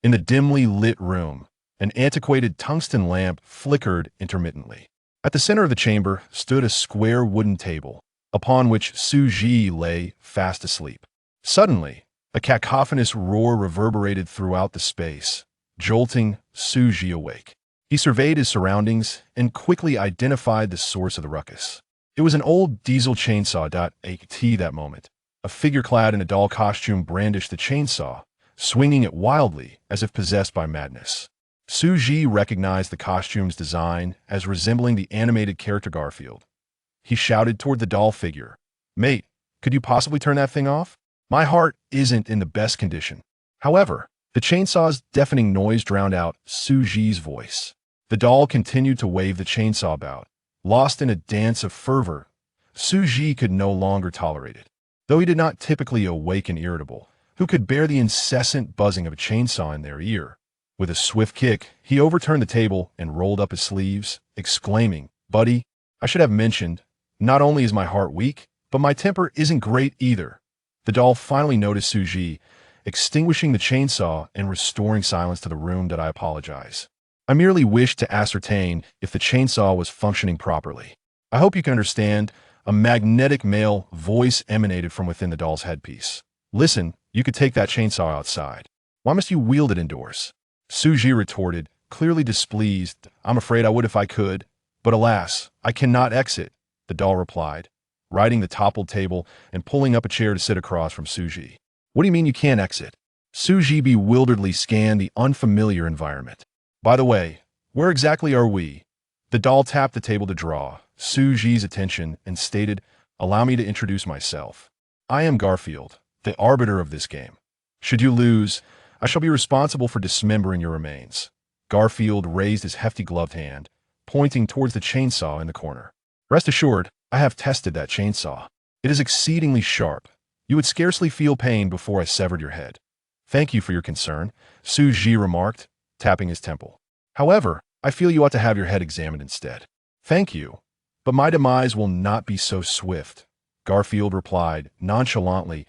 In the dimly lit room, an antiquated tungsten lamp flickered intermittently. At the center of the chamber stood a square wooden table, upon which Xu Zhi lay fast asleep. Suddenly, a cacophonous roar reverberated throughout the space, jolting Xu Zhi awake. He surveyed his surroundings and quickly identified the source of the ruckus. It was an old diesel chainsaw. At that moment, a figure clad in a doll costume brandished the chainsaw, swinging it wildly as if possessed by madness. Xu Zhi recognized the costume's design as resembling the animated character Garfield. He shouted toward the doll figure, "Mate, could you possibly turn that thing off? My heart isn't in the best condition." However, the chainsaw's deafening noise drowned out Xu Zhi's voice. The doll continued to wave the chainsaw about, lost in a dance of fervor. Xu Zhi could no longer tolerate it. Though he did not typically awaken irritable, who could bear the incessant buzzing of a chainsaw in their ear? With a swift kick, he overturned the table and rolled up his sleeves, exclaiming, "Buddy, I should have mentioned, not only is my heart weak, but my temper isn't great either." The doll finally noticed Xu Zhi, extinguishing the chainsaw and restoring silence to the room. "I apologize. I merely wished to ascertain if the chainsaw was functioning properly. I hope you can understand." A magnetic male voice emanated from within the doll's headpiece. "Listen, you could take that chainsaw outside. Why must you wield it indoors?" Xu Zhi retorted, clearly displeased. "I'm afraid I would if I could, but alas, I cannot exit," the doll replied, righting the toppled table and pulling up a chair to sit across from Xu Zhi. "What do you mean you can't exit?" Xu Zhi bewilderedly scanned the unfamiliar environment. "By the way, where exactly are we?" The doll tapped the table to draw Xu Zhi's attention and stated, "Allow me to introduce myself. I am Garfield, the arbiter of this game. Should you lose, I shall be responsible for dismembering your remains." Garfield raised his hefty gloved hand, pointing towards the chainsaw in the corner. "Rest assured, I have tested that chainsaw. It is exceedingly sharp. You would scarcely feel pain before I severed your head." "Thank you for your concern," Xu Zhi remarked, tapping his temple. "However, I feel you ought to have your head examined instead." "Thank you, but my demise will not be so swift," Garfield replied nonchalantly.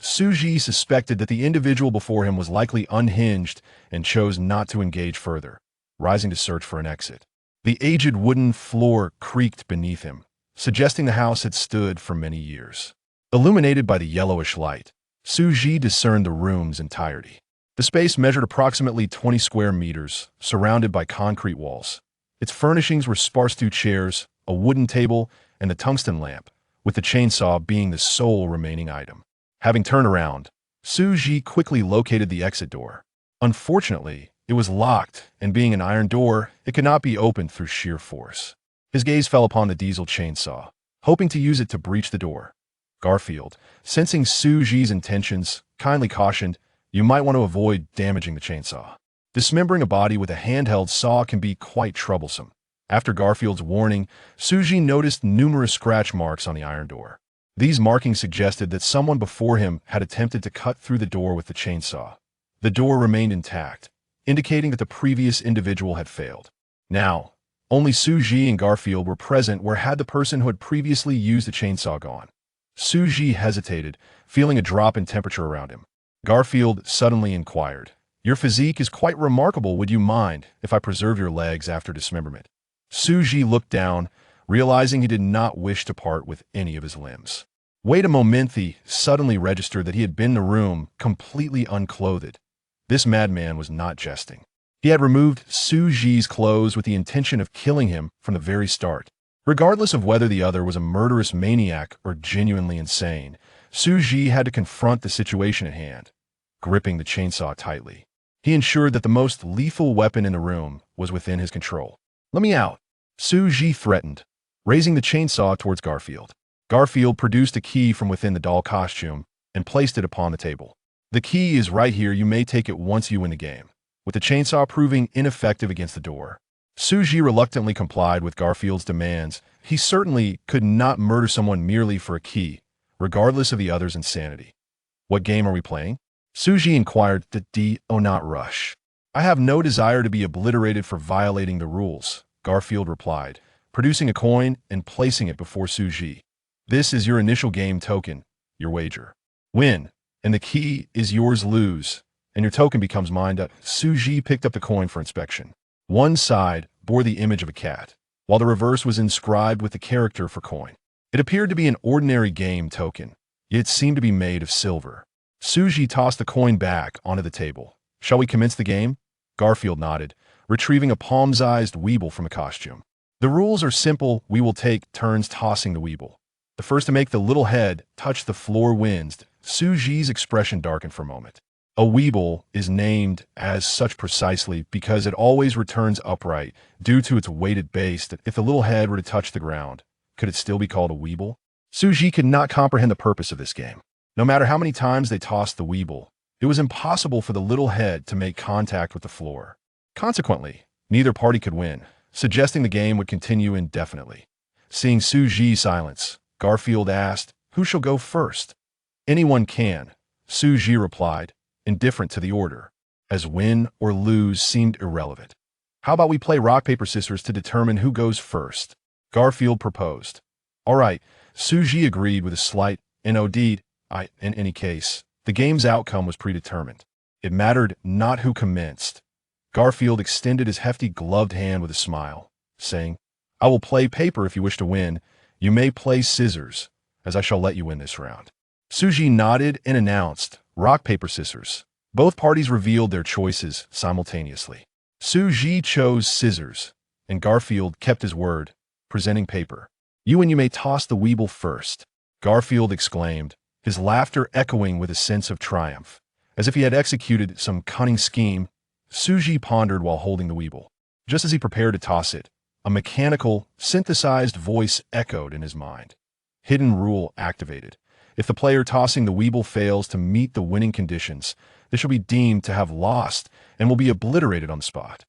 Xu Zhi suspected that the individual before him was likely unhinged and chose not to engage further, rising to search for an exit. The aged wooden floor creaked beneath him, suggesting the house had stood for many years. Illuminated by the yellowish light, Xu Zhi discerned the room's entirety. The space measured approximately 20 square meters, surrounded by concrete walls. Its furnishings were sparse through chairs, a wooden table, and the tungsten lamp, with the chainsaw being the sole remaining item. Having turned around, Xu Zhi quickly located the exit door. Unfortunately, it was locked, and being an iron door, it could not be opened through sheer force. His gaze fell upon the diesel chainsaw, hoping to use it to breach the door. Garfield, sensing Xu Zhi's intentions, kindly cautioned, "You might want to avoid damaging the chainsaw. Dismembering a body with a handheld saw can be quite troublesome." After Garfield's warning, Xu Zhi noticed numerous scratch marks on the iron door. These markings suggested that someone before him had attempted to cut through the door with the chainsaw. The door remained intact, indicating that the previous individual had failed. Now, only Xu Zhi and Garfield were present where had the person who had previously used the chainsaw gone. Xu Zhi hesitated, feeling a drop in temperature around him. Garfield suddenly inquired, "Your physique is quite remarkable. Would you mind if I preserve your legs after dismemberment?" Xu Zhi looked down, realizing he did not wish to part with any of his limbs. Wait a moment, he suddenly registered that he had been in the room completely unclothed. This madman was not jesting. He had removed Xu Zhi's clothes with the intention of killing him from the very start. Regardless of whether the other was a murderous maniac or genuinely insane, Xu Zhi had to confront the situation at hand. Gripping the chainsaw tightly, he ensured that the most lethal weapon in the room was within his control. "Let me out," Xu Zhi threatened, raising the chainsaw towards Garfield. Garfield produced a key from within the doll costume and placed it upon the table. "The key is right here. You may take it once you win the game." With the chainsaw proving ineffective against the door, Xu Zhi reluctantly complied with Garfield's demands. He certainly could not murder someone merely for a key, regardless of the other's insanity. "What game are we playing?" Xu Zhi inquired. "Do not rush. I have no desire to be obliterated for violating the rules," Garfield replied, producing a coin and placing it before Xu Zhi. "This is your initial game token, your wager. Win, and the key is yours. Lose, and your token becomes mine. Xu Zhi picked up the coin for inspection. One side bore the image of a cat, while the reverse was inscribed with the character for coin. It appeared to be an ordinary game token, yet it seemed to be made of silver. Xu Zhi tossed the coin back onto the table. Shall we commence the game? Garfield nodded, retrieving a palm-sized weeble from a costume. The rules are simple. We will take turns tossing the weeble. The first to make the little head touch the floor wins. Xu Zhi's expression darkened for a moment. A weeble is named as such precisely because it always returns upright due to its weighted base that if the little head were to touch the ground, could it still be called a weeble? Xu Zhi could not comprehend the purpose of this game. No matter how many times they tossed the weeble, it was impossible for the little head to make contact with the floor. Consequently, neither party could win, suggesting the game would continue indefinitely. Seeing Xu Zhi's silence, Garfield asked, "Who shall go first?" "Anyone can," Xu Zhi replied, indifferent to the order, as win or lose seemed irrelevant. "How about we play rock, paper, scissors to determine who goes first?" Garfield proposed. "All right," Xu Zhi agreed with a slight nod. In any case, the game's outcome was predetermined. It mattered not who commenced. Garfield extended his hefty gloved hand with a smile, saying, "I will play paper if you wish to win. You may play scissors, as I shall let you win this round." Xu Zhi nodded and announced, "Rock, paper, scissors." Both parties revealed their choices simultaneously. Xu Zhi chose scissors, and Garfield kept his word, presenting paper. "You may toss the weeble first," Garfield exclaimed, his laughter echoing with a sense of triumph, as if he had executed some cunning scheme. Xu Zhi pondered while holding the weeble. Just as he prepared to toss it, a mechanical, synthesized voice echoed in his mind. Hidden rule activated. If the player tossing the weeble fails to meet the winning conditions, they shall be deemed to have lost and will be obliterated on the spot.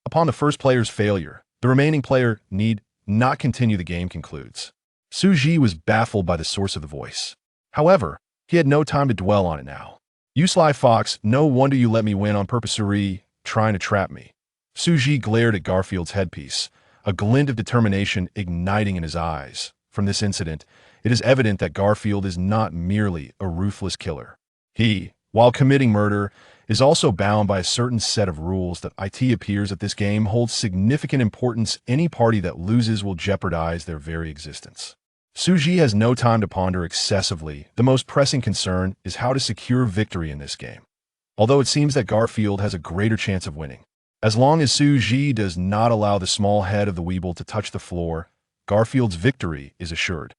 Upon the first player's failure, the remaining player need not continue. The game concludes. Xu Zhi was baffled by the source of the voice. However, he had no time to dwell on it now. "You sly fox, no wonder you let me win on purpose, trying to trap me." Xu Zhi glared at Garfield's headpiece, a glint of determination igniting in his eyes. From this incident, it is evident that Garfield is not merely a ruthless killer. He, while committing murder, is also bound by a certain set of rules that it appears that this game holds significant importance. Any party that loses will jeopardize their very existence. Xu Zhi has no time to ponder excessively. The most pressing concern is how to secure victory in this game. Although it seems that Garfield has a greater chance of winning. As long as Xu Zhi does not allow the small head of the weeble to touch the floor, Garfield's victory is assured.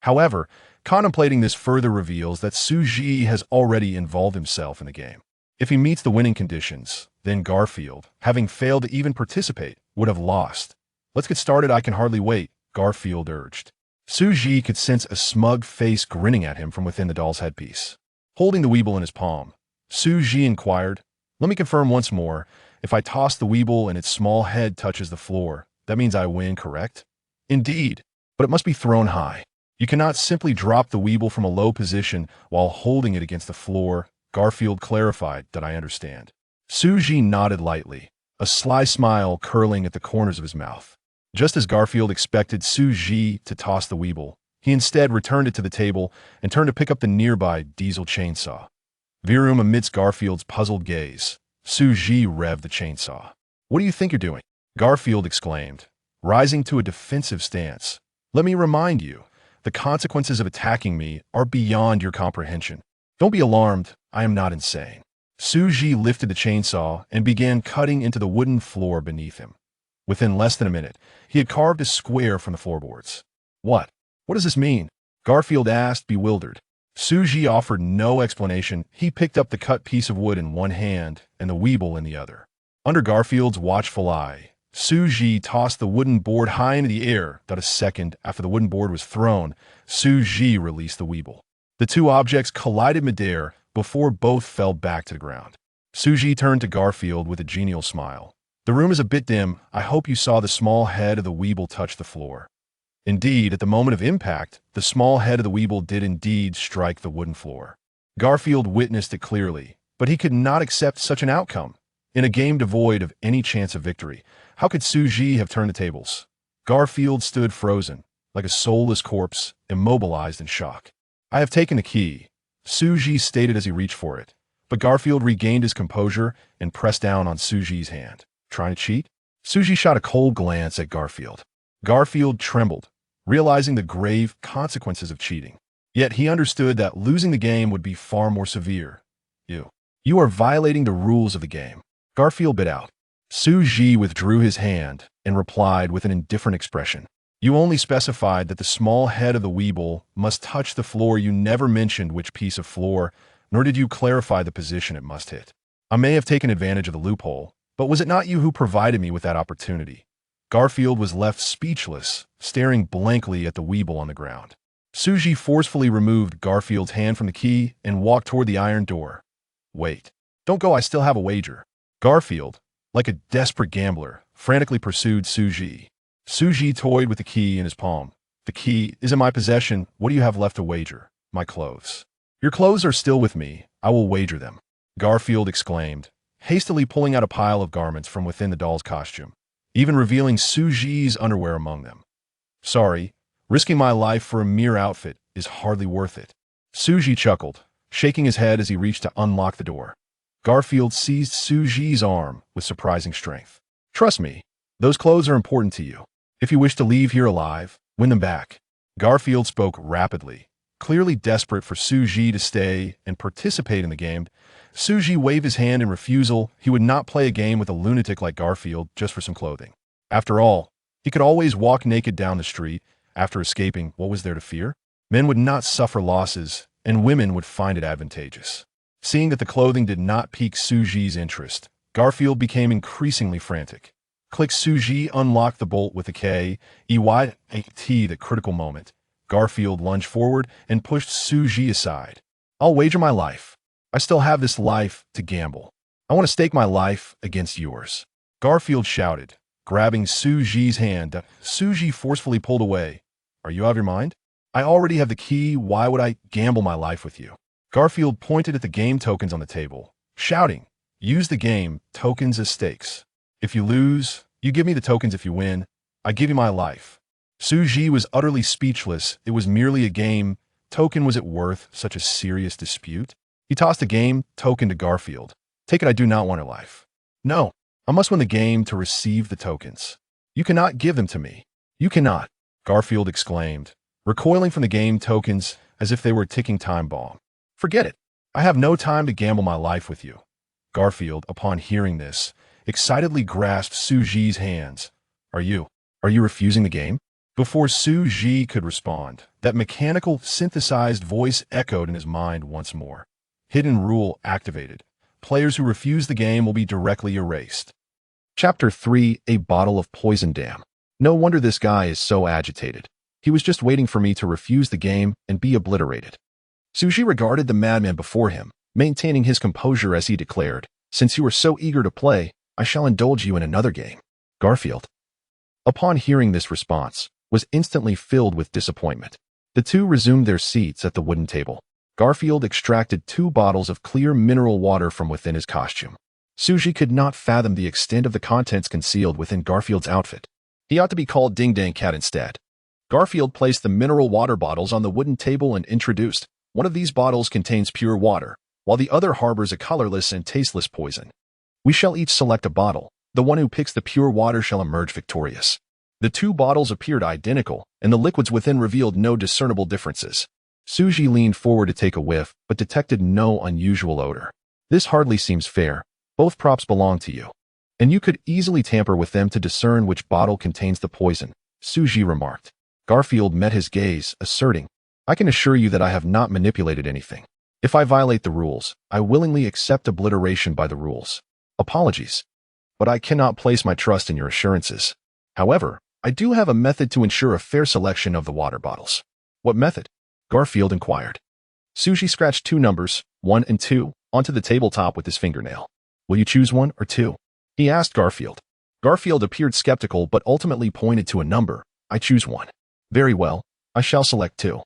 However, contemplating this further reveals that Xu Zhi has already involved himself in the game. If he meets the winning conditions, then Garfield, having failed to even participate, would have lost. "Let's get started, I can hardly wait," Garfield urged. Xu Zhi could sense a smug face grinning at him from within the doll's headpiece. Holding the weeble in his palm, Xu Zhi inquired, "Let me confirm once more. If I toss the weeble and its small head touches the floor, that means I win, correct?" "Indeed, but it must be thrown high. You cannot simply drop the weeble from a low position while holding it against the floor." Garfield clarified, "That I understand." Xu Zhi nodded lightly, a sly smile curling at the corners of his mouth. Just as Garfield expected Xu Zhi to toss the weeble, he instead returned it to the table and turned to pick up the nearby diesel chainsaw. Virum amidst Garfield's puzzled gaze, Xu Zhi revved the chainsaw. "What do you think you're doing?" Garfield exclaimed, rising to a defensive stance. "Let me remind you, the consequences of attacking me are beyond your comprehension. Don't be alarmed, I am not insane." Xu Zhi lifted the chainsaw and began cutting into the wooden floor beneath him. Within less than a minute, he had carved a square from the floorboards. What does this mean?" Garfield asked, bewildered. Xu Zhi offered no explanation. He picked up the cut piece of wood in one hand and the weeble in the other. Under Garfield's watchful eye, Xu Zhi tossed the wooden board high into the air. Not a second after the wooden board was thrown, Xu Zhi released the weeble. The two objects collided midair before both fell back to the ground. Xu Zhi turned to Garfield with a genial smile. "The room is a bit dim. I hope you saw the small head of the weeble touch the floor." Indeed, at the moment of impact, the small head of the weeble did indeed strike the wooden floor. Garfield witnessed it clearly, but he could not accept such an outcome. In a game devoid of any chance of victory, how could Xu Zhi have turned the tables? Garfield stood frozen, like a soulless corpse, immobilized in shock. "I have taken the key," Xu Zhi stated as he reached for it, But Garfield regained his composure and pressed down on Xu Zhi's hand. Trying to cheat? Xu Zhi shot a cold glance at Garfield. Garfield trembled, realizing the grave consequences of cheating. Yet he understood that losing the game would be far more severe. You are violating the rules of the game. Garfield bit out. Xu Zhi withdrew his hand and replied with an indifferent expression. You only specified that the small head of the Weeble must touch the floor. You never mentioned which piece of floor, nor did you clarify the position it must hit. I may have taken advantage of the loophole, but was it not you who provided me with that opportunity? Garfield was left speechless, staring blankly at the Weeble on the ground. Xu Zhi forcefully removed Garfield's hand from the key and walked toward the iron door. Wait. Don't go, I still have a wager. Garfield, like a desperate gambler, frantically pursued Xu Zhi. Xu Zhi toyed with the key in his palm. The key is in my possession. What do you have left to wager? My clothes. Your clothes are still with me. I will wager them. Garfield exclaimed, hastily pulling out a pile of garments from within the doll's costume, even revealing Xu Zhi's underwear among them. Sorry, risking my life for a mere outfit is hardly worth it. Xu Zhi chuckled, shaking his head as he reached to unlock the door. Garfield seized Xu Zhi's arm with surprising strength. Trust me, those clothes are important to you. If you wish to leave here alive, win them back. Garfield spoke rapidly, clearly desperate for Xu Zhi to stay and participate in the game. Xu Zhi waved his hand in refusal. He would not play a game with a lunatic like Garfield just for some clothing. After all, he could always walk naked down the street. After escaping, what was there to fear? Men would not suffer losses, and women would find it advantageous. Seeing that the clothing did not pique Xu Zhi's interest, Garfield became increasingly frantic. Click. Xu Zhi unlocked the bolt with a K-E-Y-A-T. The critical moment. Garfield lunged forward and pushed Xu Zhi aside. I'll wager my life. I still have this life to gamble. I want to stake my life against yours. Garfield shouted, grabbing Xu Zhi's hand. Xu Zhi forcefully pulled away. Are you out of your mind? I already have the key. Why would I gamble my life with you? Garfield pointed at the game tokens on the table, shouting, use the game tokens as stakes. If you lose, you give me the tokens. If you win, I give you my life. Xu Zhi was utterly speechless. It was merely a game token. Was it worth such a serious dispute? He tossed a game token to Garfield. Take it. I do not want your life. No, I must win the game to receive the tokens. You cannot give them to me. You cannot, Garfield exclaimed, recoiling from the game tokens as if they were a ticking time bomb. Forget it. I have no time to gamble my life with you. Garfield, upon hearing this, excitedly grasped Xu Zhi's hands. Are you refusing the game? Before Xu Zhi could respond, that mechanical, synthesized voice echoed in his mind once more. Hidden rule activated. Players who refuse the game will be directly erased. Chapter 3: A Bottle of Poison Dam. No wonder this guy is so agitated. He was just waiting for me to refuse the game and be obliterated. Xu Zhi regarded the madman before him, maintaining his composure as he declared, since you are so eager to play, I shall indulge you in another game. Garfield, upon hearing this response, was instantly filled with disappointment. The two resumed their seats at the wooden table. Garfield extracted 2 bottles of clear mineral water from within his costume. Xu Zhi could not fathom the extent of the contents concealed within Garfield's outfit. He ought to be called Ding Dang Cat instead. Garfield placed the mineral water bottles on the wooden table and introduced, one of these bottles contains pure water, while the other harbors a colorless and tasteless poison. We shall each select a bottle. The one who picks the pure water shall emerge victorious. The 2 bottles appeared identical, and the liquids within revealed no discernible differences. Xu Zhi leaned forward to take a whiff, but detected no unusual odor. This hardly seems fair. Both props belong to you, and you could easily tamper with them to discern which bottle contains the poison, Xu Zhi remarked. Garfield met his gaze, asserting, I can assure you that I have not manipulated anything. If I violate the rules, I willingly accept obliteration by the rules. Apologies, but I cannot place my trust in your assurances. However, I do have a method to ensure a fair selection of the water bottles. What method? Garfield inquired. Xu Zhi scratched 2 numbers, 1 and 2, onto the tabletop with his fingernail. Will you choose 1 or 2? He asked Garfield. Garfield appeared skeptical but ultimately pointed to a number. I choose 1. Very well, I shall select 2.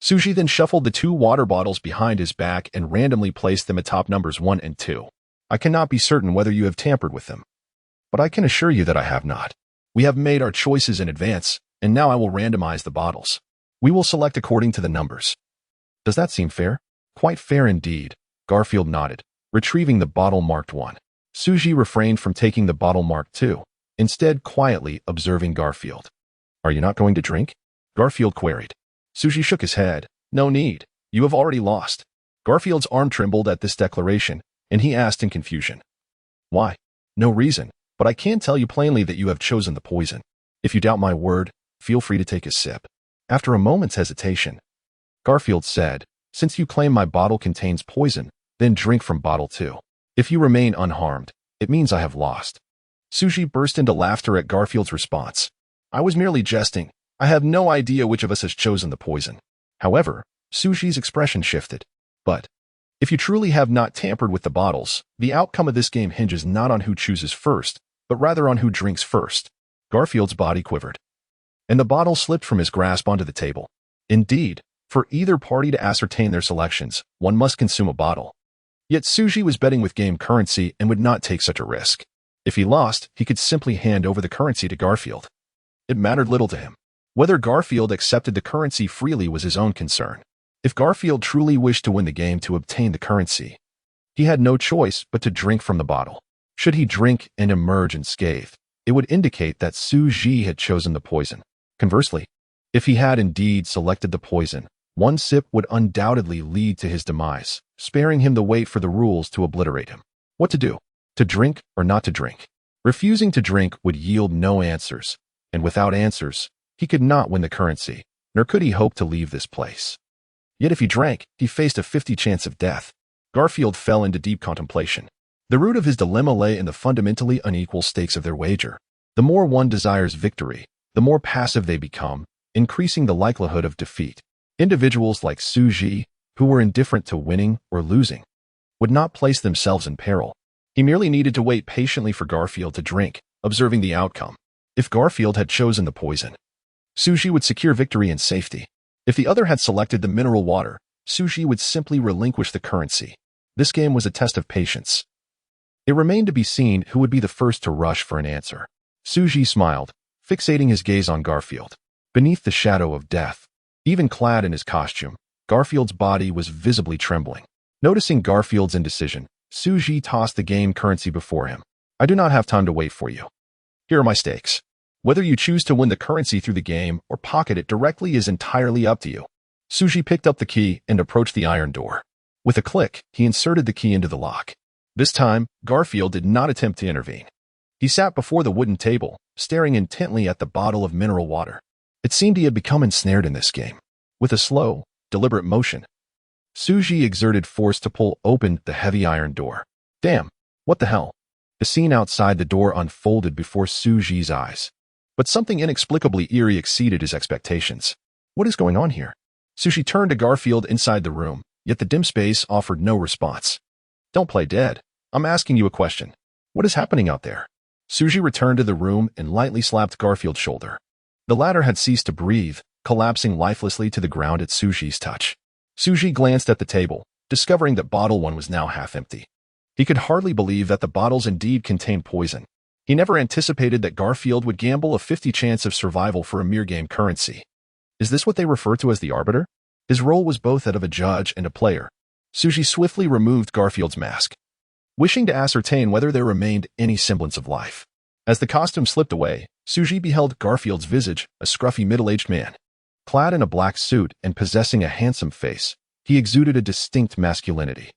Xu Zhi then shuffled the 2 water bottles behind his back and randomly placed them atop numbers 1 and 2. I cannot be certain whether you have tampered with them, but I can assure you that I have not. We have made our choices in advance, and now I will randomize the bottles. We will select according to the numbers. Does that seem fair? Quite fair indeed, Garfield nodded, retrieving the bottle marked 1. Xu Zhi refrained from taking the bottle marked 2, instead quietly observing Garfield. "Are you not going to drink?" Garfield queried. Xu Zhi shook his head. "No need. You have already lost." Garfield's arm trembled at this declaration, and he asked in confusion. "Why?" "No reason, but I can tell you plainly that you have chosen the poison. If you doubt my word, feel free to take a sip." After a moment's hesitation, Garfield said, "Since you claim my bottle contains poison, then drink from bottle 2. If you remain unharmed, it means I have lost." Xu Zhi burst into laughter at Garfield's response. "I was merely jesting. I have no idea which of us has chosen the poison." However, Xu Zhi's expression shifted. "But if you truly have not tampered with the bottles, the outcome of this game hinges not on who chooses first, but rather on who drinks first." Garfield's body quivered, and the bottle slipped from his grasp onto the table. Indeed, for either party to ascertain their selections, one must consume a bottle. Yet Xu Zhi was betting with game currency and would not take such a risk. If he lost, he could simply hand over the currency to Garfield. It mattered little to him. Whether Garfield accepted the currency freely was his own concern. If Garfield truly wished to win the game to obtain the currency, he had no choice but to drink from the bottle. Should he drink and emerge unscathed, it would indicate that Xu Zhi had chosen the poison. Conversely, if he had indeed selected the poison, one sip would undoubtedly lead to his demise, sparing him the wait for the rules to obliterate him. What to do? To drink or not to drink? Refusing to drink would yield no answers, and without answers, he could not win the currency, nor could he hope to leave this place. Yet if he drank, he faced a 50 chance of death. Garfield fell into deep contemplation. The root of his dilemma lay in the fundamentally unequal stakes of their wager. The more one desires victory, the more passive they become, increasing the likelihood of defeat. Individuals like Xu Zhi, who were indifferent to winning or losing, would not place themselves in peril. He merely needed to wait patiently for Garfield to drink, observing the outcome. If Garfield had chosen the poison, Xu Zhi would secure victory and safety. If the other had selected the mineral water, Xu Zhi would simply relinquish the currency. This game was a test of patience. It remained to be seen who would be the first to rush for an answer. Xu Zhi smiled, fixating his gaze on Garfield. Beneath the shadow of death, even clad in his costume, Garfield's body was visibly trembling. Noticing Garfield's indecision, Xu Zhi tossed the game currency before him. "I do not have time to wait for you. Here are my stakes. Whether you choose to win the currency through the game or pocket it directly is entirely up to you." Xu Zhi picked up the key and approached the iron door. With a click, he inserted the key into the lock. This time, Garfield did not attempt to intervene. He sat before the wooden table, staring intently at the bottle of mineral water. It seemed he had become ensnared in this game. With a slow, deliberate motion, Xu Zhi exerted force to pull open the heavy iron door. Damn, what the hell? The scene outside the door unfolded before Xu Zhi's eyes. But something inexplicably eerie exceeded his expectations. What is going on here? Xu Zhi turned to Garfield inside the room, yet the dim space offered no response. Don't play dead. I'm asking you a question. What is happening out there? Xu Zhi returned to the room and lightly slapped Garfield's shoulder. The latter had ceased to breathe, collapsing lifelessly to the ground at Xu Zhi's touch. Xu Zhi glanced at the table, discovering that bottle 1 was now half empty. He could hardly believe that the bottles indeed contained poison. He never anticipated that Garfield would gamble a 50 chance of survival for a mere game currency. Is this what they refer to as the arbiter? His role was both that of a judge and a player. Xu Zhi swiftly removed Garfield's mask, wishing to ascertain whether there remained any semblance of life. As the costume slipped away, Xu Zhi beheld Garfield's visage, a scruffy middle-aged man. Clad in a black suit and possessing a handsome face, he exuded a distinct masculinity.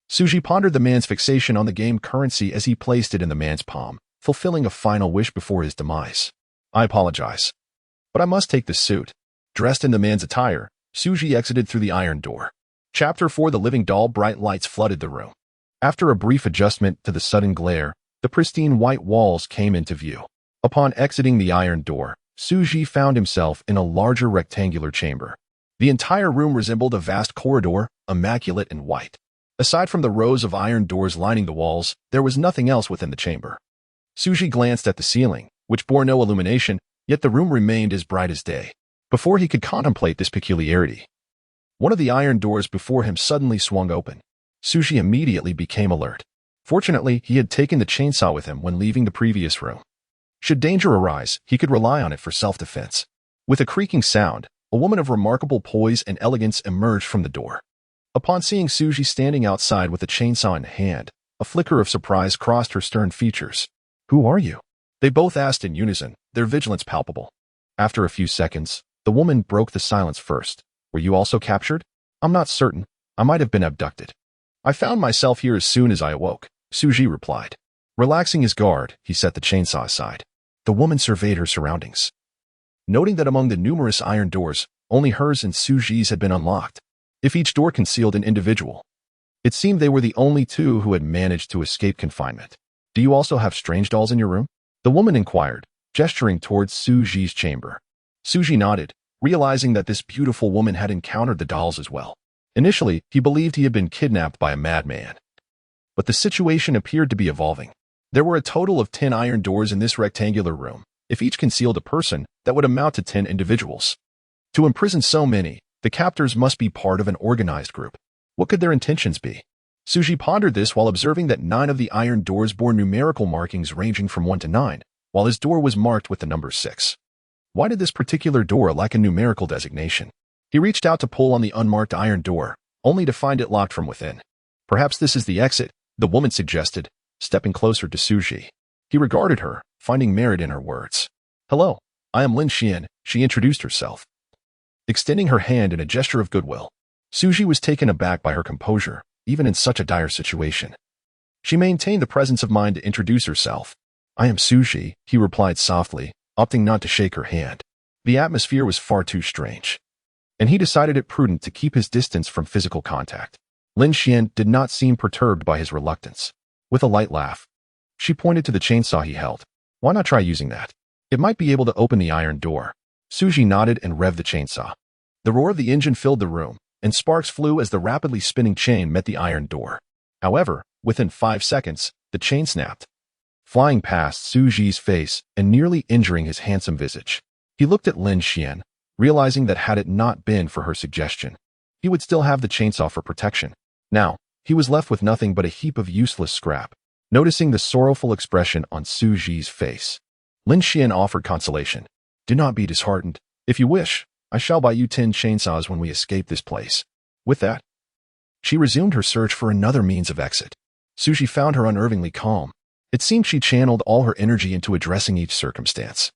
Xu Zhi pondered the man's fixation on the game currency as he placed it in the man's palm, fulfilling a final wish before his demise. I apologize, but I must take this suit. Dressed in the man's attire, Xu Zhi exited through the iron door. Chapter 4: The Living Doll. Bright lights flooded the room. After a brief adjustment to the sudden glare, the pristine white walls came into view. Upon exiting the iron door, Xu Zhi found himself in a larger rectangular chamber. The entire room resembled a vast corridor, immaculate and white. Aside from the rows of iron doors lining the walls, there was nothing else within the chamber. Xu Zhi glanced at the ceiling, which bore no illumination, yet the room remained as bright as day. Before he could contemplate this peculiarity, one of the iron doors before him suddenly swung open. Xu Zhi immediately became alert. Fortunately, he had taken the chainsaw with him when leaving the previous room. Should danger arise, he could rely on it for self-defense. With a creaking sound, a woman of remarkable poise and elegance emerged from the door. Upon seeing Xu Zhi standing outside with a chainsaw in hand, a flicker of surprise crossed her stern features. "Who are you?" they both asked in unison, their vigilance palpable. After a few seconds, the woman broke the silence first. "Were you also captured?" "I'm not certain. I might have been abducted. I found myself here as soon as I awoke," Xu Zhi replied. Relaxing his guard, he set the chainsaw aside. The woman surveyed her surroundings. Noting that among the numerous iron doors, only hers and Xu Zhi's had been unlocked. If each door concealed an individual, it seemed they were the only two who had managed to escape confinement. "Do you also have strange dolls in your room?" the woman inquired, gesturing towards Xu Zhi's chamber. Xu Zhi nodded, realizing that this beautiful woman had encountered the dolls as well. Initially, he believed he had been kidnapped by a madman. But the situation appeared to be evolving. There were a total of 10 iron doors in this rectangular room. If each concealed a person, that would amount to 10 individuals. To imprison so many, the captors must be part of an organized group. What could their intentions be? Xu Zhi pondered this while observing that 9 of the iron doors bore numerical markings ranging from 1 to 9, while his door was marked with the number 6. Why did this particular door lack a numerical designation? He reached out to pull on the unmarked iron door, only to find it locked from within. "Perhaps this is the exit," the woman suggested, stepping closer to Xu Zhi. He regarded her, finding merit in her words. "Hello, I am Lin Xian," she introduced herself, extending her hand in a gesture of goodwill. Xu Zhi was taken aback by her composure, even in such a dire situation. She maintained the presence of mind to introduce herself. "I am Xu Zhi," he replied softly, opting not to shake her hand. The atmosphere was far too strange, and he decided it prudent to keep his distance from physical contact. Lin Xian did not seem perturbed by his reluctance. With a light laugh, she pointed to the chainsaw he held. "Why not try using that? It might be able to open the iron door." Xu Zhi nodded and revved the chainsaw. The roar of the engine filled the room, and sparks flew as the rapidly spinning chain met the iron door. However, within 5 seconds, the chain snapped, flying past Xu Zhi's face and nearly injuring his handsome visage. He looked at Lin Xian, realizing that had it not been for her suggestion, he would still have the chainsaw for protection. Now, he was left with nothing but a heap of useless scrap. Noticing the sorrowful expression on Xu Zhi's face, Lin Xian offered consolation. "Do not be disheartened. If you wish, I shall buy you 10 chainsaws when we escape this place." With that, she resumed her search for another means of exit. Xu Zhi found her unnervingly calm. It seemed she channeled all her energy into addressing each circumstance,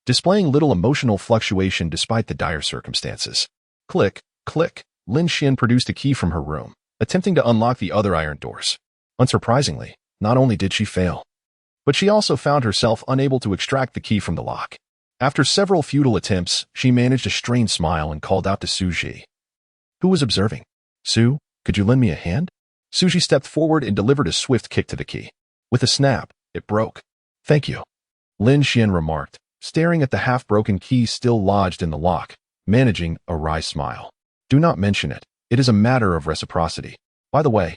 displaying little emotional fluctuation despite the dire circumstances. Click, click, Lin Xian produced a key from her room, attempting to unlock the other iron doors. Unsurprisingly, not only did she fail, but she also found herself unable to extract the key from the lock. After several futile attempts, she managed a strained smile and called out to Xu Zhi, who was observing. "Xu, could you lend me a hand?" Xu Zhi stepped forward and delivered a swift kick to the key. With a snap, it broke. "Thank you," Lin Xian remarked, staring at the half-broken key still lodged in the lock, managing a wry smile. "Do not mention it. It is a matter of reciprocity. By the way,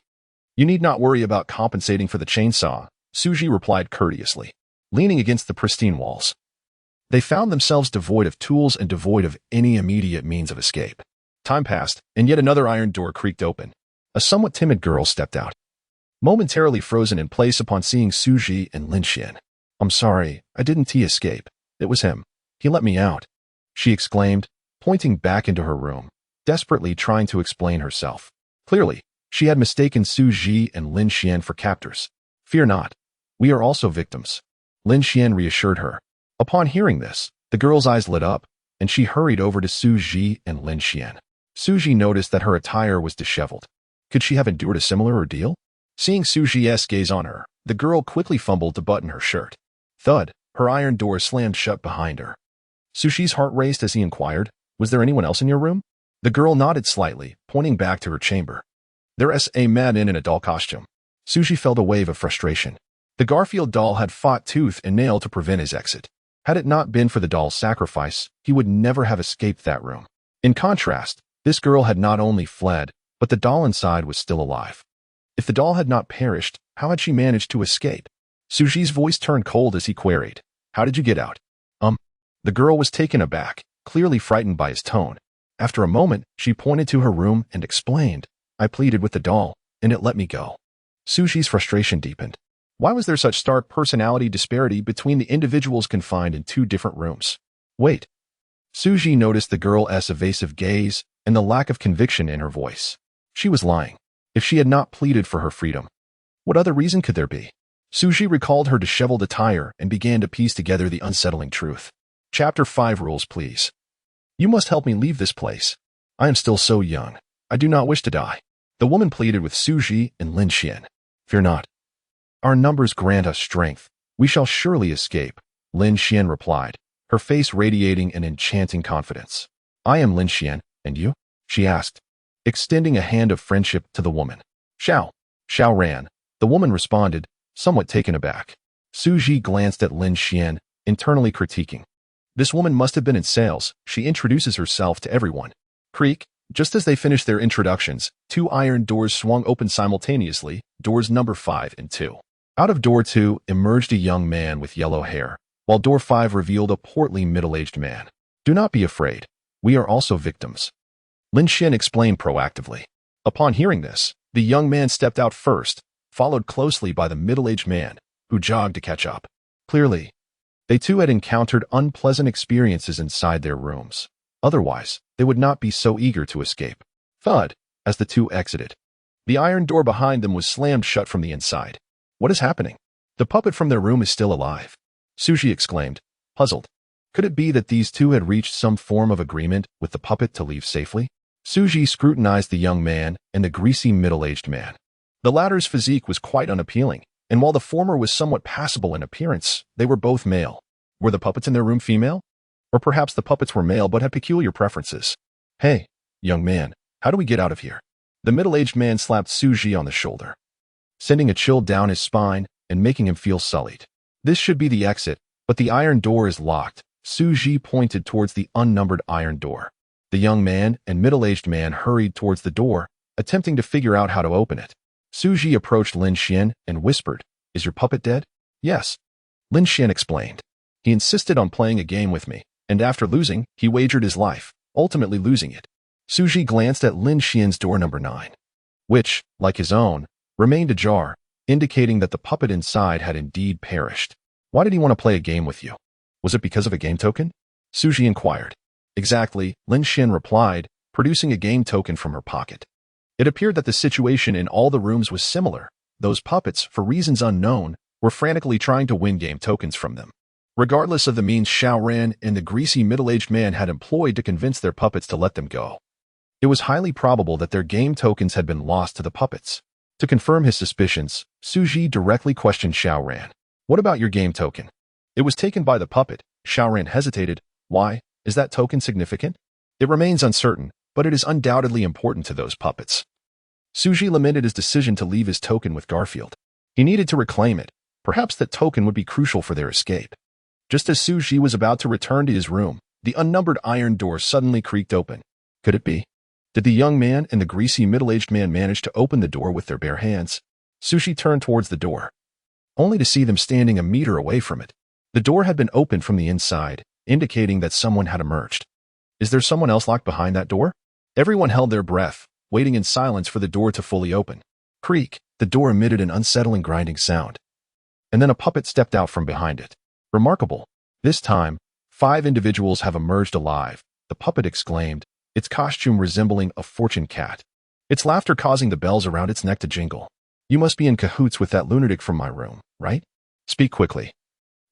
you need not worry about compensating for the chainsaw," Xu Zhi replied courteously, leaning against the pristine walls. They found themselves devoid of tools and devoid of any immediate means of escape. Time passed, and yet another iron door creaked open. A somewhat timid girl stepped out, momentarily frozen in place upon seeing Xu Zhi and Lin Xian. "I'm sorry, I didn't escape. It was him. He let me out," she exclaimed, pointing back into her room, desperately trying to explain herself. Clearly, she had mistaken Xu Zhi and Lin Xian for captors. "Fear not. We are also victims," Lin Xian reassured her. Upon hearing this, the girl's eyes lit up, and she hurried over to Xu Zhi and Lin Xian. Xu Zhi noticed that her attire was disheveled. Could she have endured a similar ordeal? Seeing Xu Zhi's gaze on her, the girl quickly fumbled to button her shirt. Thud, her iron door slammed shut behind her. Xu Zhi's heart raced as he inquired, "Was there anyone else in your room?" The girl nodded slightly, pointing back to her chamber. "There's a man in a doll costume." Xu Zhi felt a wave of frustration. The Garfield doll had fought tooth and nail to prevent his exit. Had it not been for the doll's sacrifice, he would never have escaped that room. In contrast, this girl had not only fled, but the doll inside was still alive. If the doll had not perished, how had she managed to escape? Xu Zhi's voice turned cold as he queried, "How did you get out?" The girl was taken aback, clearly frightened by his tone. After a moment, she pointed to her room and explained, "I pleaded with the doll, and it let me go." Xu Zhi's frustration deepened. Why was there such stark personality disparity between the individuals confined in 2 different rooms? Wait. Xu Zhi noticed the girl's evasive gaze and the lack of conviction in her voice. She was lying. If she had not pleaded for her freedom, what other reason could there be? Xu Zhi recalled her disheveled attire and began to piece together the unsettling truth. Chapter 5 Rules, please. You must help me leave this place. I am still so young. I do not wish to die. The woman pleaded with Xu Zhi and Lin Xian. Fear not. Our numbers grant us strength. We shall surely escape, Lin Xian replied, her face radiating an enchanting confidence. I am Lin Xian, and you? She asked, extending a hand of friendship to the woman. Xiao Ran, the woman responded, somewhat taken aback. Xu Zhi glanced at Lin Xian, internally critiquing. This woman must have been in sales. She introduces herself to everyone. Creak. Just as they finished their introductions, 2 iron doors swung open simultaneously, doors number 5 and 2. Out of door 2 emerged a young man with yellow hair, while door 5 revealed a portly middle-aged man. Do not be afraid. We are also victims, Lin Xian explained proactively. Upon hearing this, the young man stepped out first, followed closely by the middle-aged man, who jogged to catch up. Clearly, they too had encountered unpleasant experiences inside their rooms. Otherwise, they would not be so eager to escape. Thud, as the two exited. The iron door behind them was slammed shut from the inside. What is happening? The puppet from their room is still alive, Xu Zhi exclaimed, puzzled. Could it be that these two had reached some form of agreement with the puppet to leave safely? Xu Zhi scrutinized the young man and the greasy middle-aged man. The latter's physique was quite unappealing, and while the former was somewhat passable in appearance, they were both male. Were the puppets in their room female? Or perhaps the puppets were male but had peculiar preferences. Hey, young man, how do we get out of here? The middle-aged man slapped Xu Zhi on the shoulder, sending a chill down his spine and making him feel sullied. This should be the exit, but the iron door is locked. Xu Zhi pointed towards the unnumbered iron door. The young man and middle-aged man hurried towards the door, attempting to figure out how to open it. Xu Zhi approached Lin Xian and whispered, Is your puppet dead? Yes, Lin Xian explained. He insisted on playing a game with me, and after losing, he wagered his life, ultimately losing it. Xu Zhi glanced at Lin Xian's door number 9, which, like his own, remained ajar, indicating that the puppet inside had indeed perished. Why did he want to play a game with you? Was it because of a game token? Xu Zhi inquired. Exactly, Lin Xian replied, producing a game token from her pocket. It appeared that the situation in all the rooms was similar. Those puppets, for reasons unknown, were frantically trying to win game tokens from them. Regardless of the means Xiao Ran and the greasy middle-aged man had employed to convince their puppets to let them go, it was highly probable that their game tokens had been lost to the puppets. To confirm his suspicions, Xu Zhi directly questioned Xiao Ran. What about your game token? It was taken by the puppet. Xiao Ran hesitated. Why? Is that token significant? It remains uncertain, but it is undoubtedly important to those puppets. Xu Zhi lamented his decision to leave his token with Garfield. He needed to reclaim it. Perhaps that token would be crucial for their escape. Just as Xu Zhi was about to return to his room, the unnumbered iron door suddenly creaked open. Could it be? Did the young man and the greasy middle-aged man manage to open the door with their bare hands? Xu Zhi turned towards the door, only to see them standing a meter away from it. The door had been opened from the inside, indicating that someone had emerged. Is there someone else locked behind that door? Everyone held their breath, waiting in silence for the door to fully open. Creak, the door emitted an unsettling grinding sound. And then a puppet stepped out from behind it. Remarkable. This time, 5 individuals have emerged alive, the puppet exclaimed, its costume resembling a fortune cat. Its laughter causing the bells around its neck to jingle. You must be in cahoots with that lunatic from my room, right? Speak quickly.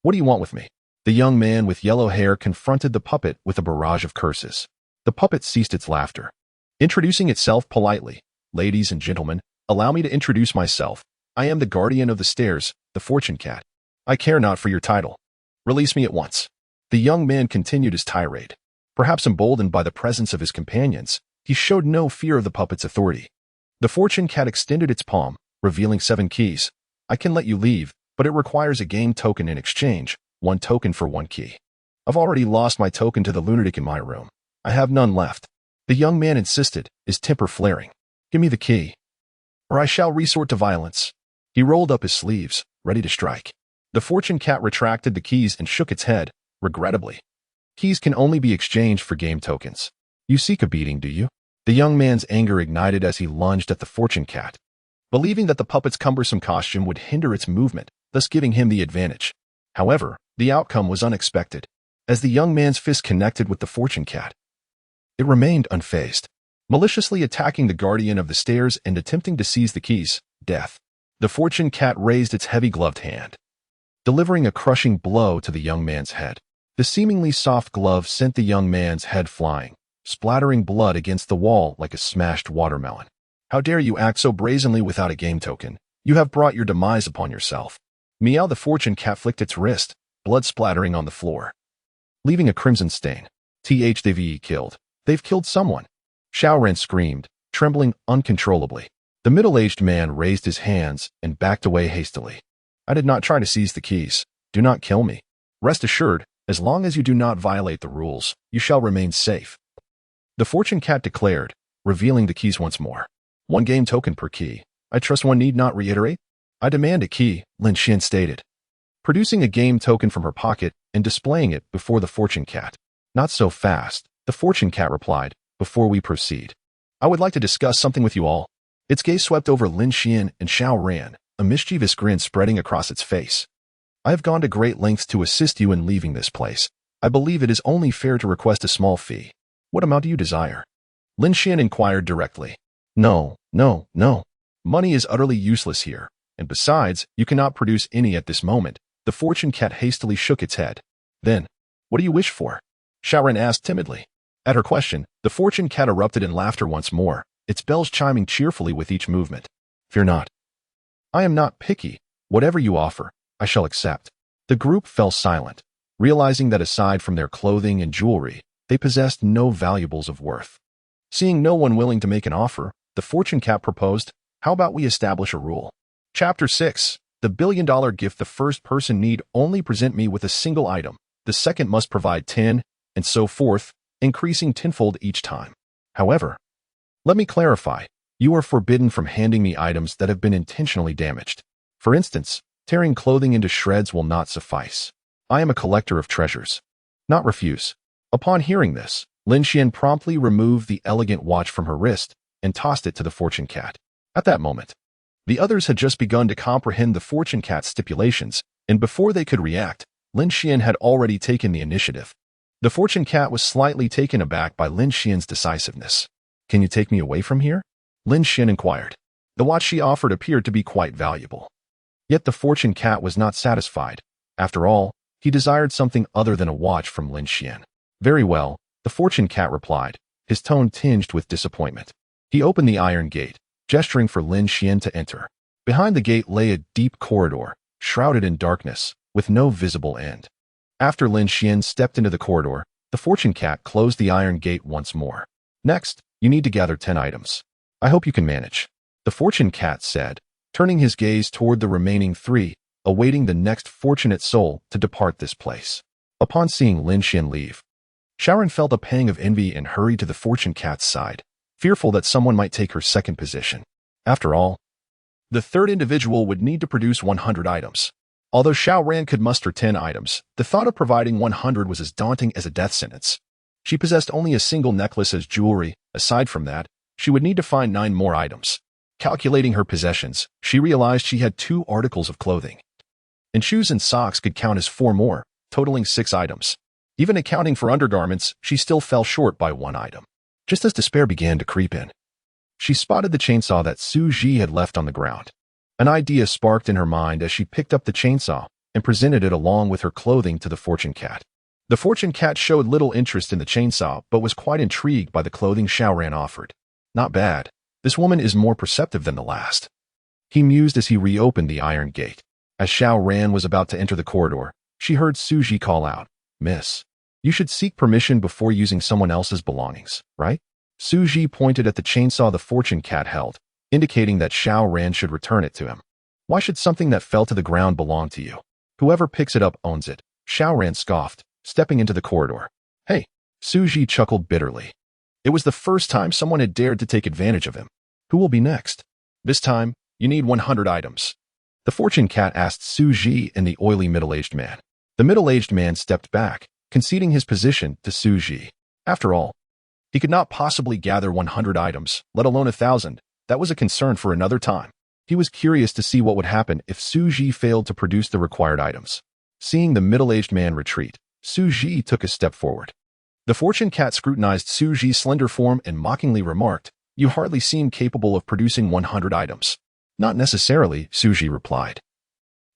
What do you want with me? The young man with yellow hair confronted the puppet with a barrage of curses. The puppet ceased its laughter, introducing itself politely. Ladies and gentlemen, allow me to introduce myself. I am the guardian of the stairs, the fortune cat. I care not for your title. Release me at once. The young man continued his tirade. Perhaps emboldened by the presence of his companions, he showed no fear of the puppet's authority. The fortune cat extended its palm, revealing 7 keys. I can let you leave, but it requires a game token in exchange, 1 token for 1 key. I've already lost my token to the lunatic in my room. I have none left. The young man insisted, his temper flaring. Give me the key, or I shall resort to violence. He rolled up his sleeves, ready to strike. The fortune cat retracted the keys and shook its head, regrettably. Keys can only be exchanged for game tokens. You seek a beating, do you? The young man's anger ignited as he lunged at the fortune cat, believing that the puppet's cumbersome costume would hinder its movement, thus giving him the advantage. However, the outcome was unexpected. As the young man's fist connected with the fortune cat, it remained unfazed. maliciously attacking the guardian of the stairs and attempting to seize the keys. Death. The fortune cat raised its heavy gloved hand, delivering a crushing blow to the young man's head. The seemingly soft glove sent the young man's head flying, splattering blood against the wall like a smashed watermelon. How dare you act so brazenly without a game token? You have brought your demise upon yourself. Meow. The fortune cat flicked its wrist, blood splattering on the floor, leaving a crimson stain. They've killed. They've killed someone. Xiaoran screamed, trembling uncontrollably. The middle-aged man raised his hands and backed away hastily. I did not try to seize the keys. Do not kill me. Rest assured, as long as you do not violate the rules, you shall remain safe. The fortune cat declared, revealing the keys once more. 1 game token per key. I trust one need not reiterate. I demand a key, Lin Xian stated, producing a game token from her pocket and displaying it before the fortune cat. Not so fast, the fortune cat replied. Before we proceed, I would like to discuss something with you all. Its gaze swept over Lin Xian and Xiaoran, a mischievous grin spreading across its face. I have gone to great lengths to assist you in leaving this place. I believe it is only fair to request a small fee. What amount do you desire? Lin Xian inquired directly. No. Money is utterly useless here, and besides, you cannot produce any at this moment. The fortune cat hastily shook its head. Then, what do you wish for? Xiaoran asked timidly. At her question, the fortune cat erupted in laughter once more, its bells chiming cheerfully with each movement. Fear not. I am not picky. Whatever you offer, I shall accept. The group fell silent, realizing that aside from their clothing and jewelry, they possessed no valuables of worth. Seeing no one willing to make an offer, the fortune cat proposed, how about we establish a rule? Chapter 6. The billion-dollar gift. The first person need only present me with a single item. The second must provide 10, and so forth, increasing tenfold each time. However, let me clarify, you are forbidden from handing me items that have been intentionally damaged. For instance, tearing clothing into shreds will not suffice. I am a collector of treasures. Not refuse. Upon hearing this, Lin Xian promptly removed the elegant watch from her wrist and tossed it to the fortune cat. At that moment, the others had just begun to comprehend the fortune cat's stipulations, and before they could react, Lin Xian had already taken the initiative. The fortune cat was slightly taken aback by Lin Xian's decisiveness. Can you take me away from here? Lin Xian inquired. The watch she offered appeared to be quite valuable. Yet the fortune cat was not satisfied. After all, he desired something other than a watch from Lin Xian. Very well, the fortune cat replied, his tone tinged with disappointment. He opened the iron gate, gesturing for Lin Xian to enter. Behind the gate lay a deep corridor, shrouded in darkness, with no visible end. After Lin Xian stepped into the corridor, the fortune cat closed the iron gate once more. Next, you need to gather 10 items. I hope you can manage. The fortune cat said, turning his gaze toward the remaining 3, awaiting the next fortunate soul to depart this place. Upon seeing Lin Xian leave, Xiaoran felt a pang of envy and hurried to the fortune cat's side, fearful that someone might take her second position. After all, the third individual would need to produce 100 items. Although Xiaoran could muster 10 items, the thought of providing 100 was as daunting as a death sentence. She possessed only a single necklace as jewelry. Aside from that, she would need to find 9 more items. Calculating her possessions, she realized she had 2 articles of clothing, and shoes and socks could count as 4 more, totaling 6 items. Even accounting for undergarments, she still fell short by 1 item. Just as despair began to creep in, she spotted the chainsaw that Xu Zhi had left on the ground. An idea sparked in her mind as she picked up the chainsaw and presented it along with her clothing to the fortune cat. The fortune cat showed little interest in the chainsaw but was quite intrigued by the clothing Xiaoran offered. Not bad. This woman is more perceptive than the last. He mused as he reopened the iron gate. As Xiaoran was about to enter the corridor, she heard Xu Zhi call out, Miss, you should seek permission before using someone else's belongings, right? Xu Zhi pointed at the chainsaw the fortune cat held, indicating that Xiaoran should return it to him. Why should something that fell to the ground belong to you? Whoever picks it up owns it. Xiaoran scoffed, stepping into the corridor. Hey, Xu Zhi chuckled bitterly. It was the first time someone had dared to take advantage of him. Who will be next? This time, you need 100 items. The fortune cat asked Xu Zhi and the oily middle-aged man. The middle-aged man stepped back, conceding his position to Xu Zhi. After all, he could not possibly gather 100 items, let alone 1,000. That was a concern for another time. He was curious to see what would happen if Xu Zhi failed to produce the required items. Seeing the middle-aged man retreat, Xu Zhi took a step forward. The fortune cat scrutinized Xu Zhi's slender form and mockingly remarked, "You hardly seem capable of producing 100 items." "Not necessarily," Xu Zhi replied,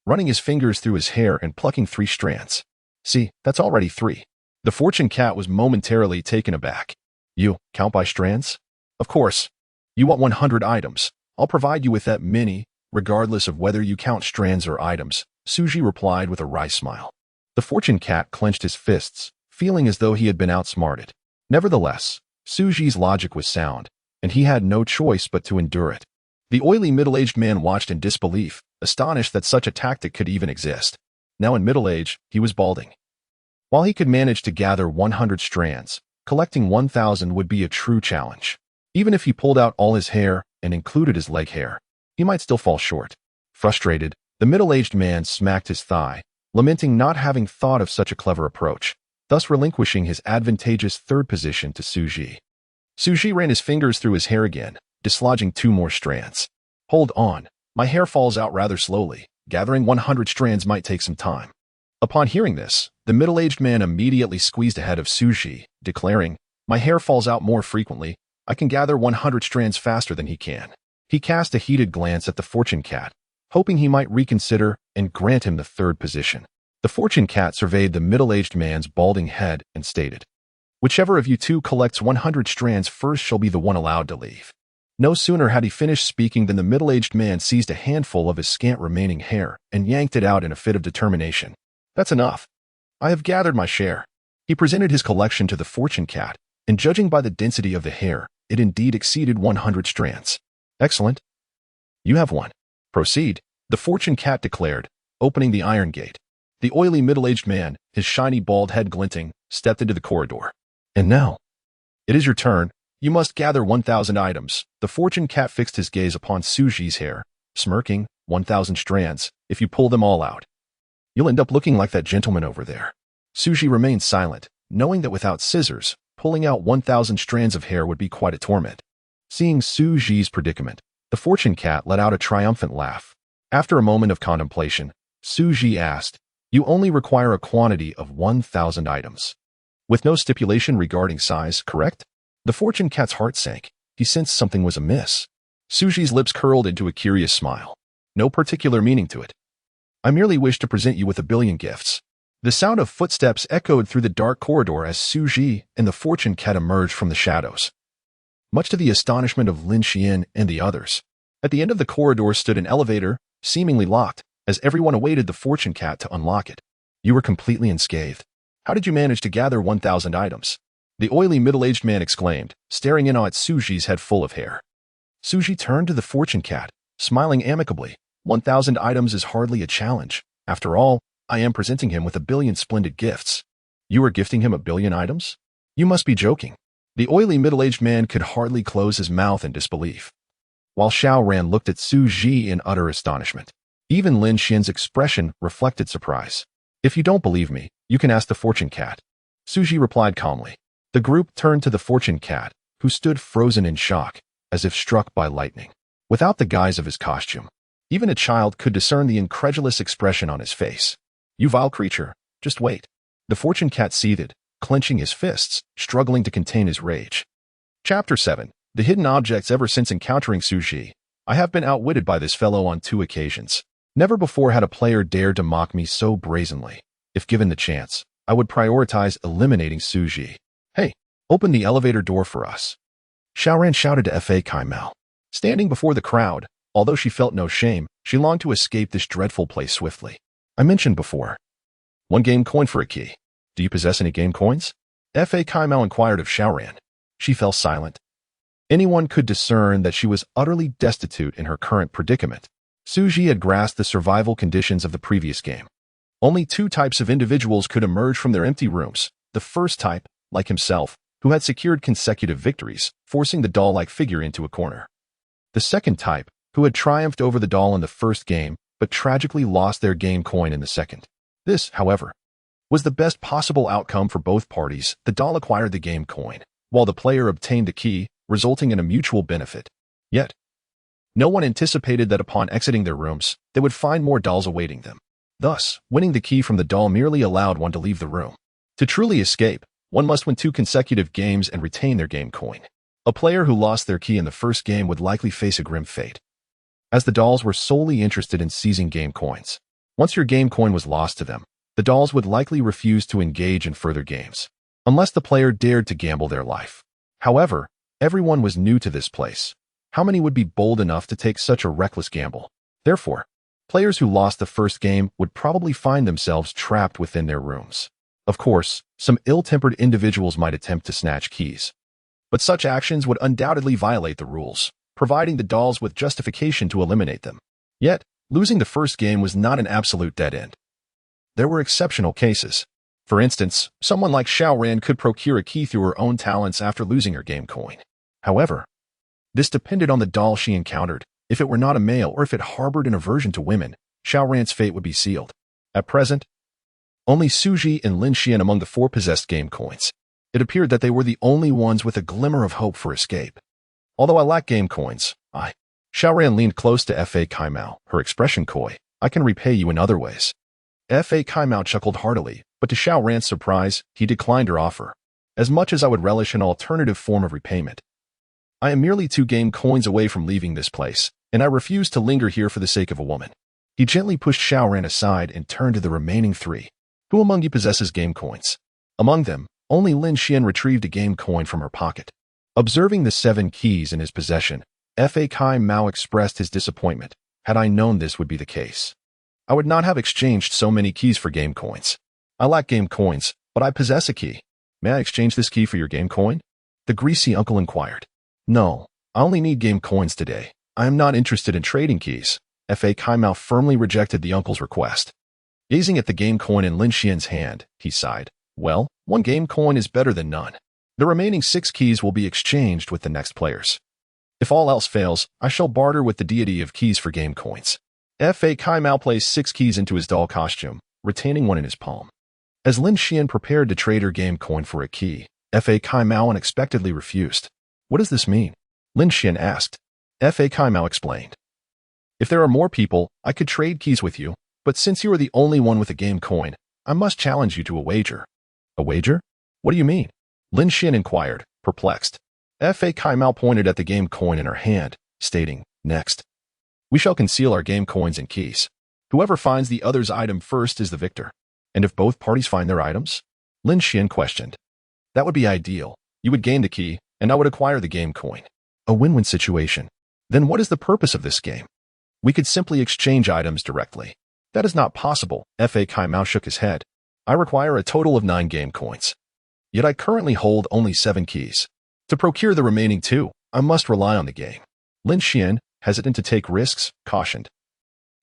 running his fingers through his hair and plucking 3 strands. "See, that's already 3. The fortune cat was momentarily taken aback. "You count by strands? Of course. You want 100 items. I'll provide you with that many, regardless of whether you count strands or items," Xu Zhi replied with a wry smile. The fortune cat clenched his fists, feeling as though he had been outsmarted. Nevertheless, Xu Zhi's logic was sound, and he had no choice but to endure it. The oily middle-aged man watched in disbelief, astonished that such a tactic could even exist. Now in middle age, he was balding. While he could manage to gather 100 strands, collecting 1,000 would be a true challenge. Even if he pulled out all his hair and included his leg hair, he might still fall short. Frustrated, the middle-aged man smacked his thigh, lamenting not having thought of such a clever approach, thus relinquishing his advantageous third position to Xu Zhi. Xu Zhi ran his fingers through his hair again, dislodging 2 more strands. "Hold on, my hair falls out rather slowly. Gathering 100 strands might take some time." Upon hearing this, the middle-aged man immediately squeezed ahead of Xu Zhi, declaring, "My hair falls out more frequently. I can gather 100 strands faster than he can." He cast a heated glance at the fortune cat, hoping he might reconsider and grant him the third position. The fortune cat surveyed the middle-aged man's balding head and stated, "Whichever of you two collects 100 strands first shall be the one allowed to leave." No sooner had he finished speaking than the middle-aged man seized a handful of his scant remaining hair and yanked it out in a fit of determination. "That's enough. I have gathered my share." He presented his collection to the fortune cat, and judging by the density of the hair, it indeed exceeded 100 strands. "Excellent. You have one. Proceed," the fortune cat declared, opening the iron gate. The oily middle-aged man, his shiny bald head glinting, stepped into the corridor. "And now, it is your turn. You must gather 1,000 items." The fortune cat fixed his gaze upon Xu Zhi's hair, smirking. 1,000 strands, if you pull them all out. You'll end up looking like that gentleman over there." Xu Zhi remained silent, knowing that without scissors, pulling out 1,000 strands of hair would be quite a torment. Seeing Xu Zhi's predicament, the fortune cat let out a triumphant laugh. After a moment of contemplation, Xu Zhi asked, "You only require a quantity of 1,000 items. With no stipulation regarding size, correct?" The fortune cat's heart sank. He sensed something was amiss. Xu Zhi's lips curled into a curious smile. "No particular meaning to it. I merely wish to present you with 1,000,000,000 gifts." The sound of footsteps echoed through the dark corridor as Xu Zhi and the fortune cat emerged from the shadows, much to the astonishment of Lin Xian and the others. At the end of the corridor stood an elevator, seemingly locked, as everyone awaited the fortune cat to unlock it. "You were completely unscathed. How did you manage to gather 1,000 items?" the oily middle-aged man exclaimed, staring in awe at Xu Zhi's head full of hair. Xu Zhi turned to the fortune cat, smiling amicably. 1,000 items is hardly a challenge. After all, I am presenting him with 1,000,000,000 splendid gifts. You are gifting him 1,000,000,000 items? You must be joking. The oily middle-aged man could hardly close his mouth in disbelief, while Xiao Ran looked at Xu Zhi in utter astonishment. Even Lin Xian's expression reflected surprise. "If you don't believe me, you can ask the fortune cat," Xu Zhi replied calmly. The group turned to the fortune cat, who stood frozen in shock, as if struck by lightning. Without the guise of his costume, even a child could discern the incredulous expression on his face. "You vile creature, just wait." The fortune cat seethed, clenching his fists, struggling to contain his rage. Chapter 7. The Hidden Objects. Ever since encountering Xu Zhi, I have been outwitted by this fellow on 2 occasions. Never before had a player dared to mock me so brazenly. If given the chance, I would prioritize eliminating Xu Zhi. "Hey, open the elevator door for us," Xiaoran shouted to Fa Kaimao. Standing before the crowd, although she felt no shame, she longed to escape this dreadful place swiftly. "I mentioned before, 1 game coin for a key. Do you possess any game coins?" Fa Kaimao inquired of Xiaoran. She fell silent. Anyone could discern that she was utterly destitute in her current predicament. Xu Zhi had grasped the survival conditions of the previous game. Only 2 types of individuals could emerge from their empty rooms. The first type, like himself, who had secured consecutive victories, forcing the doll-like figure into a corner. The second type, who had triumphed over the doll in the first game, but tragically lost their game coin in the second. This, however, was the best possible outcome for both parties. The doll acquired the game coin, while the player obtained the key, resulting in a mutual benefit. Yet, no one anticipated that upon exiting their rooms, they would find more dolls awaiting them. Thus, winning the key from the doll merely allowed one to leave the room. To truly escape, One must win 2 consecutive games and retain their game coin. A player who lost their key in the first game would likely face a grim fate, as the dolls were solely interested in seizing game coins. Once your game coin was lost to them, the dolls would likely refuse to engage in further games, unless the player dared to gamble their life. However, everyone was new to this place. How many would be bold enough to take such a reckless gamble? Therefore, players who lost the first game would probably find themselves trapped within their rooms. Of course, some ill-tempered individuals might attempt to snatch keys, but such actions would undoubtedly violate the rules, providing the dolls with justification to eliminate them. Yet, losing the first game was not an absolute dead end. There were exceptional cases. For instance, someone like Xiao Ran could procure a key through her own talents after losing her game coin. However, this depended on the doll she encountered. If it were not a male or if it harbored an aversion to women, Xiao Ran's fate would be sealed. At present, only Xu Zhi and Lin Xian among the 4 possessed game coins. It appeared that they were the only ones with a glimmer of hope for escape. Although I lack game coins, Xiao Ran leaned close to Fa Kai Mao, her expression coy. I can repay you in other ways. Fa Kai Mao chuckled heartily, but to Xiao Ran's surprise, he declined her offer. As much as I would relish an alternative form of repayment, I am merely 2 game coins away from leaving this place, and I refuse to linger here for the sake of a woman. He gently pushed Xiao Ran aside and turned to the remaining 3. Who among you possesses game coins? Among them, only Lin Xian retrieved a game coin from her pocket. Observing the 7 keys in his possession, Fa Kai Mao expressed his disappointment. Had I known this would be the case, I would not have exchanged so many keys for game coins. I lack game coins, but I possess a key. May I exchange this key for your game coin? The greasy uncle inquired. No, I only need game coins today. I am not interested in trading keys. Fa Kai Mao firmly rejected the uncle's request. Gazing at the game coin in Lin Xian's hand, he sighed. Well, 1 game coin is better than none. The remaining 6 keys will be exchanged with the next players. If all else fails, I shall barter with the deity of keys for game coins. Fa Kai Mao placed 6 keys into his doll costume, retaining 1 in his palm. As Lin Xian prepared to trade her game coin for a key, Fa Kai Mao unexpectedly refused. What does this mean? Lin Xian asked. Fa Kai Mao explained. If there are more people, I could trade keys with you, but since you are the only one with a game coin, I must challenge you to a wager. A wager? What do you mean? Lin Xian inquired, perplexed. Fa Kai Mao pointed at the game coin in her hand, stating, Next. We shall conceal our game coins and keys. Whoever finds the other's item first is the victor. And if both parties find their items? Lin Xian questioned. That would be ideal. You would gain the key, and I would acquire the game coin. A win-win situation. Then what is the purpose of this game? We could simply exchange items directly. That is not possible. Fa Kai Mao shook his head. I require a total of 9 game coins. Yet I currently hold only 7 keys. To procure the remaining 2, I must rely on the game. Lin Xian, hesitant to take risks, cautioned.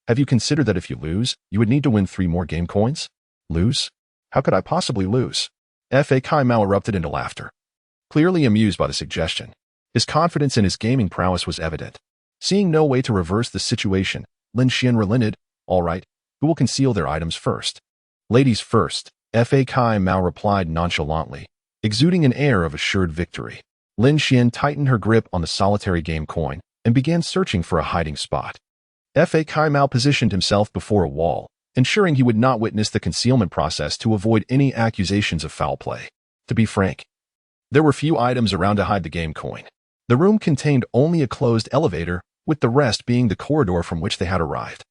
Have you considered that if you lose, you would need to win 3 more game coins? Lose? How could I possibly lose? Fa Kai Mao erupted into laughter, clearly amused by the suggestion. His confidence in his gaming prowess was evident. Seeing no way to reverse the situation, Lin Xian relented. All right, who will conceal their items first? Ladies first, Fa Kai Mao replied nonchalantly, exuding an air of assured victory. Lin Xian tightened her grip on the solitary game coin and began searching for a hiding spot. Fa Kai Mao positioned himself before a wall, ensuring he would not witness the concealment process to avoid any accusations of foul play. To be frank, there were few items around to hide the game coin. The room contained only a closed elevator, with the rest being the corridor from which they had arrived.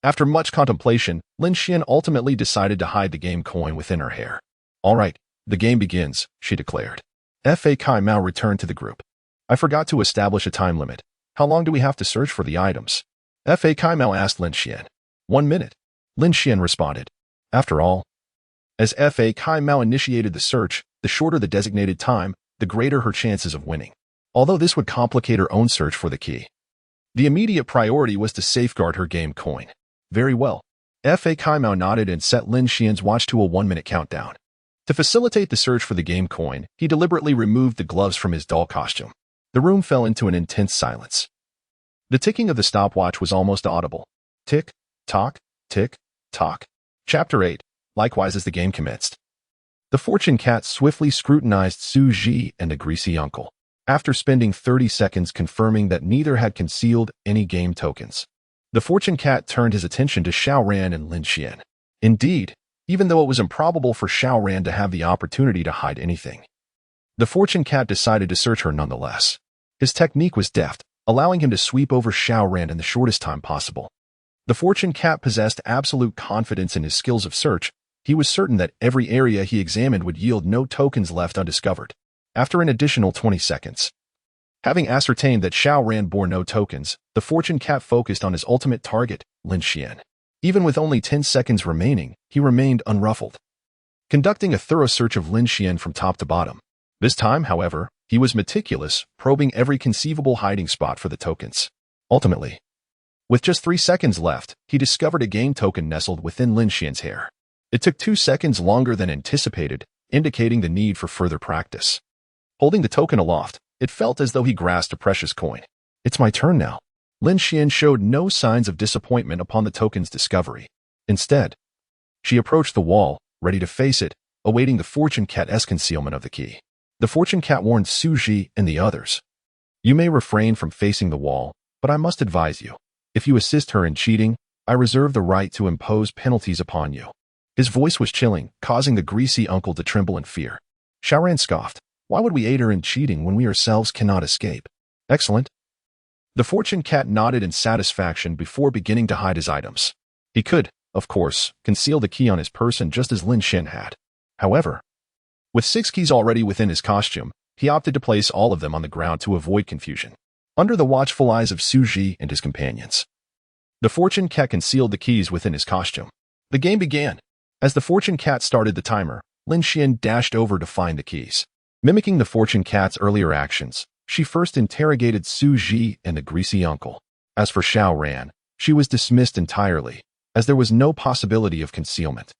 After much contemplation, Lin Xian ultimately decided to hide the game coin within her hair. All right, the game begins, she declared. Fa Kai Mao returned to the group. I forgot to establish a time limit. How long do we have to search for the items? Fa Kai Mao asked Lin Xian. 1 minute. Lin Xian responded. After all, as Fa Kai Mao initiated the search, the shorter the designated time, the greater her chances of winning. Although this would complicate her own search for the key, the immediate priority was to safeguard her game coin. Very well. Fa Kai Mao nodded and set Lin Xian's watch to a 1-minute countdown. To facilitate the search for the game coin, he deliberately removed the gloves from his doll costume. The room fell into an intense silence. The ticking of the stopwatch was almost audible. Tick, tock, tick, tock. Chapter 8. Likewise as the game commenced, the fortune cat swiftly scrutinized Xu Zhi and the greasy uncle. After spending 30 seconds confirming that neither had concealed any game tokens, the fortune cat turned his attention to Xiao Ran and Lin Xian. Indeed, even though it was improbable for Xiao Ran to have the opportunity to hide anything. The fortune cat decided to search her nonetheless. His technique was deft, allowing him to sweep over Xiao Ran in the shortest time possible. The fortune cat possessed absolute confidence in his skills of search. He was certain that every area he examined would yield no tokens left undiscovered. After an additional 20 seconds, having ascertained that Xiao Ran bore no tokens, the fortune cat focused on his ultimate target, Lin Xian. Even with only 10 seconds remaining, he remained unruffled, conducting a thorough search of Lin Xian from top to bottom. This time, however, he was meticulous, probing every conceivable hiding spot for the tokens. Ultimately, with just 3 seconds left, he discovered a game token nestled within Lin Xian's hair. It took 2 seconds longer than anticipated, indicating the need for further practice. Holding the token aloft, it felt as though he grasped a precious coin. It's my turn now. Lin Xian showed no signs of disappointment upon the token's discovery. Instead, she approached the wall, ready to face it, awaiting the fortune cat's concealment of the key. The fortune cat warned Xu Zhi and the others. You may refrain from facing the wall, but I must advise you. If you assist her in cheating, I reserve the right to impose penalties upon you. His voice was chilling, causing the greasy uncle to tremble in fear. Xiao Ran scoffed. Why would we aid her in cheating when we ourselves cannot escape? Excellent. The fortune cat nodded in satisfaction before beginning to hide his items. He could, of course, conceal the key on his person just as Lin Xian had. However, with 6 keys already within his costume, he opted to place all of them on the ground to avoid confusion. Under the watchful eyes of Xu Zhi and his companions, the fortune cat concealed the keys within his costume. The game began. As the fortune cat started the timer, Lin Xian dashed over to find the keys. Mimicking the fortune cat's earlier actions, she first interrogated Xu Zhi and the greasy uncle. As for Xiao Ran, she was dismissed entirely, as there was no possibility of concealment.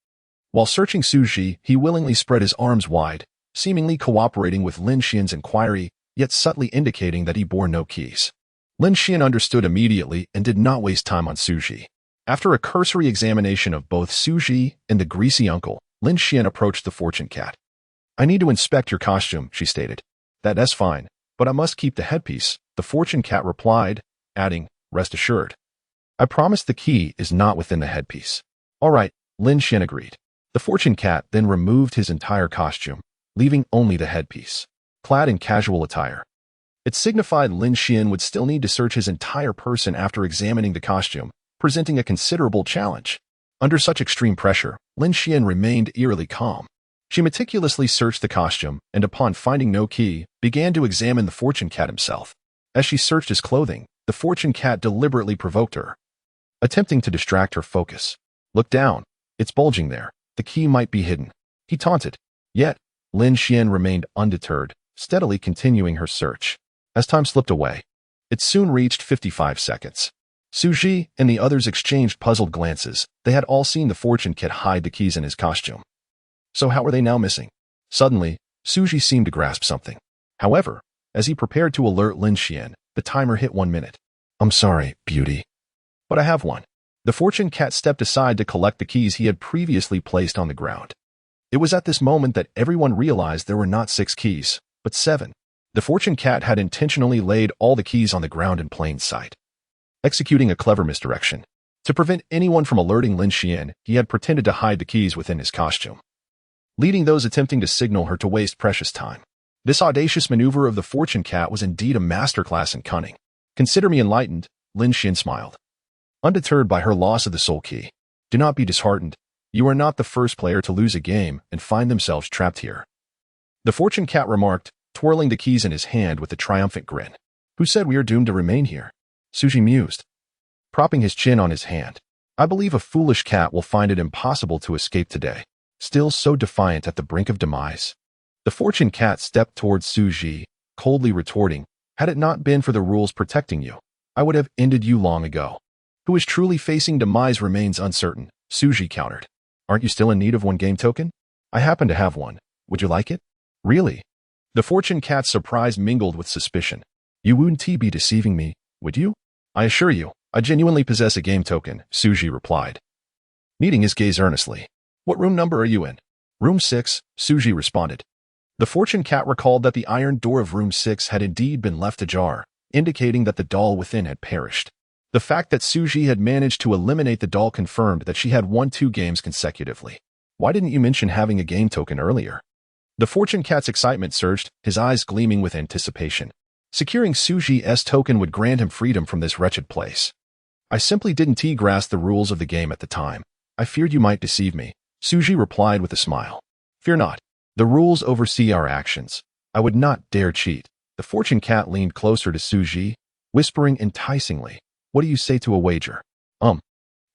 While searching Xu Zhi, he willingly spread his arms wide, seemingly cooperating with Lin Xian's inquiry, yet subtly indicating that he bore no keys. Lin Xian understood immediately and did not waste time on Xu Zhi. After a cursory examination of both Xu Zhi and the greasy uncle, Lin Xian approached the fortune cat. I need to inspect your costume, she stated. That's fine, but I must keep the headpiece, the fortune cat replied, adding, rest assured. I promise the key is not within the headpiece. All right, Lin Xian agreed. The fortune cat then removed his entire costume, leaving only the headpiece. Clad in casual attire, it signified Lin Xian would still need to search his entire person after examining the costume, presenting a considerable challenge. Under such extreme pressure, Lin Xian remained eerily calm. She meticulously searched the costume and upon finding no key, began to examine the fortune cat himself. As she searched his clothing, the fortune cat deliberately provoked her, attempting to distract her focus. Look down. It's bulging there. The key might be hidden. He taunted. Yet, Lin Xian remained undeterred, steadily continuing her search. As time slipped away, it soon reached 55 seconds. Xu Zhi and the others exchanged puzzled glances. They had all seen the fortune cat hide the keys in his costume. So how were they now missing? Suddenly, Xu Zhi seemed to grasp something. However, as he prepared to alert Lin Xian, the timer hit 1 minute. I'm sorry, beauty, but I have one. The fortune cat stepped aside to collect the keys he had previously placed on the ground. It was at this moment that everyone realized there were not 6 keys, but 7. The fortune cat had intentionally laid all the keys on the ground in plain sight, executing a clever misdirection. To prevent anyone from alerting Lin Xian, he had pretended to hide the keys within his costume, leading those attempting to signal her to waste precious time. This audacious maneuver of the fortune cat was indeed a masterclass in cunning. Consider me enlightened, Lin Xian smiled, undeterred by her loss of the soul key. Do not be disheartened. You are not the first player to lose a game and find themselves trapped here. The fortune cat remarked, twirling the keys in his hand with a triumphant grin. Who said we are doomed to remain here? Xu Zhi mused, propping his chin on his hand. I believe a foolish cat will find it impossible to escape today. Still so defiant at the brink of demise. The fortune cat stepped towards Xu Zhi, coldly retorting, had it not been for the rules protecting you, I would have ended you long ago. Who is truly facing demise remains uncertain, Xu Zhi countered. Aren't you still in need of one game token? I happen to have one. Would you like it? Really? The fortune cat's surprise mingled with suspicion. You wouldn't be deceiving me, would you? I assure you, I genuinely possess a game token, Xu Zhi replied, meeting his gaze earnestly. What room number are you in? Room 6, Xu Zhi responded. The fortune cat recalled that the iron door of room 6 had indeed been left ajar, indicating that the doll within had perished. The fact that Xu Zhi had managed to eliminate the doll confirmed that she had won 2 games consecutively. Why didn't you mention having a game token earlier? The fortune cat's excitement surged, his eyes gleaming with anticipation. Securing Xu Zhi's token would grant him freedom from this wretched place. I simply didn't grasp the rules of the game at the time. I feared you might deceive me, Xu Zhi replied with a smile. Fear not. The rules oversee our actions. I would not dare cheat. The fortune cat leaned closer to Xu Zhi, whispering enticingly, What do you say to a wager?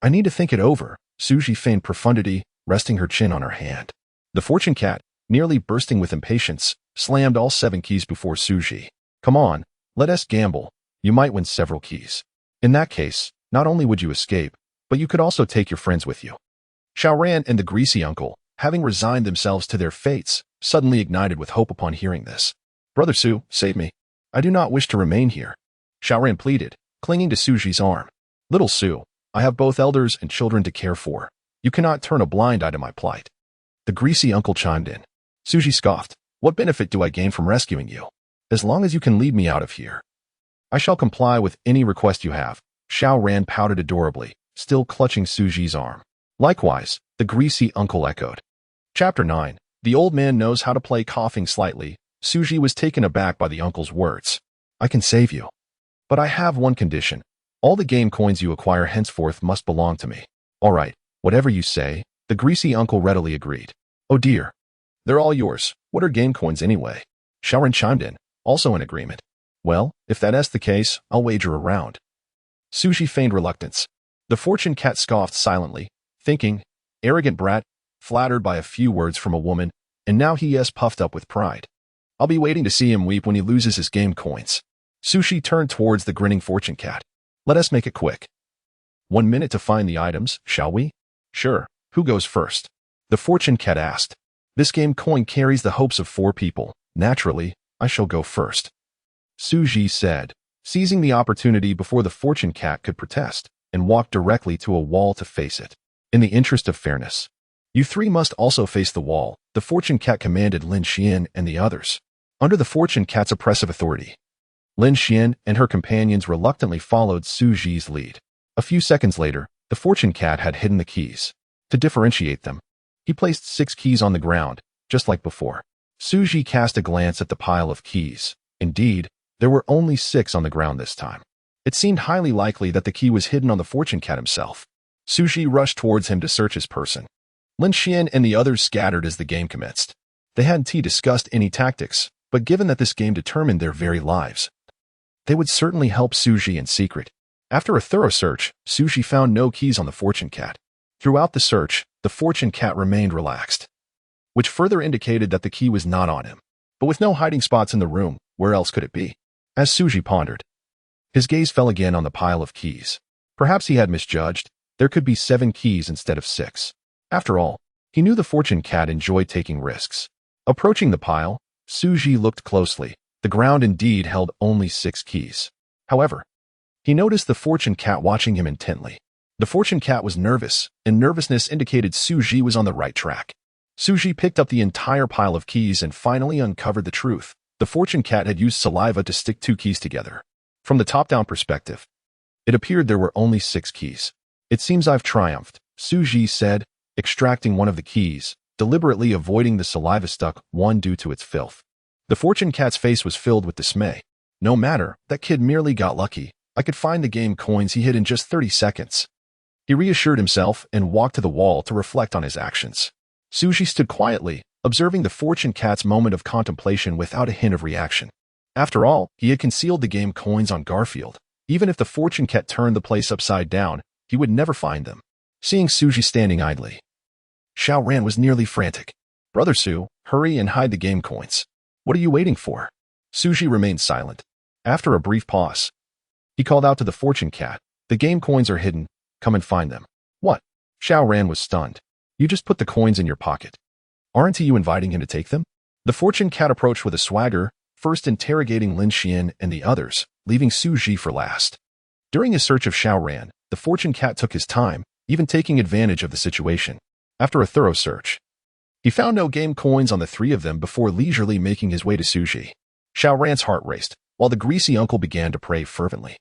I need to think it over, Xu Zhi feigned profundity, resting her chin on her hand. The fortune cat, nearly bursting with impatience, slammed all 7 keys before Xu Zhi. Come on, let us gamble. You might win several keys. In that case, not only would you escape, but you could also take your friends with you. Xiaoran and the greasy uncle, having resigned themselves to their fates, suddenly ignited with hope upon hearing this. Brother Xu, save me. I do not wish to remain here, Xiaoran pleaded, clinging to Xu Zhi's arm. Little Xu, I have both elders and children to care for. You cannot turn a blind eye to my plight. The greasy uncle chimed in. Xu Zhi scoffed. What benefit do I gain from rescuing you? As long as you can lead me out of here. I shall comply with any request you have, Xiaoran pouted adorably, still clutching Xu Zhi's arm. Likewise, the greasy uncle echoed. Chapter 9. The old man knows how to play. Coughing slightly, Xu Zhi was taken aback by the uncle's words. I can save you. But I have one condition. All the game coins you acquire henceforth must belong to me. All right, whatever you say, the greasy uncle readily agreed. Oh dear. They're all yours. What are game coins anyway? Xiaoran chimed in, also in agreement. Well, if that's the case, I'll wager a round. Xu Zhi feigned reluctance. The fortune cat scoffed silently, thinking, arrogant brat, flattered by a few words from a woman, and now he is puffed up with pride. I'll be waiting to see him weep when he loses his game coins. Xu Zhi turned towards the grinning fortune cat. Let us make it quick. 1 minute to find the items, shall we? Sure. Who goes first? The fortune cat asked. This game coin carries the hopes of 4 people. Naturally, I shall go first. Xu Zhi said, seizing the opportunity before the fortune cat could protest, and walked directly to a wall to face it. In the interest of fairness, you 3 must also face the wall, the fortune cat commanded Lin Xian and the others. Under the fortune cat's oppressive authority, Lin Xian and her companions reluctantly followed Xu Zhi's lead. A few seconds later, the fortune cat had hidden the keys. To differentiate them, he placed 6 keys on the ground, just like before. Xu Zhi cast a glance at the pile of keys. Indeed, there were only 6 on the ground this time. It seemed highly likely that the key was hidden on the fortune cat himself. Xu Zhi rushed towards him to search his person. Lin Xian and the others scattered as the game commenced. They hadn't discussed any tactics, but given that this game determined their very lives, they would certainly help Xu Zhi in secret. After a thorough search, Xu Zhi found no keys on the fortune cat. Throughout the search, the fortune cat remained relaxed, which further indicated that the key was not on him. But with no hiding spots in the room, where else could it be? As Xu Zhi pondered, his gaze fell again on the pile of keys. Perhaps he had misjudged. There could be 7 keys instead of 6. After all, he knew the fortune cat enjoyed taking risks. Approaching the pile, Xu Zhi looked closely. The ground indeed held only 6 keys. However, he noticed the fortune cat watching him intently. The fortune cat was nervous, and nervousness indicated Xu Zhi was on the right track. Xu Zhi picked up the entire pile of keys and finally uncovered the truth. The fortune cat had used saliva to stick 2 keys together. From the top-down perspective, it appeared there were only 6 keys. It seems I've triumphed, Xu Zhi said, extracting one of the keys, deliberately avoiding the saliva-stuck one due to its filth. The fortune cat's face was filled with dismay. No matter, that kid merely got lucky. I could find the game coins he hid in just 30 seconds. He reassured himself and walked to the wall to reflect on his actions. Xu Zhi stood quietly, observing the fortune cat's moment of contemplation without a hint of reaction. After all, he had concealed the game coins on Garfield. Even if the fortune cat turned the place upside down, he would never find them. Seeing Xu Zhi standing idly, Xiaoran was nearly frantic. Brother Xu, hurry and hide the game coins. What are you waiting for? Xu Zhi remained silent. After a brief pause, he called out to the fortune cat, the game coins are hidden, come and find them. What? Xiaoran was stunned. You just put the coins in your pocket. Aren't you inviting him to take them? The fortune cat approached with a swagger, first interrogating Lin Xian and the others, leaving Xu Zhi for last. During his search of Xiaoran, the fortune cat took his time, even taking advantage of the situation. After a thorough search, he found no game coins on the 3 of them before leisurely making his way to Xu Zhi. Xiaoran's heart raced, while the greasy uncle began to pray fervently.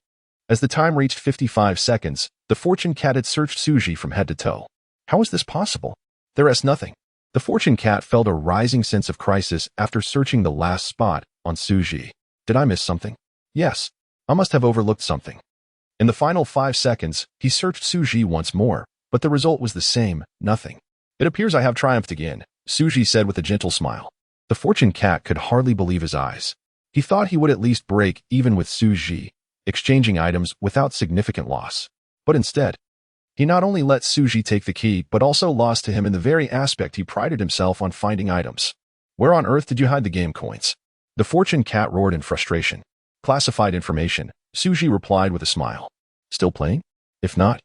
As the time reached 55 seconds, the fortune cat had searched Xu Zhi from head to toe. How was this possible? There's nothing. The fortune cat felt a rising sense of crisis after searching the last spot on Xu Zhi. Did I miss something? Yes, I must have overlooked something. In the final 5 seconds, he searched Xu Zhi once more, but the result was the same, nothing. It appears I have triumphed again, Xu Zhi said with a gentle smile. The fortune cat could hardly believe his eyes. He thought he would at least break even with Xu Zhi, exchanging items without significant loss. But instead, he not only let Xu Zhi take the key, but also lost to him in the very aspect he prided himself on finding items. Where on earth did you hide the game coins? The fortune cat roared in frustration. Classified information, Xu Zhi replied with a smile. Still playing? If not,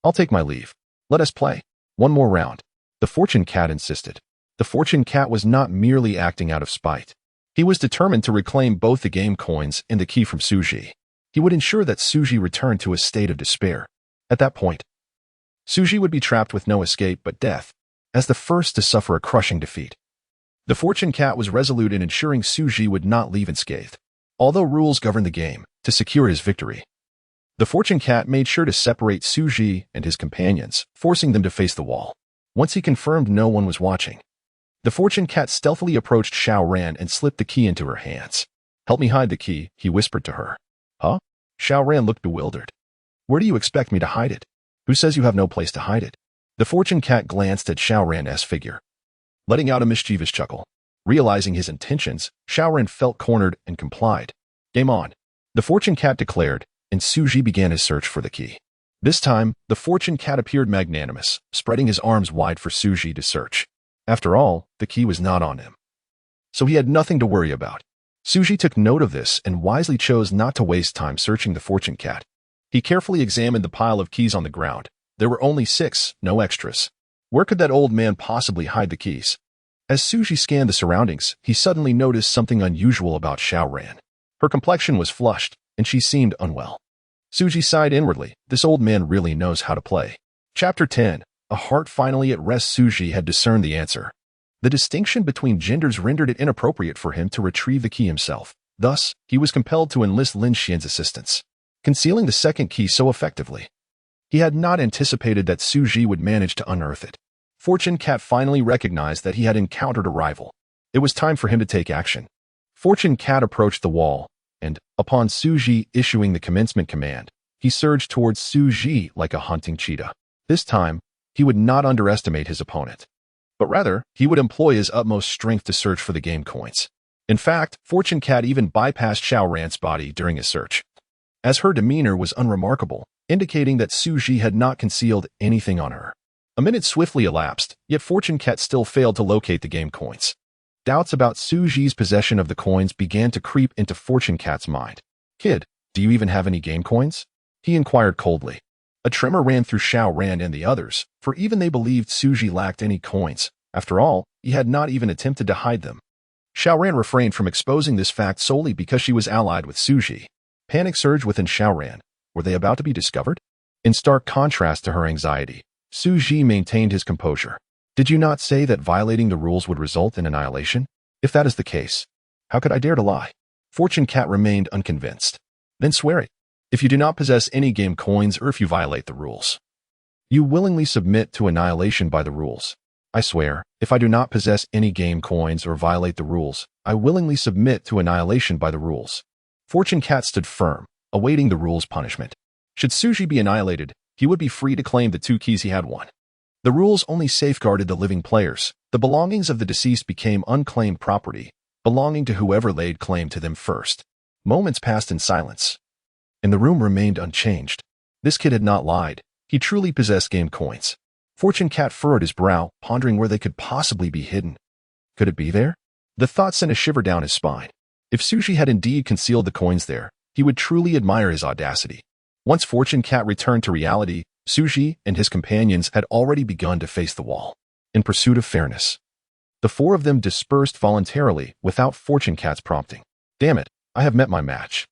I'll take my leave. Let us play. One more round. The fortune cat insisted. The fortune cat was not merely acting out of spite. He was determined to reclaim both the game coins and the key from Xu Zhi. He would ensure that Xu Zhi returned to a state of despair. At that point, Xu Zhi would be trapped with no escape but death, as the first to suffer a crushing defeat. The fortune cat was resolute in ensuring Xu Zhi would not leave unscathed. Although rules govern the game, to secure his victory, the fortune cat made sure to separate Xu Zhi and his companions, forcing them to face the wall. Once he confirmed no one was watching, the fortune cat stealthily approached Xiao Ran and slipped the key into her hands. Help me hide the key, he whispered to her. Huh? Xiao Ran looked bewildered. Where do you expect me to hide it? Who says you have no place to hide it? The fortune cat glanced at Xiao Ran's figure, letting out a mischievous chuckle. Realizing his intentions, Xiao Ran felt cornered and complied. Game on, the fortune cat declared, and Xu Zhi began his search for the key. This time, the fortune cat appeared magnanimous, spreading his arms wide for Xu Zhi to search. After all, the key was not on him, so he had nothing to worry about. Xu Zhi took note of this and wisely chose not to waste time searching the fortune cat. He carefully examined the pile of keys on the ground. There were only 6, no extras. Where could that old man possibly hide the keys? As Xu Zhi scanned the surroundings, he suddenly noticed something unusual about Xiao Ran. Her complexion was flushed, and she seemed unwell. Xu Zhi sighed inwardly. This old man really knows how to play. Chapter 10. A heart finally at rest. Xu Zhi had discerned the answer. The distinction between genders rendered it inappropriate for him to retrieve the key himself. Thus, he was compelled to enlist Lin Xian's assistance, concealing the second key so effectively. He had not anticipated that Xu Zhi would manage to unearth it. Fortune Cat finally recognized that he had encountered a rival. It was time for him to take action. Fortune Cat approached the wall, and, upon Xu Zhi issuing the commencement command, he surged towards Xu Zhi like a hunting cheetah. This time, he would not underestimate his opponent, but rather, he would employ his utmost strength to search for the game coins. In fact, Fortune Cat even bypassed Xiao Ran's body during his search, as her demeanor was unremarkable, indicating that Xu Zhi had not concealed anything on her. A minute swiftly elapsed, yet Fortune Cat still failed to locate the game coins. Doubts about Xu Zhi's possession of the coins began to creep into Fortune Cat's mind. Kid, do you even have any game coins? He inquired coldly. A tremor ran through Xiao Ran and the others, for even they believed Xu Zhi lacked any coins. After all, he had not even attempted to hide them. Xiao Ran refrained from exposing this fact solely because she was allied with Xu Zhi. Panic surged within Xiao Ran. Were they about to be discovered? In stark contrast to her anxiety, Xu Zhi maintained his composure. Did you not say that violating the rules would result in annihilation? If that is the case, how could I dare to lie? Fortune Cat remained unconvinced. Then swear it. If you do not possess any game coins or if you violate the rules, you willingly submit to annihilation by the rules. I swear, if I do not possess any game coins or violate the rules, I willingly submit to annihilation by the rules. Fortune Cat stood firm, awaiting the rules' punishment. Should Xu Zhi be annihilated, he would be free to claim the 2 keys he had won. The rules only safeguarded the living players. The belongings of the deceased became unclaimed property, belonging to whoever laid claim to them first. Moments passed in silence, and the room remained unchanged. This kid had not lied. He truly possessed game coins. Fortune Cat furrowed his brow, pondering where they could possibly be hidden. Could it be there? The thought sent a shiver down his spine. If Xu Zhi had indeed concealed the coins there, he would truly admire his audacity. Once Fortune Cat returned to reality, Xu Zhi and his companions had already begun to face the wall, in pursuit of fairness. The 4 of them dispersed voluntarily without Fortune Cat's prompting. Damn it, I have met my match.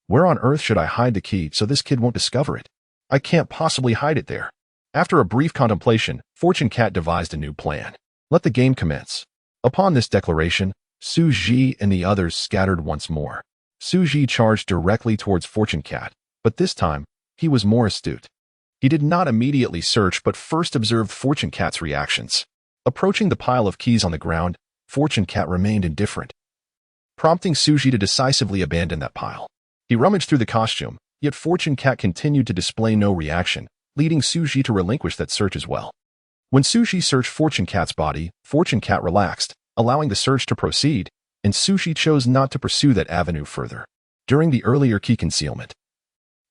Where on earth should I hide the key so this kid won't discover it? I can't possibly hide it there. After a brief contemplation, Fortune Cat devised a new plan. Let the game commence. Upon this declaration, Xu Zhi and the others scattered once more. Xu Zhi charged directly towards Fortune Cat, but this time, he was more astute. He did not immediately search but first observed Fortune Cat's reactions. Approaching the pile of keys on the ground, Fortune Cat remained indifferent, prompting Xu Zhi to decisively abandon that pile. He rummaged through the costume, yet Fortune Cat continued to display no reaction, leading Xu Zhi to relinquish that search as well. When Xu Zhi searched Fortune Cat's body, Fortune Cat relaxed, allowing the search to proceed, and Xu Zhi chose not to pursue that avenue further. During the earlier key concealment,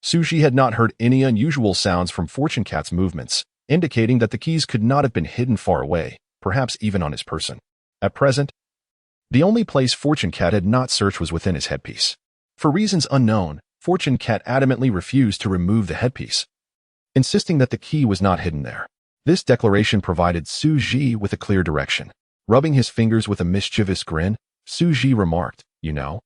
Xu Zhi had not heard any unusual sounds from Fortune Cat's movements, indicating that the keys could not have been hidden far away, perhaps even on his person. At present, the only place Fortune Cat had not searched was within his headpiece. For reasons unknown, Fortune Cat adamantly refused to remove the headpiece, insisting that the key was not hidden there. This declaration provided Xu Zhi with a clear direction. Rubbing his fingers with a mischievous grin, Xu Zhi remarked, "You know,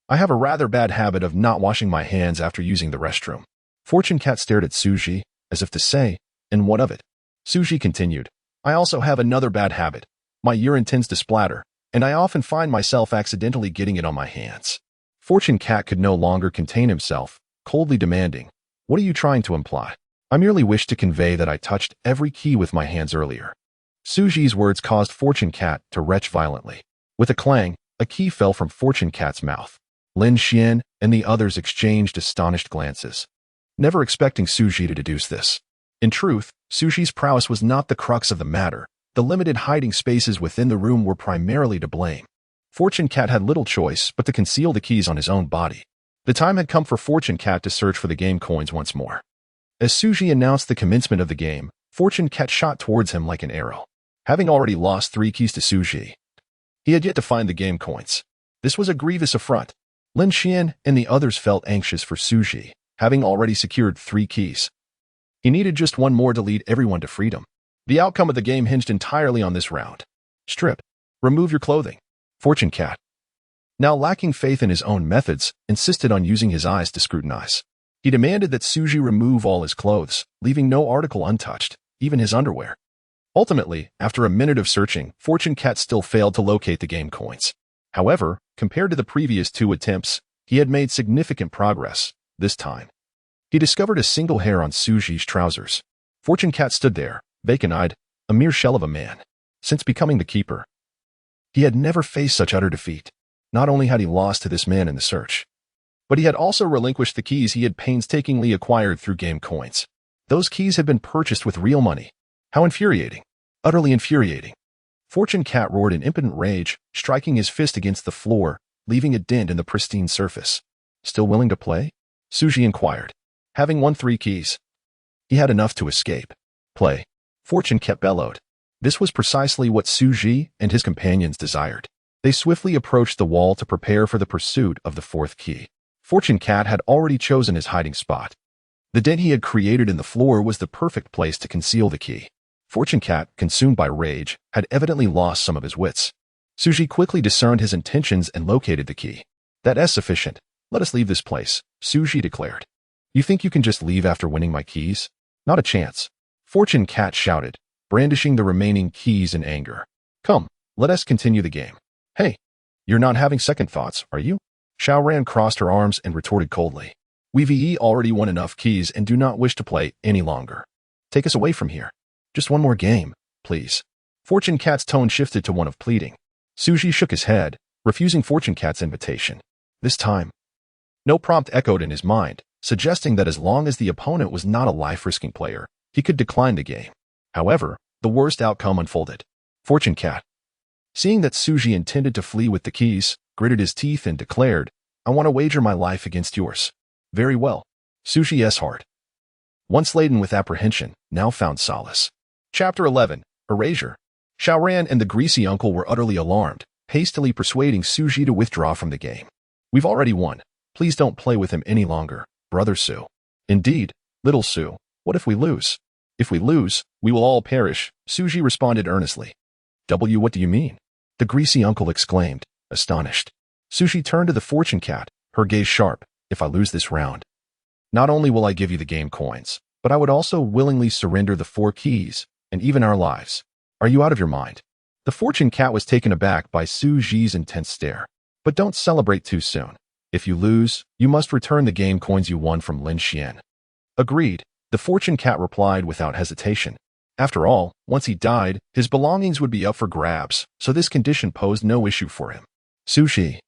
I have a rather bad habit of not washing my hands after using the restroom." Fortune Cat stared at Xu Zhi, as if to say, "And what of it?" Xu Zhi continued, "I also have another bad habit. My urine tends to splatter, and I often find myself accidentally getting it on my hands." Fortune Cat could no longer contain himself, coldly demanding, "What are you trying to imply?" "I merely wish to convey that I touched every key with my hands earlier." Xu Zhi's words caused Fortune Cat to retch violently. With a clang, a key fell from Fortune Cat's mouth. Lin Xian and the others exchanged astonished glances, never expecting Xu Zhi to deduce this. In truth, Xu Zhi's prowess was not the crux of the matter. The limited hiding spaces within the room were primarily to blame. Fortune Cat had little choice but to conceal the keys on his own body. The time had come for Fortune Cat to search for the game coins once more. As Xu Zhi announced the commencement of the game, Fortune Cat shot towards him like an arrow. Having already lost 3 keys to Xu Zhi, he had yet to find the game coins. This was a grievous affront. Lin Xian and the others felt anxious for Xu Zhi, having already secured 3 keys. He needed just one more to lead everyone to freedom. The outcome of the game hinged entirely on this round. "Strip. Remove your clothing." Fortune Cat, now lacking faith in his own methods, insisted on using his eyes to scrutinize. He demanded that Xu Zhi remove all his clothes, leaving no article untouched, even his underwear. Ultimately, after a minute of searching, Fortune Cat still failed to locate the game coins. However, compared to the previous 2 attempts, he had made significant progress. This time, he discovered a single hair on Xu Zhi's trousers. Fortune Cat stood there, vacant-eyed, a mere shell of a man. Since becoming the keeper, he had never faced such utter defeat. Not only had he lost to this man in the search, but he had also relinquished the keys he had painstakingly acquired through game coins. Those keys had been purchased with real money. How infuriating. Utterly infuriating. Fortune Cat roared in impotent rage, striking his fist against the floor, leaving a dent in the pristine surface. "Still willing to play?" Xu Zhi inquired. Having won 3 keys, he had enough to escape. "Play," Fortune Cat bellowed. This was precisely what Xu Zhi and his companions desired. They swiftly approached the wall to prepare for the pursuit of the 4th key. Fortune Cat had already chosen his hiding spot. The dent he had created in the floor was the perfect place to conceal the key. Fortune Cat, consumed by rage, had evidently lost some of his wits. Xu Zhi quickly discerned his intentions and located the key. "That is sufficient. Let us leave this place," Xu Zhi declared. "You think you can just leave after winning my keys? Not a chance," Fortune Cat shouted, brandishing the remaining keys in anger. "Come, let us continue the game." "Hey, you're not having second thoughts, are you?" Xiaoran crossed her arms and retorted coldly. "We've already won enough keys and do not wish to play any longer. Take us away from here. Just one more game, please." Fortune Cat's tone shifted to one of pleading. Xu Zhi shook his head, refusing Fortune Cat's invitation. This time, no prompt echoed in his mind, suggesting that as long as the opponent was not a life-risking player, he could decline the game. However, the worst outcome unfolded. Fortune Cat, seeing that Xu Zhi intended to flee with the keys, gritted his teeth and declared, "I want to wager my life against yours." "Very well." Xu Zhi's heart, once laden with apprehension, now found solace. Chapter 11. Erasure. Xiaoran and the greasy uncle were utterly alarmed, hastily persuading Xu Zhi to withdraw from the game. "We've already won. Please don't play with him any longer, Brother Xu." "Indeed, little Xu, what if we lose?" "If we lose, we will all perish," Xu Zhi responded earnestly. What do you mean?" the greasy uncle exclaimed, astonished. Xu Zhi turned to the Fortune Cat, her gaze sharp. "If I lose this round, not only will I give you the game coins, but I would also willingly surrender the 4 keys, and even our lives. Are you out of your mind?" The Fortune Cat was taken aback by Xu Zhi's intense stare. "But don't celebrate too soon. If you lose, you must return the game coins you won from Lin Xian." "Agreed," the Fortune Cat replied without hesitation. After all, once he died, his belongings would be up for grabs, so this condition posed no issue for him. Xu Zhi,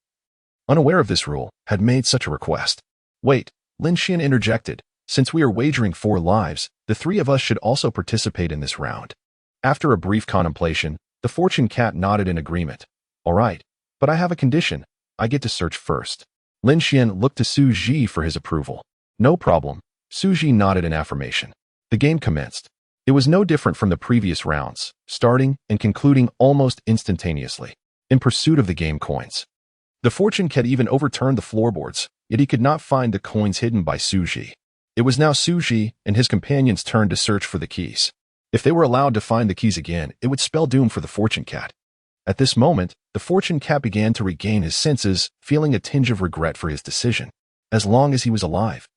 unaware of this rule, had made such a request. Wait, Lin Xian interjected. Since we are wagering 4 lives, the 3 of us should also participate in this round. After a brief contemplation, the fortune cat nodded in agreement. All right, but I have a condition. I get to search first. Lin Xian looked to Xu Zhi for his approval. No problem. Xu Zhi nodded in affirmation. The game commenced. It was no different from the previous rounds, starting and concluding almost instantaneously, in pursuit of the game coins. The fortune cat even overturned the floorboards, yet he could not find the coins hidden by Xu Zhi. It was now Xu Zhi and his companions' turn to search for the keys. If they were allowed to find the keys again, it would spell doom for the fortune cat. At this moment, the fortune cat began to regain his senses, feeling a tinge of regret for his decision. As long as he was alive,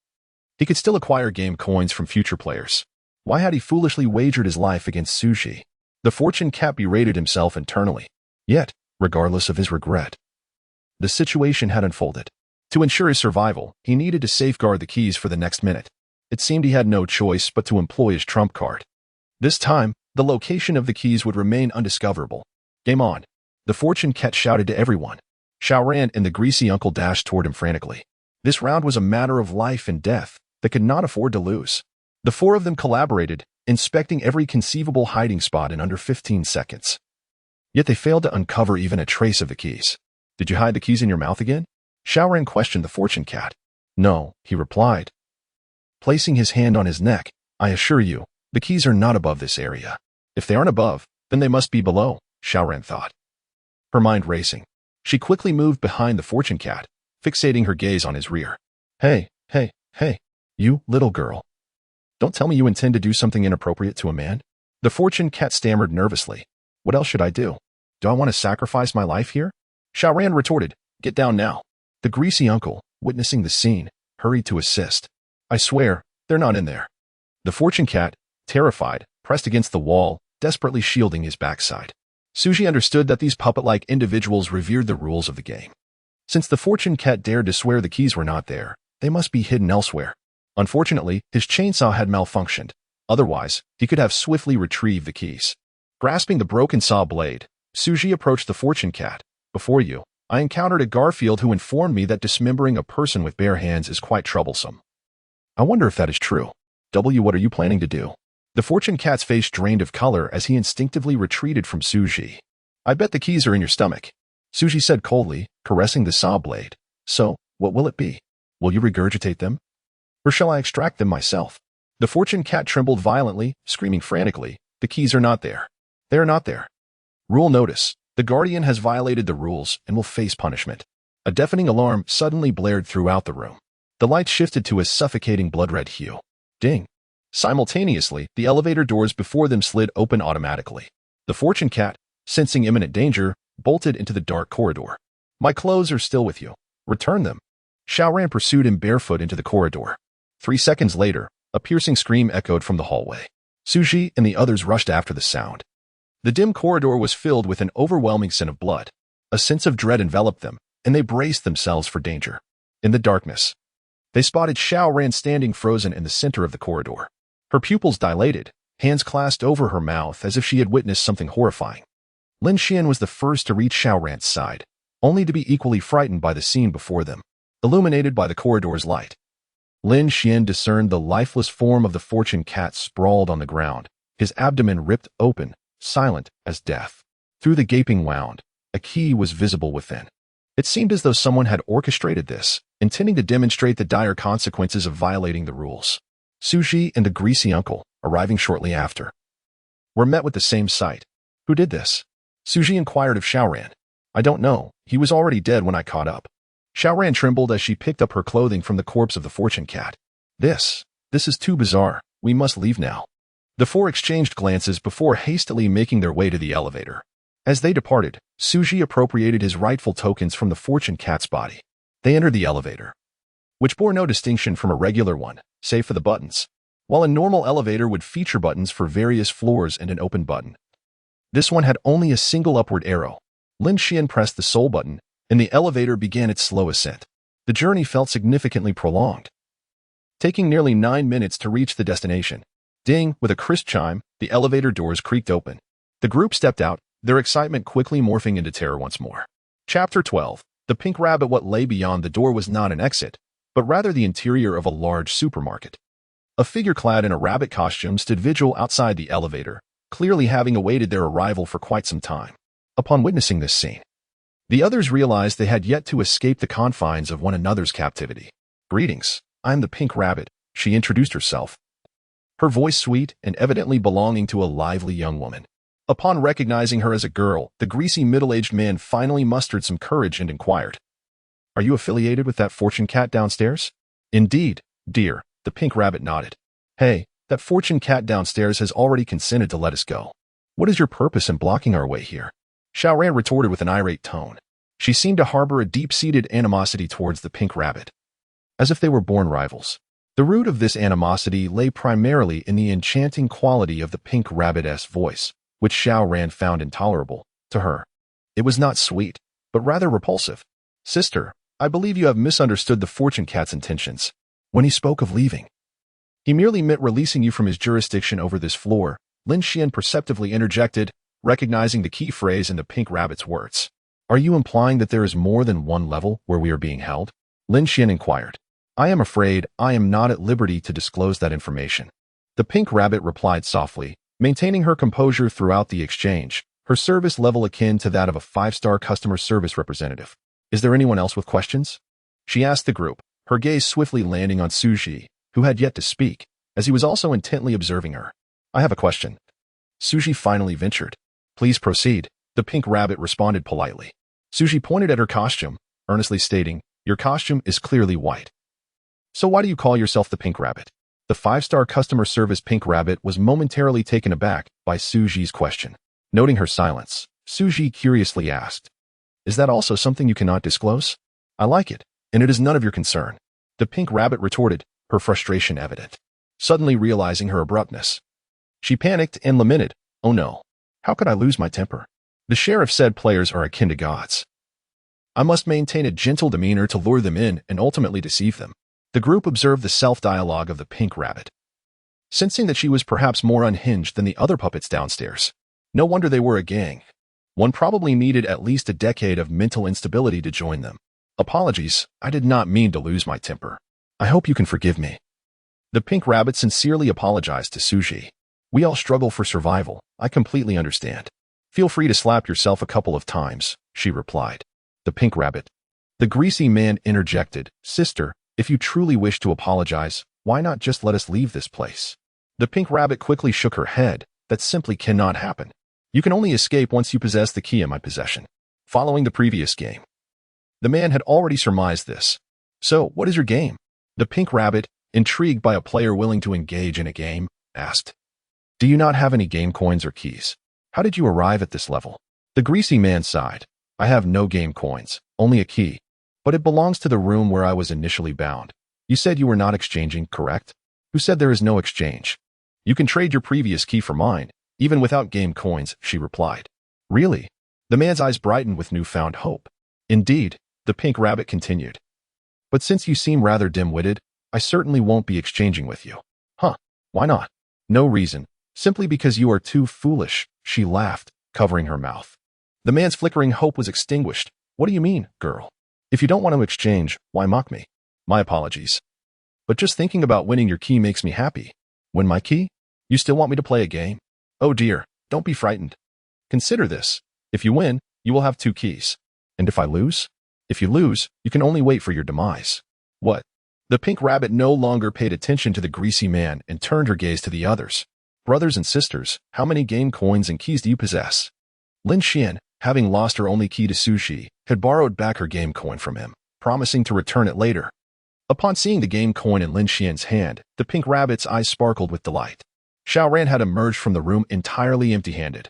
he could still acquire game coins from future players. Why had he foolishly wagered his life against Xu Zhi? The fortune cat berated himself internally. Yet, regardless of his regret, the situation had unfolded. To ensure his survival, he needed to safeguard the keys for the next minute. It seemed he had no choice but to employ his trump card. This time, the location of the keys would remain undiscoverable. Game on. The fortune cat shouted to everyone. Xiaoran and the greasy uncle dashed toward him frantically. This round was a matter of life and death that could not afford to lose. The 4 of them collaborated, inspecting every conceivable hiding spot in under 15 seconds. Yet they failed to uncover even a trace of the keys. Did you hide the keys in your mouth again? Xiaoran questioned the fortune cat. No, he replied, placing his hand on his neck. I assure you, the keys are not above this area. If they aren't above, then they must be below, Xiaoran thought. Her mind racing, she quickly moved behind the fortune cat, fixating her gaze on his rear. Hey, you, little girl. Don't tell me you intend to do something inappropriate to a man? The fortune cat stammered nervously. What else should I do? Do I want to sacrifice my life here? Xiaoran retorted, Get down now. The greasy uncle, witnessing the scene, hurried to assist. I swear, they're not in there. The fortune cat, terrified, pressed against the wall, desperately shielding his backside. Xu Zhi understood that these puppet-like individuals revered the rules of the game. Since the fortune cat dared to swear the keys were not there, they must be hidden elsewhere. Unfortunately, his chainsaw had malfunctioned. Otherwise, he could have swiftly retrieved the keys. Grasping the broken saw blade, Xu Zhi approached the fortune cat. Before you, I encountered a Garfield who informed me that dismembering a person with bare hands is quite troublesome. I wonder if that is true. What are you planning to do? The fortune cat's face drained of color as he instinctively retreated from Xu Zhi. I bet the keys are in your stomach, Xu Zhi said coldly, caressing the saw blade. So, what will it be? Will you regurgitate them? Or shall I extract them myself? The fortune cat trembled violently, screaming frantically. The keys are not there. They are not there. Rule notice. The Guardian has violated the rules and will face punishment. A deafening alarm suddenly blared throughout the room. The lights shifted to a suffocating blood-red hue. Ding. Simultaneously, the elevator doors before them slid open automatically. The fortune cat, sensing imminent danger, bolted into the dark corridor. My clothes are still with you. Return them. Xiaoran pursued him barefoot into the corridor. 3 seconds later, a piercing scream echoed from the hallway. Xu Zhi and the others rushed after the sound. The dim corridor was filled with an overwhelming scent of blood. A sense of dread enveloped them, and they braced themselves for danger. In the darkness, they spotted Xiaoran standing frozen in the center of the corridor. Her pupils dilated, hands clasped over her mouth as if she had witnessed something horrifying. Lin Xian was the first to reach Xiaoran's side, only to be equally frightened by the scene before them, illuminated by the corridor's light. Lin Xian discerned the lifeless form of the fortune cat sprawled on the ground, his abdomen ripped open, silent as death. Through the gaping wound, a key was visible within. It seemed as though someone had orchestrated this, intending to demonstrate the dire consequences of violating the rules. Xu Zhi and the greasy uncle, arriving shortly after, were met with the same sight. Who did this? Xu Zhi inquired of Xiaoran. I don't know. He was already dead when I caught up. Xiaoran trembled as she picked up her clothing from the corpse of the fortune cat. This is too bizarre. We must leave now. The 4 exchanged glances before hastily making their way to the elevator. As they departed, Xu Zhi appropriated his rightful tokens from the fortune cat's body. They entered the elevator, which bore no distinction from a regular one, save for the buttons. While a normal elevator would feature buttons for various floors and an open button, this one had only a single upward arrow. Lin Xian pressed the sole button, and the elevator began its slow ascent. The journey felt significantly prolonged, taking nearly 9 minutes to reach the destination. Ding, with a crisp chime, The elevator doors creaked open. The group stepped out, their excitement quickly morphing into terror once more. Chapter 12. The Pink Rabbit. What lay beyond the door was not an exit, but rather the interior of a large supermarket. A figure clad in a rabbit costume stood vigil outside the elevator, clearly having awaited their arrival for quite some time. Upon witnessing this scene, the others realized they had yet to escape the confines of one another's captivity. "Greetings, I'm the Pink Rabbit," she introduced herself, her voice sweet and evidently belonging to a lively young woman. Upon recognizing her as a girl, the greasy middle-aged man finally mustered some courage and inquired, "Are you affiliated with that fortune cat downstairs?" "Indeed, dear," the Pink Rabbit nodded. "Hey, that fortune cat downstairs has already consented to let us go. What is your purpose in blocking our way here?" Xu Ran retorted with an irate tone. She seemed to harbor a deep-seated animosity towards the Pink Rabbit, as if they were born rivals. The root of this animosity lay primarily in the enchanting quality of the Pink Rabbit's voice, which Xu Ran found intolerable. To her, it was not sweet, but rather repulsive. "Sister, I believe you have misunderstood the fortune cat's intentions. When he spoke of leaving, he merely meant releasing you from his jurisdiction over this floor," Lin Xian perceptively interjected, recognizing the key phrase in the Pink Rabbit's words. "Are you implying that there is more than one level where we are being held?" Lin Xian inquired. "I am afraid I am not at liberty to disclose that information," the Pink Rabbit replied softly, maintaining her composure throughout the exchange, her service level akin to that of a 5-star customer service representative. "Is there anyone else with questions?" she asked the group, her gaze swiftly landing on Xu Zhi, who had yet to speak, as he was also intently observing her. "I have a question," Xu Zhi finally ventured. "Please proceed," the Pink Rabbit responded politely. Xu Zhi pointed at her costume, earnestly stating, "Your costume is clearly white. So why do you call yourself the Pink Rabbit?" The 5-star customer service Pink Rabbit was momentarily taken aback by Xu Zhi's question. Noting her silence, Xu Zhi curiously asked, "Is that also something you cannot disclose?" "I like it, and it is none of your concern," the Pink Rabbit retorted, her frustration evident. Suddenly realizing her abruptness, she panicked and lamented, "Oh no, how could I lose my temper? The sheriff said players are akin to gods. I must maintain a gentle demeanor to lure them in and ultimately deceive them." The group observed the self-dialogue of the Pink Rabbit, sensing that she was perhaps more unhinged than the other puppets downstairs. No wonder they were a gang. One probably needed at least a decade of mental instability to join them. "Apologies, I did not mean to lose my temper. I hope you can forgive me." The Pink Rabbit sincerely apologized to Xu Zhi. "We all struggle for survival, I completely understand. Feel free to slap yourself a couple of times," she replied. The Pink Rabbit. The greasy man interjected, "Sister, if you truly wish to apologize, why not just let us leave this place?" The Pink Rabbit quickly shook her head. "That simply cannot happen. You can only escape once you possess the key in my possession." Following the previous game, the man had already surmised this. "So, what is your game?" The Pink Rabbit, intrigued by a player willing to engage in a game, asked. "Do you not have any game coins or keys? How did you arrive at this level?" The greasy man sighed. "I have no game coins, only a key. But it belongs to the room where I was initially bound. You said you were not exchanging, correct?" "Who said there is no exchange? You can trade your previous key for mine, even without game coins," she replied. "Really?" The man's eyes brightened with newfound hope. "Indeed," the Pink Rabbit continued. "But since you seem rather dim-witted, I certainly won't be exchanging with you." "Huh, why not?" "No reason. Simply because you are too foolish," she laughed, covering her mouth. The man's flickering hope was extinguished. "What do you mean, girl? If you don't want to exchange, why mock me?" "My apologies. But just thinking about winning your key makes me happy." "Win my key? You still want me to play a game?" "Oh dear, don't be frightened. Consider this. If you win, you will have 2 keys. And if I lose? If you lose, you can only wait for your demise." "What?" The Pink Rabbit no longer paid attention to the greasy man and turned her gaze to the others. "Brothers and sisters, how many game coins and keys do you possess?" Lin Xian, having lost her only key to Xu Zhi, had borrowed back her game coin from him, promising to return it later. Upon seeing the game coin in Lin Xian's hand, the Pink Rabbit's eyes sparkled with delight. Xu Ran had emerged from the room entirely empty-handed,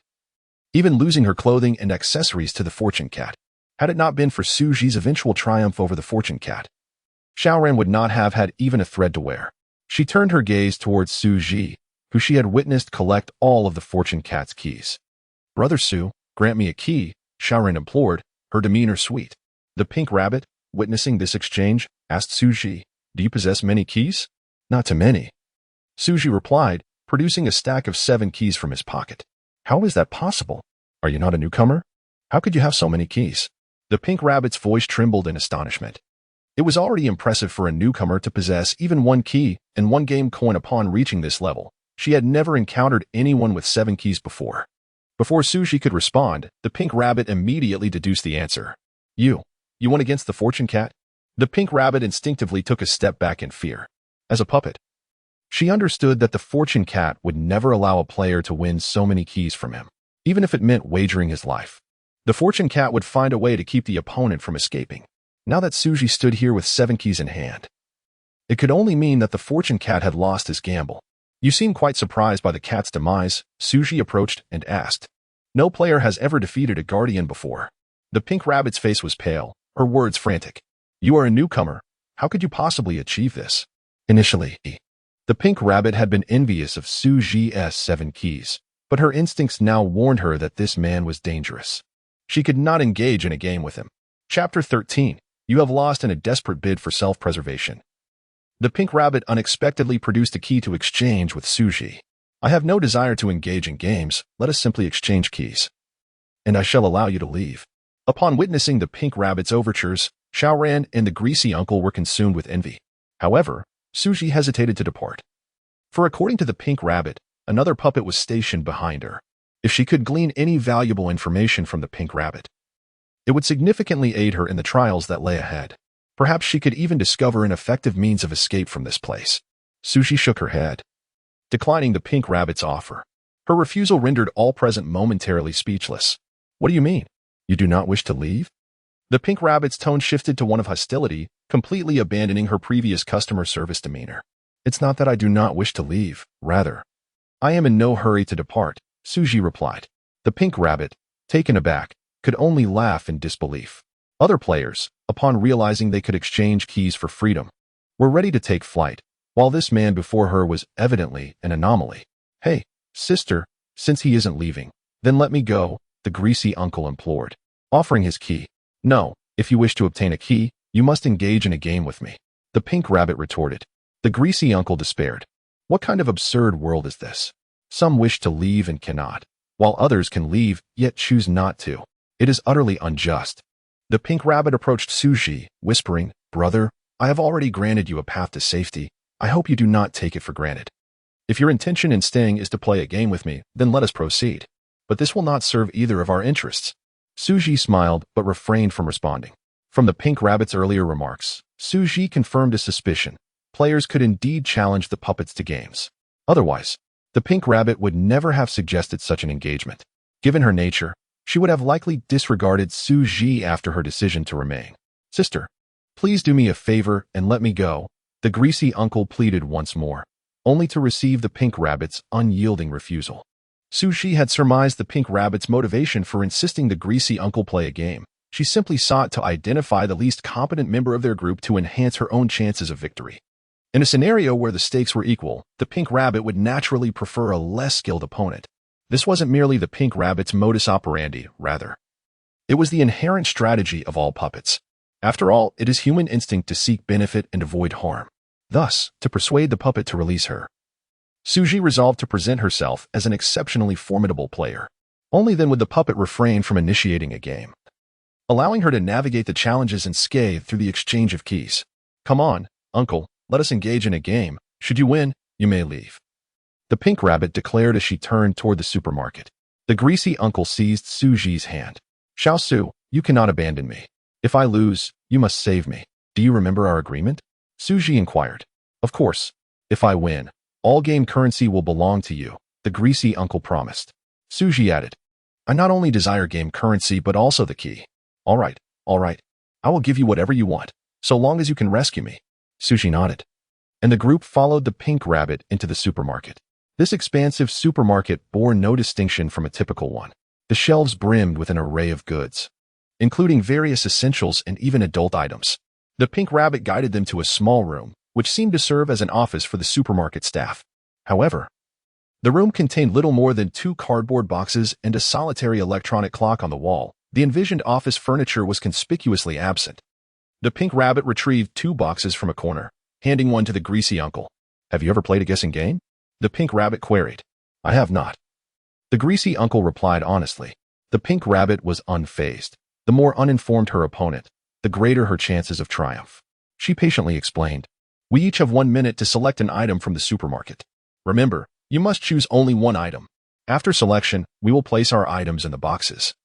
even losing her clothing and accessories to the fortune cat. Had it not been for Xu Zhi's eventual triumph over the fortune cat, Xu Ran would not have had even a thread to wear. She turned her gaze towards Xu Zhi, who she had witnessed collect all of the fortune cat's keys. "Brother Xu, grant me a key," Xu Ran implored, her demeanor sweet. The Pink Rabbit, witnessing this exchange, asked Xu Zhi, "Do you possess many keys?" "Not too many," Xu Zhi replied, producing a stack of 7 keys from his pocket. How is that possible? Are you not a newcomer? How could you have so many keys? The pink rabbit's voice trembled in astonishment. It was already impressive for a newcomer to possess even 1 key and 1 game coin upon reaching this level. She had never encountered anyone with 7 keys before. Before Xu Zhi could respond, the pink rabbit immediately deduced the answer. You won against the fortune cat? The pink rabbit instinctively took a step back in fear. As a puppet, she understood that the fortune cat would never allow a player to win so many keys from him, even if it meant wagering his life. The fortune cat would find a way to keep the opponent from escaping. Now that Xu Zhi stood here with 7 keys in hand, it could only mean that the fortune cat had lost his gamble. You seem quite surprised by the cat's demise, Xu Zhi approached and asked. No player has ever defeated a guardian before. The pink rabbit's face was pale, her words frantic. You are a newcomer. How could you possibly achieve this? Initially, the pink rabbit had been envious of Xu Zhi's 7 keys, but her instincts now warned her that this man was dangerous. She could not engage in a game with him. Chapter 13. You have lost in a desperate bid for self-preservation. The pink rabbit unexpectedly produced a key to exchange with Xu Zhi. I have no desire to engage in games. Let us simply exchange keys. And I shall allow you to leave. Upon witnessing the pink rabbit's overtures, Xiaoran and the greasy uncle were consumed with envy. However, Xu Zhi hesitated to depart. For according to the pink rabbit, another puppet was stationed behind her. If she could glean any valuable information from the pink rabbit, it would significantly aid her in the trials that lay ahead. Perhaps she could even discover an effective means of escape from this place. Xu Zhi shook her head, declining the pink rabbit's offer. Her refusal rendered all present momentarily speechless. What do you mean? You do not wish to leave? The pink rabbit's tone shifted to one of hostility, completely abandoning her previous customer service demeanor. It's not that I do not wish to leave. Rather, I am in no hurry to depart, Xu Zhi replied. The pink rabbit, taken aback, could only laugh in disbelief. Other players, upon realizing they could exchange keys for freedom, were ready to take flight, while this man before her was evidently an anomaly. Hey, sister, since he isn't leaving, then let me go, the greasy uncle implored, offering his key. No, if you wish to obtain a key, you must engage in a game with me, the pink rabbit retorted. The greasy uncle despaired. What kind of absurd world is this? Some wish to leave and cannot, while others can leave yet choose not to. It is utterly unjust. The pink rabbit approached Xu Zhi, whispering, Brother, I have already granted you a path to safety. I hope you do not take it for granted. If your intention in staying is to play a game with me, then let us proceed. But this will not serve either of our interests. Xu Zhi smiled, but refrained from responding. From the pink rabbit's earlier remarks, Xu Zhi confirmed his suspicion. Players could indeed challenge the puppets to games. Otherwise, the pink rabbit would never have suggested such an engagement. Given her nature, she would have likely disregarded Xu Zhi after her decision to remain. Sister, please do me a favor and let me go, the greasy uncle pleaded once more, only to receive the pink rabbit's unyielding refusal. Xu Zhi had surmised the pink rabbit's motivation for insisting the greasy uncle play a game. She simply sought to identify the least competent member of their group to enhance her own chances of victory. In a scenario where the stakes were equal, the pink rabbit would naturally prefer a less skilled opponent. This wasn't merely the pink rabbit's modus operandi, rather. It was the inherent strategy of all puppets. After all, it is human instinct to seek benefit and avoid harm. Thus, to persuade the puppet to release her, Xu Zhi resolved to present herself as an exceptionally formidable player. Only then would the puppet refrain from initiating a game, allowing her to navigate the challenges unscathed through the exchange of keys. Come on, uncle, let us engage in a game. Should you win, you may leave, the pink rabbit declared as she turned toward the supermarket. The greasy uncle seized Xu Zhi's hand. Xiao Su, you cannot abandon me. If I lose, you must save me. Do you remember our agreement? Xu Zhi inquired. Of course. If I win, all game currency will belong to you, the greasy uncle promised. Xu Zhi added, I not only desire game currency but also the key. All right. I will give you whatever you want, so long as you can rescue me. Xu Zhi nodded, and the group followed the pink rabbit into the supermarket. This expansive supermarket bore no distinction from a typical one. The shelves brimmed with an array of goods, including various essentials and even adult items. The pink rabbit guided them to a small room, which seemed to serve as an office for the supermarket staff. However, the room contained little more than 2 cardboard boxes and a solitary electronic clock on the wall. The envisioned office furniture was conspicuously absent. The pink rabbit retrieved 2 boxes from a corner, handing one to the greasy uncle. Have you ever played a guessing game? The pink rabbit queried. I have not. The greasy uncle replied honestly. The pink rabbit was unfazed. The more uninformed her opponent, the greater her chances of triumph. She patiently explained. We each have 1 minute to select an item from the supermarket. Remember, you must choose only one item. After selection, we will place our items in the boxes.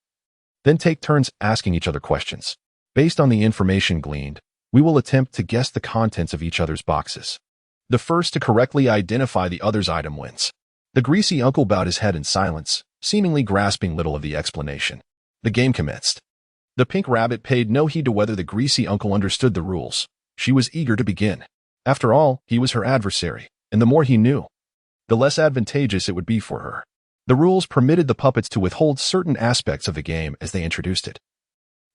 Then take turns asking each other questions. Based on the information gleaned, we will attempt to guess the contents of each other's boxes. The first to correctly identify the other's item wins. The greasy uncle bowed his head in silence, seemingly grasping little of the explanation. The game commenced. The pink rabbit paid no heed to whether the greasy uncle understood the rules. She was eager to begin. After all, he was her adversary, and the more he knew, the less advantageous it would be for her. The rules permitted the puppets to withhold certain aspects of the game as they introduced it,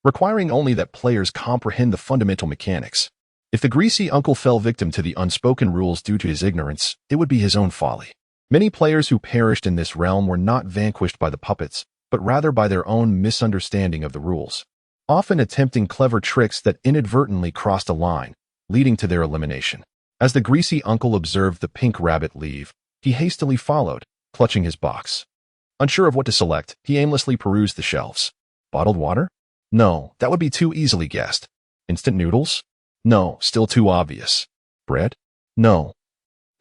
requiring only that players comprehend the fundamental mechanics. If the greasy uncle fell victim to the unspoken rules due to his ignorance, it would be his own folly. Many players who perished in this realm were not vanquished by the puppets, but rather by their own misunderstanding of the rules, often attempting clever tricks that inadvertently crossed a line, leading to their elimination. As the greasy uncle observed the pink rabbit leave, he hastily followed, clutching his box. Unsure of what to select, he aimlessly perused the shelves. Bottled water? No, that would be too easily guessed. Instant noodles? No, still too obvious. Bread? No.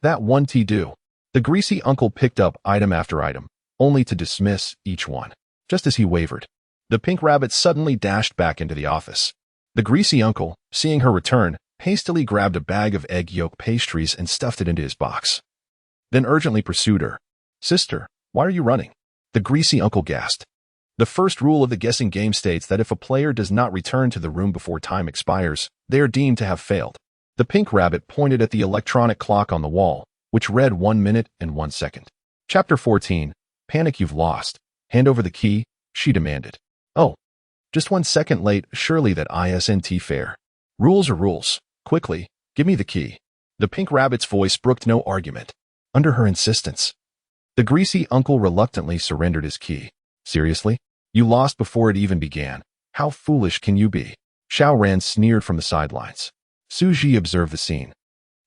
That won't do. The greasy uncle picked up item after item, only to dismiss each one. Just as he wavered, the pink rabbit suddenly dashed back into the office. The greasy uncle, seeing her return, hastily grabbed a bag of egg yolk pastries and stuffed it into his box. Then urgently pursued her. Sister, why are you running? The greasy uncle gasped. The first rule of the guessing game states that if a player does not return to the room before time expires, they are deemed to have failed. The pink rabbit pointed at the electronic clock on the wall, which read 1 minute and 1 second. Chapter 14. Panic, you've lost. Hand over the key, she demanded. Oh, just 1 second late, surely that isn't fair. Rules are rules. Quickly, give me the key. The pink rabbit's voice brooked no argument. Under her insistence, the greasy uncle reluctantly surrendered his key. Seriously? You lost before it even began. How foolish can you be? Xiao Ran sneered from the sidelines. Xu Zhi observed the scene,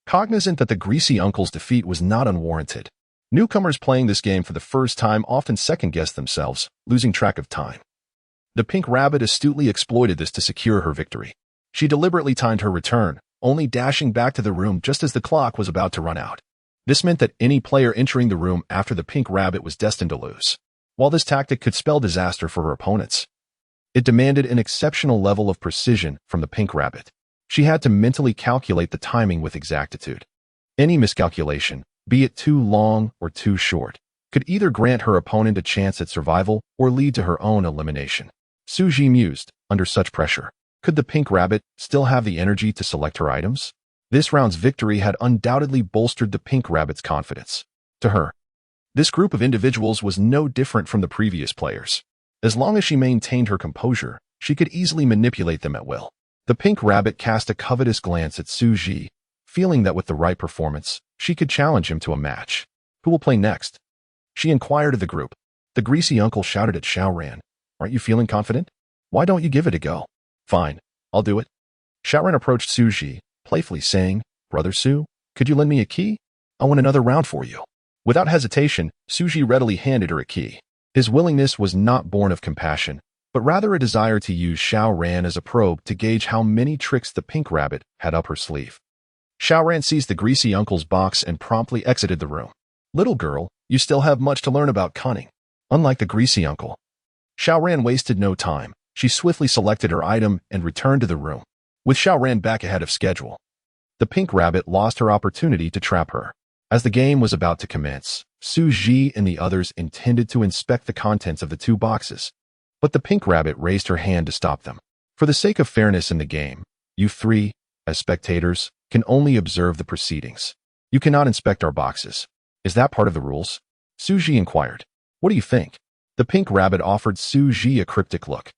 cognizant that the greasy uncle's defeat was not unwarranted. Newcomers playing this game for the first time often second-guess themselves, losing track of time. The pink rabbit astutely exploited this to secure her victory. She deliberately timed her return, only dashing back to the room just as the clock was about to run out. This meant that any player entering the room after the pink rabbit was destined to lose. While this tactic could spell disaster for her opponents, it demanded an exceptional level of precision from the pink rabbit. She had to mentally calculate the timing with exactitude. Any miscalculation, be it too long or too short, could either grant her opponent a chance at survival or lead to her own elimination. Xu Zhi mused, under such pressure. Could the pink rabbit still have the energy to select her items? This round's victory had undoubtedly bolstered the pink rabbit's confidence. To her, this group of individuals was no different from the previous players. As long as she maintained her composure, she could easily manipulate them at will. The pink rabbit cast a covetous glance at Xu Zhi, feeling that with the right performance, she could challenge him to a match. Who will play next? She inquired of the group. The greasy uncle shouted at Xiao Ran. Aren't you feeling confident? Why don't you give it a go? Fine, I'll do it. Xiao Ran approached Xu Zhi, playfully saying, Brother Xu, could you lend me a key? I want another round for you. Without hesitation, Xu Zhi readily handed her a key. His willingness was not born of compassion, but rather a desire to use Xiao Ran as a probe to gauge how many tricks the pink rabbit had up her sleeve. Xiao Ran seized the greasy uncle's box and promptly exited the room. Little girl, you still have much to learn about cunning. Unlike the greasy uncle, Xiao Ran wasted no time. She swiftly selected her item and returned to the room. With Xiao Ran back ahead of schedule, the pink rabbit lost her opportunity to trap her. As the game was about to commence, Xu Zhi and the others intended to inspect the contents of the 2 boxes, but the pink rabbit raised her hand to stop them. For the sake of fairness in the game, you 3, as spectators, can only observe the proceedings. You cannot inspect our boxes. Is that part of the rules? Xu Zhi inquired. What do you think? The pink rabbit offered Xu Zhi a cryptic look.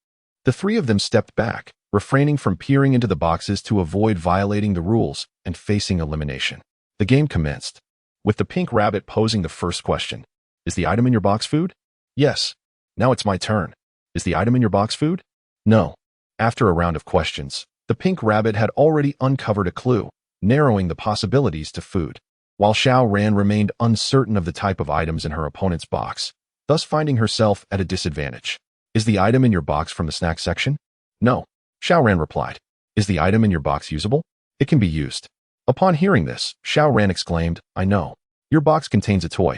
The 3 of them stepped back, refraining from peering into the boxes to avoid violating the rules and facing elimination. The game commenced, with the pink rabbit posing the first question. Is the item in your box food? Yes. Now it's my turn. Is the item in your box food? No. After a round of questions, the pink rabbit had already uncovered a clue, narrowing the possibilities to food. while Xiao Ran remained uncertain of the type of items in her opponent's box, thus finding herself at a disadvantage. Is the item in your box from the snack section? No, Xiao Ran replied. Is the item in your box usable? It can be used. Upon hearing this, Xiao Ran exclaimed, I know. Your box contains a toy.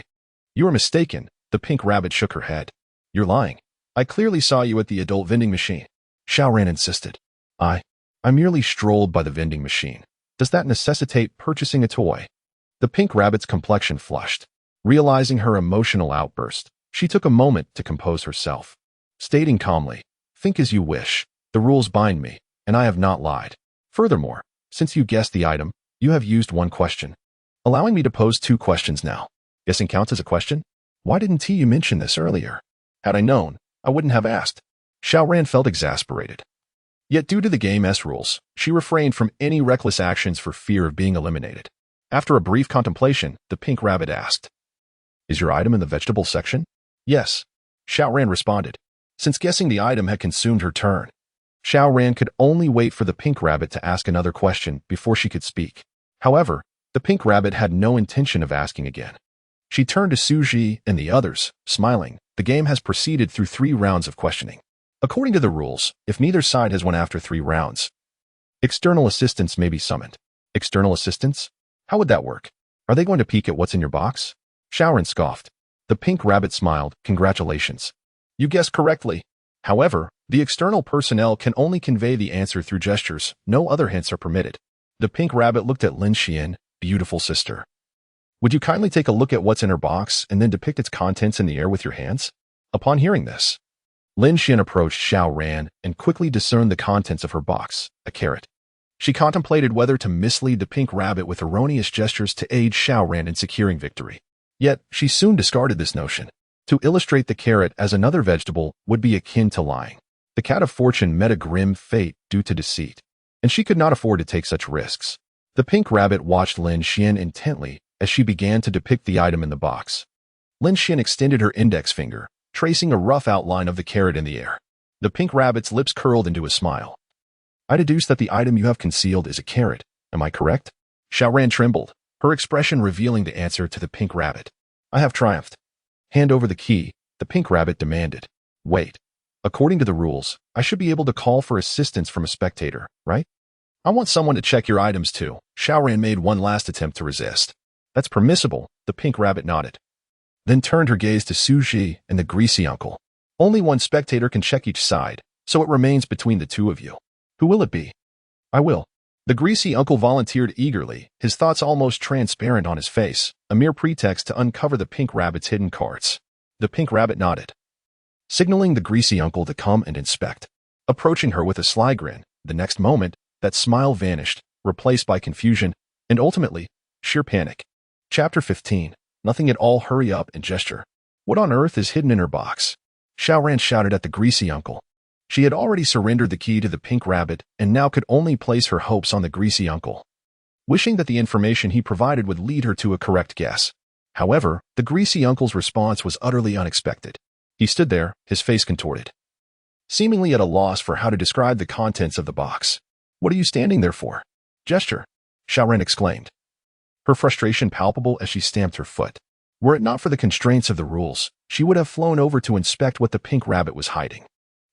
You are mistaken. The pink rabbit shook her head. You're lying. I clearly saw you at the adult vending machine. Xiao Ran insisted. I merely strolled by the vending machine. Does that necessitate purchasing a toy? The pink rabbit's complexion flushed. Realizing her emotional outburst, she took a moment to compose herself, stating calmly, think as you wish. The rules bind me, and I have not lied. Furthermore, since you guessed the item, you have used one question, allowing me to pose 2 questions now. Guessing counts as a question? Why didn't you mention this earlier? Had I known, I wouldn't have asked. Xiao Ran felt exasperated. Yet due to the game's rules, she refrained from any reckless actions for fear of being eliminated. After a brief contemplation, the pink rabbit asked, Is your item in the vegetable section? Yes, Xiao Ran responded. Since guessing the item had consumed her turn, Xiao Ran could only wait for the pink rabbit to ask another question before she could speak. However, the pink rabbit had no intention of asking again. She turned to Xu Zhi and the others, smiling. The game has proceeded through 3 rounds of questioning. According to the rules, if neither side has won after 3 rounds, external assistants may be summoned. External assistants? How would that work? Are they going to peek at what's in your box? Xiao Ran scoffed. The pink rabbit smiled. Congratulations. You guessed correctly. However, the external personnel can only convey the answer through gestures. No other hints are permitted. The pink rabbit looked at Lin Xian, beautiful sister. Would you kindly take a look at what's in her box and then depict its contents in the air with your hands? Upon hearing this, Lin Xian approached Xiao Ran and quickly discerned the contents of her box, a carrot. She contemplated whether to mislead the pink rabbit with erroneous gestures to aid Xiao Ran in securing victory. Yet, she soon discarded this notion. To illustrate the carrot as another vegetable would be akin to lying. The cat of fortune met a grim fate due to deceit, and she could not afford to take such risks. The pink rabbit watched Lin Xian intently as she began to depict the item in the box. Lin Xian extended her index finger, tracing a rough outline of the carrot in the air. The pink rabbit's lips curled into a smile. I deduce that the item you have concealed is a carrot. Am I correct? Xiao Ran trembled, her expression revealing the answer to the pink rabbit. I have triumphed. Hand over the key, the pink rabbit demanded. Wait. According to the rules, I should be able to call for assistance from a spectator, right? I want someone to check your items too. Xiao Ran made one last attempt to resist. That's permissible, the pink rabbit nodded. Then turned her gaze to Xu Zhi and the greasy uncle. Only one spectator can check each side, so it remains between the 2 of you. Who will it be? I will. The greasy uncle volunteered eagerly, his thoughts almost transparent on his face, a mere pretext to uncover the pink rabbit's hidden cards. The pink rabbit nodded, signaling the greasy uncle to come and inspect. Approaching her with a sly grin, the next moment, that smile vanished, replaced by confusion, and ultimately, sheer panic. Chapter 15. Nothing at all. Hurry up and gesture. What on earth is hidden in her box? Xiao Ran shouted at the greasy uncle. She had already surrendered the key to the pink rabbit and now could only place her hopes on the greasy uncle, wishing that the information he provided would lead her to a correct guess. However, the greasy uncle's response was utterly unexpected. He stood there, his face contorted, seemingly at a loss for how to describe the contents of the box. What are you standing there for? Gesture, Xiao Ran exclaimed, her frustration palpable as she stamped her foot. Were it not for the constraints of the rules, she would have flown over to inspect what the pink rabbit was hiding.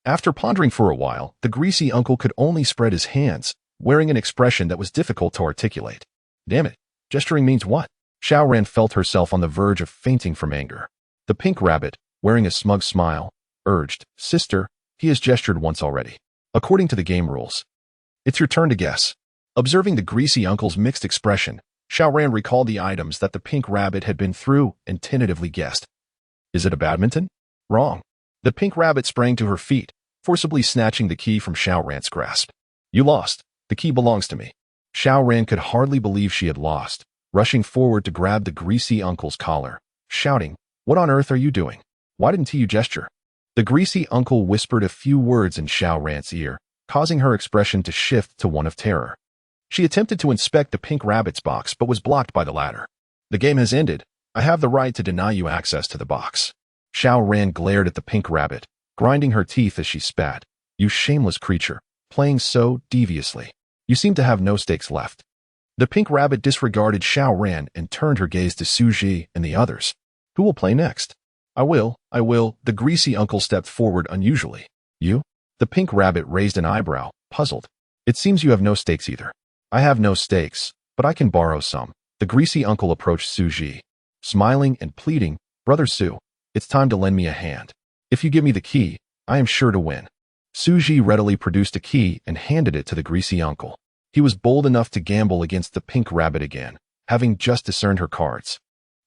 After pondering for a while, the greasy uncle could only spread his hands, wearing an expression that was difficult to articulate. Damn it, gesturing means what? Xiao Ran felt herself on the verge of fainting from anger. The pink rabbit, wearing a smug smile, urged, Sister, he has gestured once already. According to the game rules, it's your turn to guess. Observing the greasy uncle's mixed expression, Xiao Ran recalled the items that the pink rabbit had been through and tentatively guessed. Is it a badminton? Wrong. The pink rabbit sprang to her feet, forcibly snatching the key from Xiao Ran's grasp. You lost. The key belongs to me. Xiao Ran could hardly believe she had lost, rushing forward to grab the greasy uncle's collar, shouting, What on earth are you doing? Why didn't you gesture? The greasy uncle whispered a few words in Xiao Ran's ear, causing her expression to shift to one of terror. She attempted to inspect the pink rabbit's box but was blocked by the latter. The game has ended. I have the right to deny you access to the box. Xiao Ran glared at the pink rabbit, grinding her teeth as she spat. You shameless creature, playing so deviously. You seem to have no stakes left. The pink rabbit disregarded Xiao Ran and turned her gaze to Xu Zhi and the others. Who will play next? I will. The greasy uncle stepped forward unusually. You? The pink rabbit raised an eyebrow, puzzled. It seems you have no stakes either. I have no stakes, but I can borrow some. The greasy uncle approached Xu Zhi, smiling and pleading, Brother Xu, it's time to lend me a hand. If you give me the key, I am sure to win. Xu Zhi readily produced a key and handed it to the greasy uncle. He was bold enough to gamble against the pink rabbit again, having just discerned her cards.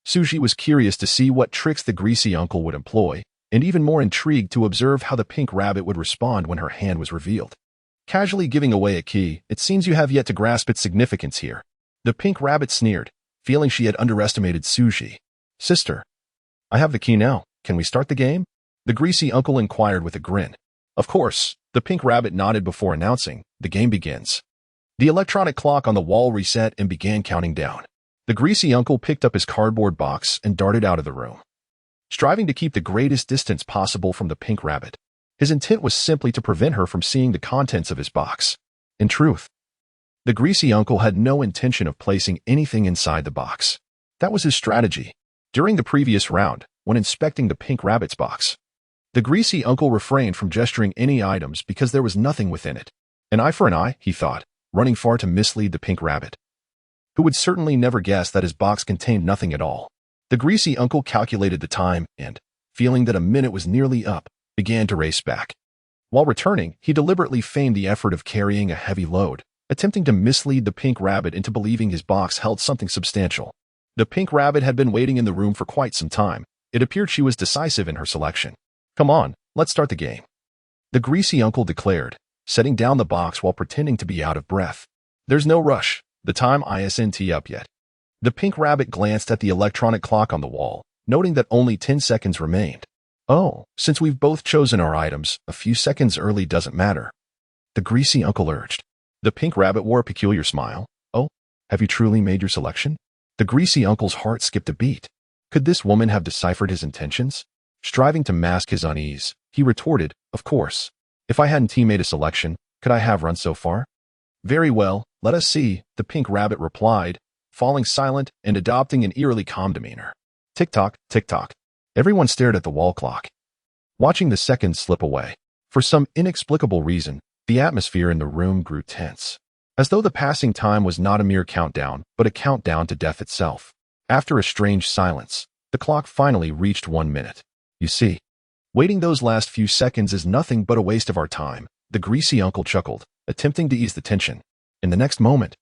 Xu Zhi was curious to see what tricks the greasy uncle would employ, and even more intrigued to observe how the pink rabbit would respond when her hand was revealed. Casually giving away a key, it seems you have yet to grasp its significance here. The pink rabbit sneered, feeling she had underestimated Xu Zhi. Sister, I have the key now. Can we start the game? The greasy uncle inquired with a grin. Of course, the pink rabbit nodded before announcing, the game begins. The electronic clock on the wall reset and began counting down. The greasy uncle picked up his cardboard box and darted out of the room, striving to keep the greatest distance possible from the pink rabbit. His intent was simply to prevent her from seeing the contents of his box. In truth, the greasy uncle had no intention of placing anything inside the box. That was his strategy. During the previous round, when inspecting the pink rabbit's box, the greasy uncle refrained from gesturing any items because there was nothing within it. An eye for an eye, he thought, running far to mislead the pink rabbit, who would certainly never guess that his box contained nothing at all. The greasy uncle calculated the time and, feeling that a minute was nearly up, began to race back. While returning, he deliberately feigned the effort of carrying a heavy load, attempting to mislead the pink rabbit into believing his box held something substantial. The pink rabbit had been waiting in the room for quite some time. It appeared she was decisive in her selection. Come on, let's start the game, the greasy uncle declared, setting down the box while pretending to be out of breath. There's no rush. The time isn't up yet. The pink rabbit glanced at the electronic clock on the wall, noting that only 10 seconds remained. Oh, since we've both chosen our items, a few seconds early doesn't matter, the greasy uncle urged. The pink rabbit wore a peculiar smile. Oh, have you truly made your selection? The greasy uncle's heart skipped a beat. Could this woman have deciphered his intentions? Striving to mask his unease, he retorted, of course. If I hadn't made a selection, could I have run so far? Very well, let us see, the pink rabbit replied, falling silent and adopting an eerily calm demeanor. Tick-tock, tick-tock. Everyone stared at the wall clock, watching the seconds slip away. For some inexplicable reason, the atmosphere in the room grew tense, as though the passing time was not a mere countdown, but a countdown to death itself. After a strange silence, the clock finally reached 1 minute. You see, waiting those last few seconds is nothing but a waste of our time, the greasy uncle chuckled, attempting to ease the tension. In the next moment,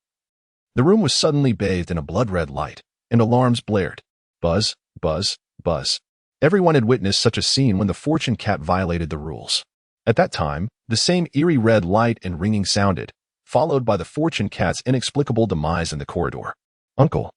the room was suddenly bathed in a blood-red light, and alarms blared. Buzz, buzz, buzz. Everyone had witnessed such a scene when the fortune cat violated the rules. At that time, the same eerie red light and ringing sounded, followed by the fortune cat's inexplicable demise in the corridor. Uncle,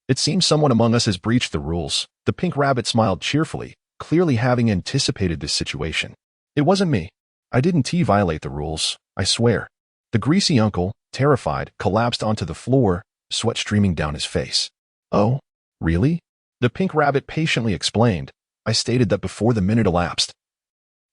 it seems someone among us has breached the rules. The pink rabbit smiled cheerfully, clearly having anticipated this situation. It wasn't me. I didn't violate the rules, I swear. The greasy uncle, terrified, collapsed onto the floor, sweat streaming down his face. Oh, really? The pink rabbit patiently explained. I stated that before the minute elapsed,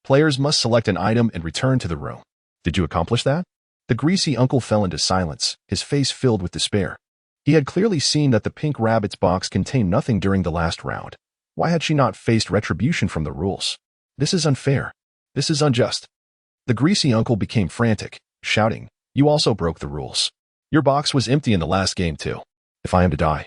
players must select an item and return to the room. Did you accomplish that? The greasy uncle fell into silence, his face filled with despair. He had clearly seen that the pink rabbit's box contained nothing during the last round. Why had she not faced retribution from the rules? This is unfair. This is unjust. The greasy uncle became frantic, shouting, You also broke the rules. Your box was empty in the last game too. If I am to die,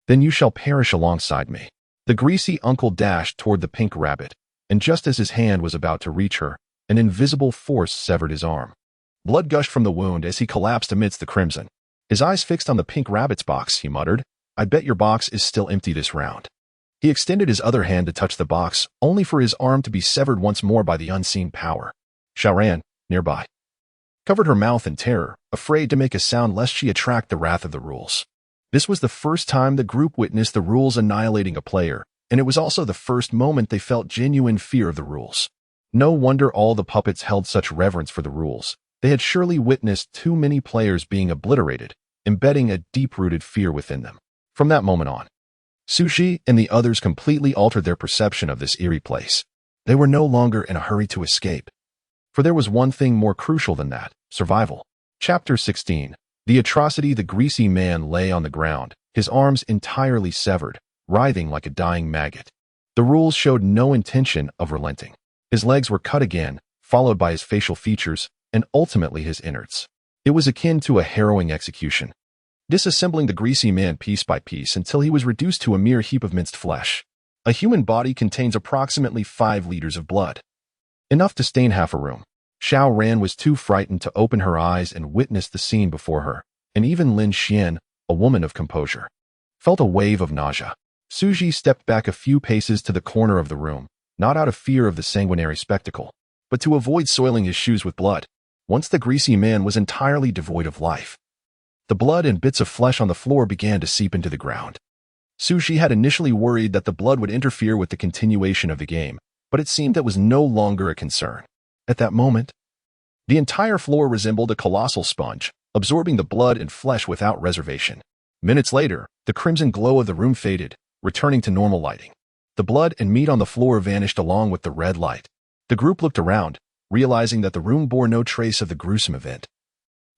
then you shall perish alongside me. The greasy uncle dashed toward the pink rabbit, and just as his hand was about to reach her, an invisible force severed his arm. Blood gushed from the wound as he collapsed amidst the crimson. His eyes fixed on the pink rabbit's box, he muttered, I bet your box is still empty this round. He extended his other hand to touch the box, only for his arm to be severed once more by the unseen power. Xiao Ran, nearby, covered her mouth in terror, afraid to make a sound lest she attract the wrath of the rules. This was the first time the group witnessed the rules annihilating a player, and it was also the first moment they felt genuine fear of the rules. No wonder all the puppets held such reverence for the rules. They had surely witnessed too many players being obliterated, embedding a deep-rooted fear within them. From that moment on, Xu Zhi and the others completely altered their perception of this eerie place. They were no longer in a hurry to escape, for there was one thing more crucial than that: survival. Chapter 16. The atrocity, the greasy man lay on the ground, his arms entirely severed, writhing like a dying maggot. The rules showed no intention of relenting. His legs were cut again, followed by his facial features, and ultimately his innards. It was akin to a harrowing execution, disassembling the greasy man piece by piece until he was reduced to a mere heap of minced flesh. A human body contains approximately 5 liters of blood, enough to stain half a room. Xiao Ran was too frightened to open her eyes and witness the scene before her, and even Lin Xian, a woman of composure, felt a wave of nausea. Xu Zhi stepped back a few paces to the corner of the room, not out of fear of the sanguinary spectacle, but to avoid soiling his shoes with blood. Once the greasy man was entirely devoid of life. The blood and bits of flesh on the floor began to seep into the ground. Xu Zhi had initially worried that the blood would interfere with the continuation of the game, but it seemed that was no longer a concern. At that moment, the entire floor resembled a colossal sponge, absorbing the blood and flesh without reservation. Minutes later, the crimson glow of the room faded, returning to normal lighting. The blood and meat on the floor vanished along with the red light. The group looked around, realizing that the room bore no trace of the gruesome event.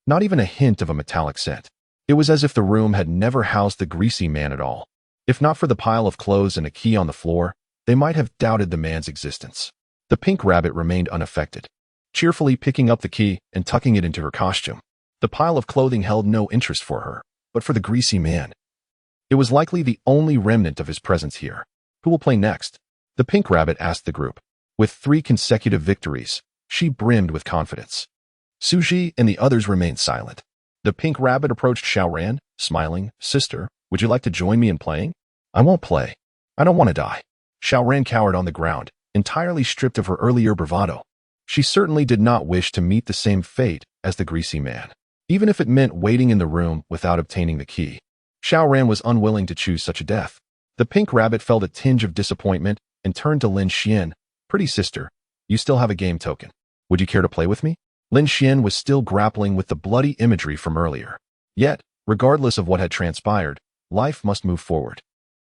Not even a hint of a metallic scent. It was as if the room had never housed the greasy man at all. If not for the pile of clothes and a key on the floor, they might have doubted the man's existence. The pink rabbit remained unaffected, cheerfully picking up the key and tucking it into her costume. The pile of clothing held no interest for her, but for the greasy man, it was likely the only remnant of his presence here. Who will play next? The pink rabbit asked the group. With 3 consecutive victories, she brimmed with confidence. Xu Zhi and the others remained silent. The pink rabbit approached Xiao Ran, smiling. Sister, would you like to join me in playing? I won't play. I don't want to die. Xiao Ran cowered on the ground, entirely stripped of her earlier bravado. She certainly did not wish to meet the same fate as the greasy man, even if it meant waiting in the room without obtaining the key. Xiao Ran was unwilling to choose such a death. The pink rabbit felt a tinge of disappointment and turned to Lin Xian. Pretty sister, you still have a game token. Would you care to play with me? Lin Xian was still grappling with the bloody imagery from earlier. Yet, regardless of what had transpired, life must move forward.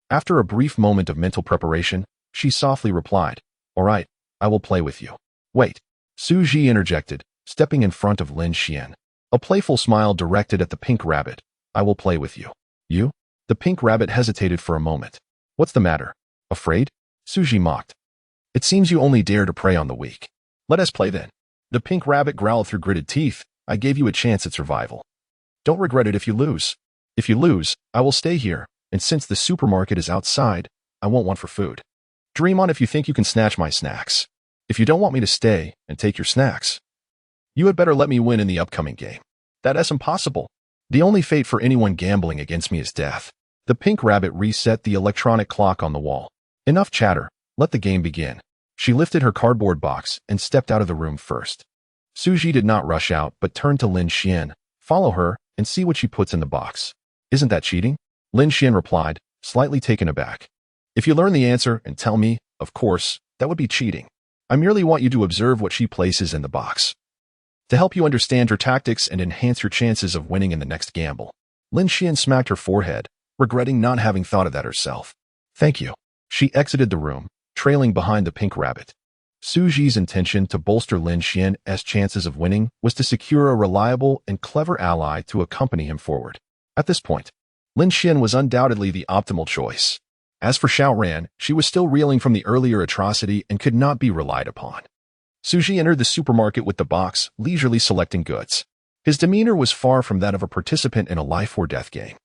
After a brief moment of mental preparation, she softly replied, All right, I will play with you. Wait. Xu Zhi interjected, stepping in front of Lin Xian. A playful smile directed at the pink rabbit. I will play with you. You? The pink rabbit hesitated for a moment. What's the matter? Afraid? Xu Zhi mocked. It seems you only dare to prey on the weak. Let us play then. The pink rabbit growled through gritted teeth. I gave you a chance at survival. Don't regret it if you lose. If you lose, I will stay here, and since the supermarket is outside, I won't want for food. Dream on if you think you can snatch my snacks. If you don't want me to stay and take your snacks, you had better let me win in the upcoming game. That is impossible. The only fate for anyone gambling against me is death. The pink rabbit reset the electronic clock on the wall. Enough chatter. Let the game begin. She lifted her cardboard box and stepped out of the room first. Xu Zhi did not rush out but turned to Lin Xian. Follow her and see what she puts in the box. Isn't that cheating? Lin Xian replied, slightly taken aback. If you learn the answer and tell me, of course, that would be cheating. I merely want you to observe what she places in the box, to help you understand her tactics and enhance your chances of winning in the next gamble. Lin Xian smacked her forehead, regretting not having thought of that herself. Thank you. She exited the room, trailing behind the pink rabbit. Xu Zhi's intention to bolster Lin Xian's chances of winning was to secure a reliable and clever ally to accompany him forward. At this point, Lin Xian was undoubtedly the optimal choice. As for Xiao Ran, she was still reeling from the earlier atrocity and could not be relied upon. Xu Zhi entered the supermarket with the box, leisurely selecting goods. His demeanor was far from that of a participant in a life-or-death game.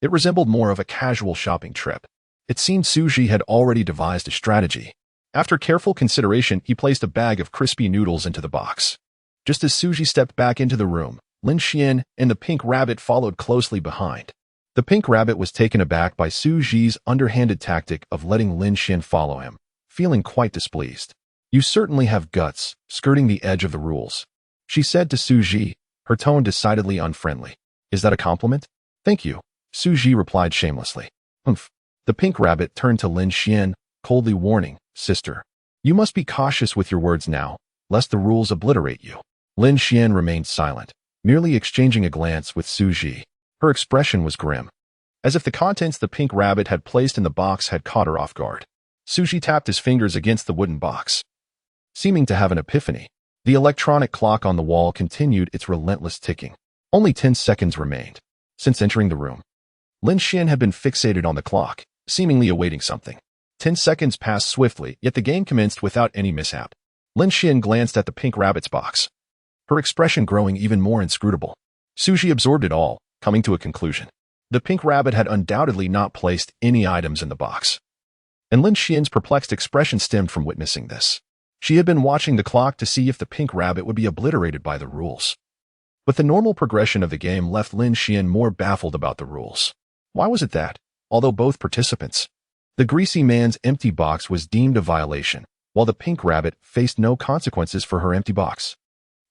It resembled more of a casual shopping trip. It seemed Xu Zhi had already devised a strategy. After careful consideration, he placed a bag of crispy noodles into the box. Just as Xu Zhi stepped back into the room, Lin Xian and the pink rabbit followed closely behind. The pink rabbit was taken aback by Xu Zhi's underhanded tactic of letting Lin Xian follow him, feeling quite displeased. You certainly have guts, skirting the edge of the rules, she said to Xu Zhi, her tone decidedly unfriendly. Is that a compliment? Thank you, Xu Zhi replied shamelessly. Humph. The pink rabbit turned to Lin Xian, coldly warning, Sister, you must be cautious with your words now, lest the rules obliterate you. Lin Xian remained silent, merely exchanging a glance with Xu Zhi. Her expression was grim, as if the contents the pink rabbit had placed in the box had caught her off guard. Xu Zhi tapped his fingers against the wooden box, seeming to have an epiphany. The electronic clock on the wall continued its relentless ticking. Only 10 seconds remained. Since entering the room, Lin Xian had been fixated on the clock, seemingly awaiting something. 10 seconds passed swiftly, yet the game commenced without any mishap. Lin Xian glanced at the pink rabbit's box, her expression growing even more inscrutable. Xu Zhi absorbed it all, coming to a conclusion. The pink rabbit had undoubtedly not placed any items in the box, and Lin Xian's perplexed expression stemmed from witnessing this. She had been watching the clock to see if the pink rabbit would be obliterated by the rules. But the normal progression of the game left Lin Xian more baffled about the rules. Why was it that, although both participants, the greasy man's empty box was deemed a violation, while the pink rabbit faced no consequences for her empty box?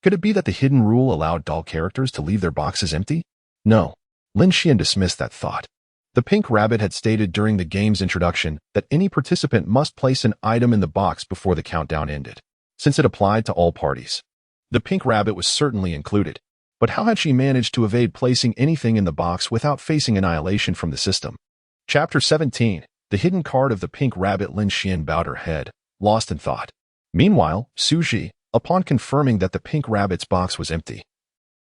Could it be that the hidden rule allowed doll characters to leave their boxes empty? No. Lin Xian dismissed that thought. The pink rabbit had stated during the game's introduction that any participant must place an item in the box before the countdown ended. Since it applied to all parties, the pink rabbit was certainly included. But how had she managed to evade placing anything in the box without facing annihilation from the system? Chapter 17. The hidden card of the pink rabbit. Lin Xian bowed her head, lost in thought. Meanwhile, Xu Zhi, upon confirming that the pink rabbit's box was empty,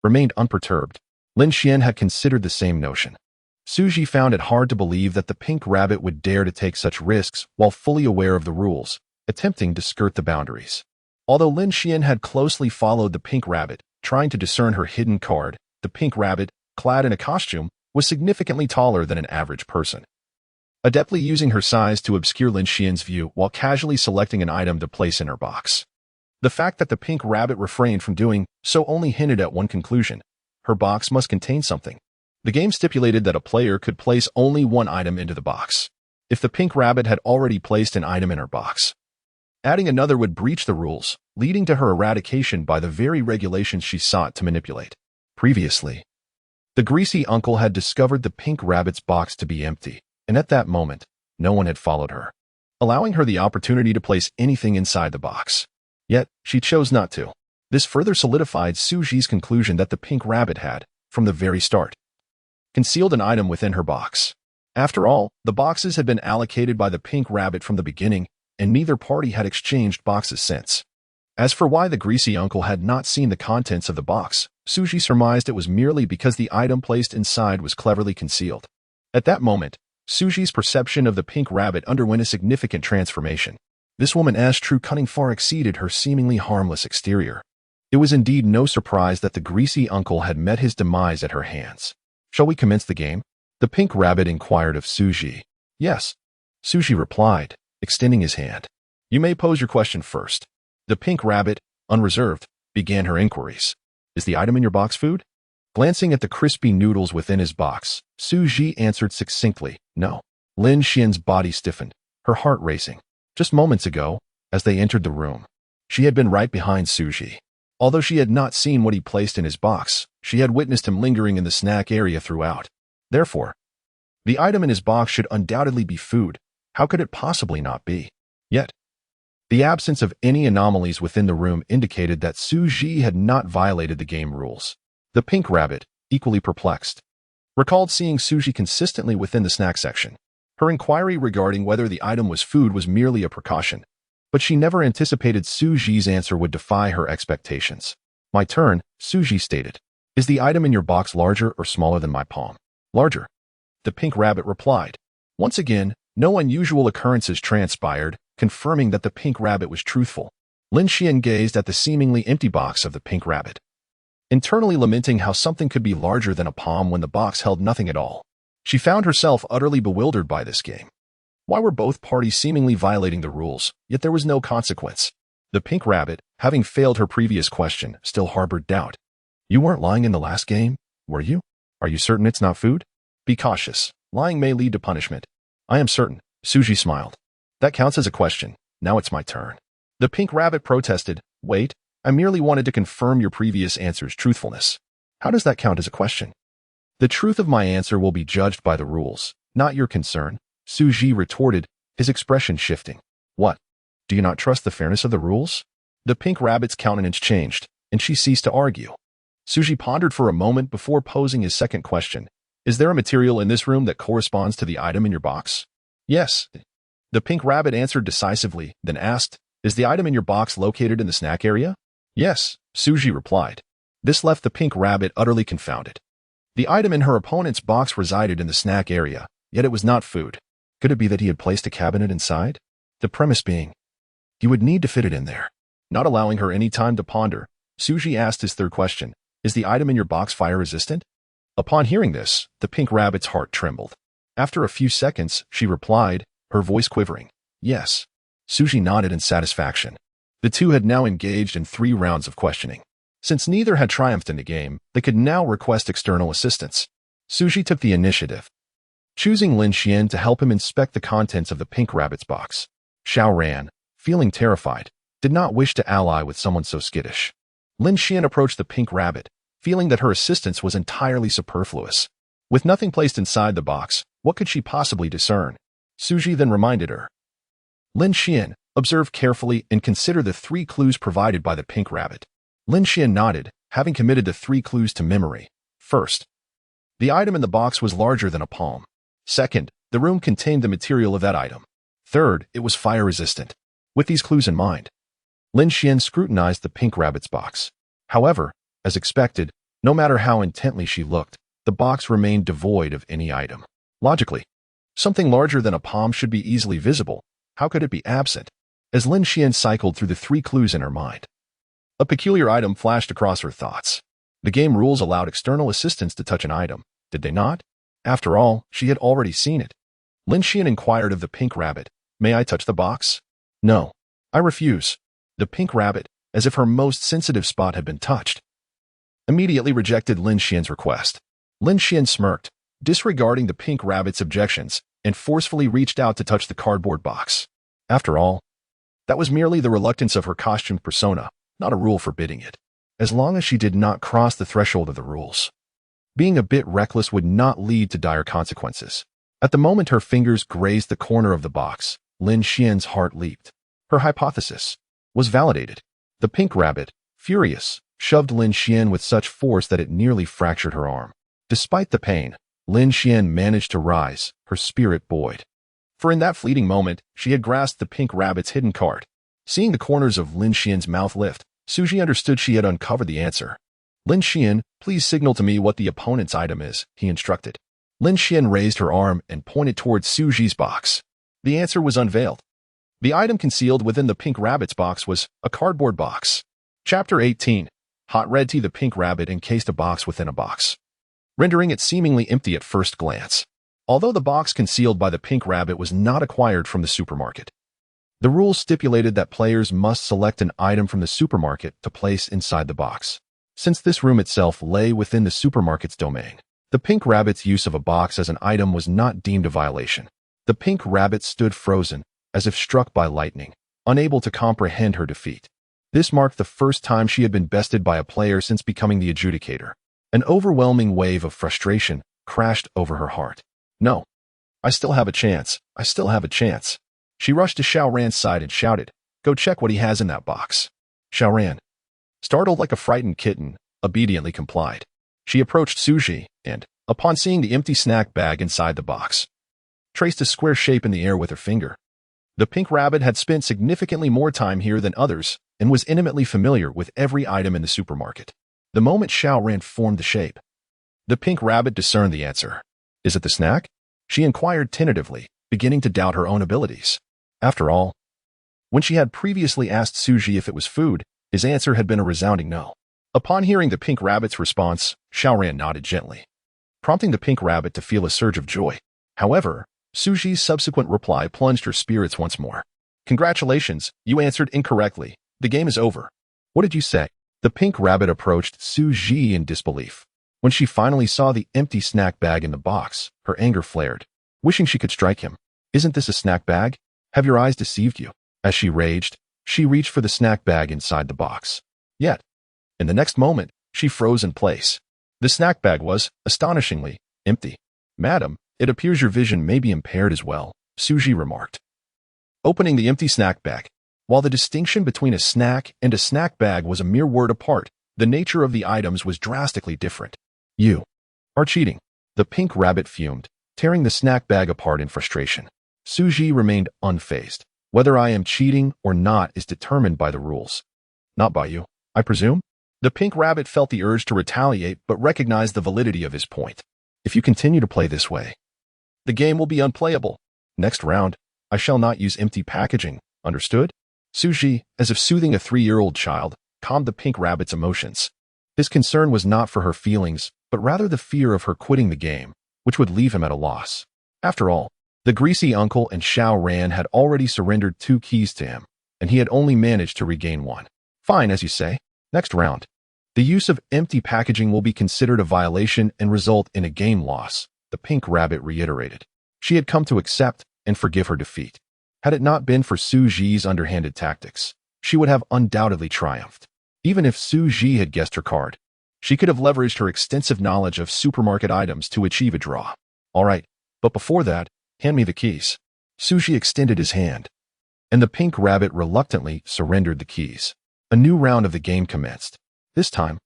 remained unperturbed. Lin Xian had considered the same notion. Xu Zhi found it hard to believe that the pink rabbit would dare to take such risks while fully aware of the rules, attempting to skirt the boundaries. Although Lin Xian had closely followed the pink rabbit, trying to discern her hidden card, the pink rabbit, clad in a costume, was significantly taller than an average person, adeptly using her size to obscure Lin Xian's view while casually selecting an item to place in her box. The fact that the pink rabbit refrained from doing so only hinted at one conclusion: her box must contain something. The game stipulated that a player could place only one item into the box. If the pink rabbit had already placed an item in her box, adding another would breach the rules, leading to her eradication by the very regulations she sought to manipulate. Previously, the greasy uncle had discovered the pink rabbit's box to be empty, and at that moment, no one had followed her, allowing her the opportunity to place anything inside the box. Yet, she chose not to. This further solidified Xu Zhi's conclusion that the pink rabbit had, from the very start, concealed an item within her box. After all, the boxes had been allocated by the pink rabbit from the beginning, and neither party had exchanged boxes since. As for why the greasy uncle had not seen the contents of the box, Xu Zhi surmised it was merely because the item placed inside was cleverly concealed. At that moment, Xu Zhi's perception of the pink rabbit underwent a significant transformation. This woman's true cunning far exceeded her seemingly harmless exterior. It was indeed no surprise that the greasy uncle had met his demise at her hands. "Shall we commence the game?" the pink rabbit inquired of Xu Zhi. "Yes," Xu Zhi replied, extending his hand. "You may pose your question first." The pink rabbit, unreserved, began her inquiries. "Is the item in your box food?" Glancing at the crispy noodles within his box, Xu Zhi answered succinctly, "No." Lin Xian's body stiffened, her heart racing. Just moments ago, as they entered the room, she had been right behind Xu Zhi. Although she had not seen what he placed in his box, she had witnessed him lingering in the snack area throughout. Therefore, the item in his box should undoubtedly be food. How could it possibly not be? Yet, the absence of any anomalies within the room indicated that Xu Zhi had not violated the game rules. The pink rabbit, equally perplexed, recalled seeing Xu Zhi consistently within the snack section. Her inquiry regarding whether the item was food was merely a precaution, but she never anticipated Xu Zhi's answer would defy her expectations. "My turn," Xu Zhi stated. "Is the item in your box larger or smaller than my palm?" "Larger," the pink rabbit replied. Once again, no unusual occurrences transpired, confirming that the pink rabbit was truthful. Lin Xian gazed at the seemingly empty box of the pink rabbit, internally lamenting how something could be larger than a palm when the box held nothing at all. She found herself utterly bewildered by this game. Why were both parties seemingly violating the rules, yet there was no consequence? The pink rabbit, having failed her previous question, still harbored doubt. "You weren't lying in the last game, were you? Are you certain it's not food?" "Be cautious. Lying may lead to punishment." "I am certain," Xu Zhi smiled. "That counts as a question. Now it's my turn." The pink rabbit protested. "Wait, I merely wanted to confirm your previous answer's truthfulness." "How does that count as a question?" "The truth of my answer will be judged by the rules, not your concern," Xu Zhi retorted, his expression shifting. "What? Do you not trust the fairness of the rules?" The pink rabbit's countenance changed, and she ceased to argue. Xu Zhi pondered for a moment before posing his second question. "Is there a material in this room that corresponds to the item in your box?" "Yes," the pink rabbit answered decisively, then asked, "Is the item in your box located in the snack area?" "Yes," Xu Zhi replied. This left the pink rabbit utterly confounded. The item in her opponent's box resided in the snack area, yet it was not food. Could it be that he had placed a cabinet inside? The premise being, he would need to fit it in there. Not allowing her any time to ponder, Xu Zhi asked his third question, "Is the item in your box fire-resistant?" Upon hearing this, the pink rabbit's heart trembled. After a few seconds, she replied, her voice quivering, "Yes." Xu Zhi nodded in satisfaction. The two had now engaged in 3 rounds of questioning. Since neither had triumphed in the game, they could now request external assistance. Xu Zhi took the initiative, choosing Lin Xian to help him inspect the contents of the pink rabbit's box. Xiao Ran, feeling terrified, did not wish to ally with someone so skittish. Lin Xian approached the pink rabbit, feeling that her assistance was entirely superfluous. With nothing placed inside the box, what could she possibly discern? Xu Zhi then reminded her. Lin Xian, observe carefully and consider the 3 clues provided by the pink rabbit. Lin Xian nodded, having committed the 3 clues to memory. First, the item in the box was larger than a palm. Second, the room contained the material of that item. Third, it was fire-resistant. With these clues in mind, Lin Xian scrutinized the pink rabbit's box. However, as expected, no matter how intently she looked, the box remained devoid of any item. Logically, something larger than a palm should be easily visible. How could it be absent? As Lin Xian cycled through the 3 clues in her mind, a peculiar item flashed across her thoughts. The game rules allowed external assistants to touch an item, did they not? After all, she had already seen it. Lin Xian inquired of the pink rabbit, "May I touch the box?" "No, I refuse." The pink rabbit, as if her most sensitive spot had been touched, immediately rejected Lin Xian's request. Lin Xian smirked, disregarding the pink rabbit's objections, and forcefully reached out to touch the cardboard box. After all, that was merely the reluctance of her costumed persona, not a rule forbidding it, as long as she did not cross the threshold of the rules. Being a bit reckless would not lead to dire consequences. At the moment her fingers grazed the corner of the box, Lin Xian's heart leaped. Her hypothesis was validated. The pink rabbit, furious, shoved Lin Xian with such force that it nearly fractured her arm. Despite the pain, Lin Xian managed to rise, her spirit buoyed. For in that fleeting moment, she had grasped the pink rabbit's hidden card. Seeing the corners of Lin Xian's mouth lift, Xu Zhi understood she had uncovered the answer. "Lin Xian, please signal to me what the opponent's item is," he instructed. Lin Xian raised her arm and pointed towards Xu Zhi's box. The answer was unveiled. The item concealed within the pink rabbit's box was a cardboard box. Chapter 18. Hot Red Tea. The pink rabbit encased a box within a box, rendering it seemingly empty at first glance. Although the box concealed by the pink rabbit was not acquired from the supermarket, the rules stipulated that players must select an item from the supermarket to place inside the box. Since this room itself lay within the supermarket's domain, the pink rabbit's use of a box as an item was not deemed a violation. The pink rabbit stood frozen, as if struck by lightning, unable to comprehend her defeat. This marked the first time she had been bested by a player since becoming the adjudicator. An overwhelming wave of frustration crashed over her heart. "No, I still have a chance. I still have a chance." She rushed to Xiao Ran's side and shouted, "Go check what he has in that box." Xiao Ran, startled like a frightened kitten, obediently complied. She approached Xu Zhi and, upon seeing the empty snack bag inside the box, traced a square shape in the air with her finger. The pink rabbit had spent significantly more time here than others and was intimately familiar with every item in the supermarket. The moment Xiao Ran formed the shape, the pink rabbit discerned the answer. "Is it the snack?" she inquired tentatively, beginning to doubt her own abilities. After all, when she had previously asked Xu Zhi if it was food, his answer had been a resounding no. Upon hearing the pink rabbit's response, Xiao Ran nodded gently, prompting the pink rabbit to feel a surge of joy. However, Xu Zhi's subsequent reply plunged her spirits once more. "Congratulations, you answered incorrectly. The game is over." "What did you say?" The pink rabbit approached Xu Zhi in disbelief. When she finally saw the empty snack bag in the box, her anger flared, wishing she could strike him. "Isn't this a snack bag? Have your eyes deceived you?" As she raged, she reached for the snack bag inside the box. Yet, in the next moment, she froze in place. The snack bag was, astonishingly, empty. "Madam, it appears your vision may be impaired as well," Xu Zhi remarked, opening the empty snack bag. While the distinction between a snack and a snack bag was a mere word apart, the nature of the items was drastically different. "You are cheating," the pink rabbit fumed, tearing the snack bag apart in frustration. Xu Zhi remained unfazed. "Whether I am cheating or not is determined by the rules. Not by you, I presume?" The pink rabbit felt the urge to retaliate but recognized the validity of his point. If you continue to play this way, the game will be unplayable. Next round, I shall not use empty packaging, understood? Xu Zhi, as if soothing a 3-year-old child, calmed the pink rabbit's emotions. His concern was not for her feelings, but rather the fear of her quitting the game, which would leave him at a loss. After all, the greasy uncle and Xiao Ran had already surrendered 2 keys to him, and he had only managed to regain 1. Fine, as you say. Next round. The use of empty packaging will be considered a violation and result in a game loss, the pink rabbit reiterated. She had come to accept and forgive her defeat. Had it not been for Xu Zhi's underhanded tactics, she would have undoubtedly triumphed. Even if Xu Zhi had guessed her card, she could have leveraged her extensive knowledge of supermarket items to achieve a draw. All right, but before that, hand me the keys. Xu Zhi extended his hand, and the pink rabbit reluctantly surrendered the keys. A new round of the game commenced. This time,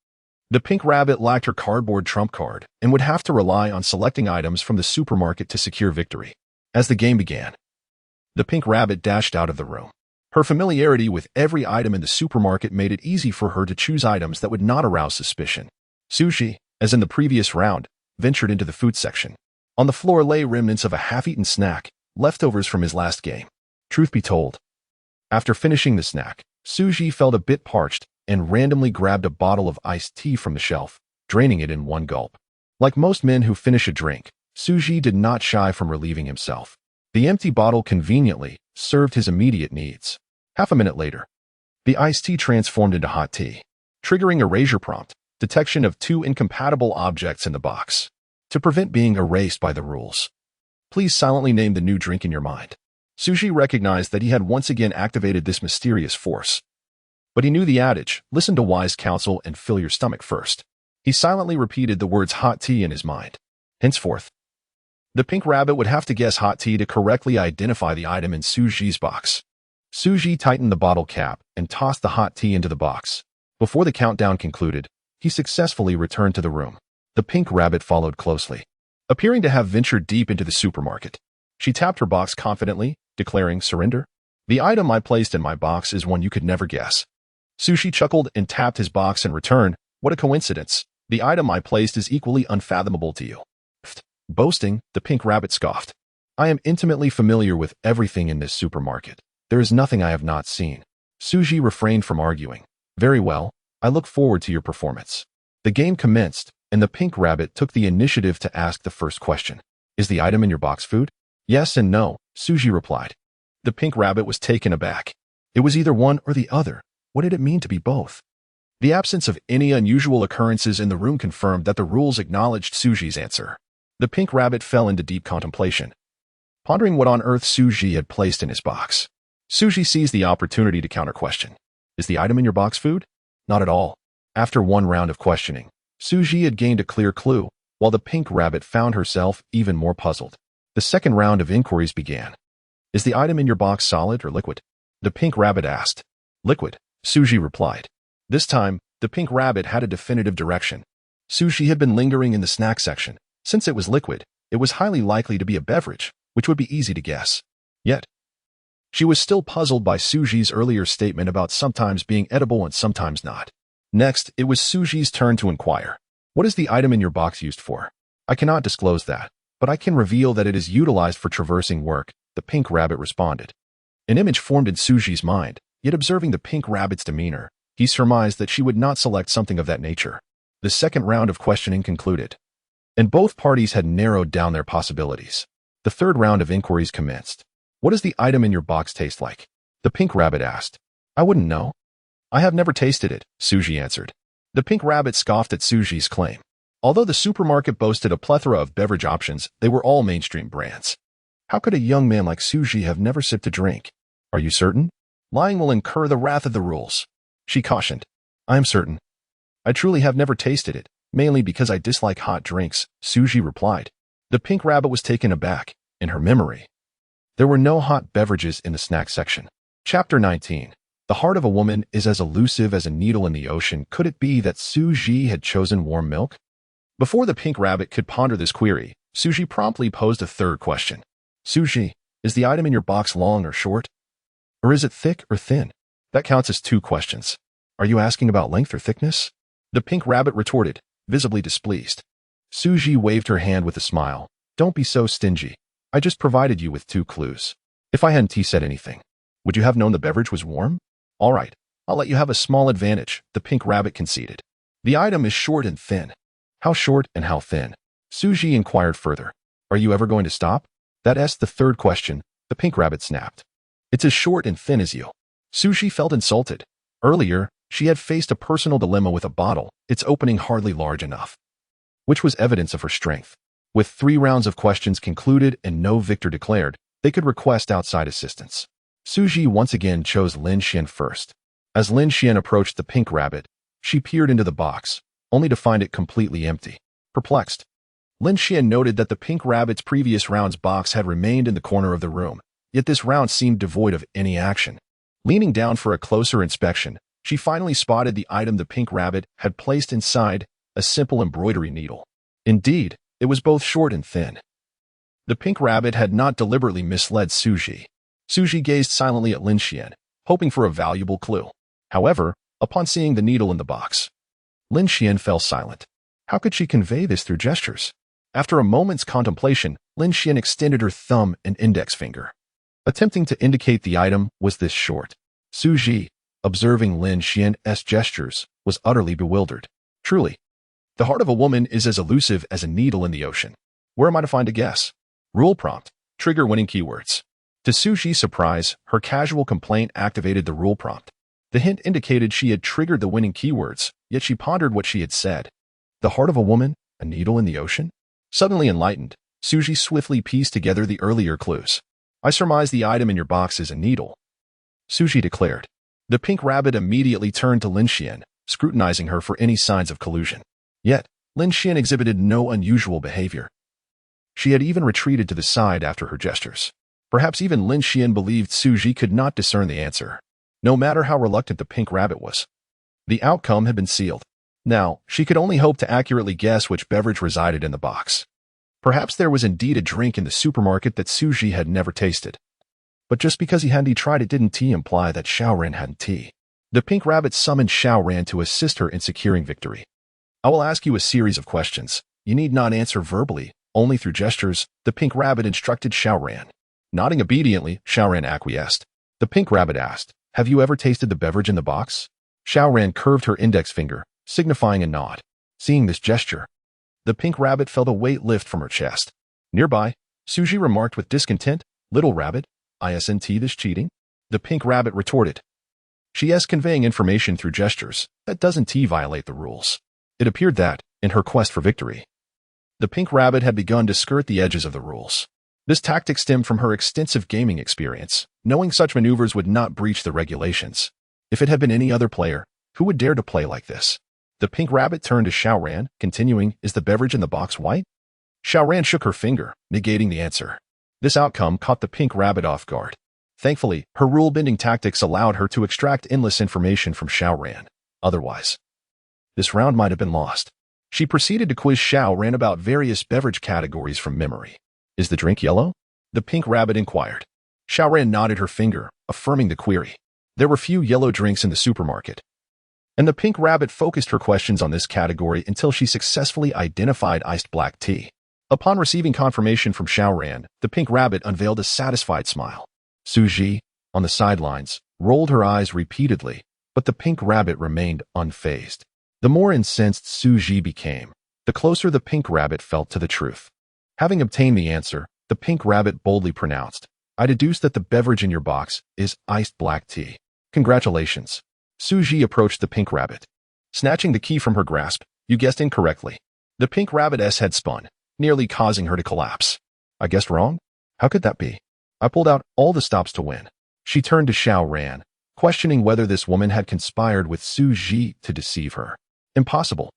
the pink rabbit lacked her cardboard trump card and would have to rely on selecting items from the supermarket to secure victory. As the game began, the pink rabbit dashed out of the room. Her familiarity with every item in the supermarket made it easy for her to choose items that would not arouse suspicion. Xu Zhi, as in the previous round, ventured into the food section. On the floor lay remnants of a half-eaten snack, leftovers from his last game. Truth be told, after finishing the snack, Xu Zhi felt a bit parched and randomly grabbed a bottle of iced tea from the shelf, draining it in one gulp. Like most men who finish a drink, Xu Zhi did not shy from relieving himself. The empty bottle conveniently served his immediate needs. Half a minute later, the iced tea transformed into hot tea, triggering erasure prompt, detection of 2 incompatible objects in the box. To prevent being erased by the rules, please silently name the new drink in your mind. Xu Zhi recognized that he had once again activated this mysterious force. But he knew the adage, listen to wise counsel and fill your stomach first. He silently repeated the words hot tea in his mind. Henceforth, the pink rabbit would have to guess hot tea to correctly identify the item in Xu Zhi's box. Xu Zhi tightened the bottle cap and tossed the hot tea into the box. Before the countdown concluded, he successfully returned to the room. The pink rabbit followed closely. Appearing to have ventured deep into the supermarket, she tapped her box confidently, declaring, surrender. The item I placed in my box is one you could never guess. Xu Zhi chuckled and tapped his box in return. What a coincidence. The item I placed is equally unfathomable to you. Boasting, the pink rabbit scoffed. I am intimately familiar with everything in this supermarket. There is nothing I have not seen. Xu Zhi refrained from arguing. Very well, I look forward to your performance. The game commenced, and the pink rabbit took the initiative to ask the first question. Is the item in your box food? Yes and no, Xu Zhi replied. The pink rabbit was taken aback. It was either one or the other. What did it mean to be both? The absence of any unusual occurrences in the room confirmed that the rules acknowledged Xu Zhi's answer. The pink rabbit fell into deep contemplation, pondering what on earth Xu Zhi had placed in his box. Xu Zhi seized the opportunity to counter-question. Is the item in your box food? Not at all. After one round of questioning, Xu Zhi had gained a clear clue, while the pink rabbit found herself even more puzzled. The second round of inquiries began. Is the item in your box solid or liquid? The pink rabbit asked. Liquid, Xu Zhi replied. This time, the pink rabbit had a definitive direction. Xu Zhi had been lingering in the snack section. Since it was liquid, it was highly likely to be a beverage, which would be easy to guess. Yet, she was still puzzled by Xu Zhi's earlier statement about sometimes being edible and sometimes not. Next, it was Xu Zhi's turn to inquire. What is the item in your box used for? I cannot disclose that, but I can reveal that it is utilized for traversing work, the pink rabbit responded. An image formed in Xu Zhi's mind, yet observing the pink rabbit's demeanor, he surmised that she would not select something of that nature. The second round of questioning concluded, and both parties had narrowed down their possibilities. The third round of inquiries commenced. What does the item in your box taste like? The pink rabbit asked. I wouldn't know. I have never tasted it, Xu Zhi answered. The pink rabbit scoffed at Xu Zhi's claim. Although the supermarket boasted a plethora of beverage options, they were all mainstream brands. How could a young man like Xu Zhi have never sipped a drink? Are you certain? Lying will incur the wrath of the rules. She cautioned. I am certain. I truly have never tasted it, mainly because I dislike hot drinks, Xu Zhi replied. The pink rabbit was taken aback. In her memory, there were no hot beverages in the snack section. Chapter 19. The heart of a woman is as elusive as a needle in the ocean. Could it be that Xu Zhi had chosen warm milk? Before the pink rabbit could ponder this query, Xu Zhi promptly posed a third question. Xu Zhi, is the item in your box long or short? Or is it thick or thin? That counts as 2 questions. Are you asking about length or thickness? The pink rabbit retorted, visibly displeased. Xu Zhi waved her hand with a smile. Don't be so stingy. I just provided you with 2 clues. If I hadn't said anything, would you have known the beverage was warm? All right, I'll let you have a small advantage, the pink rabbit conceded. The item is short and thin. How short and how thin? Xu Zhi inquired further. Are you ever going to stop? That's the 3rd question, the pink rabbit snapped. It's as short and thin as you. Xu Zhi felt insulted. Earlier, she had faced a personal dilemma with a bottle, its opening hardly large enough, which was evidence of her strength. With 3 rounds of questions concluded and no victor declared, they could request outside assistance. Xu Zhi once again chose Lin Xian first. As Lin Xian approached the pink rabbit, she peered into the box, only to find it completely empty. Perplexed, Lin Xian noted that the pink rabbit's previous round's box had remained in the corner of the room, yet this round seemed devoid of any action. Leaning down for a closer inspection, she finally spotted the item the pink rabbit had placed inside, a simple embroidery needle. Indeed, it was both short and thin. The pink rabbit had not deliberately misled Xu Zhi. Xu Zhi gazed silently at Lin Xian, hoping for a valuable clue. However, upon seeing the needle in the box, Lin Xian fell silent. How could she convey this through gestures? After a moment's contemplation, Lin Xian extended her thumb and index finger, attempting to indicate the item was this short. Xu Zhi, observing Lin Xian's gestures, was utterly bewildered. Truly, the heart of a woman is as elusive as a needle in the ocean. Where am I to find a guess? Rule prompt. Trigger winning keywords. To Xu Zhi's surprise, her casual complaint activated the rule prompt. The hint indicated she had triggered the winning keywords, yet she pondered what she had said. The heart of a woman? A needle in the ocean? Suddenly enlightened, Xu Zhi swiftly pieced together the earlier clues. I surmise the item in your box is a needle, Xu Zhi declared. The pink rabbit immediately turned to Lin Xian, scrutinizing her for any signs of collusion. Yet, Lin Xian exhibited no unusual behavior. She had even retreated to the side after her gestures. Perhaps even Lin Xian believed Xu Zhi could not discern the answer, no matter how reluctant the pink rabbit was. The outcome had been sealed. Now, she could only hope to accurately guess which beverage resided in the box. Perhaps there was indeed a drink in the supermarket that Xu Zhi had never tasted. But just because he hadn't tried it didn't imply that Xiaoran hadn't. The pink rabbit summoned Xiaoran to assist her in securing victory. I will ask you a series of questions. You need not answer verbally, only through gestures, the pink rabbit instructed Xiaoran. Nodding obediently, Xiaoran acquiesced. The pink rabbit asked, have you ever tasted the beverage in the box? Xiaoran curved her index finger, signifying a nod. Seeing this gesture, the pink rabbit felt a weight lift from her chest. Nearby, Xu Zhi remarked with discontent, Little rabbit, isn't this cheating? The pink rabbit retorted. She is conveying information through gestures. That doesn't violate the rules. It appeared that, in her quest for victory, the pink rabbit had begun to skirt the edges of the rules. This tactic stemmed from her extensive gaming experience, knowing such maneuvers would not breach the regulations. If it had been any other player, who would dare to play like this? The pink rabbit turned to Xiaoran, continuing, is the beverage in the box white? Xiaoran shook her finger, negating the answer. This outcome caught the pink rabbit off guard. Thankfully, her rule-bending tactics allowed her to extract endless information from Xiaoran. Otherwise, this round might have been lost. She proceeded to quiz Xiaoran about various beverage categories from memory. Is the drink yellow? The pink rabbit inquired. Xiaoran nodded her finger, affirming the query. There were few yellow drinks in the supermarket, and the pink rabbit focused her questions on this category until she successfully identified iced black tea. Upon receiving confirmation from Xiaoran, the pink rabbit unveiled a satisfied smile. Xu Zhi, on the sidelines, rolled her eyes repeatedly, but the pink rabbit remained unfazed. The more incensed Xu Zhi became, the closer the pink rabbit felt to the truth. Having obtained the answer, the pink rabbit boldly pronounced, I deduce that the beverage in your box is iced black tea. Congratulations. Xu Zhi approached the pink rabbit. Snatching the key from her grasp, you guessed incorrectly. The pink rabbit's head spun, nearly causing her to collapse. I guessed wrong? How could that be? I pulled out all the stops to win. She turned to Xiaoran, questioning whether this woman had conspired with Xu Zhi to deceive her. Impossible.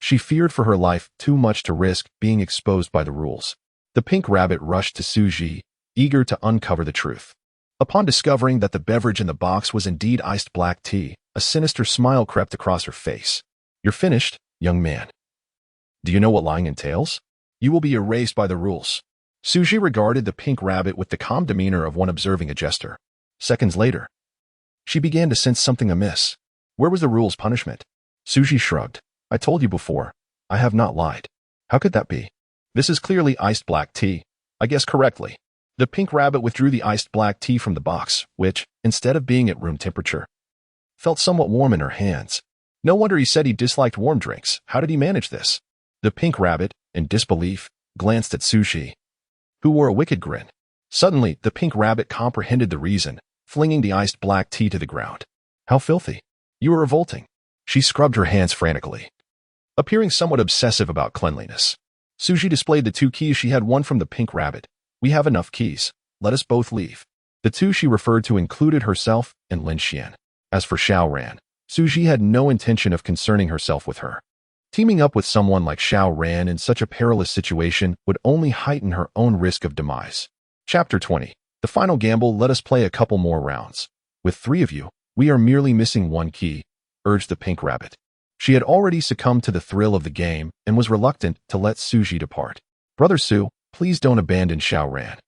She feared for her life too much to risk being exposed by the rules. The pink rabbit rushed to Xu Zhi, eager to uncover the truth. Upon discovering that the beverage in the box was indeed iced black tea, a sinister smile crept across her face. You're finished, young man. Do you know what lying entails? You will be erased by the rules. Xu Zhi regarded the pink rabbit with the calm demeanor of one observing a jester. Seconds later, she began to sense something amiss. Where was the rule's punishment? Xu Zhi shrugged. I told you before. I have not lied. How could that be? This is clearly iced black tea. I guessed correctly. The pink rabbit withdrew the iced black tea from the box, which, instead of being at room temperature, felt somewhat warm in her hands. No wonder he said he disliked warm drinks. How did he manage this? The pink rabbit, in disbelief, glanced at Xu Zhi, who wore a wicked grin. Suddenly, the pink rabbit comprehended the reason, flinging the iced black tea to the ground. How filthy. You are revolting. She scrubbed her hands frantically, appearing somewhat obsessive about cleanliness. Xu Zhi displayed the 2 keys she had won from the pink rabbit. We have enough keys. Let us both leave. The 2 she referred to included herself and Lin Xian. As for Xiao Ran, Xu Zhi had no intention of concerning herself with her. Teaming up with someone like Xiao Ran in such a perilous situation would only heighten her own risk of demise. Chapter 20. The final gamble. Let us play a couple more rounds. With 3 of you, we are merely missing 1 key, urged the pink rabbit. She had already succumbed to the thrill of the game and was reluctant to let Xu Zhi depart. Brother Su, please don't abandon Xiao Ran.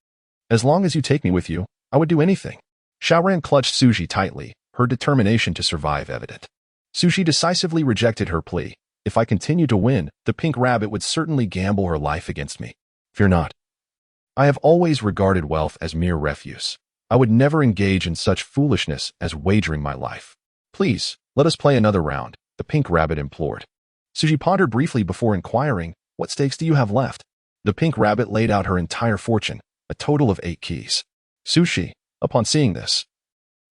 As long as you take me with you, I would do anything. Xiao Ran clutched Xu Zhi tightly, her determination to survive evident. Xu Zhi decisively rejected her plea. If I continue to win, the pink rabbit would certainly gamble her life against me. Fear not. I have always regarded wealth as mere refuse. I would never engage in such foolishness as wagering my life. Please, let us play another round, the pink rabbit implored. Xu Zhi pondered briefly before inquiring, what stakes do you have left? The pink rabbit laid out her entire fortune, a total of 8 keys. Xu Zhi, upon seeing this,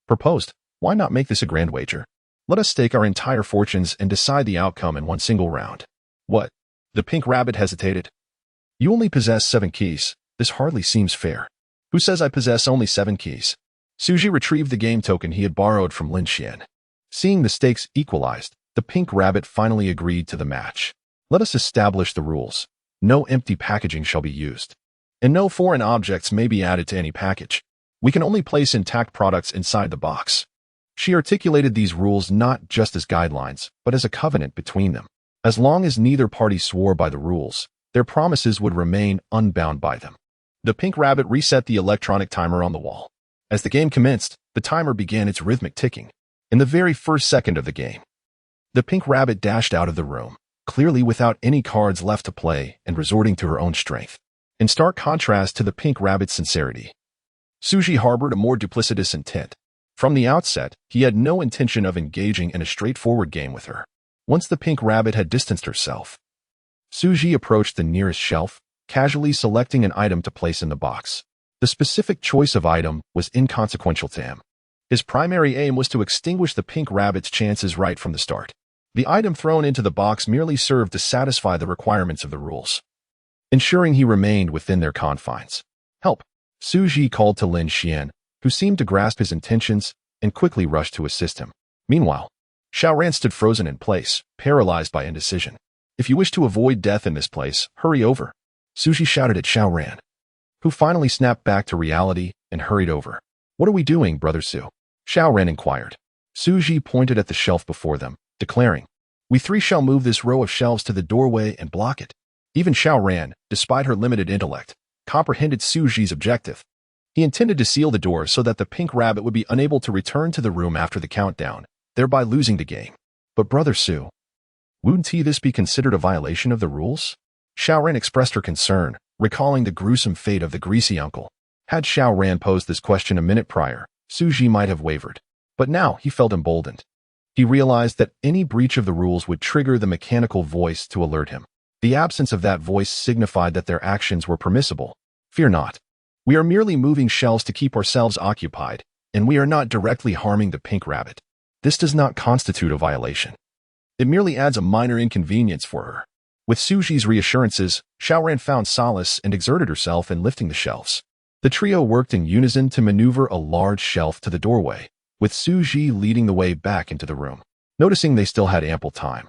proposed, why not make this a grand wager? Let us stake our entire fortunes and decide the outcome in one single round. What? The pink rabbit hesitated. You only possess 7 keys. This hardly seems fair. Who says I possess only 7 keys? Xu Zhi retrieved the game token he had borrowed from Lin Xian. Seeing the stakes equalized, the pink rabbit finally agreed to the match. Let us establish the rules. No empty packaging shall be used, and no foreign objects may be added to any package. We can only place intact products inside the box. She articulated these rules not just as guidelines, but as a covenant between them. As long as neither party swore by the rules, their promises would remain unbound by them. The pink rabbit reset the electronic timer on the wall. As the game commenced, the timer began its rhythmic ticking. In the very first second of the game, the pink rabbit dashed out of the room, clearly without any cards left to play and resorting to her own strength. In stark contrast to the pink rabbit's sincerity, Xu Zhi harbored a more duplicitous intent. From the outset, he had no intention of engaging in a straightforward game with her. Once the pink rabbit had distanced herself, Xu Zhi approached the nearest shelf, casually selecting an item to place in the box. The specific choice of item was inconsequential to him. His primary aim was to extinguish the pink rabbit's chances right from the start. The item thrown into the box merely served to satisfy the requirements of the rules, ensuring he remained within their confines. Help! Xu Zhi called to Lin Xian, who seemed to grasp his intentions and quickly rushed to assist him. Meanwhile, Xiao Ran stood frozen in place, paralyzed by indecision. If you wish to avoid death in this place, hurry over. Xu Zhi shouted at Xiao Ran, who finally snapped back to reality and hurried over. What are we doing, Brother Su? Xiao Ran inquired. Xu Zhi pointed at the shelf before them, declaring, we 3 shall move this row of shelves to the doorway and block it. Even Xiao Ran, despite her limited intellect, comprehended Xu Zhi's objective. He intended to seal the door so that the pink rabbit would be unable to return to the room after the countdown, thereby losing the game. But Brother Su, wouldn't this be considered a violation of the rules? Xiao Ran expressed her concern, recalling the gruesome fate of the greasy uncle. Had Xiao Ran posed this question a minute prior, Xu Zhi might have wavered. But now he felt emboldened. He realized that any breach of the rules would trigger the mechanical voice to alert him. The absence of that voice signified that their actions were permissible. Fear not. We are merely moving shelves to keep ourselves occupied, and we are not directly harming the pink rabbit. This does not constitute a violation. It merely adds a minor inconvenience for her. With Xu Zhi's reassurances, Xiao Ran found solace and exerted herself in lifting the shelves. The trio worked in unison to maneuver a large shelf to the doorway, with Xu Zhi leading the way back into the room. Noticing they still had ample time,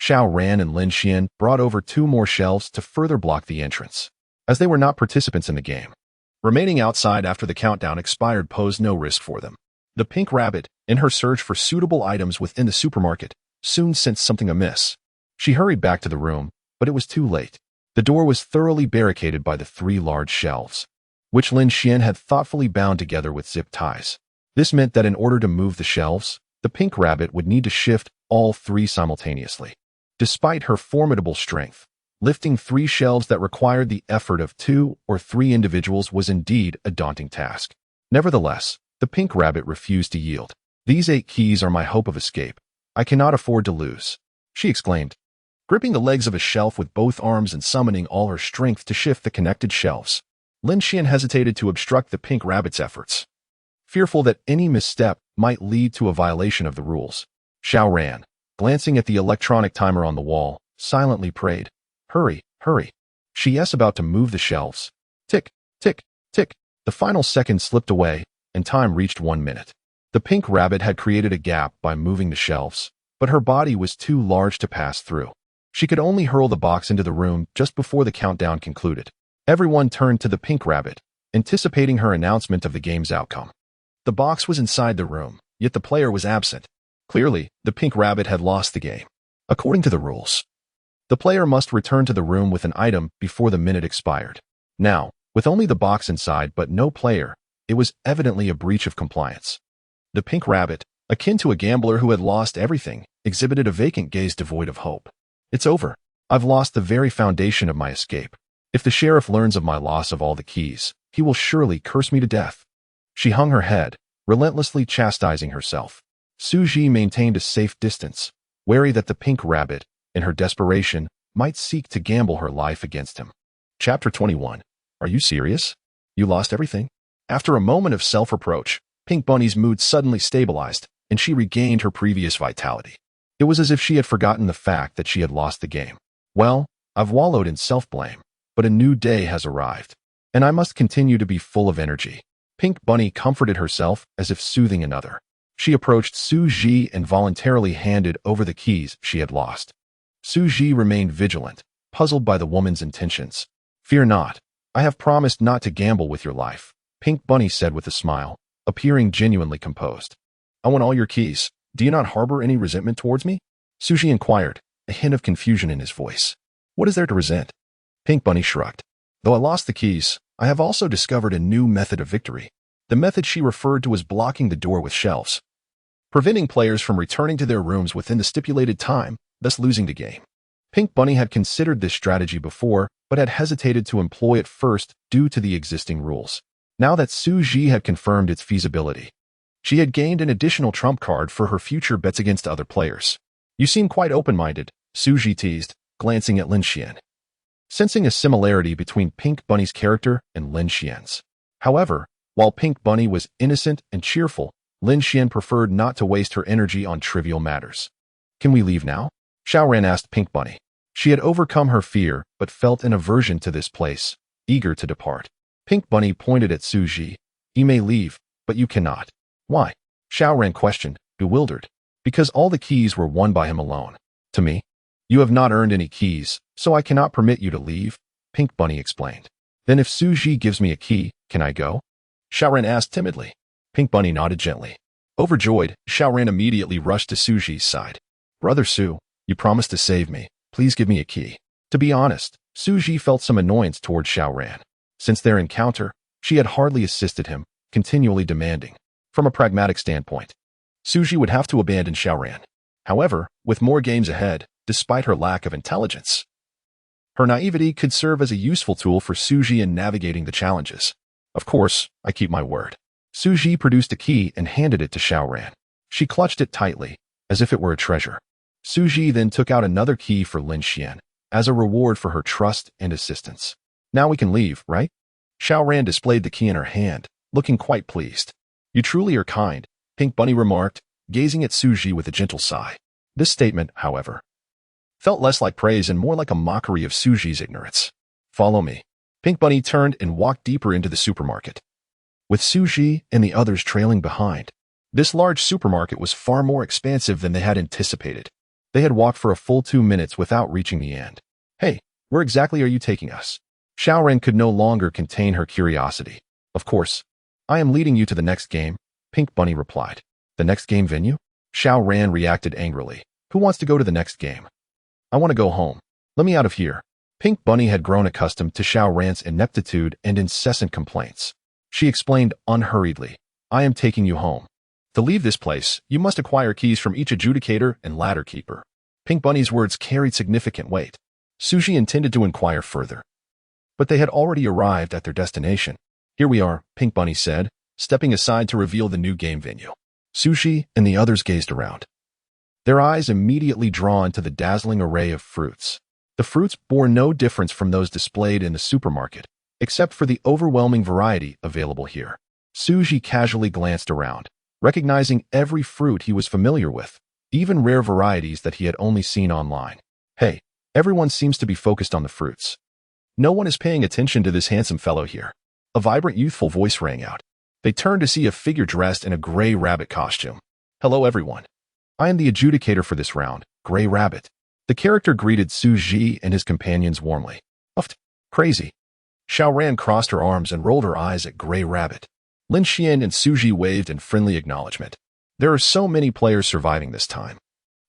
Xiao Ran and Lin Xian brought over 2 more shelves to further block the entrance. As they were not participants in the game, remaining outside after the countdown expired posed no risk for them. The pink rabbit, in her search for suitable items within the supermarket, soon sensed something amiss. She hurried back to the room, but it was too late. The door was thoroughly barricaded by the 3 large shelves, which Lin Xian had thoughtfully bound together with zip ties. This meant that in order to move the shelves, the pink rabbit would need to shift all 3 simultaneously. Despite her formidable strength, lifting 3 shelves that required the effort of 2 or 3 individuals was indeed a daunting task. Nevertheless, the pink rabbit refused to yield. "These 8 keys are my hope of escape. I cannot afford to lose," she exclaimed, gripping the legs of a shelf with both arms and summoning all her strength to shift the connected shelves. Lin Xian hesitated to obstruct the pink rabbit's efforts, fearful that any misstep might lead to a violation of the rules. Xiao Ran, glancing at the electronic timer on the wall, silently prayed, "Hurry, hurry." She is about to move the shelves. Tick, tick, tick. The final second slipped away, and time reached 1 minute. The pink rabbit had created a gap by moving the shelves, but her body was too large to pass through. She could only hurl the box into the room just before the countdown concluded. Everyone turned to the pink rabbit, anticipating her announcement of the game's outcome. The box was inside the room, yet the player was absent. Clearly, the pink rabbit had lost the game. According to the rules, the player must return to the room with an item before the minute expired. Now, with only the box inside but no player, it was evidently a breach of compliance. The pink rabbit, akin to a gambler who had lost everything, exhibited a vacant gaze devoid of hope. "It's over. I've lost the very foundation of my escape. If the sheriff learns of my loss of all the keys, he will surely curse me to death." She hung her head, relentlessly chastising herself. Xu Zhi maintained a safe distance, wary that the pink rabbit, in her desperation, might seek to gamble her life against him. Chapter 21. Are you serious? You lost everything? After a moment of self-reproach, Pink Bunny's mood suddenly stabilized, and she regained her previous vitality. It was as if she had forgotten the fact that she had lost the game. "Well, I've wallowed in self-blame, but a new day has arrived, and I must continue to be full of energy." Pink Bunny comforted herself as if soothing another. She approached Xu Zhi and voluntarily handed over the keys she had lost. Xu Zhi remained vigilant, puzzled by the woman's intentions. "Fear not. I have promised not to gamble with your life," Pink Bunny said with a smile, appearing genuinely composed. "I want all your keys. Do you not harbor any resentment towards me?" Xu Zhi inquired, a hint of confusion in his voice. "What is there to resent?" Pink Bunny shrugged. "Though I lost the keys, I have also discovered a new method of victory." The method she referred to was blocking the door with shelves, preventing players from returning to their rooms within the stipulated time, thus losing the game. Pink Bunny had considered this strategy before, but had hesitated to employ it first due to the existing rules. Now that Xu Zhi had confirmed its feasibility, she had gained an additional trump card for her future bets against other players. "You seem quite open-minded," Xu Zhi teased, glancing at Lin Xian, sensing a similarity between Pink Bunny's character and Lin Xian's. However, while Pink Bunny was innocent and cheerful, Lin Xian preferred not to waste her energy on trivial matters. "Can we leave now?" Xiao Ran asked Pink Bunny. She had overcome her fear but felt an aversion to this place, eager to depart. Pink Bunny pointed at Xu Zhi. "You may leave, but you cannot." "Why?" Xiao Ran questioned, bewildered. "Because all the keys were won by him alone." "To me? You have not earned any keys, so I cannot permit you to leave," Pink Bunny explained. "Then if Xu Zhi gives me a key, can I go?" Xiao Ran asked timidly. Pink Bunny nodded gently. Overjoyed, Xiao Ran immediately rushed to Xu Zhi's side. "Brother Xu, you promised to save me. Please give me a key." To be honest, Xu Zhi felt some annoyance toward Xiao Ran. Since their encounter, she had hardly assisted him, continually demanding. From a pragmatic standpoint, Xu Zhi would have to abandon Xiao Ran. However, with more games ahead, despite her lack of intelligence, her naivety could serve as a useful tool for Xu Zhi in navigating the challenges. "Of course, I keep my word." Xu Zhi produced a key and handed it to Xiao Ran. She clutched it tightly, as if it were a treasure. Xu Zhi then took out another key for Lin Xian, as a reward for her trust and assistance. "Now we can leave, right?" Xiao Ran displayed the key in her hand, looking quite pleased. "You truly are kind," Pink Bunny remarked, gazing at Xu Zhi with a gentle sigh. This statement, however, felt less like praise and more like a mockery of Xu Zhi's ignorance. "Follow me." Pink Bunny turned and walked deeper into the supermarket, with Xu Zhi and the others trailing behind. This large supermarket was far more expansive than they had anticipated. They had walked for a full 2 minutes without reaching the end. "Hey, where exactly are you taking us?" Xiao Ran could no longer contain her curiosity. "Of course, I am leading you to the next game," Pink Bunny replied. "The next game venue?" Xiao Ran reacted angrily. "Who wants to go to the next game?" "I want to go home. Let me out of here." Pink Bunny had grown accustomed to Xiao Ran's ineptitude and incessant complaints. She explained unhurriedly, "I am taking you home. To leave this place, you must acquire keys from each adjudicator and ladder keeper." Pink Bunny's words carried significant weight. Xu Zhi intended to inquire further, but they had already arrived at their destination. Here we are, Pink Bunny said, stepping aside to reveal the new game venue. Xu Zhi and the others gazed around, their eyes immediately drawn to the dazzling array of fruits. The fruits bore no difference from those displayed in the supermarket, except for the overwhelming variety available here. Xu Zhi casually glanced around, recognizing every fruit he was familiar with, even rare varieties that he had only seen online. Hey, everyone seems to be focused on the fruits. No one is paying attention to this handsome fellow here. A vibrant, youthful voice rang out. They turned to see a figure dressed in a gray rabbit costume. Hello, everyone. I am the adjudicator for this round, Gray Rabbit. The character greeted Xu Zhi and his companions warmly. Uffed. Crazy. Xiao Ran crossed her arms and rolled her eyes at Gray Rabbit. Lin Xian and Xu Zhi waved in friendly acknowledgement. There are so many players surviving this time.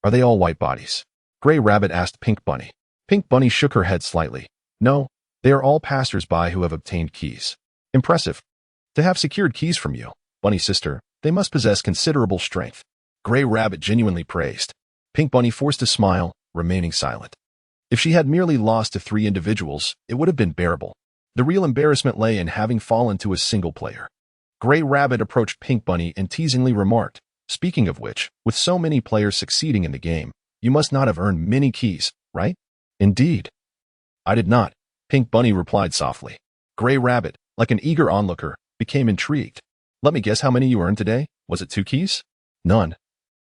Are they all white bodies? Gray Rabbit asked Pink Bunny. Pink Bunny shook her head slightly. No, they are all passers-by who have obtained keys. Impressive. To have secured keys from you, Bunny sister, they must possess considerable strength. Gray Rabbit genuinely praised. Pink Bunny forced a smile, remaining silent. If she had merely lost to 3 individuals, it would have been bearable. The real embarrassment lay in having fallen to a single player. Gray Rabbit approached Pink Bunny and teasingly remarked, speaking of which, with so many players succeeding in the game, you must not have earned many keys, right? Indeed. I did not, Pink Bunny replied softly. Gray Rabbit, like an eager onlooker, became intrigued. Let me guess how many you earned today. Was it 2 keys? None.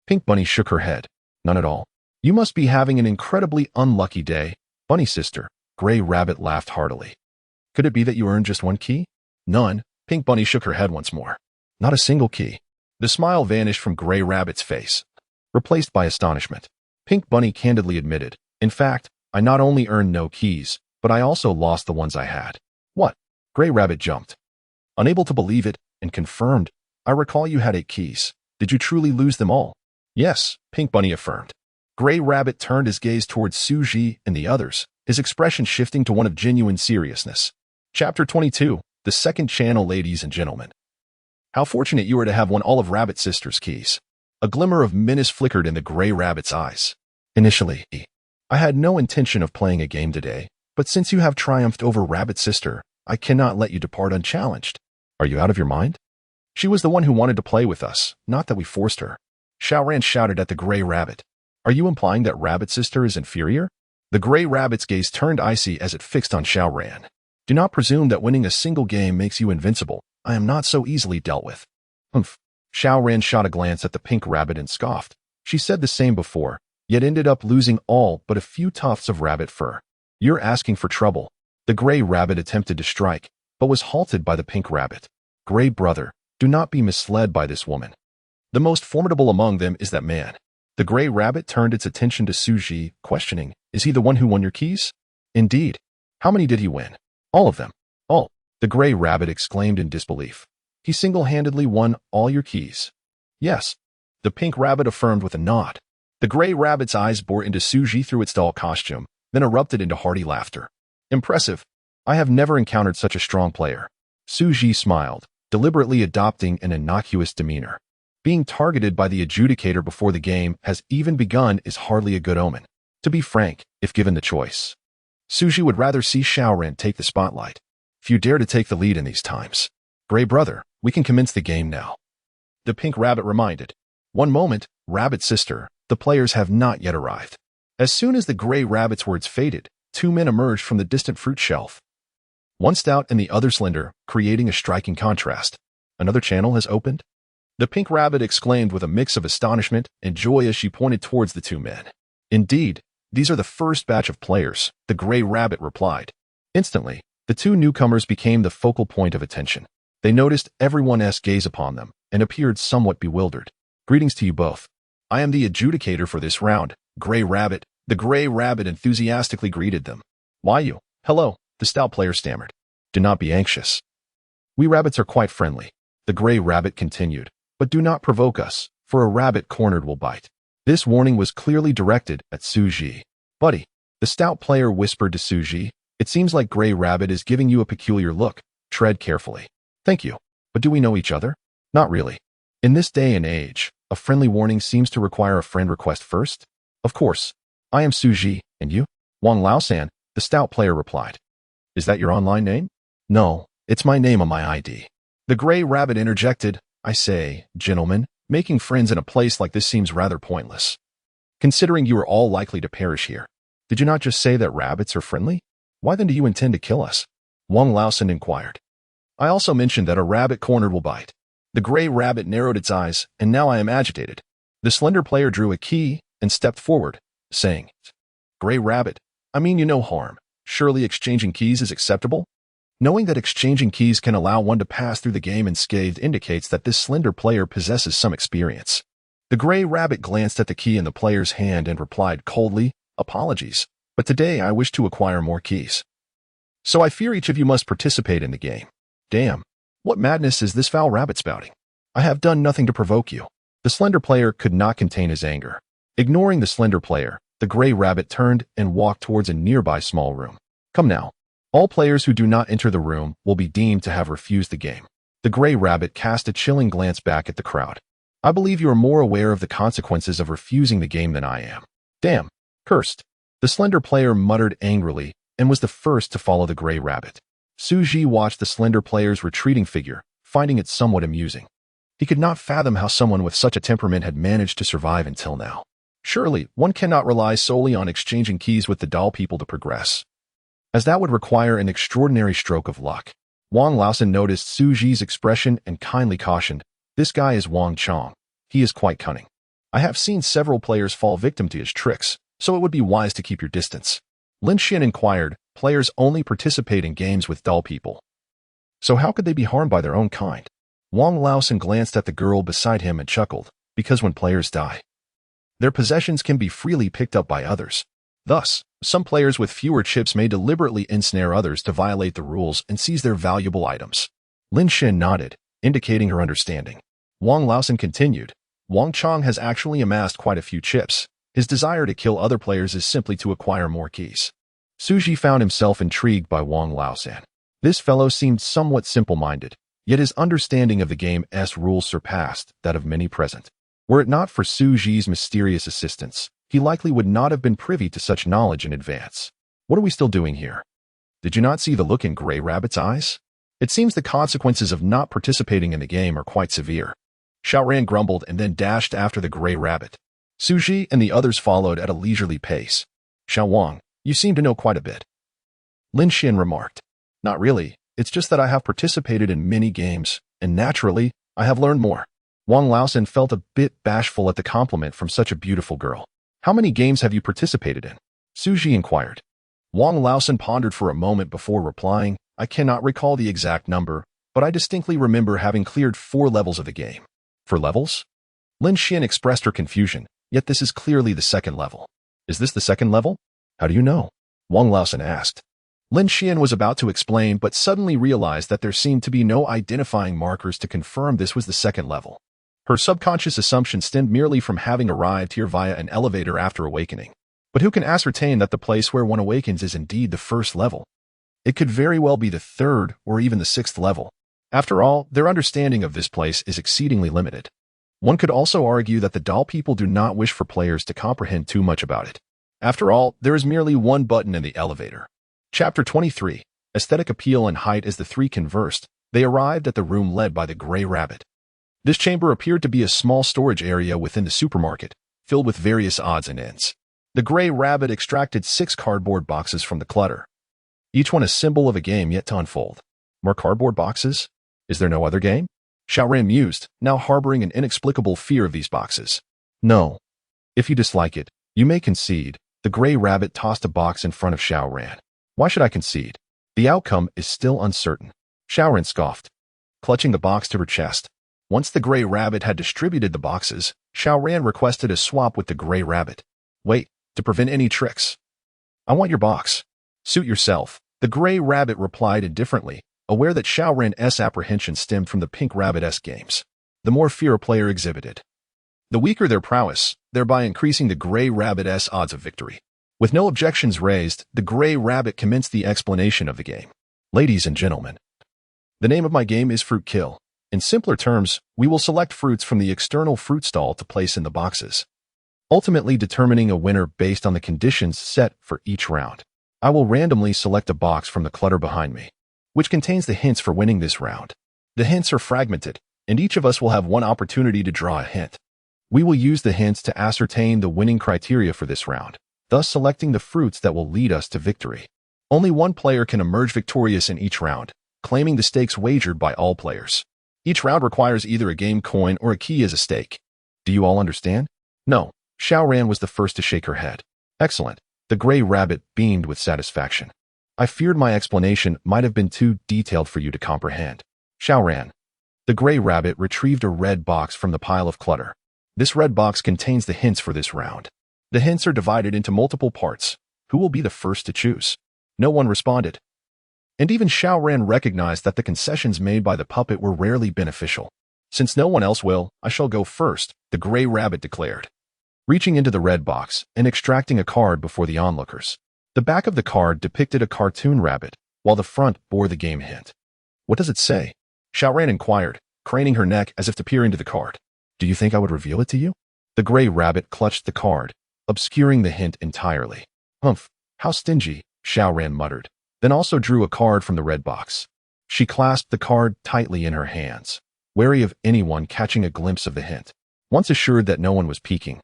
Pink Bunny shook her head. None at all. You must be having an incredibly unlucky day, Bunny sister. Gray Rabbit laughed heartily. Could it be that you earned just 1 key? None. Pink Bunny shook her head once more. Not a single key. The smile vanished from Gray Rabbit's face, replaced by astonishment. Pink Bunny candidly admitted, in fact, I not only earned no keys, but I also lost the ones I had. What? Gray Rabbit jumped, unable to believe it, and confirmed, I recall you had 8 keys. Did you truly lose them all? Yes, Pink Bunny affirmed. Gray Rabbit turned his gaze towards Xu Zhi and the others, his expression shifting to one of genuine seriousness. Chapter 22. The second channel, ladies and gentlemen. How fortunate you are to have won all of Rabbit Sister's keys. A glimmer of menace flickered in the Gray Rabbit's eyes. Initially, I had no intention of playing a game today, but since you have triumphed over Rabbit Sister, I cannot let you depart unchallenged. Are you out of your mind? She was the one who wanted to play with us, not that we forced her. Xiao Ran shouted at the Gray Rabbit. Are you implying that Rabbit Sister is inferior? The Gray Rabbit's gaze turned icy as it fixed on Xiao Ran. Do not presume that winning a single game makes you invincible. I am not so easily dealt with. Humph. Xiao Ran shot a glance at the Pink Rabbit and scoffed. She said the same before, yet ended up losing all but a few tufts of rabbit fur. You're asking for trouble. The Gray Rabbit attempted to strike, but was halted by the Pink Rabbit. Gray brother, do not be misled by this woman. The most formidable among them is that man. The Gray Rabbit turned its attention to Xu Zhi, questioning, is he the one who won your keys? Indeed. How many did he win? All of them. All. The Gray Rabbit exclaimed in disbelief. He single-handedly won all your keys. Yes. The Pink Rabbit affirmed with a nod. The Gray Rabbit's eyes bored into Xu Zhi through its doll costume, then erupted into hearty laughter. Impressive. I have never encountered such a strong player. Xu Zhi smiled, deliberately adopting an innocuous demeanor. Being targeted by the adjudicator before the game has even begun is hardly a good omen. To be frank, if given the choice, Xu Zhi would rather see Xiao Ran take the spotlight. Few dare to take the lead in these times. Gray brother, we can commence the game now. The Pink Rabbit reminded. One moment, Rabbit sister, the players have not yet arrived. As soon as the Gray Rabbit's words faded, 2 men emerged from the distant fruit shelf. One stout and the other slender, creating a striking contrast. Another channel has opened? The Pink Rabbit exclaimed with a mix of astonishment and joy as she pointed towards the 2 men. Indeed, these are the first batch of players, the Gray Rabbit replied. Instantly, the 2 newcomers became the focal point of attention. They noticed everyone's gaze upon them and appeared somewhat bewildered. Greetings to you both. I am the adjudicator for this round, Gray Rabbit. The Gray Rabbit enthusiastically greeted them. Why you? Hello, the stout player stammered. Do not be anxious. We rabbits are quite friendly, the Gray Rabbit continued, but do not provoke us, for a rabbit cornered will bite. This warning was clearly directed at Xu Zhi. Buddy, the stout player whispered to Xu Zhi, it seems like Gray Rabbit is giving you a peculiar look. Tread carefully. Thank you. But do we know each other? Not really. In this day and age, a friendly warning seems to require a friend request first? Of course. I am Xu Zhi, and you? Wang Laosan, the stout player replied. Is that your online name? No, it's my name on my ID. The gray rabbit interjected. I say, gentlemen, making friends in a place like this seems rather pointless. Considering you are all likely to perish here. Did you not just say that rabbits are friendly? Why then do you intend to kill us? Wang Laosan inquired. I also mentioned that a rabbit cornered will bite. The gray rabbit narrowed its eyes, and now I am agitated. The slender player drew a key and stepped forward, saying, Gray rabbit, I mean you no harm. Surely exchanging keys is acceptable? Knowing that exchanging keys can allow one to pass through the game unscathed indicates that this slender player possesses some experience. The gray rabbit glanced at the key in the player's hand and replied coldly, Apologies, but today I wish to acquire more keys. So I fear each of you must participate in the game. Damn, what madness is this foul rabbit spouting? I have done nothing to provoke you. The slender player could not contain his anger. Ignoring the slender player, the gray rabbit turned and walked towards a nearby small room. Come now. All players who do not enter the room will be deemed to have refused the game. The gray rabbit cast a chilling glance back at the crowd. I believe you are more aware of the consequences of refusing the game than I am. Damn, cursed. The slender player muttered angrily and was the first to follow the gray rabbit. Xu Zhi watched the slender player's retreating figure, finding it somewhat amusing. He could not fathom how someone with such a temperament had managed to survive until now. Surely, one cannot rely solely on exchanging keys with the doll people to progress, as that would require an extraordinary stroke of luck. Wang Laosan noticed Xu Zhi's expression and kindly cautioned, This guy is Wang Chong. He is quite cunning. I have seen several players fall victim to his tricks, so it would be wise to keep your distance. Lin Xian inquired, Players only participate in games with dull people. So how could they be harmed by their own kind? Wang Laosan glanced at the girl beside him and chuckled, because when players die, their possessions can be freely picked up by others. Thus, some players with fewer chips may deliberately ensnare others to violate the rules and seize their valuable items. Lin Xian nodded, indicating her understanding. Wang Laosan continued, Wang Chong has actually amassed quite a few chips. His desire to kill other players is simply to acquire more keys. Xu Zhi found himself intrigued by Wang Laosan. This fellow seemed somewhat simple-minded, yet his understanding of the game's rules surpassed that of many present. Were it not for Xu Zhi's mysterious assistance, he likely would not have been privy to such knowledge in advance. What are we still doing here? Did you not see the look in Gray Rabbit's eyes? It seems the consequences of not participating in the game are quite severe. Xiaoran grumbled and then dashed after the Gray Rabbit. Xu Zhi and the others followed at a leisurely pace. Xiao Wang, you seem to know quite a bit. Lin Xian remarked. Not really, it's just that I have participated in many games, and naturally, I have learned more. Wang Laosan felt a bit bashful at the compliment from such a beautiful girl. How many games have you participated in? Xu Zhi inquired. Wang Laosan pondered for a moment before replying, I cannot recall the exact number, but I distinctly remember having cleared 4 levels of the game. 4 levels? Lin Xian expressed her confusion, yet this is clearly the 2nd level. Is this the 2nd level? How do you know? Wang Laosan asked. Lin Xian was about to explain but suddenly realized that there seemed to be no identifying markers to confirm this was the 2nd level. Her subconscious assumption stemmed merely from having arrived here via an elevator after awakening. But who can ascertain that the place where one awakens is indeed the 1st level? It could very well be the 3rd or even the 6th level. After all, their understanding of this place is exceedingly limited. One could also argue that the doll people do not wish for players to comprehend too much about it. After all, there is merely one button in the elevator. Chapter 23. Aesthetic appeal and height. As the three conversed, they arrived at the room led by the Gray Rabbit. This chamber appeared to be a small storage area within the supermarket, filled with various odds and ends. The Gray Rabbit extracted 6 cardboard boxes from the clutter, each one a symbol of a game yet to unfold. More cardboard boxes? Is there no other game? Xiaoran mused, now harboring an inexplicable fear of these boxes. No. If you dislike it, you may concede. The Gray Rabbit tossed a box in front of Xiaoran. Why should I concede? The outcome is still uncertain. Xiaoran scoffed, clutching the box to her chest. Once the Gray Rabbit had distributed the boxes, Xiaoran requested a swap with the Gray Rabbit. Wait, to prevent any tricks. I want your box. Suit yourself. The Gray Rabbit replied indifferently, aware that Xiaoran's apprehension stemmed from the Pink Rabbit-esque games. The more fear a player exhibited, the weaker their prowess, thereby increasing the Gray Rabbit's odds of victory. With no objections raised, the Gray Rabbit commenced the explanation of the game. Ladies and gentlemen, the name of my game is Fruit Kill. In simpler terms, we will select fruits from the external fruit stall to place in the boxes. ultimately determining a winner based on the conditions set for each round. I will randomly select a box from the clutter behind me, which contains the hints for winning this round. The hints are fragmented, and each of us will have one opportunity to draw a hint. We will use the hints to ascertain the winning criteria for this round, thus selecting the fruits that will lead us to victory. Only one player can emerge victorious in each round, claiming the stakes wagered by all players. Each round requires either a game coin or a key as a stake. Do you all understand? No. Xiaoran was the first to shake her head. Excellent. The gray rabbit beamed with satisfaction. I feared my explanation might have been too detailed for you to comprehend. Xiaoran. The gray rabbit retrieved a red box from the pile of clutter. This red box contains the hints for this round. The hints are divided into multiple parts. Who will be the first to choose? No one responded. And even Xiaoran recognized that the concessions made by the puppet were rarely beneficial. Since no one else will, I shall go first, the gray rabbit declared, reaching into the red box and extracting a card before the onlookers. The back of the card depicted a cartoon rabbit, while the front bore the game hint. What does it say? Xiaoran inquired, craning her neck as if to peer into the card. Do you think I would reveal it to you? The gray rabbit clutched the card, obscuring the hint entirely. Humph, how stingy, Xiaoran muttered, then also drew a card from the red box. She clasped the card tightly in her hands, wary of anyone catching a glimpse of the hint. Once assured that no one was peeking,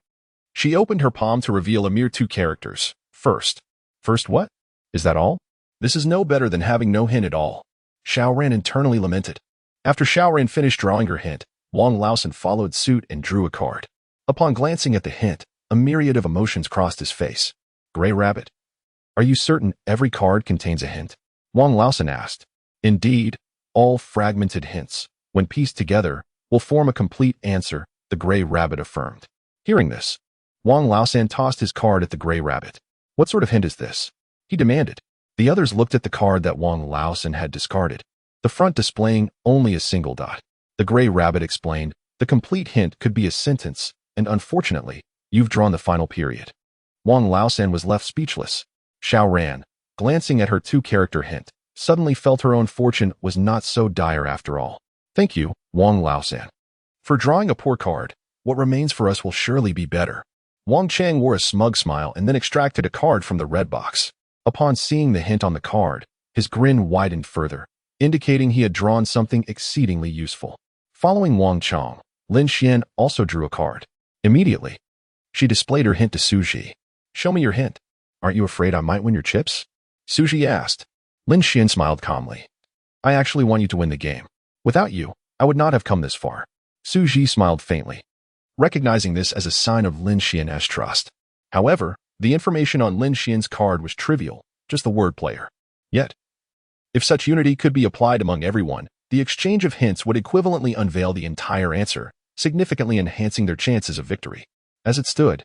she opened her palm to reveal a mere 2 characters. First. First what? Is that all? This is no better than having no hint at all. Xiaoran internally lamented. After Xiaoran finished drawing her hint, Wang Laosan followed suit and drew a card. Upon glancing at the hint, a myriad of emotions crossed his face. Gray rabbit. Are you certain every card contains a hint? Wang Laosan asked. Indeed, all fragmented hints, when pieced together, will form a complete answer, the gray rabbit affirmed. Hearing this, Wang Laosan tossed his card at the gray rabbit. What sort of hint is this? He demanded. The others looked at the card that Wang Laosan had discarded, the front displaying only a single dot. The gray rabbit explained, the complete hint could be a sentence, and unfortunately, you've drawn the final period. Wang Laosan was left speechless. Xiaoran, glancing at her 2-character hint, suddenly felt her own fortune was not so dire after all. Thank you, Wang Laosan. For drawing a poor card, what remains for us will surely be better. Wang Chang wore a smug smile and then extracted a card from the red box. Upon seeing the hint on the card, his grin widened further, indicating he had drawn something exceedingly useful. Following Wang Chang, Lin Xian also drew a card. Immediately, she displayed her hint to Xu Zhi. Show me your hint. Aren't you afraid I might win your chips? Xu Zhi asked. Lin Xian smiled calmly. I actually want you to win the game. Without you, I would not have come this far. Xu Zhi smiled faintly, recognizing this as a sign of Lin Xian's trust. However, the information on Lin Xian's card was trivial, just the word player. Yet, if such unity could be applied among everyone, the exchange of hints would equivalently unveil the entire answer, significantly enhancing their chances of victory. As it stood,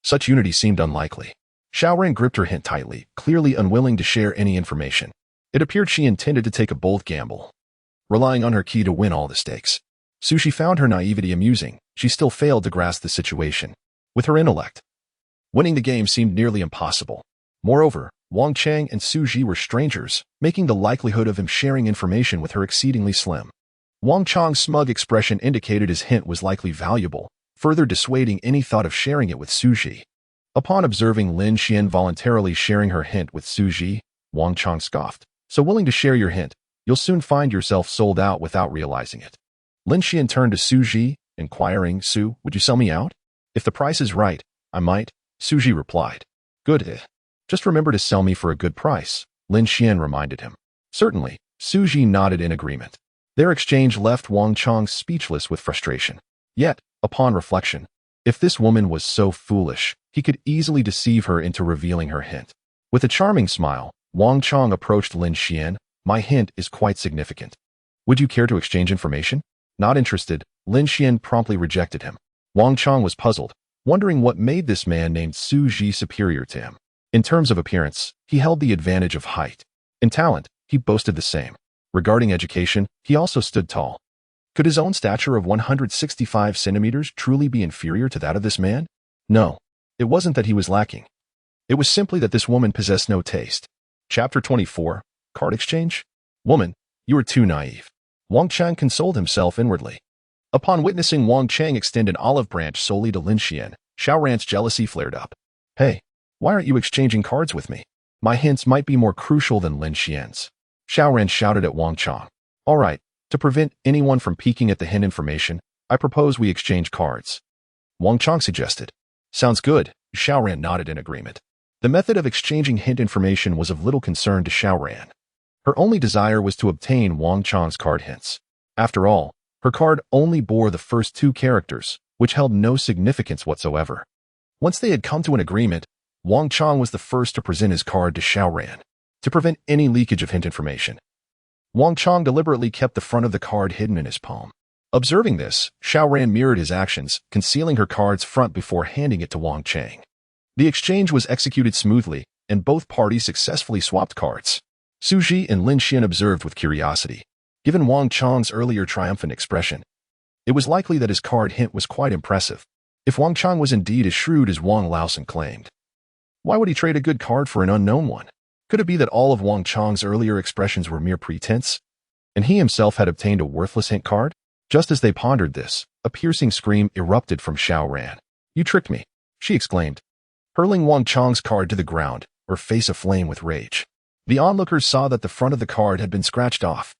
such unity seemed unlikely. Xiaoran gripped her hint tightly, clearly unwilling to share any information. It appeared she intended to take a bold gamble, relying on her key to win all the stakes. Xu Zhi found her naivety amusing. She still failed to grasp the situation. With her intellect, winning the game seemed nearly impossible. Moreover, Wang Chang and Xu Zhi were strangers, making the likelihood of him sharing information with her exceedingly slim. Wang Chang's smug expression indicated his hint was likely valuable, further dissuading any thought of sharing it with Xu Zhi. Upon observing Lin Xian voluntarily sharing her hint with Xu Zhi, Wang Chang scoffed. So willing to share your hint, you'll soon find yourself sold out without realizing it. Lin Xian turned to Xu Zhi, inquiring, Su, would you sell me out? If the price is right, I might, Xu Zhi replied. Good. Just remember to sell me for a good price, Lin Xian reminded him. Certainly, Xu Zhi nodded in agreement. Their exchange left Wang Chang speechless with frustration. Yet, upon reflection, if this woman was so foolish, he could easily deceive her into revealing her hint. With a charming smile, Wang Chang approached Lin Xian. My hint is quite significant. Would you care to exchange information? Not interested, Lin Xian promptly rejected him. Wang Chang was puzzled, wondering what made this man named Xu Zhi superior to him. In terms of appearance, he held the advantage of height. In talent, he boasted the same. Regarding education, he also stood tall. Could his own stature of 165 centimeters truly be inferior to that of this man? No. It wasn't that he was lacking. It was simply that this woman possessed no taste. Chapter 24, Card Exchange? Woman, you are too naive. Wang Chang consoled himself inwardly. Upon witnessing Wang Chang extend an olive branch solely to Lin Xian, Xiaoran's jealousy flared up. Hey, why aren't you exchanging cards with me? My hints might be more crucial than Lin Xian's. Xiaoran shouted at Wang Chang. All right, to prevent anyone from peeking at the hint information, I propose we exchange cards. Wang Chang suggested. Sounds good. Xiaoran nodded in agreement. The method of exchanging hint information was of little concern to Xiaoran. Her only desire was to obtain Wang Chang's card hints. After all, her card only bore the first two characters, which held no significance whatsoever. Once they had come to an agreement, Wang Chang was the first to present his card to Xiaoran, to prevent any leakage of hint information. Wang Chang deliberately kept the front of the card hidden in his palm. Observing this, Xiaoran mirrored his actions, concealing her card's front before handing it to Wang Chang. The exchange was executed smoothly, and both parties successfully swapped cards. Xu Zhi and Lin Xian observed with curiosity. Given Wang Chang's earlier triumphant expression, it was likely that his card hint was quite impressive, if Wang Chang was indeed as shrewd as Wang Laosan claimed. Why would he trade a good card for an unknown one? Could it be that all of Wang Chang's earlier expressions were mere pretense, and he himself had obtained a worthless hint card? Just as they pondered this, a piercing scream erupted from Xiaoran. You tricked me, she exclaimed, hurling Wang Chang's card to the ground, her face aflame with rage. The onlookers saw that the front of the card had been scratched off,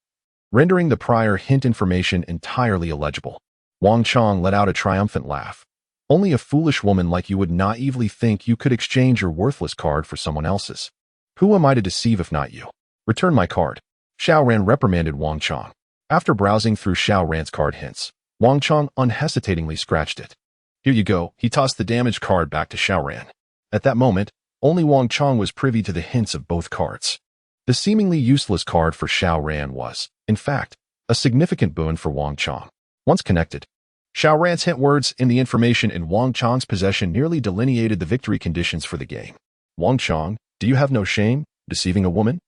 rendering the prior hint information entirely illegible. Wang Chang let out a triumphant laugh. Only a foolish woman like you would naively think you could exchange your worthless card for someone else's. Who am I to deceive if not you? Return my card. Xiaoran reprimanded Wang Chang. After browsing through Xiaoran's card hints, Wang Chang unhesitatingly scratched it. Here you go. He tossed the damaged card back to Xiaoran. At that moment, only Wang Chang was privy to the hints of both cards. The seemingly useless card for Xiaoran was, in fact, a significant boon for Wang Chang. Once connected, Xiaoran's hint words and the information in Wang Chang's possession nearly delineated the victory conditions for the game. Wang Chang, do you have no shame, deceiving a woman?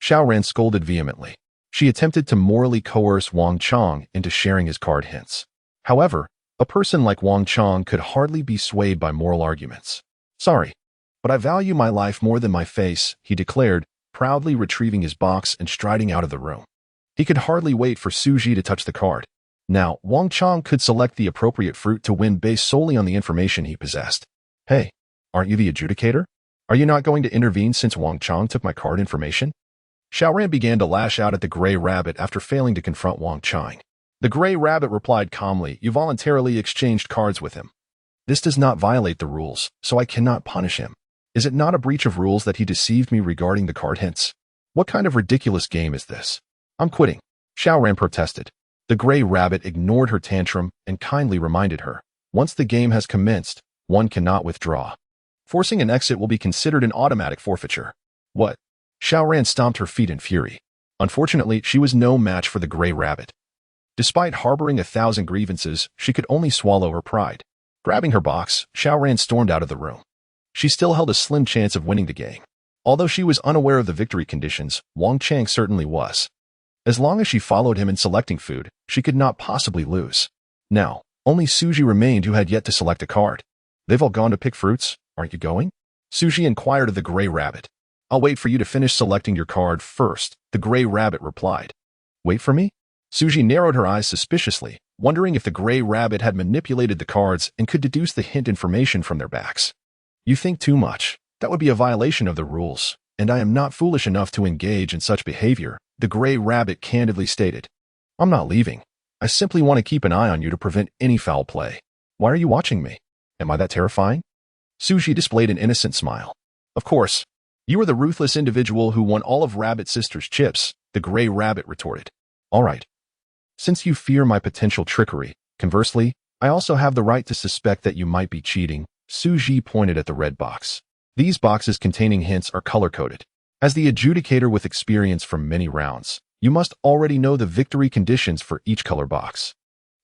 Xiaoran scolded vehemently. She attempted to morally coerce Wang Chang into sharing his card hints. However, a person like Wang Chang could hardly be swayed by moral arguments. Sorry, but I value my life more than my face, he declared, proudly retrieving his box and striding out of the room. He could hardly wait for Xu Zhi to touch the card. Now, Wang Chang could select the appropriate fruit to win based solely on the information he possessed. Hey, aren't you the adjudicator? Are you not going to intervene since Wang Chang took my card information? Xiaoran began to lash out at the gray rabbit after failing to confront Wang Chang. The gray rabbit replied calmly, you voluntarily exchanged cards with him. This does not violate the rules, so I cannot punish him. Is it not a breach of rules that he deceived me regarding the card hints? What kind of ridiculous game is this? I'm quitting, Xiaoran protested. The gray rabbit ignored her tantrum and kindly reminded her, once the game has commenced, one cannot withdraw. Forcing an exit will be considered an automatic forfeiture. What? Xiaoran stomped her feet in fury. Unfortunately, she was no match for the gray rabbit. Despite harboring 1,000 grievances, she could only swallow her pride. Grabbing her box, Xiaoran stormed out of the room. She still held a slim chance of winning the game. Although she was unaware of the victory conditions, Wang Chang certainly was. As long as she followed him in selecting food, she could not possibly lose. Now, only Xu Zhi remained who had yet to select a card. They've all gone to pick fruits, aren't you going? Xu Zhi inquired of the gray rabbit. I'll wait for you to finish selecting your card first, the gray rabbit replied. Wait for me? Xu Zhi narrowed her eyes suspiciously, wondering if the gray rabbit had manipulated the cards and could deduce the hint information from their backs. You think too much. That would be a violation of the rules, and I am not foolish enough to engage in such behavior, the gray rabbit candidly stated. I'm not leaving. I simply want to keep an eye on you to prevent any foul play. Why are you watching me? Am I that terrifying? Xu Zhi displayed an innocent smile. Of course. You are the ruthless individual who won all of Rabbit Sister's chips, the gray rabbit retorted. All right. Since you fear my potential trickery, conversely, I also have the right to suspect that you might be cheating. Xu Zhi pointed at the red box. These boxes containing hints are color-coded. As the adjudicator with experience from many rounds, you must already know the victory conditions for each color box.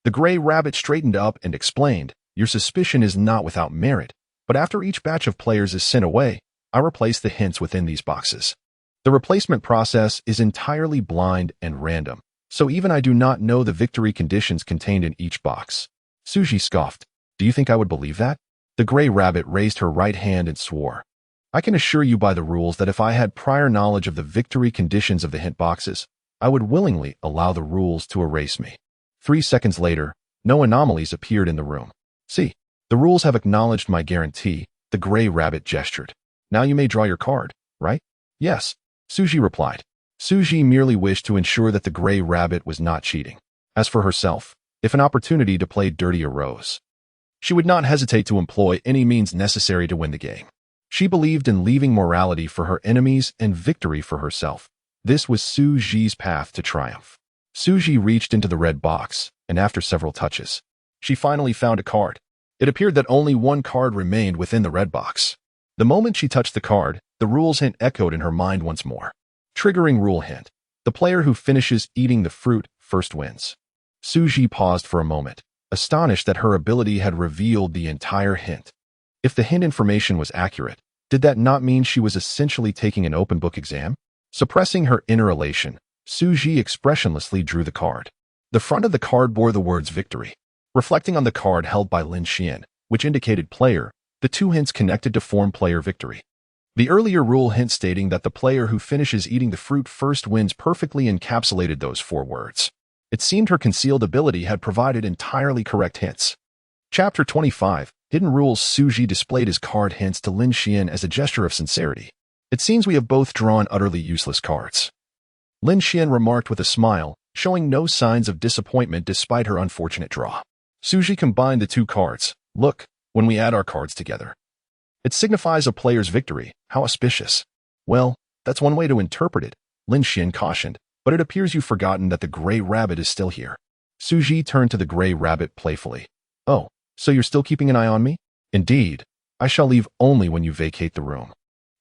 The gray rabbit straightened up and explained, your suspicion is not without merit, but after each batch of players is sent away, I replace the hints within these boxes. The replacement process is entirely blind and random, so even I do not know the victory conditions contained in each box. Xu Zhi scoffed. Do you think I would believe that? The gray rabbit raised her right hand and swore. I can assure you by the rules that if I had prior knowledge of the victory conditions of the hint boxes, I would willingly allow the rules to erase me. 3 seconds later, no anomalies appeared in the room. See, the The rules have acknowledged my guarantee, the gray rabbit gestured. Now you may draw your card, right? Yes, Xu Zhi replied. Xu Zhi merely wished to ensure that the gray rabbit was not cheating. As for herself, if an opportunity to play dirty arose, she would not hesitate to employ any means necessary to win the game. She believed in leaving morality for her enemies and victory for herself. This was Xu Zhi's path to triumph. Xu Zhi reached into the red box, and after several touches, she finally found a card. It appeared that only one card remained within the red box. The moment she touched the card, the rules hint echoed in her mind once more. Triggering rule hint. The player who finishes eating the fruit first wins. Xu Zhi paused for a moment, astonished that her ability had revealed the entire hint. If the hint information was accurate, did that not mean she was essentially taking an open book exam? Suppressing her inner elation, Xu Zhi expressionlessly drew the card. The front of the card bore the words victory. Reflecting on the card held by Lin Xian, which indicated player, the two hints connected to form player victory. The earlier rule hint stating that the player who finishes eating the fruit first wins perfectly encapsulated those four words. It seemed her concealed ability had provided entirely correct hints. Chapter 25, Hidden Rules. Xu Zhi displayed his card hints to Lin Xian as a gesture of sincerity. It seems we have both drawn utterly useless cards. Lin Xian remarked with a smile, showing no signs of disappointment despite her unfortunate draw. Xu Zhi combined the two cards. Look, when we add our cards together, it signifies a player's victory. How auspicious. Well, that's one way to interpret it, Lin Xian cautioned, but it appears you've forgotten that the gray rabbit is still here. Xu Zhi turned to the gray rabbit playfully. Oh, so you're still keeping an eye on me? Indeed. I shall leave only when you vacate the room.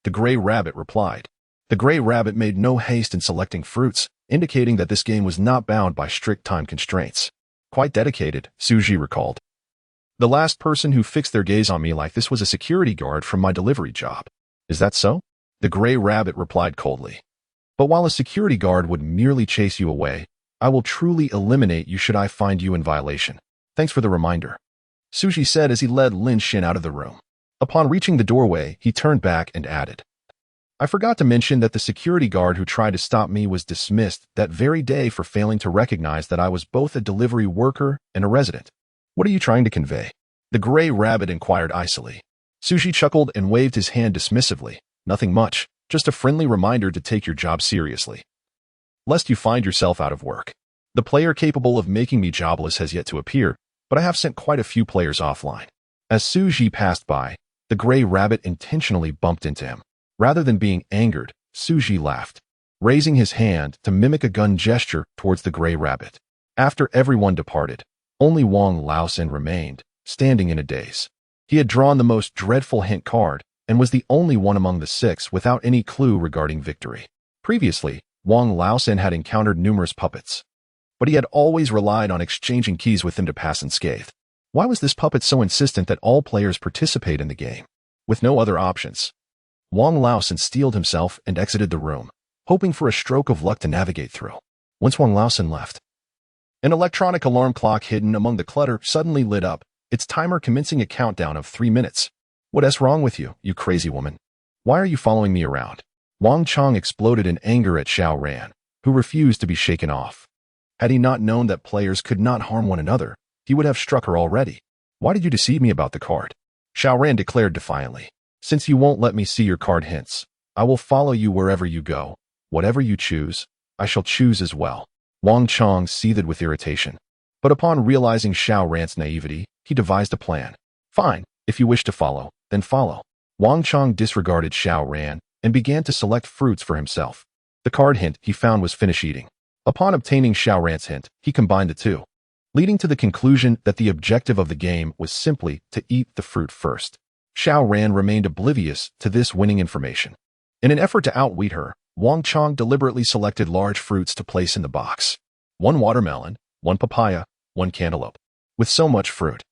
The gray rabbit replied. The gray rabbit made no haste in selecting fruits, indicating that this game was not bound by strict time constraints. Quite dedicated, Xu Zhi recalled. The last person who fixed their gaze on me like this was a security guard from my delivery job. Is that so? The gray rabbit replied coldly. But while a security guard would merely chase you away, I will truly eliminate you should I find you in violation. Thanks for the reminder, Xu Zhi said as he led Lin Xian out of the room. Upon reaching the doorway, he turned back and added, I forgot to mention that the security guard who tried to stop me was dismissed that very day for failing to recognize that I was both a delivery worker and a resident. What are you trying to convey? The gray rabbit inquired icily. Xu Zhi chuckled and waved his hand dismissively. Nothing much, just a friendly reminder to take your job seriously, lest you find yourself out of work. The player capable of making me jobless has yet to appear, but I have sent quite a few players offline. As Xu Zhi passed by, the gray rabbit intentionally bumped into him. Rather than being angered, Xu Zhi laughed, raising his hand to mimic a gun gesture towards the gray rabbit. After everyone departed, only Wang Laosen remained, standing in a daze. He had drawn the most dreadful hint card, and was the only one among the six without any clue regarding victory. Previously, Wang Laosen had encountered numerous puppets, but he had always relied on exchanging keys with them to pass unscathed. Why was this puppet so insistent that all players participate in the game? With no other options, Wang Laosen steeled himself and exited the room, hoping for a stroke of luck to navigate through. Once Wang Laosen left, an electronic alarm clock hidden among the clutter suddenly lit up, its timer commencing a countdown of 3 minutes. What's wrong with you, you crazy woman? Why are you following me around? Wang Chong exploded in anger at Xiao Ran, who refused to be shaken off. Had he not known that players could not harm one another, he would have struck her already. Why did you deceive me about the card? Xiao Ran declared defiantly. Since you won't let me see your card hints, I will follow you wherever you go. Whatever you choose, I shall choose as well. Wang Chong seethed with irritation. But upon realizing Xiao Ran's naivety, he devised a plan. Fine, if you wish to follow, then follow. Wang Chong disregarded Xiao Ran and began to select fruits for himself. The card hint he found was finish eating. Upon obtaining Xiao Ran's hint, he combined the two, leading to the conclusion that the objective of the game was simply to eat the fruit first. Xiao Ran remained oblivious to this winning information. In an effort to outwit her, Wang Chong deliberately selected large fruits to place in the box. 1 watermelon, 1 papaya, 1 cantaloupe. With so much fruit,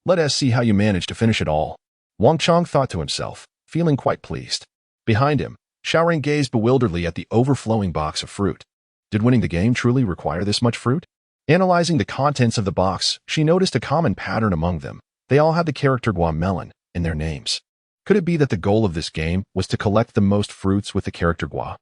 let us see how you manage to finish it all, Wang Chong thought to himself, feeling quite pleased. Behind him, Xiao Ran gazed bewilderedly at the overflowing box of fruit. Did winning the game truly require this much fruit? Analyzing the contents of the box, she noticed a common pattern among them. They all had the character Guamelon in their names. Could it be that the goal of this game was to collect the most fruits with the character Gua?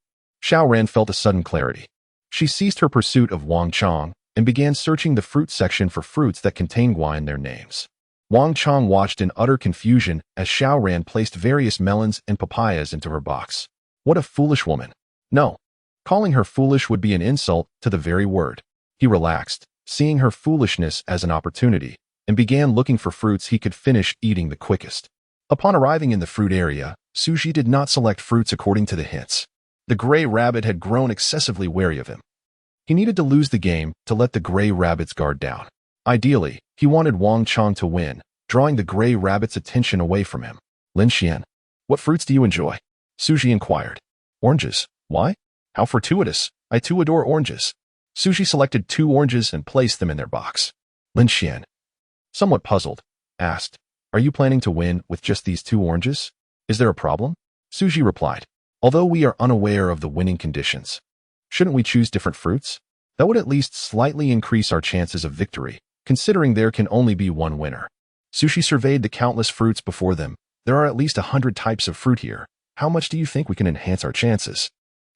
Xiao Ran felt a sudden clarity. She ceased her pursuit of Wang Chong and began searching the fruit section for fruits that contain Gua in their names. Wang Chong watched in utter confusion as Xiao Ran placed various melons and papayas into her box. What a foolish woman. No. Calling her foolish would be an insult to the very word. He relaxed, seeing her foolishness as an opportunity, and began looking for fruits he could finish eating the quickest. Upon arriving in the fruit area, Xu Zhi did not select fruits according to the hints. The gray rabbit had grown excessively wary of him. He needed to lose the game to let the gray rabbit's guard down. Ideally, he wanted Wang Chong to win, drawing the gray rabbit's attention away from him. Lin Xian, what fruits do you enjoy? Xu Zhi inquired. Oranges. Why? How fortuitous. I too adore oranges. Xu Zhi selected 2 oranges and placed them in their box. Lin Xian, somewhat puzzled, asked, are you planning to win with just these 2 oranges? Is there a problem? Xu Zhi replied, although we are unaware of the winning conditions, shouldn't we choose different fruits? That would at least slightly increase our chances of victory, considering there can only be one winner. Xu Zhi surveyed the countless fruits before them. There are at least 100 types of fruit here. How much do you think we can enhance our chances?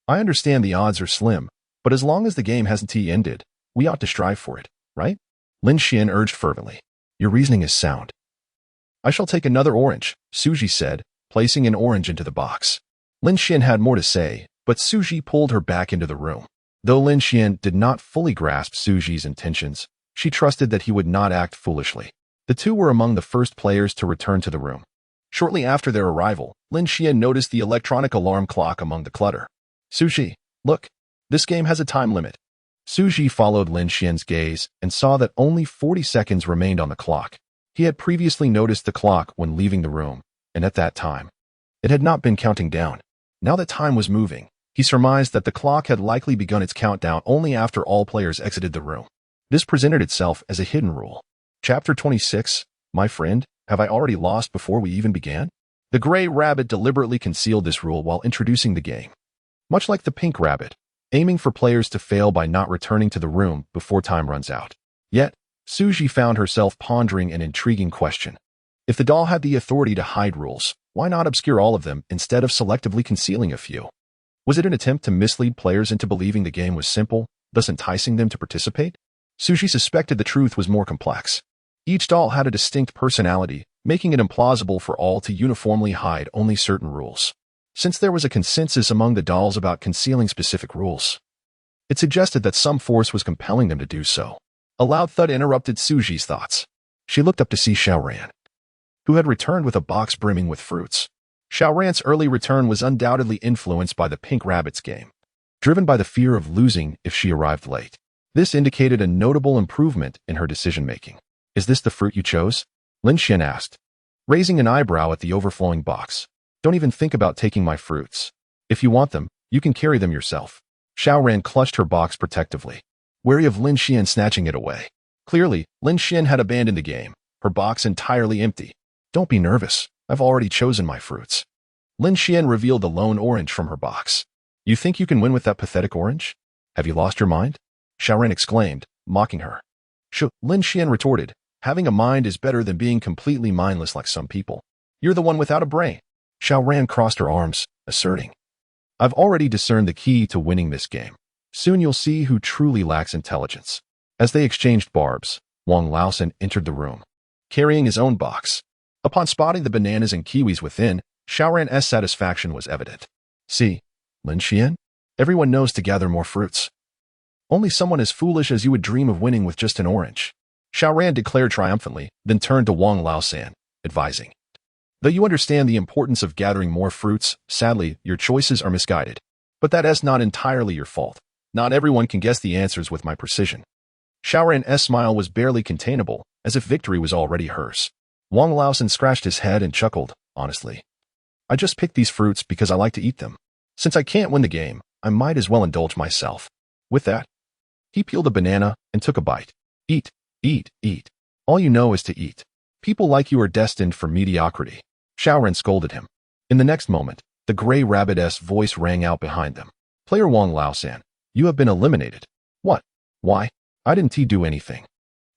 I understand the odds are slim, but as long as the game hasn't ended, we ought to strive for it, right? Lin Xian urged fervently. Your reasoning is sound. I shall take another orange, Xu Zhi said, placing an orange into the box. Lin Xian had more to say, but Xu Zhi pulled her back into the room. Though Lin Xian did not fully grasp Xu Zhi's intentions, she trusted that he would not act foolishly. The 2 were among the first players to return to the room. Shortly after their arrival, Lin Xian noticed the electronic alarm clock among the clutter. Xu Zhi, look, this game has a time limit. Xu Zhi followed Lin Xian's gaze and saw that only 40 seconds remained on the clock. He had previously noticed the clock when leaving the room, and at that time, it had not been counting down. Now that time was moving, he surmised that the clock had likely begun its countdown only after all players exited the room. This presented itself as a hidden rule. Chapter 26, My friend, have I already lost before we even began? The gray rabbit deliberately concealed this rule while introducing the game. Much like the pink rabbit, aiming for players to fail by not returning to the room before time runs out. Yet, Xu Zhi found herself pondering an intriguing question. If the doll had the authority to hide rules, why not obscure all of them instead of selectively concealing a few? Was it an attempt to mislead players into believing the game was simple, thus enticing them to participate? Xu Zhi suspected the truth was more complex. Each doll had a distinct personality, making it implausible for all to uniformly hide only certain rules. Since there was a consensus among the dolls about concealing specific rules, it suggested that some force was compelling them to do so. A loud thud interrupted Xu Zhi's thoughts. She looked up to see Xiao Ran, who had returned with a box brimming with fruits. Xiao Ran's early return was undoubtedly influenced by the pink rabbit's game, driven by the fear of losing if she arrived late. This indicated a notable improvement in her decision-making. Is this the fruit you chose? Lin Xian asked, raising an eyebrow at the overflowing box. Don't even think about taking my fruits. If you want them, you can carry them yourself. Xiao Ran clutched her box protectively, wary of Lin Xian snatching it away. Clearly, Lin Xian had abandoned the game, her box entirely empty. Don't be nervous. I've already chosen my fruits. Lin Xian revealed a lone orange from her box. You think you can win with that pathetic orange? Have you lost your mind? Xiao Ran exclaimed, mocking her. Lin Xian retorted, having a mind is better than being completely mindless like some people. You're the one without a brain. Xiao Ran crossed her arms, asserting, I've already discerned the key to winning this game. Soon you'll see who truly lacks intelligence. As they exchanged barbs, Wang Laosan entered the room, carrying his own box. Upon spotting the bananas and kiwis within, Xiao Ran's satisfaction was evident. See, Lin Xian? Everyone knows to gather more fruits. Only someone as foolish as you would dream of winning with just an orange. Xiao Ran declared triumphantly, then turned to Wang Laosan, advising. Though you understand the importance of gathering more fruits, sadly, your choices are misguided. But that is not entirely your fault. Not everyone can guess the answers with my precision. Xiao Ran's smile was barely containable, as if victory was already hers. Wang Laosan scratched his head and chuckled, honestly. I just picked these fruits because I like to eat them. Since I can't win the game, I might as well indulge myself. With that, he peeled a banana and took a bite. Eat, eat, eat. All you know is to eat. People like you are destined for mediocrity. Xiao Ran scolded him. In the next moment, the gray rabbit's voice rang out behind them. Player Wang Laosan, you have been eliminated. What? Why? I didn't do anything.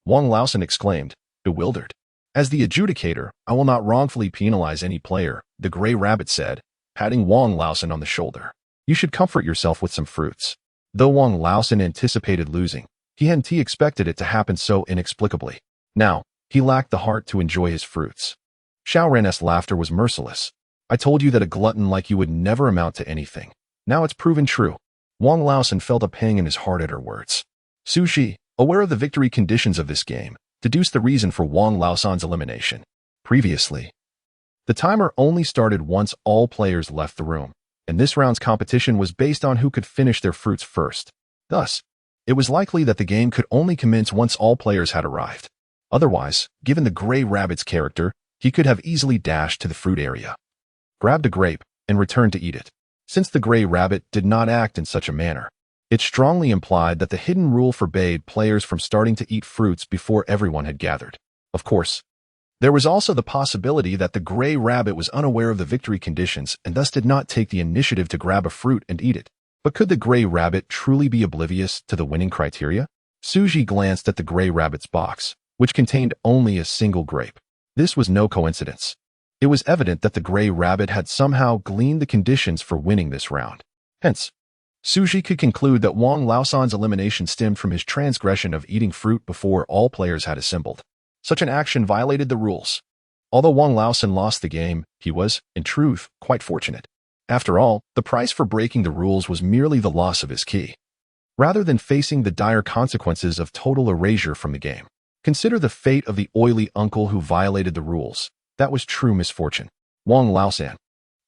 Wang Laosan exclaimed, bewildered. As the adjudicator, I will not wrongfully penalize any player, the gray rabbit said, patting Wang Laosan on the shoulder. You should comfort yourself with some fruits. Though Wang Laosan anticipated losing, he hadn't expected it to happen so inexplicably. Now, He lacked the heart to enjoy his fruits. Xiao Ran's laughter was merciless. I told you that a glutton like you would never amount to anything. Now it's proven true. Wang Laosan felt a pang in his heart at her words. Xu Zhi, aware of the victory conditions of this game, deduced the reason for Wang Laosan's elimination. Previously, the timer only started once all players left the room, and this round's competition was based on who could finish their fruits first. Thus, it was likely that the game could only commence once all players had arrived. Otherwise, given the gray rabbit's character, he could have easily dashed to the fruit area, grabbed a grape, and returned to eat it. Since the gray rabbit did not act in such a manner, it strongly implied that the hidden rule forbade players from starting to eat fruits before everyone had gathered. Of course, there was also the possibility that the gray rabbit was unaware of the victory conditions and thus did not take the initiative to grab a fruit and eat it. But could the gray rabbit truly be oblivious to the winning criteria? Xu Zhi glanced at the gray rabbit's box, which contained only a single grape. This was no coincidence. It was evident that the gray rabbit had somehow gleaned the conditions for winning this round. Hence, Xu Zhi could conclude that Wang Laosan's elimination stemmed from his transgression of eating fruit before all players had assembled. Such an action violated the rules. Although Wang Laosan lost the game, he was, in truth, quite fortunate. After all, the price for breaking the rules was merely the loss of his key, rather than facing the dire consequences of total erasure from the game. Consider the fate of the oily uncle who violated the rules. That was true misfortune. Wang Laosan.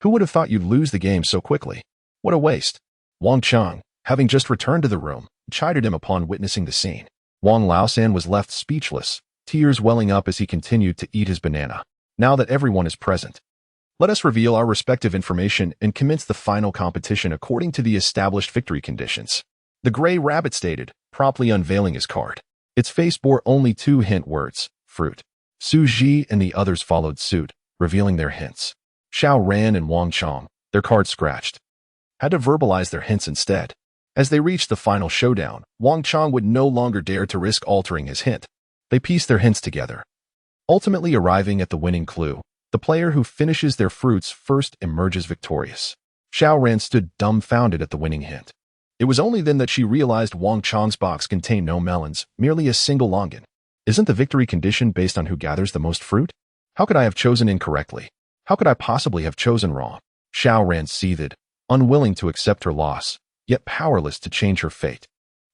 Who would have thought you'd lose the game so quickly? What a waste. Wang Chang, having just returned to the room, chided him upon witnessing the scene. Wang Laosan was left speechless, tears welling up as he continued to eat his banana. Now that everyone is present, let us reveal our respective information and commence the final competition according to the established victory conditions. The gray rabbit stated, promptly unveiling his card. Its face bore only 2 hint words, fruit. Xu Zhi and the others followed suit, revealing their hints. Xiao Ran and Wang Chang, their cards scratched, had to verbalize their hints instead. As they reached the final showdown, Wang Chang would no longer dare to risk altering his hint. They pieced their hints together, ultimately arriving at the winning clue. The player who finishes their fruits first emerges victorious. Xiao Ran stood dumbfounded at the winning hint. It was only then that she realized Wang Chang's box contained no melons, merely a single longan. Isn't the victory condition based on who gathers the most fruit? How could I have chosen incorrectly? How could I possibly have chosen wrong? Xiao Ran seethed, unwilling to accept her loss, yet powerless to change her fate.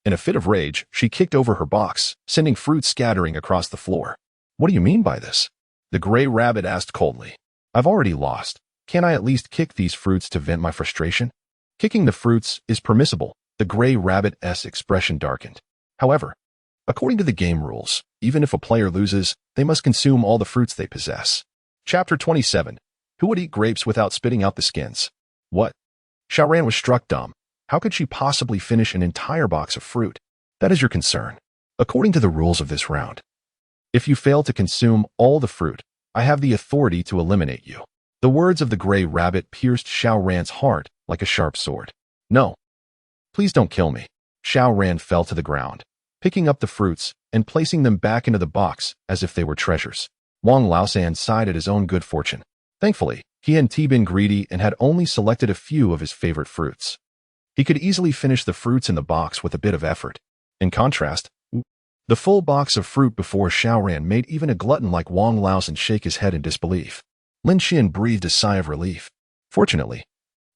In a fit of rage, she kicked over her box, sending fruit scattering across the floor. What do you mean by this? The gray rabbit asked coldly. I've already lost. Can't I at least kick these fruits to vent my frustration? Kicking the fruits is permissible. The gray rabbit's expression darkened. However, according to the game rules, even if a player loses, they must consume all the fruits they possess. Chapter 27. Who would eat grapes without spitting out the skins? What? Xiao Ran was struck dumb. How could she possibly finish an entire box of fruit? That is your concern. According to the rules of this round, if you fail to consume all the fruit, I have the authority to eliminate you. The words of the gray rabbit pierced Xiao Ran's heart like a sharp sword. No. Please don't kill me. Xiao Ran fell to the ground, picking up the fruits and placing them back into the box as if they were treasures. Wang Laosan sighed at his own good fortune. Thankfully, he hadn't been greedy and had only selected a few of his favorite fruits. He could easily finish the fruits in the box with a bit of effort. In contrast, the full box of fruit before Xiao Ran made even a glutton like Wang Laosan shake his head in disbelief. Lin Xian breathed a sigh of relief. Fortunately,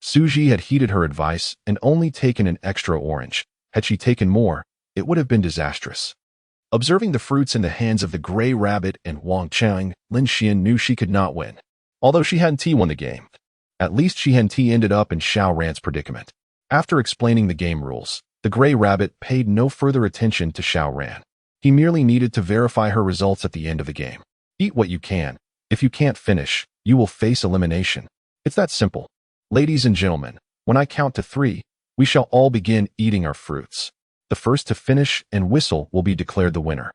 Xu Zhi had heeded her advice and only taken an extra orange. Had she taken more, it would have been disastrous. Observing the fruits in the hands of the gray rabbit and Wang Chang, Lin Xian knew she could not win. Although she hadn't won the game, at least she hadn't ended up in Xiao Ran's predicament. After explaining the game rules, the gray rabbit paid no further attention to Xiao Ran. He merely needed to verify her results at the end of the game. Eat what you can. If you can't finish, you will face elimination. It's that simple. Ladies and gentlemen, when I count to 3, we shall all begin eating our fruits. The first to finish and whistle will be declared the winner.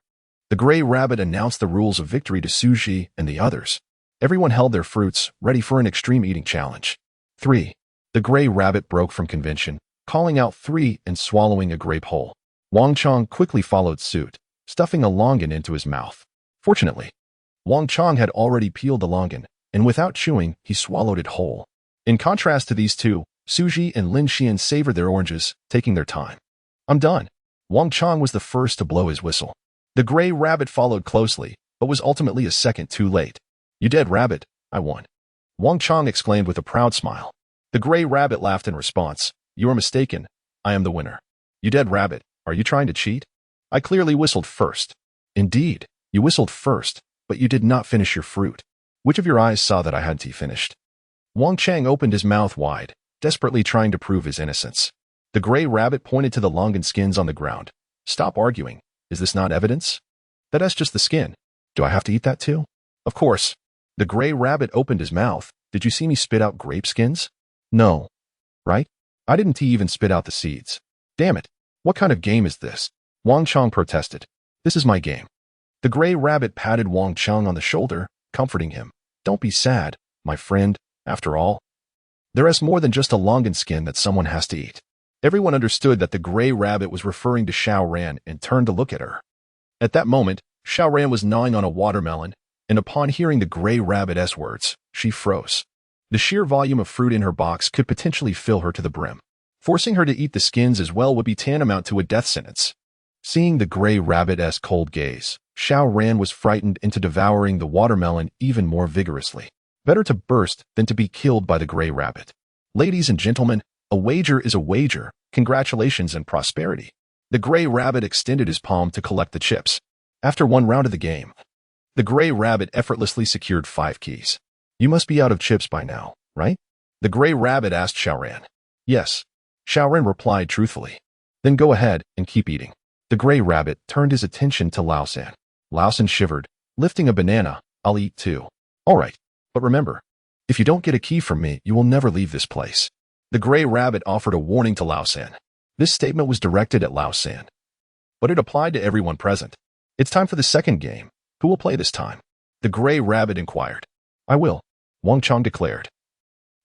The gray rabbit announced the rules of victory to Xu Zhi and the others. Everyone held their fruits, ready for an extreme eating challenge. 3. The gray rabbit broke from convention, calling out 3 and swallowing a grape whole. Wang Chang quickly followed suit, stuffing a longan into his mouth. Fortunately, Wang Chang had already peeled the longan, and without chewing, he swallowed it whole. In contrast to these two, Xu Zhi and Lin Xian savored their oranges, taking their time. I'm done. Wang Chang was the first to blow his whistle. The gray rabbit followed closely, but was ultimately a second too late. "You dead rabbit, I won," Wang Chang exclaimed with a proud smile. The gray rabbit laughed in response. "You are mistaken. I am the winner." "You dead rabbit, are you trying to cheat? I clearly whistled first." "Indeed, you whistled first, but you did not finish your fruit. Which of your eyes saw that I hadn't finished?" Wang Chang opened his mouth wide, desperately trying to prove his innocence. The gray rabbit pointed to the longan skins on the ground. "Stop arguing. Is this not evidence?" "That's just the skin. Do I have to eat that too?" "Of course." The gray rabbit opened his mouth. "Did you see me spit out grape skins?" "No." "Right? I didn't even spit out the seeds." "Damn it. What kind of game is this?" Wang Chang protested. "This is my game." The gray rabbit patted Wang Chang on the shoulder, comforting him. "Don't be sad, my friend. After all, there is more than just a longan skin that someone has to eat." Everyone understood that the gray rabbit was referring to Xiao Ran and turned to look at her. At that moment, Xiao Ran was gnawing on a watermelon, and upon hearing the gray rabbit's words, she froze. The sheer volume of fruit in her box could potentially fill her to the brim. Forcing her to eat the skins as well would be tantamount to a death sentence. Seeing the gray rabbit's cold gaze, Xiao Ran was frightened into devouring the watermelon even more vigorously. Better to burst than to be killed by the gray rabbit. Ladies and gentlemen, a wager is a wager. Congratulations and prosperity. The gray rabbit extended his palm to collect the chips. After one round of the game, the gray rabbit effortlessly secured 5 keys. "You must be out of chips by now, right?" The gray rabbit asked Xiao Ran. "Yes." Xiao Ran replied truthfully. "Then go ahead and keep eating." The gray rabbit turned his attention to Lao San. Lao San shivered. "Lifting a banana, I'll eat too." "All right, but remember, if you don't get a key from me, you will never leave this place." The gray rabbit offered a warning to Lao San. This statement was directed at Lao San, but it applied to everyone present. "It's time for the second game. Who will play this time?" The gray rabbit inquired. "I will," Wang Chang declared,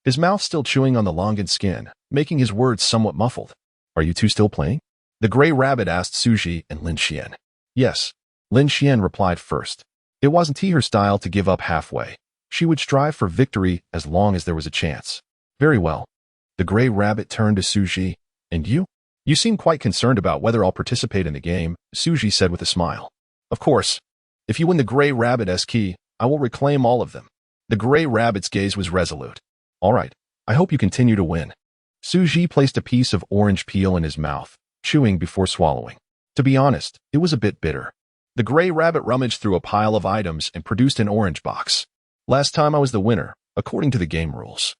his mouth still chewing on the longan skin, making his words somewhat muffled. "Are you two still playing?" The gray rabbit asked Xu Zhi and Lin Xian. "Yes." Lin Xian replied first. It wasn't her style to give up halfway. She would strive for victory as long as there was a chance. "Very well." The gray rabbit turned to Xu Zhi. "And you? You seem quite concerned about whether I'll participate in the game," Xu Zhi said with a smile. "Of course. If you win the gray rabbit's key, I will reclaim all of them." The gray rabbit's gaze was resolute. "All right. I hope you continue to win." Xu Zhi placed a piece of orange peel in his mouth, chewing before swallowing. To be honest, it was a bit bitter. The gray rabbit rummaged through a pile of items and produced an orange box. "Last time I was the winner, according to the game rules.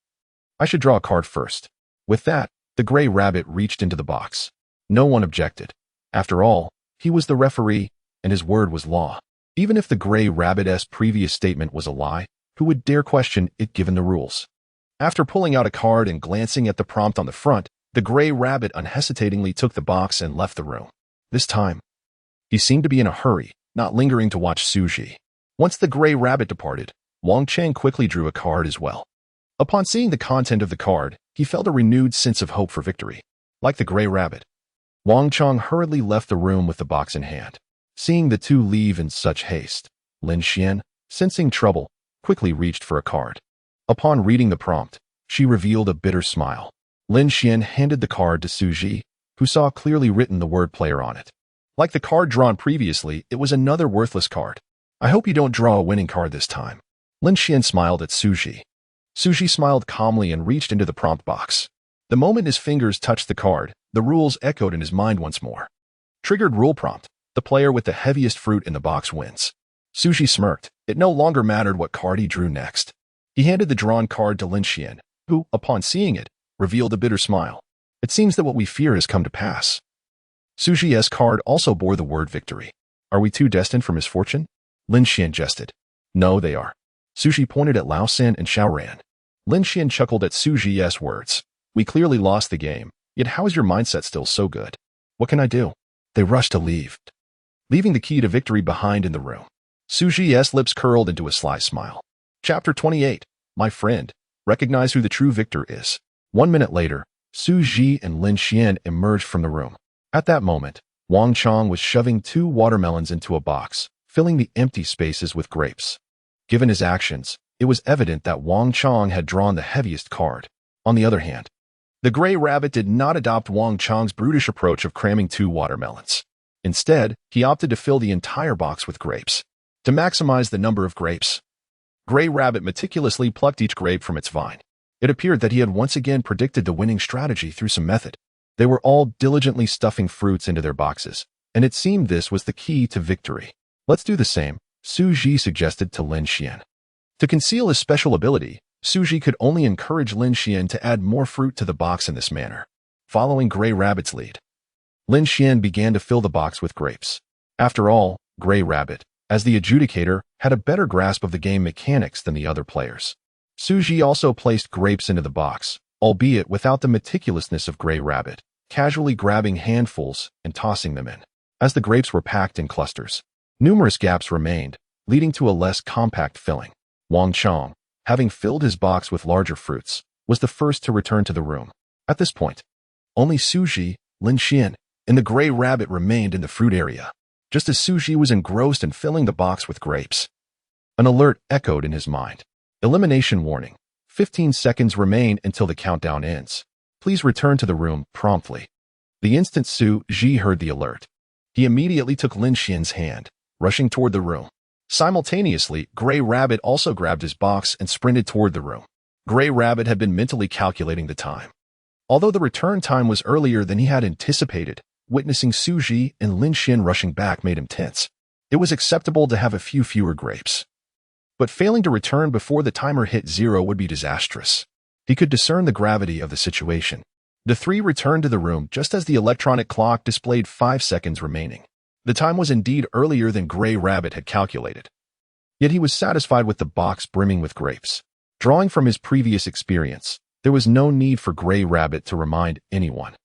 I should draw a card first." With that, the gray rabbit reached into the box. No one objected. After all, he was the referee, and his word was law. Even if the gray rabbit's previous statement was a lie, who would dare question it given the rules? After pulling out a card and glancing at the prompt on the front, the gray rabbit unhesitatingly took the box and left the room. This time, he seemed to be in a hurry, not lingering to watch Xu Zhi. Once the gray rabbit departed, Wang Chang quickly drew a card as well. Upon seeing the content of the card, he felt a renewed sense of hope for victory. Like the gray rabbit, Wang Chang hurriedly left the room with the box in hand. Seeing the two leave in such haste, Lin Xian, sensing trouble, quickly reached for a card. Upon reading the prompt, she revealed a bitter smile. Lin Xian handed the card to Xu Zhi, who saw clearly written the word player on it. Like the card drawn previously, it was another worthless card. "I hope you don't draw a winning card this time." Lin Xian smiled at Xu Zhi. Xu Zhi smiled calmly and reached into the prompt box. The moment his fingers touched the card, the rules echoed in his mind once more. Triggered rule prompt. The player with the heaviest fruit in the box wins. Xu Zhi smirked. It no longer mattered what card he drew next. He handed the drawn card to Lin Xian, who, upon seeing it, revealed a bitter smile. "It seems that what we fear has come to pass." Xu Zhi's card also bore the word victory. "Are we two destined for misfortune?" Lin Xian jested. "No, they are." Xu Zhi pointed at Lao San and Xiao Ran. Lin Xian chuckled at Xu Zhi's words. "We clearly lost the game, yet how is your mindset still so good?" "What can I do?" They rushed to leave, leaving the key to victory behind in the room. Xu Zhi's lips curled into a sly smile. Chapter 28. My friend, recognize who the true victor is. 1 minute later, Xu Zhi and Lin Xian emerged from the room. At that moment, Wang Chang was shoving 2 watermelons into a box, filling the empty spaces with grapes. Given his actions, it was evident that Wang Chang had drawn the heaviest card. On the other hand, the gray rabbit did not adopt Wang Chang's brutish approach of cramming 2 watermelons. Instead, he opted to fill the entire box with grapes. to maximize the number of grapes. Gray Rabbit meticulously plucked each grape from its vine. It appeared that he had once again predicted the winning strategy through some method. They were all diligently stuffing fruits into their boxes, and it seemed this was the key to victory. Let's do the same, Xu Zhi suggested to Lin Xian. To conceal his special ability, Xu Zhi could only encourage Lin Xian to add more fruit to the box in this manner. Following Gray Rabbit's lead, Lin Xian began to fill the box with grapes. After all, Gray Rabbit, as the adjudicator, had a better grasp of the game mechanics than the other players. Xu Zhi also placed grapes into the box, albeit without the meticulousness of Gray Rabbit, casually grabbing handfuls and tossing them in. As the grapes were packed in clusters, numerous gaps remained, leading to a less compact filling. Wang Chong, having filled his box with larger fruits, was the first to return to the room. At this point, only Xu Zhi, Lin Xian, and the Gray Rabbit remained in the fruit area. Just as Xu Zhi was engrossed in filling the box with grapes, an alert echoed in his mind. Elimination warning. 15 seconds remain until the countdown ends. Please return to the room promptly. The instant Xu Zhi heard the alert, he immediately took Lin Xian's hand, rushing toward the room. Simultaneously, Gray Rabbit also grabbed his box and sprinted toward the room. Gray Rabbit had been mentally calculating the time. Although the return time was earlier than he had anticipated, witnessing Xu Zhi and Lin Xian rushing back made him tense. It was acceptable to have a few fewer grapes, but failing to return before the timer hit 0 would be disastrous. He could discern the gravity of the situation. The three returned to the room just as the electronic clock displayed 5 seconds remaining. The time was indeed earlier than Gray Rabbit had calculated. Yet he was satisfied with the box brimming with grapes. Drawing from his previous experience, there was no need for Gray Rabbit to remind anyone.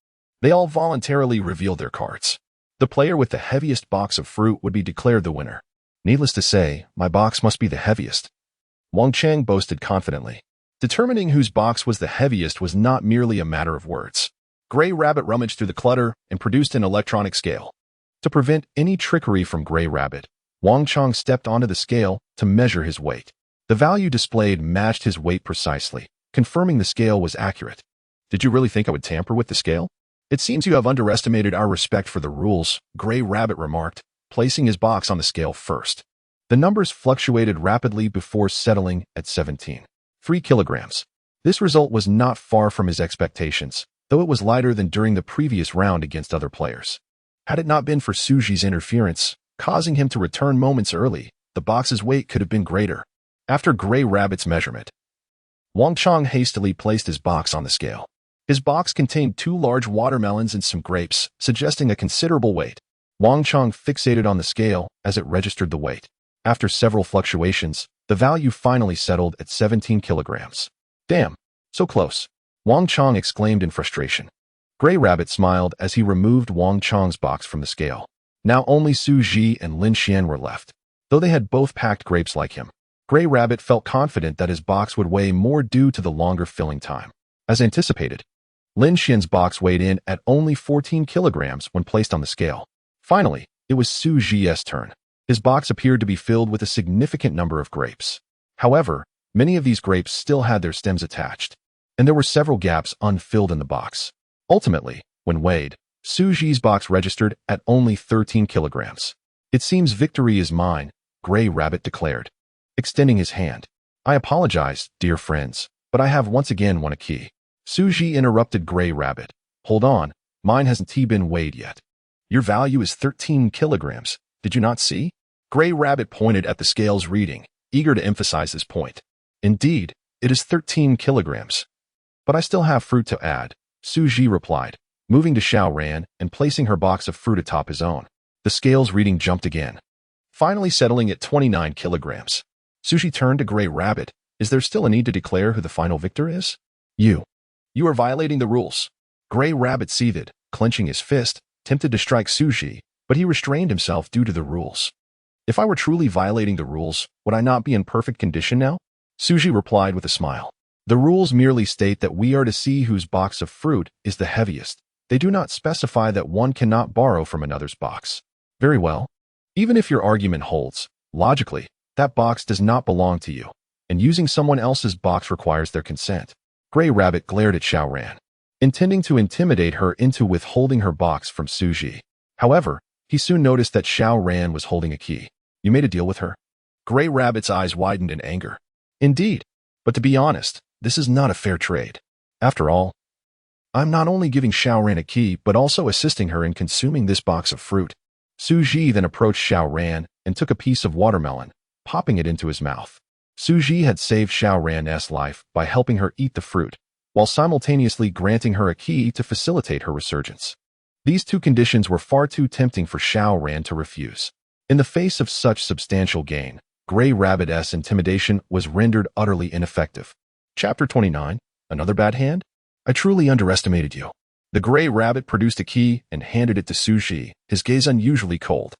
They all voluntarily revealed their cards. The player with the heaviest box of fruit would be declared the winner. Needless to say, my box must be the heaviest, Wang Chang boasted confidently. Determining whose box was the heaviest was not merely a matter of words. Gray Rabbit rummaged through the clutter and produced an electronic scale. To prevent any trickery from Gray Rabbit, Wang Chang stepped onto the scale to measure his weight. The value displayed matched his weight precisely, confirming the scale was accurate. Did you really think I would tamper with the scale? It seems you have underestimated our respect for the rules, Gray Rabbit remarked, placing his box on the scale first. The numbers fluctuated rapidly before settling at 17.3 kilograms. This result was not far from his expectations, though it was lighter than during the previous round against other players. Had it not been for Xu Zhi's interference, causing him to return moments early, the box's weight could have been greater. After Gray Rabbit's measurement, Wang Chang hastily placed his box on the scale. His box contained 2 large watermelons and some grapes, suggesting a considerable weight. Wang Chang fixated on the scale as it registered the weight. After several fluctuations, the value finally settled at 17 kilograms. Damn, so close, Wang Chang exclaimed in frustration. Gray Rabbit smiled as he removed Wang Chang's box from the scale. Now only Xu Zhi and Lin Xian were left. Though they had both packed grapes like him, Gray Rabbit felt confident that his box would weigh more due to the longer filling time. As anticipated, Lin Xian's box weighed in at only 14 kilograms when placed on the scale. Finally, it was Xu Zhi's turn. His box appeared to be filled with a significant number of grapes. However, many of these grapes still had their stems attached, and there were several gaps unfilled in the box. Ultimately, when weighed, Xu Zhi's box registered at only 13 kilograms. It seems victory is mine, Gray Rabbit declared, extending his hand. I apologize, dear friends, but I have once again won a key. Xu Zhi interrupted Gray Rabbit. Hold on, mine hasn't been weighed yet. Your value is 13 kilograms. Did you not see? Gray Rabbit pointed at the scale's reading, eager to emphasize his point. Indeed, it is 13 kilograms. But I still have fruit to add, Xu Zhi replied, moving to Xiao Ran and placing her box of fruit atop his own. The scale's reading jumped again, finally settling at 29 kilograms. Xu Zhi turned to Gray Rabbit. Is there still a need to declare who the final victor is? You are violating the rules. Gray Rabbit seethed, clenching his fist, tempted to strike Xu Zhi, but he restrained himself due to the rules. If I were truly violating the rules, would I not be in perfect condition now? Xu Zhi replied with a smile. The rules merely state that we are to see whose box of fruit is the heaviest. They do not specify that one cannot borrow from another's box. Very well. Even if your argument holds, logically, that box does not belong to you, and using someone else's box requires their consent. Gray Rabbit glared at Xiao Ran, intending to intimidate her into withholding her box from Xu Zhi. However, he soon noticed that Xiao Ran was holding a key. You made a deal with her? Gray Rabbit's eyes widened in anger. Indeed, but to be honest, this is not a fair trade. After all, I'm not only giving Xiaoran a key, but also assisting her in consuming this box of fruit. Xu Zhi then approached Xiaoran and took a piece of watermelon, popping it into his mouth. Xu Zhi had saved Xiaoran's life by helping her eat the fruit, while simultaneously granting her a key to facilitate her resurgence. These two conditions were far too tempting for Xiaoran to refuse. In the face of such substantial gain, Gray Rabbit's intimidation was rendered utterly ineffective. Chapter 29. Another bad hand? I truly underestimated you. The Gray Rabbit produced a key and handed it to Xu Zhi, his gaze unusually cold.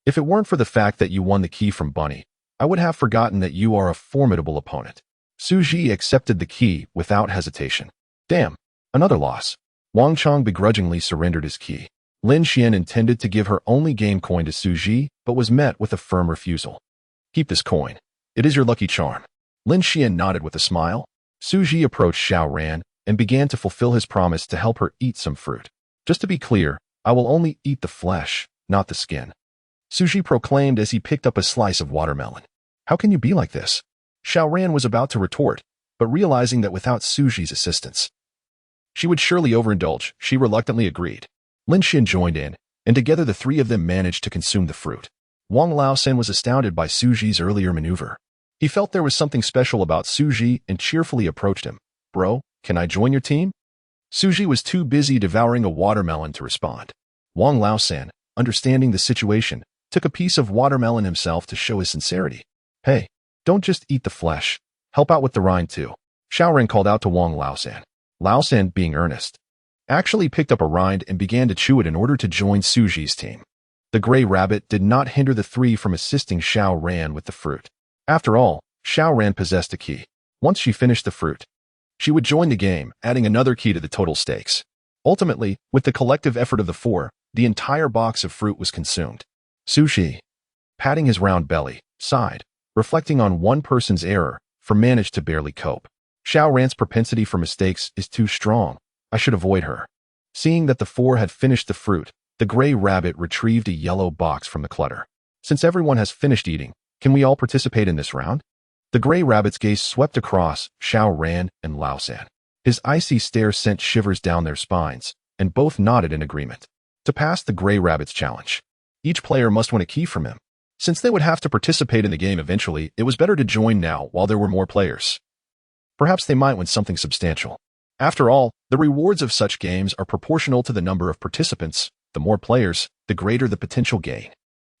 If it weren't for the fact that you won the key from Bunny, I would have forgotten that you are a formidable opponent. Xu Zhi accepted the key without hesitation. Damn, another loss. Wang Chong begrudgingly surrendered his key. Lin Xian intended to give her only game coin to Xu Zhi, but was met with a firm refusal. Keep this coin. It is your lucky charm. Lin Xian nodded with a smile. Xu Zhi approached Xiaoran and began to fulfill his promise to help her eat some fruit. Just to be clear, I will only eat the flesh, not the skin. Xu Zhi proclaimed as he picked up a slice of watermelon. How can you be like this? Xiaoran was about to retort, but realizing that without Xu Zhi's assistance, she would surely overindulge, she reluctantly agreed. Lin Xian joined in, and together the three of them managed to consume the fruit. Wang Laosen was astounded by Xu Zhi's earlier maneuver. He felt there was something special about Xu Zhi and cheerfully approached him. Bro, can I join your team? Xu Zhi was too busy devouring a watermelon to respond. Wang Laosen, understanding the situation, took a piece of watermelon himself to show his sincerity. Hey, don't just eat the flesh. Help out with the rind too. Xiaoran called out to Wang Laosen. Laosen, being earnest, actually picked up a rind and began to chew it in order to join Xu Zhi's team. The Gray Rabbit did not hinder the three from assisting Xiaoran with the fruit. After all, Xiaoran possessed a key. Once she finished the fruit, she would join the game, adding another key to the total stakes. Ultimately, with the collective effort of the four, the entire box of fruit was consumed. Xu Zhi, patting his round belly, sighed, reflecting on one person's error, for managed to barely cope. Xiaoran's propensity for mistakes is too strong. I should avoid her. Seeing that the four had finished the fruit, the Gray Rabbit retrieved a yellow box from the clutter. Since everyone has finished eating, can we all participate in this round? The Gray Rabbit's gaze swept across Xiaoran and Laosan. His icy stare sent shivers down their spines, and both nodded in agreement. To pass the Gray Rabbit's challenge, each player must win a key from him. Since they would have to participate in the game eventually, it was better to join now while there were more players. Perhaps they might win something substantial. After all, the rewards of such games are proportional to the number of participants. The more players, the greater the potential gain.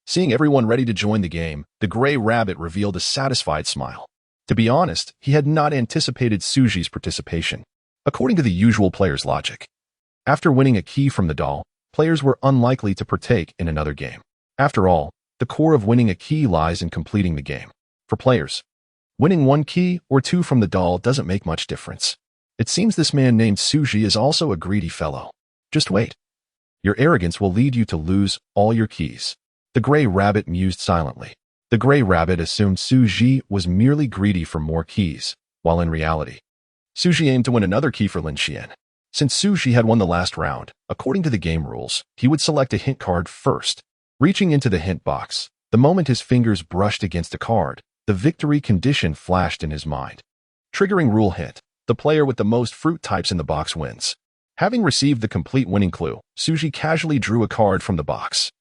Seeing everyone ready to join the game, the Gray Rabbit revealed a satisfied smile. To be honest, he had not anticipated Xu Zhi's participation. According to the usual player's logic, after winning a key from the doll, players were unlikely to partake in another game. After all, the core of winning a key lies in completing the game. For players, winning one key or two from the doll doesn't make much difference. It seems this man named Xu Zhi is also a greedy fellow. Just wait. Your arrogance will lead you to lose all your keys. The Gray Rabbit mused silently. The Gray Rabbit assumed Xu Zhi was merely greedy for more keys, while in reality, Xu Zhi aimed to win another key for Lin Xian. Since Xu Zhi had won the last round, according to the game rules, he would select a hint card first. Reaching into the hint box, the moment his fingers brushed against a card, the victory condition flashed in his mind. Triggering rule hint, the player with the most fruit types in the box wins. Having received the complete winning clue, Xu Zhi casually drew a card from the box.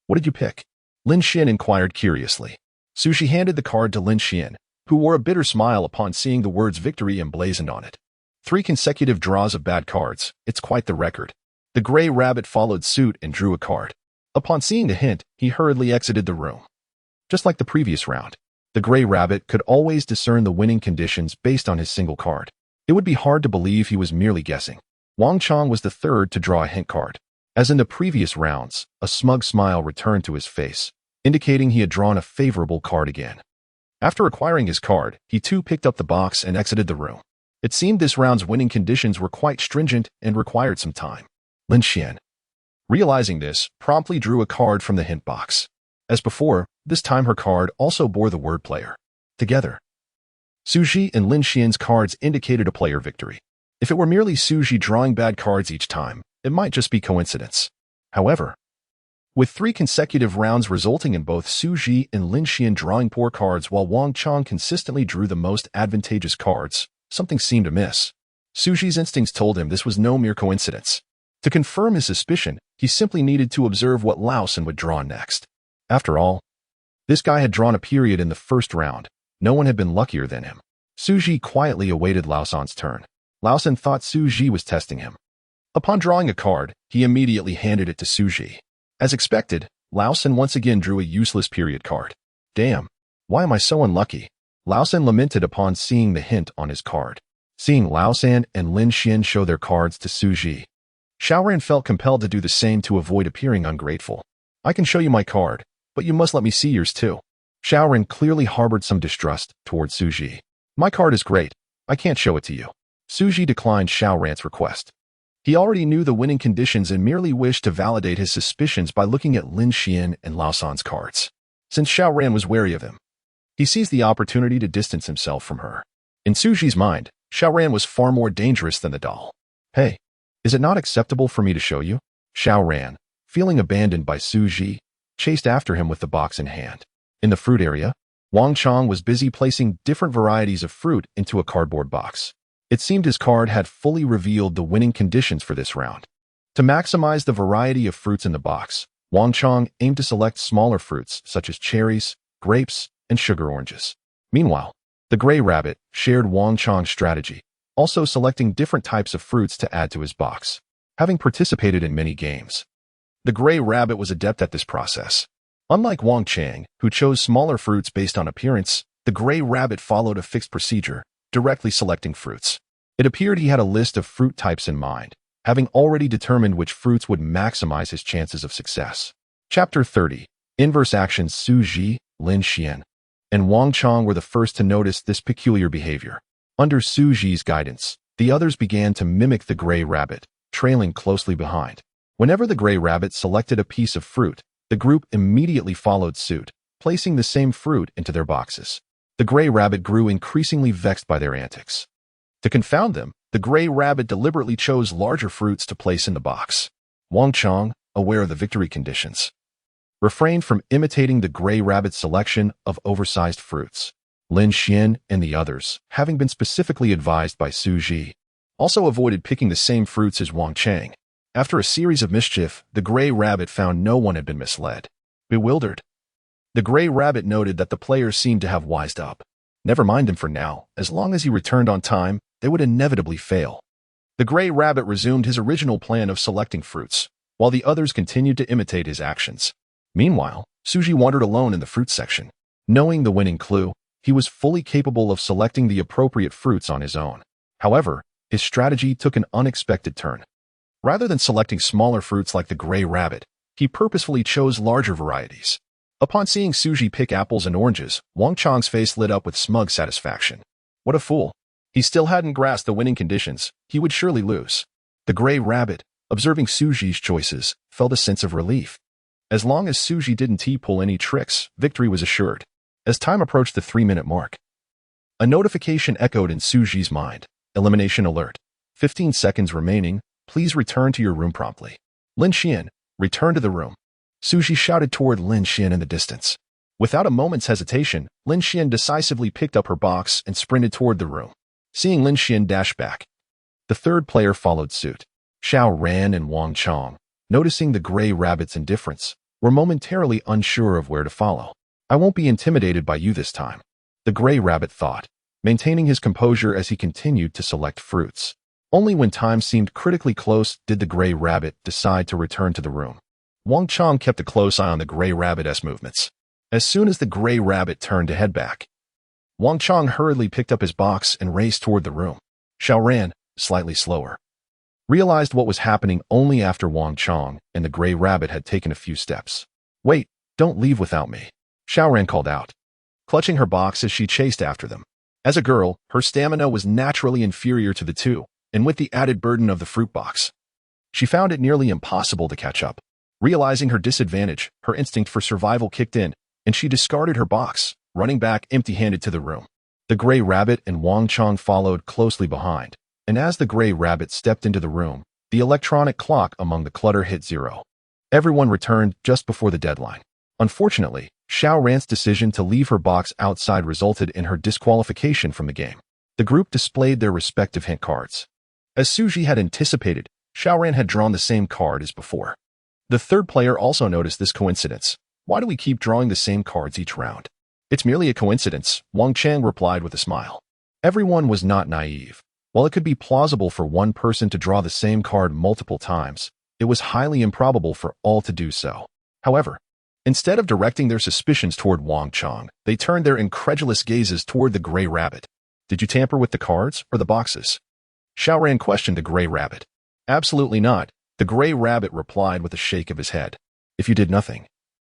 What did you pick? Lin Xian inquired curiously. Xu Zhi handed the card to Lin Xian, who wore a bitter smile upon seeing the words victory emblazoned on it. 3 consecutive draws of bad cards, it's quite the record. The Gray Rabbit followed suit and drew a card. Upon seeing the hint, he hurriedly exited the room. Just like the previous round, the Gray Rabbit could always discern the winning conditions based on his single card. It would be hard to believe he was merely guessing. Wang Chong was the third to draw a hint card. As in the previous rounds, a smug smile returned to his face, indicating he had drawn a favorable card again. After acquiring his card, he too picked up the box and exited the room. It seemed this round's winning conditions were quite stringent and required some time. Lin Xian, realizing this, promptly drew a card from the hint box. As before, this time her card also bore the word player. Together, Xu Zhi and Lin Xian's cards indicated a player victory. If it were merely Xu Zhi drawing bad cards each time, it might just be coincidence. However, With 3 consecutive rounds resulting in both Xu Zhi and Lin Xian drawing poor cards while Wang Chong consistently drew the most advantageous cards, something seemed amiss. Xu Zhi's instincts told him this was no mere coincidence. To confirm his suspicion, he simply needed to observe what Lao San would draw next. After all, this guy had drawn a period in the first round. No one had been luckier than him. Xu Zhi quietly awaited Lao San's turn. Lao San thought Xu Zhi was testing him. Upon drawing a card, he immediately handed it to Xu Zhi. As expected, Lao San once again drew a useless period card. Damn, why am I so unlucky? Lao San lamented upon seeing the hint on his card. Seeing Lao San and Lin Xian show their cards to Xu Zhi, Xiaoran felt compelled to do the same to avoid appearing ungrateful. I can show you my card, but you must let me see yours too. Xiaoran clearly harbored some distrust towards Xu Zhi. My card is great. I can't show it to you. Xu Zhi declined Xiaoran's request. He already knew the winning conditions and merely wished to validate his suspicions by looking at Lin Xian and Lao San's cards. Since Xiaoran was wary of him, he seized the opportunity to distance himself from her. In Xu Zhi's mind, Xiaoran was far more dangerous than the doll. Hey, is it not acceptable for me to show you? Xiaoran, feeling abandoned by Xu Zhi, chased after him with the box in hand. In the fruit area, Wang Chong was busy placing different varieties of fruit into a cardboard box. It seemed his card had fully revealed the winning conditions for this round. To maximize the variety of fruits in the box, Wang Chong aimed to select smaller fruits such as cherries, grapes, and sugar oranges. Meanwhile, the gray rabbit shared Wang Chong's strategy, also selecting different types of fruits to add to his box. Having participated in many games, the gray rabbit was adept at this process. Unlike Wang Chang, who chose smaller fruits based on appearance, the gray rabbit followed a fixed procedure, directly selecting fruits. It appeared he had a list of fruit types in mind, having already determined which fruits would maximize his chances of success. Chapter 30. Inverse actions. Xu Zhi, Lin Xian, and Wang Chong were the first to notice this peculiar behavior. Under Xu Zhi's guidance, the others began to mimic the gray rabbit, trailing closely behind. Whenever the gray rabbit selected a piece of fruit, the group immediately followed suit, placing the same fruit into their boxes. The gray rabbit grew increasingly vexed by their antics. To confound them, the gray rabbit deliberately chose larger fruits to place in the box. Wang Chong, aware of the victory conditions, refrained from imitating the gray rabbit's selection of oversized fruits. Lin Xian and the others, having been specifically advised by Xu Zhi, also avoided picking the same fruits as Wang Chang. After a series of mischief, the gray rabbit found no one had been misled. Bewildered, the gray rabbit noted that the players seemed to have wised up. Never mind him for now. As long as he returned on time, they would inevitably fail. The gray rabbit resumed his original plan of selecting fruits, while the others continued to imitate his actions. Meanwhile, Xu Zhi wandered alone in the fruit section. Knowing the winning clue, he was fully capable of selecting the appropriate fruits on his own. However, his strategy took an unexpected turn. Rather than selecting smaller fruits like the gray rabbit, he purposefully chose larger varieties. Upon seeing Xu Zhi pick apples and oranges, Wang Chong's face lit up with smug satisfaction. What a fool. He still hadn't grasped the winning conditions. He would surely lose. The gray rabbit, observing Xu Zhi's choices, felt a sense of relief. As long as Xu Zhi didn't pull any tricks, victory was assured. As time approached the 3-minute mark, a notification echoed in Xu Zhi's mind. Elimination alert. 15 seconds remaining. Please return to your room promptly. Lin Xian, return to the room. Xu Zhi shouted toward Lin Xian in the distance. Without a moment's hesitation, Lin Xian decisively picked up her box and sprinted toward the room. Seeing Lin Xian dash back, the third player followed suit. Xiaoran and Wang Chong, noticing the gray rabbit's indifference, were momentarily unsure of where to follow. I won't be intimidated by you this time, the gray rabbit thought, maintaining his composure as he continued to select fruits. Only when time seemed critically close did the gray rabbit decide to return to the room. Wang Chong kept a close eye on the gray rabbit's movements. As soon as the gray rabbit turned to head back, Wang Chong hurriedly picked up his box and raced toward the room. Xiaoran, slightly slower, realized what was happening only after Wang Chong and the gray rabbit had taken a few steps. Wait, don't leave without me, Xiaoran called out, clutching her box as she chased after them. As a girl, her stamina was naturally inferior to the two, and with the added burden of the fruit box, she found it nearly impossible to catch up. Realizing her disadvantage, her instinct for survival kicked in, and she discarded her box, running back empty-handed to the room. The gray rabbit and Wang Chong followed closely behind, and as the gray rabbit stepped into the room, the electronic clock among the clutter hit 0. Everyone returned just before the deadline. Unfortunately, Xiao Ran's decision to leave her box outside resulted in her disqualification from the game. The group displayed their respective hint cards. As Xu Zhi had anticipated, Xiao Ran had drawn the same card as before. The third player also noticed this coincidence. Why do we keep drawing the same cards each round? It's merely a coincidence, Wang Chang replied with a smile. Everyone was not naive. While it could be plausible for one person to draw the same card multiple times, it was highly improbable for all to do so. However, instead of directing their suspicions toward Wang Chang, they turned their incredulous gazes toward the gray rabbit. Did you tamper with the cards or the boxes? Xiao Ran questioned the gray rabbit. Absolutely not, the gray rabbit replied with a shake of his head. If you did nothing,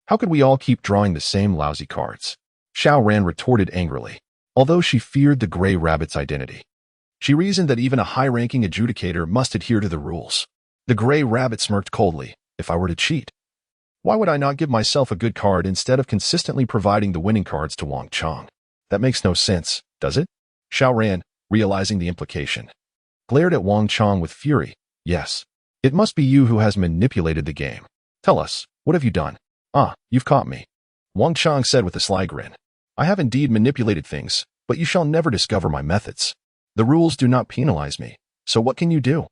how could we all keep drawing the same lousy cards? Xiao Ran retorted angrily. Although she feared the gray rabbit's identity, she reasoned that even a high-ranking adjudicator must adhere to the rules. The gray rabbit smirked coldly. If I were to cheat, why would I not give myself a good card instead of consistently providing the winning cards to Wang Chang? That makes no sense, does it? Xiao Ran, realizing the implication, glared at Wang Chang with fury. Yes, it must be you who has manipulated the game. Tell us, what have you done? Ah, you've caught me, Wang Chang said with a sly grin. I have indeed manipulated things, but you shall never discover my methods. The rules do not penalize me, so what can you do?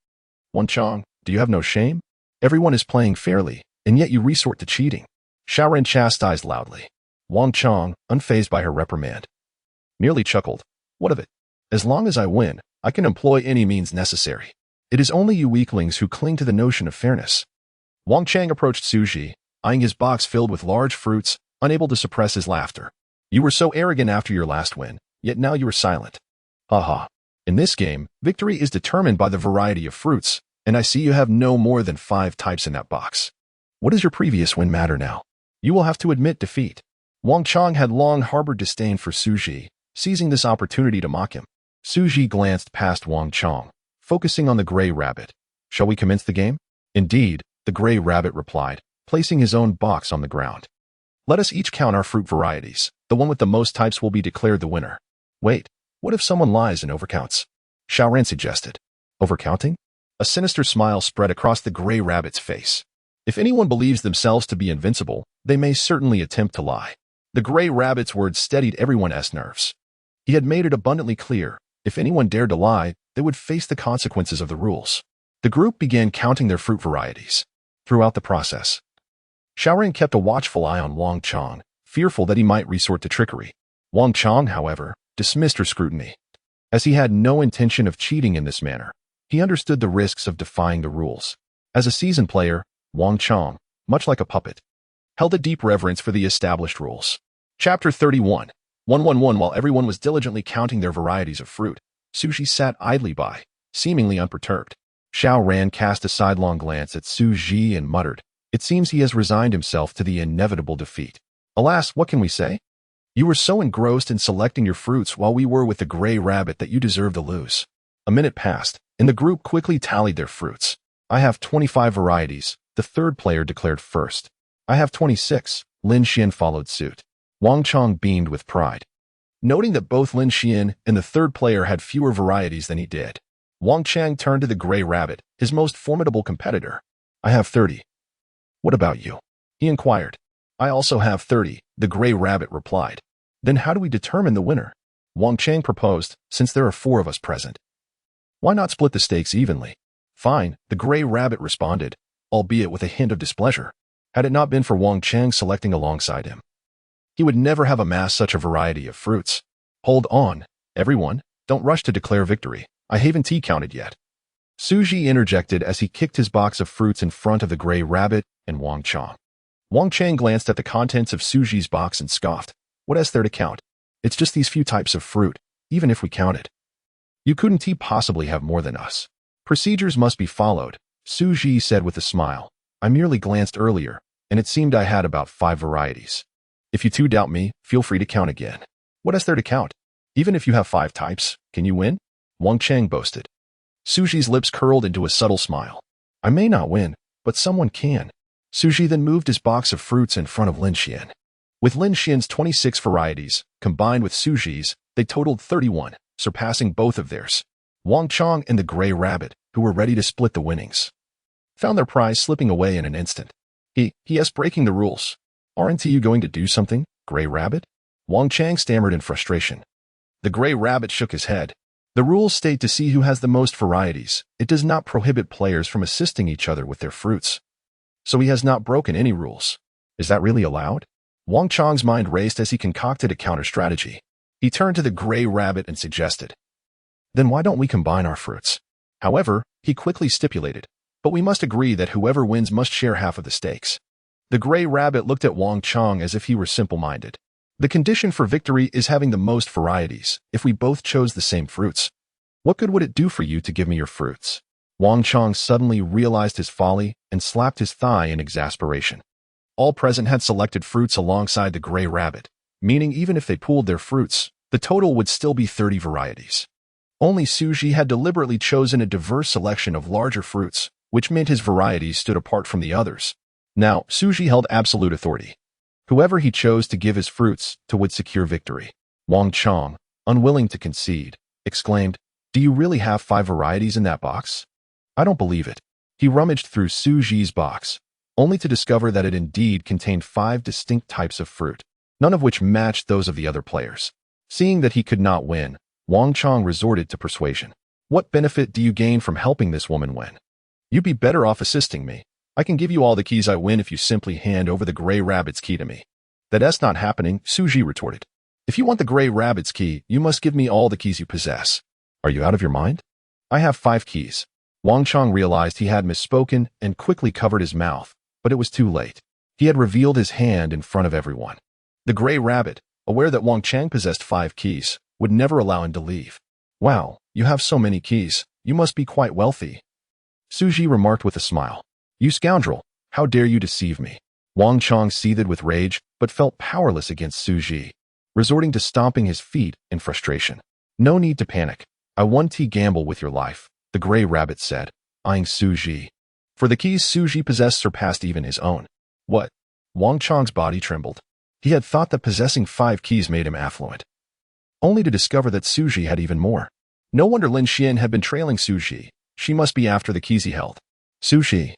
Wang Chang, do you have no shame? Everyone is playing fairly, and yet you resort to cheating. Xiao Ran chastised loudly. Wang Chang, unfazed by her reprimand, merely chuckled. What of it? As long as I win, I can employ any means necessary. It is only you weaklings who cling to the notion of fairness. Wang Chang approached Xu Zhi, eyeing his box filled with large fruits, unable to suppress his laughter. You were so arrogant after your last win, yet now you are silent. Haha. In this game, victory is determined by the variety of fruits, and I see you have no more than 5 types in that box. What does your previous win matter now? You will have to admit defeat. Wang Chang had long harbored disdain for Xu Zhi, seizing this opportunity to mock him. Xu Zhi glanced past Wang Chang, focusing on the gray rabbit. Shall we commence the game? Indeed, the gray rabbit replied, placing his own box on the ground. Let us each count our fruit varieties. The one with the most types will be declared the winner. Wait, what if someone lies and overcounts? Xiao Ran suggested. Overcounting? A sinister smile spread across the gray rabbit's face. If anyone believes themselves to be invincible, they may certainly attempt to lie. The gray rabbit's words steadied everyone's nerves. He had made it abundantly clear, if anyone dared to lie, they would face the consequences of the rules. The group began counting their fruit varieties. Throughout the process, Xiao Ran kept a watchful eye on Wang Chang, fearful that he might resort to trickery. Wang Chang, however, dismissed her scrutiny. As he had no intention of cheating in this manner, he understood the risks of defying the rules. As a seasoned player, Wang Chang, much like a puppet, held a deep reverence for the established rules. Chapter 31. 111. While everyone was diligently counting their varieties of fruit, Xu Zhi sat idly by, seemingly unperturbed. Xiao Ran cast a sidelong glance at Xu Zhi and muttered, "It seems he has resigned himself to the inevitable defeat. Alas, what can we say? You were so engrossed in selecting your fruits while we were with the gray rabbit that you deserve to lose." A minute passed, and the group quickly tallied their fruits. I have 25 varieties, the third player declared first. I have 26, Lin Xian followed suit. Wang Chang beamed with pride. Noting that both Lin Xian and the third player had fewer varieties than he did, Wang Chang turned to the gray rabbit, his most formidable competitor. I have 30. What about you? He inquired. I also have 30, the gray rabbit replied. Then how do we determine the winner? Wang Chang proposed, since there are 4 of us present. Why not split the stakes evenly? Fine, the gray rabbit responded, albeit with a hint of displeasure. Had it not been for Wang Chang selecting alongside him, he would never have amassed such a variety of fruits. Hold on, everyone, don't rush to declare victory. I haven't counted yet. Xu Zhi interjected as he kicked his box of fruits in front of the gray rabbit and Wang Chang. Wang Chang glanced at the contents of Xu Zhi's box and scoffed. What is there to count? It's just these few types of fruit, even if we counted. You couldn't possibly have more than us. Procedures must be followed, Xu Zhi said with a smile. I merely glanced earlier, and it seemed I had about 5 varieties. If you two doubt me, feel free to count again. What is there to count? Even if you have 5 types, can you win? Wang Chang boasted. Xu Zhi's lips curled into a subtle smile. I may not win, but someone can. Xu Zhi then moved his box of fruits in front of Lin Xian. With Lin Xian's 26 varieties, combined with Xu Zhi's, they totaled 31, surpassing both of theirs. Wang Chang and the gray rabbit, who were ready to split the winnings, found their prize slipping away in an instant. He is breaking the rules. Aren't you going to do something, Gray Rabbit? Wang Chang stammered in frustration. The Gray Rabbit shook his head. The rules state to see who has the most varieties. It does not prohibit players from assisting each other with their fruits. So he has not broken any rules. Is that really allowed? Wang Chang's mind raced as he concocted a counter-strategy. He turned to the Gray Rabbit and suggested, "Then why don't we combine our fruits?" However, he quickly stipulated, "But we must agree that whoever wins must share half of the stakes." The Gray Rabbit looked at Wang Chang as if he were simple-minded. The condition for victory is having the most varieties. If we both chose the same fruits, what good would it do for you to give me your fruits? Wang Chang suddenly realized his folly and slapped his thigh in exasperation. All present had selected fruits alongside the Gray Rabbit, meaning even if they pooled their fruits, the total would still be 30 varieties. Only Xu Zhi had deliberately chosen a diverse selection of larger fruits, which meant his varieties stood apart from the others. Now, Xu Zhi held absolute authority. Whoever he chose to give his fruits to would secure victory. Wang Chang, unwilling to concede, exclaimed, "Do you really have 5 varieties in that box?" "I don't believe it." He rummaged through Xu Zhi's box, only to discover that it indeed contained 5 distinct types of fruit, none of which matched those of the other players. Seeing that he could not win, Wang Chang resorted to persuasion. "What benefit do you gain from helping this woman win? You'd be better off assisting me. I can give you all the keys I win if you simply hand over the Gray Rabbit's key to me." "That's not happening," Xu Zhi retorted. "If you want the Gray Rabbit's key, you must give me all the keys you possess." "Are you out of your mind? I have 5 keys." Wang Chang realized he had misspoken and quickly covered his mouth, but it was too late. He had revealed his hand in front of everyone. The Gray Rabbit, aware that Wang Chang possessed 5 keys, would never allow him to leave. "Wow, you have so many keys. You must be quite wealthy," Xu Zhi remarked with a smile. "You scoundrel, how dare you deceive me?" Wang Chang seethed with rage, but felt powerless against Xu Zhi, resorting to stomping his feet in frustration. "No need to panic. I won't gamble with your life," the Gray Rabbit said, eyeing Xu Zhi. For the keys Xu Zhi possessed surpassed even his own. "What?" Wang Chang's body trembled. He had thought that possessing 5 keys made him affluent, only to discover that Xu Zhi had even more. No wonder Lin Xian had been trailing Xu Zhi. She must be after the keys he held. Xu Zhi,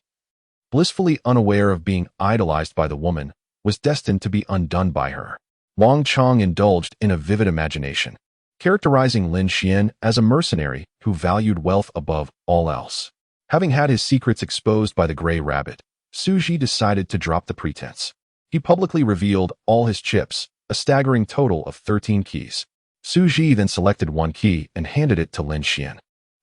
blissfully unaware of being idolized by the woman, was destined to be undone by her. Wang Chang indulged in a vivid imagination, characterizing Lin Xian as a mercenary who valued wealth above all else. Having had his secrets exposed by the Gray Rabbit, Xu Zhi decided to drop the pretense. He publicly revealed all his chips, a staggering total of 13 keys. Xu Zhi then selected 1 key and handed it to Lin Xian.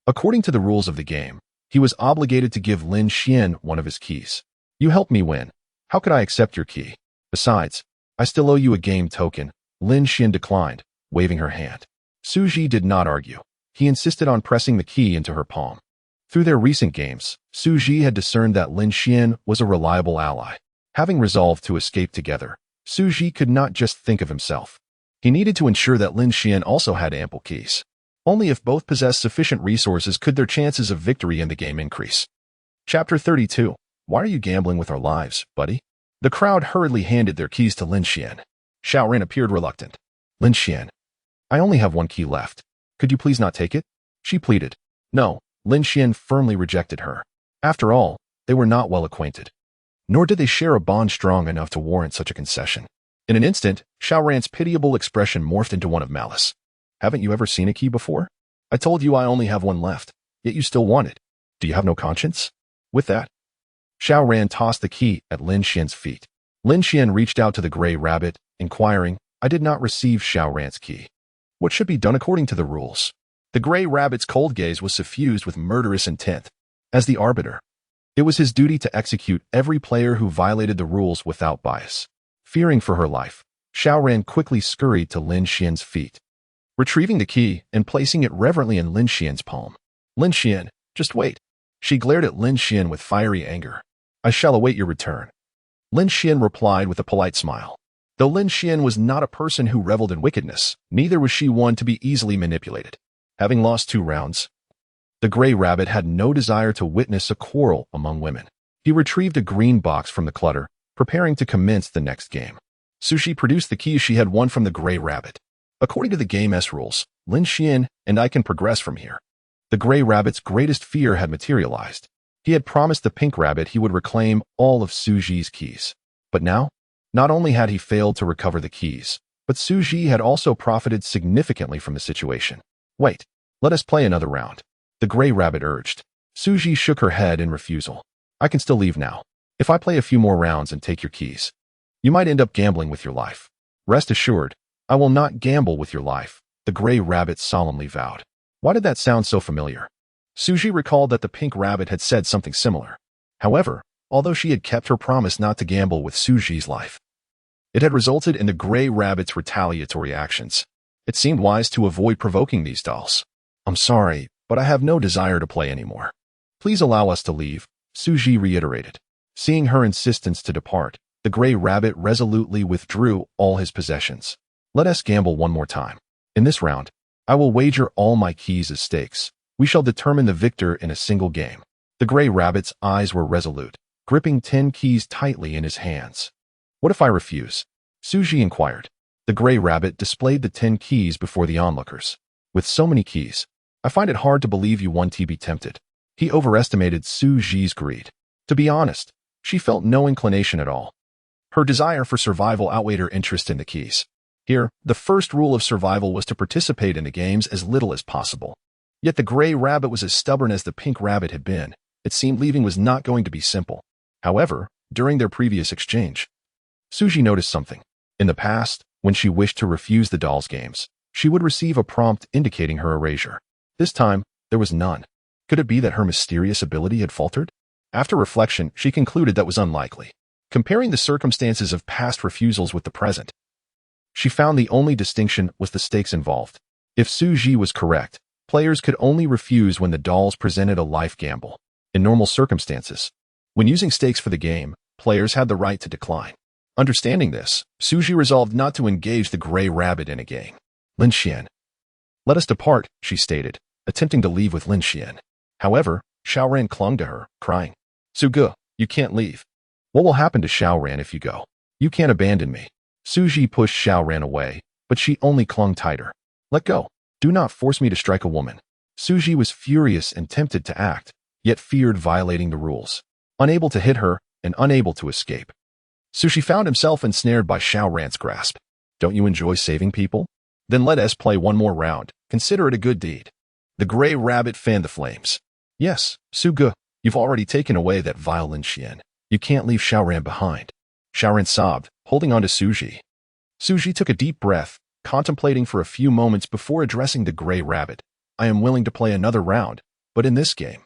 According to the rules of the game, he was obligated to give Lin Xian one of his keys. "You helped me win. How could I accept your key? Besides, I still owe you a game token," Lin Xian declined, waving her hand. Xu Zhi did not argue. He insisted on pressing the key into her palm. Through their recent games, Xu Zhi had discerned that Lin Xian was a reliable ally. Having resolved to escape together, Xu Zhi could not just think of himself. He needed to ensure that Lin Xian also had ample keys. Only if both possessed sufficient resources could their chances of victory in the game increase. Chapter 32. Why are you gambling with our lives, buddy? The crowd hurriedly handed their keys to Lin Xian. Xiaoran appeared reluctant. "Lin Xian, I only have 1 key left. Could you please not take it?" she pleaded. "No," Lin Xian firmly rejected her. After all, they were not well acquainted. Nor did they share a bond strong enough to warrant such a concession. In an instant, Xiaoran's pitiable expression morphed into one of malice. "Haven't you ever seen a key before? I told you I only have 1 left, yet you still want it. Do you have no conscience?" With that, Xiaoran tossed the key at Lin Xian's feet. Lin Xian reached out to the Gray Rabbit, inquiring, "I did not receive Xiaoran's key. What should be done according to the rules?" The Gray Rabbit's cold gaze was suffused with murderous intent. As the arbiter, it was his duty to execute every player who violated the rules without bias. Fearing for her life, Xiaoran quickly scurried to Lin Xian's feet, retrieving the key and placing it reverently in Lin Xian's palm. "Lin Xian, just wait." She glared at Lin Xian with fiery anger. "I shall await your return." Lin Xian replied with a polite smile. Though Lin Xian was not a person who reveled in wickedness, neither was she one to be easily manipulated. Having lost 2 rounds, the Gray Rabbit had no desire to witness a quarrel among women. He retrieved a green box from the clutter, preparing to commence the next game. Xu Zhi produced the keys she had won from the Gray Rabbit. "According to the game's rules, Lin Xian and I can progress from here." The Gray Rabbit's greatest fear had materialized. He had promised the pink rabbit he would reclaim all of Xu Zhi's keys. But now, not only had he failed to recover the keys, but Xu Zhi had also profited significantly from the situation. Wait, let us play another round, the gray rabbit urged. Xu Zhi shook her head in refusal. I can still leave now. If I play a few more rounds and take your keys, you might end up gambling with your life. Rest assured, I will not gamble with your life, the gray rabbit solemnly vowed. Why did that sound so familiar? Xu Zhi recalled that the pink rabbit had said something similar. However, although she had kept her promise not to gamble with Xu Zhi's life, it had resulted in the gray rabbit's retaliatory actions. It seemed wise to avoid provoking these dolls. I'm sorry, but I have no desire to play anymore. Please allow us to leave, Xu Zhi reiterated. Seeing her insistence to depart, the gray rabbit resolutely withdrew all his possessions. Let us gamble one more time. In this round, I will wager all my keys as stakes. We shall determine the victor in a single game. The gray rabbit's eyes were resolute, gripping 10 keys tightly in his hands. What if I refuse? Xu Zhi inquired. The gray rabbit displayed the 10 keys before the onlookers. With so many keys, I find it hard to believe you want to be tempted. He overestimated Xu Zhi's greed. To be honest, she felt no inclination at all. Her desire for survival outweighed her interest in the keys. Here, the first rule of survival was to participate in the games as little as possible. Yet the gray rabbit was as stubborn as the pink rabbit had been. It seemed leaving was not going to be simple. However, during their previous exchange, Xu Zhi noticed something. In the past, when she wished to refuse the dolls' games, she would receive a prompt indicating her erasure. This time, there was none. Could it be that her mysterious ability had faltered? After reflection, she concluded that was unlikely. Comparing the circumstances of past refusals with the present, she found the only distinction was the stakes involved. If Xu Zhi was correct, players could only refuse when the dolls presented a life gamble. In normal circumstances, when using stakes for the game, players had the right to decline. Understanding this, Xu Zhi resolved not to engage the gray rabbit in a game. Lin Xian. Let us depart, she stated, attempting to leave with Lin Xian. However, Xiaoran clung to her, crying, Su Ge, you can't leave. What will happen to Xiaoran if you go? You can't abandon me. Xu Zhi pushed Xiaoran away, but she only clung tighter. Let go. Do not force me to strike a woman. Xu Zhi was furious and tempted to act, yet feared violating the rules. Unable to hit her and unable to escape, Xu Zhi found himself ensnared by Xiaoran's grasp. Don't you enjoy saving people? Then let us play one more round. Consider it a good deed. The gray rabbit fanned the flames. Yes, Su Ge, you've already taken away that vile Lin Xian. You can't leave Xiaoran behind. Xiaoran sobbed, holding on to Xu Zhi. Xu Zhi took a deep breath, contemplating for a few moments before addressing the gray rabbit. I am willing to play another round, but in this game,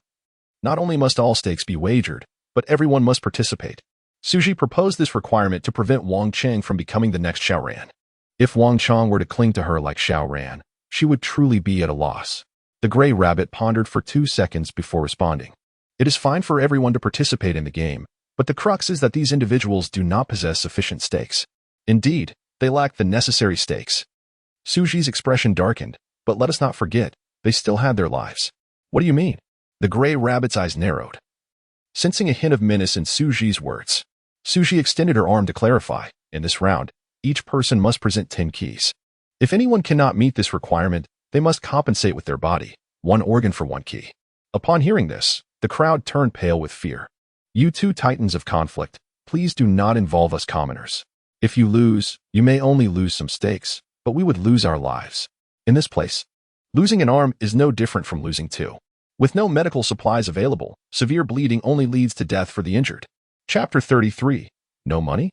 not only must all stakes be wagered, but everyone must participate. Xu Zhi proposed this requirement to prevent Wang Cheng from becoming the next Xiaoran. If Wang Cheng were to cling to her like Xiaoran, she would truly be at a loss. The gray rabbit pondered for 2 seconds before responding. It is fine for everyone to participate in the game, but the crux is that these individuals do not possess sufficient stakes. Indeed, they lack the necessary stakes. Xu Zhi's expression darkened, but let us not forget, they still had their lives. What do you mean? The gray rabbit's eyes narrowed. Sensing a hint of menace in Xu Zhi's words, Xu Zhi extended her arm to clarify. In this round, each person must present 10 keys. If anyone cannot meet this requirement, they must compensate with their body, 1 organ for 1 key. Upon hearing this, the crowd turned pale with fear. You two titans of conflict, please do not involve us commoners. If you lose, you may only lose some stakes, but we would lose our lives. In this place, losing an arm is no different from losing 2. With no medical supplies available, severe bleeding only leads to death for the injured. Chapter 33. No money?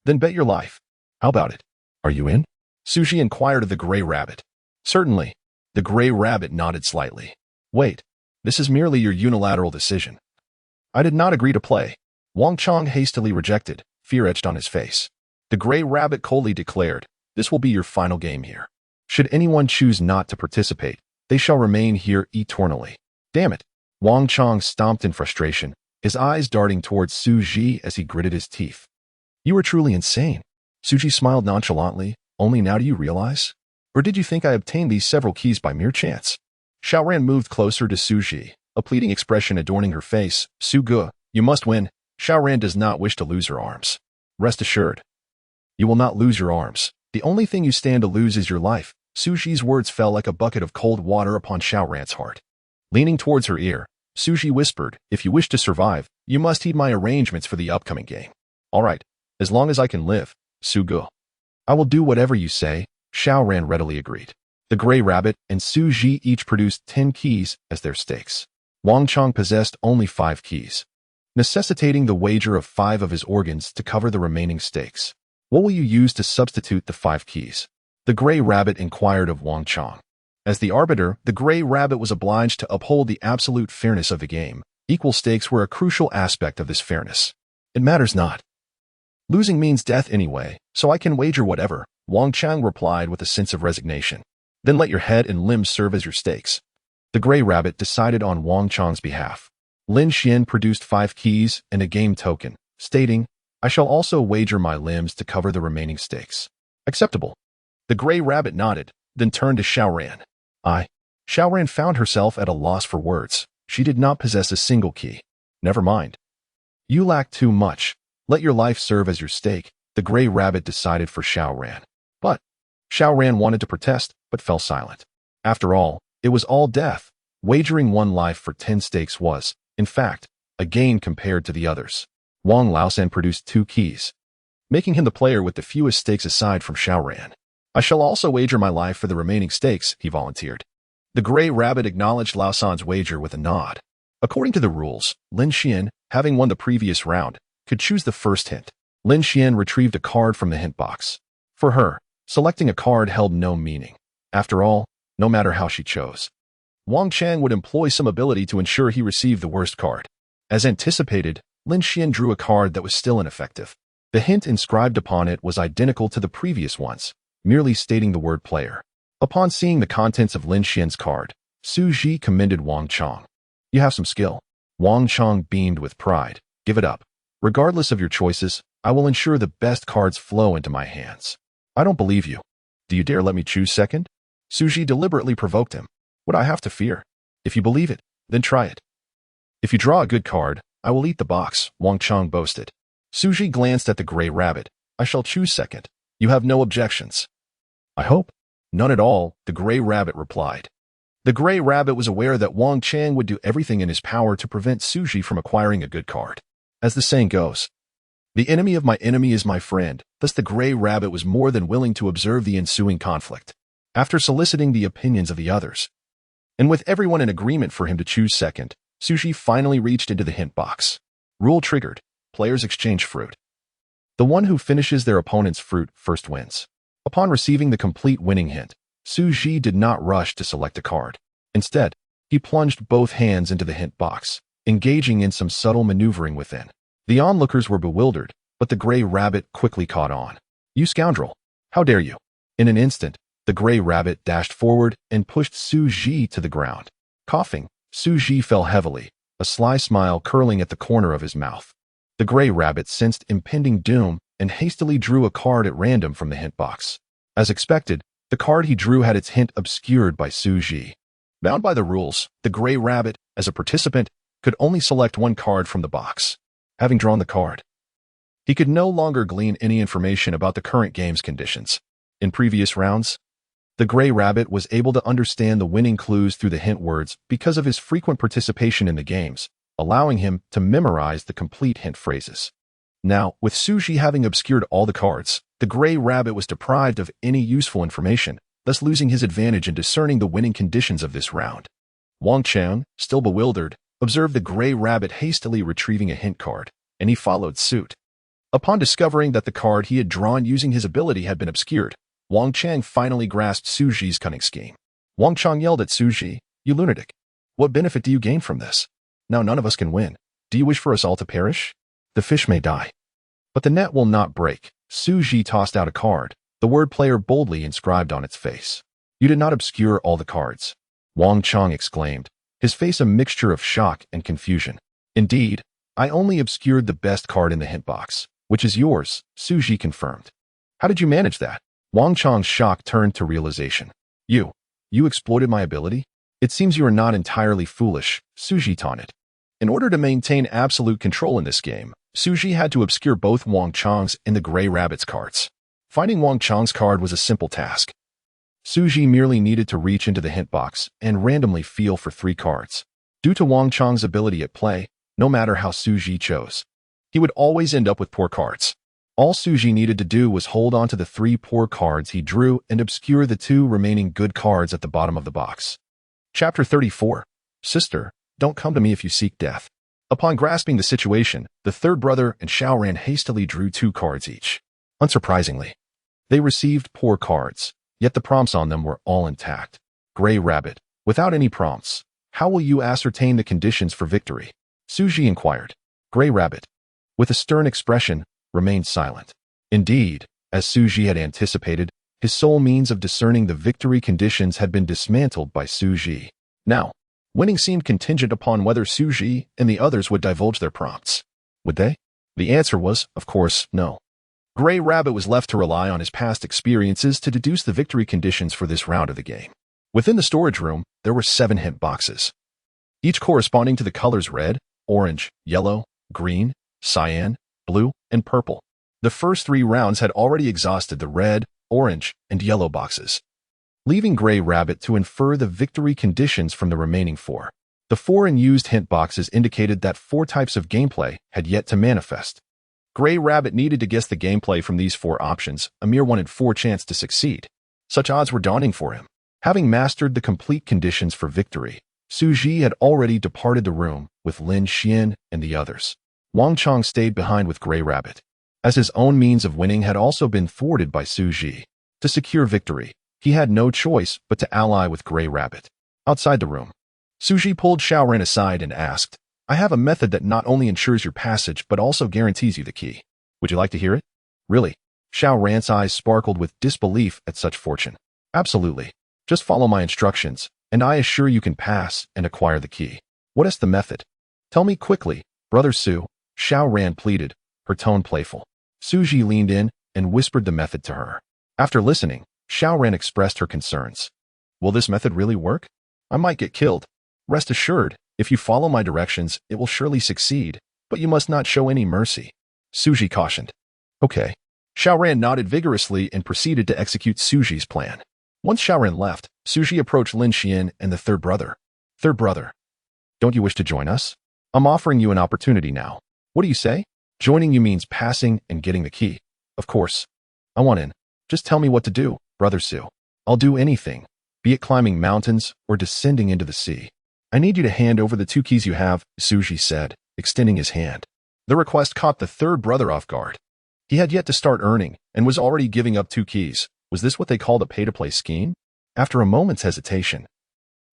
Then bet your life. How about it? Are you in? Xu Zhi inquired of the gray rabbit. Certainly. The gray rabbit nodded slightly. Wait, this is merely your unilateral decision. I did not agree to play. Wang Cheng hastily rejected, fear etched on his face. The gray rabbit coldly declared, this will be your final game here. Should anyone choose not to participate, they shall remain here eternally. Damn it. Wang Cheng stomped in frustration, his eyes darting towards Xu Zhi as he gritted his teeth. You are truly insane. Xu Zhi smiled nonchalantly. Only now do you realize? Or did you think I obtained these several keys by mere chance? Xiaoran moved closer to Xu Zhi, a pleading expression adorning her face. Su Ge, you must win. Xiaoran does not wish to lose her arms. Rest assured, you will not lose your arms. The only thing you stand to lose is your life. Xu Zhi's words fell like a bucket of cold water upon Xiaoran's heart. Leaning towards her ear, Xu Zhi whispered, "If you wish to survive, you must heed my arrangements for the upcoming game." "All right, as long as I can live, Su Ge." "I will do whatever you say," Xiaoran readily agreed. The Gray Rabbit and Xu Zhi each produced 10 keys as their stakes. Wang Chang possessed only 5 keys, necessitating the wager of 5 of his organs to cover the remaining stakes. "What will you use to substitute the 5 keys?" the Gray Rabbit inquired of Wang Chang. As the arbiter, the Gray Rabbit was obliged to uphold the absolute fairness of the game. Equal stakes were a crucial aspect of this fairness. "It matters not. Losing means death anyway, so I can wager whatever," Wang Chang replied with a sense of resignation. "Then let your head and limbs serve as your stakes." The Gray Rabbit decided on Wang Chang's behalf. Lin Xian produced 5 keys and a game token, stating, "I shall also wager my limbs to cover the remaining stakes." "Acceptable." The Gray Rabbit nodded, then turned to Xiaoran. Xiaoran found herself at a loss for words. She did not possess a single key. "Never mind. You lack too much. Let your life serve as your stake," the Gray Rabbit decided for Xiaoran. But Xiaoran wanted to protest, but fell silent. After all, it was all death. Wagering one life for 10 stakes was, in fact, a gain compared to the others. Wang Laosan produced 2 keys, making him the player with the fewest stakes aside from Xiaoran. "I shall also wager my life for the remaining stakes," he volunteered. The Gray Rabbit acknowledged Laosan's wager with a nod. According to the rules, Lin Xian, having won the previous round, could choose the first hint. Lin Xian retrieved a card from the hint box. For her, selecting a card held no meaning. After all, no matter how she chose, Wang Chang would employ some ability to ensure he received the worst card. As anticipated, Lin Xian drew a card that was still ineffective. The hint inscribed upon it was identical to the previous ones, merely stating the word player. Upon seeing the contents of Lin Xian's card, Xu Zhi commended Wang Chang. "You have some skill." Wang Chang beamed with pride. "Give it up. Regardless of your choices, I will ensure the best cards flow into my hands." "I don't believe you. Do you dare let me choose second?" Xu Zhi deliberately provoked him. "What I have to fear? If you believe it, then try it." "If you draw a good card, I will eat the box," Wang Chang boasted. Xu Zhi glanced at the Gray Rabbit. "I shall choose second. You have no objections?" "I hope." "None at all," the Gray Rabbit replied. The Gray Rabbit was aware that Wang Chang would do everything in his power to prevent Xu Zhi from acquiring a good card. As the saying goes, "The enemy of my enemy is my friend." Thus the Gray Rabbit was more than willing to observe the ensuing conflict. After soliciting the opinions of the others, and with everyone in agreement for him to choose second, Xu Zhi finally reached into the hint box. Rule triggered. Players exchange fruit. The one who finishes their opponent's fruit first wins. Upon receiving the complete winning hint, Xu Zhi did not rush to select a card. Instead, he plunged both hands into the hint box, engaging in some subtle maneuvering within. The onlookers were bewildered, but the Gray Rabbit quickly caught on. "You scoundrel! How dare you!" In an instant, the Gray Rabbit dashed forward and pushed Xu Zhi to the ground. Coughing, Xu Zhi fell heavily, a sly smile curling at the corner of his mouth. The Gray Rabbit sensed impending doom and hastily drew a card at random from the hint box. As expected, the card he drew had its hint obscured by Xu Zhi. Bound by the rules, the Gray Rabbit, as a participant, could only select one card from the box. Having drawn the card, he could no longer glean any information about the current game's conditions. In previous rounds, the Gray Rabbit was able to understand the winning clues through the hint words because of his frequent participation in the games, allowing him to memorize the complete hint phrases. Now, with Xu Zhi having obscured all the cards, the Gray Rabbit was deprived of any useful information, thus losing his advantage in discerning the winning conditions of this round. Wang Chang, still bewildered, observed the Gray Rabbit hastily retrieving a hint card, and he followed suit. Upon discovering that the card he had drawn using his ability had been obscured, Wang Chang finally grasped Xu Zhi's cunning scheme. Wang Chang yelled at Xu Zhi, "You lunatic! What benefit do you gain from this? Now none of us can win. Do you wish for us all to perish? The fish may die, but the net will not break." Xu Zhi tossed out a card, the word player boldly inscribed on its face. "You did not obscure all the cards," Wang Chang exclaimed, his face a mixture of shock and confusion. "Indeed, I only obscured the best card in the hint box, which is yours," Xu Zhi confirmed. "How did you manage that?" Wang Chang's shock turned to realization. You exploited my ability? It seems you are not entirely foolish," Xu Zhi taunted. In order to maintain absolute control in this game, Xu Zhi had to obscure both Wang Chang's and the Gray Rabbit's cards. Finding Wang Chang's card was a simple task. Xu Zhi merely needed to reach into the hint box and randomly feel for 3 cards. Due to Wang Chang's ability at play, no matter how Xu Zhi chose, he would always end up with poor cards. All Xu Zhi needed to do was hold on to the 3 poor cards he drew and obscure the 2 remaining good cards at the bottom of the box. Chapter 34. Sister, don't come to me if you seek death. Upon grasping the situation, the third brother and Xiaoran hastily drew 2 cards each. Unsurprisingly, they received poor cards, yet the prompts on them were all intact. Gray Rabbit, without any prompts, how will you ascertain the conditions for victory? Xu Zhi inquired. Gray Rabbit, with a stern expression, remained silent. Indeed, as Xu Zhi had anticipated, his sole means of discerning the victory conditions had been dismantled by Xu Zhi. Now, winning seemed contingent upon whether Xu Zhi and the others would divulge their prompts. Would they? The answer was, of course, no. Gray Rabbit was left to rely on his past experiences to deduce the victory conditions for this round of the game. Within the storage room, there were 7 hint boxes, each corresponding to the colors red, orange, yellow, green, cyan, blue, and purple. The first 3 rounds had already exhausted the red, orange, and yellow boxes, leaving Gray Rabbit to infer the victory conditions from the remaining 4. The 4 unused hint boxes indicated that 4 types of gameplay had yet to manifest. Gray Rabbit needed to guess the gameplay from these 4 options, a mere 1 in 4 chance to succeed. Such odds were daunting for him. Having mastered the complete conditions for victory, Xu Zhi had already departed the room with Lin Xian and the others. Wang Chang stayed behind with Gray Rabbit, as his own means of winning had also been thwarted by Xu Zhi. To secure victory, he had no choice but to ally with Gray Rabbit. Outside the room, Xu Zhi pulled Xiaoran aside and asked, I have a method that not only ensures your passage but also guarantees you the key. Would you like to hear it? Really? Xiaoran's eyes sparkled with disbelief at such fortune. Absolutely. Just follow my instructions, and I assure you can pass and acquire the key. What is the method? Tell me quickly, Brother Xu, Xiaoran pleaded, her tone playful. Xu Zhi leaned in and whispered the method to her. After listening, Xiaoran expressed her concerns. Will this method really work? I might get killed. Rest assured, if you follow my directions, it will surely succeed, but you must not show any mercy. Xu Zhi cautioned. Okay. Xiaoran nodded vigorously and proceeded to execute Xu Zhi's plan. Once Xiaoran left, Xu Zhi approached Lin Xian and the third brother. Third brother, don't you wish to join us? I'm offering you an opportunity now. What do you say? Joining you means passing and getting the key. Of course. I want in. Just tell me what to do, Brother Xu. I'll do anything, be it climbing mountains or descending into the sea. I need you to hand over the 2 keys you have, Xu Zhi said, extending his hand. The request caught the third brother off guard. He had yet to start earning and was already giving up 2 keys. Was this what they called a pay-to-play scheme? After a moment's hesitation,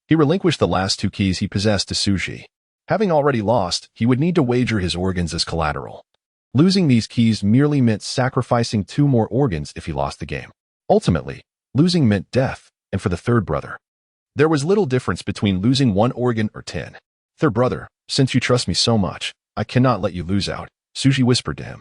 he relinquished the last 2 keys he possessed to Xu Zhi. Having already lost, he would need to wager his organs as collateral. Losing these keys merely meant sacrificing 2 more organs if he lost the game. Ultimately, losing meant death, and for the third brother, there was little difference between losing 1 organ or 10. Third brother, since you trust me so much, I cannot let you lose out, Xu Zhi whispered to him.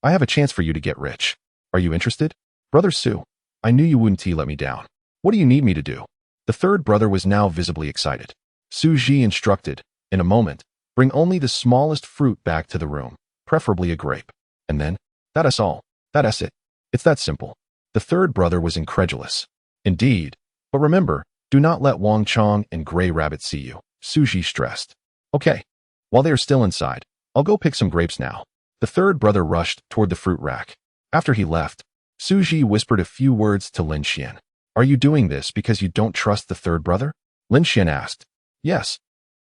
I have a chance for you to get rich. Are you interested? Brother Xu, I knew you wouldn't let me down. What do you need me to do? The third brother was now visibly excited. Xu Zhi instructed, in a moment, bring only the smallest fruit back to the room, preferably a grape. And then, that is all. That is it. It's that simple. The third brother was incredulous. Indeed. But remember, do not let Wang Chang and Gray Rabbit see you, Xu Zhi stressed. Okay. While they are still inside, I'll go pick some grapes now. The third brother rushed toward the fruit rack. After he left, Xu Zhi whispered a few words to Lin Xian. Are you doing this because you don't trust the third brother? Lin Xian asked. Yes.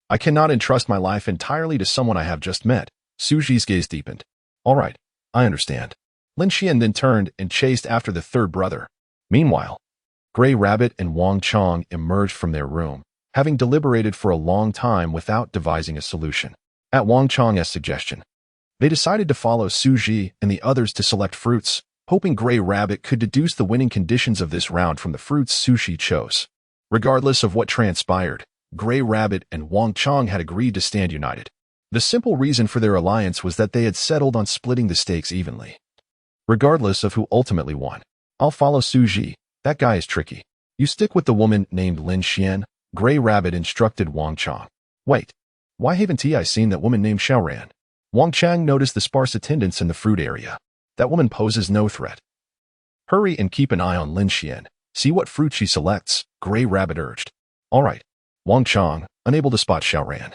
I cannot entrust my life entirely to someone I have just met. Xu Zhi's gaze deepened. All right, I understand. Lin Xian then turned and chased after the third brother. Meanwhile, Gray Rabbit and Wang Chang emerged from their room, having deliberated for a long time without devising a solution. At Wang Chang's suggestion, they decided to follow Xu Zhi and the others to select fruits, hoping Gray Rabbit could deduce the winning conditions of this round from the fruits Xu Zhi chose. Regardless of what transpired, Gray Rabbit and Wang Chang had agreed to stand united. The simple reason for their alliance was that they had settled on splitting the stakes evenly. Regardless of who ultimately won, I'll follow Xu Zhi. That guy is tricky. You stick with the woman named Lin Xian, Gray Rabbit instructed Wang Chang. Wait, why haven't I seen that woman named Xiaoran? Wang Chang noticed the sparse attendance in the fruit area. That woman poses no threat. Hurry and keep an eye on Lin Xian. See what fruit she selects, Gray Rabbit urged. All right, Wang Chong, unable to spot Xiaoran,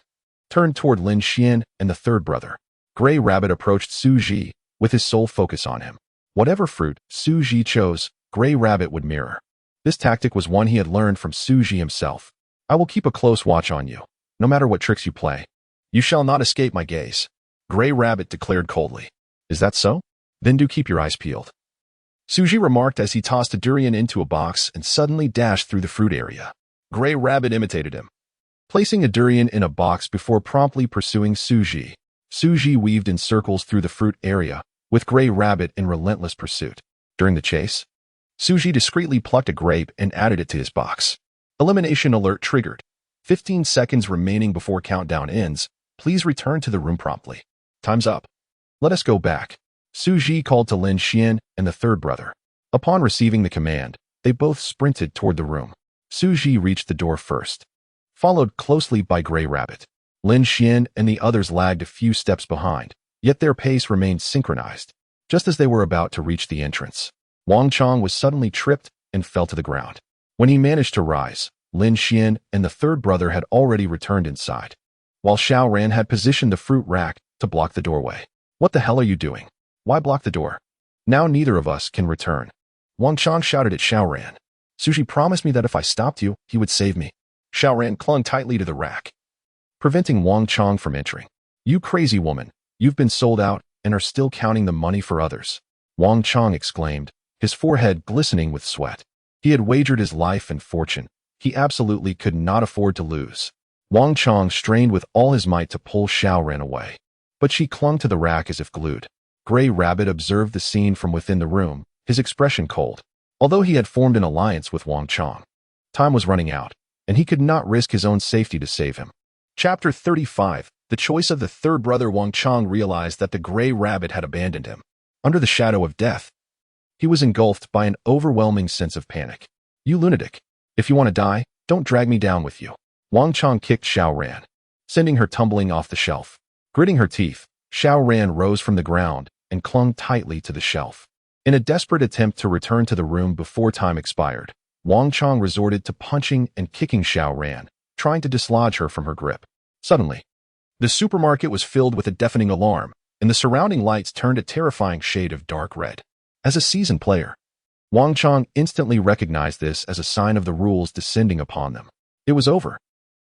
turned toward Lin Xian and the third brother. Gray Rabbit approached Xu Zhi with his sole focus on him. Whatever fruit Xu Zhi chose, Gray Rabbit would mirror. This tactic was one he had learned from Xu Zhi himself. I will keep a close watch on you, no matter what tricks you play. You shall not escape my gaze, Gray Rabbit declared coldly. Is that so? Then do keep your eyes peeled, Xu Zhi remarked as he tossed a durian into a box and suddenly dashed through the fruit area. Gray Rabbit imitated him, placing a durian in a box before promptly pursuing Xu Zhi. Xu Zhi weaved in circles through the fruit area, with Gray Rabbit in relentless pursuit. During the chase, Xu Zhi discreetly plucked a grape and added it to his box. Elimination alert triggered. 15 seconds remaining before countdown ends. Please return to the room promptly. Time's up. Let us go back, Xu Zhi called to Lin Xian and the third brother. Upon receiving the command, they both sprinted toward the room. Xu Zhi reached the door first, followed closely by Gray Rabbit. Lin Xian and the others lagged a few steps behind, yet their pace remained synchronized. Just as they were about to reach the entrance, Wang Chong was suddenly tripped and fell to the ground. When he managed to rise, Lin Xian and the third brother had already returned inside, while Xiaoran had positioned the fruit rack to block the doorway. What the hell are you doing? Why block the door? Now neither of us can return, Wang Chong shouted at Xiaoran. Xu Zhi promised me that if I stopped you, he would save me. Xiaoran clung tightly to the rack, preventing Wang Chong from entering. You crazy woman, you've been sold out and are still counting the money for others, Wang Chong exclaimed, his forehead glistening with sweat. He had wagered his life and fortune. He absolutely could not afford to lose. Wang Chong strained with all his might to pull Xiaoran away, but she clung to the rack as if glued. Gray Rabbit observed the scene from within the room, his expression cold. Although he had formed an alliance with Wang Chong, time was running out, and he could not risk his own safety to save him. Chapter 35. The choice of the third brother. Wang Chong realized that the Gray Rabbit had abandoned him. Under the shadow of death, he was engulfed by an overwhelming sense of panic. You lunatic. If you want to die, don't drag me down with you. Wang Chong kicked Xiaoran, sending her tumbling off the shelf. Gritting her teeth, Xiaoran rose from the ground and clung tightly to the shelf. In a desperate attempt to return to the room before time expired, Wang Chong resorted to punching and kicking Xiaoran, trying to dislodge her from her grip. Suddenly, the supermarket was filled with a deafening alarm, and the surrounding lights turned a terrifying shade of dark red. As a seasoned player, Wang Chong instantly recognized this as a sign of the rules descending upon them. It was over.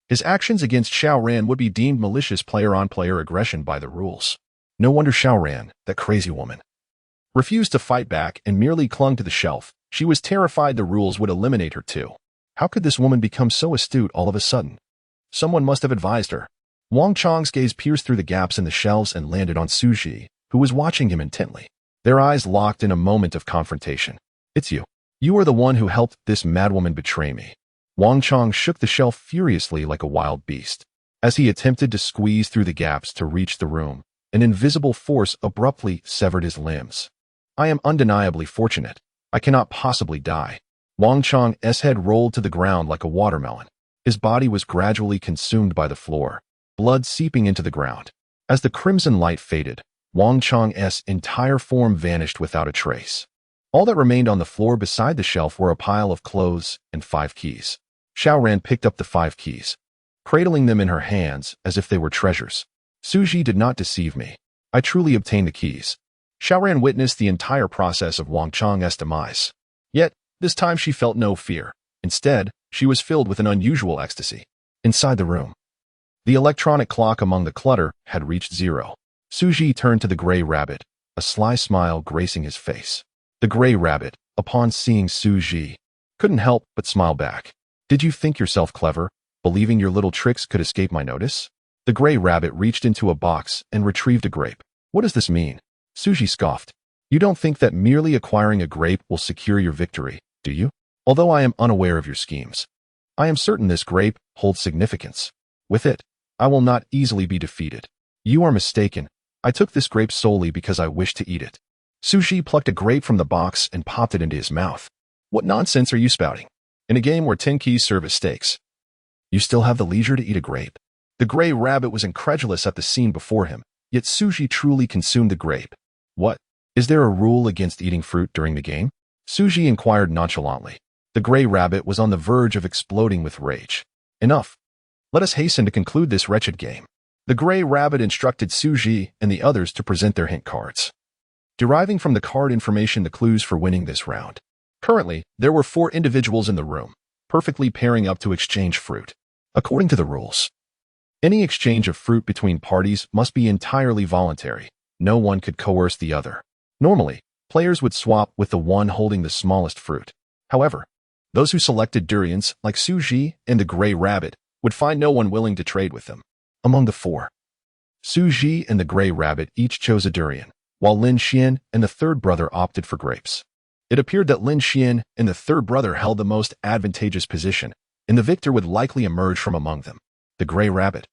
His actions against Xiaoran would be deemed malicious player-on-player aggression by the rules. No wonder Xiaoran, that crazy woman, refused to fight back and merely clung to the shelf. She was terrified the rules would eliminate her too. How could this woman become so astute all of a sudden? Someone must have advised her. Wang Chong's gaze pierced through the gaps in the shelves and landed on Xu Zhi, who was watching him intently. Their eyes locked in a moment of confrontation. It's you. You are the one who helped this madwoman betray me. Wang Chong shook the shelf furiously like a wild beast. As he attempted to squeeze through the gaps to reach the room, an invisible force abruptly severed his limbs. I am undeniably fortunate. I cannot possibly die. Wang Chong's head rolled to the ground like a watermelon. His body was gradually consumed by the floor, blood seeping into the ground. As the crimson light faded, Wang Chong's entire form vanished without a trace. All that remained on the floor beside the shelf were a pile of clothes and 5 keys. Xiaoran picked up the 5 keys, cradling them in her hands as if they were treasures. Xu Zhi did not deceive me. I truly obtained the keys. Xiaoran witnessed the entire process of Wang Chong's demise. Yet, this time she felt no fear. Instead, she was filled with an unusual ecstasy. Inside the room, the electronic clock among the clutter had reached 0. Xu Zhi turned to the Gray Rabbit, a sly smile gracing his face. The Gray Rabbit, upon seeing Xu Zhi, couldn't help but smile back. Did you think yourself clever, believing your little tricks could escape my notice? The Gray Rabbit reached into a box and retrieved a grape. What does this mean? Xu Zhi scoffed. You don't think that merely acquiring a grape will secure your victory, do you? Although I am unaware of your schemes, I am certain this grape holds significance. With it, I will not easily be defeated. You are mistaken. I took this grape solely because I wished to eat it. Xu Zhi plucked a grape from the box and popped it into his mouth. What nonsense are you spouting? In a game where 10 keys serve as stakes, you still have the leisure to eat a grape? The Gray Rabbit was incredulous at the scene before him, yet Xu Zhi truly consumed the grape. What? Is there a rule against eating fruit during the game? Xu Zhi inquired nonchalantly. The Gray Rabbit was on the verge of exploding with rage. Enough. Let us hasten to conclude this wretched game. The Gray Rabbit instructed Xu Zhi and the others to present their hint cards, deriving from the card information the clues for winning this round. Currently, there were 4 individuals in the room, perfectly pairing up to exchange fruit. According to the rules, any exchange of fruit between parties must be entirely voluntary. No one could coerce the other. Normally, players would swap with the one holding the smallest fruit. However, those who selected durians, like Xu Zhi and the Gray Rabbit, would find no one willing to trade with them. Among the 4, Xu Zhi and the Gray Rabbit each chose a durian, while Lin Xian and the third brother opted for grapes. It appeared that Lin Xian and the third brother held the most advantageous position, and the victor would likely emerge from among them. The Gray Rabbit,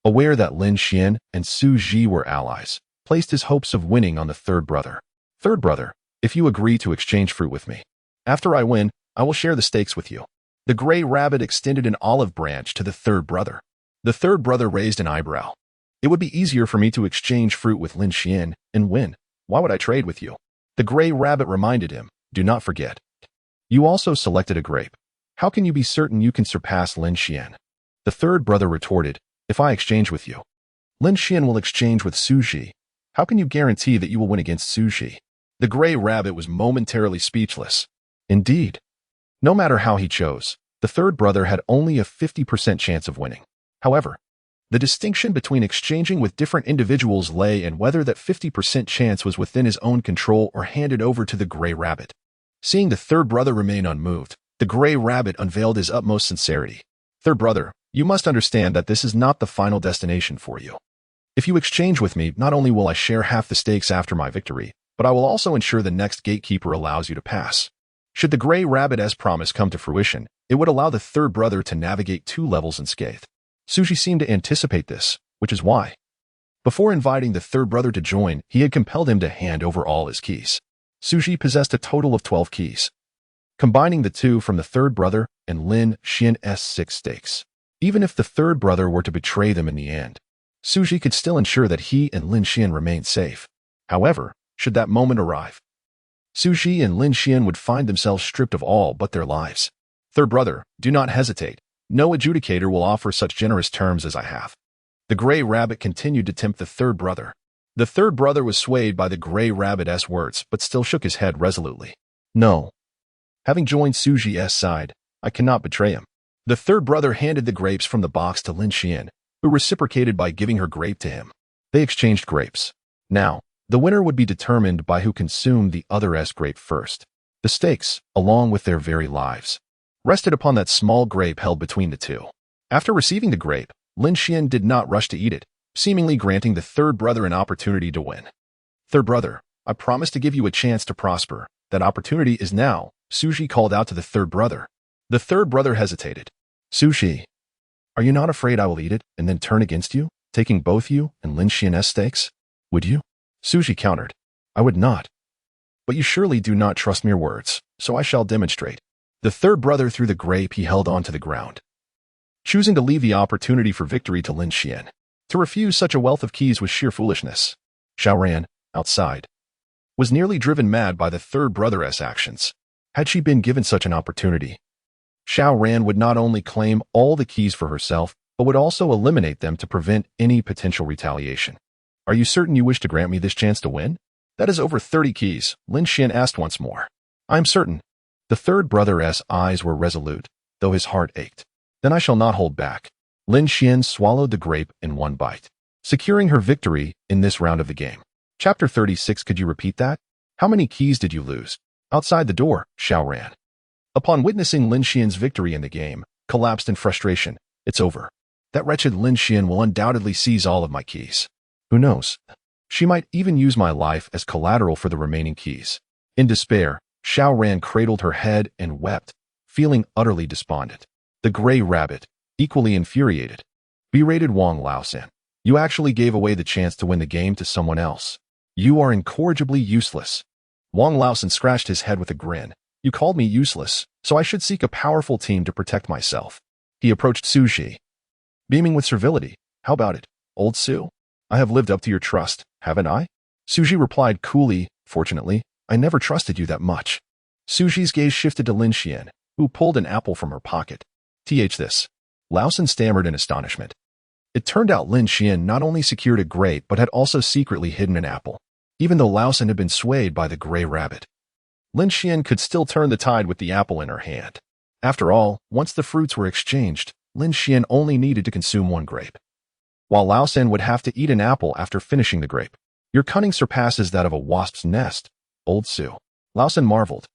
aware that Lin Xian and Xu Zhi were allies, placed his hopes of winning on the third brother. Third brother, if you agree to exchange fruit with me, after I win, I will share the stakes with you. The Gray Rabbit extended an olive branch to the third brother. The third brother raised an eyebrow. It would be easier for me to exchange fruit with Lin Xian and win. Why would I trade with you? The Gray Rabbit reminded him, do not forget. You also selected a grape. How can you be certain you can surpass Lin Xian? The third brother retorted, if I exchange with you, Lin Xian will exchange with Xu Zhi. How can you guarantee that you will win against Xu Zhi? The Gray Rabbit was momentarily speechless. Indeed, no matter how he chose, the third brother had only a 50% chance of winning. However, the distinction between exchanging with different individuals lay in whether that 50% chance was within his own control or handed over to the Gray Rabbit. Seeing the third brother remain unmoved, the Gray Rabbit unveiled his utmost sincerity. Third brother, you must understand that this is not the final destination for you. If you exchange with me, not only will I share half the stakes after my victory, but I will also ensure the next gatekeeper allows you to pass. Should the Gray Rabbit's promise come to fruition, it would allow the third brother to navigate 2 levels unscathed. Xu Zhi seemed to anticipate this, which is why, before inviting the third brother to join, he had compelled him to hand over all his keys. Xu Zhi possessed a total of 12 keys, combining the 2 from the third brother and Lin Xian's 6 stakes. Even if the third brother were to betray them in the end, Xu Zhi could still ensure that he and Lin Xian remained safe. However, should that moment arrive, Xu Zhi and Lin Xian would find themselves stripped of all but their lives. Third brother, do not hesitate. No adjudicator will offer such generous terms as I have. The Gray Rabbit continued to tempt the third brother. The third brother was swayed by the Gray Rabbit's words, but still shook his head resolutely. No. Having joined Xu Zhi's side, I cannot betray him. The third brother handed the grapes from the box to Lin Xian, who reciprocated by giving her grape to him. They exchanged grapes. Now, the winner would be determined by who consumed the other's grape first. The stakes, along with their very lives, rested upon that small grape held between the 2. After receiving the grape, Lin Xian did not rush to eat it, seemingly granting the third brother an opportunity to win. Third brother, I promise to give you a chance to prosper. That opportunity is now, Xu Zhi called out to the third brother. The third brother hesitated. Xu Zhi, are you not afraid I will eat it and then turn against you, taking both you and Lin Xian's stakes? Would you? Xu Zhi countered. I would not. But you surely do not trust mere words, so I shall demonstrate. The third brother threw the grape he held onto the ground, choosing to leave the opportunity for victory to Lin Xian. To refuse such a wealth of keys was sheer foolishness. Xiao Ran, outside, was nearly driven mad by the third brother's actions. Had she been given such an opportunity, Xiao Ran would not only claim all the keys for herself, but would also eliminate them to prevent any potential retaliation. Are you certain you wish to grant me this chance to win? That is over 30 keys, Lin Xian asked once more. I am certain. The third brother's eyes were resolute, though his heart ached. Then I shall not hold back. Lin Xian swallowed the grape in one bite, securing her victory in this round of the game. Chapter 36. Could you repeat that? How many keys did you lose? Outside the door, Xiao Ran, upon witnessing Lin Xian's victory in the game, collapsed in frustration. It's over. That wretched Lin Xian will undoubtedly seize all of my keys. Who knows? She might even use my life as collateral for the remaining keys. In despair, Xiao Ran cradled her head and wept, feeling utterly despondent. The Gray Rabbit, equally infuriated, berated Wang Laosan. You actually gave away the chance to win the game to someone else. You are incorrigibly useless. Wang Laosan scratched his head with a grin. You called me useless, so I should seek a powerful team to protect myself. He approached Xu Zhi, beaming with servility. How about it, old Xu? I have lived up to your trust, haven't I? Xu Zhi replied coolly, fortunately, I never trusted you that much. Xu Zhi's gaze shifted to Lin Xian, who pulled an apple from her pocket. This. Lausen stammered in astonishment. It turned out Lin Xian not only secured a grape but had also secretly hidden an apple, even though Lausen had been swayed by the gray rabbit. Lin Xian could still turn the tide with the apple in her hand. After all, once the fruits were exchanged, Lin Xian only needed to consume one grape, while Lausen would have to eat an apple after finishing the grape. Your cunning surpasses that of a wasp's nest, old Xu. Lausen marveled.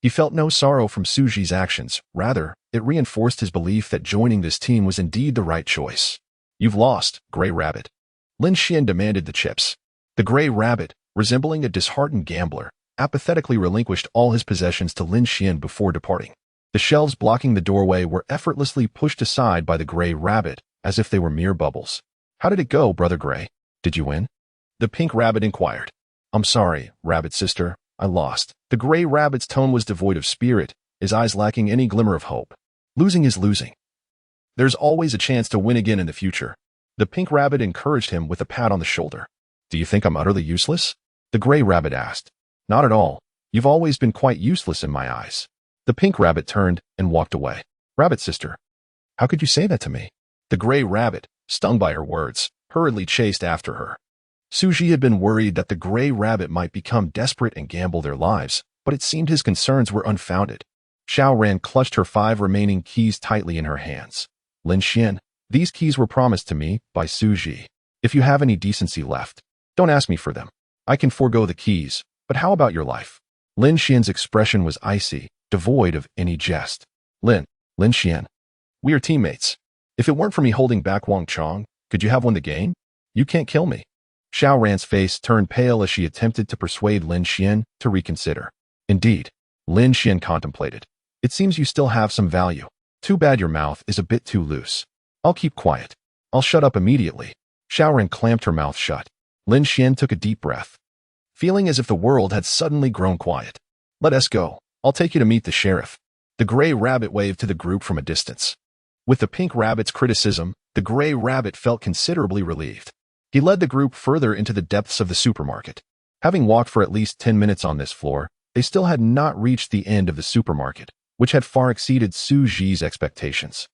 He felt no sorrow from Xu Zhi's actions. Rather, it reinforced his belief that joining this team was indeed the right choice. You've lost, Gray Rabbit. Lin Xian demanded the chips. The Gray Rabbit, resembling a disheartened gambler, apathetically relinquished all his possessions to Lin Xian before departing. The shelves blocking the doorway were effortlessly pushed aside by the Gray Rabbit, as if they were mere bubbles. How did it go, Brother Gray? Did you win? The Pink Rabbit inquired. I'm sorry, Rabbit Sister, I lost. The Gray Rabbit's tone was devoid of spirit, his eyes lacking any glimmer of hope. Losing is losing. There's always a chance to win again in the future. The Pink Rabbit encouraged him with a pat on the shoulder. Do you think I'm utterly useless? The Gray Rabbit asked. Not at all. You've always been quite useless in my eyes. The Pink Rabbit turned and walked away. Rabbit Sister, how could you say that to me? The Gray Rabbit, stung by her words, hurriedly chased after her. Xu Zhi had been worried that the Gray Rabbit might become desperate and gamble their lives, but it seemed his concerns were unfounded. Xiao Ran clutched her 5 remaining keys tightly in her hands. Lin Xian, these keys were promised to me by Xu Zhi. If you have any decency left, don't ask me for them. I can forego the keys, but how about your life? Lin Xian's expression was icy, devoid of any jest. Lin Xian, we are teammates. If it weren't for me holding back Wang Chong, could you have won the game? You can't kill me. Xiao Ran's face turned pale as she attempted to persuade Lin Xian to reconsider. Indeed, Lin Xian contemplated. It seems you still have some value. Too bad your mouth is a bit too loose. I'll keep quiet. I'll shut up immediately. Xiao Ran clamped her mouth shut. Lin Xian took a deep breath, feeling as if the world had suddenly grown quiet. Let us go. I'll take you to meet the sheriff. The Gray Rabbit waved to the group from a distance. With the Pink Rabbit's criticism, the Gray Rabbit felt considerably relieved. He led the group further into the depths of the supermarket. Having walked for at least 10 minutes on this floor, they still had not reached the end of the supermarket, which had far exceeded Xu Zhi's expectations.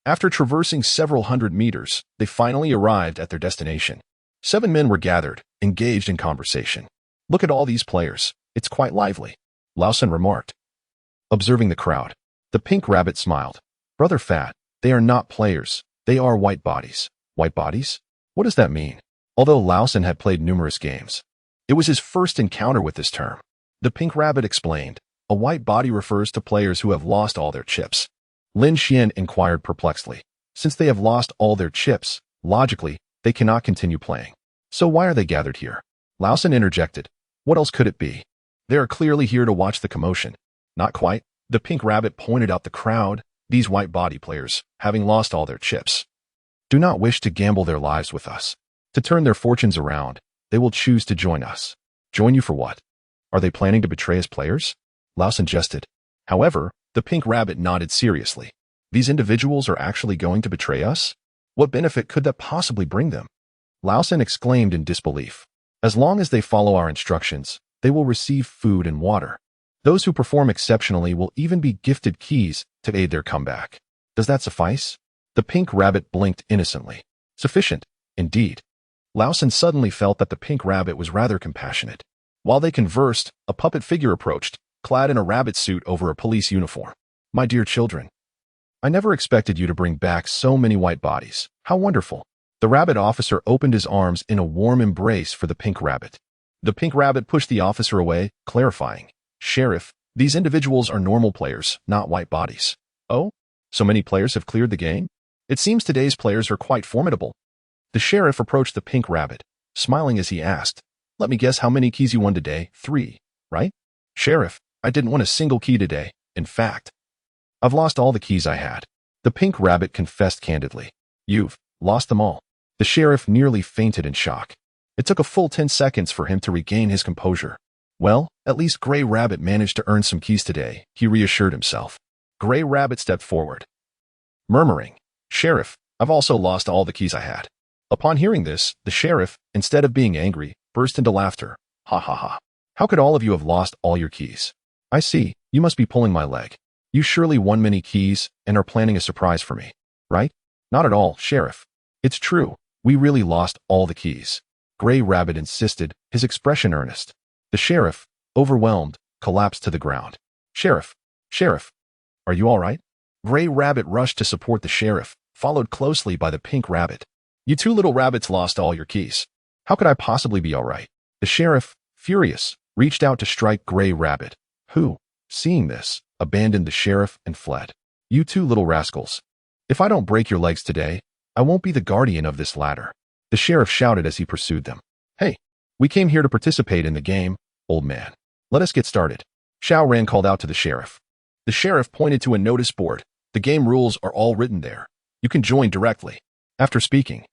After traversing several hundred meters, they finally arrived at their destination. 7 men were gathered, engaged in conversation. Look at all these players. It's quite lively, Lausen remarked. Observing the crowd, the Pink Rabbit smiled. Brother Fat, they are not players. They are white bodies. White bodies? What does that mean? Although Lausen had played numerous games, it was his first encounter with this term. The Pink Rabbit explained, a white body refers to players who have lost all their chips. Lin Xian inquired perplexedly. Since they have lost all their chips, logically, they cannot continue playing. So why are they gathered here? Lausen interjected. What else could it be? They are clearly here to watch the commotion. Not quite. The Pink Rabbit pointed out the crowd. These white body players, having lost all their chips, do not wish to gamble their lives with us. To turn their fortunes around, they will choose to join us. Join you for what? Are they planning to betray as players? Lausen jested. However, the Pink Rabbit nodded seriously. These individuals are actually going to betray us? What benefit could that possibly bring them? Lausen exclaimed in disbelief. As long as they follow our instructions, they will receive food and water. Those who perform exceptionally will even be gifted keys to aid their comeback. Does that suffice? The Pink Rabbit blinked innocently. Sufficient, indeed. Lausen suddenly felt that the Pink Rabbit was rather compassionate. While they conversed, a puppet figure approached, clad in a rabbit suit over a police uniform. My dear children, I never expected you to bring back so many white bodies. How wonderful. The rabbit officer opened his arms in a warm embrace for the Pink Rabbit. The Pink Rabbit pushed the officer away, clarifying, Sheriff, these individuals are normal players, not white bodies. Oh? So many players have cleared the game? It seems today's players are quite formidable. The sheriff approached the Pink Rabbit, smiling as he asked, let me guess how many keys you won today. 3, right? Sheriff, I didn't win a single key today. In fact, I've lost all the keys I had. The Pink Rabbit confessed candidly. You've lost them all. The sheriff nearly fainted in shock. It took a full 10 seconds for him to regain his composure. Well, at least Gray Rabbit managed to earn some keys today, he reassured himself. Gray Rabbit stepped forward, murmuring, Sheriff, I've also lost all the keys I had. Upon hearing this, the sheriff, instead of being angry, burst into laughter. Ha ha ha. How could all of you have lost all your keys? I see, you must be pulling my leg. You surely won many keys and are planning a surprise for me, right? Not at all, Sheriff. It's true. We really lost all the keys. Gray Rabbit insisted, his expression earnest. The sheriff, overwhelmed, collapsed to the ground. Sheriff! Sheriff! Are you all right? Gray Rabbit rushed to support the sheriff, followed closely by the Pink Rabbit. You two little rabbits lost all your keys. How could I possibly be all right? The sheriff, furious, reached out to strike Gray Rabbit, who, seeing this, abandoned the sheriff and fled. You two little rascals. If I don't break your legs today, I won't be the guardian of this ladder. The sheriff shouted as he pursued them. Hey, we came here to participate in the game, old man. Let us get started. Xiao Ran called out to the sheriff. The sheriff pointed to a notice board. The game rules are all written there. You can join directly. After speaking,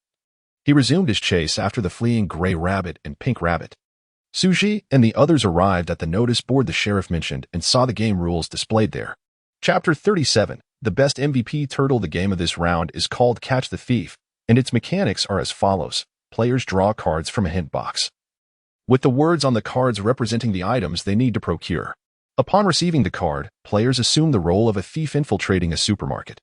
he resumed his chase after the fleeing Gray Rabbit and Pink Rabbit. Xu Zhi and the others arrived at the notice board the sheriff mentioned and saw the game rules displayed there. Chapter 37. The best MVP turtle. The game of this round is called Catch the Thief, and its mechanics are as follows. Players draw cards from a hint box, with the words on the cards representing the items they need to procure. Upon receiving the card, players assume the role of a thief infiltrating a supermarket,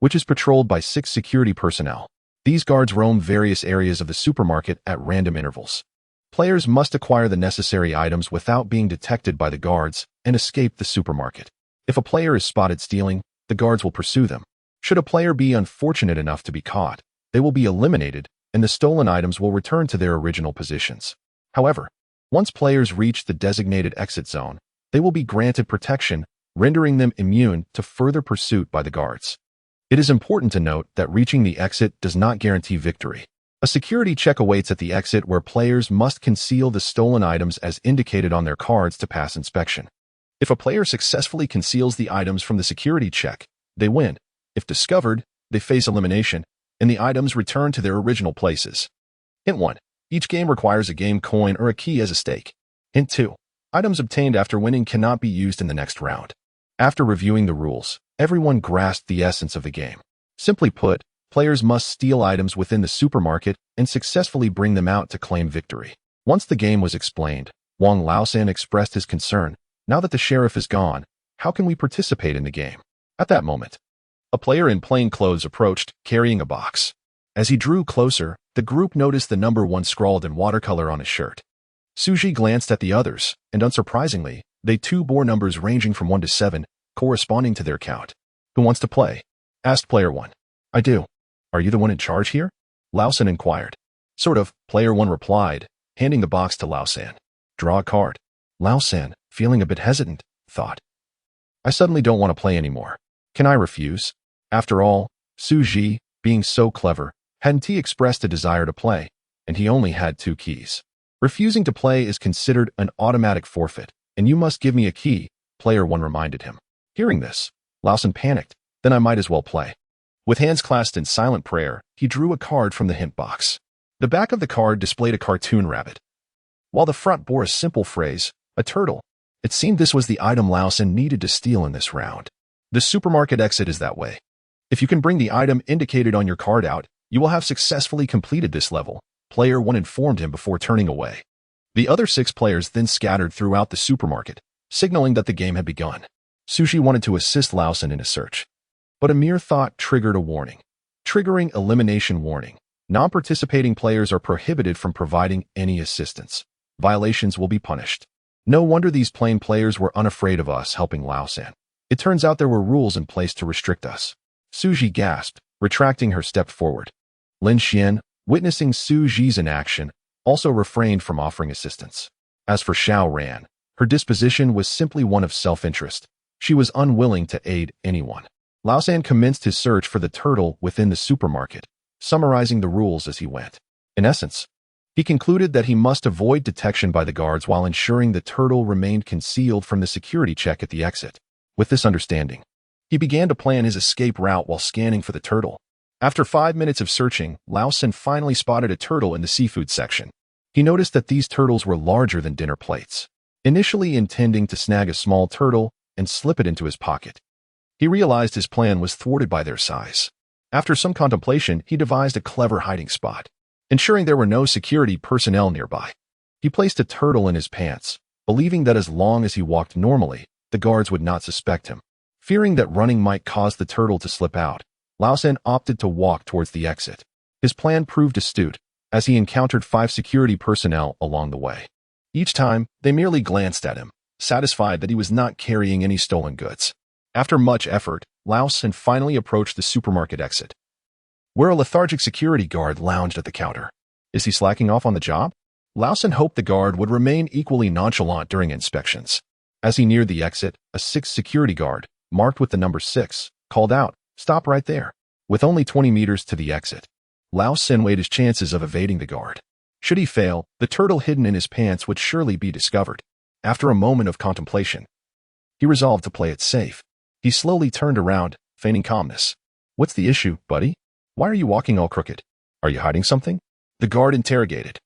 which is patrolled by 6 security personnel. These guards roam various areas of the supermarket at random intervals. Players must acquire the necessary items without being detected by the guards and escape the supermarket. If a player is spotted stealing, the guards will pursue them. Should a player be unfortunate enough to be caught, they will be eliminated and the stolen items will return to their original positions. However, once players reach the designated exit zone, they will be granted protection, rendering them immune to further pursuit by the guards. It is important to note that reaching the exit does not guarantee victory. A security check awaits at the exit where players must conceal the stolen items as indicated on their cards to pass inspection. If a player successfully conceals the items from the security check, they win. If discovered, they face elimination, and the items return to their original places. Hint 1. Each game requires a game coin or a key as a stake. Hint 2. Items obtained after winning cannot be used in the next round. After reviewing the rules, everyone grasped the essence of the game. Simply put, players must steal items within the supermarket and successfully bring them out to claim victory. Once the game was explained, Wang Laosan expressed his concern. Now that the sheriff is gone, how can we participate in the game? At that moment, a player in plain clothes approached, carrying a box. As he drew closer, the group noticed the number 1 scrawled in watercolor on his shirt. Xu Zhi glanced at the others, and unsurprisingly, they too bore numbers ranging from 1 to 7, corresponding to their count. Who wants to play? Asked player 1. I do. Are you the one in charge here? Laosan inquired. Sort of, player 1 replied, handing the box to Laosan. Draw a card. Laosan, feeling a bit hesitant, thought. I suddenly don't want to play anymore. Can I refuse? After all, Xu Zhi, being so clever, hadn't he expressed a desire to play, and he only had 2 keys. Refusing to play is considered an automatic forfeit, and you must give me a key, player 1 reminded him. Hearing this, Laosan panicked. Then I might as well play. With hands clasped in silent prayer, he drew a card from the hint box. The back of the card displayed a cartoon rabbit, while the front bore a simple phrase, a turtle. It seemed this was the item Laosan needed to steal in this round. The supermarket exit is that way. If you can bring the item indicated on your card out, you will have successfully completed this level, player 1 informed him before turning away. The other 6 players then scattered throughout the supermarket, signaling that the game had begun. Xu Zhi wanted to assist Laosan in his search, but a mere thought triggered a warning. Triggering elimination warning. Non-participating players are prohibited from providing any assistance. Violations will be punished. No wonder these plain players were unafraid of us helping Laosan. It turns out there were rules in place to restrict us. Xu Zhi gasped, retracting her step forward. Lin Xian, witnessing Xu Zhi's inaction, also refrained from offering assistance. As for Xiao Ran, her disposition was simply one of self-interest. She was unwilling to aid anyone. Laosan commenced his search for the turtle within the supermarket, summarizing the rules as he went. In essence, he concluded that he must avoid detection by the guards while ensuring the turtle remained concealed from the security check at the exit. With this understanding, he began to plan his escape route while scanning for the turtle. After 5 minutes of searching, Laosan finally spotted a turtle in the seafood section. He noticed that these turtles were larger than dinner plates. Initially intending to snag a small turtle and slip it into his pocket, he realized his plan was thwarted by their size. After some contemplation, he devised a clever hiding spot, ensuring there were no security personnel nearby. He placed a turtle in his pants, believing that as long as he walked normally, the guards would not suspect him. Fearing that running might cause the turtle to slip out, Lao San opted to walk towards the exit. His plan proved astute, as he encountered 5 security personnel along the way. Each time, they merely glanced at him, satisfied that he was not carrying any stolen goods. After much effort, Lao San finally approached the supermarket exit, where a lethargic security guard lounged at the counter. Is he slacking off on the job? Lao San hoped the guard would remain equally nonchalant during inspections. As he neared the exit, a 6th security guard, marked with the number 6, called out, "Stop right there." With only 20 meters to the exit, Lao San weighed his chances of evading the guard. Should he fail, the turtle hidden in his pants would surely be discovered. After a moment of contemplation, he resolved to play it safe. He slowly turned around, feigning calmness. "What's the issue, buddy? Why are you walking all crooked? Are you hiding something?" The guard interrogated.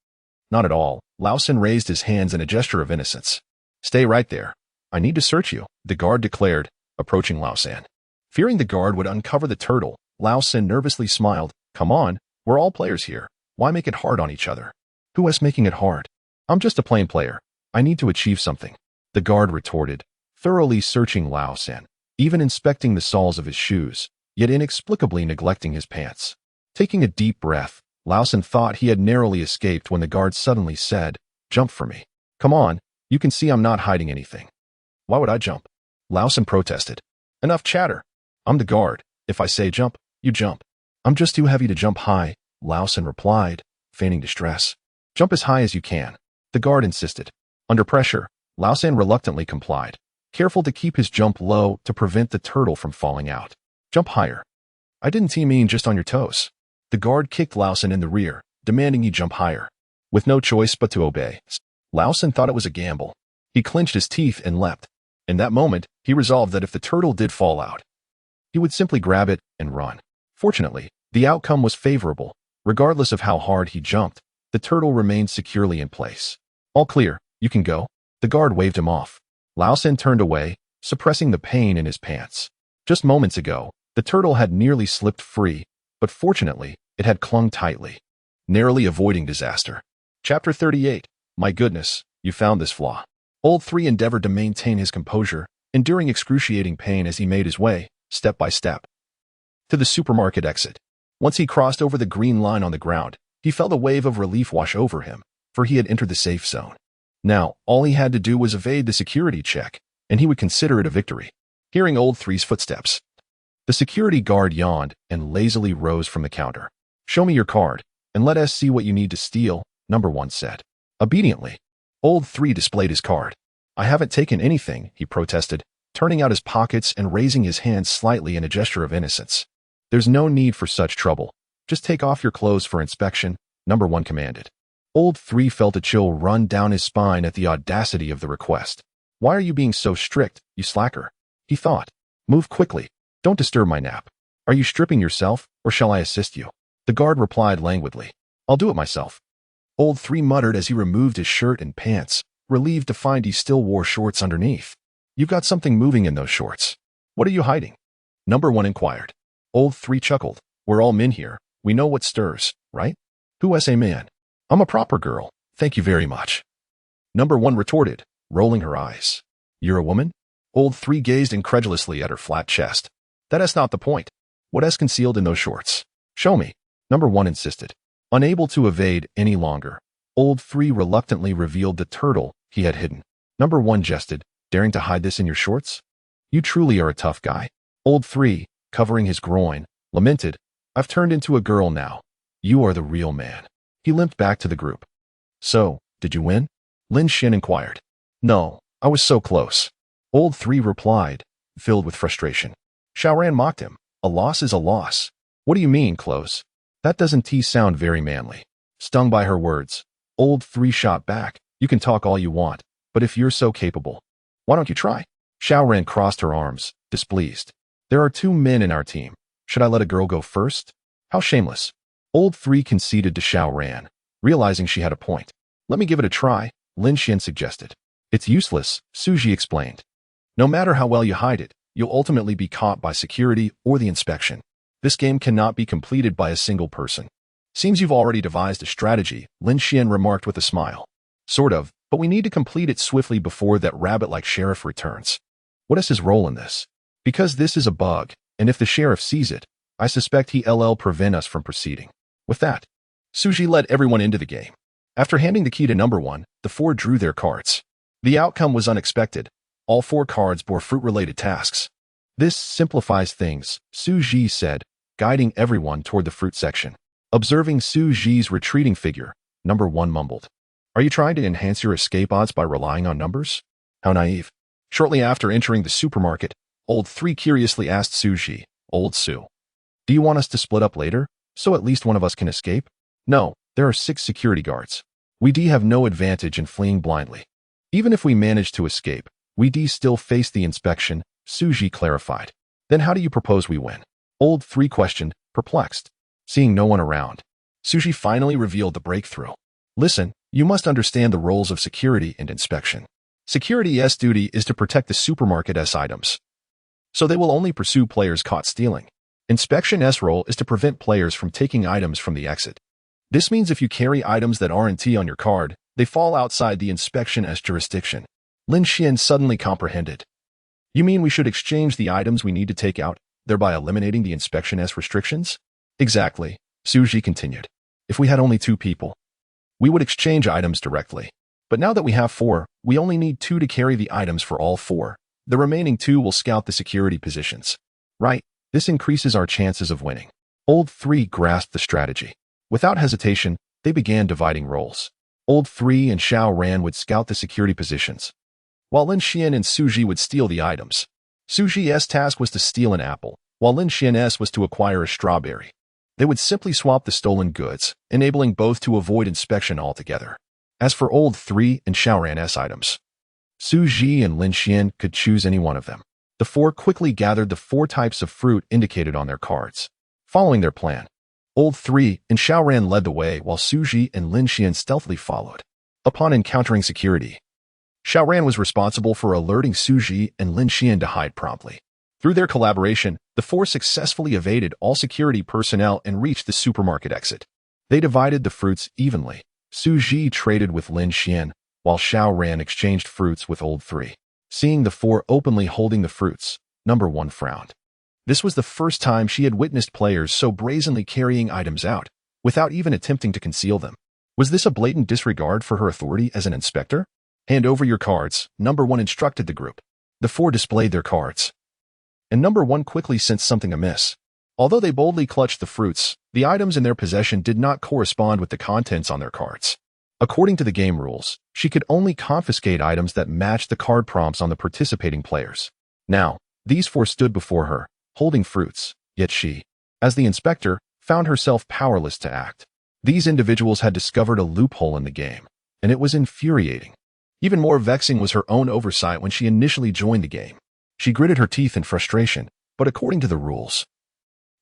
"Not at all." Lao San raised his hands in a gesture of innocence. "Stay right there. I need to search you," the guard declared, approaching Lao San. Fearing the guard would uncover the turtle, Lao San nervously smiled. "Come on, we're all players here. Why make it hard on each other?" "Who is making it hard? I'm just a plain player. I need to achieve something," the guard retorted, thoroughly searching Lao San, even inspecting the soles of his shoes, yet inexplicably neglecting his pants. Taking a deep breath, Lao San thought he had narrowly escaped when the guard suddenly said, "Jump for me." "Come on, you can see I'm not hiding anything." "Why would I jump?" Lao San protested. "Enough chatter. I'm the guard. If I say jump, you jump." "I'm just too heavy to jump high," Lao San replied, feigning distress. "Jump as high as you can," the guard insisted. Under pressure, Lao San reluctantly complied, careful to keep his jump low to prevent the turtle from falling out. "Jump higher." "I didn't mean just on your toes." The guard kicked Lao San in the rear, demanding he jump higher. With no choice but to obey, Lao San thought it was a gamble. He clenched his teeth and leapt. In that moment, he resolved that if the turtle did fall out, he would simply grab it and run. Fortunately, the outcome was favorable. Regardless of how hard he jumped, the turtle remained securely in place. "All clear, you can go." The guard waved him off. Lao San turned away, suppressing the pain in his pants. Just moments ago, the turtle had nearly slipped free, but fortunately, it had clung tightly, narrowly avoiding disaster. Chapter 38. My goodness, you found this flaw. Old 3 endeavored to maintain his composure, enduring excruciating pain as he made his way, step by step, to the supermarket exit. Once he crossed over the green line on the ground, he felt a wave of relief wash over him, for he had entered the safe zone. Now, all he had to do was evade the security check, and he would consider it a victory. Hearing Old 3's footsteps, the security guard yawned and lazily rose from the counter. "Show me your card, and let us see what you need to steal," number 1 said. Obediently, Old 3 displayed his card. "I haven't taken anything," he protested, turning out his pockets and raising his hands slightly in a gesture of innocence. "There's no need for such trouble. Just take off your clothes for inspection," number 1 commanded. Old 3 felt a chill run down his spine at the audacity of the request. "Why are you being so strict, you slacker?" he thought. "Move quickly. Don't disturb my nap. Are you stripping yourself, or shall I assist you?" The guard replied languidly. "I'll do it myself." Old 3 muttered as he removed his shirt and pants, relieved to find he still wore shorts underneath. "You've got something moving in those shorts. What are you hiding?" number 1 inquired. Old 3 chuckled. "We're all men here. We know what stirs, right?" "Who is a man?" "I'm a proper girl. Thank you very much," number 1 retorted, rolling her eyes. "You're a woman?" Old 3 gazed incredulously at her flat chest. "That is not the point. What is concealed in those shorts? Show me," number 1 insisted. Unable to evade any longer, Old 3 reluctantly revealed the turtle he had hidden. Number 1 jested, "Daring to hide this in your shorts? You truly are a tough guy." Old 3, covering his groin, lamented, "I've turned into a girl now. You are the real man." He limped back to the group. "So, did you win?" Lin Xin inquired. "No, I was so close," Old 3 replied, filled with frustration. Xiaoran mocked him. "A loss is a loss." "What do you mean, close? That doesn't sound very manly." Stung by her words, Old 3 shot back. "You can talk all you want, but if you're so capable, why don't you try?" Xiaoran crossed her arms, displeased. "There are 2 men in our team. Should I let a girl go first? How shameless." Old 3 conceded to Xiaoran, realizing she had a point. "Let me give it a try," Lin Xin suggested. "It's useless," Xu Zhi explained. "No matter how well you hide it, you'll ultimately be caught by security or the inspection. This game cannot be completed by a single person." "Seems you've already devised a strategy," Lin Xian remarked with a smile. "Sort of, but we need to complete it swiftly before that rabbit-like sheriff returns." "What is his role in this?" "Because this is a bug, and if the sheriff sees it, I suspect he'll prevent us from proceeding. With that, Xu Zhi led everyone into the game. After handing the key to number 1, the 4 drew their cards. The outcome was unexpected. All 4 cards bore fruit-related tasks. This simplifies things, Xu Zhi said, guiding everyone toward the fruit section. Observing Xu Zhi's retreating figure, number 1 mumbled. Are you trying to enhance your escape odds by relying on numbers? How naive. Shortly after entering the supermarket, Old 3 curiously asked Xu Zhi, Old Xu, do you want us to split up later, so at least one of us can escape? No, there are 6 security guards. We have no advantage in fleeing blindly. Even if we manage to escape, we still face the inspection, Xu Zhi clarified. Then how do you propose we win? Old 3 questioned, perplexed. Seeing no one around, Xu Zhi finally revealed the breakthrough. Listen, you must understand the roles of security and inspection. Security's duty is to protect the supermarket's items, so they will only pursue players caught stealing. Inspection's role is to prevent players from taking items from the exit. This means if you carry items that aren't on your card, they fall outside the inspection's jurisdiction. Lin Xian suddenly comprehended. You mean we should exchange the items we need to take out, thereby eliminating the inspection's restrictions? Exactly, Xu Zhi continued. If we had only 2 people, we would exchange items directly. But now that we have 4, we only need 2 to carry the items for all 4. The remaining 2 will scout the security positions. Right, this increases our chances of winning. Old 3 grasped the strategy. Without hesitation, they began dividing roles. Old 3 and Xiao Ran would scout the security positions, while Lin Xian and Xu Zhi would steal the items. Xu Zhi's task was to steal an apple, while Lin Xian's was to acquire a strawberry. They would simply swap the stolen goods, enabling both to avoid inspection altogether. As for Old 3 and Xiao Ran's items, Xu Zhi and Lin Xian could choose any one of them. The 4 quickly gathered the 4 types of fruit indicated on their cards. Following their plan, Old 3 and Xiao Ran led the way while Xu Zhi and Lin Xian stealthily followed. Upon encountering security, Xiao Ran was responsible for alerting Xu Zhi and Lin Xian to hide promptly. Through their collaboration, the 4 successfully evaded all security personnel and reached the supermarket exit. They divided the fruits evenly. Xu Zhi traded with Lin Xian, while Xiao Ran exchanged fruits with Old 3. Seeing the 4 openly holding the fruits, number 1 frowned. This was the first time she had witnessed players so brazenly carrying items out, without even attempting to conceal them. Was this a blatant disregard for her authority as an inspector? Hand over your cards, number 1 instructed the group. The 4 displayed their cards, and number 1 quickly sensed something amiss. Although they boldly clutched the fruits, the items in their possession did not correspond with the contents on their cards. According to the game rules, she could only confiscate items that matched the card prompts on the participating players. Now, these 4 stood before her, holding fruits, yet she, as the inspector, found herself powerless to act. These individuals had discovered a loophole in the game, and it was infuriating. Even more vexing was her own oversight when she initially joined the game. She gritted her teeth in frustration, but according to the rules,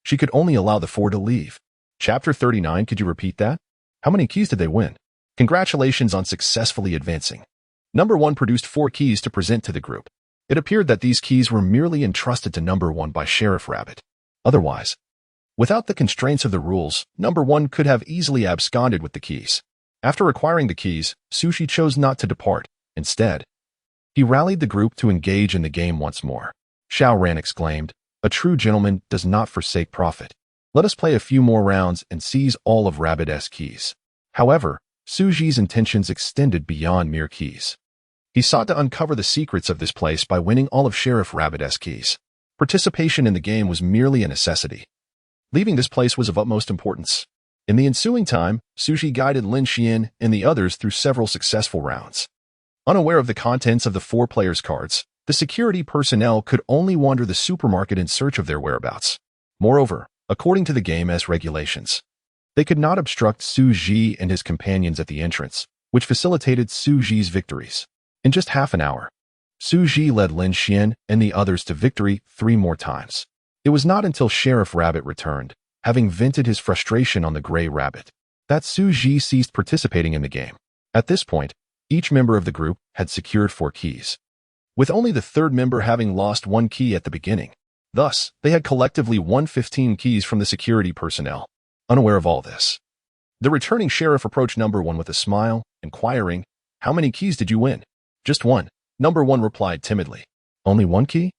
she could only allow the 4 to leave. Chapter 39, could you repeat that? How many keys did they win? Congratulations on successfully advancing. Number 1 produced 4 keys to present to the group. It appeared that these keys were merely entrusted to number 1 by Sheriff Rabbit. Otherwise, without the constraints of the rules, number 1 could have easily absconded with the keys. After acquiring the keys, Xu Zhi chose not to depart. Instead, he rallied the group to engage in the game once more. Xiao Ran exclaimed, "A true gentleman does not forsake profit. Let us play a few more rounds and seize all of Rabbit's keys." However, Xu Zhi's intentions extended beyond mere keys. He sought to uncover the secrets of this place by winning all of Sheriff Rabbit's keys. Participation in the game was merely a necessity. Leaving this place was of utmost importance. In the ensuing time, Xu Zhi guided Lin Xian and the others through several successful rounds. Unaware of the contents of the 4 players' cards, the security personnel could only wander the supermarket in search of their whereabouts. Moreover, according to the game's regulations, they could not obstruct Xu Zhi and his companions at the entrance, which facilitated Xu Zhi's victories. In just half an hour, Xu Zhi led Lin Xian and the others to victory 3 more times. It was not until Sheriff Rabbit returned, having vented his frustration on the Gray Rabbit, that Xu Zhi ceased participating in the game. At this point, each member of the group had secured 4 keys, with only the 3rd member having lost 1 key at the beginning. Thus, they had collectively won 15 keys from the security personnel. Unaware of all this, the returning sheriff approached number 1 with a smile, inquiring, "How many keys did you win?" "Just 1," number 1 replied timidly. "Only 1 key?"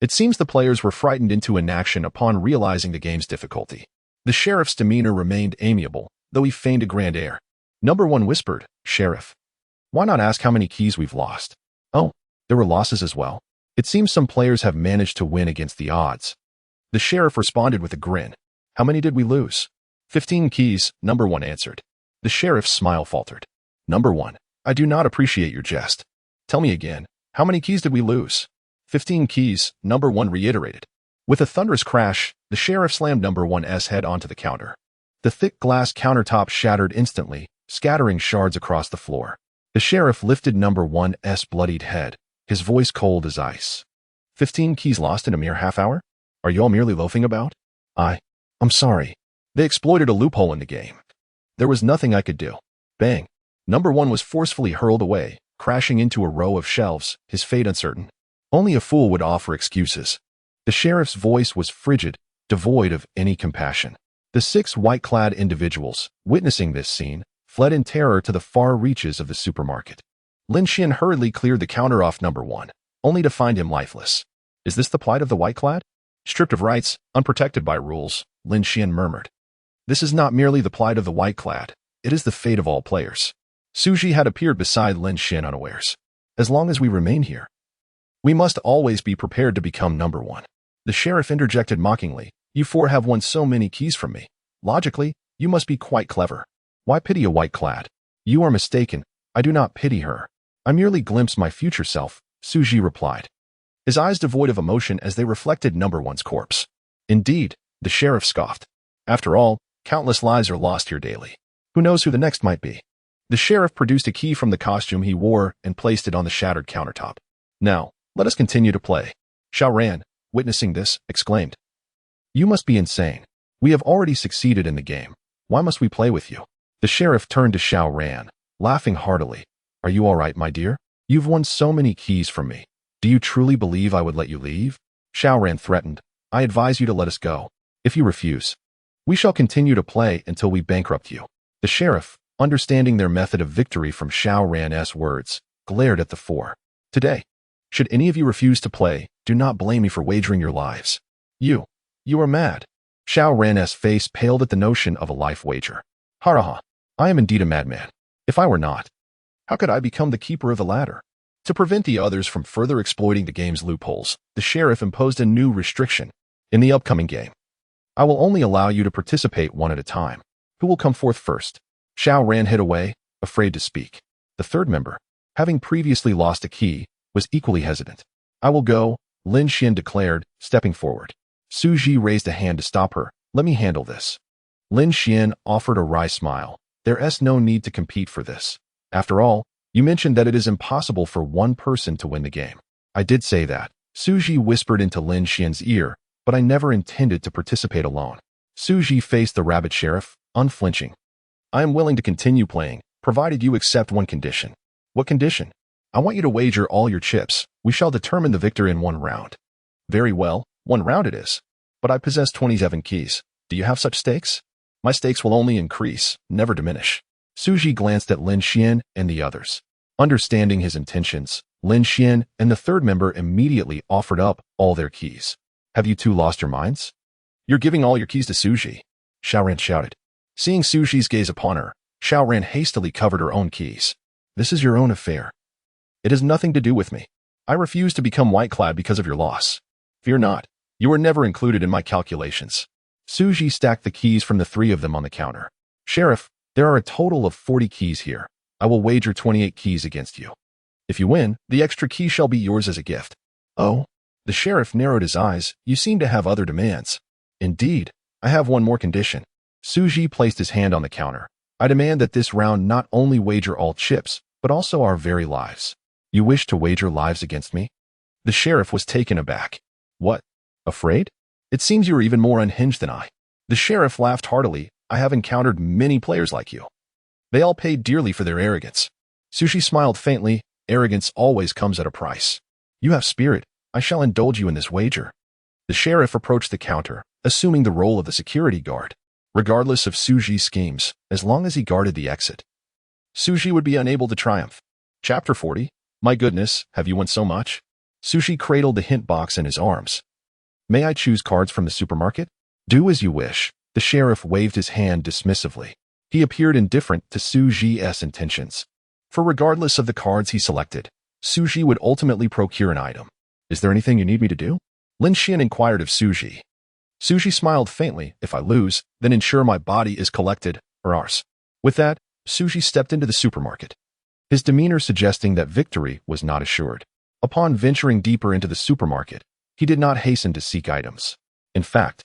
It seems the players were frightened into inaction upon realizing the game's difficulty. The sheriff's demeanor remained amiable, though he feigned a grand air. Number 1 whispered, "Sheriff, why not ask how many keys we've lost?" "Oh, there were losses as well. It seems some players have managed to win against the odds." The sheriff responded with a grin. "How many did we lose?" 15 keys, Number 1 answered. The sheriff's smile faltered. "Number 1, I do not appreciate your jest. Tell me again, how many keys did we lose?" 15 keys, Number 1 reiterated. With a thunderous crash, the sheriff slammed Number 1's head onto the counter. The thick glass countertop shattered instantly, scattering shards across the floor. The sheriff lifted Number 1's bloodied head, his voice cold as ice. 15 keys lost in a mere half hour? Are you all merely loafing about? I'm sorry. They exploited a loophole in the game. There was nothing I could do. Bang. Number 1 was forcefully hurled away, crashing into a row of shelves, his fate uncertain. Only a fool would offer excuses. The sheriff's voice was frigid, devoid of any compassion. The 6 white-clad individuals, witnessing this scene, fled in terror to the far reaches of the supermarket. Lin Xian hurriedly cleared the counter off Number 1, only to find him lifeless. "Is this the plight of the white-clad? Stripped of rights, unprotected by rules," Lin Xian murmured. "This is not merely the plight of the white-clad, it is the fate of all players." Xu Zhi had appeared beside Lin Xian unawares. "As long as we remain here, we must always be prepared to become Number 1. The sheriff interjected mockingly, "You 4 have won so many keys from me. Logically, you must be quite clever. Why pity a white-clad? You are mistaken. I do not pity her. I merely glimpse my future self," Xu Zhi replied, his eyes devoid of emotion as they reflected Number 1's corpse. "Indeed," the sheriff scoffed. "After all, countless lives are lost here daily. Who knows who the next might be?" The sheriff produced a key from the costume he wore and placed it on the shattered countertop. "Now, let us continue to play." Xiao Ran, witnessing this, exclaimed, "You must be insane. We have already succeeded in the game. Why must we play with you?" The sheriff turned to Xiao Ran, laughing heartily. "Are you all right, my dear? You've won so many keys from me. Do you truly believe I would let you leave?" Xiao Ran threatened, "I advise you to let us go. If you refuse, we shall continue to play until we bankrupt you." The sheriff, understanding their method of victory from Xiao Ran's words, glared at the 4. "Today, should any of you refuse to play, do not blame me for wagering your lives. You are mad." Xiao Ran's face paled at the notion of a life wager. "Haraha, I am indeed a madman. If I were not, how could I become the keeper of the ladder?" To prevent the others from further exploiting the game's loopholes, the sheriff imposed a new restriction. "In the upcoming game, I will only allow you to participate one at a time. Who will come forth first?" Xiao Ran hid away, afraid to speak. The 3rd member, having previously lost a key, was equally hesitant. "I will go," Lin Xian declared, stepping forward. Xu Zhi raised a hand to stop her. "Let me handle this." Lin Xian offered a wry smile. "There's no need to compete for this. After all, you mentioned that it is impossible for one person to win the game." "I did say that," Xu Zhi whispered into Lin Xian's ear, "but I never intended to participate alone." Xu Zhi faced the rabbit sheriff, unflinching. "I am willing to continue playing, provided you accept one condition." "What condition?" "I want you to wager all your chips. We shall determine the victor in 1 round." "Very well, 1 round it is. But I possess 27 keys. Do you have such stakes?" "My stakes will only increase, never diminish." Xu Zhi glanced at Lin Xian and the others. Understanding his intentions, Lin Xian and the 3rd member immediately offered up all their keys. "Have you 2 lost your minds? You're giving all your keys to Xu Zhi," Xiao Ran shouted. Seeing Xu Zhi's gaze upon her, Xiao Ran hastily covered her own keys. "This is your own affair. It has nothing to do with me. I refuse to become white-clad because of your loss. Fear not, you are never included in my calculations." Xu Zhi stacked the keys from the 3 of them on the counter. "Sheriff, there are a total of 40 keys here. I will wager 28 keys against you. If you win, the extra key shall be yours as a gift." "Oh?" The sheriff narrowed his eyes. "You seem to have other demands." "Indeed, I have one more condition." Xu Zhi placed his hand on the counter. "I demand that this round not only wager all chips, but also our very lives." "You wish to wager lives against me?" The sheriff was taken aback. "What? Afraid? It seems you are even more unhinged than I." The sheriff laughed heartily. "I have encountered many players like you. They all paid dearly for their arrogance." Xu Zhi smiled faintly. "Arrogance always comes at a price. You have spirit. I shall indulge you in this wager." The sheriff approached the counter, assuming the role of the security guard. Regardless of Xu Zhi's schemes, as long as he guarded the exit, Xu Zhi would be unable to triumph. Chapter 40. My goodness, have you won so much? Xu Zhi cradled the hint box in his arms. May I choose cards from the supermarket? Do as you wish. The sheriff waved his hand dismissively. He appeared indifferent to Xu Zhi's intentions. For regardless of the cards he selected, Xu Zhi would ultimately procure an item. Is there anything you need me to do? Lin Xian inquired of Xu Zhi. Xu Zhi smiled faintly. If I lose, then ensure my body is collected, or ours. With that, Xu Zhi stepped into the supermarket, his demeanor suggesting that victory was not assured. Upon venturing deeper into the supermarket, he did not hasten to seek items. In fact,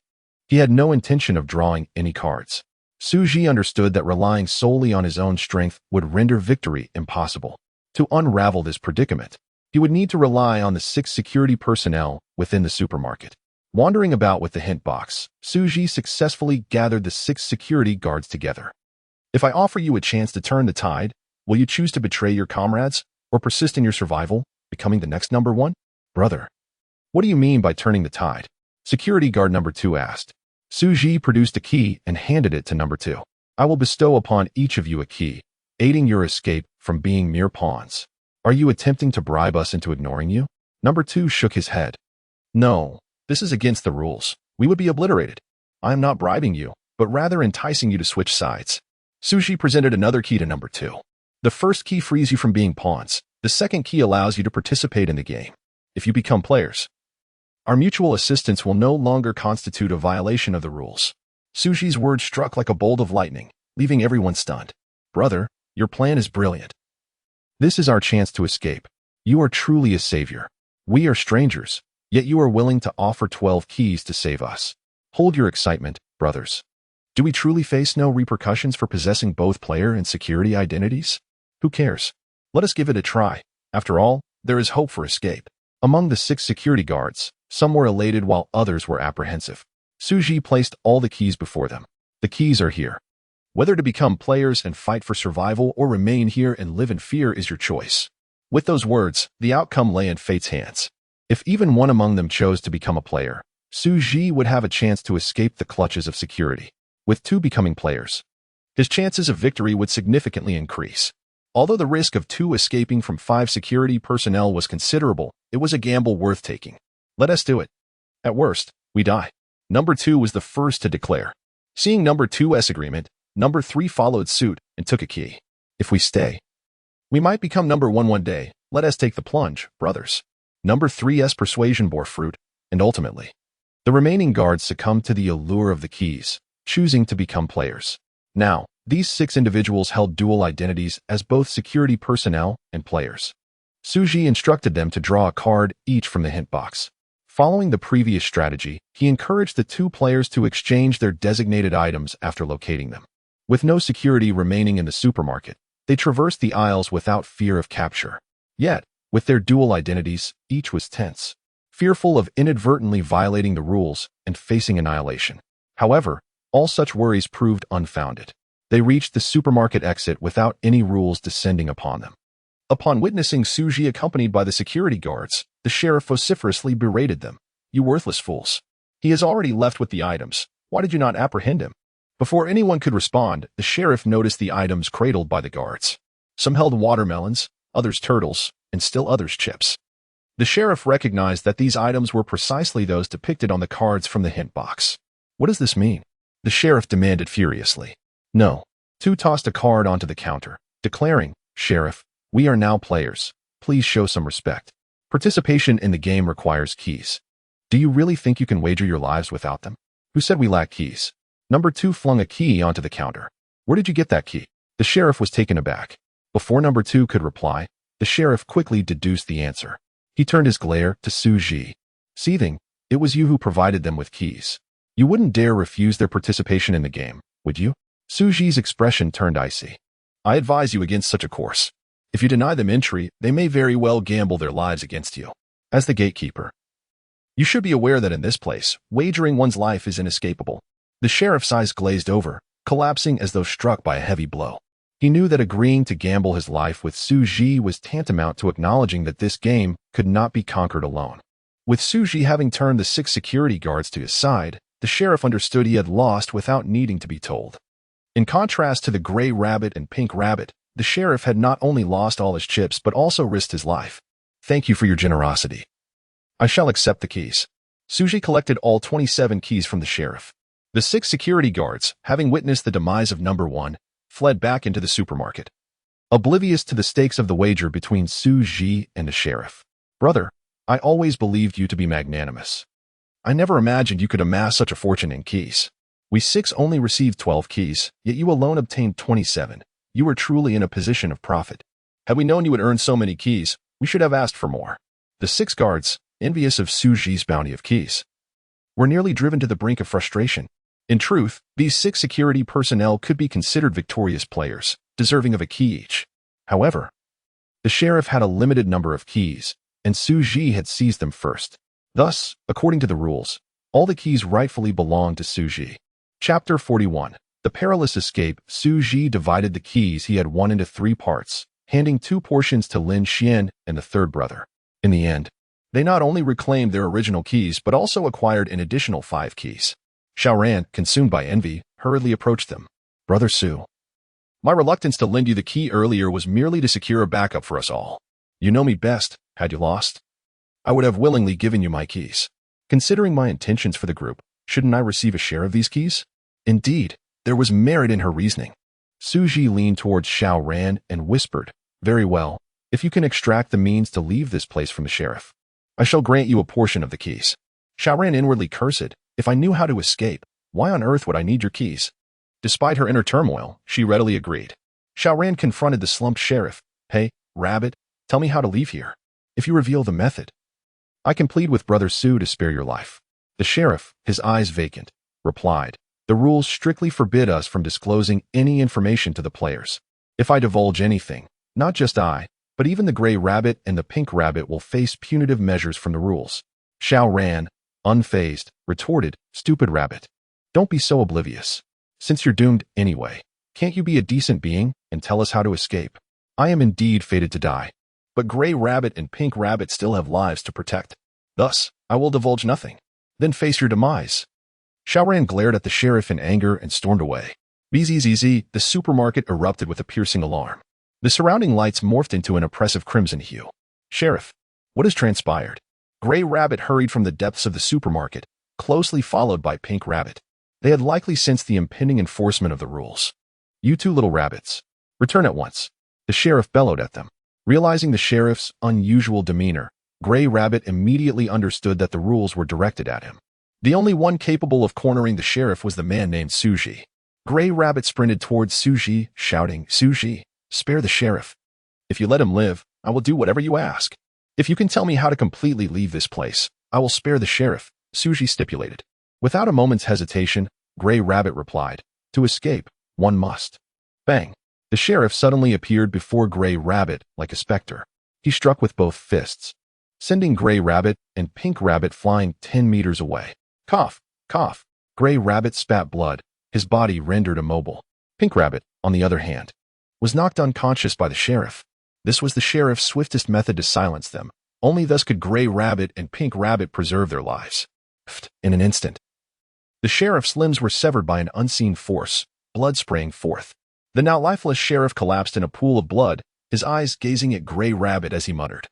he had no intention of drawing any cards. Xu Zhi understood that relying solely on his own strength would render victory impossible. To unravel this predicament, he would need to rely on the 6 security personnel within the supermarket. Wandering about with the hint box, Xu Zhi successfully gathered the 6 security guards together. If I offer you a chance to turn the tide, will you choose to betray your comrades or persist in your survival, becoming the next number 1? Brother, what do you mean by turning the tide? Security guard number 2 asked. Xu Zhi produced a key and handed it to number 2. I will bestow upon each of you a key, aiding your escape from being mere pawns. Are you attempting to bribe us into ignoring you? Number 2 shook his head. No, this is against the rules. We would be obliterated. I am not bribing you, but rather enticing you to switch sides. Xu Zhi presented another key to number 2. The first key frees you from being pawns. The second key allows you to participate in the game. If you become players, our mutual assistance will no longer constitute a violation of the rules. Xu Zhi's words struck like a bolt of lightning, leaving everyone stunned. Brother, your plan is brilliant. This is our chance to escape. You are truly a savior. We are strangers, yet you are willing to offer 12 keys to save us. Hold your excitement, brothers. Do we truly face no repercussions for possessing both player and security identities? Who cares? Let us give it a try. After all, there is hope for escape. Among the 6 security guards, some were elated while others were apprehensive. Xu Zhi placed all the keys before them. The keys are here. Whether to become players and fight for survival or remain here and live in fear is your choice. With those words, the outcome lay in fate's hands. If even one among them chose to become a player, Xu Zhi would have a chance to escape the clutches of security. With 2 becoming players, his chances of victory would significantly increase. Although the risk of 2 escaping from 5 security personnel was considerable, it was a gamble worth taking. Let us do it. At worst, we die. Number 2 was the first to declare. Seeing number 2's agreement, number 3 followed suit and took a key. If we stay, we might become number 1 one day. Let us take the plunge, brothers. Number 3's persuasion bore fruit, and ultimately, the remaining guards succumbed to the allure of the keys, choosing to become players. Now, these 6 individuals held dual identities as both security personnel and players. Xu Zhi instructed them to draw a card each from the hint box. Following the previous strategy, he encouraged the 2 players to exchange their designated items after locating them. With no security remaining in the supermarket, they traversed the aisles without fear of capture. Yet, with their dual identities, each was tense, fearful of inadvertently violating the rules and facing annihilation. However, all such worries proved unfounded. They reached the supermarket exit without any rules descending upon them. Upon witnessing Xu Zhi accompanied by the security guards, the sheriff vociferously berated them. You worthless fools. He has already left with the items. Why did you not apprehend him? Before anyone could respond, the sheriff noticed the items cradled by the guards. Some held watermelons, others turtles, and still others chips. The sheriff recognized that these items were precisely those depicted on the cards from the hint box. What does this mean? The sheriff demanded furiously. No. 2 tossed a card onto the counter, declaring, Sheriff, we are now players. Please show some respect. Participation in the game requires keys. Do you really think you can wager your lives without them? Who said we lack keys? Number 2 flung a key onto the counter. Where did you get that key? The sheriff was taken aback. Before number 2 could reply, the sheriff quickly deduced the answer. He turned his glare to Xu Zhi. Seething, it was you who provided them with keys. You wouldn't dare refuse their participation in the game, would you? Xu Zhi's expression turned icy. I advise you against such a course. If you deny them entry, they may very well gamble their lives against you. As the gatekeeper, you should be aware that in this place, wagering one's life is inescapable. The sheriff's eyes glazed over, collapsing as though struck by a heavy blow. He knew that agreeing to gamble his life with Xu Zhi was tantamount to acknowledging that this game could not be conquered alone. With Xu Zhi having turned the 6 security guards to his side, the sheriff understood he had lost without needing to be told. In contrast to the gray rabbit and pink rabbit, the sheriff had not only lost all his chips but also risked his life. Thank you for your generosity. I shall accept the keys. Xu Zhi collected all 27 keys from the sheriff. The 6 security guards, having witnessed the demise of number 1, fled back into the supermarket, oblivious to the stakes of the wager between Xu Zhi and the sheriff. Brother, I always believed you to be magnanimous. I never imagined you could amass such a fortune in keys. We 6 only received 12 keys, yet you alone obtained 27. You were truly in a position of profit. Had we known you would earn so many keys, we should have asked for more. The 6 guards, envious of Xu Zhi's bounty of keys, were nearly driven to the brink of frustration. In truth, these 6 security personnel could be considered victorious players, deserving of a key each. However, the sheriff had a limited number of keys, and Xu Zhi had seized them first. Thus, according to the rules, all the keys rightfully belonged to Xu Zhi. Chapter 41. The Perilous Escape. Xu Zhi divided the keys he had won into 3 parts, handing 2 portions to Lin Xian and the third brother. In the end, they not only reclaimed their original keys but also acquired an additional 5 keys. Xiaoran, consumed by envy, hurriedly approached them. Brother Xu, my reluctance to lend you the key earlier was merely to secure a backup for us all. You know me best. Had you lost, I would have willingly given you my keys. Considering my intentions for the group, shouldn't I receive a share of these keys? Indeed, there was merit in her reasoning. Xu Zhi leaned towards Xiaoran and whispered, Very well, if you can extract the means to leave this place from the sheriff, I shall grant you a portion of the keys. Xiaoran inwardly cursed. If I knew how to escape, why on earth would I need your keys? Despite her inner turmoil, she readily agreed. Xiaoran confronted the slumped sheriff. Hey, rabbit, tell me how to leave here. If you reveal the method, I can plead with Brother Xu to spare your life. The sheriff, his eyes vacant, replied, The rules strictly forbid us from disclosing any information to the players. If I divulge anything, not just I, but even the gray rabbit and the pink rabbit will face punitive measures from the rules. Xiaoran, unfazed, retorted, Stupid rabbit. Don't be so oblivious. Since you're doomed anyway, can't you be a decent being and tell us how to escape? I am indeed fated to die, but gray rabbit and pink rabbit still have lives to protect. Thus, I will divulge nothing. Then face your demise. Xiaoran glared at the sheriff in anger and stormed away. Bzzz, the supermarket erupted with a piercing alarm. The surrounding lights morphed into an oppressive crimson hue. Sheriff, what has transpired? Gray Rabbit hurried from the depths of the supermarket, closely followed by Pink Rabbit. They had likely sensed the impending enforcement of the rules. You 2 little rabbits, return at once. The sheriff bellowed at them. Realizing the sheriff's unusual demeanor, Gray Rabbit immediately understood that the rules were directed at him. The only one capable of cornering the sheriff was the man named Xu Zhi. Gray Rabbit sprinted towards Xu Zhi, shouting, Xu Zhi, spare the sheriff. If you let him live, I will do whatever you ask. If you can tell me how to completely leave this place, I will spare the sheriff, Xu Zhi stipulated. Without a moment's hesitation, Gray Rabbit replied, To escape, one must. Bang! The sheriff suddenly appeared before Gray Rabbit like a specter. He struck with both fists, sending Gray Rabbit and Pink Rabbit flying 10 meters away. Cough, cough. Gray Rabbit spat blood, his body rendered immobile. Pink Rabbit, on the other hand, was knocked unconscious by the sheriff. This was the sheriff's swiftest method to silence them. Only thus could Gray Rabbit and Pink Rabbit preserve their lives. In an instant, the sheriff's limbs were severed by an unseen force, blood spraying forth. The now lifeless sheriff collapsed in a pool of blood, his eyes gazing at Gray Rabbit as he muttered,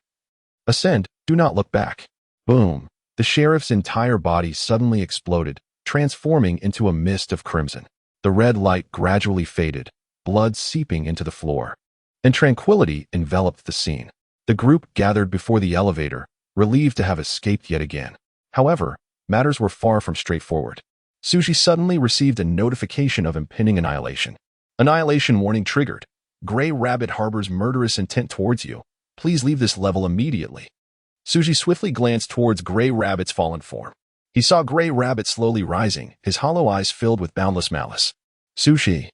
Ascend, do not look back. Boom! The sheriff's entire body suddenly exploded, transforming into a mist of crimson. The red light gradually faded, blood seeping into the floor, and tranquility enveloped the scene. The group gathered before the elevator, relieved to have escaped yet again. However, matters were far from straightforward. Xu Zhi suddenly received a notification of impending annihilation. Annihilation warning triggered. Gray Rabbit harbors murderous intent towards you. Please leave this level immediately. Xu Zhi swiftly glanced towards Gray Rabbit's fallen form. He saw Gray Rabbit slowly rising, his hollow eyes filled with boundless malice. Xu Zhi,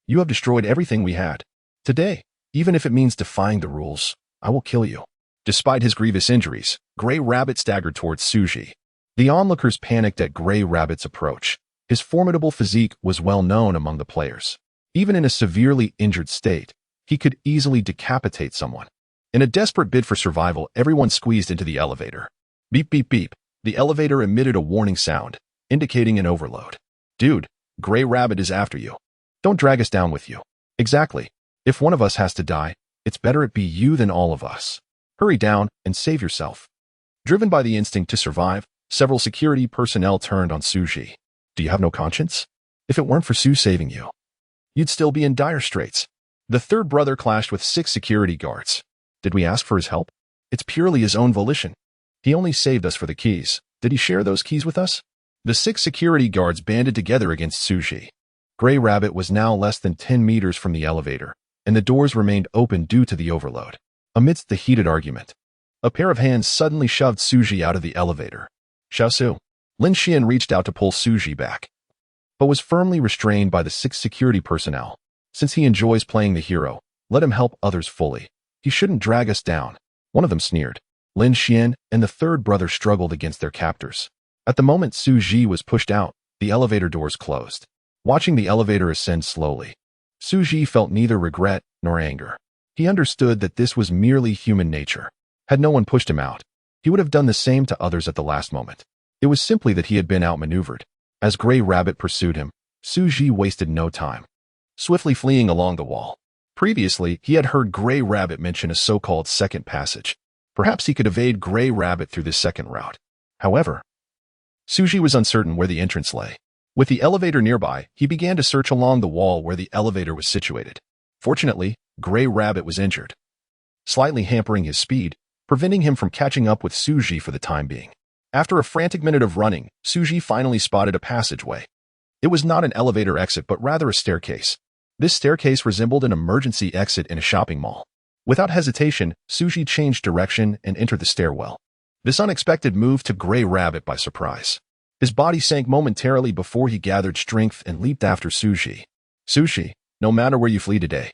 you have destroyed everything we had. Today, even if it means defying the rules, I will kill you. Despite his grievous injuries, Gray Rabbit staggered towards Xu Zhi. The onlookers panicked at Gray Rabbit's approach. His formidable physique was well known among the players. Even in a severely injured state, he could easily decapitate someone. In a desperate bid for survival, everyone squeezed into the elevator. Beep, beep, beep. The elevator emitted a warning sound, indicating an overload. Dude, Gray Rabbit is after you. Don't drag us down with you. Exactly. If one of us has to die, it's better it be you than all of us. Hurry down and save yourself. Driven by the instinct to survive, several security personnel turned on Xu Zhi. Do you have no conscience? If it weren't for Xu saving you, you'd still be in dire straits. The third brother clashed with 6 security guards. Did we ask for his help? It's purely his own volition. He only saved us for the keys. Did he share those keys with us? The 6 security guards banded together against Xu Zhi. Gray Rabbit was now less than 10 meters from the elevator, and the doors remained open due to the overload. Amidst the heated argument, a pair of hands suddenly shoved Xu Zhi out of the elevator. Xiaosu. Lin Xian reached out to pull Xu Zhi back, but was firmly restrained by the 6 security personnel. Since he enjoys playing the hero, let him help others fully. He shouldn't drag us down. One of them sneered. Lin Xian and the third brother struggled against their captors. At the moment Xu Zhi was pushed out, the elevator doors closed. Watching the elevator ascend slowly, Xu Zhi felt neither regret nor anger. He understood that this was merely human nature. Had no one pushed him out, he would have done the same to others at the last moment. It was simply that he had been outmaneuvered. As Gray Rabbit pursued him, Xu Zhi wasted no time, swiftly fleeing along the wall. Previously, he had heard Gray Rabbit mention a so-called second passage. Perhaps he could evade Gray Rabbit through this second route. However, Xu Zhi was uncertain where the entrance lay. With the elevator nearby, he began to search along the wall where the elevator was situated. Fortunately, Gray Rabbit was injured, slightly hampering his speed, preventing him from catching up with Xu Zhi for the time being. After a frantic minute of running, Xu Zhi finally spotted a passageway. It was not an elevator exit but rather a staircase. This staircase resembled an emergency exit in a shopping mall. Without hesitation, Xu Zhi changed direction and entered the stairwell. This unexpected move took Gray Rabbit by surprise. His body sank momentarily before he gathered strength and leaped after Xu Zhi. Xu Zhi, no matter where you flee today,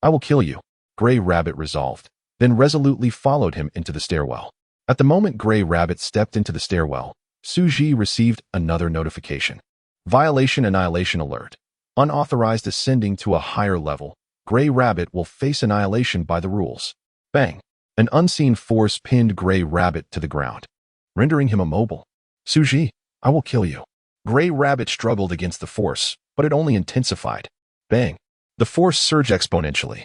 I will kill you, Gray Rabbit resolved, then resolutely followed him into the stairwell. At the moment Gray Rabbit stepped into the stairwell, Xu Zhi received another notification. Violation Annihilation Alert. Unauthorized ascending to a higher level. Gray Rabbit will face annihilation by the rules. Bang! An unseen force pinned Gray Rabbit to the ground, rendering him immobile. Xu Zhi, I will kill you. Gray Rabbit struggled against the force, but it only intensified. Bang! The force surged exponentially,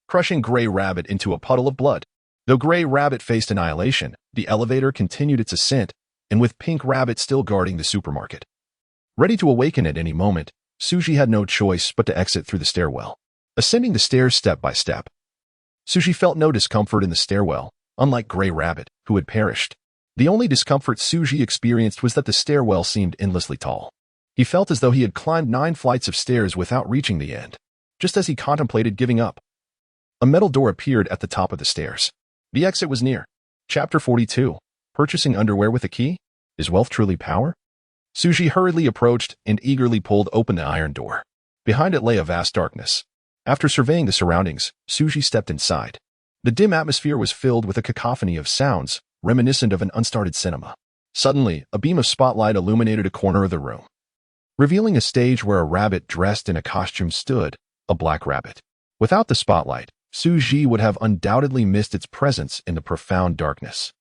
crushing Gray Rabbit into a puddle of blood. Though Gray Rabbit faced annihilation, the elevator continued its ascent, and with Pink Rabbit still guarding the supermarket, ready to awaken at any moment, Xu Zhi had no choice but to exit through the stairwell. Ascending the stairs step by step, Xu Zhi felt no discomfort in the stairwell, unlike Gray Rabbit, who had perished. The only discomfort Xu Zhi experienced was that the stairwell seemed endlessly tall. He felt as though he had climbed 9 flights of stairs without reaching the end. Just as he contemplated giving up, a metal door appeared at the top of the stairs. The exit was near. Chapter 42. Purchasing underwear with a key? Is wealth truly power? Xu Zhi hurriedly approached and eagerly pulled open the iron door. Behind it lay a vast darkness. After surveying the surroundings, Xu Zhi stepped inside. The dim atmosphere was filled with a cacophony of sounds, reminiscent of an unstarted cinema. Suddenly, a beam of spotlight illuminated a corner of the room, revealing a stage where a rabbit dressed in a costume stood, a black rabbit. Without the spotlight, Xu Zhi would have undoubtedly missed its presence in the profound darkness.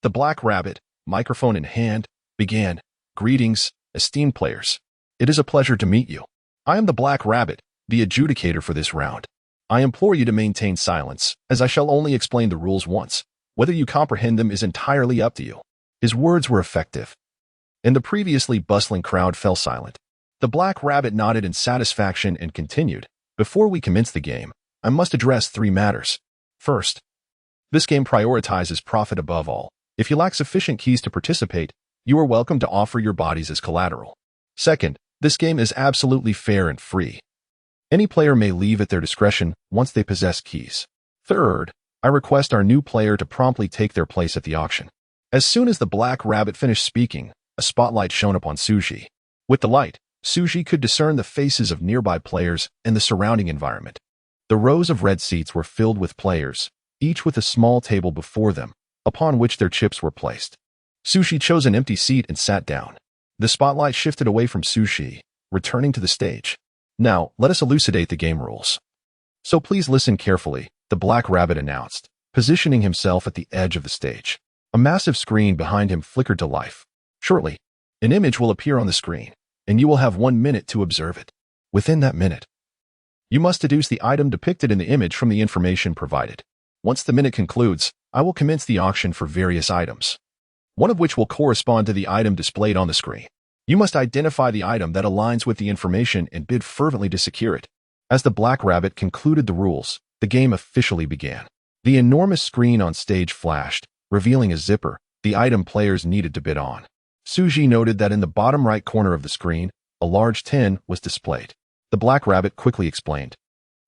The black rabbit, microphone in hand, began, Greetings, esteemed players. It is a pleasure to meet you. I am the Black Rabbit, the adjudicator for this round. I implore you to maintain silence, as I shall only explain the rules once. Whether you comprehend them is entirely up to you. His words were effective, and the previously bustling crowd fell silent. The Black Rabbit nodded in satisfaction and continued. Before we commence the game, I must address 3 matters. First, this game prioritizes profit above all. If you lack sufficient keys to participate, you are welcome to offer your bodies as collateral. Second, this game is absolutely fair and free. Any player may leave at their discretion once they possess keys. Third, I request our new player to promptly take their place at the auction. As soon as the Black Rabbit finished speaking, a spotlight shone upon Xu Zhi. With the light, Xu Zhi could discern the faces of nearby players and the surrounding environment. The rows of red seats were filled with players, each with a small table before them, upon which their chips were placed. Xu Zhi chose an empty seat and sat down. The spotlight shifted away from Xu Zhi, returning to the stage. Now, let us elucidate the game rules. So please listen carefully, the Black Rabbit announced, positioning himself at the edge of the stage. A massive screen behind him flickered to life. Shortly, an image will appear on the screen, and you will have 1 minute to observe it. Within that minute, you must deduce the item depicted in the image from the information provided. Once the minute concludes, I will commence the auction for various items. one of which will correspond to the item displayed on the screen. You must identify the item that aligns with the information and bid fervently to secure it. As the Black Rabbit concluded the rules, the game officially began. The enormous screen on stage flashed, revealing a zipper, the item players needed to bid on. Xu Zhi noted that in the bottom right corner of the screen, a large 10 was displayed. The Black Rabbit quickly explained,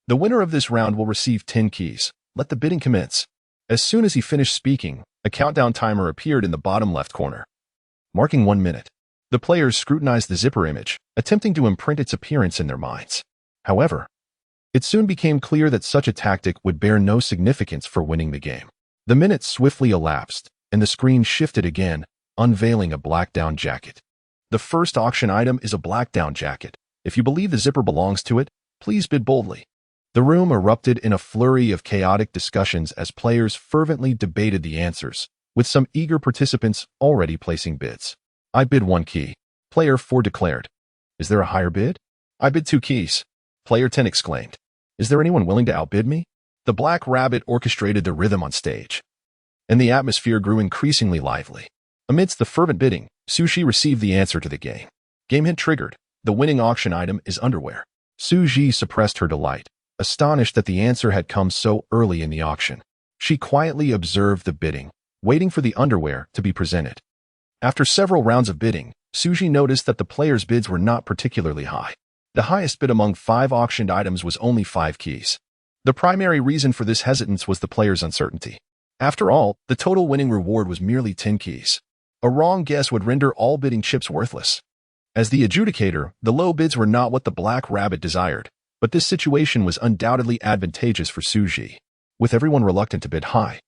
"The winner of this round will receive 10 keys. Let the bidding commence." As soon as he finished speaking, a countdown timer appeared in the bottom left corner, marking 1 minute. The players scrutinized the zipper image, attempting to imprint its appearance in their minds. However, it soon became clear that such a tactic would bear no significance for winning the game. The minutes swiftly elapsed, and the screen shifted again, unveiling a black down jacket. The first auction item is a black down jacket. If you believe the zipper belongs to it, please bid boldly. The room erupted in a flurry of chaotic discussions as players fervently debated the answers, with some eager participants already placing bids. "I bid 1 key," Player 4 declared. "Is there a higher bid?" "I bid 2 keys," Player 10 exclaimed. "Is there anyone willing to outbid me?" The Black Rabbit orchestrated the rhythm on stage, and the atmosphere grew increasingly lively. Amidst the fervent bidding, Xu Zhi received the answer to the game. Game hint triggered. The winning auction item is underwear. Xu Zhi suppressed her delight, astonished that the answer had come so early in the auction. She quietly observed the bidding, waiting for the underwear to be presented. After several rounds of bidding, Xu Zhi noticed that the players' bids were not particularly high. The highest bid among 5 auctioned items was only 5 keys. The primary reason for this hesitance was the players' uncertainty. After all, the total winning reward was merely 10 keys. A wrong guess would render all bidding chips worthless. As the adjudicator, the low bids were not what the Black Rabbit desired, but this situation was undoubtedly advantageous for Xu Zhi. With everyone reluctant to bid high,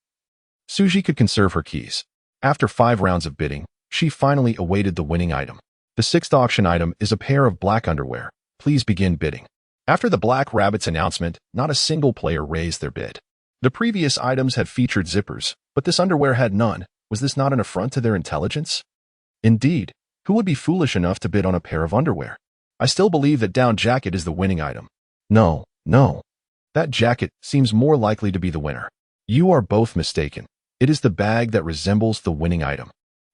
Xu Zhi could conserve her keys. After 5 rounds of bidding, she finally awaited the winning item. The 6th auction item is a pair of black underwear. Please begin bidding. After the Black Rabbit's announcement, not a single player raised their bid. The previous items had featured zippers, but this underwear had none. Was this not an affront to their intelligence? Indeed, who would be foolish enough to bid on a pair of underwear? I still believe that down jacket is the winning item. No. That jacket seems more likely to be the winner. You are both mistaken. It is the bag that resembles the winning item.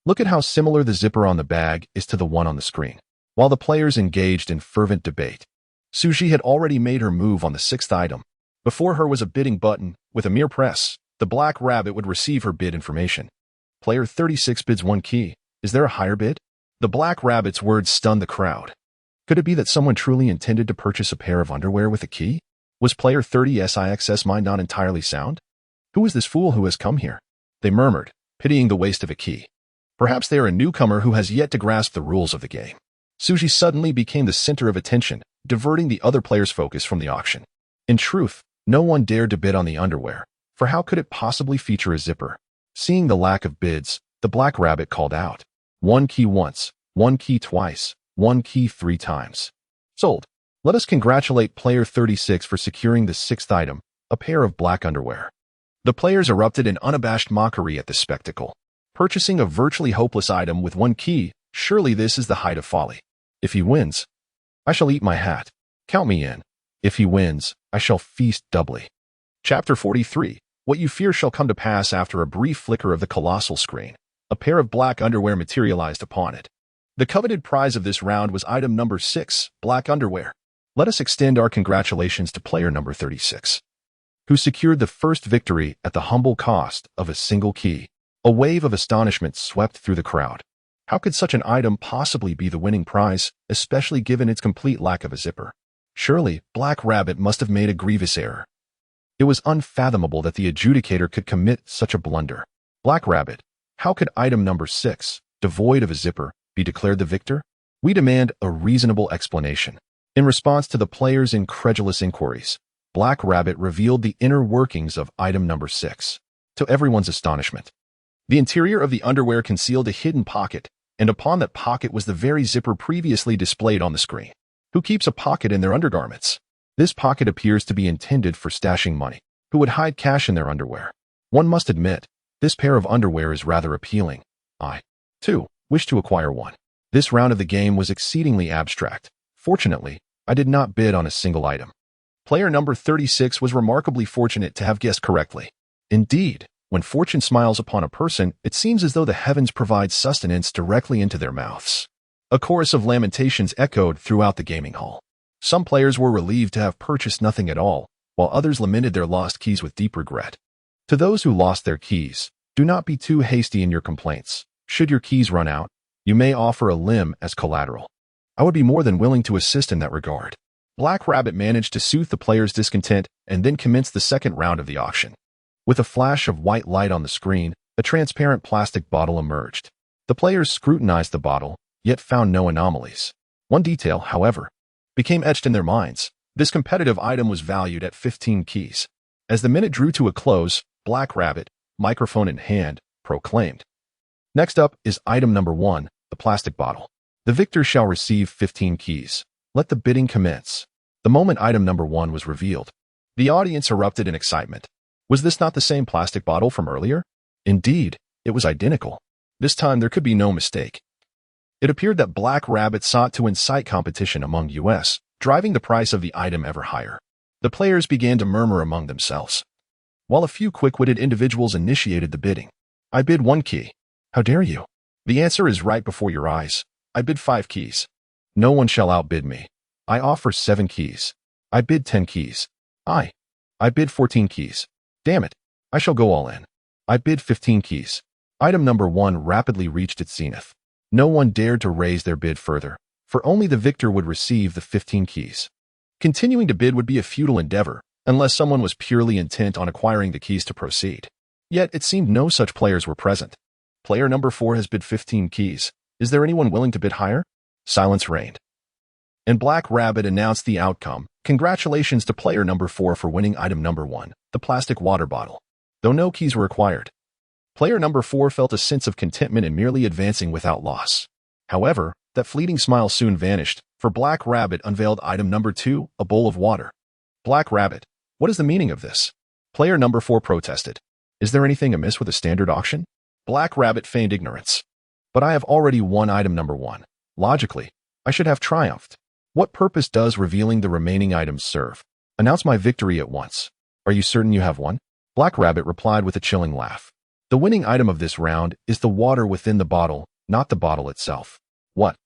Look at how similar the zipper on the bag is to the one on the screen. While the players engaged in fervent debate, Xu Zhi had already made her move on the 6th item. Before her was a bidding button. With a mere press, the Black Rabbit would receive her bid information. Player 36 bids 1 key. Is there a higher bid? The Black Rabbit's words stunned the crowd. Could it be that someone truly intended to purchase a pair of underwear with a key? Was player 30's mind not entirely sound? Who is this fool who has come here? They murmured, pitying the waste of a key. Perhaps they are a newcomer who has yet to grasp the rules of the game. Xu Zhi suddenly became the center of attention, diverting the other players' focus from the auction. In truth, no one dared to bid on the underwear, for how could it possibly feature a zipper? Seeing the lack of bids, the Black Rabbit called out, 1 key once, 1 key twice, 1 key 3 times. Sold. Let us congratulate player 36 for securing the 6th item, a pair of black underwear. The players erupted in unabashed mockery at this spectacle. Purchasing a virtually hopeless item with 1 key, surely this is the height of folly. If he wins, I shall eat my hat. Count me in. If he wins, I shall feast doubly. Chapter 43. What you fear shall come to pass. After a brief flicker of the colossal screen, a pair of black underwear materialized upon it. The coveted prize of this round was item number 6, black underwear. Let us extend our congratulations to player number 36, who secured the first victory at the humble cost of a single key. A wave of astonishment swept through the crowd. How could such an item possibly be the winning prize, especially given its complete lack of a zipper? Surely, Black Rabbit must have made a grievous error. It was unfathomable that the adjudicator could commit such a blunder. Black Rabbit, how could item number 6, devoid of a zipper, be declared the victor? We demand a reasonable explanation. In response to the players' incredulous inquiries, Black Rabbit revealed the inner workings of item number 6. To everyone's astonishment, the interior of the underwear concealed a hidden pocket, and upon that pocket was the very zipper previously displayed on the screen. Who keeps a pocket in their undergarments? This pocket appears to be intended for stashing money. Who would hide cash in their underwear? One must admit, this pair of underwear is rather appealing. I, too, wish to acquire one. This round of the game was exceedingly abstract. Fortunately, I did not bid on a single item. Player number 36 was remarkably fortunate to have guessed correctly. Indeed, When fortune smiles upon a person, it seems as though the heavens provide sustenance directly into their mouths. A chorus of lamentations echoed throughout the gaming hall. Some players were relieved to have purchased nothing at all, while others lamented their lost keys with deep regret. To those who lost their keys, do not be too hasty in your complaints. Should your keys run out, you may offer a limb as collateral. I would be more than willing to assist in that regard. Black Rabbit managed to soothe the players' discontent and then commenced the second round of the auction. With a flash of white light on the screen, a transparent plastic bottle emerged. The players scrutinized the bottle, yet found no anomalies. One detail, however, became etched in their minds. This competitive item was valued at 15 keys. As the minute drew to a close, Black Rabbit, microphone in hand, proclaimed, "Next up is item number 1, the plastic bottle. The victor shall receive 15 keys. Let the bidding commence." The moment item number 1 was revealed, the audience erupted in excitement. Was this not the same plastic bottle from earlier? Indeed, it was identical. This time there could be no mistake. It appeared that Black Rabbit sought to incite competition among US, driving the price of the item ever higher. The players began to murmur among themselves, while a few quick-witted individuals initiated the bidding. "I bid 1 key. How dare you? The answer is right before your eyes. I bid 5 keys. No one shall outbid me. I offer 7 keys. I bid 10 keys. I bid 14 keys. Damn it, I shall go all in. I bid 15 keys." Item number 1 rapidly reached its zenith. No one dared to raise their bid further, for only the victor would receive the 15 keys. Continuing to bid would be a futile endeavor, unless someone was purely intent on acquiring the keys to proceed. Yet it seemed no such players were present. Player number 4 has bid 15 keys. Is there anyone willing to bid higher? Silence reigned. And Black Rabbit announced the outcome. Congratulations to player number 4 for winning item number 1, the plastic water bottle. Though no keys were acquired, player number 4 felt a sense of contentment in merely advancing without loss. However, that fleeting smile soon vanished, for Black Rabbit unveiled item number 2, a bowl of water. Black Rabbit, what is the meaning of this? Player number 4 protested. Is there anything amiss with a standard auction? Black Rabbit feigned ignorance. But I have already won item number 1. Logically, I should have triumphed. What purpose does revealing the remaining items serve? Announce my victory at once. Are you certain you have won? Black Rabbit replied with a chilling laugh. The winning item of this round is the water within the bottle, not the bottle itself. What?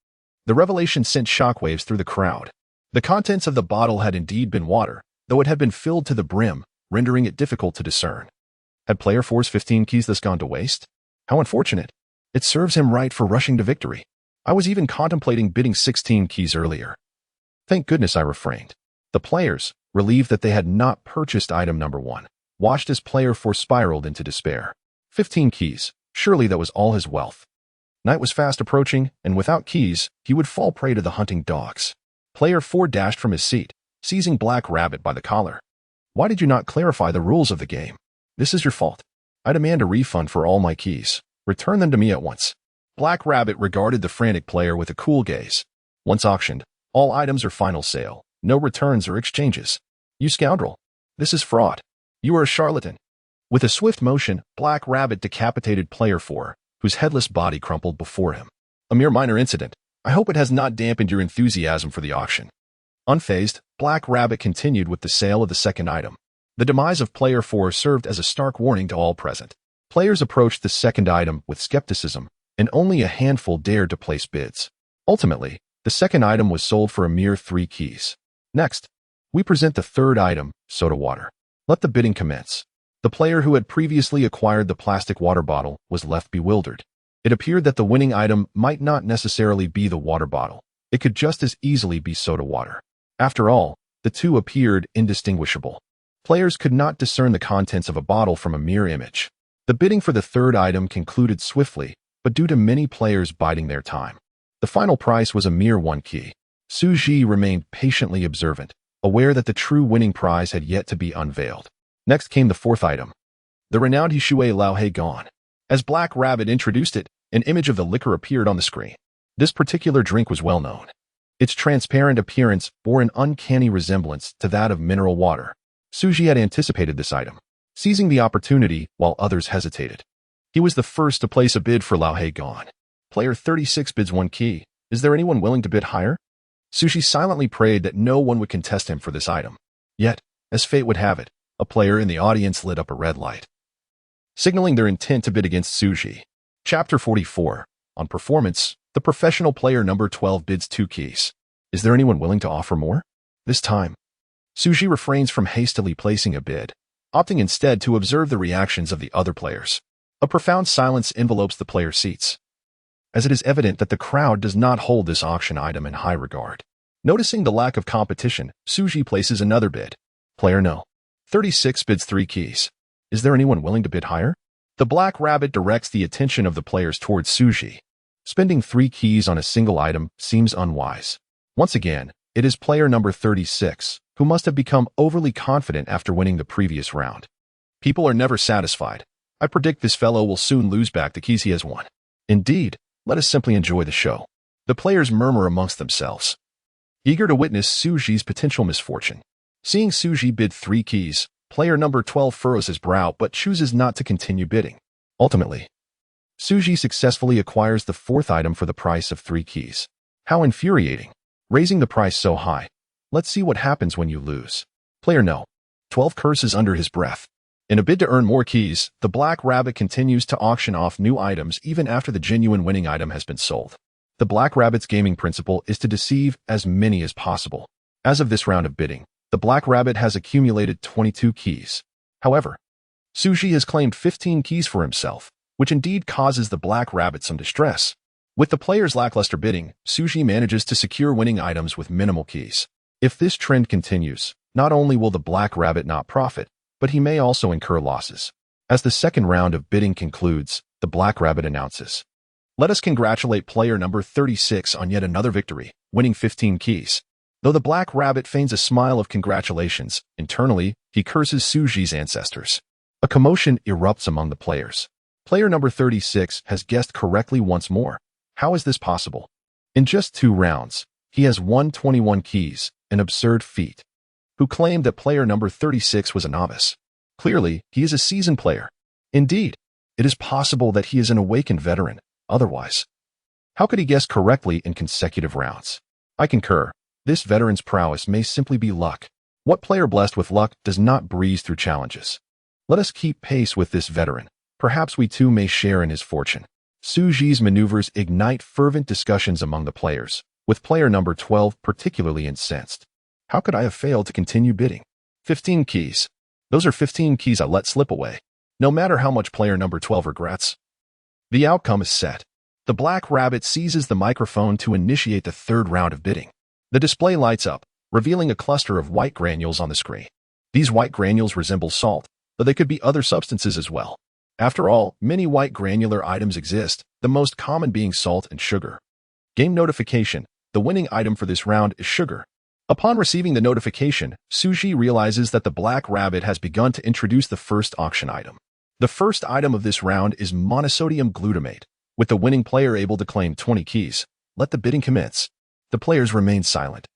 The revelation sent shockwaves through the crowd. The contents of the bottle had indeed been water, though it had been filled to the brim, rendering it difficult to discern. Had player 4's 15 keys thus gone to waste? How unfortunate. It serves him right for rushing to victory. I was even contemplating bidding 16 keys earlier. Thank goodness I refrained. The players, relieved that they had not purchased item number 1, watched as player 4 spiraled into despair. 15 keys, surely that was all his wealth. Night was fast approaching, and without keys, he would fall prey to the hunting dogs. Player 4 dashed from his seat, seizing Black Rabbit by the collar. Why did you not clarify the rules of the game? This is your fault. I demand a refund for all my keys. Return them to me at once. Black Rabbit regarded the frantic player with a cool gaze. Once auctioned, all items are final sale. No returns or exchanges. You scoundrel. This is fraud. You are a charlatan. With a swift motion, Black Rabbit decapitated player 4, whose headless body crumpled before him. A mere minor incident. I hope it has not dampened your enthusiasm for the auction. Unfazed, Black Rabbit continued with the sale of the second item. The demise of player 4 served as a stark warning to all present. Players approached the second item with skepticism, and only a handful dared to place bids. Ultimately, the second item was sold for a mere 3 keys. Next, we present the third item, soda water. Let the bidding commence. The player who had previously acquired the plastic water bottle was left bewildered. It appeared that the winning item might not necessarily be the water bottle. It could just as easily be soda water. After all, the two appeared indistinguishable. Players could not discern the contents of a bottle from a mere image. The bidding for the third item concluded swiftly, but due to many players biding their time, the final price was a mere 1 key. Xu Zhi remained patiently observant, aware that the true winning prize had yet to be unveiled. Next came the fourth item, the renowned Shui Lao He Gone. As Black Rabbit introduced it, an image of the liquor appeared on the screen. This particular drink was well known. Its transparent appearance bore an uncanny resemblance to that of mineral water. Xu Zhi had anticipated this item, seizing the opportunity while others hesitated. He was the first to place a bid for Lao He Gone. Player 36 bids 1 key. Is there anyone willing to bid higher? Xu Zhi silently prayed that no one would contest him for this item. Yet, as fate would have it, a player in the audience lit up a red light. signaling their intent to bid against Xu Zhi. Chapter 44. On performance, the professional player number 12 bids 2 keys. Is there anyone willing to offer more? This time, Xu Zhi refrains from hastily placing a bid, opting instead to observe the reactions of the other players. A profound silence envelopes the player seats, as it is evident that the crowd does not hold this auction item in high regard. Noticing the lack of competition, Xu Zhi places another bid. Player No. 36 bids 3 keys. Is there anyone willing to bid higher? The Black Rabbit directs the attention of the players towards Xu Zhi. Spending 3 keys on a single item seems unwise. Once again, it is player number 36, who must have become overly confident after winning the previous round. People are never satisfied. I predict this fellow will soon lose back the keys he has won. Indeed, let us simply enjoy the show. The players murmur amongst themselves, eager to witness Xu Zhi's potential misfortune. Seeing Xu Zhi bid 3 keys, player number 12 furrows his brow but chooses not to continue bidding. Ultimately, Xu Zhi successfully acquires the 4th item for the price of 3 keys. How infuriating! Raising the price so high. Let's see what happens when you lose. Player No. 12 curses under his breath. In a bid to earn more keys, the Black Rabbit continues to auction off new items even after the genuine winning item has been sold. The Black Rabbit's gaming principle is to deceive as many as possible. As of this round of bidding, the Black Rabbit has accumulated 22 keys. However, Xu Zhi has claimed 15 keys for himself, which indeed causes the Black Rabbit some distress. With the players' lackluster bidding, Xu Zhi manages to secure winning items with minimal keys. If this trend continues, not only will the Black Rabbit not profit, but he may also incur losses. As the second round of bidding concludes, the Black Rabbit announces, "Let us congratulate player number 36 on yet another victory, winning 15 keys." Though the Black Rabbit feigns a smile of congratulations, internally, he curses Xu Zhi's ancestors. A commotion erupts among the players. Player number 36 has guessed correctly once more. How is this possible? In just 2 rounds, he has won 21 keys, an absurd feat. Who claimed that player number 36 was a novice? Clearly, he is a seasoned player. Indeed, it is possible that he is an awakened veteran. Otherwise, how could he guess correctly in consecutive rounds? I concur. This veteran's prowess may simply be luck. What player blessed with luck does not breeze through challenges? Let us keep pace with this veteran. Perhaps we too may share in his fortune. Xu Zhi's maneuvers ignite fervent discussions among the players, with player number 12 particularly incensed. How could I have failed to continue bidding? 15 keys. Those are 15 keys I let slip away. No matter how much player number 12 regrets. The outcome is set. The Black Rabbit seizes the microphone to initiate the 3rd round of bidding. The display lights up, revealing a cluster of white granules on the screen. These white granules resemble salt, but they could be other substances as well. After all, many white granular items exist, the most common being salt and sugar. Game notification. The winning item for this round is sugar. Upon receiving the notification, Xu Zhi realizes that the Black Rabbit has begun to introduce the first auction item. The first item of this round is monosodium glutamate. With the winning player able to claim 20 keys, let the bidding commence. The players remain silent.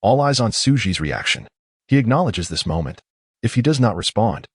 All eyes on Xu Zhi's reaction. He acknowledges this moment. If he does not respond,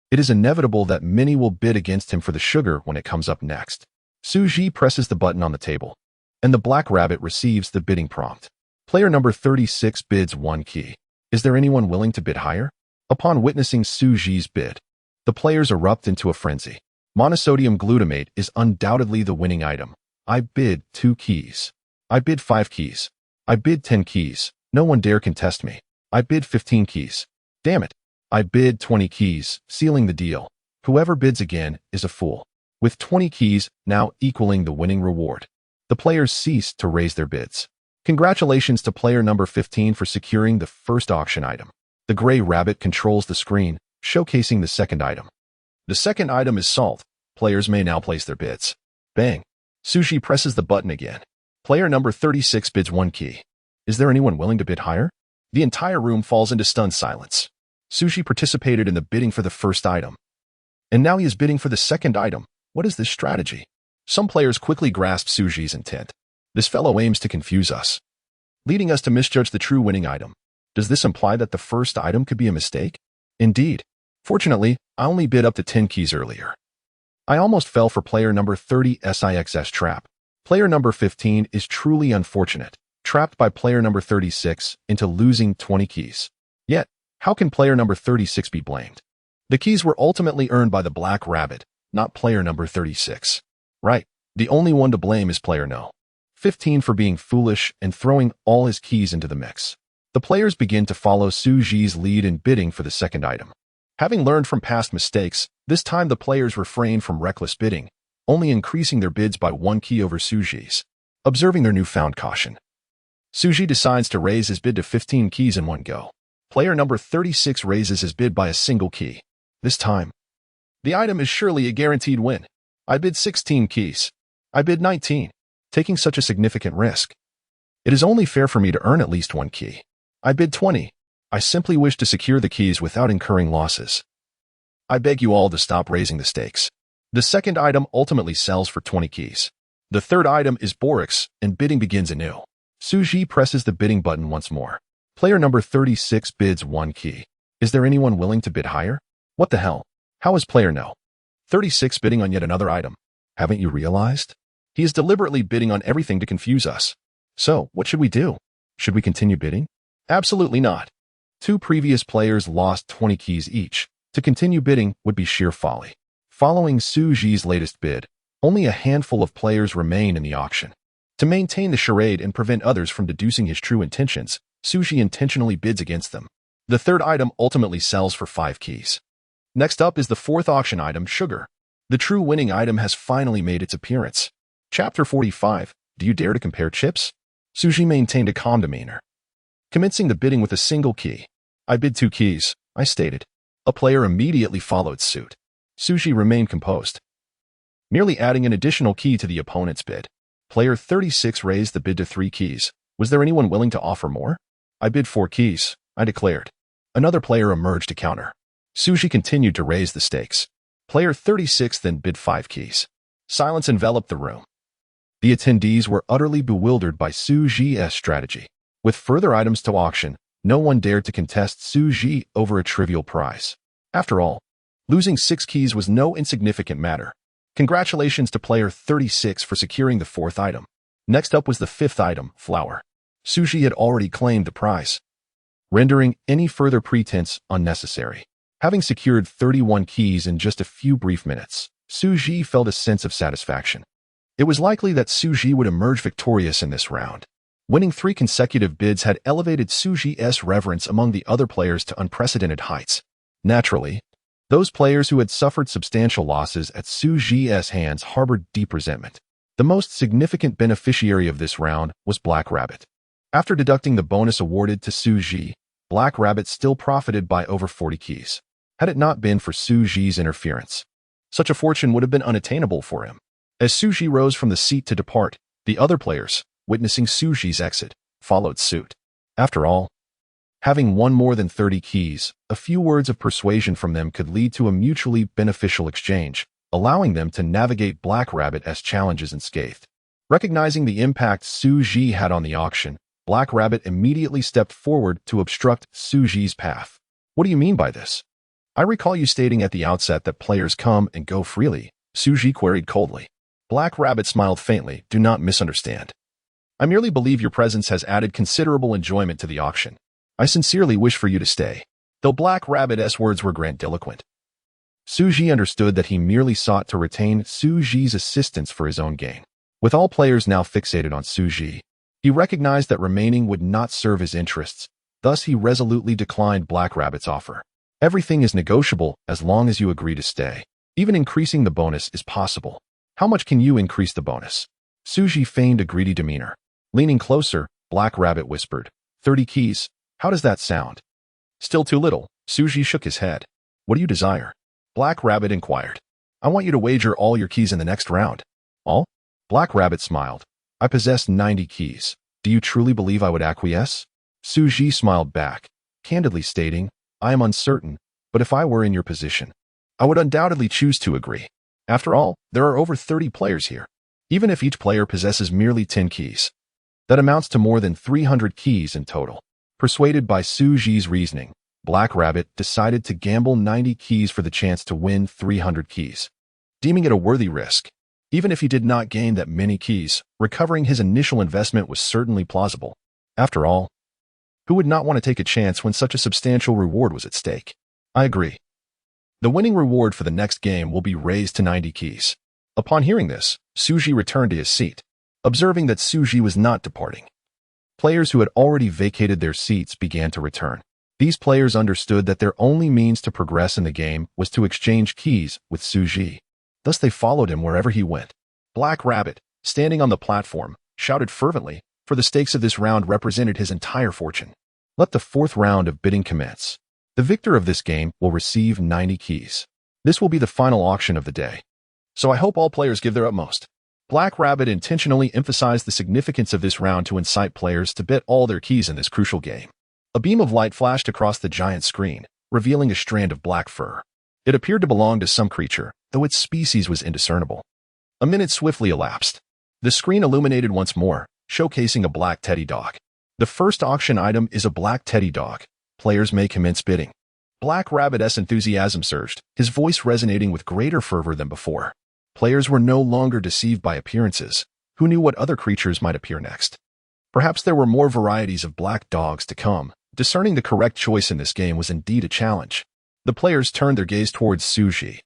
it is inevitable that many will bid against him for the sugar when it comes up next. Xu Zhi presses the button on the table, and the Black Rabbit receives the bidding prompt. Player number 36 bids 1 key. Is there anyone willing to bid higher? Upon witnessing Xu Zhi's bid, the players erupt into a frenzy. Monosodium glutamate is undoubtedly the winning item. I bid 2 keys. I bid 5 keys. I bid 10 keys. No one dare contest me. I bid 15 keys. Damn it. I bid 20 keys, sealing the deal. Whoever bids again is a fool. With 20 keys now equaling the winning reward, the players cease to raise their bids. Congratulations to player number 15 for securing the first auction item. The Gray Rabbit controls the screen, showcasing the second item. The second item is salt. Players may now place their bids. Bang. Xu Zhi presses the button again. Player number 36 bids 1 key. Is there anyone willing to bid higher? The entire room falls into stunned silence. Xu Zhi participated in the bidding for the first item, and now he is bidding for the second item. What is this strategy? Some players quickly grasp Xu Zhi's intent. This fellow aims to confuse us, leading us to misjudge the true winning item. Does this imply that the first item could be a mistake? Indeed. Fortunately, I only bid up to 10 keys earlier. I almost fell for player number 30's trap. Player number 15 is truly unfortunate, trapped by player number 36 into losing 20 keys. Yet, how can player number 36 be blamed? The keys were ultimately earned by the Black Rabbit, not player number 36. Right, the only one to blame is player no. 15 for being foolish and throwing all his keys into the mix. The players begin to follow Xu Zhi's lead in bidding for the second item. Having learned from past mistakes, this time the players refrain from reckless bidding, only increasing their bids by 1 key over Xu Zhi's. Observing their newfound caution, Xu Zhi decides to raise his bid to 15 keys in one go. Player number 36 raises his bid by a single key. This time, the item is surely a guaranteed win. I bid 16 keys. I bid 19. Taking such a significant risk, it is only fair for me to earn at least 1 key. I bid 20. I simply wish to secure the keys without incurring losses. I beg you all to stop raising the stakes. The second item ultimately sells for 20 keys. The third item is Borix, and bidding begins anew. Xu Zhi presses the bidding button once more. Player number 36 bids 1 key. Is there anyone willing to bid higher? What the hell? How is player no. 36 bidding on yet another item? Haven't you realized? He is deliberately bidding on everything to confuse us. So, what should we do? Should we continue bidding? Absolutely not. 2 previous players lost 20 keys each. To continue bidding would be sheer folly. Following Xu Zhi's latest bid, only a handful of players remain in the auction. To maintain the charade and prevent others from deducing his true intentions, Xu Zhi intentionally bids against them. The third item ultimately sells for 5 keys. Next up is the fourth auction item, sugar. The true winning item has finally made its appearance. Chapter 45, Do You Dare to Compare Chips? Xu Zhi maintained a calm demeanor, commencing the bidding with a single key. I bid 2 keys, I stated. A player immediately followed suit. Xu Zhi remained composed, merely adding an additional key to the opponent's bid. Player 36 raised the bid to 3 keys. Was there anyone willing to offer more? I bid 4 keys, I declared. Another player emerged to counter. Xu Zhi continued to raise the stakes. Player 36 then bid 5 keys. Silence enveloped the room. The attendees were utterly bewildered by Xu Zhi's strategy. With further items to auction, no one dared to contest Xu Zhi over a trivial prize. After all, losing 6 keys was no insignificant matter. Congratulations to player 36 for securing the 4th item. Next up was the 5th item, flour. Xu Zhi had already claimed the prize, rendering any further pretense unnecessary. Having secured 31 keys in just a few brief minutes, Xu Zhi felt a sense of satisfaction. It was likely that Xu Zhi would emerge victorious in this round. Winning 3 consecutive bids had elevated Xu Zhi's reverence among the other players to unprecedented heights. Naturally, those players who had suffered substantial losses at Xu Zhi's hands harbored deep resentment. The most significant beneficiary of this round was Black Rabbit. After deducting the bonus awarded to Xu Zhi, Black Rabbit still profited by over 40 keys. Had it not been for Xu Zhi's interference, such a fortune would have been unattainable for him. As Xu Zhi rose from the seat to depart, the other players, witnessing Xu Zhi's exit, followed suit. After all, having won more than 30 keys, a few words of persuasion from them could lead to a mutually beneficial exchange, allowing them to navigate Black Rabbit as challenges unscathed. Recognizing the impact Xu Zhi had on the auction, Black Rabbit immediately stepped forward to obstruct Xu Zhi's path. What do you mean by this? I recall you stating at the outset that players come and go freely, Xu Zhi queried coldly. Black Rabbit smiled faintly. Do not misunderstand. I merely believe your presence has added considerable enjoyment to the auction. I sincerely wish for you to stay. Though Black Rabbit's words were grandiloquent, Xu Zhi understood that he merely sought to retain Xu Zhi's assistance for his own gain. With all players now fixated on Xu Zhi, he recognized that remaining would not serve his interests. Thus, he resolutely declined Black Rabbit's offer. Everything is negotiable as long as you agree to stay. Even increasing the bonus is possible. How much can you increase the bonus? Xu Zhi feigned a greedy demeanor. Leaning closer, Black Rabbit whispered, 30 keys. How does that sound? Still too little. Xu Zhi shook his head. What do you desire? Black Rabbit inquired. I want you to wager all your keys in the next round. All? Black Rabbit smiled. I possess 90 keys. Do you truly believe I would acquiesce? Xu Zhi smiled back, candidly stating, I am uncertain, but if I were in your position, I would undoubtedly choose to agree. After all, there are over 30 players here. Even if each player possesses merely 10 keys, that amounts to more than 300 keys in total. Persuaded by Xu Zhi's reasoning, Black Rabbit decided to gamble 90 keys for the chance to win 300 keys. Deeming it a worthy risk, even if he did not gain that many keys, recovering his initial investment was certainly plausible. After all, who would not want to take a chance when such a substantial reward was at stake? I agree. The winning reward for the next game will be raised to 90 keys. Upon hearing this, Xu Zhi returned to his seat, observing that Xu Zhi was not departing. Players who had already vacated their seats began to return. These players understood that their only means to progress in the game was to exchange keys with Xu Zhi. Thus they followed him wherever he went. Black Rabbit, standing on the platform, shouted fervently, for the stakes of this round represented his entire fortune. Let the fourth round of bidding commence. The victor of this game will receive 90 keys. This will be the final auction of the day. So I hope all players give their utmost. Black Rabbit intentionally emphasized the significance of this round to incite players to bet all their keys in this crucial game. A beam of light flashed across the giant screen, revealing a strand of black fur. It appeared to belong to some creature, though its species was indiscernible. A minute swiftly elapsed. The screen illuminated once more, showcasing a black teddy dog. The first auction item is a black teddy dog. Players may commence bidding. Black Rabbit's enthusiasm surged, his voice resonating with greater fervor than before. Players were no longer deceived by appearances. Who knew what other creatures might appear next? Perhaps there were more varieties of black dogs to come. Discerning the correct choice in this game was indeed a challenge. The players turned their gaze towards Xu Zhi,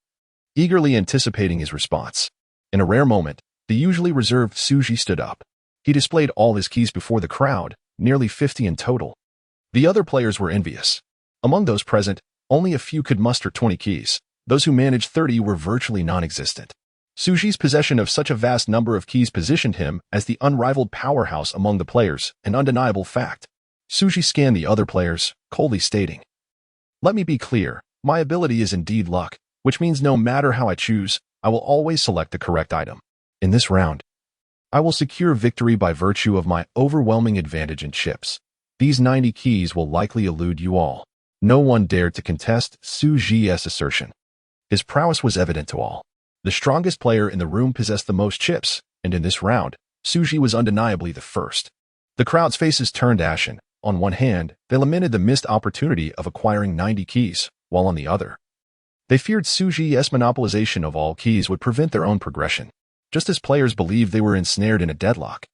eagerly anticipating his response. In a rare moment, the usually reserved Xu Zhi stood up. He displayed all his keys before the crowd, nearly 50 in total. The other players were envious. Among those present, only a few could muster 20 keys. Those who managed 30 were virtually non-existent. Xu Zhi's possession of such a vast number of keys positioned him as the unrivaled powerhouse among the players, an undeniable fact. Xu Zhi scanned the other players, coldly stating, "Let me be clear, my ability is indeed luck, which means no matter how I choose, I will always select the correct item. In this round, I will secure victory by virtue of my overwhelming advantage in chips. These 90 keys will likely elude you all." No one dared to contest Xu Zhi's assertion. His prowess was evident to all. The strongest player in the room possessed the most chips, and in this round, Xu Zhi was undeniably the first. The crowd's faces turned ashen. On one hand, they lamented the missed opportunity of acquiring 90 keys, while on the other, they feared Xu Zhi's monopolization of all keys would prevent their own progression, just as players believed they were ensnared in a deadlock.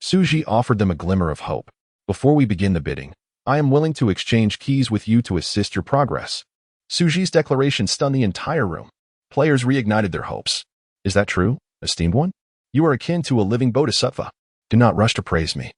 Xu Zhi offered them a glimmer of hope. "Before we begin the bidding, I am willing to exchange keys with you to assist your progress." Xu Zhi's declaration stunned the entire room. Players reignited their hopes. "Is that true, esteemed one? You are akin to a living bodhisattva. Do not rush to praise me.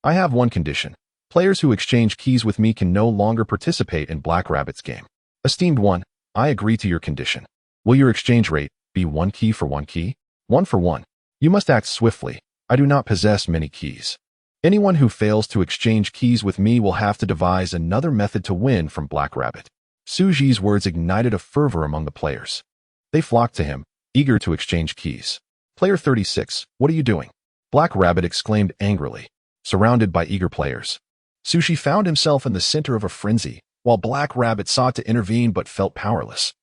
I have one condition. Players who exchange keys with me can no longer participate in Black Rabbit's game. Esteemed one, I agree to your condition. Will your exchange rate be 1 key for 1 key? 1 for 1. You must act swiftly. I do not possess many keys. Anyone who fails to exchange keys with me will have to devise another method to win from Black Rabbit." Xu Zhi's words ignited a fervor among the players. They flocked to him, eager to exchange keys. "Player 36, what are you doing?" Black Rabbit exclaimed angrily, surrounded by eager players. Xu Zhi found himself in the center of a frenzy, while Black Rabbit sought to intervene but felt powerless.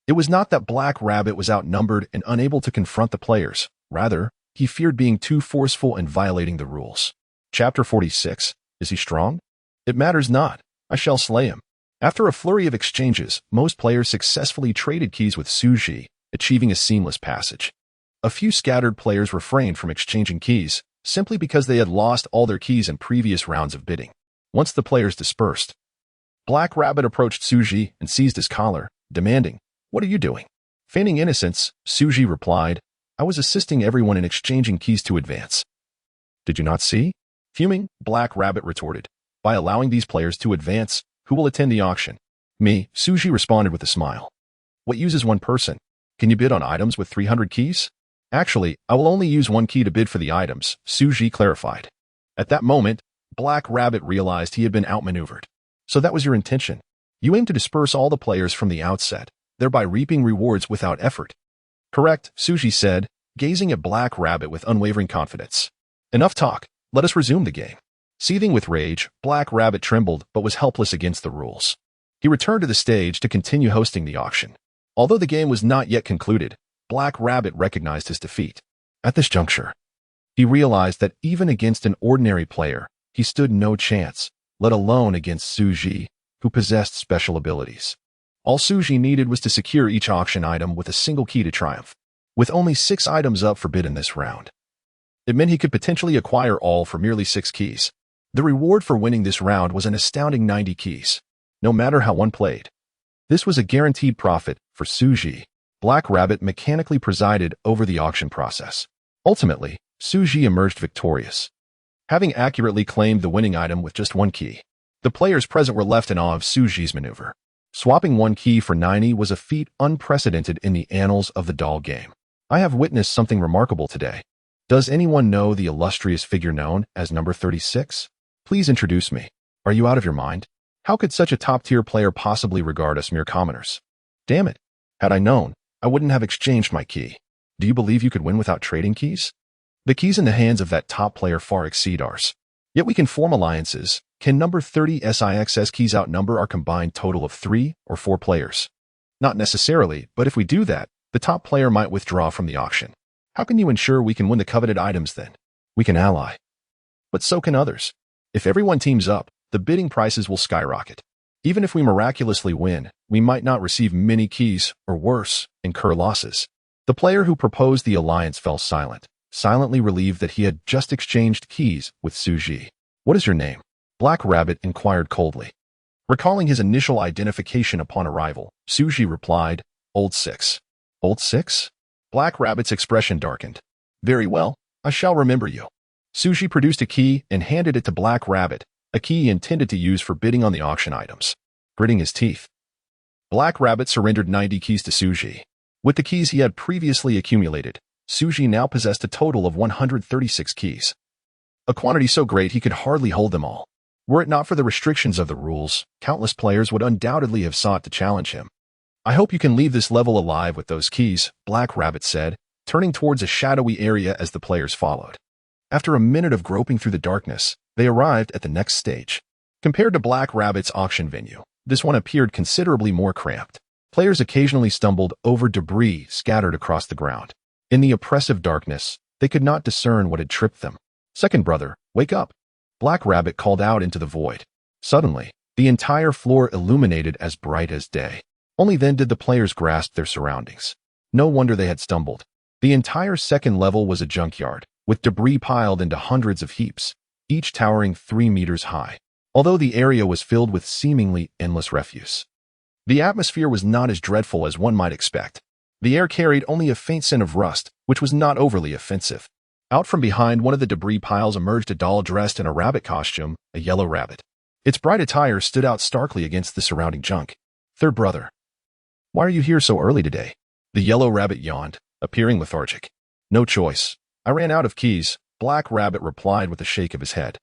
It was not that Black Rabbit was outnumbered and unable to confront the players. Rather, he feared being too forceful and violating the rules. Chapter 46. Is he strong? It matters not. I shall slay him. After a flurry of exchanges, most players successfully traded keys with Xu Zhi, achieving a seamless passage. A few scattered players refrained from exchanging keys, simply because they had lost all their keys in previous rounds of bidding. Once the players dispersed, Black Rabbit approached Xu Zhi and seized his collar, demanding, "What are you doing?" Feigning innocence, Xu Zhi replied, "I was assisting everyone in exchanging keys to advance." "Did you not see?" Fuming, Black Rabbit retorted, "By allowing these players to advance, who will attend the auction?" "Me," Xu Zhi responded with a smile. "What uses 1 person? Can you bid on items with 300 keys?" "Actually, I will only use 1 key to bid for the items," Xu Zhi clarified. At that moment, Black Rabbit realized he had been outmaneuvered. "So that was your intention. You aimed to disperse all the players from the outset, thereby reaping rewards without effort." "Correct," Xu Zhi said, gazing at Black Rabbit with unwavering confidence. "Enough talk. Let us resume the game." Seething with rage, Black Rabbit trembled but was helpless against the rules. He returned to the stage to continue hosting the auction. Although the game was not yet concluded, Black Rabbit recognized his defeat. At this juncture, he realized that even against an ordinary player, he stood no chance, let alone against Xu Zhi, who possessed special abilities. All Xu Zhi needed was to secure each auction item with a single key to triumph. With only 6 items up for bid in this round, it meant he could potentially acquire all for merely 6 keys. The reward for winning this round was an astounding 90 keys. No matter how one played, This was a guaranteed profit for Xu Zhi. Black Rabbit mechanically presided over the auction process. Ultimately, Xu Zhi emerged victorious, having accurately claimed the winning item with just one key. The players present were left in awe of Xu Zhi's maneuver. Swapping one key for 90 was a feat unprecedented in the annals of the doll game. I have witnessed something remarkable today. Does anyone know the illustrious figure known as number 36? Please introduce me. Are you out of your mind? How could such a top-tier player possibly regard us mere commoners? Damn it. Had I known, I wouldn't have exchanged my key. Do you believe you could win without trading keys? The keys in the hands of that top player far exceed ours. Yet we can form alliances. Can number 30 SIXS keys outnumber our combined total of 3 or 4 players? Not necessarily, but if we do that, the top player might withdraw from the auction. How can you ensure we can win the coveted items then? We can ally. But so can others. If everyone teams up, the bidding prices will skyrocket. Even if we miraculously win, we might not receive many keys, or worse, incur losses. The player who proposed the alliance fell silent, silently relieved that he had just exchanged keys with Xu Zhi. What is your name? Black Rabbit inquired coldly. Recalling his initial identification upon arrival, Xu Zhi replied, Old Six. Old Six? Black Rabbit's expression darkened. Very well, I shall remember you. Xu Zhi produced a key and handed it to Black Rabbit, a key intended to use for bidding on the auction items. Gritting his teeth, Black Rabbit surrendered 90 keys to Xu Zhi. With the keys he had previously accumulated, Xu Zhi now possessed a total of 136 keys. A quantity so great he could hardly hold them all. Were it not for the restrictions of the rules, countless players would undoubtedly have sought to challenge him. I hope you can leave this level alive with those keys, Black Rabbit said, turning towards a shadowy area as the players followed. After a minute of groping through the darkness, they arrived at the next stage. Compared to Black Rabbit's auction venue, this one appeared considerably more cramped. Players occasionally stumbled over debris scattered across the ground. In the oppressive darkness, they could not discern what had tripped them. Second brother, wake up! Black Rabbit called out into the void. Suddenly, the entire floor illuminated as bright as day. Only then did the players grasp their surroundings. No wonder they had stumbled. The entire second level was a junkyard, with debris piled into hundreds of heaps, each towering 3 meters high. Although the area was filled with seemingly endless refuse, the atmosphere was not as dreadful as one might expect. The air carried only a faint scent of rust, which was not overly offensive. Out from behind one of the debris piles emerged a doll dressed in a rabbit costume, a yellow rabbit. Its bright attire stood out starkly against the surrounding junk. Third brother, why are you here so early today? The yellow rabbit yawned, appearing lethargic. No choice. I ran out of keys, Black Rabbit replied with a shake of his head.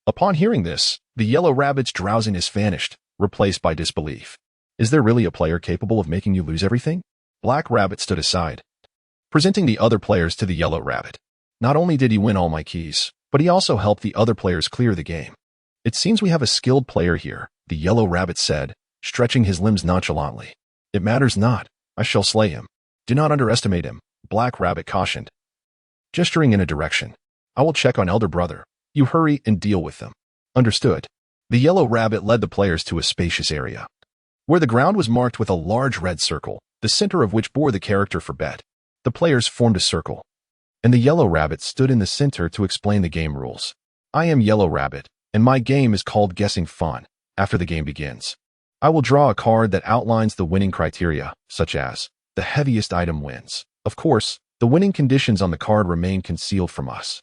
Upon hearing this, the yellow rabbit's drowsiness vanished, replaced by disbelief. Is there really a player capable of making you lose everything? Black Rabbit stood aside, presenting the other players to the yellow rabbit. Not only did he win all my keys, but he also helped the other players clear the game. It seems we have a skilled player here, the yellow rabbit said, stretching his limbs nonchalantly. It matters not. I shall slay him. Do not underestimate him, Black Rabbit cautioned, gesturing in a direction. I will check on elder brother. You hurry and deal with them. Understood. The yellow rabbit led the players to a spacious area, where the ground was marked with a large red circle, the center of which bore the character for bet. The players formed a circle, and the yellow rabbit stood in the center to explain the game rules. I am Yellow Rabbit, and my game is called Guessing Fun. After the game begins, I will draw a card that outlines the winning criteria, such as, the heaviest item wins. Of course, the winning conditions on the card remain concealed from us.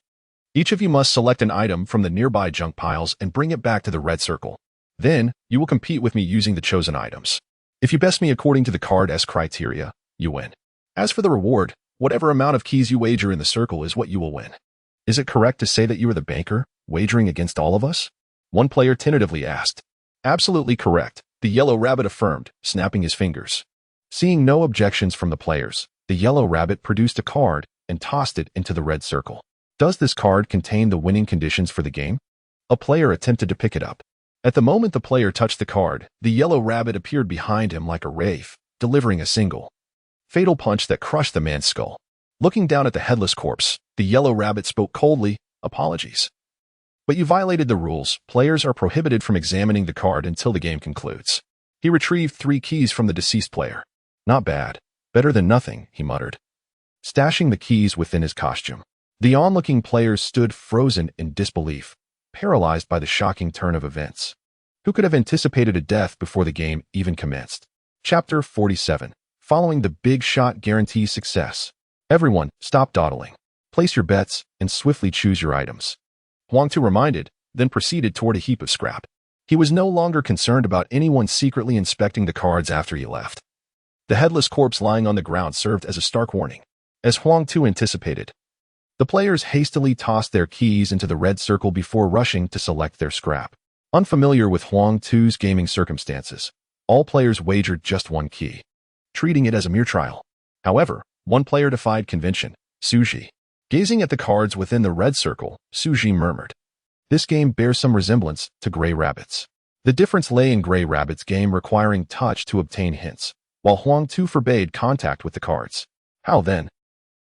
Each of you must select an item from the nearby junk piles and bring it back to the red circle. Then, you will compete with me using the chosen items. If you best me according to the card's criteria, you win. As for the reward, whatever amount of keys you wager in the circle is what you will win. Is it correct to say that you are the banker, wagering against all of us? One player tentatively asked. Absolutely correct, the yellow rabbit affirmed, snapping his fingers. Seeing no objections from the players, the yellow rabbit produced a card and tossed it into the red circle. Does this card contain the winning conditions for the game? A player attempted to pick it up. At the moment the player touched the card, the yellow rabbit appeared behind him like a wraith, delivering a single, fatal punch that crushed the man's skull. Looking down at the headless corpse, the yellow rabbit spoke coldly, apologies. But you violated the rules. Players are prohibited from examining the card until the game concludes. He retrieved 3 keys from the deceased player. Not bad. Better than nothing, he muttered, stashing the keys within his costume. The onlooking players stood frozen in disbelief, paralyzed by the shocking turn of events. Who could have anticipated a death before the game even commenced? Chapter 47. Following the big shot guarantees success. Everyone, stop dawdling. Place your bets and swiftly choose your items. Huang Tu reminded, then proceeded toward a heap of scrap. He was no longer concerned about anyone secretly inspecting the cards after he left. The headless corpse lying on the ground served as a stark warning. As Huang Tu anticipated, the players hastily tossed their keys into the red circle before rushing to select their scrap. Unfamiliar with Huang Tu's gaming circumstances, all players wagered just one key, treating it as a mere trial. However, one player defied convention, Xu Zhi. Gazing at the cards within the red circle, Xu Zhi murmured, "This game bears some resemblance to Gray Rabbits." The difference lay in Gray Rabbit's game requiring touch to obtain hints, while Huang Tu forbade contact with the cards. How then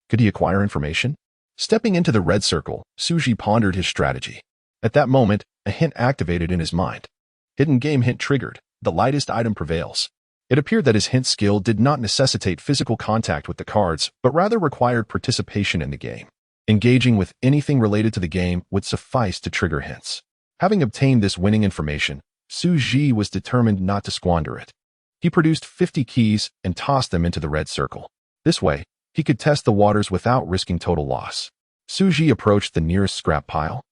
could he acquire information? Stepping into the red circle, Xu Zhi pondered his strategy. At that moment, a hint activated in his mind. Hidden game hint triggered. The lightest item prevails. It appeared that his hint skill did not necessitate physical contact with the cards, but rather required participation in the game. Engaging with anything related to the game would suffice to trigger hints. Having obtained this winning information, Xu Zhi was determined not to squander it. He produced 50 keys and tossed them into the red circle. This way, he could test the waters without risking total loss. Xu Zhi approached the nearest scrap pile,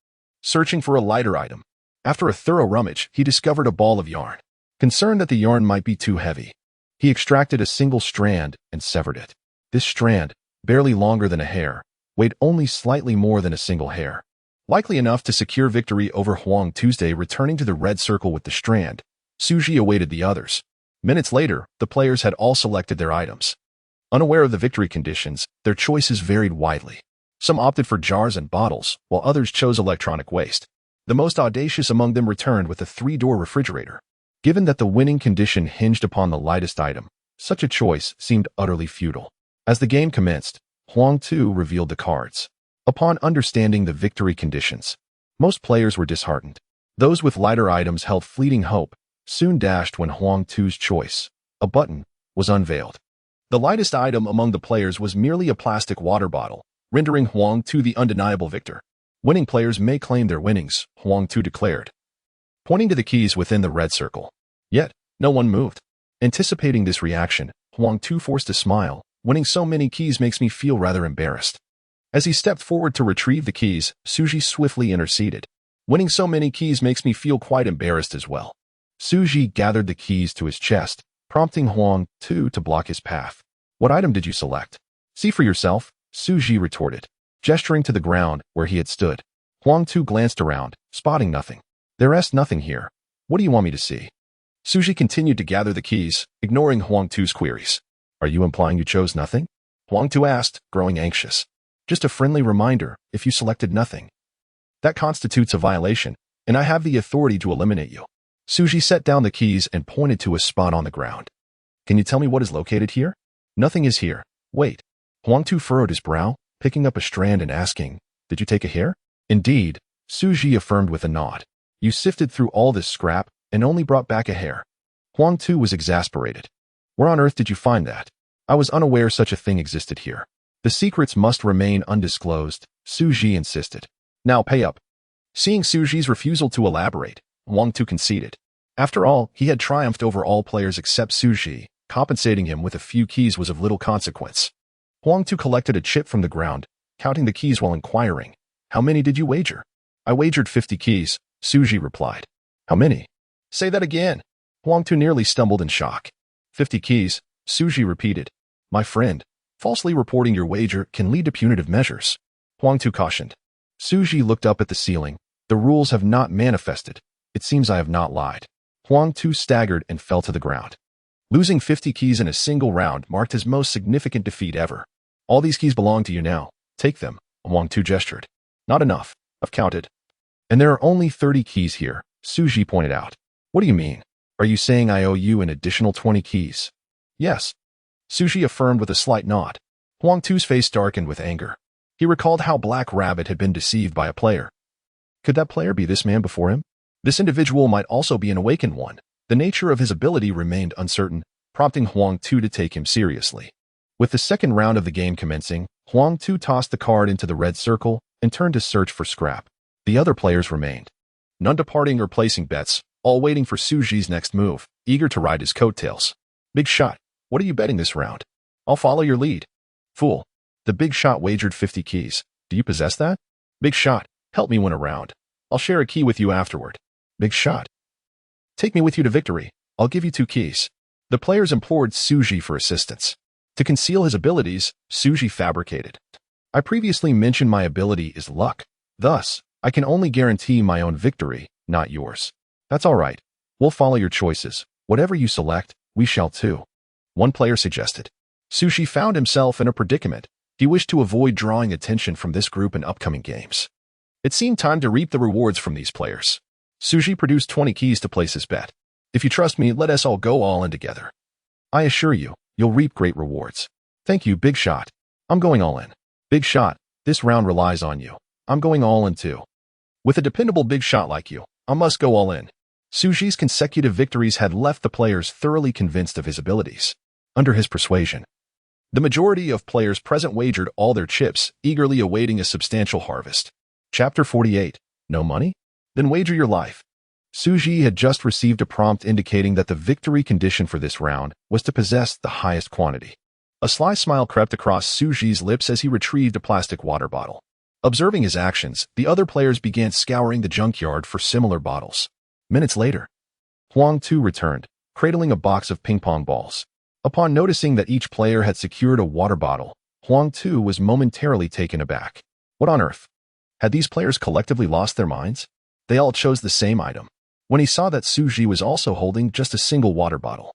searching for a lighter item. After a thorough rummage, he discovered a ball of yarn. Concerned that the yarn might be too heavy, he extracted a single strand and severed it. This strand, barely longer than a hair, weighed only slightly more than a single hair. Likely enough to secure victory over Huang Tuesday. Returning to the red circle with the strand, Xu Zhi awaited the others. Minutes later, the players had all selected their items. Unaware of the victory conditions, their choices varied widely. Some opted for jars and bottles, while others chose electronic waste. The most audacious among them returned with a 3-door refrigerator. Given that the winning condition hinged upon the lightest item, such a choice seemed utterly futile. As the game commenced, Huang Tu revealed the cards. Upon understanding the victory conditions, most players were disheartened. Those with lighter items held fleeting hope, soon dashed when Huang Tu's choice, a button, was unveiled. The lightest item among the players was merely a plastic water bottle, rendering Huang Tu the undeniable victor. Winning players may claim their winnings, Huang Tu declared, pointing to the keys within the red circle. Yet, no one moved. Anticipating this reaction, Huang Tu forced a smile. "Winning so many keys makes me feel rather embarrassed." As he stepped forward to retrieve the keys, Xu Zhi swiftly interceded. "Winning so many keys makes me feel quite embarrassed as well." Xu Zhi gathered the keys to his chest, prompting Huang Tu to block his path. "What item did you select?" "See for yourself," Xu Zhi retorted, gesturing to the ground where he had stood. Huang Tu glanced around, spotting nothing. "There's nothing here. What do you want me to see?" Xu Zhi continued to gather the keys, ignoring Huang Tu's queries. "Are you implying you chose nothing?" Huang Tu asked, growing anxious. "Just a friendly reminder, if you selected nothing, that constitutes a violation, and I have the authority to eliminate you." Xu Zhi set down the keys and pointed to a spot on the ground. "Can you tell me what is located here?" "Nothing is here. Wait." Huang Tu furrowed his brow, picking up a strand and asking, "Did you take a hair?" "Indeed," Xu Zhi affirmed with a nod. "You sifted through all this scrap and only brought back a hair." Huang Tu was exasperated. "Where on earth did you find that? I was unaware such a thing existed here." "The secrets must remain undisclosed," Xu Zhi insisted. "Now pay up." Seeing Xu Zhi's refusal to elaborate, Huang Tu conceded. After all, he had triumphed over all players except Xu Zhi. Compensating him with a few keys was of little consequence. Huang Tu collected a chip from the ground, counting the keys while inquiring, "How many did you wager?" "I wagered 50 keys," Xu Zhi replied. "How many?" "Say that again." Huang Tu nearly stumbled in shock. 50 keys, Xu Zhi repeated. "My friend, falsely reporting your wager can lead to punitive measures," Huang Tu cautioned. Xu Zhi looked up at the ceiling. "The rules have not manifested. It seems I have not lied." Huang Tu staggered and fell to the ground. Losing 50 keys in a single round marked his most significant defeat ever. "All these keys belong to you now. Take them," Huang Tu gestured. "Not enough. I've counted. And there are only 30 keys here," Xu Zhi pointed out. "What do you mean? Are you saying I owe you an additional 20 keys?" "Yes," Xu Zhi affirmed with a slight nod. Huang Tu's face darkened with anger. He recalled how Black Rabbit had been deceived by a player. Could that player be this man before him? This individual might also be an awakened one. The nature of his ability remained uncertain, prompting Huang Tu to take him seriously. With the second round of the game commencing, Huang Tu tossed the card into the red circle and turned to search for scrap. The other players remained, none departing or placing bets, all waiting for Xu Zhi's next move, eager to ride his coattails. Big shot. What are you betting this round? I'll follow your lead. Fool. The big shot wagered 50 keys. Do you possess that? Big shot. Help me win a round. I'll share a key with you afterward. Big shot. Take me with you to victory. I'll give you 2 keys. The players implored Xu Zhi for assistance. To conceal his abilities, Xu Zhi fabricated. I previously mentioned my ability is luck. Thus, I can only guarantee my own victory, not yours. That's all right. We'll follow your choices. Whatever you select, we shall too. One player suggested. Xu Zhi found himself in a predicament. He wished to avoid drawing attention from this group in upcoming games. It seemed time to reap the rewards from these players. Xu Zhi produced 20 keys to place his bet. If you trust me, let us all go all in together. I assure you, you'll reap great rewards. Thank you, Big Shot. I'm going all in. Big Shot, this round relies on you. I'm going all in too. With a dependable big shot like you, I must go all in. Xu Zhi's consecutive victories had left the players thoroughly convinced of his abilities. Under his persuasion, the majority of players present wagered all their chips, eagerly awaiting a substantial harvest. Chapter 48. No money? Then wager your life. Xu Zhi had just received a prompt indicating that the victory condition for this round was to possess the highest quantity. A sly smile crept across Xu Zhi's lips as he retrieved a plastic water bottle. Observing his actions, the other players began scouring the junkyard for similar bottles. Minutes later, Huang Tu returned, cradling a box of ping-pong balls. Upon noticing that each player had secured a water bottle, Huang Tu was momentarily taken aback. What on earth? Had these players collectively lost their minds? They all chose the same item. When he saw that Xu Zhi was also holding just a single water bottle,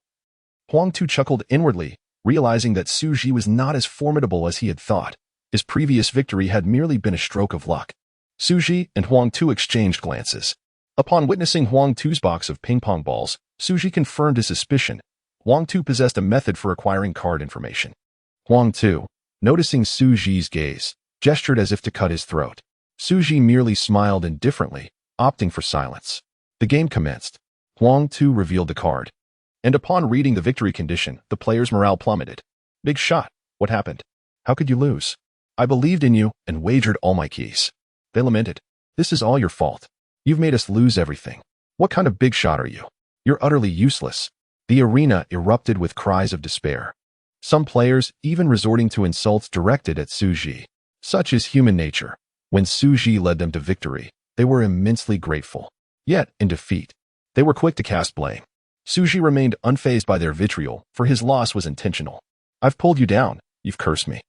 Huang Tu chuckled inwardly, realizing that Xu Zhi was not as formidable as he had thought. His previous victory had merely been a stroke of luck. Xu Zhi and Huang Tu exchanged glances. Upon witnessing Huang Tu's box of ping-pong balls, Xu Zhi confirmed his suspicion. Huang Tu possessed a method for acquiring card information. Huang Tu, noticing Xu Zhi's gaze, gestured as if to cut his throat. Xu Zhi merely smiled indifferently, opting for silence. The game commenced. Huang Tu revealed the card. And upon reading the victory condition, the players' morale plummeted. Big shot. What happened? How could you lose? I believed in you and wagered all my keys. They lamented. This is all your fault. You've made us lose everything. What kind of big shot are you? You're utterly useless. The arena erupted with cries of despair. Some players even resorting to insults directed at Xu Zhi. Such is human nature. When Xu Zhi led them to victory, they were immensely grateful. Yet, in defeat, they were quick to cast blame. Xu Zhi remained unfazed by their vitriol, for his loss was intentional. I've pulled you down. You've cursed me.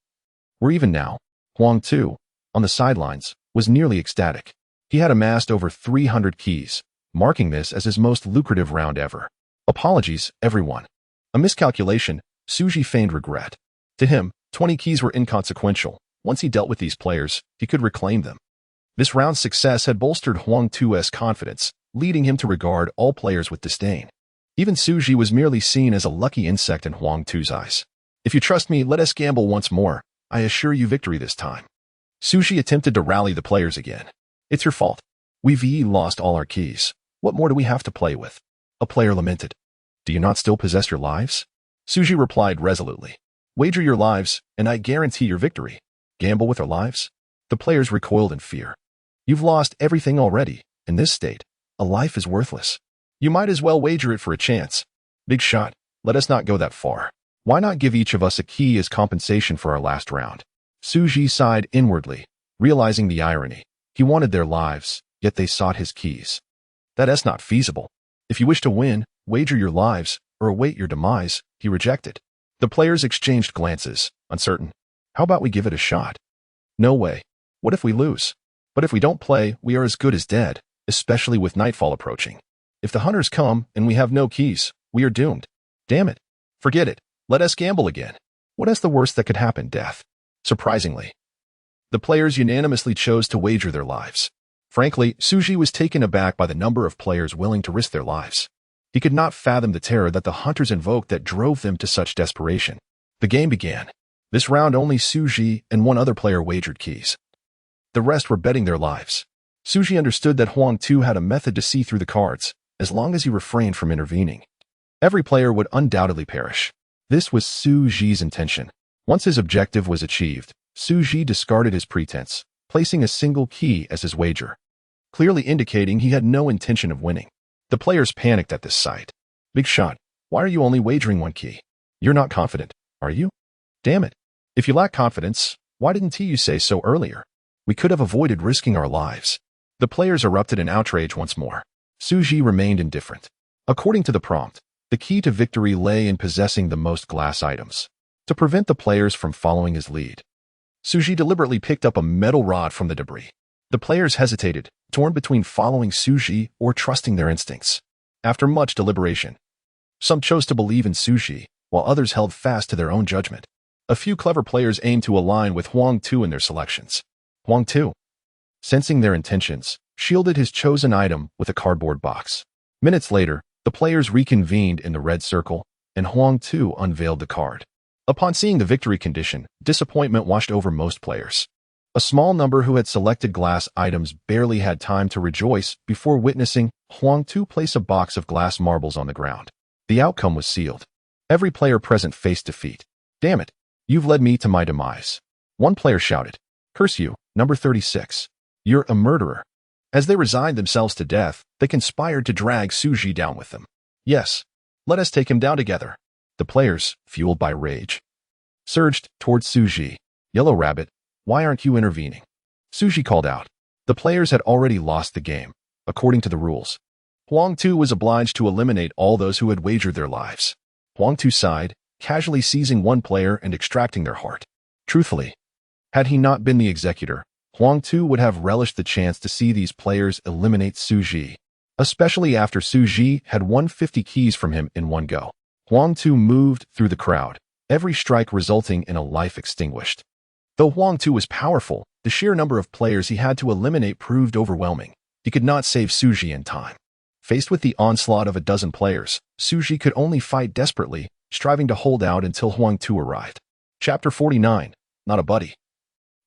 We're even now. Huang Tu, on the sidelines, was nearly ecstatic. He had amassed over 300 keys, marking this as his most lucrative round ever. Apologies, everyone. A miscalculation, Xu Zhi feigned regret. To him, 20 keys were inconsequential. Once he dealt with these players, he could reclaim them. This round's success had bolstered Huang Tu's confidence, leading him to regard all players with disdain. Even Xu Zhi was merely seen as a lucky insect in Huang Tu's eyes. If you trust me, let us gamble once more. I assure you victory this time. Xu Zhi attempted to rally the players again. It's your fault. We've lost all our keys. What more do we have to play with? A player lamented. Do you not still possess your lives? Xu Zhi replied resolutely. Wager your lives, and I guarantee your victory. Gamble with our lives? The players recoiled in fear. You've lost everything already. In this state, a life is worthless. You might as well wager it for a chance. Big shot. Let us not go that far. Why not give each of us a key as compensation for our last round? Xu Zhi sighed inwardly, realizing the irony. He wanted their lives, yet they sought his keys. That's not feasible. If you wish to win, wager your lives, or await your demise, he rejected. The players exchanged glances, uncertain. How about we give it a shot? No way. What if we lose? But if we don't play, we are as good as dead, especially with nightfall approaching. If the hunters come and we have no keys, we are doomed. Damn it. Forget it. Let us gamble again. What is the worst that could happen? Death. Surprisingly, the players unanimously chose to wager their lives. Frankly, Xu Zhi was taken aback by the number of players willing to risk their lives. He could not fathom the terror that the hunters invoked that drove them to such desperation. The game began. This round only Xu Zhi and one other player wagered keys. The rest were betting their lives. Xu Zhi understood that Huang Tu had a method to see through the cards, as long as he refrained from intervening. Every player would undoubtedly perish. This was Xu Zhi's intention. Once his objective was achieved, Xu Zhi discarded his pretense, placing a single key as his wager, clearly indicating he had no intention of winning. The players panicked at this sight. Big shot. Why are you only wagering one key? You're not confident, are you? Damn it. If you lack confidence, why didn't you say so earlier? We could have avoided risking our lives. The players erupted in outrage once more. Xu Zhi remained indifferent. According to the prompt, the key to victory lay in possessing the most glass items. To prevent the players from following his lead, Xu Zhi deliberately picked up a metal rod from the debris. The players hesitated, torn between following Xu Zhi or trusting their instincts. After much deliberation, some chose to believe in Xu Zhi, while others held fast to their own judgment. A few clever players aimed to align with Huang Tu in their selections. Huang Tu, sensing their intentions, shielded his chosen item with a cardboard box. Minutes later, the players reconvened in the red circle, and Huang Tu unveiled the card. Upon seeing the victory condition, disappointment washed over most players. A small number who had selected glass items barely had time to rejoice before witnessing Huang Tu place a box of glass marbles on the ground. The outcome was sealed. Every player present faced defeat. Damn it, you've led me to my demise. One player shouted, "Curse you, number 36. You're a murderer." As they resigned themselves to death, they conspired to drag Xu Zhi down with them. Yes, let us take him down together. The players, fueled by rage, surged towards Xu Zhi. Yellow Rabbit, why aren't you intervening? Xu Zhi called out. The players had already lost the game, according to the rules. Huang Tu was obliged to eliminate all those who had wagered their lives. Huang Tu sighed, casually seizing one player and extracting their heart. Truthfully, had he not been the executor, Huang Tu would have relished the chance to see these players eliminate Xu Zhi, especially after Xu Zhi had won 50 keys from him in one go. Huang Tu moved through the crowd, every strike resulting in a life extinguished. Though Huang Tu was powerful, the sheer number of players he had to eliminate proved overwhelming. He could not save Xu Zhi in time. Faced with the onslaught of a dozen players, Xu Zhi could only fight desperately, striving to hold out until Huang Tu arrived. Chapter 49. Not a buddy.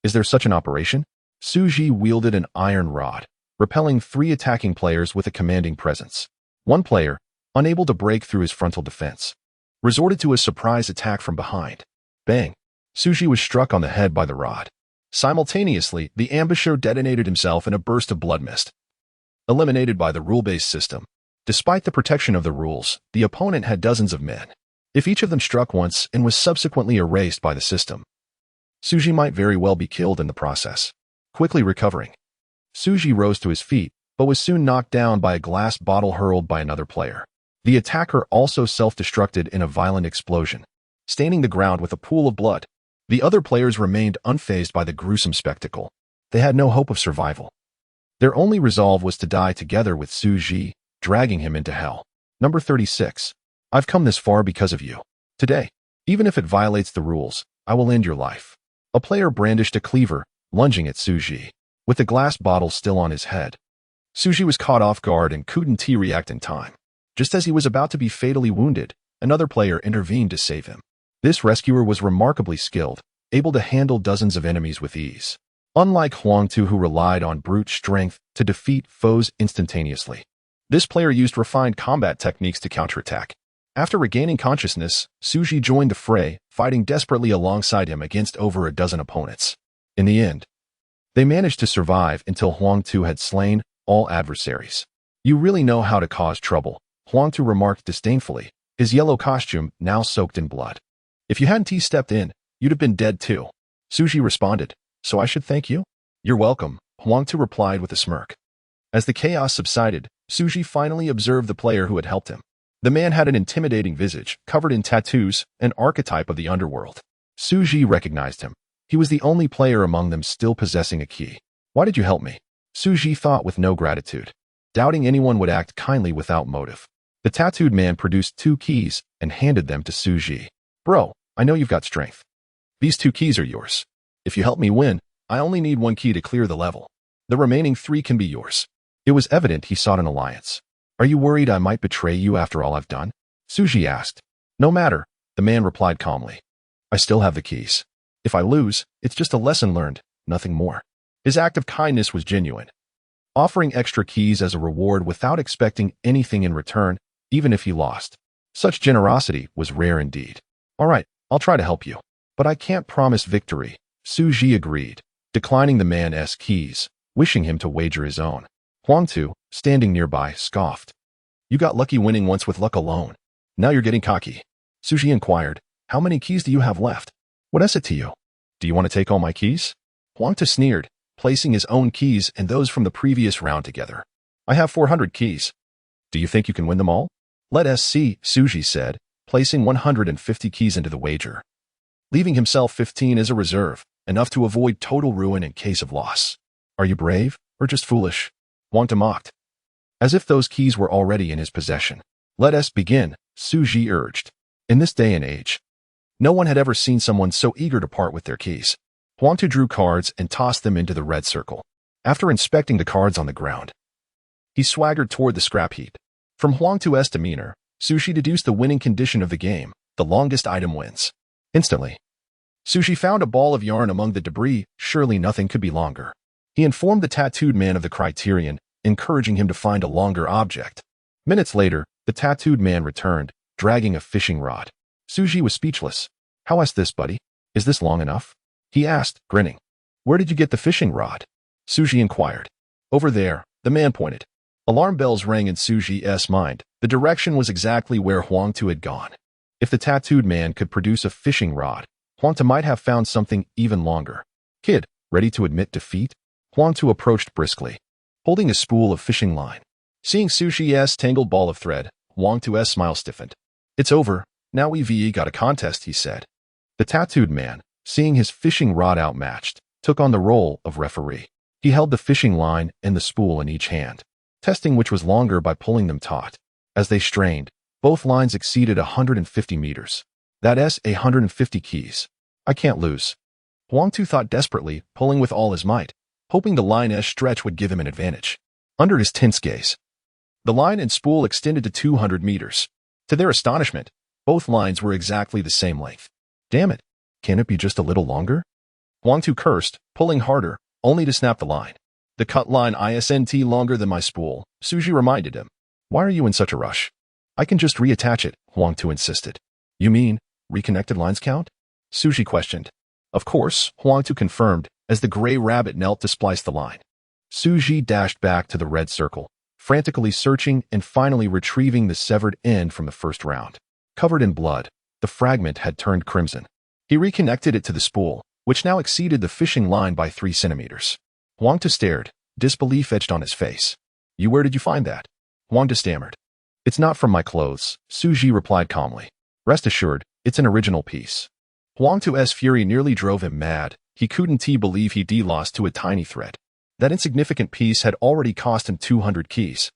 Is there such an operation? Xu Zhi wielded an iron rod, repelling 3 attacking players with a commanding presence. One player, unable to break through his frontal defense, resorted to a surprise attack from behind. Bang! Xu Zhi was struck on the head by the rod. Simultaneously, the ambusher detonated himself in a burst of blood mist. Eliminated by the rule-based system. Despite the protection of the rules, the opponent had dozens of men. If each of them struck once and was subsequently erased by the system, Xu Zhi might very well be killed in the process. Quickly recovering, Xu Zhi rose to his feet, but was soon knocked down by a glass bottle hurled by another player. The attacker also self-destructed in a violent explosion, staining the ground with a pool of blood. The other players remained unfazed by the gruesome spectacle. They had no hope of survival. Their only resolve was to die together with Xu Zhi, dragging him into hell. Number 36. I've come this far because of you. Today, even if it violates the rules, I will end your life. A player brandished a cleaver, lunging at Xu Zhi, with the glass bottle still on his head. Xu Zhi was caught off guard and couldn't react in time. Just as he was about to be fatally wounded, another player intervened to save him. This rescuer was remarkably skilled, able to handle dozens of enemies with ease. Unlike Huang Tu, who relied on brute strength to defeat foes instantaneously, this player used refined combat techniques to counterattack. After regaining consciousness, Xu Zhi joined the fray, fighting desperately alongside him against over a dozen opponents. In the end, they managed to survive until Huang Tu had slain all adversaries. You really know how to cause trouble, Huang Tu remarked disdainfully, his yellow costume now soaked in blood. If you hadn't stepped in, you'd have been dead too. Xu Zhi responded, so I should thank you? You're welcome, Huang Tu replied with a smirk. As the chaos subsided, Xu Zhi finally observed the player who had helped him. The man had an intimidating visage, covered in tattoos, an archetype of the underworld. Xu Zhi recognized him. He was the only player among them still possessing a key. Why did you help me? Xu Zhi thought with no gratitude, doubting anyone would act kindly without motive. The tattooed man produced 2 keys and handed them to Xu Zhi. Bro, I know you've got strength. These 2 keys are yours. If you help me win, I only need 1 key to clear the level. The remaining 3 can be yours. It was evident he sought an alliance. Are you worried I might betray you after all I've done? Xu Zhi asked. No matter, the man replied calmly. I still have the keys. If I lose, it's just a lesson learned, nothing more. His act of kindness was genuine, offering extra keys as a reward without expecting anything in return, even if he lost. Such generosity was rare indeed. All right, I'll try to help you, but I can't promise victory. Xu Zhi agreed, declining the man's keys, wishing him to wager his own. Huang Tu, standing nearby, scoffed. You got lucky winning once with luck alone. Now you're getting cocky. Xu Zhi inquired, how many keys do you have left? What is it to you? Do you want to take all my keys? Huang Tu sneered, placing his own keys and those from the previous round together. I have 400 keys. Do you think you can win them all? Let us see, Xu Zhi said, placing 150 keys into the wager, leaving himself 15 as a reserve, enough to avoid total ruin in case of loss. Are you brave, or just foolish? Huang Tu mocked, as if those keys were already in his possession. Let us begin, Xu Zhi urged. In this day and age, no one had ever seen someone so eager to part with their keys. Huang Tu drew cards and tossed them into the red circle. After inspecting the cards on the ground, he swaggered toward the scrap heap. From Huang Tu's demeanor, Xu Zhi deduced the winning condition of the game: the longest item wins. Instantly, Xu Zhi found a ball of yarn among the debris. Surely nothing could be longer. He informed the tattooed man of the criterion, encouraging him to find a longer object. Minutes later, the tattooed man returned, dragging a fishing rod. Xu Zhi was speechless. How is this, buddy? Is this long enough? He asked, grinning. Where did you get the fishing rod? Xu Zhi inquired. Over there, the man pointed. Alarm bells rang in Xu Zhi's mind. The direction was exactly where Huang Tu had gone. If the tattooed man could produce a fishing rod, Huang Tu might have found something even longer. Kid, ready to admit defeat? Huang Tu approached briskly, holding a spool of fishing line. Seeing Xu Zhi's tangled ball of thread, Huang Tu's smile stiffened. It's over. Now we've got a contest, he said. The tattooed man, seeing his fishing rod outmatched, took on the role of referee. He held the fishing line and the spool in each hand, testing which was longer by pulling them taut. As they strained, both lines exceeded 150 meters. That is 150 keys. I can't lose. Huang Tu thought desperately, pulling with all his might, hoping the line's stretch would give him an advantage. Under his tense gaze, the line and spool extended to 200 meters. To their astonishment, both lines were exactly the same length. Damn it, can't it be just a little longer? Huang Tu cursed, pulling harder, only to snap the line. The cut line isn't longer than my spool, Xu Zhi reminded him. Why are you in such a rush? I can just reattach it, Huang Tu insisted. You mean, reconnected lines count? Xu Zhi questioned. Of course, Huang Tu confirmed, as the gray rabbit knelt to splice the line. Xu Zhi dashed back to the red circle, frantically searching and finally retrieving the severed end from the first round. Covered in blood, the fragment had turned crimson. He reconnected it to the spool, which now exceeded the fishing line by 3 centimeters. Huang Tu stared, disbelief etched on his face. Where did you find that? Huang Tu stammered. It's not from my clothes, Xu Zhi replied calmly. Rest assured, it's an original piece. Huang Tu's fury nearly drove him mad. He couldn't believe he'd lost to a tiny thread. That insignificant piece had already cost him 200 keys.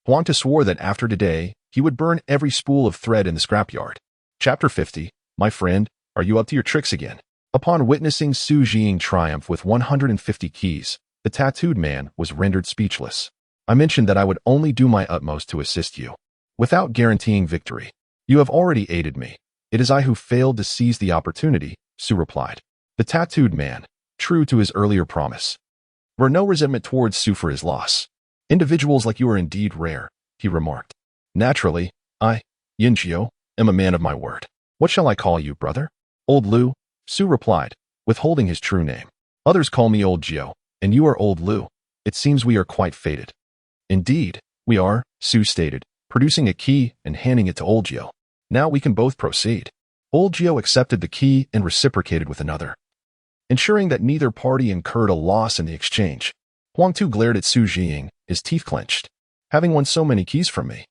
Huang Tu swore that after today, he would burn every spool of thread in the scrapyard. Chapter 50. My friend, are you up to your tricks again? Upon witnessing Xu Zhi's triumph with 150 keys, the tattooed man was rendered speechless. I mentioned that I would only do my utmost to assist you, without guaranteeing victory. You have already aided me. It is I who failed to seize the opportunity, Xu replied. The tattooed man, true to his earlier promise, bore no resentment towards Xu for his loss. Individuals like you are indeed rare, he remarked. Naturally, I, Yin Jiu, am a man of my word. What shall I call you, brother? Old Lu, Xu replied, withholding his true name. Others call me Old Jiu, and you are Old Lu. It seems we are quite fated. Indeed, we are, Xu stated, producing a key and handing it to Old Jiu. Now we can both proceed. Old Jiu accepted the key and reciprocated with another, ensuring that neither party incurred a loss in the exchange. Huang Tu glared at Xu Zhi, his teeth clenched. Having won so many keys from me,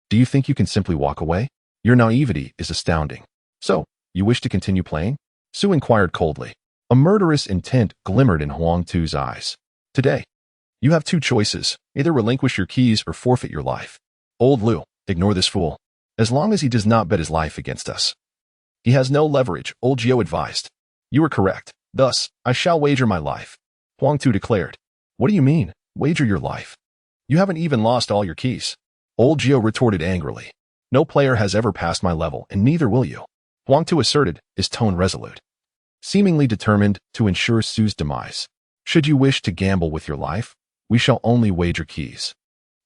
do you think you can simply walk away? Your naivety is astounding. So, you wish to continue playing? Xu inquired coldly. A murderous intent glimmered in Huang Tu's eyes. Today, you have 2 choices. Either relinquish your keys or forfeit your life. Old Lu, ignore this fool. As long as he does not bet his life against us, he has no leverage, Old Jiu advised. You are correct. Thus, I shall wager my life. Huang Tu declared. What do you mean, wager your life? You haven't even lost all your keys. Old Jiu retorted angrily. No player has ever passed my level, and neither will you. Huang Tu asserted, his tone resolute, seemingly determined to ensure Xu's demise. Should you wish to gamble with your life, we shall only wager keys.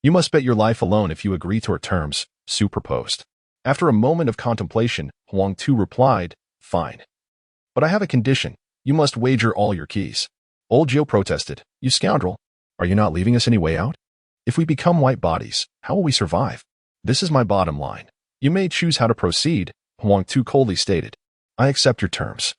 You must bet your life alone if you agree to our terms, Xu proposed. After a moment of contemplation, Huang Tu replied, Fine. But I have a condition. You must wager all your keys. Old Jiu protested. You scoundrel. Are you not leaving us any way out? If we become white bodies, how will we survive? This is my bottom line. You may choose how to proceed, Huang Tu coldly stated. I accept your terms.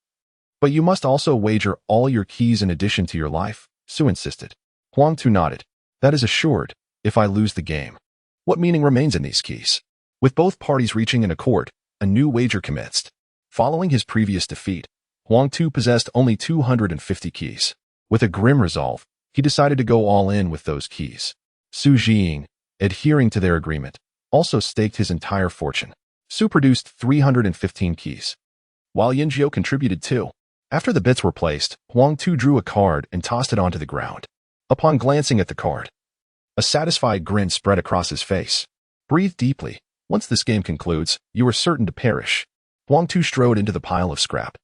But you must also wager all your keys in addition to your life, Xu insisted. Huang Tu nodded. That is assured, if I lose the game. What meaning remains in these keys? With both parties reaching an accord, a new wager commenced. Following his previous defeat, Huang Tu possessed only 250 keys. With a grim resolve, he decided to go all in with those keys. Xu Zhi, adhering to their agreement, also staked his entire fortune. Xu produced 315 keys, while Yanjiao contributed 2. After the bits were placed, Huang Tu drew a card and tossed it onto the ground. Upon glancing at the card, a satisfied grin spread across his face. Breathe deeply. Once this game concludes, you are certain to perish. Huang Tu strode into the pile of scrap.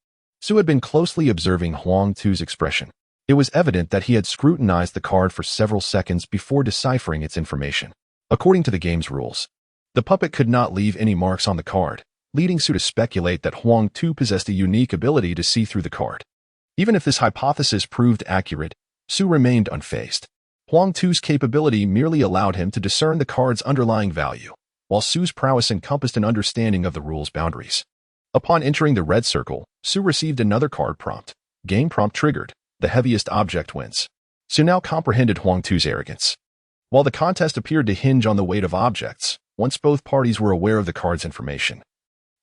Xu had been closely observing Huang Tu's expression. It was evident that he had scrutinized the card for several seconds before deciphering its information. According to the game's rules, the puppet could not leave any marks on the card, leading Xu to speculate that Huang Tu possessed a unique ability to see through the card. Even if this hypothesis proved accurate, Xu remained unfazed. Huang Tu's capability merely allowed him to discern the card's underlying value, while Xu's prowess encompassed an understanding of the rule's boundaries. Upon entering the red circle, Xu received another card prompt. Game prompt triggered. The heaviest object wins. Xu now comprehended Huang Tu's arrogance. While the contest appeared to hinge on the weight of objects, once both parties were aware of the card's information,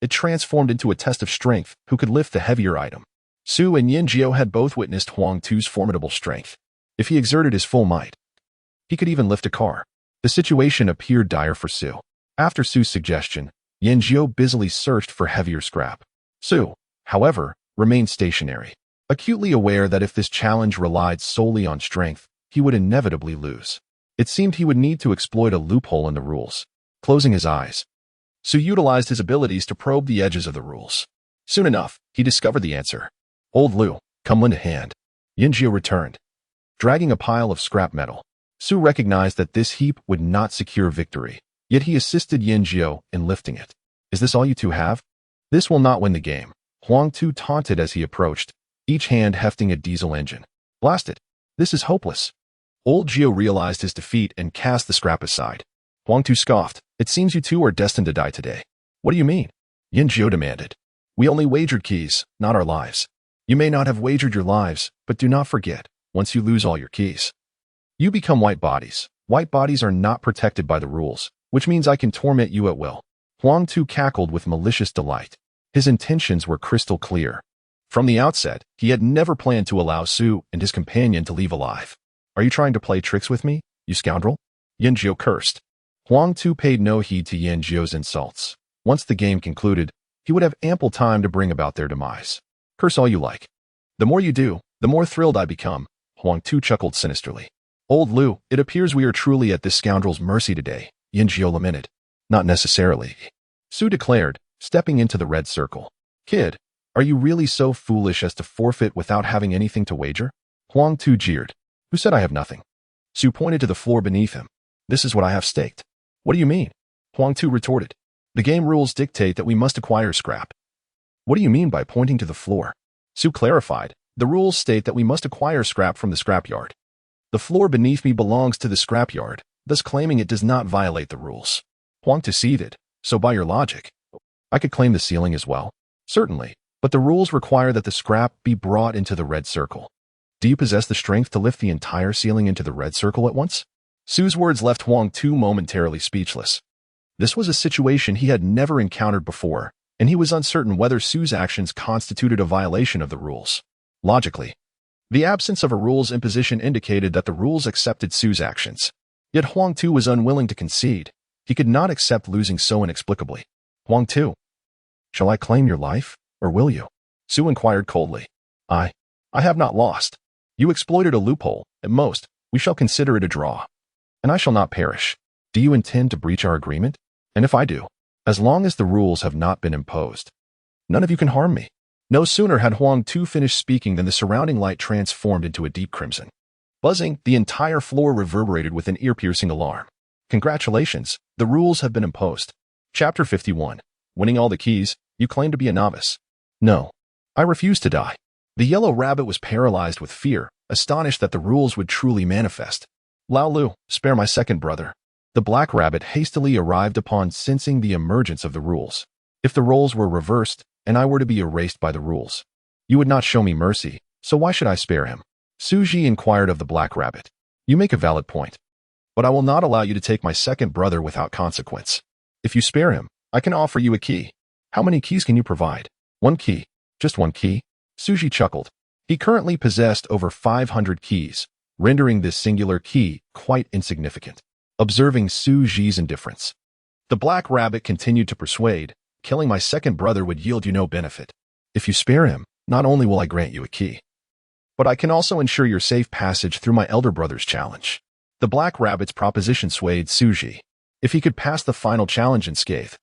it transformed into a test of strength who could lift the heavier item. Xu and Yanjiao had both witnessed Huang Tu's formidable strength. If he exerted his full might, he could even lift a car. The situation appeared dire for Xu. After Xu's suggestion, Yanjiao busily searched for heavier scrap. Xu, however, remained stationary, acutely aware that if this challenge relied solely on strength, he would inevitably lose. It seemed he would need to exploit a loophole in the rules. Closing his eyes, Xu utilized his abilities to probe the edges of the rules. Soon enough, he discovered the answer. Old Liu, come lend a hand. Yanjiao returned, dragging a pile of scrap metal. Xu recognized that this heap would not secure victory, yet he assisted Yanjiao in lifting it. Is this all you two have? This will not win the game, Huang Tu taunted as he approached, each hand hefting a diesel engine. Blast it. This is hopeless. Old Jiao realized his defeat and cast the scrap aside. Huang Tu scoffed. It seems you two are destined to die today. What do you mean? Yanjiao demanded. We only wagered keys, not our lives. You may not have wagered your lives, but do not forget, once you lose all your keys, you become white bodies. White bodies are not protected by the rules, which means I can torment you at will. Huang Tu cackled with malicious delight. His intentions were crystal clear. From the outset, he had never planned to allow Xu and his companion to leave alive. Are you trying to play tricks with me, you scoundrel? Yanjiao cursed. Huang Tu paid no heed to Yanjiao's insults. Once the game concluded, he would have ample time to bring about their demise. Curse all you like. The more you do, the more thrilled I become, Huang Tu chuckled sinisterly. Old Liu, it appears we are truly at this scoundrel's mercy today, Yanjiao lamented. Not necessarily, Xu declared, stepping into the red circle. Kid, are you really so foolish as to forfeit without having anything to wager? Huang Tu jeered. Who said I have nothing? Xu pointed to the floor beneath him. This is what I have staked. What do you mean? Huang Tu retorted. The game rules dictate that we must acquire scrap. What do you mean by pointing to the floor? Xu clarified. The rules state that we must acquire scrap from the scrapyard. The floor beneath me belongs to the scrapyard, thus claiming it does not violate the rules. Huang Tu seethed. So by your logic, I could claim the ceiling as well? Certainly, but the rules require that the scrap be brought into the red circle. Do you possess the strength to lift the entire ceiling into the red circle at once? Xu's words left Huang Tu momentarily speechless. This was a situation he had never encountered before, and he was uncertain whether Xu's actions constituted a violation of the rules. Logically, the absence of a rules imposition indicated that the rules accepted Xu's actions. Yet Huang Tu was unwilling to concede. He could not accept losing so inexplicably. Huang Tu, shall I claim your life, or will you? Xu inquired coldly. I have not lost. You exploited a loophole. At most, we shall consider it a draw. And I shall not perish. Do you intend to breach our agreement? And if I do, as long as the rules have not been imposed, none of you can harm me. No sooner had Huang Tu finished speaking than the surrounding light transformed into a deep crimson. Buzzing, the entire floor reverberated with an ear-piercing alarm. Congratulations, the rules have been imposed. Chapter 51. Winning all the keys, you claim to be a novice. No, I refuse to die. The yellow rabbit was paralyzed with fear, astonished that the rules would truly manifest. Lao Lu, spare my second brother. The black rabbit hastily arrived upon sensing the emergence of the rules. If the roles were reversed, and I were to be erased by the rules, you would not show me mercy, so why should I spare him? Xu Zhi inquired of the black rabbit. You make a valid point, but I will not allow you to take my second brother without consequence. If you spare him, I can offer you a key. How many keys can you provide? One key. Just one key? Xu Zhi chuckled. He currently possessed over 500 keys, rendering this singular key quite insignificant. Observing Xu Zhi's indifference, the black rabbit continued to persuade, killing my second brother would yield you no benefit. If you spare him, not only will I grant you a key, but I can also ensure your safe passage through my elder brother's challenge. The black rabbit's proposition swayed Xu Zhi. If he could pass the final challenge unscathed,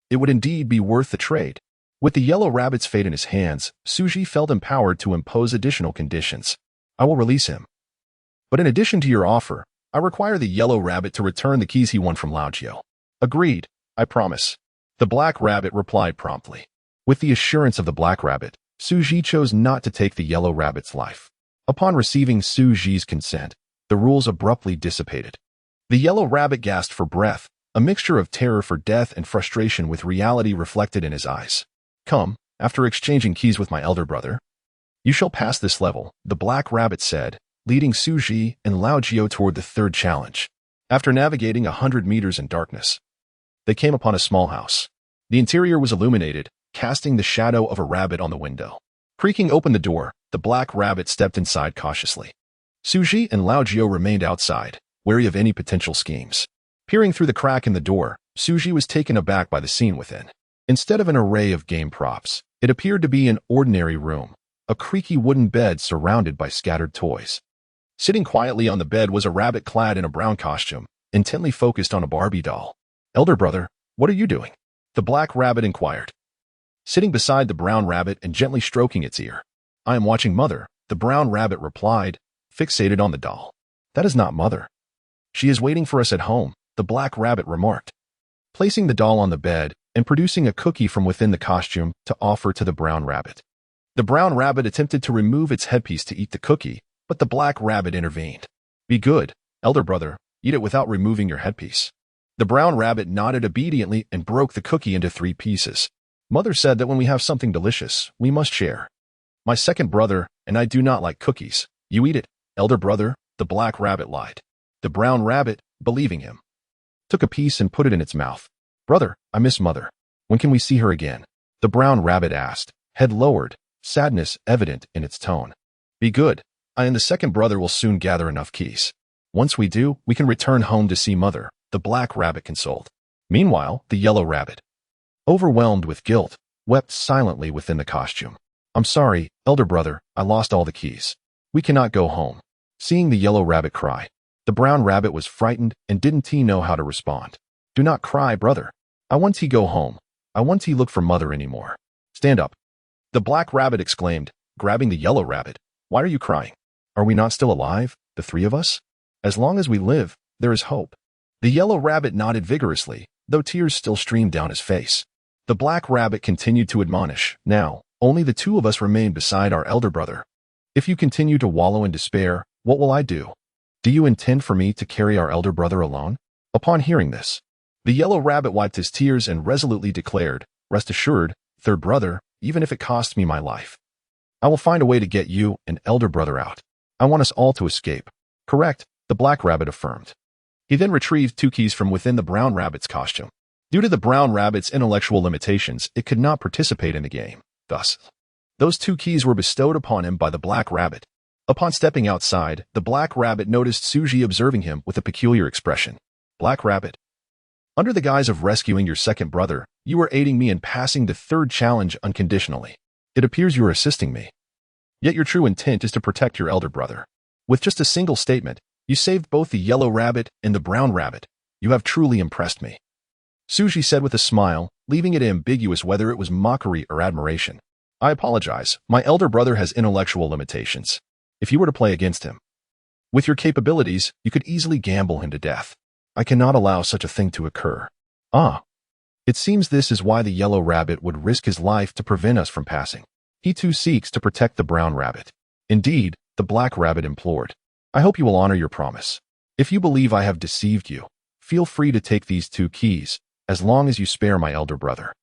it would indeed be worth the trade. With the yellow rabbit's fate in his hands, Xu Zhi felt empowered to impose additional conditions. I will release him, but in addition to your offer, I require the yellow rabbit to return the keys he won from Lao Jiao. Agreed, I promise. The black rabbit replied promptly. With the assurance of the black rabbit, Xu Zhi chose not to take the yellow rabbit's life. Upon receiving Xu Zhi's consent, the rules abruptly dissipated. The yellow rabbit gasped for breath, a mixture of terror for death and frustration with reality reflected in his eyes. Come, after exchanging keys with my elder brother, you shall pass this level, the black rabbit said, leading Xu Zhi and Lao Jiao toward the third challenge. After navigating 100 meters in darkness, they came upon a small house. The interior was illuminated, casting the shadow of a rabbit on the window. Creaking open the door, the black rabbit stepped inside cautiously. Xu Zhi and Lao Jiao remained outside, wary of any potential schemes. Peering through the crack in the door, Xu Zhi was taken aback by the scene within. Instead of an array of game props, it appeared to be an ordinary room, a creaky wooden bed surrounded by scattered toys. Sitting quietly on the bed was a rabbit clad in a brown costume, intently focused on a Barbie doll. Elder brother, what are you doing? The black rabbit inquired, sitting beside the brown rabbit and gently stroking its ear. I am watching Mother, the brown rabbit replied, fixated on the doll. That is not Mother. She is waiting for us at home, the black rabbit remarked, placing the doll on the bed and producing a cookie from within the costume to offer to the brown rabbit. The brown rabbit attempted to remove its headpiece to eat the cookie, but the black rabbit intervened. Be good, elder brother, eat it without removing your headpiece. The brown rabbit nodded obediently and broke the cookie into 3 pieces. Mother said that when we have something delicious, we must share. My second brother and I do not like cookies. You eat it, elder brother, the black rabbit lied. The brown rabbit, believing him, took a piece and put it in its mouth. Brother, I miss Mother. When can we see her again? The brown rabbit asked, head lowered, sadness evident in its tone. Be good. I and the second brother will soon gather enough keys. Once we do, we can return home to see Mother, the black rabbit consoled. Meanwhile, the yellow rabbit, overwhelmed with guilt, wept silently within the costume. I'm sorry, elder brother, I lost all the keys. We cannot go home. Seeing the yellow rabbit cry, the brown rabbit was frightened and didn't he know how to respond. Do not cry, brother. I want to go home. I want to look for Mother anymore. Stand up. The black rabbit exclaimed, grabbing the yellow rabbit. Why are you crying? Are we not still alive, the 3 of us? As long as we live, there is hope. The yellow rabbit nodded vigorously, though tears still streamed down his face. The black rabbit continued to admonish, now, only the 2 of us remain beside our elder brother. If you continue to wallow in despair, what will I do? Do you intend for me to carry our elder brother alone? Upon hearing this, the yellow rabbit wiped his tears and resolutely declared, rest assured, third brother, even if it costs me my life, I will find a way to get you and elder brother out. I want us all to escape. Correct, the black rabbit affirmed. He then retrieved 2 keys from within the brown rabbit's costume. Due to the brown rabbit's intellectual limitations, it could not participate in the game. Thus, those 2 keys were bestowed upon him by the black rabbit. Upon stepping outside, the black rabbit noticed Xu Zhi observing him with a peculiar expression. Black rabbit, under the guise of rescuing your second brother, you are aiding me in passing the 3rd challenge unconditionally. It appears you are assisting me. Yet your true intent is to protect your elder brother. With just a single statement, you saved both the yellow rabbit and the brown rabbit. You have truly impressed me. Xu Zhi said with a smile, leaving it ambiguous whether it was mockery or admiration. I apologize, my elder brother has intellectual limitations. If you were to play against him, with your capabilities, you could easily gamble him to death. I cannot allow such a thing to occur. Ah. It seems this is why the yellow rabbit would risk his life to prevent us from passing. He too seeks to protect the brown rabbit. Indeed, the black rabbit implored. I hope you will honor your promise. If you believe I have deceived you, Feel free to take these 2 keys, as long as you spare my elder brother.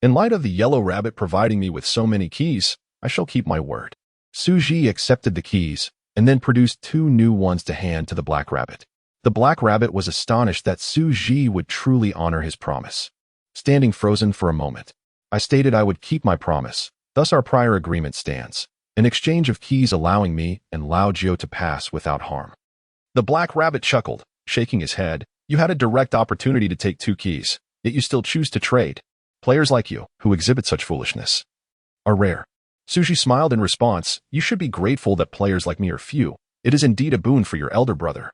In light of the yellow rabbit providing me with so many keys, I shall keep my word. Xu Zhi accepted the keys, and then produced 2 new ones to hand to the black rabbit. The black rabbit was astonished that Xu Zhi would truly honor his promise. Standing frozen for a moment, I stated I would keep my promise, thus our prior agreement stands, an exchange of keys allowing me and Lao Jiao to pass without harm. The black rabbit chuckled, shaking his head. You had a direct opportunity to take 2 keys, yet you still choose to trade. Players like you, who exhibit such foolishness, are rare. Xu Zhi smiled in response. You should be grateful that players like me are few. It is indeed a boon for your elder brother.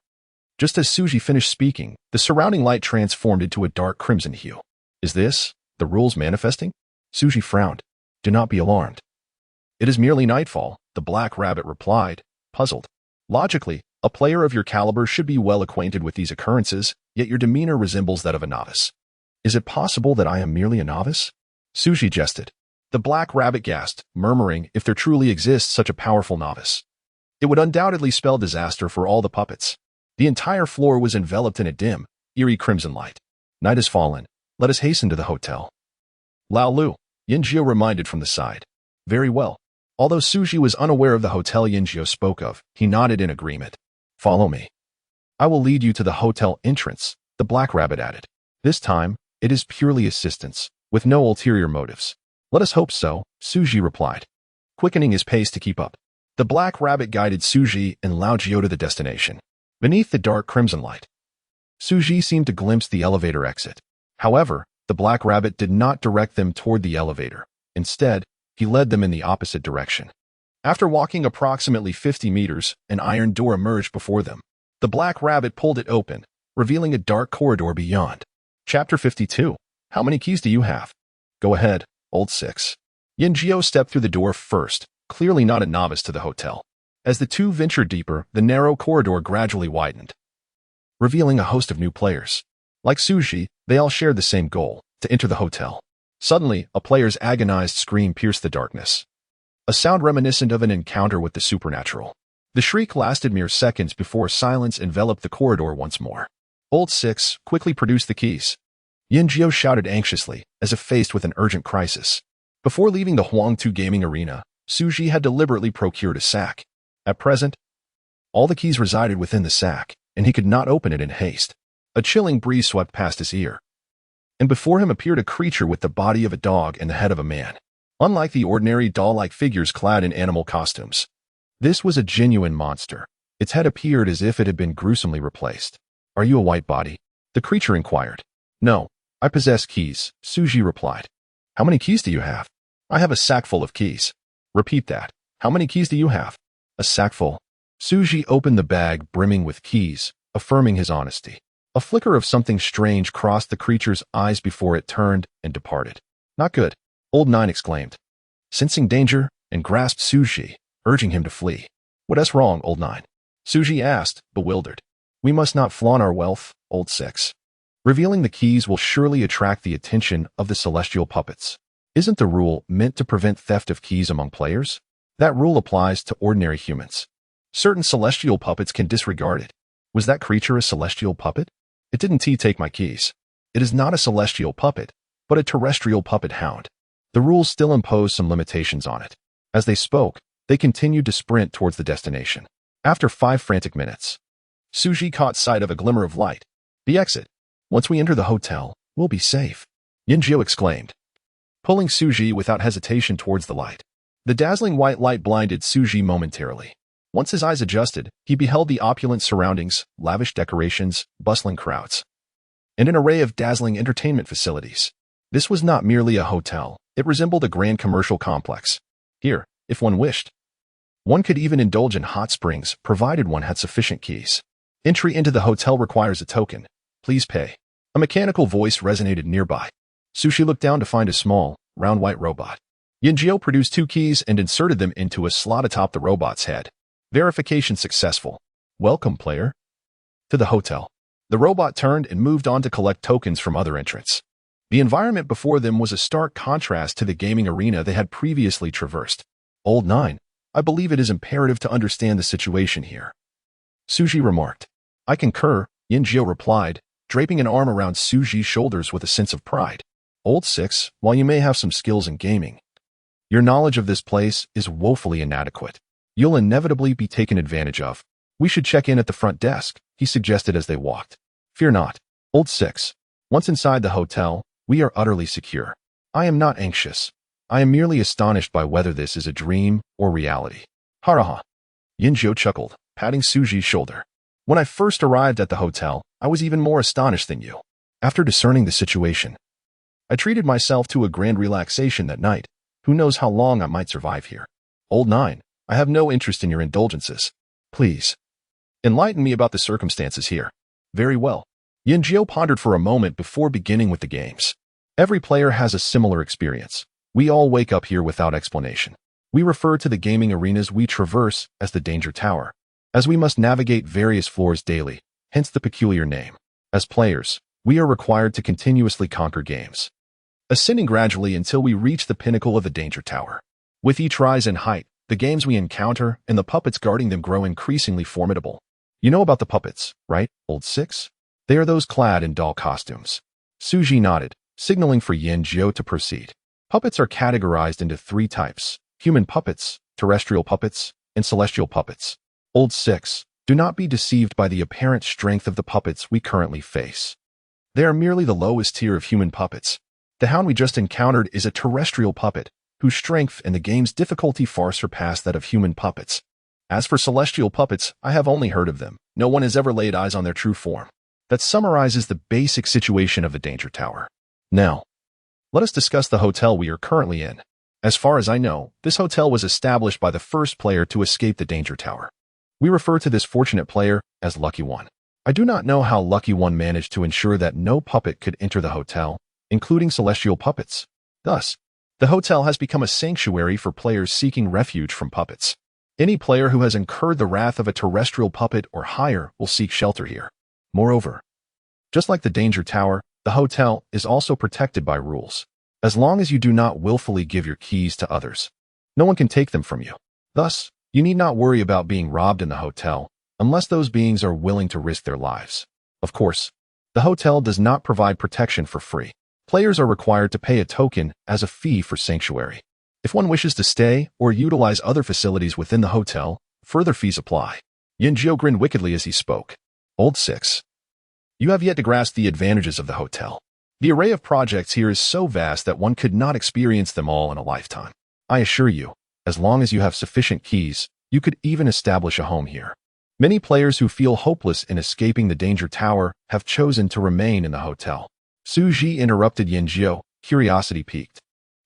Just as Xu Zhi finished speaking, the surrounding light transformed into a dark crimson hue. Is this the rules manifesting? Xu Zhi frowned. Do not be alarmed. It is merely nightfall, the black rabbit replied, puzzled. Logically, a player of your caliber should be well acquainted with these occurrences, yet your demeanor resembles that of a novice. Is it possible that I am merely a novice? Xu Zhi jested. The black rabbit gasped, murmuring if there truly exists such a powerful novice. It would undoubtedly spell disaster for all the puppets. The entire floor was enveloped in a dim, eerie crimson light. Night has fallen. Let us hasten to the hotel. Lao Lu, Yin Jiao reminded from the side. Very well. Although Xu Zhi was unaware of the hotel Yin Jiao spoke of, he nodded in agreement. Follow me. I will lead you to the hotel entrance, the black rabbit added. This time, it is purely assistance, with no ulterior motives. Let us hope so, Xu Zhi replied, quickening his pace to keep up. The black rabbit guided Xu Zhi and Lao Jiao to the destination. Beneath the dark crimson light, Xu Zhi seemed to glimpse the elevator exit. However, the black rabbit did not direct them toward the elevator. Instead, he led them in the opposite direction. After walking approximately 50 meters, an iron door emerged before them. The black rabbit pulled it open, revealing a dark corridor beyond. Chapter 52. How many keys do you have? Go ahead, old 6. Yin Jiao stepped through the door first, clearly not a novice to the hotel. As the 2 ventured deeper, the narrow corridor gradually widened, revealing a host of new players. Like Xu Zhi, they all shared the same goal, to enter the hotel. Suddenly, a player's agonized scream pierced the darkness. A sound reminiscent of an encounter with the supernatural. The shriek lasted mere seconds before silence enveloped the corridor once more. Old 6 quickly produced the keys. Yin Jiao shouted anxiously, as if faced with an urgent crisis. Before leaving the Huangtu gaming arena, Xu Zhi had deliberately procured a sack. At present, all the keys resided within the sack, and he could not open it in haste. A chilling breeze swept past his ear, and before him appeared a creature with the body of a dog and the head of a man. Unlike the ordinary doll-like figures clad in animal costumes, this was a genuine monster. Its head appeared as if it had been gruesomely replaced. Are you a white body? The creature inquired. No, I possess keys, Xu Zhi replied. How many keys do you have? I have a sack full of keys. Repeat that. How many keys do you have? A sack full. Xu Zhi opened the bag brimming with keys, affirming his honesty. A flicker of something strange crossed the creature's eyes before it turned and departed. Not good, Old 9 exclaimed, sensing danger, and grasped Xu Zhi, urging him to flee. What is wrong, Old 9? Xu Zhi asked, bewildered. We must not flaunt our wealth, Old 6. Revealing the keys will surely attract the attention of the celestial puppets. Isn't the rule meant to prevent theft of keys among players? That rule applies to ordinary humans. Certain celestial puppets can disregard it. Was that creature a celestial puppet? It didn't take my keys. It is not a celestial puppet, but a terrestrial puppet hound. The rules still impose some limitations on it. As they spoke, they continued to sprint towards the destination. After 5 frantic minutes, Xu Zhi caught sight of a glimmer of light. The exit. Once we enter the hotel, we'll be safe, Yin Jiao exclaimed, pulling Xu Zhi without hesitation towards the light. The dazzling white light blinded Xu Zhi momentarily. Once his eyes adjusted, he beheld the opulent surroundings, lavish decorations, bustling crowds, and an array of dazzling entertainment facilities. This was not merely a hotel. It resembled a grand commercial complex. Here, if one wished, one could even indulge in hot springs, provided one had sufficient keys. Entry into the hotel requires a token. Please pay. A mechanical voice resonated nearby. Xu Zhi looked down to find a small, round white robot. Yin Jiao produced 2 keys and inserted them into a slot atop the robot's head. Verification successful. Welcome, player, to the hotel. The robot turned and moved on to collect tokens from other entrants. The environment before them was a stark contrast to the gaming arena they had previously traversed. Old 9, I believe it is imperative to understand the situation here, Xu Zhi remarked. I concur, Yin Jiao replied, draping an arm around Xu Zhi's shoulders with a sense of pride. Old Six, while you may have some skills in gaming, your knowledge of this place is woefully inadequate. You'll inevitably be taken advantage of. We should check in at the front desk, he suggested as they walked. Fear not, Old Six. Once inside the hotel, we are utterly secure. I am not anxious. I am merely astonished by whether this is a dream or reality. Haraha. Yinzhou chuckled, patting Xu Zhi's shoulder. When I first arrived at the hotel, I was even more astonished than you. After discerning the situation, I treated myself to a grand relaxation that night. Who knows how long I might survive here? Old Nine, I have no interest in your indulgences. Please, enlighten me about the circumstances here. Very well. Yinzhou pondered for a moment before beginning with the games. Every player has a similar experience. We all wake up here without explanation. We refer to the gaming arenas we traverse as the Danger Tower, as we must navigate various floors daily, hence the peculiar name. As players, we are required to continuously conquer games, ascending gradually until we reach the pinnacle of the Danger Tower. With each rise in height, the games we encounter and the puppets guarding them grow increasingly formidable. You know about the puppets, right, Old Six? They are those clad in doll costumes. Xu Zhi nodded, signaling for Yinzhou to proceed. Puppets are categorized into 3 types: human puppets, terrestrial puppets, and celestial puppets. Old Six, do not be deceived by the apparent strength of the puppets we currently face. They are merely the lowest tier of human puppets. The hound we just encountered is a terrestrial puppet, whose strength and the game's difficulty far surpass that of human puppets. As for celestial puppets, I have only heard of them. No one has ever laid eyes on their true form. That summarizes the basic situation of the Danger Tower. Now, let us discuss the hotel we are currently in. As far as I know, this hotel was established by the first player to escape the Danger Tower. We refer to this fortunate player as Lucky One. I do not know how Lucky One managed to ensure that no puppet could enter the hotel, including celestial puppets. Thus, the hotel has become a sanctuary for players seeking refuge from puppets. Any player who has incurred the wrath of a terrestrial puppet or higher will seek shelter here. Moreover, just like the Danger Tower, the hotel is also protected by rules. As long as you do not willfully give your keys to others, no one can take them from you. Thus, you need not worry about being robbed in the hotel, unless those beings are willing to risk their lives. Of course, the hotel does not provide protection for free. Players are required to pay a token as a fee for sanctuary. If one wishes to stay or utilize other facilities within the hotel, further fees apply. Yinzhou grinned wickedly as he spoke. Old Six, you have yet to grasp the advantages of the hotel. The array of projects here is so vast that one could not experience them all in a lifetime. I assure you, as long as you have sufficient keys, you could even establish a home here. Many players who feel hopeless in escaping the Danger Tower have chosen to remain in the hotel. Xu Zhi interrupted Yinzhou, curiosity piqued.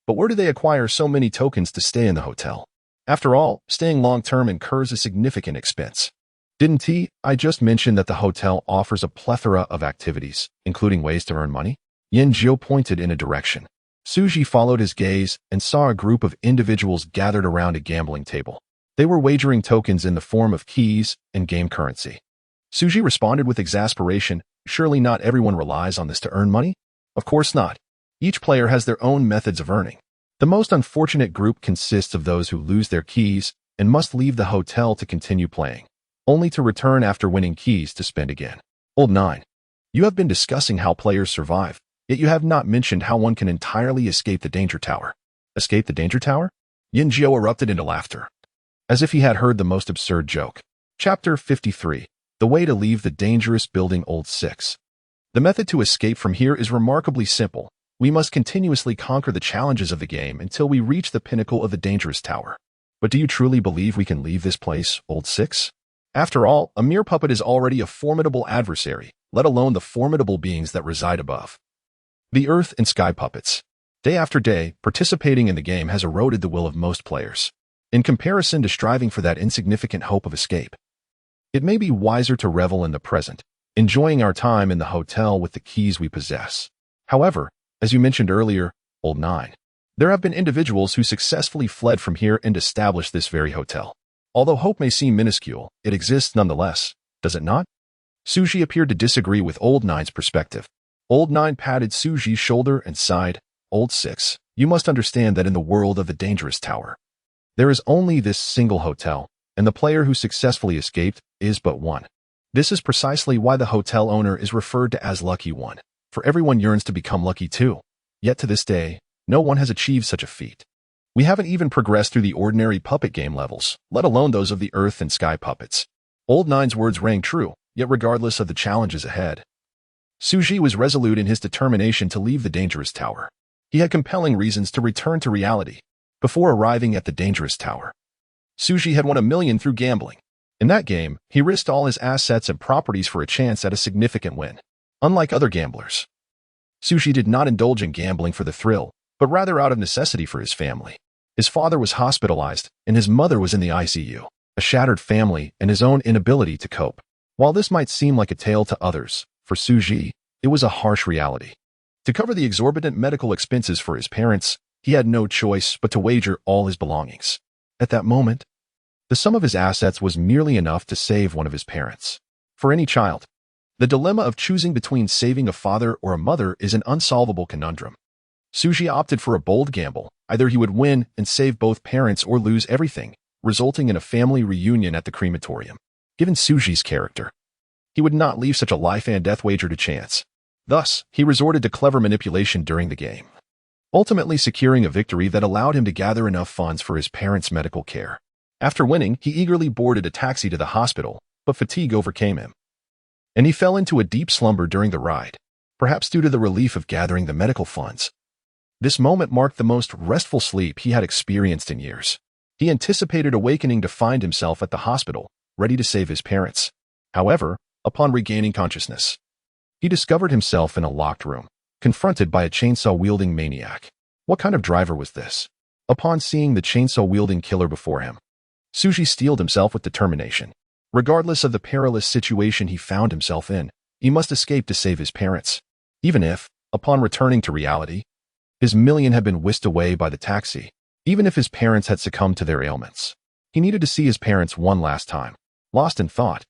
But where do they acquire so many tokens to stay in the hotel? After all, staying long-term incurs a significant expense. Didn't I just mention that the hotel offers a plethora of activities, including ways to earn money? Yinzhou pointed in a direction. Xu Zhi followed his gaze and saw a group of individuals gathered around a gambling table. They were wagering tokens in the form of keys and game currency. Xu Zhi responded with exasperation. Surely not everyone relies on this to earn money? Of course not. Each player has their own methods of earning. The most unfortunate group consists of those who lose their keys and must leave the hotel to continue playing, only to return after winning keys to spend again. Old Nine, you have been discussing how players survive, yet you have not mentioned how one can entirely escape the Danger Tower. Escape the Danger Tower? Yinzhou erupted into laughter, as if he had heard the most absurd joke. Chapter 53. The way to leave the dangerous building. Old Six. The method to escape from here is remarkably simple. We must continuously conquer the challenges of the game until we reach the pinnacle of the dangerous tower. But do you truly believe we can leave this place, Old Six? After all, a mere puppet is already a formidable adversary, let alone the formidable beings that reside above. The Earth and Sky puppets. Day after day, participating in the game has eroded the will of most players. In comparison to striving for that insignificant hope of escape, it may be wiser to revel in the present, enjoying our time in the hotel with the keys we possess. However, as you mentioned earlier, Old Nine, there have been individuals who successfully fled from here and established this very hotel. Although hope may seem minuscule, it exists nonetheless, does it not? Xu Zhi appeared to disagree with Old Nine's perspective. Old Nine patted Xu Zhi's shoulder and sighed. Old Six, you must understand that in the world of the dangerous tower, there is only this single hotel, and the player who successfully escaped is but one. This is precisely why the hotel owner is referred to as Lucky One, for everyone yearns to become lucky too. Yet to this day, no one has achieved such a feat. We haven't even progressed through the ordinary puppet game levels, let alone those of the earth and sky puppets. Old Nine's words rang true, yet regardless of the challenges ahead, Xu Zhi was resolute in his determination to leave the dangerous tower. He had compelling reasons to return to reality. Before arriving at the dangerous tower, Xu Zhi had won 1 million through gambling. In that game, he risked all his assets and properties for a chance at a significant win. Unlike other gamblers, Xu Zhi did not indulge in gambling for the thrill, but rather out of necessity for his family. His father was hospitalized, and his mother was in the ICU, a shattered family and his own inability to cope. While this might seem like a tale to others, for Xu Zhi, it was a harsh reality. To cover the exorbitant medical expenses for his parents, he had no choice but to wager all his belongings. At that moment, the sum of his assets was merely enough to save one of his parents. For any child, the dilemma of choosing between saving a father or a mother is an unsolvable conundrum. Xu Zhi opted for a bold gamble. Either he would win and save both parents or lose everything, resulting in a family reunion at the crematorium. Given Xu Zhi's character, he would not leave such a life-and-death wager to chance. Thus, he resorted to clever manipulation during the game, ultimately securing a victory that allowed him to gather enough funds for his parents' medical care. After winning, he eagerly boarded a taxi to the hospital, but fatigue overcame him, and he fell into a deep slumber during the ride, perhaps due to the relief of gathering the medical funds. This moment marked the most restful sleep he had experienced in years. He anticipated awakening to find himself at the hospital, ready to save his parents. However, upon regaining consciousness, he discovered himself in a locked room, confronted by a chainsaw-wielding maniac. What kind of driver was this? Upon seeing the chainsaw-wielding killer before him, Xu Zhi steeled himself with determination. Regardless of the perilous situation he found himself in, he must escape to save his parents. Even if, upon returning to reality, his million had been whisked away by the taxi, even if his parents had succumbed to their ailments, he needed to see his parents one last time. Lost in thought,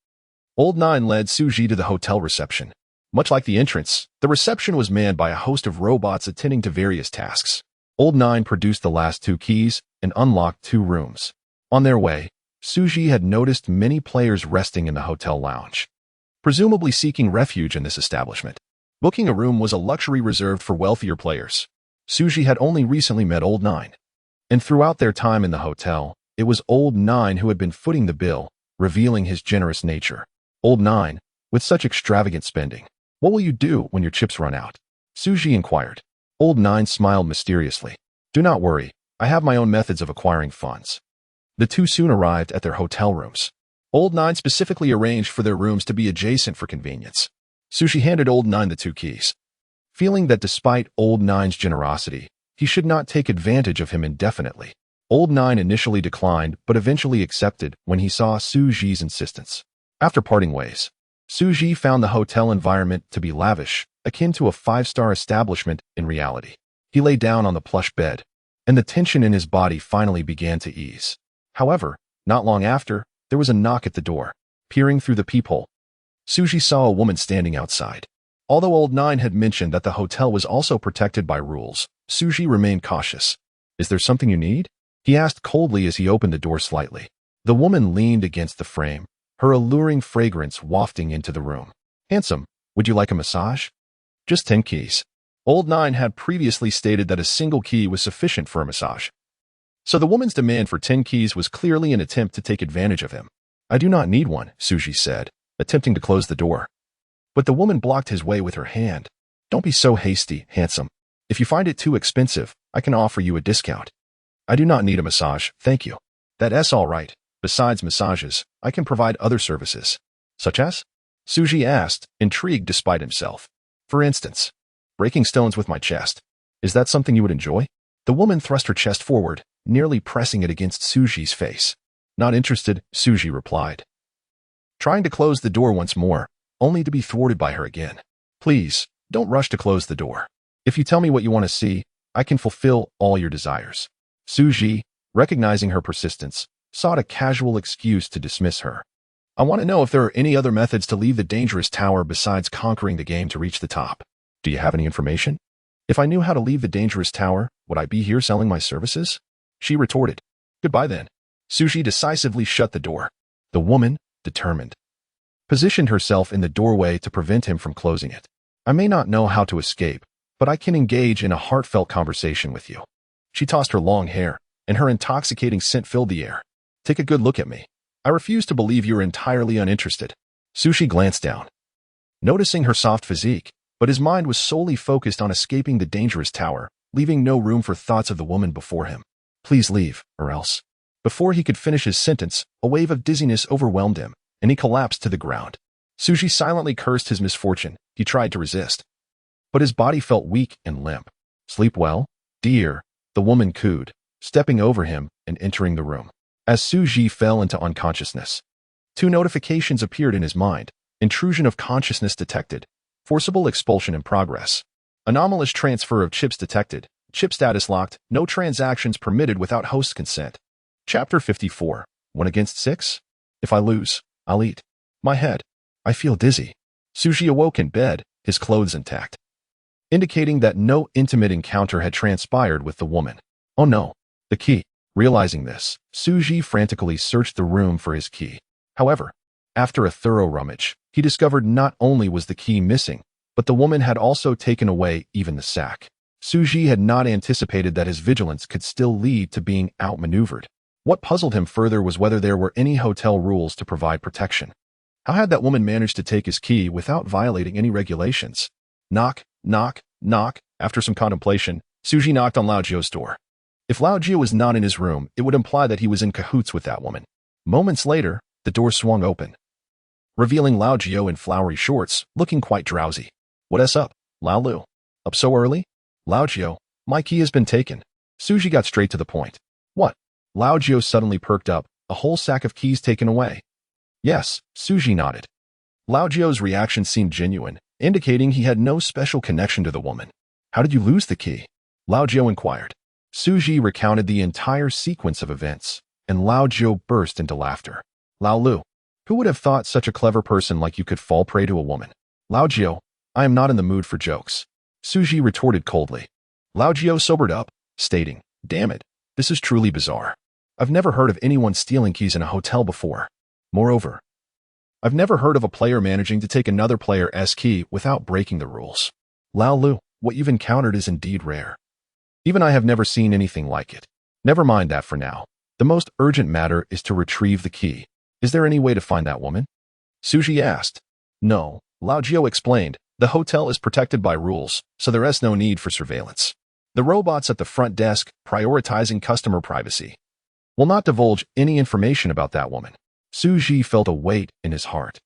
Old Nine led Xu Zhi to the hotel reception. Much like the entrance, the reception was manned by a host of robots attending to various tasks. Old Nine produced the last 2 keys and unlocked 2 rooms. On their way, Xu Zhi had noticed many players resting in the hotel lounge, presumably seeking refuge in this establishment. Booking a room was a luxury reserved for wealthier players. Xu Zhi had only recently met Old Nine, and throughout their time in the hotel, it was Old Nine who had been footing the bill, revealing his generous nature. Old Nine, with such extravagant spending, what will you do when your chips run out? Xu Zhi inquired. Old Nine smiled mysteriously. Do not worry, I have my own methods of acquiring funds. The two soon arrived at their hotel rooms. Old Nine specifically arranged for their rooms to be adjacent for convenience. Xu Zhi handed Old Nine the 2 keys, feeling that despite Old Nine's generosity, he should not take advantage of him indefinitely. Old Nine initially declined but eventually accepted when he saw Xu Zhi's insistence. After parting ways, Xu Zhi found the hotel environment to be lavish, akin to a 5-star establishment in reality. He lay down on the plush bed, and the tension in his body finally began to ease. However, not long after, there was a knock at the door. Peering through the peephole, Xu Zhi saw a woman standing outside. Although Old Nine had mentioned that the hotel was also protected by rules, Xu Zhi remained cautious. Is there something you need? He asked coldly as he opened the door slightly. The woman leaned against the frame, her alluring fragrance wafting into the room. Handsome, would you like a massage? Just 10 keys. Old Nine had previously stated that a single key was sufficient for a massage, so the woman's demand for 10 keys was clearly an attempt to take advantage of him. I do not need one, Xu Zhi said, attempting to close the door. But the woman blocked his way with her hand. Don't be so hasty, handsome. If you find it too expensive, I can offer you a discount. I do not need a massage, thank you. That's all right. Besides massages, I can provide other services. Such as? Xu Zhi asked, intrigued despite himself. For instance, breaking stones with my chest. Is that something you would enjoy? The woman thrust her chest forward, nearly pressing it against Xu Zhi's face. Not interested, Xu Zhi replied, trying to close the door once more, only to be thwarted by her again. Please, don't rush to close the door. If you tell me what you want to see, I can fulfill all your desires. Xu Zhi, recognizing her persistence, sought a casual excuse to dismiss her. I want to know if there are any other methods to leave the dangerous tower besides conquering the game to reach the top. Do you have any information? If I knew how to leave the dangerous tower, would I be here selling my services? She retorted. Goodbye then. Xu Zhi decisively shut the door. The woman, determined, positioned herself in the doorway to prevent him from closing it. I may not know how to escape, but I can engage in a heartfelt conversation with you. She tossed her long hair, and her intoxicating scent filled the air. Take a good look at me. I refuse to believe you're entirely uninterested. Xu Zhi glanced down, noticing her soft physique, but his mind was solely focused on escaping the dangerous tower, leaving no room for thoughts of the woman before him. Please leave, or else. Before he could finish his sentence, a wave of dizziness overwhelmed him, and he collapsed to the ground. Xu Zhi silently cursed his misfortune. He tried to resist, but his body felt weak and limp. Sleep well, dear, the woman cooed, stepping over him and entering the room. As Xu Zhi fell into unconsciousness, 2 notifications appeared in his mind. Intrusion of consciousness detected. Forcible expulsion in progress. Anomalous transfer of chips detected. Chip status locked. No transactions permitted without host consent. Chapter 54. 1 against 6? If I lose, I'll eat my head. I feel dizzy. Xu Zhi awoke in bed, his clothes intact, indicating that no intimate encounter had transpired with the woman. Oh no, the key. Realizing this, Xu Zhi frantically searched the room for his key. However, after a thorough rummage, he discovered not only was the key missing, but the woman had also taken away even the sack. Xu Zhi had not anticipated that his vigilance could still lead to being outmaneuvered. What puzzled him further was whether there were any hotel rules to provide protection. How had that woman managed to take his key without violating any regulations? Knock, knock, knock. After some contemplation, Xu Zhi knocked on Lao Jio's door. If Lao Jio was not in his room, it would imply that he was in cahoots with that woman. Moments later, the door swung open, revealing Lao Jio in flowery shorts, looking quite drowsy. What's up, Lao Lu? Up so early? Lao Jio, my key has been taken. Xu Zhi got straight to the point. What? Lao Jio suddenly perked up, a whole sack of keys taken away. Yes, Xu Zhi nodded. Lao Jio's reaction seemed genuine, indicating he had no special connection to the woman. How did you lose the key? Lao Jio inquired. Xu Zhi recounted the entire sequence of events, and Lao Jio burst into laughter. Lao Lu, who would have thought such a clever person like you could fall prey to a woman? Lao Jio, I am not in the mood for jokes. Xu Zhi retorted coldly. Lao Jio sobered up, stating, damn it, this is truly bizarre. I've never heard of anyone stealing keys in a hotel before. Moreover, I've never heard of a player managing to take another player's key without breaking the rules. Lao Lu, what you've encountered is indeed rare. Even I have never seen anything like it. Never mind that for now. The most urgent matter is to retrieve the key. Is there any way to find that woman? Xu Zhi asked. No, Lao Jio explained. The hotel is protected by rules, so there is no need for surveillance. The robots at the front desk, prioritizing customer privacy, will not divulge any information about that woman. Xu Zhi felt a weight in his heart.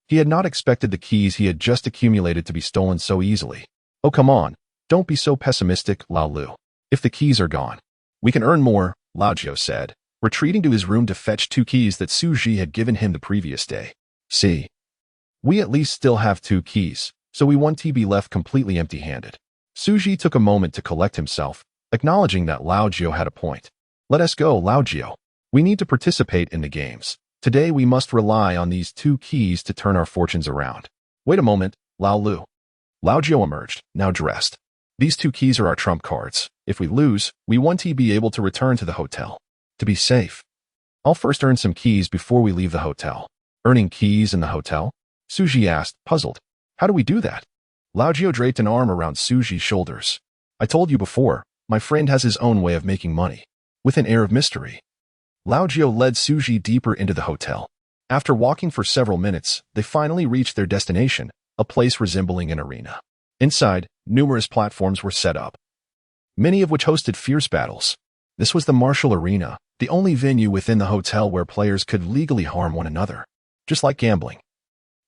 He had not expected the keys he had just accumulated to be stolen so easily. Oh, come on. Don't be so pessimistic, Lao Lu. If the keys are gone, we can earn more, Lao Jio said, retreating to his room to fetch 2 keys that Xu Zhi had given him the previous day. See, we at least still have 2 keys, so we won't be left completely empty-handed. Xu Zhi took a moment to collect himself, acknowledging that Lao Jio had a point. Let us go, Lao Jio. We need to participate in the games. Today we must rely on these 2 keys to turn our fortunes around. Wait a moment, Lao Lu. Lao Jio emerged, now dressed. These 2 keys are our trump cards. If we lose, we won't be able to return to the hotel. To be safe, I'll first earn some keys before we leave the hotel. Earning keys in the hotel? Xu Zhi asked, puzzled. How do we do that? Lao Jio draped an arm around Xu Zhi's shoulders. I told you before, my friend has his own way of making money. With an air of mystery, Lao Jio led Xu Zhi deeper into the hotel. After walking for several minutes, they finally reached their destination, a place resembling an arena. Inside, numerous platforms were set up, many of which hosted fierce battles. This was the martial arena, the only venue within the hotel where players could legally harm one another. Just like gambling,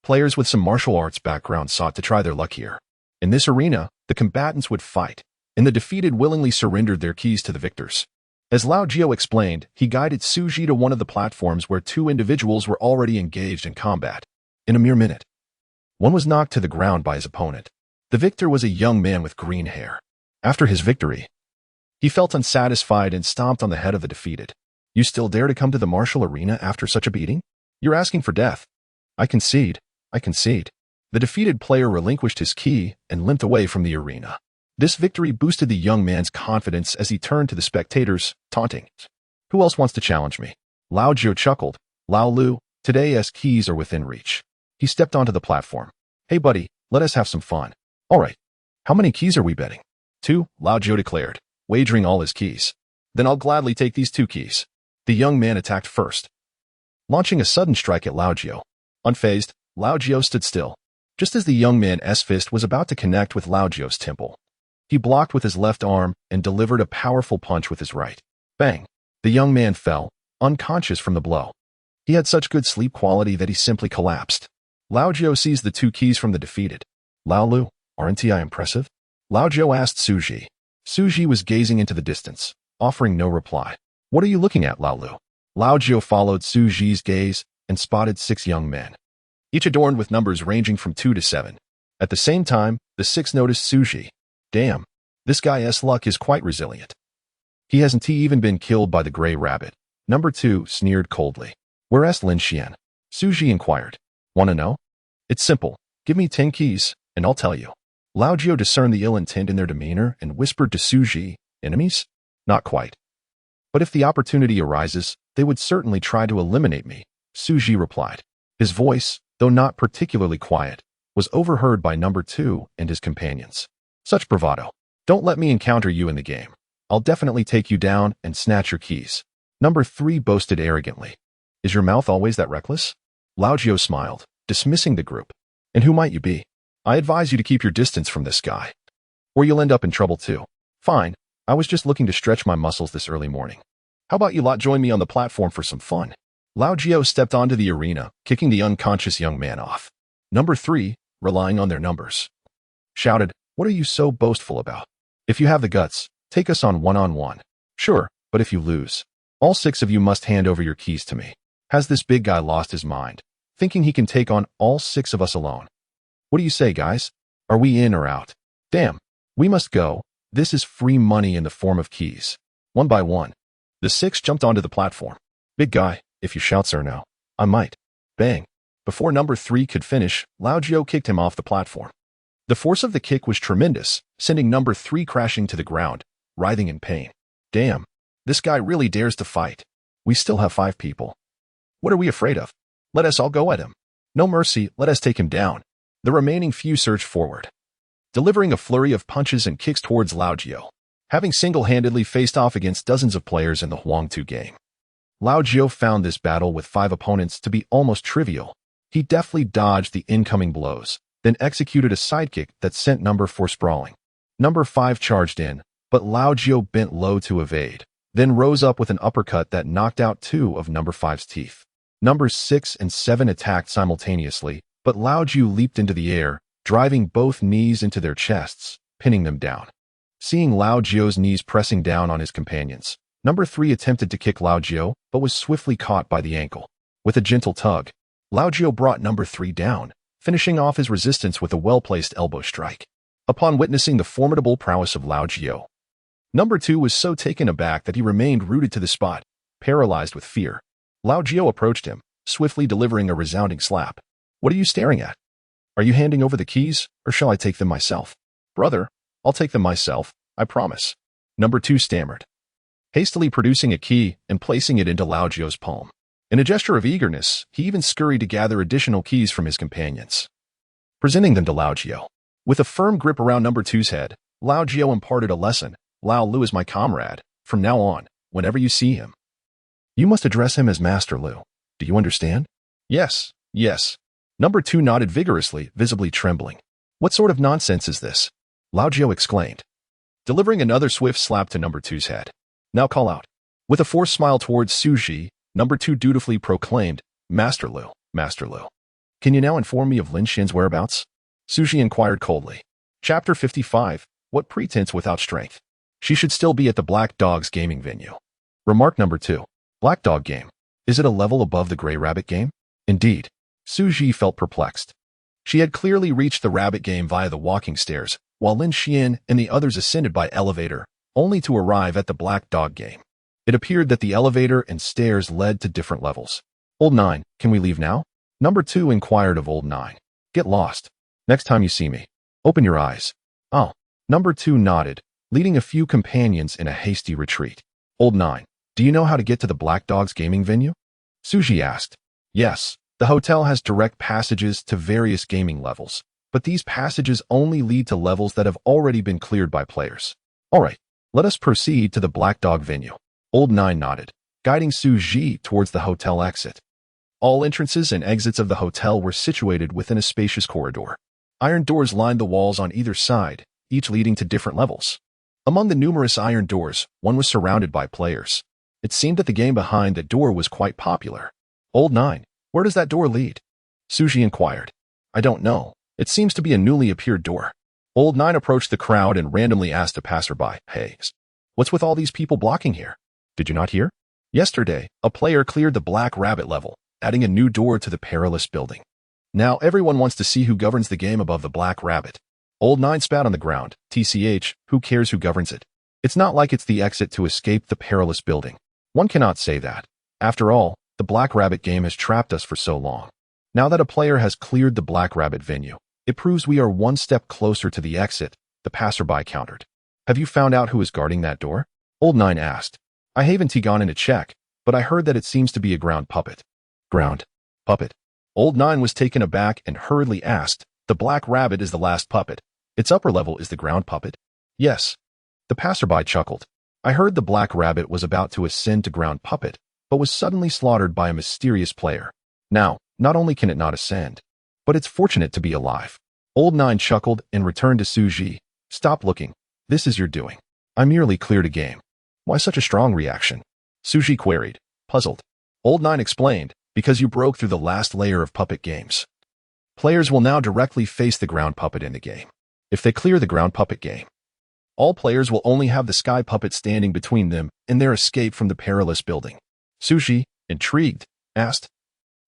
players with some martial arts background sought to try their luck here. In this arena, the combatants would fight, and the defeated willingly surrendered their keys to the victors. As Lao Jio explained, he guided Xu Zhi to one of the platforms where 2 individuals were already engaged in combat. In a mere minute, one was knocked to the ground by his opponent. The victor was a young man with green hair. After his victory, he felt unsatisfied and stomped on the head of the defeated. You still dare to come to the martial arena after such a beating? You're asking for death. I concede. The defeated player relinquished his key and limped away from the arena. This victory boosted the young man's confidence as he turned to the spectators, taunting. Who else wants to challenge me? Lao Jio chuckled. Lao Lu, today's keys are within reach. He stepped onto the platform. Hey buddy, let us have some fun. All right. How many keys are we betting? 2, Lao Jiu declared, wagering all his keys. Then I'll gladly take these 2 keys. The young man attacked first, launching a sudden strike at Lao Jiu. Unfazed, Lao Jiu stood still, just as the young man's fist was about to connect with Lao Jiu's temple. He blocked with his left arm and delivered a powerful punch with his right. Bang! The young man fell, unconscious from the blow. He had such good sleep quality that he simply collapsed. Lao Jiu seized the 2 keys from the defeated. Lao Lu, aren't I impressive? Lao Jiu asked Xu Zhi. Xu Zhi was gazing into the distance, offering no reply. What are you looking at, Lao Lu? Lao Jiu followed Xu Zhi's gaze and spotted 6 young men, each adorned with numbers ranging from 2 to 7. At the same time, the 6 noticed Xu Zhi. Damn, this guy's luck is quite resilient. He hasn't even been killed by the gray rabbit. Number 2 sneered coldly. Where's Lin Xian? Xu Zhi inquired. Wanna know? It's simple. Give me 10 keys, and I'll tell you. Lao Jiu discerned the ill intent in their demeanor and whispered to Xu Zhi, enemies? Not quite. But if the opportunity arises, they would certainly try to eliminate me, Xu Zhi replied. His voice, though not particularly quiet, was overheard by number 2 and his companions. Such bravado. Don't let me encounter you in the game. I'll definitely take you down and snatch your keys. Number 3 boasted arrogantly. Is your mouth always that reckless? Lao Jiu smiled, dismissing the group. And who might you be? I advise you to keep your distance from this guy, or you'll end up in trouble too. Fine, I was just looking to stretch my muscles this early morning. How about you lot join me on the platform for some fun? Lao Jiu stepped onto the arena, kicking the unconscious young man off. Number 3, relying on their numbers, shouted, What are you so boastful about? If you have the guts, take us on one-on-one. Sure, but if you lose, all 6 of you must hand over your keys to me. Has this big guy lost his mind, thinking he can take on all 6 of us alone? What do you say, guys? Are we in or out? Damn, we must go. This is free money in the form of keys. One by one, the 6 jumped onto the platform. Big guy, if you shout sir now, I might. Bang. Before number 3 could finish, Lao Jiu kicked him off the platform. The force of the kick was tremendous, sending number 3 crashing to the ground, writhing in pain. Damn, this guy really dares to fight. We still have 5 people. What are we afraid of? Let us all go at him. No mercy, let us take him down. The remaining few surged forward, delivering a flurry of punches and kicks towards Lao Jiu, having single-handedly faced off against dozens of players in the Huangtu game. Lao Jiu found this battle with 5 opponents to be almost trivial. He deftly dodged the incoming blows, then executed a sidekick that sent number 4 sprawling. Number 5 charged in, but Lao Jiu bent low to evade, then rose up with an uppercut that knocked out 2 of number 5's teeth. Numbers 6 and 7 attacked simultaneously, but Lao Jiu leaped into the air, driving both knees into their chests, pinning them down. Seeing Lao Jiu's knees pressing down on his companions, number 3 attempted to kick Lao Jiu, but was swiftly caught by the ankle. With a gentle tug, Lao Jiu brought number 3 down, finishing off his resistance with a well-placed elbow strike. Upon witnessing the formidable prowess of Lao Jiu, number 2 was so taken aback that he remained rooted to the spot, paralyzed with fear. Lao Jiu approached him, swiftly delivering a resounding slap. What are you staring at? Are you handing over the keys, or shall I take them myself? Brother, I'll take them myself, I promise. Number 2 stammered, hastily producing a key and placing it into Lao Jiu's palm. In a gesture of eagerness, he even scurried to gather additional keys from his companions, presenting them to Lao Jiu. With a firm grip around number 2's head, Lao Jiu imparted a lesson. Lao Lu is my comrade. From now on, whenever you see him, you must address him as Master Lu. Do you understand? Yes, yes. Number 2 nodded vigorously, visibly trembling. What sort of nonsense is this? Lao Jiu exclaimed, delivering another swift slap to number 2's head. Now call out. With a forced smile towards Xu Zhi, number 2 dutifully proclaimed, Master Lu, Master Lu. Can you now inform me of Lin Xian's whereabouts? Xu Zhi inquired coldly. Chapter 55, What Pretense Without Strength? She should still be at the Black Dog's gaming venue. Remark number 2. Black Dog game. Is it a level above the Gray Rabbit game? Indeed. Xu Zhi felt perplexed. She had clearly reached the rabbit game via the walking stairs, while Lin Xian and the others ascended by elevator, only to arrive at the Black Dog game. It appeared that the elevator and stairs led to different levels. Old 9, can we leave now? Number 2 inquired of Old 9. Get lost. Next time you see me, open your eyes. Oh. Number 2 nodded, leading a few companions in a hasty retreat. Old 9, do you know how to get to the Black Dog's gaming venue? Xu Zhi asked. Yes, The hotel has direct passages to various gaming levels, but these passages only lead to levels that have already been cleared by players. All right, let us proceed to the Black Dog venue. Old Nine nodded, guiding Xu Zhi towards the hotel exit. All entrances and exits of the hotel were situated within a spacious corridor. Iron doors lined the walls on either side, each leading to different levels. Among the numerous iron doors, one was surrounded by players. It seemed that the game behind the door was quite popular. Old Nine, where does that door lead? Xu Zhi inquired. I don't know. It seems to be a newly appeared door. Old Nine approached the crowd and randomly asked a passerby, Hey, what's with all these people blocking here? Did you not hear? Yesterday, a player cleared the Black Rabbit level, adding a new door to the perilous building. Now everyone wants to see who governs the game above the Black Rabbit. Old Nine spat on the ground. TCH, who cares who governs it? It's not like it's the exit to escape the perilous building. One cannot say that. After all, the Black Rabbit game has trapped us for so long. Now that a player has cleared the Black Rabbit venue, it proves we are one step closer to the exit, the passerby countered. Have you found out who is guarding that door? Old Nine asked. I haven't gone in to check, but I heard that it seems to be a ground puppet. Ground puppet? Old Nine was taken aback and hurriedly asked, The Black Rabbit is the last puppet. Its upper level is the ground puppet? Yes. The passerby chuckled. I heard the Black Rabbit was about to ascend to ground puppet, but was suddenly slaughtered by a mysterious player. Now, not only can it not ascend, but it's fortunate to be alive. Old Nine chuckled and returned to Xu Zhi. Stop looking. This is your doing. I merely cleared a game. Why such a strong reaction? Xu Zhi queried, puzzled. Old Nine explained, because you broke through the last layer of puppet games. Players will now directly face the ground puppet in the game. If they clear the ground puppet game, all players will only have the sky puppet standing between them and their escape from the perilous building. Xu Zhi, intrigued, asked,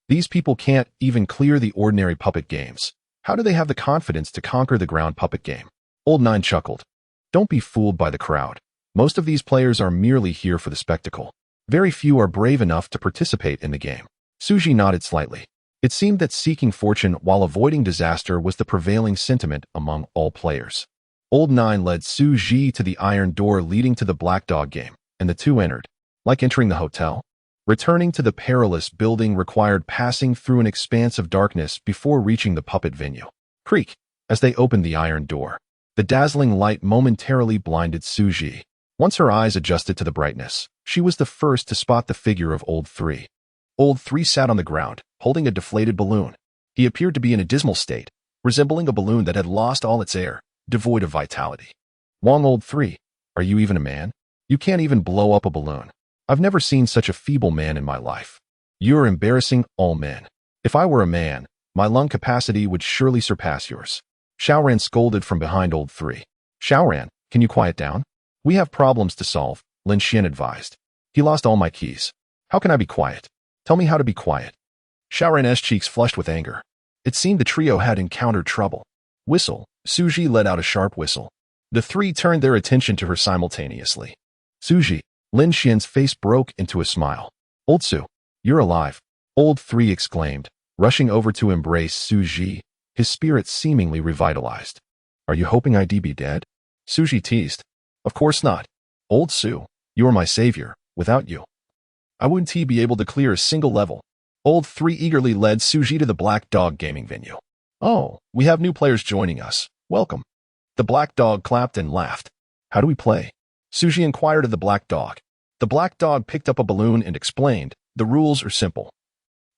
These people can't even clear the ordinary puppet games. How do they have the confidence to conquer the ground puppet game? Old Nine chuckled. Don't be fooled by the crowd. Most of these players are merely here for the spectacle. Very few are brave enough to participate in the game. Xu Zhi nodded slightly. It seemed that seeking fortune while avoiding disaster was the prevailing sentiment among all players. Old Nine led Xu Zhi to the iron door leading to the Black Dog game, and the two entered. Like entering the hotel, returning to the perilous building required passing through an expanse of darkness before reaching the puppet venue. Creak, as they opened the iron door. The dazzling light momentarily blinded Xu Zhi. Once her eyes adjusted to the brightness, she was the first to spot the figure of Old Three. Old Three sat on the ground, holding a deflated balloon. He appeared to be in a dismal state, resembling a balloon that had lost all its air, devoid of vitality. Wong Old Three, are you even a man? You can't even blow up a balloon. I've never seen such a feeble man in my life. You're embarrassing all men. If I were a man, my lung capacity would surely surpass yours. Xiaoran scolded from behind Old Three. Xiaoran, can you quiet down? We have problems to solve, Lin Xian advised. He lost all my keys. How can I be quiet? Tell me how to be quiet. Xiaoran's cheeks flushed with anger. It seemed the trio had encountered trouble. Whistle. Xu Zhi let out a sharp whistle. The three turned their attention to her simultaneously. Xu Zhi, Lin Xian's face broke into a smile. Old Xu, you're alive. Old Three exclaimed, rushing over to embrace Xu Zhi, his spirit seemingly revitalized. Are you hoping I'd be dead? Xu Zhi teased. Of course not. Old Xu, you are my savior. Without you, I wouldn't be able to clear a single level. Old Three eagerly led Xu Zhi to the Black Dog gaming venue. Oh, we have new players joining us. Welcome. The Black Dog clapped and laughed. How do we play? Xu Zhi inquired of the Black Dog. The Black Dog picked up a balloon and explained, the rules are simple.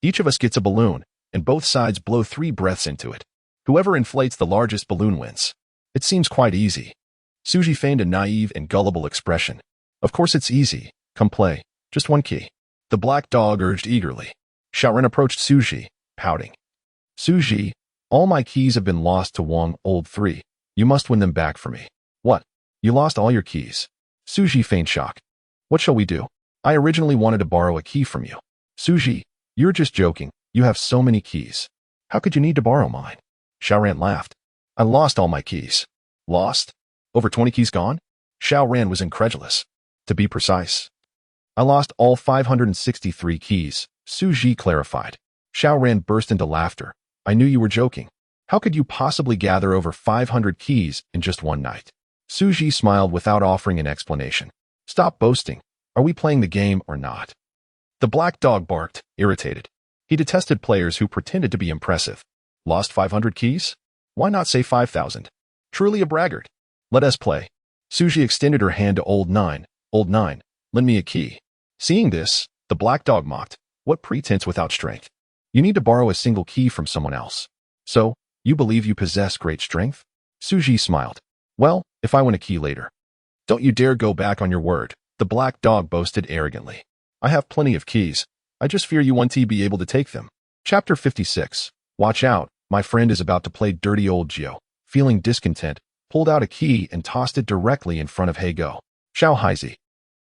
Each of us gets a balloon, and both sides blow 3 breaths into it. Whoever inflates the largest balloon wins. It seems quite easy. Xu Zhi feigned a naive and gullible expression. Of course it's easy. Come play. Just 1 key. The Black Dog urged eagerly. Xiaoran approached Xu Zhi, pouting. Xu Zhi, all my keys have been lost to Wang Old Three. You must win them back for me. What? You lost all your keys? Xu Zhi feigned shock. What shall we do? I originally wanted to borrow a key from you. Xu Zhi, you're just joking. You have so many keys. How could you need to borrow mine? Xiaoran laughed. I lost all my keys. Lost? Over 20 keys gone? Xiaoran was incredulous. To be precise, I lost all 563 keys, Xu Zhi clarified. Xiaoran burst into laughter. I knew you were joking. How could you possibly gather over 500 keys in just one night? Xu Zhi smiled without offering an explanation. Stop boasting. Are we playing the game or not? The Black Dog barked, irritated. He detested players who pretended to be impressive. Lost 500 keys? Why not say 5,000? Truly a braggart. Let us play. Xu Zhi extended her hand to Old Nine. Old Nine, lend me a key. Seeing this, the black dog mocked. What pretense without strength? You need to borrow a single key from someone else. So, you believe you possess great strength? Xu Zhi smiled. Well, if I win a key later. Don't you dare go back on your word, the black dog boasted arrogantly. I have plenty of keys. I just fear you won't be able to take them. Chapter 56. Watch out, my friend is about to play dirty. Old Gio, feeling discontent, pulled out a key and tossed it directly in front of He Go. Xu Zhi.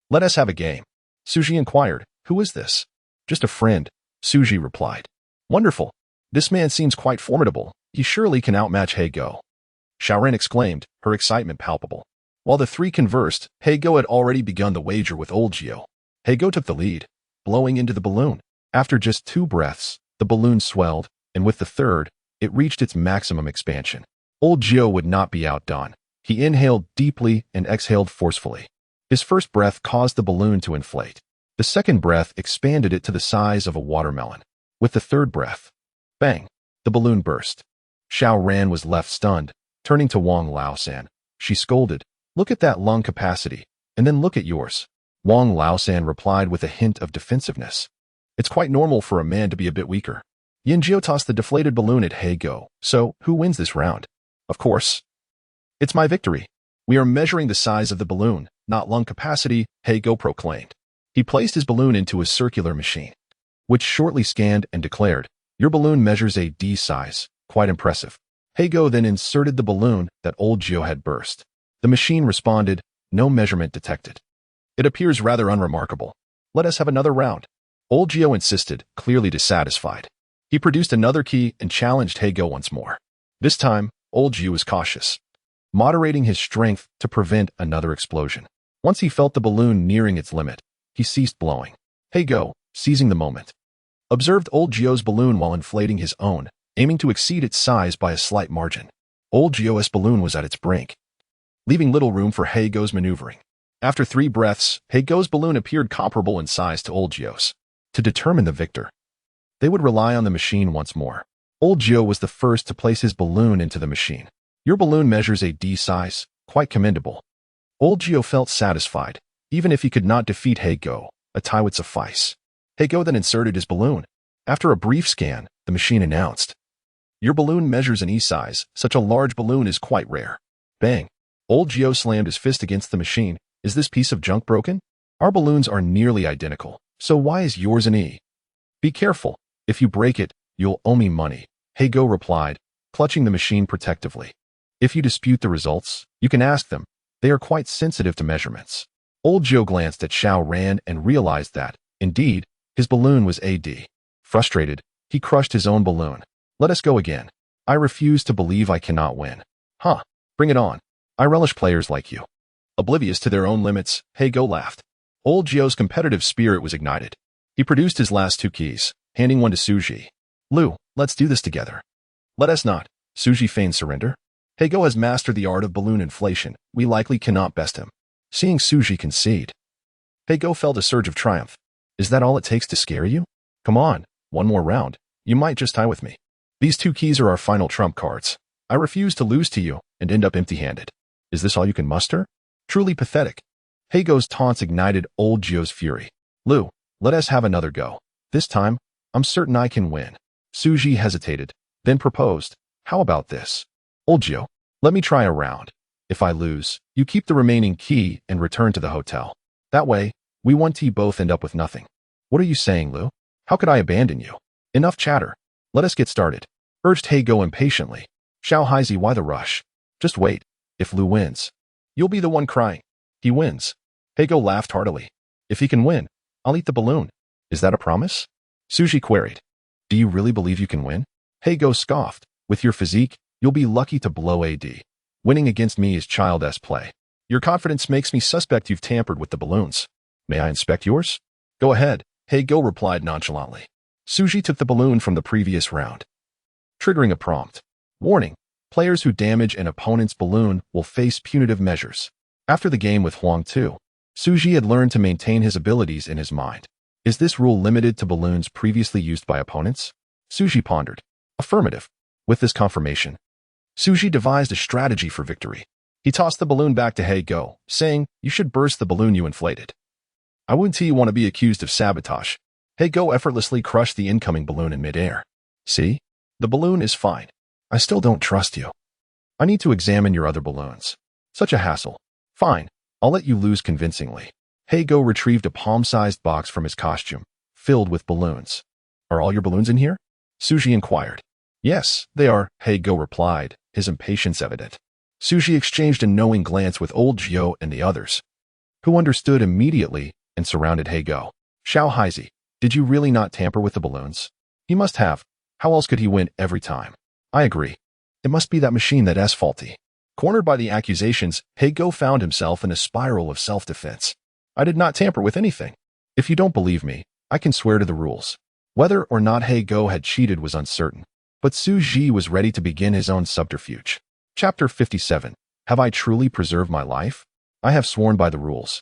Let us have a game. Xu Zhi inquired. Who is this? Just a friend, Xu Zhi replied. Wonderful. This man seems quite formidable. He surely can outmatch He Go. Xiaoran exclaimed, her excitement palpable. While the three conversed, He Go had already begun the wager with Old Gio. He Go took the lead, blowing into the balloon. After just 2 breaths, the balloon swelled, and with the third, it reached its maximum expansion. Old Gio would not be outdone. He inhaled deeply and exhaled forcefully. His first breath caused the balloon to inflate. The second breath expanded it to the size of a watermelon. With the third breath, bang, the balloon burst. Xiaoran was left stunned. Turning to Wang Laosan, she scolded, look at that lung capacity, and then look at yours. Wang Laosan replied with a hint of defensiveness. It's quite normal for a man to be a bit weaker. Yin Jiao tossed the deflated balloon at He Go. So, who wins this round? Of course. It's my victory. We are measuring the size of the balloon, not lung capacity, He Go proclaimed. He placed his balloon into a circular machine, which shortly scanned and declared, your balloon measures a D size, quite impressive. He Go then inserted the balloon that Old Gio had burst. The machine responded, no measurement detected. It appears rather unremarkable. Let us have another round. Old Gio insisted, clearly dissatisfied. He produced another key and challenged He Go once more. This time, Old Gio was cautious, moderating his strength to prevent another explosion. Once he felt the balloon nearing its limit, he ceased blowing. He Go, seizing the moment, observed Old Gio's balloon while inflating his own, aiming to exceed its size by a slight margin. Old Gio's balloon was at its brink, leaving little room for He Go's maneuvering. After 3 breaths, He Go's balloon appeared comparable in size to Old Gio's. To determine the victor, they would rely on the machine once more. Old Gio was the first to place his balloon into the machine. Your balloon measures a D size, quite commendable. Old Gio felt satisfied. Even if he could not defeat He Go, a tie would suffice. He Go then inserted his balloon. After a brief scan, the machine announced, your balloon measures an E size. Such a large balloon is quite rare. Bang. Old Gio slammed his fist against the machine. Is this piece of junk broken? Our balloons are nearly identical, so why is yours an E? Be careful. If you break it, you'll owe me money, He Go replied, clutching the machine protectively. If you dispute the results, you can ask them. They are quite sensitive to measurements. Old Gio glanced at Xiaoran and realized that, indeed, his balloon was AD. Frustrated, he crushed his own balloon. Let us go again. I refuse to believe I cannot win. Huh, bring it on. I relish players like you. Oblivious to their own limits, He Go laughed. Old Gio's competitive spirit was ignited. He produced his last 2 keys, handing one to Xu Zhi. Lu, let's do this together. Let us not. Xu Zhi feigned surrender. He Go has mastered the art of balloon inflation. We likely cannot best him. Seeing Xu Zhi concede, He Go felt a surge of triumph. Is that all it takes to scare you? Come on, one more round. You might just tie with me. These 2 keys are our final trump cards. I refuse to lose to you and end up empty-handed. Is this all you can muster? Truly pathetic. He Go's taunts ignited Old Gio's fury. Lu, let us have another go. This time, I'm certain I can win. Xu Zhi hesitated, then proposed. How about this? Old Gio, let me try a round. If I lose, you keep the remaining key and return to the hotel. That way, we both end up with nothing. What are you saying, Lu? How could I abandon you? Enough chatter. Let us get started, urged He Go impatiently. Xu Zhi, why the rush? Just wait. If Lu wins, you'll be the one crying. He wins. He Go laughed heartily. If he can win, I'll eat the balloon. Is that a promise? Xu Zhi queried. Do you really believe you can win? He Go scoffed. With your physique, you'll be lucky to blow AD. Winning against me is childish play. Your confidence makes me suspect you've tampered with the balloons. May I inspect yours? Go ahead, He Go replied nonchalantly. Xu Zhi took the balloon from the previous round, triggering a prompt. Warning, players who damage an opponent's balloon will face punitive measures. After the game with Huang Tu, Xu Zhi had learned to maintain his abilities in his mind. Is this rule limited to balloons previously used by opponents? Xu Zhi pondered. Affirmative. With this confirmation, Xu Zhi devised a strategy for victory. He tossed the balloon back to He Go, saying, "You should burst the balloon you inflated." "I wouldn't want to be accused of sabotage." He Go effortlessly crushed the incoming balloon in midair. "See? The balloon is fine. I still don't trust you. I need to examine your other balloons. Such a hassle. Fine, I'll let you lose convincingly." He Go retrieved a palm-sized box from his costume, filled with balloons. "Are all your balloons in here?" Xu Zhi inquired. "Yes, they are," He Go replied, his impatience evident. Xu Zhi exchanged a knowing glance with old Jiao and the others, who understood immediately and surrounded He Go. "Xiao Haizi, did you really not tamper with the balloons?" "He must have. How else could he win every time?" "I agree. It must be that machine that is faulty." Cornered by the accusations, He Go found himself in a spiral of self-defense. "I did not tamper with anything. If you don't believe me, I can swear to the rules." Whether or not He Go had cheated was uncertain, but Xu Zhi was ready to begin his own subterfuge. Chapter 57. Have I truly preserved my life? I have sworn by the rules.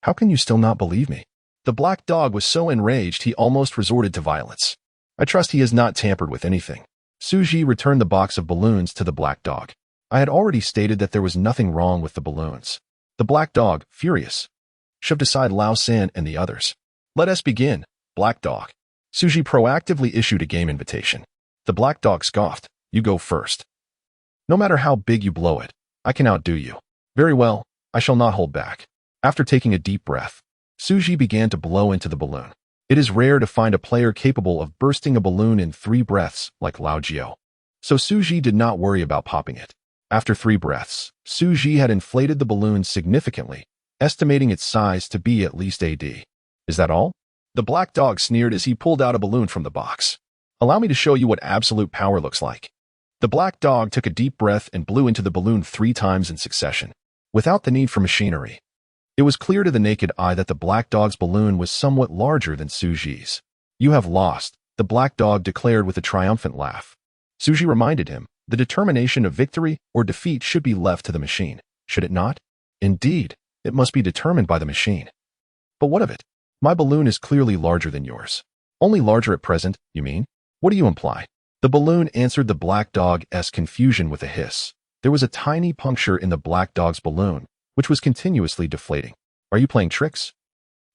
How can you still not believe me? The black dog was so enraged he almost resorted to violence. "I trust he has not tampered with anything." Xu Zhi returned the box of balloons to the black dog. "I had already stated that there was nothing wrong with the balloons." The black dog, furious, shoved aside Lao San and the others. "Let us begin, black dog." Xu Zhi proactively issued a game invitation. The black dog scoffed. "You go first. No matter how big you blow it, I can outdo you." "Very well, I shall not hold back." After taking a deep breath, Xu Zhi began to blow into the balloon. It is rare to find a player capable of bursting a balloon in 3 breaths like Lao Jiao. So Xu Zhi did not worry about popping it. After 3 breaths, Xu Zhi had inflated the balloon significantly, estimating its size to be at least AD. "Is that all?" The black dog sneered as he pulled out a balloon from the box. "Allow me to show you what absolute power looks like." The black dog took a deep breath and blew into the balloon 3 times in succession, without the need for machinery. It was clear to the naked eye that the black dog's balloon was somewhat larger than Xu Zhi's. "You have lost," the black dog declared with a triumphant laugh. Xu Zhi reminded him, the determination of victory or defeat should be left to the machine, should it not? Indeed, it must be determined by the machine. "But what of it? My balloon is clearly larger than yours." "Only larger at present, you mean? What do you imply?" The balloon answered the black dog's confusion with a hiss. There was a tiny puncture in the black dog's balloon, which was continuously deflating. "Are you playing tricks?"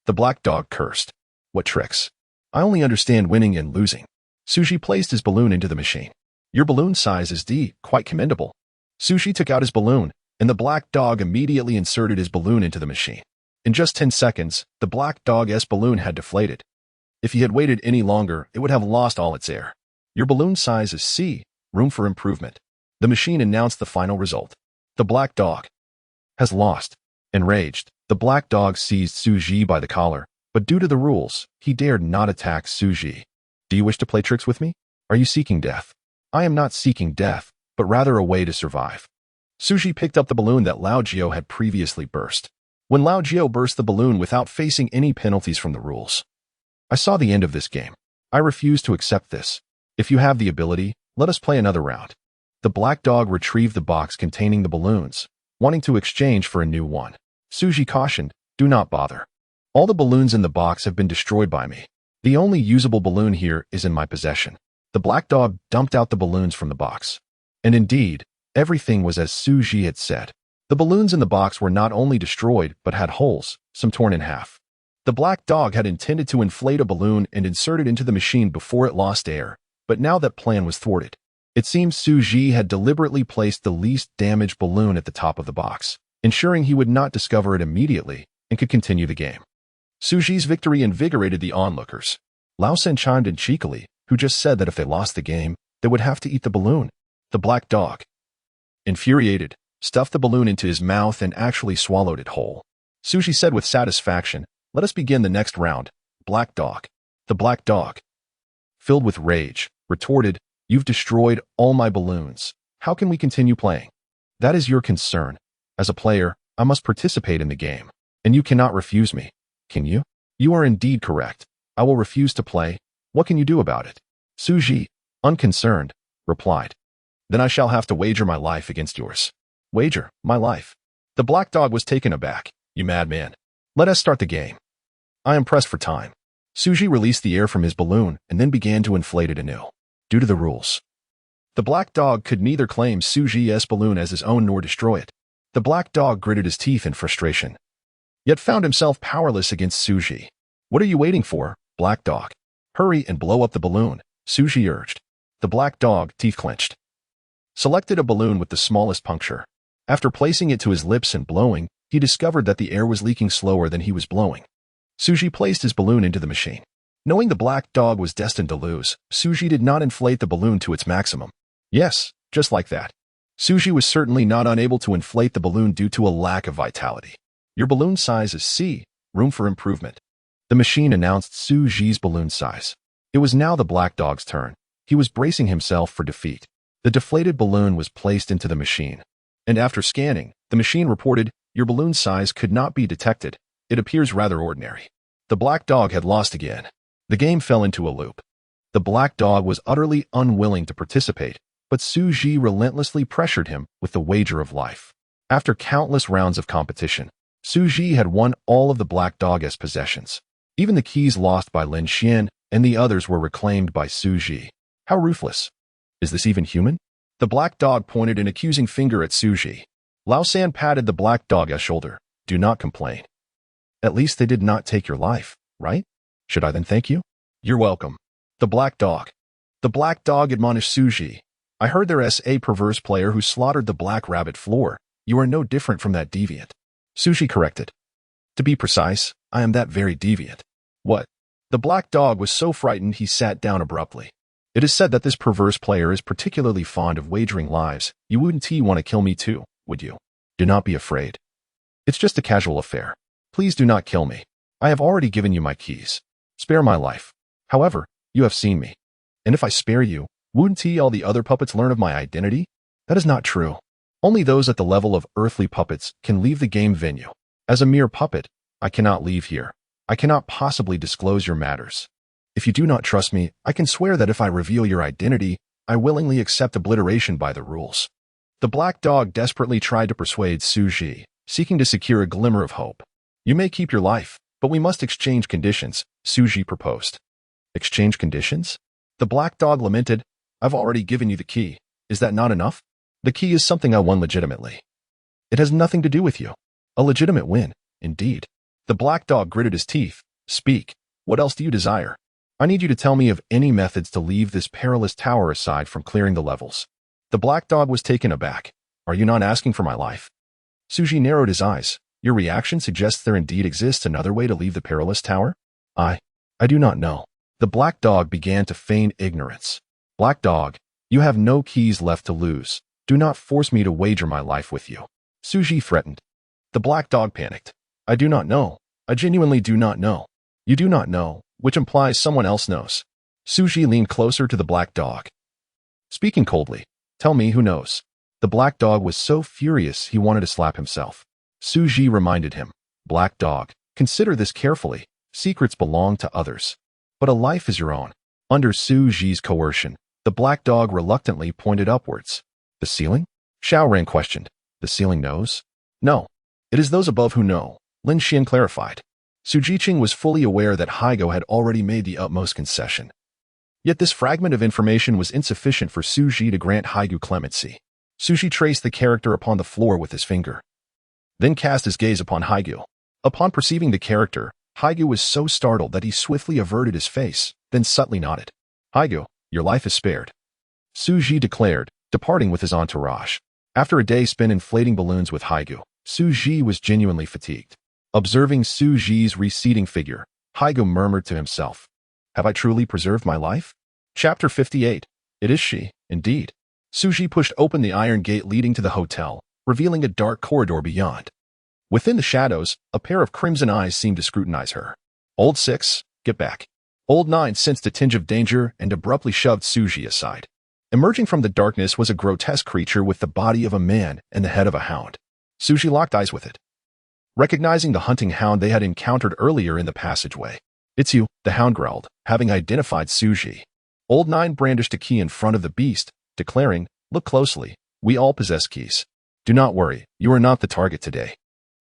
The black dog cursed. "What tricks? I only understand winning and losing." Xu Zhi placed his balloon into the machine. "Your balloon size is quite commendable." Xu Zhi took out his balloon, and the black dog immediately inserted his balloon into the machine. In just 10 seconds, the black dog's balloon had deflated. If he had waited any longer, it would have lost all its air. "Your balloon size is C, room for improvement." The machine announced the final result. "The black dog has lost." Enraged, the black dog seized Xu Zhi by the collar, but due to the rules, he dared not attack Xu Zhi. "Do you wish to play tricks with me? Are you seeking death?" "I am not seeking death, but rather a way to survive." Xu Zhi picked up the balloon that Lao Jiao had previously burst. When Lao Jiao burst the balloon without facing any penalties from the rules. "I saw the end of this game. I refuse to accept this. If you have the ability, let us play another round." The black dog retrieved the box containing the balloons, wanting to exchange for a new one. Xu Zhi cautioned, "Do not bother. All the balloons in the box have been destroyed by me. The only usable balloon here is in my possession." The black dog dumped out the balloons from the box. And indeed, everything was as Xu Zhi had said. The balloons in the box were not only destroyed, but had holes, some torn in half. The black dog had intended to inflate a balloon and insert it into the machine before it lost air, but now that plan was thwarted. It seems Xu Zhi had deliberately placed the least damaged balloon at the top of the box, ensuring he would not discover it immediately and could continue the game. Xu Zhi's victory invigorated the onlookers. Lao San chimed in cheekily, who just said that if they lost the game, they would have to eat the balloon. The black dog, infuriated, stuffed the balloon into his mouth and actually swallowed it whole. Xu Zhi said with satisfaction, "Let us begin the next round, black dog." The black dog, filled with rage, retorted, "You've destroyed all my balloons. How can we continue playing?" "That is your concern. As a player, I must participate in the game, and you cannot refuse me, can you?" "You are indeed correct. I will refuse to play. What can you do about it?" Xu Zhi, unconcerned, replied, "Then I shall have to wager my life against yours." "Wager my life?" The black dog was taken aback. "You madman. Let us start the game. I am pressed for time." Xu Zhi released the air from his balloon and then began to inflate it anew. Due to the rules, the black dog could neither claim Xu Zhi's balloon as his own nor destroy it. The black dog gritted his teeth in frustration, yet found himself powerless against Xu Zhi. What are you waiting for, black dog? Hurry and blow up the balloon, Xu Zhi urged. The black dog, teeth clenched, selected a balloon with the smallest puncture. After placing it to his lips and blowing, he discovered that the air was leaking slower than he was blowing. Xu Zhi placed his balloon into the machine. Knowing the black dog was destined to lose, Xu Zhi did not inflate the balloon to its maximum. Yes, just like that. Xu Zhi was certainly not unable to inflate the balloon due to a lack of vitality. Your balloon size is C, room for improvement. The machine announced Xu Zhi's balloon size. It was now the black dog's turn. He was bracing himself for defeat. The deflated balloon was placed into the machine, and after scanning, the machine reported, your balloon size could not be detected. It appears rather ordinary. The black dog had lost again. The game fell into a loop. The black dog was utterly unwilling to participate, but Xu Zhi relentlessly pressured him with the wager of life. After countless rounds of competition, Xu Zhi had won all of the black dog's possessions. Even the keys lost by Lin Xian and the others were reclaimed by Xu Zhi. How ruthless. Is this even human? The black dog pointed an accusing finger at Xu Zhi. Lao San patted the black dog's shoulder. Do not complain. At least they did not take your life, right? Should I then thank you? You're welcome. The black dog. The black dog admonished Xu Zhi. I heard there's a perverse player who slaughtered the black rabbit floor. You are no different from that deviant. Xu Zhi corrected. To be precise, I am that very deviant. What? The black dog was so frightened he sat down abruptly. It is said that this perverse player is particularly fond of wagering lives. You wouldn't want to kill me too, would you? Do not be afraid. It's just a casual affair. Please do not kill me. I have already given you my keys. Spare my life. However, you have seen me. And if I spare you, wouldn't all the other puppets learn of my identity? That is not true. Only those at the level of earthly puppets can leave the game venue. As a mere puppet, I cannot leave here. I cannot possibly disclose your matters. If you do not trust me, I can swear that if I reveal your identity, I willingly accept obliteration by the rules. The black dog desperately tried to persuade Xu Zhi, seeking to secure a glimmer of hope. You may keep your life, but we must exchange conditions, Xu Zhi proposed. Exchange conditions? The black dog lamented. I've already given you the key. Is that not enough? The key is something I won legitimately. It has nothing to do with you. A legitimate win, indeed. The black dog gritted his teeth. Speak. What else do you desire? I need you to tell me of any methods to leave this perilous tower aside from clearing the levels. The black dog was taken aback. Are you not asking for my life? Xu Zhi narrowed his eyes. Your reaction suggests there indeed exists another way to leave the perilous tower? I do not know. The black dog began to feign ignorance. Black dog, you have no keys left to lose. Do not force me to wager my life with you. Xu Zhi threatened. The black dog panicked. I do not know. I genuinely do not know. You do not know, which implies someone else knows. Xu Zhi leaned closer to the black dog. Speaking coldly, tell me who knows. The black dog was so furious he wanted to slap himself. Xu Zhi reminded him, Black dog, consider this carefully. Secrets belong to others. But a life is your own. Under Xu Zhi's coercion, the black dog reluctantly pointed upwards. The ceiling? Xiaoran questioned. The ceiling knows? No. It is those above who know, Lin Xian clarified. Su Jiqing was fully aware that Haigo had already made the utmost concession. Yet this fragment of information was insufficient for Xu Zhi to grant Haigu clemency. Xu Zhi traced the character upon the floor with his finger, then cast his gaze upon Haigu. Upon perceiving the character, Haigu was so startled that he swiftly averted his face, then subtly nodded. Haigu, your life is spared, Xu Zhi declared, departing with his entourage. After a day spent inflating balloons with Haigu, Xu Zhi was genuinely fatigued. Observing Xu Zhi's receding figure, Haigu murmured to himself, have I truly preserved my life? Chapter 58. It is she, indeed. Xu Zhi pushed open the iron gate leading to the hotel, revealing a dark corridor beyond. Within the shadows, a pair of crimson eyes seemed to scrutinize her. Old 6, get back. Old 9 sensed a tinge of danger and abruptly shoved Xu Zhi aside. Emerging from the darkness was a grotesque creature with the body of a man and the head of a hound. Xu Zhi locked eyes with it, recognizing the hunting hound they had encountered earlier in the passageway. It's you, the hound growled, having identified Xu Zhi. Old 9 brandished a key in front of the beast, declaring, look closely, we all possess keys. Do not worry, you are not the target today.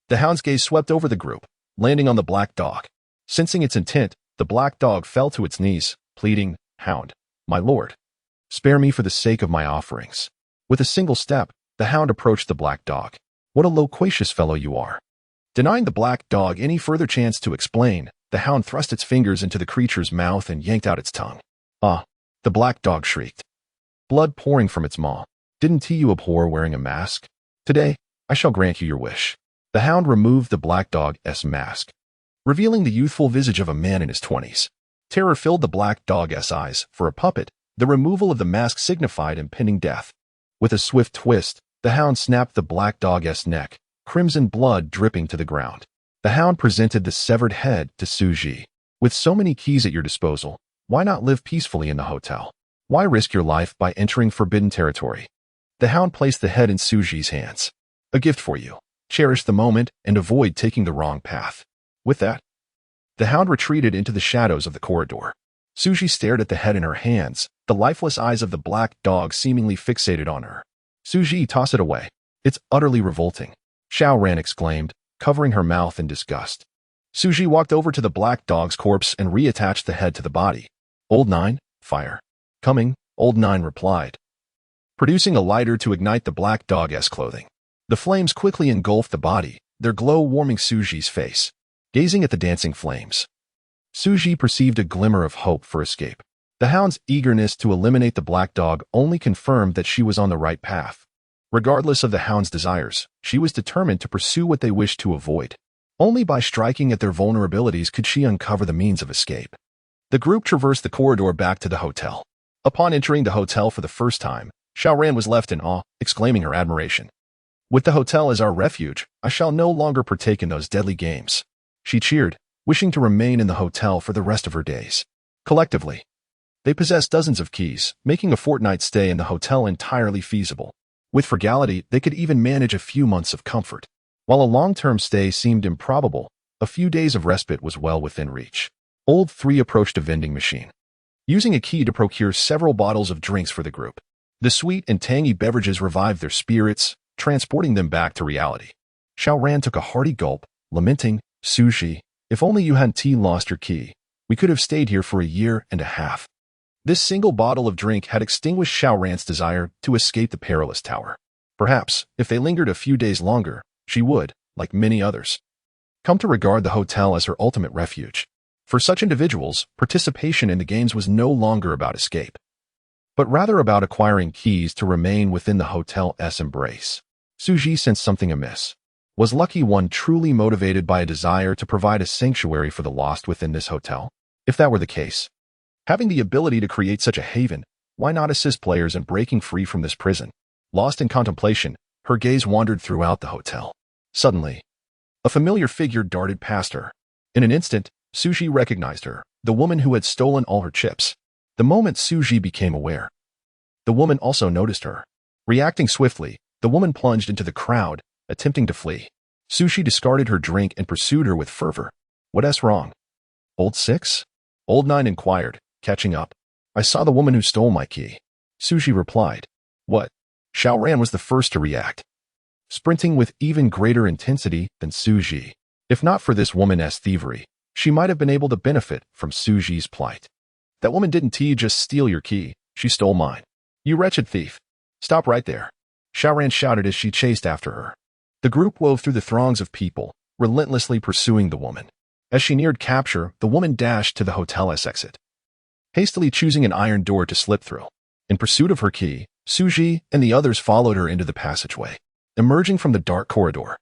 The hound's gaze swept over the group, landing on the black dog. Sensing its intent, The black dog fell to its knees, pleading, "Hound, my lord, spare me for the sake of my offerings." With a single step, the hound approached the black dog. "What a loquacious fellow you are." Denying the black dog any further chance to explain, the hound thrust its fingers into the creature's mouth and yanked out its tongue. "Ah!" the black dog shrieked, blood pouring from its maw. "Didn't you abhor wearing a mask? Today, I shall grant you your wish." The hound removed the black dog's mask, revealing the youthful visage of a man in his 20s. Terror filled the black dog's eyes. For a puppet, the removal of the mask signified impending death. With a swift twist, the hound snapped the black dog's neck, crimson blood dripping to the ground. The hound presented the severed head to Xu Zhi. "With so many keys at your disposal, why not live peacefully in the hotel? Why risk your life by entering forbidden territory?" The hound placed the head in Xu Zhi's hands. "A gift for you. Cherish the moment and avoid taking the wrong path." With that, the hound retreated into the shadows of the corridor. Xu Zhi stared at the head in her hands, the lifeless eyes of the black dog seemingly fixated on her. "Xu Zhi, toss it away. It's utterly revolting," Xiao Ran exclaimed, covering her mouth in disgust. Xu Zhi walked over to the black dog's corpse and reattached the head to the body. "Old Nine, fire." "Coming," Old Nine replied, producing a lighter to ignite the black dog's clothing. The flames quickly engulfed the body, their glow warming Xu Zhi's face. Gazing at the dancing flames, Xu Zhi perceived a glimmer of hope for escape. The hound's eagerness to eliminate the black dog only confirmed that she was on the right path. Regardless of the hound's desires, she was determined to pursue what they wished to avoid. Only by striking at their vulnerabilities could she uncover the means of escape. The group traversed the corridor back to the hotel. Upon entering the hotel for the first time, Xiao Ran was left in awe, exclaiming her admiration. "With the hotel as our refuge, I shall no longer partake in those deadly games." She cheered, wishing to remain in the hotel for the rest of her days. Collectively, they possessed dozens of keys, making a fortnight stay in the hotel entirely feasible. With frugality, they could even manage a few months of comfort. While a long-term stay seemed improbable, a few days of respite was well within reach. Old 3 approached a vending machine, using a key to procure several bottles of drinks for the group. The sweet and tangy beverages revived their spirits, transporting them back to reality. Xiao Ran took a hearty gulp, lamenting, "Xu Zhi, if only you hadn't lost your key, we could have stayed here for a year and a half." This single bottle of drink had extinguished Xiao Ran's desire to escape the perilous tower. Perhaps, if they lingered a few days longer, she would, like many others, come to regard the hotel as her ultimate refuge. For such individuals, participation in the games was no longer about escape, but rather about acquiring keys to remain within the hotel's embrace. Xu Zhi sensed something amiss. Was Lucky One truly motivated by a desire to provide a sanctuary for the lost within this hotel? If that were the case, having the ability to create such a haven, why not assist players in breaking free from this prison? Lost in contemplation, her gaze wandered throughout the hotel. Suddenly, a familiar figure darted past her. In an instant, Xu Zhi recognized her, the woman who had stolen all her chips. The moment Xu Zhi became aware, the woman also noticed her. Reacting swiftly, the woman plunged into the crowd, attempting to flee. Xu Zhi discarded her drink and pursued her with fervor. "What's wrong? Old 6? Old 9 inquired, catching up. "I saw the woman who stole my key," Xu Zhi replied. "What?" Xiao Ran was the first to react, sprinting with even greater intensity than Xu Zhi. If not for this woman's thievery, she might have been able to benefit from Xu Zhi's plight. "That woman didn't just steal your key, she stole mine. You wretched thief. Stop right there," Xiao Ran shouted as she chased after her. The group wove through the throngs of people, relentlessly pursuing the woman. As she neared capture, the woman dashed to the hotel's exit, hastily choosing an iron door to slip through. In pursuit of her key, Xu Zhi and the others followed her into the passageway. Emerging from the dark corridor,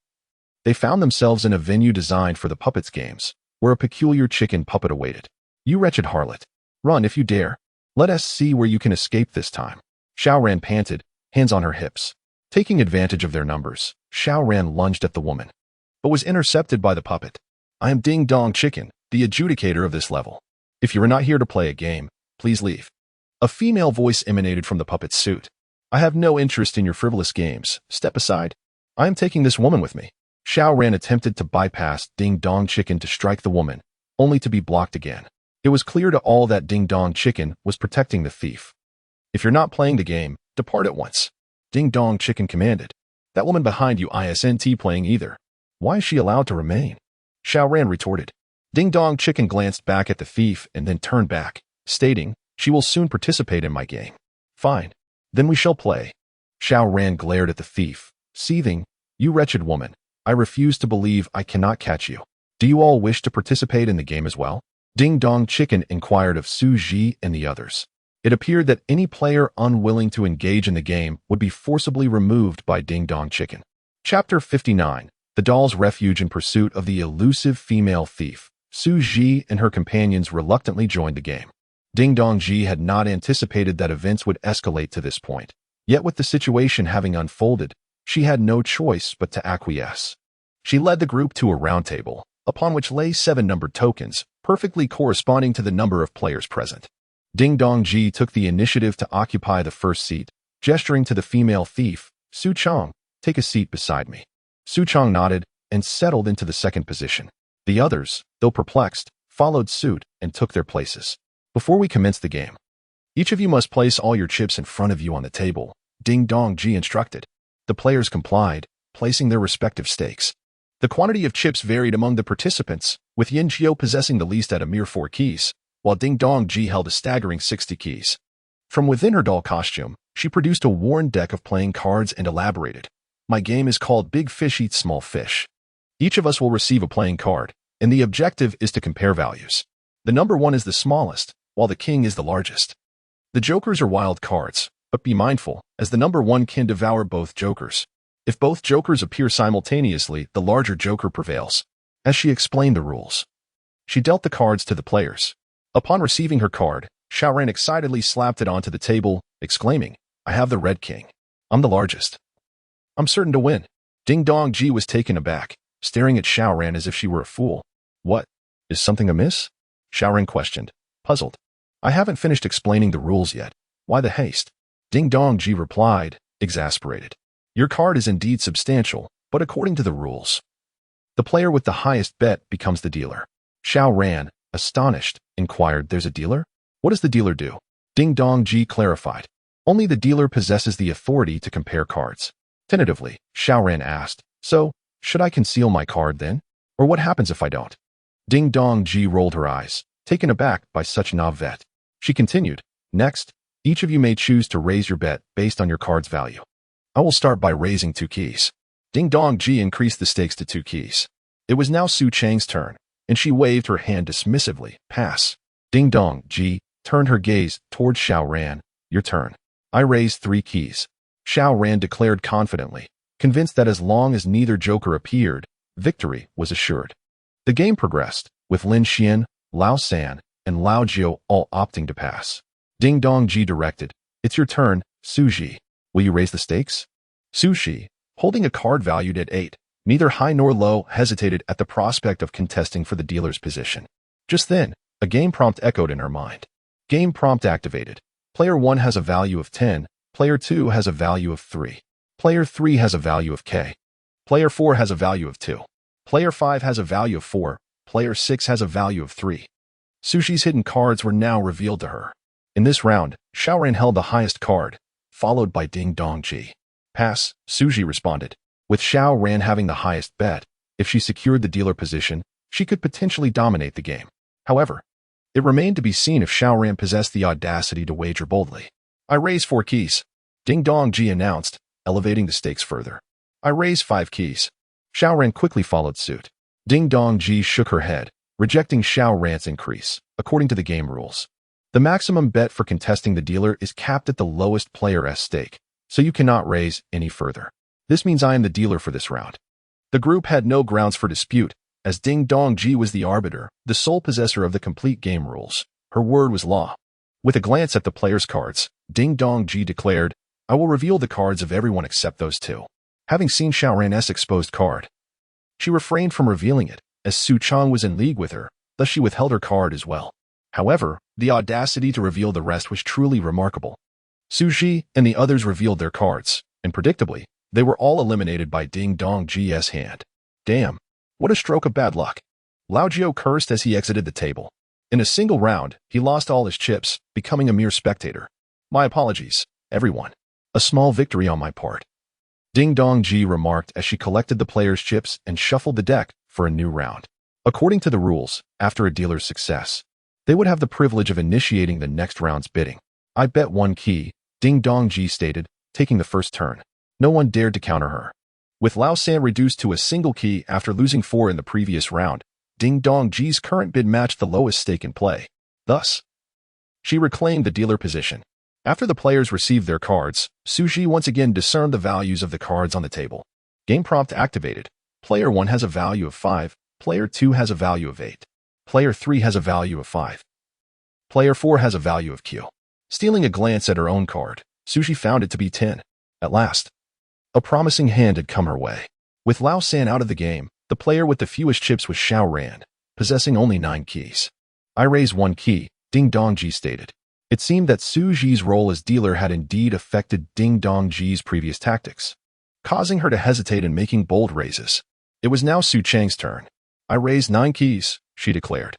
they found themselves in a venue designed for the puppets' games, where a peculiar chicken puppet awaited. "You wretched harlot, run if you dare. Let us see where you can escape this time," Xiao Ran panted, hands on her hips. Taking advantage of their numbers, Xiao Ran lunged at the woman, but was intercepted by the puppet. "I am Ding Dong Chicken, the adjudicator of this level. If you are not here to play a game, please leave." A female voice emanated from the puppet's suit. "I have no interest in your frivolous games. Step aside. I am taking this woman with me." Xiao Ran attempted to bypass Ding Dong Chicken to strike the woman, only to be blocked again. It was clear to all that Ding Dong Chicken was protecting the thief. "If you're not playing the game, depart at once," Ding Dong Chicken commanded. "That woman behind you isn't playing either. Why is she allowed to remain?" Xiao Ran retorted. Ding Dong Chicken glanced back at the thief and then turned back, stating, "She will soon participate in my game." "Fine. Then we shall play." Xiao Ran glared at the thief, seething, "You wretched woman, I refuse to believe I cannot catch you. Do you all wish to participate in the game as well?" Ding Dong Chicken inquired of Xu Zhi and the others. It appeared that any player unwilling to engage in the game would be forcibly removed by Ding Dong Chicken. Chapter 59. The Doll's Refuge in Pursuit of the Elusive Female Thief. Xu Zhi and her companions reluctantly joined the game. Ding Dong Ji had not anticipated that events would escalate to this point. Yet with the situation having unfolded, she had no choice but to acquiesce. She led the group to a round table, upon which lay 7 numbered tokens, perfectly corresponding to the number of players present. Ding Dong Ji took the initiative to occupy the first seat, gesturing to the female thief, "Su Chong, take a seat beside me." Su Chong nodded and settled into the second position. The others, though perplexed, followed suit and took their places. "Before we commence the game, each of you must place all your chips in front of you on the table," Ding Dong Ji instructed. The players complied, placing their respective stakes. The quantity of chips varied among the participants, with Yin Jiao possessing the least at a mere 4 keys, while Ding Dong Ji held a staggering 60 keys. From within her doll costume, she produced a worn deck of playing cards and elaborated, "My game is called Big Fish Eats Small Fish. Each of us will receive a playing card, and the objective is to compare values. The number 1 is the smallest, while the king is the largest. The jokers are wild cards, but be mindful, as the number 1 can devour both jokers. If both jokers appear simultaneously, the larger joker prevails." As she explained the rules, she dealt the cards to the players. Upon receiving her card, Xiaoran excitedly slapped it onto the table, exclaiming, "I have the red king. I'm the largest. I'm certain to win." Ding Dong Ji was taken aback, staring at Xiaoran as if she were a fool. "What? Is something amiss?" Xiaoran questioned, puzzled. "I haven't finished explaining the rules yet. Why the haste?" Ding Dong Ji replied, exasperated. "Your card is indeed substantial, but according to the rules, the player with the highest bet becomes the dealer." Xiaoran, astonished, inquired, "There's a dealer? What does the dealer do?" Ding Dong Ji clarified, "Only the dealer possesses the authority to compare cards." Tentatively, Xiaoran asked, "So, should I conceal my card then? Or what happens if I don't?" Ding Dong Ji rolled her eyes, taken aback by such navet. She continued, "Next, each of you may choose to raise your bet based on your card's value. I will start by raising 2 keys." Ding Dong Ji increased the stakes to 2 keys. It was now Su Chang's turn, and she waved her hand dismissively, "Pass." Ding Dong Ji turned her gaze towards Xiaoran, "Your turn." "I raised 3 keys." Xiaoran declared confidently, convinced that as long as neither joker appeared, victory was assured. The game progressed, with Lin Xian, Lao San, and Lao Jiao all opting to pass. Ding Dong Ji directed, "It's your turn, Xu Zhi. Will you raise the stakes?" Xu Zhi, holding a card valued at 8, neither high nor low, hesitated at the prospect of contesting for the dealer's position. Just then, a game prompt echoed in her mind. Game prompt activated. Player 1 has a value of 10, Player 2 has a value of 3. Player 3 has a value of K. Player 4 has a value of 2. Player 5 has a value of 4. Player 6 has a value of 3. Xu Zhi's hidden cards were now revealed to her. In this round, Xiaoran held the highest card, followed by Ding Dong Ji. "Pass," Xu Zhi responded. With Xiaoran having the highest bet, if she secured the dealer position, she could potentially dominate the game. However, it remained to be seen if Xiaoran possessed the audacity to wager boldly. "I raise 4 keys," Ding Dong Ji announced, elevating the stakes further. "I raise 5 keys." Xiaoran quickly followed suit. Ding Dong Ji shook her head, rejecting Xiaoran's increase, according to the game rules. The maximum bet for contesting the dealer is capped at the lowest player's stake, so you cannot raise any further. This means I am the dealer for this round. The group had no grounds for dispute, as Ding Dong Ji was the arbiter, the sole possessor of the complete game rules. Her word was law. With a glance at the players' cards, Ding Dong Ji declared, "I will reveal the cards of everyone except those 2. Having seen Xiaoran's exposed card, she refrained from revealing it, as Su Chong was in league with her, thus she withheld her card as well. However, the audacity to reveal the rest was truly remarkable. Xu Zhi and the others revealed their cards, and predictably, they were all eliminated by Ding Dong Ji's hand. Damn, what a stroke of bad luck. Lao Jiao cursed as he exited the table. In a single round, he lost all his chips, becoming a mere spectator. My apologies, everyone. A small victory on my part. Ding Dong Ji remarked as she collected the players' chips and shuffled the deck for a new round. According to the rules, after a dealer's success, they would have the privilege of initiating the next round's bidding. I bet 1 key, Ding Dong Ji stated, taking the first turn. No one dared to counter her. With Lao San reduced to a single key after losing 4 in the previous round, Ding Dong Ji's current bid matched the lowest stake in play. Thus, she reclaimed the dealer position. After the players received their cards, Xu Zhi once again discerned the values of the cards on the table. Game prompt activated. Player 1 has a value of 5. Player 2 has a value of 8. Player 3 has a value of 5. Player 4 has a value of Q. Stealing a glance at her own card, Xu Zhi found it to be 10. At last, a promising hand had come her way. With Lao San out of the game, the player with the fewest chips was Xiao Ran, possessing only 9 keys. I raise 1 key, Ding Dong Ji stated. It seemed that Xu Zhi's role as dealer had indeed affected Ding Dong Ji's previous tactics, causing her to hesitate in making bold raises. It was now Su Chang's turn. I raised 9 keys, she declared,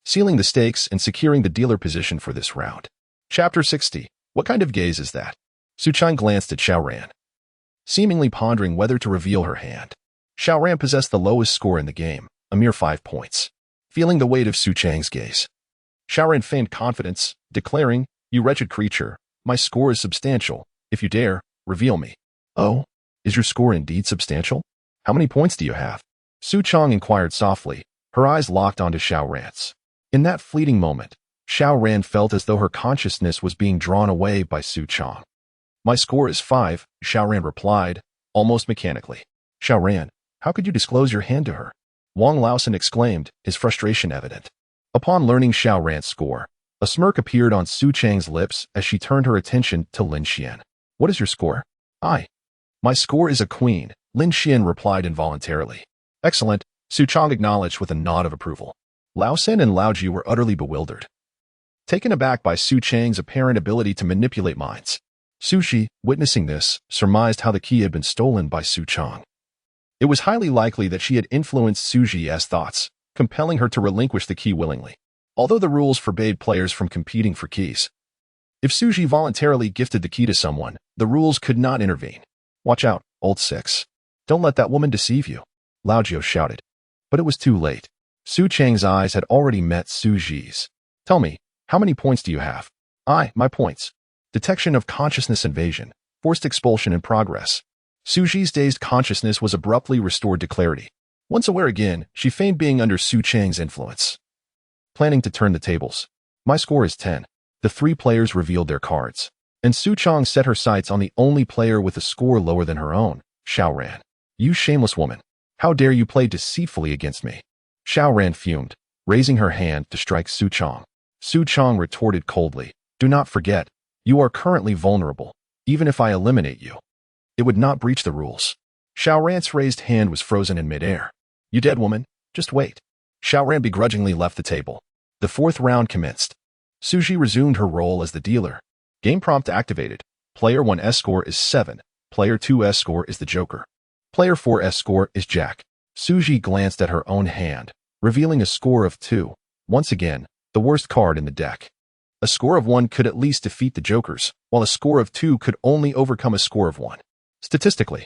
sealing the stakes and securing the dealer position for this round. Chapter 60. What kind of gaze is that? Su Chang glanced at Xiao Ran, seemingly pondering whether to reveal her hand. Xiao Ran possessed the lowest score in the game, a mere 5 points. Feeling the weight of Su Chang's gaze, Xiao Ran feigned confidence, declaring, "You wretched creature, my score is substantial. If you dare, reveal me." "Oh, is your score indeed substantial? How many points do you have?" Su Chang inquired softly, her eyes locked onto Xiao Ran's. In that fleeting moment, Xiao Ran felt as though her consciousness was being drawn away by Su Chang. "My score is 5, Xiao Ran replied, almost mechanically. "Xiao Ran, how could you disclose your hand to her?" Wang Laosan exclaimed, his frustration evident. Upon learning Xiao Ran's score, a smirk appeared on Su Chang's lips as she turned her attention to Lin Xian. "What is your score?" My score is a queen," Lin Xian replied involuntarily. "Excellent," Su Chang acknowledged with a nod of approval. Lao San and Lao Ji were utterly bewildered, taken aback by Su Chang's apparent ability to manipulate minds. Xu Zhi, witnessing this, surmised how the key had been stolen by Su Chang. It was highly likely that she had influenced Xu Zhi's thoughts, compelling her to relinquish the key willingly, although the rules forbade players from competing for keys. If Xu Zhi voluntarily gifted the key to someone, the rules could not intervene. "Watch out, old 6. Don't let that woman deceive you," Lao Jiu shouted. But it was too late. Su Chang's eyes had already met Xu Zhi's. "Tell me, how many points do you have?" My points. Detection of consciousness invasion. Forced expulsion in progress." Xu Zhi's dazed consciousness was abruptly restored to clarity. Once aware again, she feigned being under Su Chang's influence, planning to turn the tables. "My score is 10. The 3 players revealed their cards, and Su Chang set her sights on the only player with a score lower than her own, Xiao Ran. "You shameless woman. How dare you play deceitfully against me?" Xiao Ran fumed, raising her hand to strike Su Chang. Su Chang retorted coldly, "Do not forget, you are currently vulnerable. Even if I eliminate you, it would not breach the rules." Xiao Ran's raised hand was frozen in midair. "You dead woman, just wait." Xiao Ran begrudgingly left the table. The 4th round commenced. Xu Zhi resumed her role as the dealer. Game prompt activated. Player 1's score is 7. Player 2's score is the Joker. Player 4's score is Jack. Xu Zhi glanced at her own hand, revealing a score of 2. Once again, the worst card in the deck. A score of 1 could at least defeat the Jokers, while a score of 2 could only overcome a score of 1. Statistically,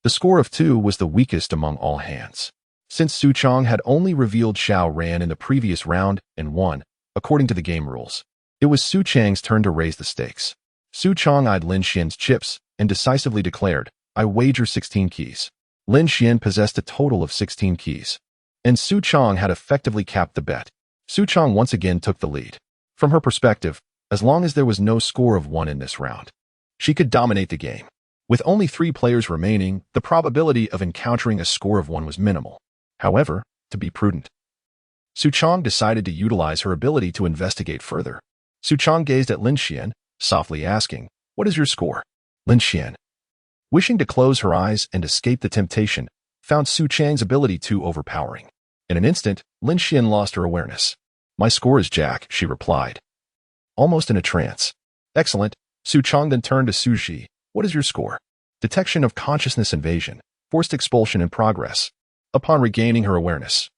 the score of 2 was the weakest among all hands. Since Su Chang had only revealed Xiao Ran in the previous round and won, according to the game rules, it was Su Chang's turn to raise the stakes. Su Chang eyed Lin Xian's chips and decisively declared, "I wager 16 keys." Lin Xian possessed a total of 16 keys, and Su Chang had effectively capped the bet. Su Chang once again took the lead. From her perspective, as long as there was no score of 1 in this round, she could dominate the game. With only 3 players remaining, the probability of encountering a score of 1 was minimal. However, to be prudent, Su Chang decided to utilize her ability to investigate further. Su Chang gazed at Lin Xian, softly asking, "What is your score?" Lin Xian, wishing to close her eyes and escape the temptation, found Su Chang's ability too overpowering. In an instant, Lin Xian lost her awareness. "My score is Jack," she replied, almost in a trance. "Excellent." Su Chang then turned to Xu Zhi. "What is your score?" Detection of consciousness invasion. Forced expulsion in progress. Upon regaining her awareness,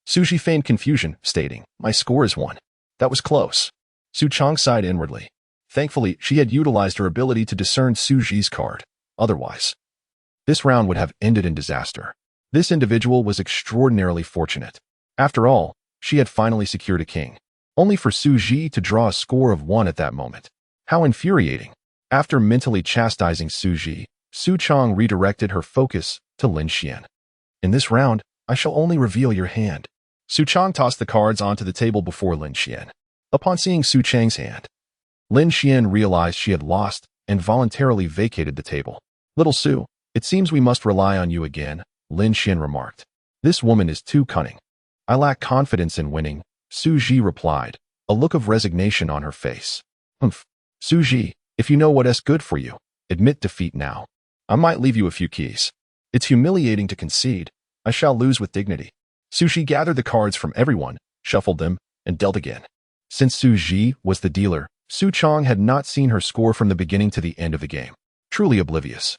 Xu Zhi feigned confusion, stating, "My score is 1. That was close." Su Chang sighed inwardly. Thankfully, she had utilized her ability to discern Xu Zhi's card. Otherwise, this round would have ended in disaster. This individual was extraordinarily fortunate. After all, she had finally secured a king, only for Xu Zhi to draw a score of 1 at that moment. How infuriating. After mentally chastising Xu Zhi, Su Chang redirected her focus to Lin Xian. In this round, I shall only reveal your hand. Su Chang tossed the cards onto the table before Lin Xian. Upon seeing Su Chang's hand, Lin Xian realized she had lost and voluntarily vacated the table. Little Su, it seems we must rely on you again, Lin Xian remarked. This woman is too cunning. I lack confidence in winning, Xu Zhi replied, a look of resignation on her face. Humph. Xu Zhi, if you know what's good for you, admit defeat now. I might leave you a few keys. It's humiliating to concede. I shall lose with dignity. Xu Zhi gathered the cards from everyone, shuffled them, and dealt again. Since Xu Zhi was the dealer, Su Chang had not seen her score from the beginning to the end of the game. Truly oblivious.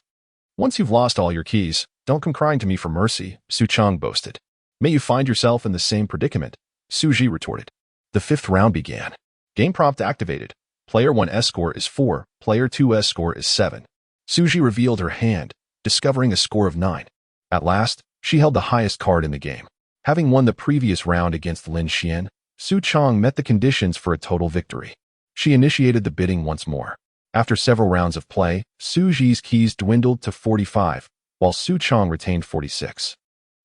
Once you've lost all your keys, don't come crying to me for mercy, Su Chang boasted. May you find yourself in the same predicament, Xu Zhi retorted. The 5th round began. Game prompt activated. Player 1's score is 4, Player 2's score is 7. Xu Zhi revealed her hand, discovering a score of 9. At last, she held the highest card in the game. Having won the previous round against Lin Xian, Su Chang met the conditions for a total victory. She initiated the bidding once more. After several rounds of play, Xu Zhi's keys dwindled to 45, while Su Chang retained 46.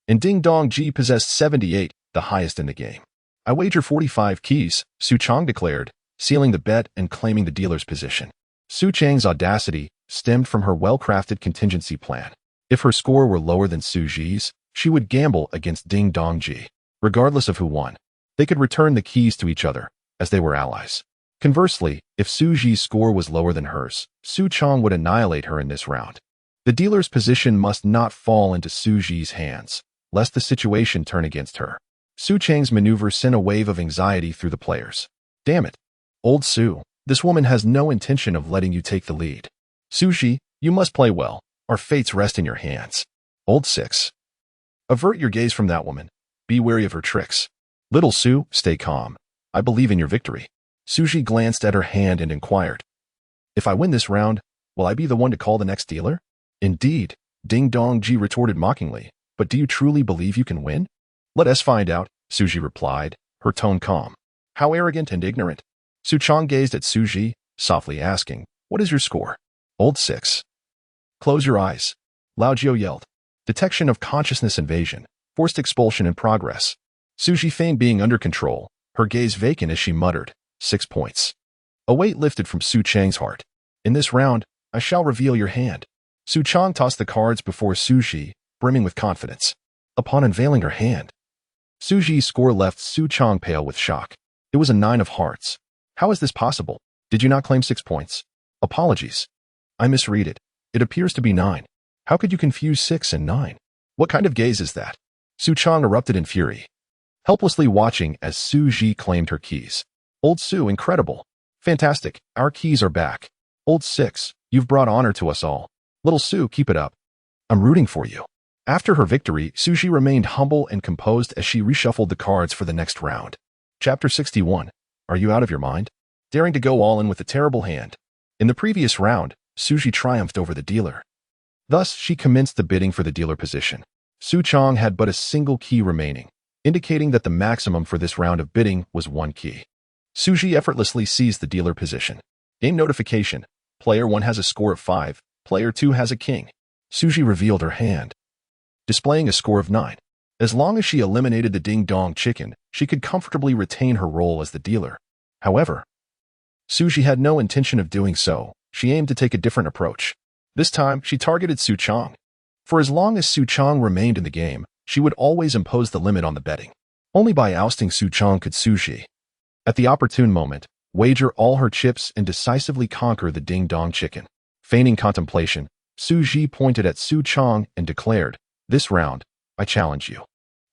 And Ding Dong Ji possessed 78, the highest in the game. I wager 45 keys, Su Chang declared, sealing the bet and claiming the dealer's position. Su Chang's audacity stemmed from her well-crafted contingency plan. If her score were lower than Xu Zhi's, she would gamble against Ding Dong Ji. Regardless of who won, they could return the keys to each other, as they were allies. Conversely, if Xu Zhi's score was lower than hers, Su Chang would annihilate her in this round. The dealer's position must not fall into Xu Zhi's hands, lest the situation turn against her. Su Chang's maneuver sent a wave of anxiety through the players. Damn it. Old Su, this woman has no intention of letting you take the lead. Xu Zhi, you must play well. Our fates rest in your hands. Old 6. Avert your gaze from that woman. Be wary of her tricks. Little Su, stay calm. I believe in your victory. Xu Zhi glanced at her hand and inquired. If I win this round, will I be the one to call the next dealer? Indeed, Ding Dong Ji retorted mockingly. But do you truly believe you can win? Let us find out, Xu Zhi replied, her tone calm. How arrogant and ignorant. Su Chang gazed at Xu Zhi, softly asking, what is your score? Old 6. Close your eyes. Lao Jiu yelled. Detection of consciousness invasion. Forced expulsion in progress. Xu Zhi feigned being under control, her gaze vacant as she muttered, 6 points. A weight lifted from Su Chang's heart. In this round, I shall reveal your hand. Su Chang tossed the cards before Xu Zhi, brimming with confidence. Upon unveiling her hand, Xu Zhi's score left Su Chang pale with shock. It was a 9 of hearts. How is this possible? Did you not claim 6 points? Apologies. I misread it. It appears to be 9. How could you confuse 6 and 9? What kind of gaze is that? Su Chang erupted in fury, helplessly watching as Xu Zhi claimed her keys. Old Su, incredible. Fantastic, our keys are back. Old 6, you've brought honor to us all. Little Su, keep it up. I'm rooting for you. After her victory, Xu Zhi remained humble and composed as she reshuffled the cards for the next round. Chapter 61. Are you out of your mind? Daring to go all in with a terrible hand. In the previous round, Xu Zhi triumphed over the dealer. Thus, she commenced the bidding for the dealer position. Su Chang had but a single key remaining, indicating that the maximum for this round of bidding was 1 key. Xu Zhi effortlessly seized the dealer position. Game notification. Player 1 has a score of 5. Player 2 has a king. Xu Zhi revealed her hand, displaying a score of 9. As long as she eliminated the Ding Dong chicken, she could comfortably retain her role as the dealer. However, Xu Zhi had no intention of doing so. She aimed to take a different approach. This time, she targeted Su Chang. For as long as Su Chang remained in the game, she would always impose the limit on the betting. Only by ousting Su Chang could Xu Zhi, at the opportune moment, wager all her chips and decisively conquer the Ding Dong chicken. Feigning contemplation, Xu Zhi pointed at Su Chang and declared, this round, I challenge you.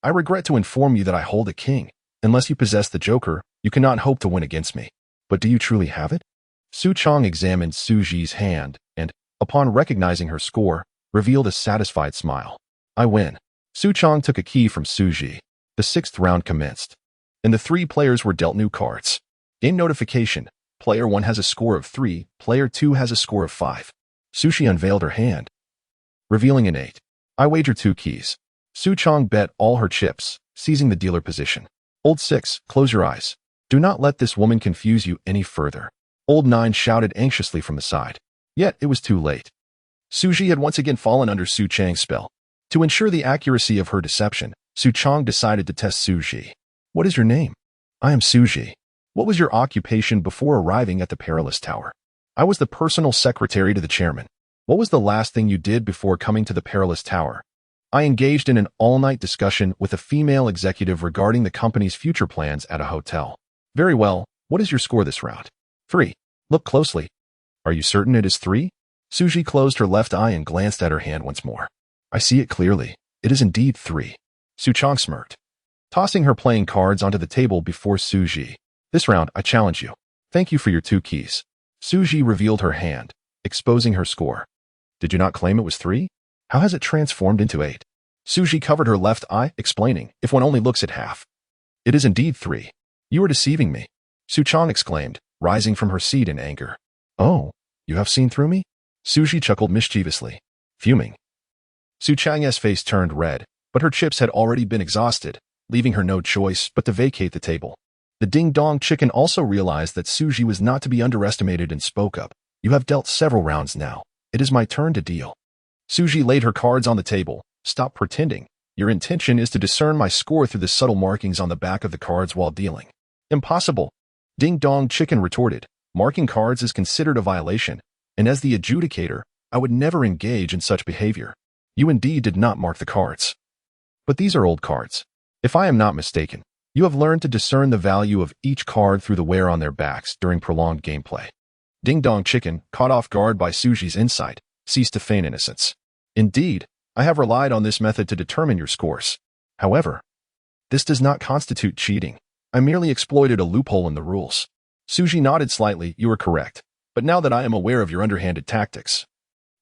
I regret to inform you that I hold a king. Unless you possess the joker, you cannot hope to win against me. But do you truly have it? Su Chang examined Xu Zhi's hand and, upon recognizing her score, revealed a satisfied smile. I win. Su Chang took a key from Xu Zhi. The 6th round commenced, and the 3 players were dealt new cards. Game notification. Player 1 has a score of 3. Player 2 has a score of 5. Xu Zhi unveiled her hand, revealing an 8. I wager 2 keys. Su Chang bet all her chips, seizing the dealer position. Old 6, close your eyes. Do not let this woman confuse you any further. Old 9 shouted anxiously from the side. Yet it was too late. Xu Zhi had once again fallen under Su Chang's spell. To ensure the accuracy of her deception, Su Chang decided to test Xu Zhi. What is your name? I am Xu Zhi. What was your occupation before arriving at the Perilous Tower? I was the personal secretary to the chairman. What was the last thing you did before coming to the Perilous Tower? I engaged in an all-night discussion with a female executive regarding the company's future plans at a hotel. Very well, what is your score this round? 3. Look closely. Are you certain it is 3? Xu Zhi closed her left eye and glanced at her hand once more. I see it clearly. It is indeed 3. Su Chang smirked, tossing her playing cards onto the table before Xu Zhi. This round, I challenge you. Thank you for your 2 keys. Xu Zhi revealed her hand, exposing her score. Did you not claim it was 3? How has it transformed into 8? Xu Zhi covered her left eye, explaining, if one only looks at half. It is indeed 3. You are deceiving me. Su Chang exclaimed, rising from her seat in anger. Oh, you have seen through me? Xu Zhi chuckled mischievously, fuming. Su Chang's face turned red, but her chips had already been exhausted, leaving her no choice but to vacate the table. The ding-dong chicken also realized that Xu Zhi was not to be underestimated and spoke up. You have dealt several rounds now. It is my turn to deal. Xu Zhi laid her cards on the table. Stop pretending. Your intention is to discern my score through the subtle markings on the back of the cards while dealing. Impossible. Ding-dong chicken retorted. Marking cards is considered a violation, and as the adjudicator, I would never engage in such behavior. You indeed did not mark the cards. But these are old cards. If I am not mistaken, you have learned to discern the value of each card through the wear on their backs during prolonged gameplay. Ding-dong chicken, caught off guard by Xu Zhi's insight, ceased to feign innocence. Indeed, I have relied on this method to determine your scores. However, this does not constitute cheating. I merely exploited a loophole in the rules. Xu Zhi nodded slightly. You are correct. But now that I am aware of your underhanded tactics,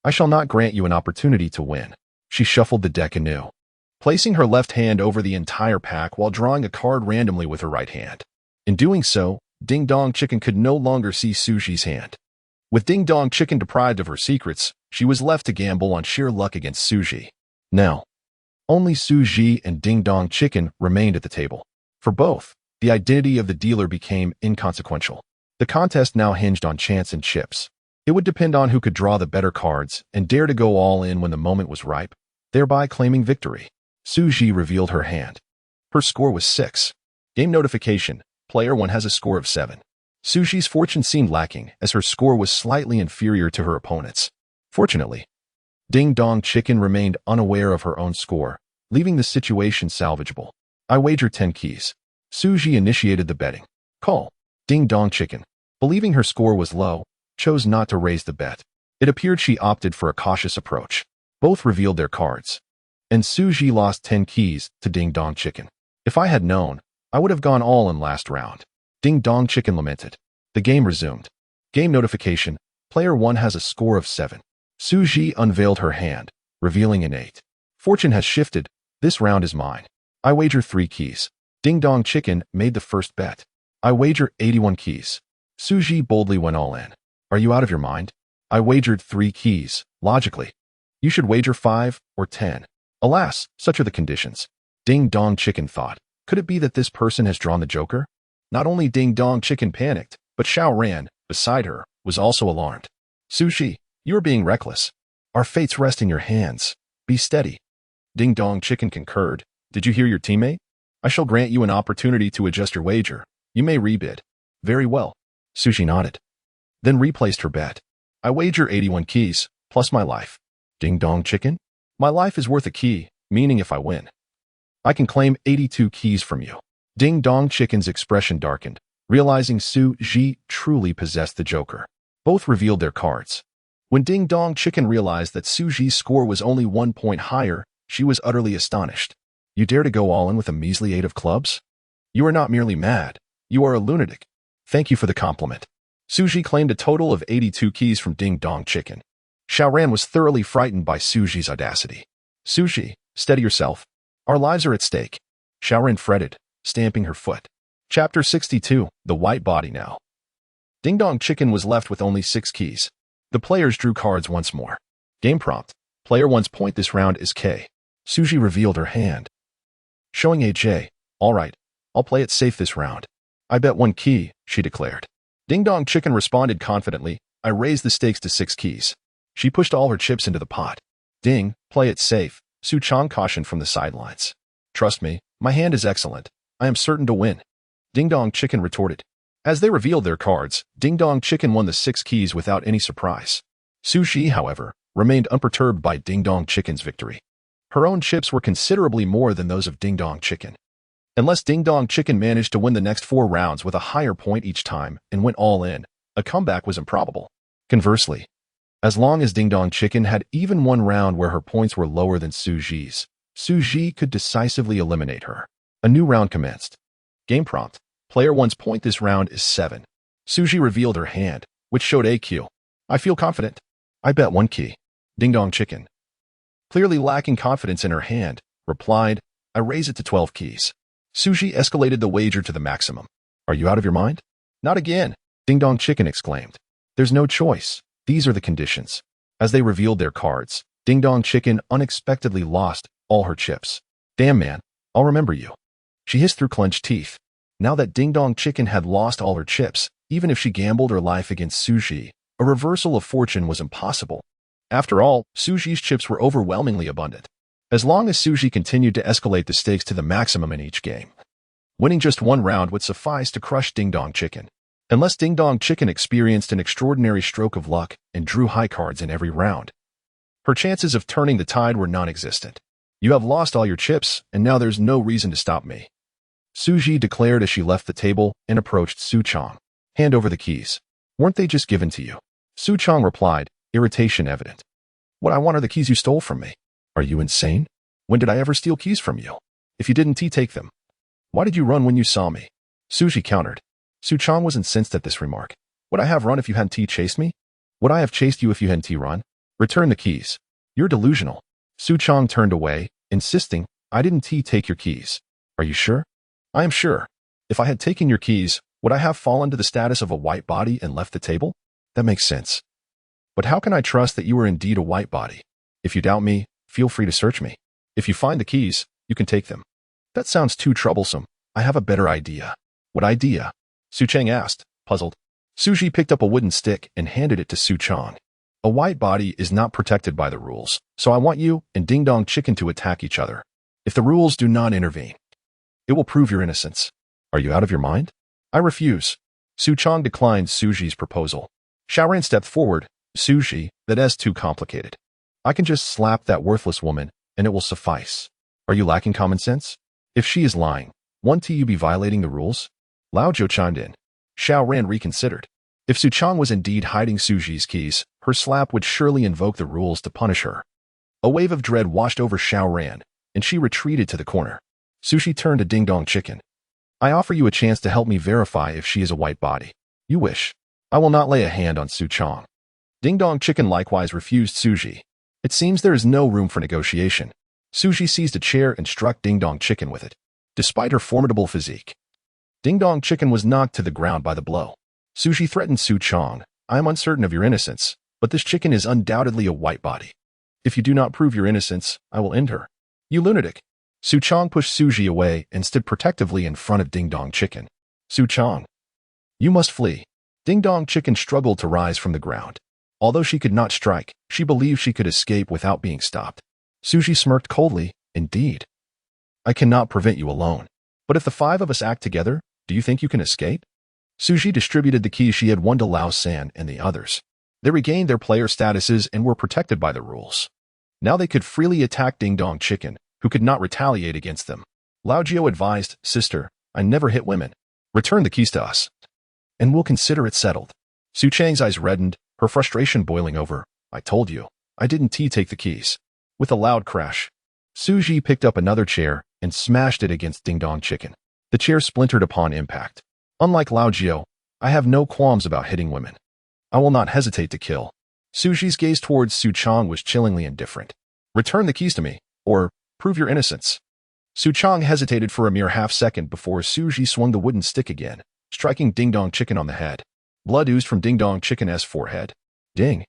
I shall not grant you an opportunity to win. She shuffled the deck anew, placing her left hand over the entire pack while drawing a card randomly with her right hand. In doing so, Ding Dong Chicken could no longer see Xu Zhi's hand. With Ding Dong Chicken deprived of her secrets, she was left to gamble on sheer luck against Xu Zhi. Now, only Xu Zhi and Ding Dong Chicken remained at the table. For both, the identity of the dealer became inconsequential. The contest now hinged on chance and chips. It would depend on who could draw the better cards and dare to go all in when the moment was ripe, thereby claiming victory. Xu Zhi revealed her hand. Her score was 6. Game notification. Player 1 has a score of 7. Xu Zhi's fortune seemed lacking, as her score was slightly inferior to her opponent's. Fortunately, Ding Dong Chicken remained unaware of her own score, leaving the situation salvageable. I wager 10 keys. Xu Zhi initiated the betting. Call. Ding Dong Chicken, believing her score was low, chose not to raise the bet. It appeared she opted for a cautious approach. Both revealed their cards, and Xu Zhi lost 10 keys to Ding Dong Chicken. If I had known, I would have gone all in last round. Ding Dong Chicken lamented. The game resumed. Game notification. Player 1 has a score of 7. Xu Zhi unveiled her hand, revealing an 8. Fortune has shifted. This round is mine. I wager 3 keys. Ding Dong Chicken made the first bet. I wager 81 keys. Xu Zhi boldly went all in. Are you out of your mind? I wagered 3 keys. Logically, you should wager 5 or 10. Alas, such are the conditions. Ding Dong Chicken thought. Could it be that this person has drawn the joker? Not only Ding Dong Chicken panicked, but Xiao Ran, beside her, was also alarmed. Xu Zhi, you are being reckless. Our fates rest in your hands. Be steady. Ding Dong Chicken concurred. Did you hear your teammate? I shall grant you an opportunity to adjust your wager. You may rebid. Very well. Xu Zhi nodded, then replaced her bet. I wager 81 keys, plus my life. Ding Dong Chicken? My life is worth a key, meaning if I win, I can claim 82 keys from you. Ding Dong Chicken's expression darkened, realizing Xu Zhi truly possessed the joker. Both revealed their cards. When Ding Dong Chicken realized that Xu Zhi's score was only 1 point higher, she was utterly astonished. You dare to go all in with a measly 8 of clubs? You are not merely mad. You are a lunatic. Thank you for the compliment. Xu Zhi claimed a total of 82 keys from Ding Dong Chicken. Xiao Ran was thoroughly frightened by Xu Zhi's audacity. Xu Zhi, steady yourself. Our lives are at stake. Xiao Ran fretted, stamping her foot. Chapter 62, The White Body Now. Ding Dong Chicken was left with only 6 keys. The players drew cards once more. Game prompt. Player 1's point this round is K. Xu Zhi revealed her hand, showing AJ. All right, I'll play it safe this round. I bet 1 key, she declared. Ding Dong Chicken responded confidently. I raised the stakes to 6 keys. She pushed all her chips into the pot. Ding, play it safe, Su Chong cautioned from the sidelines. Trust me, my hand is excellent. I am certain to win. Ding Dong Chicken retorted. As they revealed their cards, Ding Dong Chicken won the 6 keys without any surprise. Xu Zhi, however, remained unperturbed by Ding Dong Chicken's victory. Her own chips were considerably more than those of Ding Dong Chicken. Unless Ding Dong Chicken managed to win the next 4 rounds with a higher point each time and went all in, a comeback was improbable. Conversely, as long as Ding Dong Chicken had even 1 round where her points were lower than Xu Zhi's, Xu Zhi could decisively eliminate her. A new round commenced. Game prompt. Player 1's point this round is 7. Xu Zhi revealed her hand, which showed AQ. I feel confident. I bet 1 key. Ding Dong Chicken, clearly lacking confidence in her hand, replied, I raise it to 12 keys. Xu Zhi escalated the wager to the maximum. Are you out of your mind? Not again, Ding Dong Chicken exclaimed. There's no choice. These are the conditions. As they revealed their cards, Ding Dong Chicken unexpectedly lost all her chips. Damn man, I'll remember you. She hissed through clenched teeth. Now that Ding Dong Chicken had lost all her chips, even if she gambled her life against Xu Zhi, a reversal of fortune was impossible. After all, Xu Zhi's chips were overwhelmingly abundant. As long as Xu Zhi continued to escalate the stakes to the maximum in each game, winning just 1 round would suffice to crush Ding Dong Chicken. Unless Ding Dong Chicken experienced an extraordinary stroke of luck and drew high cards in every round, her chances of turning the tide were non-existent. You have lost all your chips, and now there's no reason to stop me, Xu Zhi declared as she left the table and approached Su Chong. Hand over the keys. Weren't they just given to you? Su Chong replied, irritation evident. What I want are the keys you stole from me. Are you insane? When did I ever steal keys from you? If you didn't take them, why did you run when you saw me? Xu Zhi countered. Su Chong was incensed at this remark. Would I have run if you hadn't chased me? Would I have chased you if you hadn't run? Return the keys. You're delusional. Su Chong turned away, insisting, I didn't take your keys. Are you sure? I am sure. If I had taken your keys, would I have fallen to the status of a white body and left the table? That makes sense. But how can I trust that you are indeed a white body? If you doubt me, feel free to search me. If you find the keys, you can take them. That sounds too troublesome. I have a better idea. What idea? Su Chang asked, puzzled. Xu Zhi picked up a wooden stick and handed it to Su Chong. A white body is not protected by the rules, so I want you and Ding Dong Chicken to attack each other. If the rules do not intervene, it will prove your innocence. Are you out of your mind? I refuse. Su Chong declined Xu Zhi's proposal. Xiaoran stepped forward. Xu Zhi, that's too complicated. I can just slap that worthless woman, and it will suffice. Are you lacking common sense? If she is lying, won't you be violating the rules? Lao Zhou chimed in. Xiaoran reconsidered. If Su Chong was indeed hiding Xu Zhi's keys, her slap would surely invoke the rules to punish her. A wave of dread washed over Xiaoran, and she retreated to the corner. Xu Zhi turned to Ding Dong Chicken. I offer you a chance to help me verify if she is a white body. You wish. I will not lay a hand on Su Chong. Ding Dong Chicken likewise refused Xu Zhi. It seems there is no room for negotiation. Xu Zhi seized a chair and struck Ding Dong Chicken with it. Despite her formidable physique, Ding Dong Chicken was knocked to the ground by the blow. Xu Zhi threatened Su Chong. I am uncertain of your innocence, but this chicken is undoubtedly a white body. If you do not prove your innocence, I will end her. You lunatic. Su Chong pushed Xu Zhi away and stood protectively in front of Ding Dong Chicken. Su Chong, you must flee. Ding Dong Chicken struggled to rise from the ground. Although she could not strike, she believed she could escape without being stopped. Xu Zhi smirked coldly. Indeed. I cannot prevent you alone. But if the 5 of us act together, do you think you can escape? Xu Zhi distributed the keys she had won to Lao San and the others. They regained their player statuses and were protected by the rules. Now they could freely attack Ding Dong Chicken, who could not retaliate against them. Lao Jiao advised, Sister, I never hit women. Return the keys to us, and we'll consider it settled. Su Chang's eyes reddened, her frustration boiling over. I told you, I didn't take the keys. With a loud crash, Xu Zhi picked up another chair and smashed it against Ding Dong Chicken. The chair splintered upon impact. Unlike Lao Jiao, I have no qualms about hitting women. I will not hesitate to kill. Xu Zhi's gaze towards Su Chong was chillingly indifferent. Return the keys to me, or prove your innocence. Su Chong hesitated for a mere half-second before Xu Zhi swung the wooden stick again, striking Ding Dong Chicken on the head. Blood oozed from Ding Dong Chicken's forehead. Ding.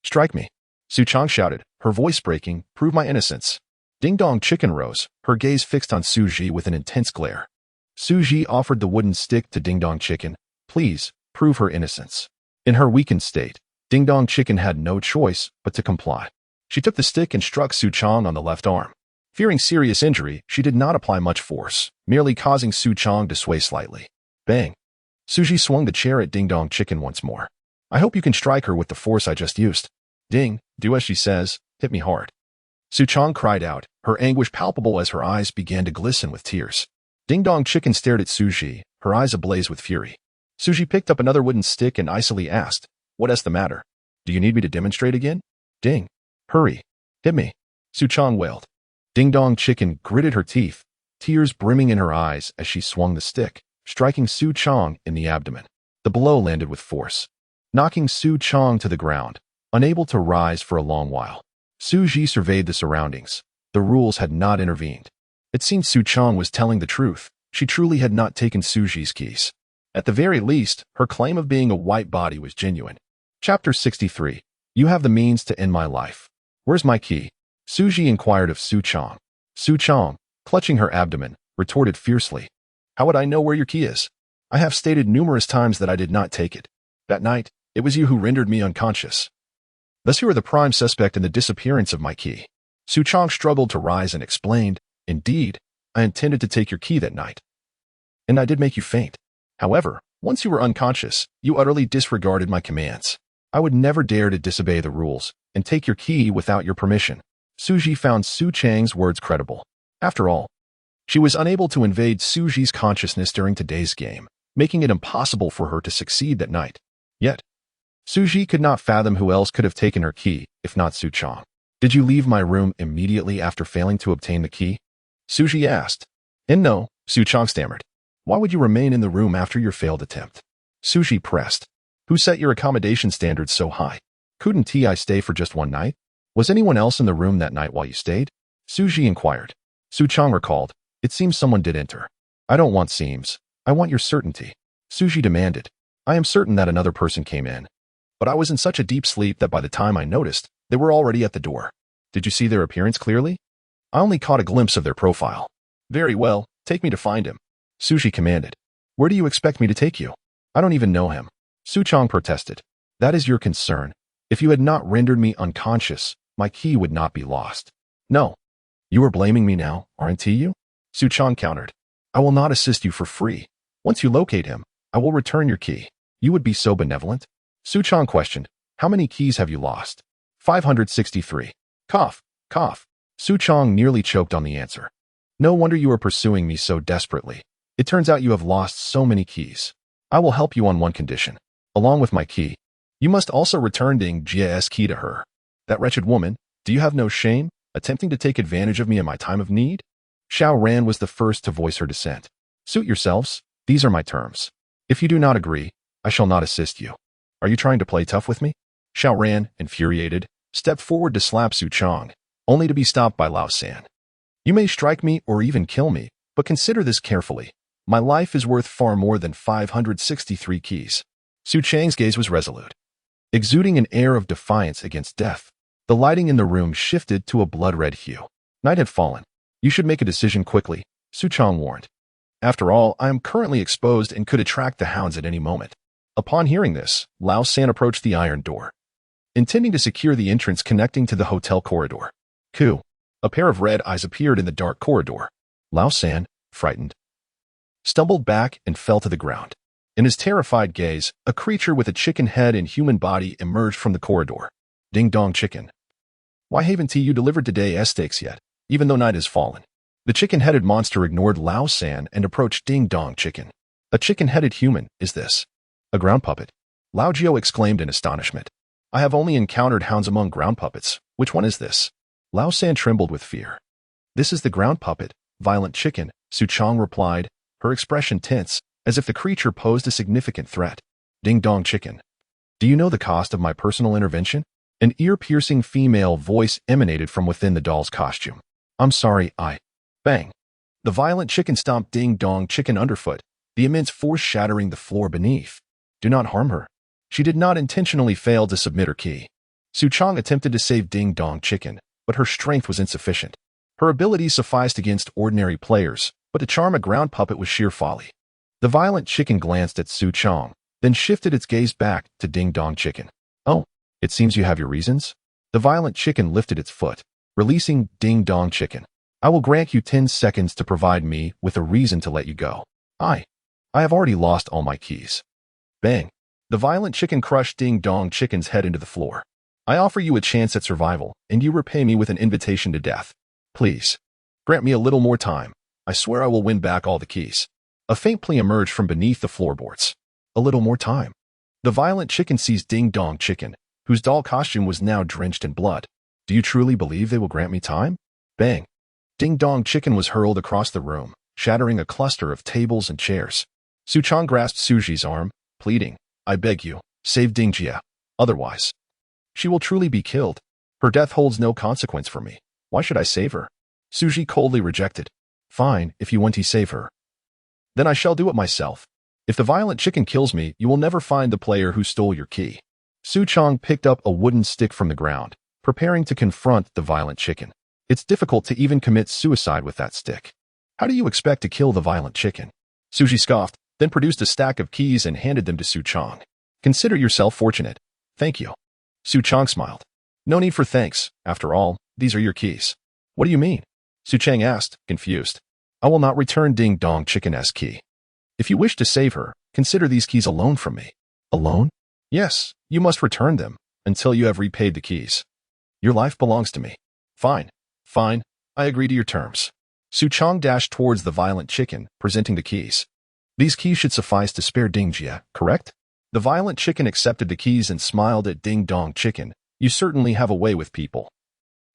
Strike me. Su Chong shouted, her voice breaking, prove my innocence. Ding Dong Chicken rose, her gaze fixed on Xu Zhi with an intense glare. Xu Zhi offered the wooden stick to Ding Dong Chicken. Please, prove her innocence. In her weakened state, Ding Dong Chicken had no choice but to comply. She took the stick and struck Su Chong on the left arm. Fearing serious injury, she did not apply much force, merely causing Su Chong to sway slightly. Bang! Xu Zhi swung the chair at Ding Dong Chicken once more. I hope you can strike her with the force I just used. Ding, do as she says, hit me hard. Su Chong cried out, her anguish palpable as her eyes began to glisten with tears. Ding Dong Chicken stared at Xu Zhi, her eyes ablaze with fury. Xu Zhi picked up another wooden stick and icily asked, What's the matter? Do you need me to demonstrate again? Ding. Hurry. Hit me. Su Chong wailed. Ding Dong Chicken gritted her teeth, tears brimming in her eyes as she swung the stick, striking Su Chong in the abdomen. The blow landed with force, knocking Su Chong to the ground, unable to rise for a long while. Xu Zhi surveyed the surroundings. The rules had not intervened. It seemed Su Chong was telling the truth. She truly had not taken Xu Zhi's keys. At the very least, her claim of being a white body was genuine. Chapter 63. You have the means to end my life. Where's my key? Xu Zhi inquired of Su Chong. Su Chong, clutching her abdomen, retorted fiercely. How would I know where your key is? I have stated numerous times that I did not take it. That night, it was you who rendered me unconscious. Thus you are the prime suspect in the disappearance of my key. Su Chong struggled to rise and explained, Indeed, I intended to take your key that night. And I did make you faint. However, once you were unconscious, you utterly disregarded my commands. I would never dare to disobey the rules and take your key without your permission. Xu Zhi found Su Chang's words credible. After all, she was unable to invade Xu Zhi's consciousness during today's game, making it impossible for her to succeed that night. Yet, Xu Zhi could not fathom who else could have taken her key, if not Su Chong. Did you leave my room immediately after failing to obtain the key? Xu Zhi asked. And no, Su Chong stammered. Why would you remain in the room after your failed attempt? Xu Zhi pressed. Who set your accommodation standards so high? Couldn't I stay for just one night? Was anyone else in the room that night while you stayed? Xu Zhi inquired. Su Chong recalled. It seems someone did enter. I don't want seems. I want your certainty. Xu Zhi demanded. I am certain that another person came in. But I was in such a deep sleep that by the time I noticed, they were already at the door. Did you see their appearance clearly? I only caught a glimpse of their profile. Very well, take me to find him. Xu Zhi commanded. Where do you expect me to take you? I don't even know him. Su Chong protested. That is your concern. If you had not rendered me unconscious, my key would not be lost. No. You are blaming me now, aren't you? Su Chong countered. I will not assist you for free. Once you locate him, I will return your key. You would be so benevolent? Su Chong questioned. How many keys have you lost? 563. Cough, cough. Su Chong nearly choked on the answer. No wonder you are pursuing me so desperately. It turns out you have lost so many keys. I will help you on one condition. Along with my key, you must also return Ding Jia's key to her. That wretched woman, do you have no shame, attempting to take advantage of me in my time of need? Xiao Ran was the first to voice her dissent. Suit yourselves, these are my terms. If you do not agree, I shall not assist you. Are you trying to play tough with me? Xiao Ran, infuriated, stepped forward to slap Su Chong, only to be stopped by Lao San. You may strike me or even kill me, but consider this carefully. My life is worth far more than 563 keys. Su Chang's gaze was resolute. Exuding an air of defiance against death, the lighting in the room shifted to a blood-red hue. Night had fallen. You should make a decision quickly, Su Chong warned. After all, I am currently exposed and could attract the hounds at any moment. Upon hearing this, Lao San approached the iron door, intending to secure the entrance connecting to the hotel corridor. Ku. A pair of red eyes appeared in the dark corridor. Lao San, frightened, stumbled back and fell to the ground. In his terrified gaze, a creature with a chicken head and human body emerged from the corridor. Ding Dong Chicken. Why haven't you delivered today's steaks yet, even though night has fallen? The chicken-headed monster ignored Lao San and approached Ding Dong Chicken. A chicken-headed human, is this? A ground puppet? Lao Jiao exclaimed in astonishment. I have only encountered hounds among ground puppets. Which one is this? Lao San trembled with fear. This is the ground puppet, Violent Chicken, Su Chong replied, her expression tense, as if the creature posed a significant threat. Ding Dong Chicken. Do you know the cost of my personal intervention? An ear-piercing female voice emanated from within the doll's costume. I'm sorry, Bang. The Violent Chicken stomped Ding Dong Chicken underfoot, the immense force shattering the floor beneath. Do not harm her. She did not intentionally fail to submit her key. Su Chong attempted to save Ding Dong Chicken, but her strength was insufficient. Her abilities sufficed against ordinary players, but to charm a ground puppet was sheer folly. The violent chicken glanced at Su Chong, then shifted its gaze back to Ding Dong Chicken. Oh, it seems you have your reasons? The violent chicken lifted its foot, releasing Ding Dong Chicken. I will grant you 10 seconds to provide me with a reason to let you go. I have already lost all my keys. Bang. The violent chicken crushed Ding Dong Chicken's head into the floor. I offer you a chance at survival, and you repay me with an invitation to death. Please, grant me a little more time. I swear I will win back all the keys. A faint plea emerged from beneath the floorboards. A little more time. The violent chicken seized Ding Dong Chicken, whose doll costume was now drenched in blood. Do you truly believe they will grant me time? Bang. Ding Dong Chicken was hurled across the room, shattering a cluster of tables and chairs. Su Chong grasped Xu Zhi's arm, pleading, I beg you, save Ding Jia. Otherwise, she will truly be killed. Her death holds no consequence for me. Why should I save her? Xu Zhi coldly rejected. Fine, if you want to save her. Then I shall do it myself. If the violent chicken kills me, you will never find the player who stole your key. Su Chong picked up a wooden stick from the ground, preparing to confront the violent chicken. It's difficult to even commit suicide with that stick. How do you expect to kill the violent chicken? Xu Zhi scoffed, then produced a stack of keys and handed them to Su Chong. Consider yourself fortunate. Thank you. Su Chong smiled. No need for thanks. After all, these are your keys. What do you mean? Su Chang asked, confused. I will not return Ding Dong Chicken's key. If you wish to save her, consider these keys a loan from me. A loan? Yes, you must return them until you have repaid the keys. Your life belongs to me. Fine. Fine. I agree to your terms. Su Chong dashed towards the violent chicken, presenting the keys. These keys should suffice to spare Ding Jia, correct? The violent chicken accepted the keys and smiled at Ding Dong Chicken. You certainly have a way with people.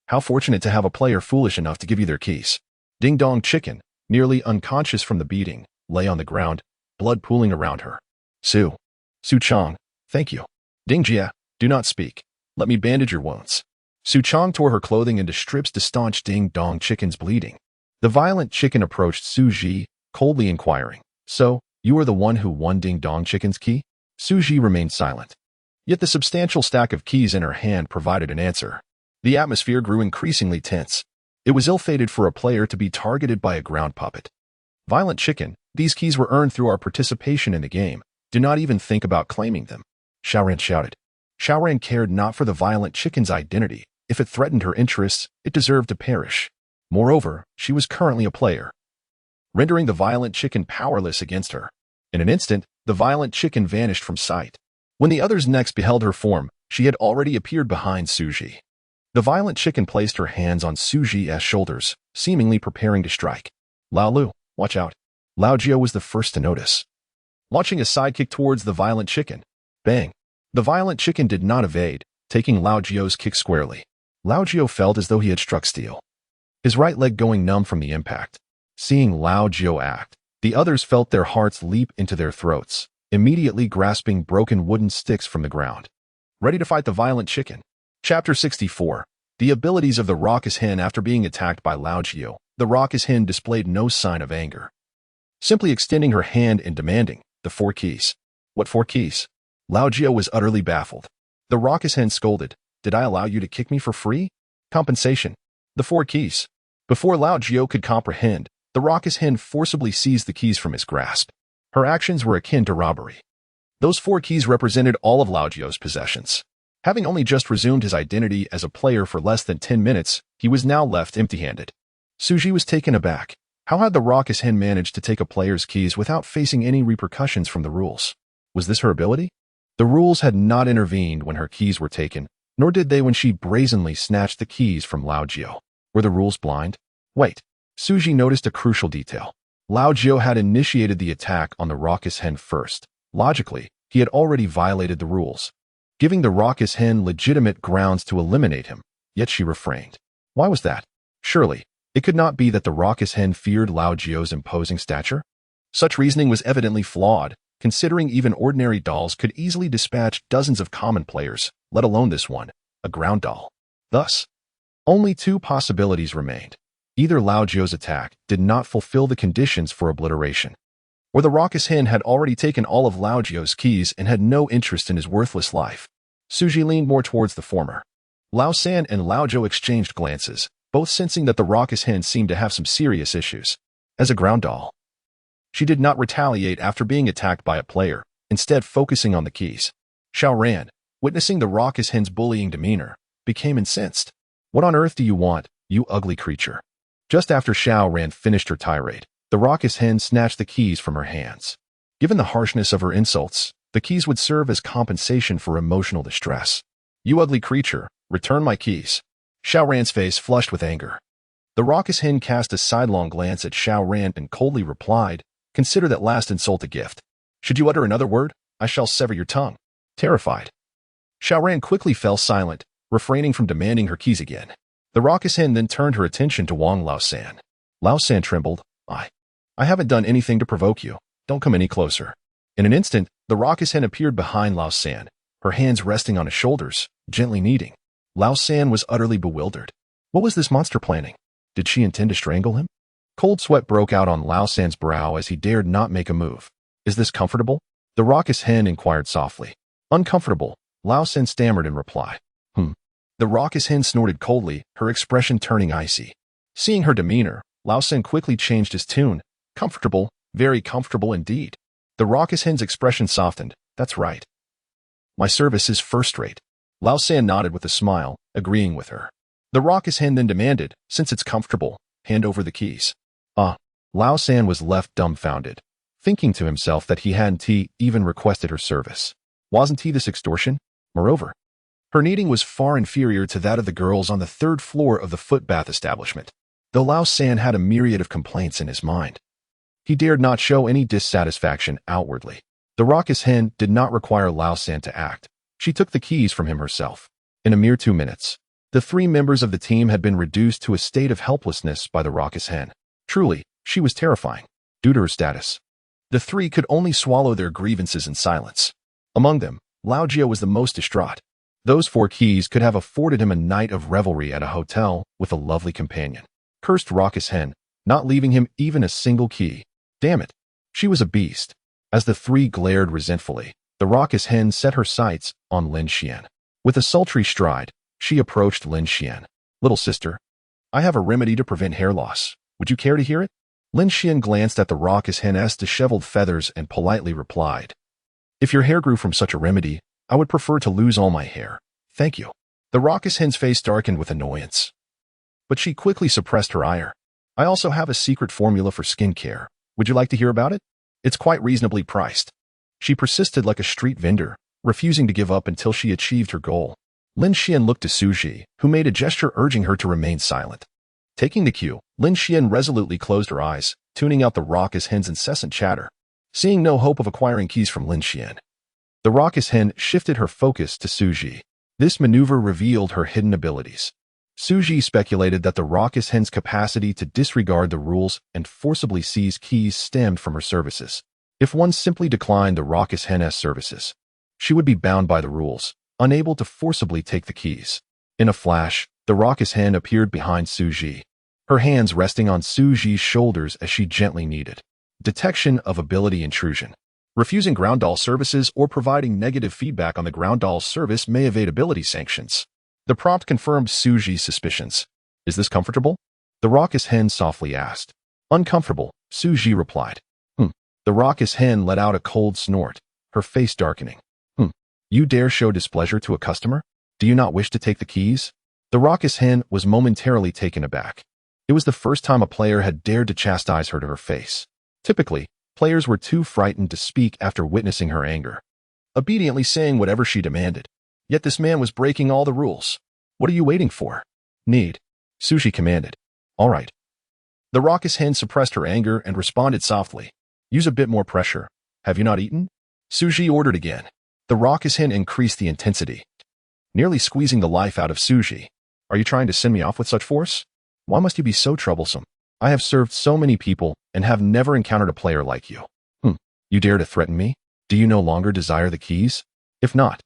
How fortunate to have a player foolish enough to give you their keys. Ding Dong Chicken, nearly unconscious from the beating, lay on the ground, blood pooling around her. Su Chong, thank you. Ding Jia, do not speak. Let me bandage your wounds. Su Chong tore her clothing into strips to staunch Ding Dong Chicken's bleeding. The violent chicken approached Xu Zhi, coldly inquiring, So, you are the one who won Ding Dong Chicken's key? Xu Zhi remained silent. Yet the substantial stack of keys in her hand provided an answer. The atmosphere grew increasingly tense. It was ill-fated for a player to be targeted by a ground puppet. Violent chicken, these keys were earned through our participation in the game. Do not even think about claiming them. Xiaoran shouted. Xiaoran cared not for the violent chicken's identity. If it threatened her interests, it deserved to perish. Moreover, she was currently a player, rendering the violent chicken powerless against her. In an instant, the violent chicken vanished from sight. When the others next beheld her form, she had already appeared behind Xu Zhi. The violent chicken placed her hands on Xu Zhi's shoulders, seemingly preparing to strike. Lao Lu, watch out. Lao Jiao was the first to notice, launching a sidekick towards the violent chicken. Bang. The violent chicken did not evade, taking Lao Jiao's kick squarely. Lao Jiao felt as though he had struck steel, his right leg going numb from the impact. Seeing Lao Jiao act, the others felt their hearts leap into their throats, immediately grasping broken wooden sticks from the ground, ready to fight the violent chicken. Chapter 64. The abilities of the raucous hen. After being attacked by Lao Jiao, the raucous hen displayed no sign of anger, simply extending her hand and demanding, the 4 keys. What 4 keys? Lao Jiao was utterly baffled. The raucous hen scolded, Did I allow you to kick me for free? Compensation. The 4 keys. Before Lao Jiao could comprehend, the raucous hen forcibly seized the keys from his grasp. Her actions were akin to robbery. Those 4 keys represented all of Lao Jiao's possessions. Having only just resumed his identity as a player for less than 10 minutes, he was now left empty-handed. Xu Zhi was taken aback. How had the raucous hen managed to take a player's keys without facing any repercussions from the rules? Was this her ability? The rules had not intervened when her keys were taken, nor did they when she brazenly snatched the keys from Lao Jiao. Were the rules blind? Wait. Xu Zhi noticed a crucial detail. Lao Jiao had initiated the attack on the raucous hen first. Logically, he had already violated the rules, giving the raucous hen legitimate grounds to eliminate him, yet she refrained. Why was that? Surely, it could not be that the raucous hen feared Lao Jiao's imposing stature? Such reasoning was evidently flawed, considering even ordinary dolls could easily dispatch dozens of common players, let alone this one, a ground doll. Thus, only 2 possibilities remained. Either Lao Jiao's attack did not fulfill the conditions for obliteration, or the raucous hen had already taken all of Lao Jiao's keys and had no interest in his worthless life. Xu Zhi leaned more towards the former. Lao San and Lao Jiao exchanged glances, both sensing that the raucous hen seemed to have some serious issues. As a ground doll, she did not retaliate after being attacked by a player, instead focusing on the keys. Xiao Ran, witnessing the raucous hen's bullying demeanor, became incensed. What on earth do you want, you ugly creature? Just after Xiao Ran finished her tirade, the raucous hen snatched the keys from her hands. Given the harshness of her insults, the keys would serve as compensation for emotional distress. You ugly creature, return my keys. Xiao Ran's face flushed with anger. The raucous hen cast a sidelong glance at Xiao Ran and coldly replied, "Consider that last insult a gift. Should you utter another word, I shall sever your tongue." Terrified, Xiao Ran quickly fell silent, refraining from demanding her keys again. The raucous hen then turned her attention to Wang Laosan. Laosan trembled. I haven't done anything to provoke you. Don't come any closer." In an instant, the raucous hen appeared behind Laosan, her hands resting on his shoulders, gently kneading. Laosan was utterly bewildered. What was this monster planning? Did she intend to strangle him? Cold sweat broke out on Laosan's brow as he dared not make a move. Is this comfortable? The raucous hen inquired softly. Uncomfortable, Laosan stammered in reply. The raucous hen snorted coldly, her expression turning icy. Seeing her demeanor, Laosan quickly changed his tune. Comfortable, very comfortable indeed. The raucous hen's expression softened. That's right. My service is first-rate. Laosan nodded with a smile, agreeing with her. The raucous hen then demanded, since it's comfortable, hand over the keys. Laosan was left dumbfounded, thinking to himself that he hadn't even requested her service. Wasn't this extortion? Moreover, her kneading was far inferior to that of the girls on the third floor of the footbath establishment. Though Laosan had a myriad of complaints in his mind, he dared not show any dissatisfaction outwardly. The raucous hen did not require Laosan to act. She took the keys from him herself. In a mere 2 minutes, the 3 members of the team had been reduced to a state of helplessness by the raucous hen. Truly, she was terrifying. Due to her status, the 3 could only swallow their grievances in silence. Among them, Lao Jia was the most distraught. Those 4 keys could have afforded him a night of revelry at a hotel with a lovely companion. Cursed raucous hen, not leaving him even a single key. Damn it, she was a beast. As the 3 glared resentfully, the raucous hen set her sights on Lin Xian. With a sultry stride, she approached Lin Xian. Little sister, I have a remedy to prevent hair loss. Would you care to hear it? Lin Xian glanced at the raucous hen's disheveled feathers and politely replied, If your hair grew from such a remedy, I would prefer to lose all my hair. Thank you. The raucous hen's face darkened with annoyance, but she quickly suppressed her ire. I also have a secret formula for skincare. Would you like to hear about it? It's quite reasonably priced. She persisted like a street vendor, refusing to give up until she achieved her goal. Lin Xian looked to Xu Zhi, who made a gesture urging her to remain silent. Taking the cue, Lin Xian resolutely closed her eyes, tuning out the raucous hen's incessant chatter. Seeing no hope of acquiring keys from Lin Xian, the raucous hen shifted her focus to Xu Zhi. This maneuver revealed her hidden abilities. Xu Zhi speculated that the raucous hen's capacity to disregard the rules and forcibly seize keys stemmed from her services. If one simply declined the raucous hen's services, she would be bound by the rules, unable to forcibly take the keys. In a flash, the raucous hen appeared behind Xu Zhi, her hands resting on Xu Zhi's shoulders as she gently kneaded. Detection of ability intrusion. Refusing ground doll services or providing negative feedback on the ground doll's service may evade ability sanctions. The prompt confirmed Xu Zhi's suspicions. Is this comfortable? The raucous hen softly asked. Uncomfortable, Xu Zhi replied. The raucous hen let out a cold snort, her face darkening. You dare show displeasure to a customer? Do you not wish to take the keys? The raucous hen was momentarily taken aback. It was the first time a player had dared to chastise her to her face. Typically, players were too frightened to speak after witnessing her anger, obediently saying whatever she demanded. Yet this man was breaking all the rules. What are you waiting for? Need. Xu Zhi commanded. All right. The raucous hen suppressed her anger and responded softly. Use a bit more pressure. Have you not eaten? Xu Zhi ordered again. The raucous hen increased the intensity, nearly squeezing the life out of Xu Zhi. Are you trying to send me off with such force? Why must you be so troublesome? I have served so many people and have never encountered a player like you. You dare to threaten me? Do you no longer desire the keys? If not,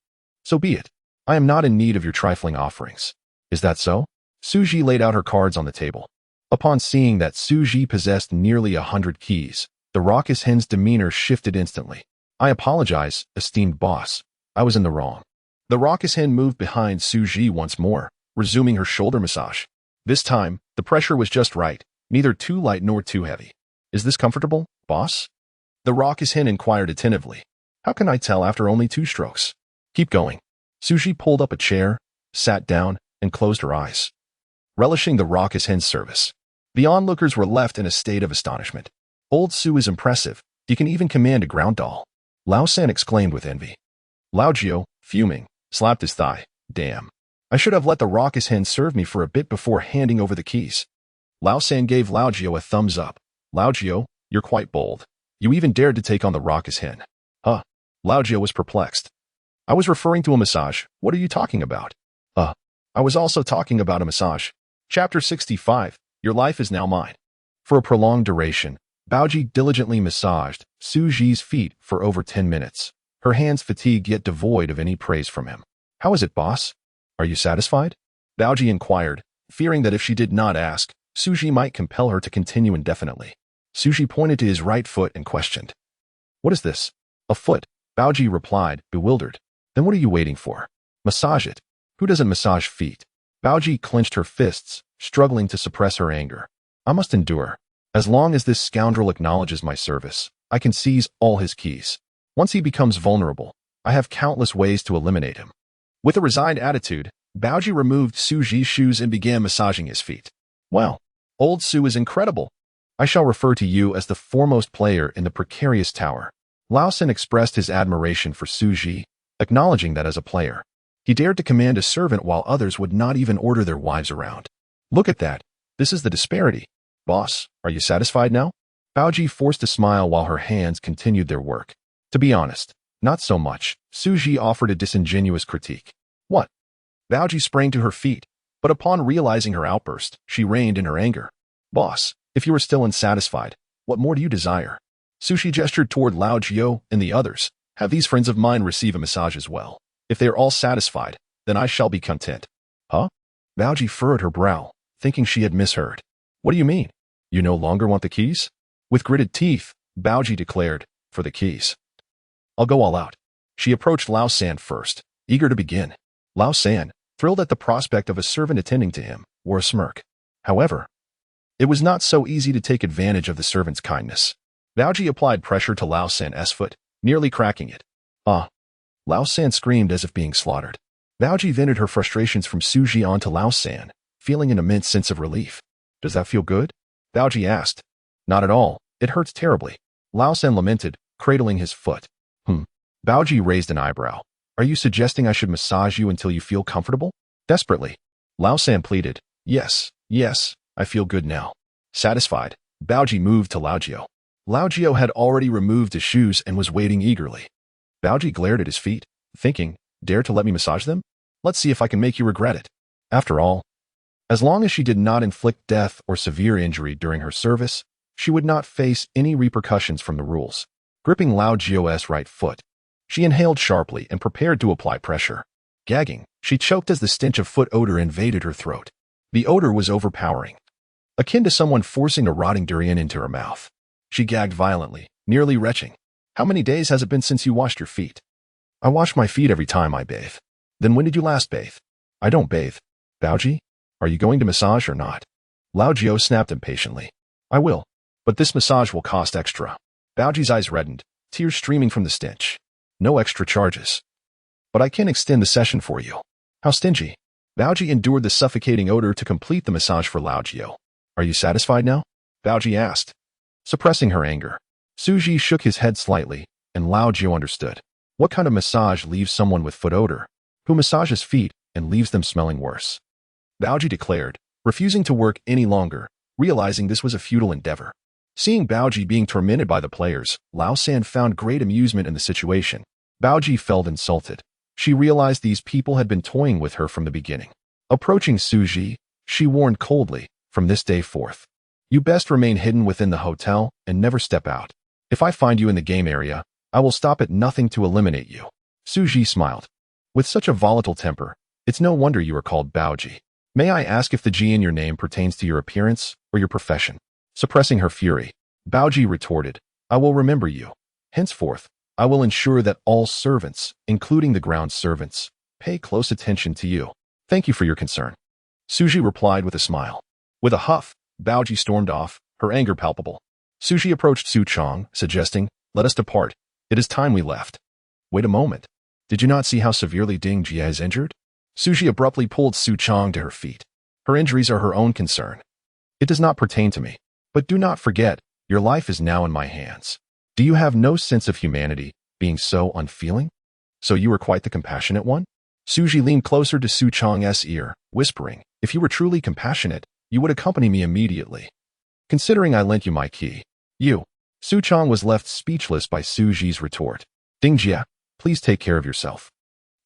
so be it. I am not in need of your trifling offerings. Is that so? Xu Zhi laid out her cards on the table. Upon seeing that Xu Zhi possessed nearly 100 keys, the raucous hen's demeanor shifted instantly. I apologize, esteemed boss. I was in the wrong. The raucous hen moved behind Xu Zhi once more, resuming her shoulder massage. This time, the pressure was just right, neither too light nor too heavy. Is this comfortable, boss? The raucous hen inquired attentively. How can I tell after only 2 strokes? Keep going. Xu Zhi pulled up a chair, sat down, and closed her eyes, relishing the raucous hen's service. The onlookers were left in a state of astonishment. Old Su is impressive. He can even command a ground doll. Lao San exclaimed with envy. Lao Jiao, fuming, slapped his thigh. Damn. I should have let the raucous hen serve me for a bit before handing over the keys. Lao San gave Lao Jiao a thumbs up. Lao Jiao, you're quite bold. You even dared to take on the raucous hen. Huh. Lao Jiao was perplexed. I was referring to a massage. What are you talking about? I was also talking about a massage. Chapter 65. Your life is now mine. For a prolonged duration, Baoji diligently massaged Xu Zhi's feet for over 10 minutes, her hands fatigued yet devoid of any praise from him. How is it, boss? Are you satisfied? Baoji inquired, fearing that if she did not ask, Xu Zhi might compel her to continue indefinitely. Xu Zhi pointed to his right foot and questioned. What is this? A foot, Baoji replied, bewildered. Then what are you waiting for? Massage it. Who doesn't massage feet? Baoji clenched her fists, struggling to suppress her anger. I must endure. As long as this scoundrel acknowledges my service, I can seize all his keys. Once he becomes vulnerable, I have countless ways to eliminate him. With a resigned attitude, Baoji removed Xu Zhi's shoes and began massaging his feet. Well, old Su is incredible. I shall refer to you as the foremost player in the precarious tower. Lao San expressed his admiration for Xu Zhi, acknowledging that as a player, he dared to command a servant while others would not even order their wives around. Look at that. This is the disparity. Boss, are you satisfied now? Baoji forced a smile while her hands continued their work. To be honest, not so much. Xu Zhi offered a disingenuous critique. What? Baoji sprang to her feet, but upon realizing her outburst, she reined in her anger. Boss, if you are still unsatisfied, what more do you desire? Xu Zhi gestured toward Lao Jiao and the others. Have these friends of mine receive a massage as well. If they are all satisfied, then I shall be content. Huh? Baoji furrowed her brow, thinking she had misheard. What do you mean? You no longer want the keys? With gritted teeth, Baoji declared, for the keys. I'll go all out. She approached Lao San first, eager to begin. Lao San, thrilled at the prospect of a servant attending to him, wore a smirk. However, it was not so easy to take advantage of the servant's kindness. Baoji applied pressure to Lao San's foot, nearly cracking it. Lao San screamed as if being slaughtered. Baoji vented her frustrations from Xu Zhi onto Lao San, feeling an immense sense of relief. Does that feel good? Baoji asked. Not at all. It hurts terribly. Lao San lamented, cradling his foot. Baoji raised an eyebrow. Are you suggesting I should massage you until you feel comfortable? Desperately. Lao San pleaded. Yes, I feel good now. Satisfied, Baoji moved to Lao Jiao. Lao Jiao had already removed his shoes and was waiting eagerly. Baoji glared at his feet, thinking, dare to let me massage them? Let's see if I can make you regret it. After all, as long as she did not inflict death or severe injury during her service, she would not face any repercussions from the rules. Gripping Lao Jiao's right foot, she inhaled sharply and prepared to apply pressure. Gagging, she choked as the stench of foot odor invaded her throat. The odor was overpowering, akin to someone forcing a rotting durian into her mouth. She gagged violently, nearly retching. How many days has it been since you washed your feet? I wash my feet every time I bathe. Then when did you last bathe? I don't bathe. Baoji, are you going to massage or not? Lao Jiao snapped impatiently. I will, but this massage will cost extra. Baoji's eyes reddened, tears streaming from the stench. No extra charges. But I can extend the session for you. How stingy. Baoji endured the suffocating odor to complete the massage for Lao Jiao. Are you satisfied now? Baoji asked. Suppressing her anger, Xu Zhi shook his head slightly, and Lao Jiao understood. What kind of massage leaves someone with foot odor? Who massages feet and leaves them smelling worse? Baoji declared, refusing to work any longer, realizing this was a futile endeavor. Seeing Baoji being tormented by the players, Lao San found great amusement in the situation. Baoji felt insulted. She realized these people had been toying with her from the beginning. Approaching Xu Zhi, she warned coldly, from this day forth, you best remain hidden within the hotel and never step out. If I find you in the game area, I will stop at nothing to eliminate you. Xu Zhi smiled. With such a volatile temper, it's no wonder you are called Baoji. May I ask if the G in your name pertains to your appearance or your profession? Suppressing her fury, Baoji retorted, I will remember you. Henceforth, I will ensure that all servants, including the ground servants, pay close attention to you. Thank you for your concern. Xu Zhi replied with a smile. With a huff, Bao Ji stormed off, her anger palpable. Xu Zhi approached Su Chong, suggesting, "Let us depart. It is time we left." "Wait a moment. Did you not see how severely Ding Jie is injured?" Xu Zhi abruptly pulled Su Chong to her feet. "Her injuries are her own concern. It does not pertain to me. But do not forget, your life is now in my hands. Do you have no sense of humanity, being so unfeeling? So you are quite the compassionate one?" Xu Zhi leaned closer to Su Chong's ear, whispering, "If you were truly compassionate, you would accompany me immediately. Considering I lent you my key, you..." Su Chong was left speechless by Xu Zhi's retort. "Ding Jie, please take care of yourself.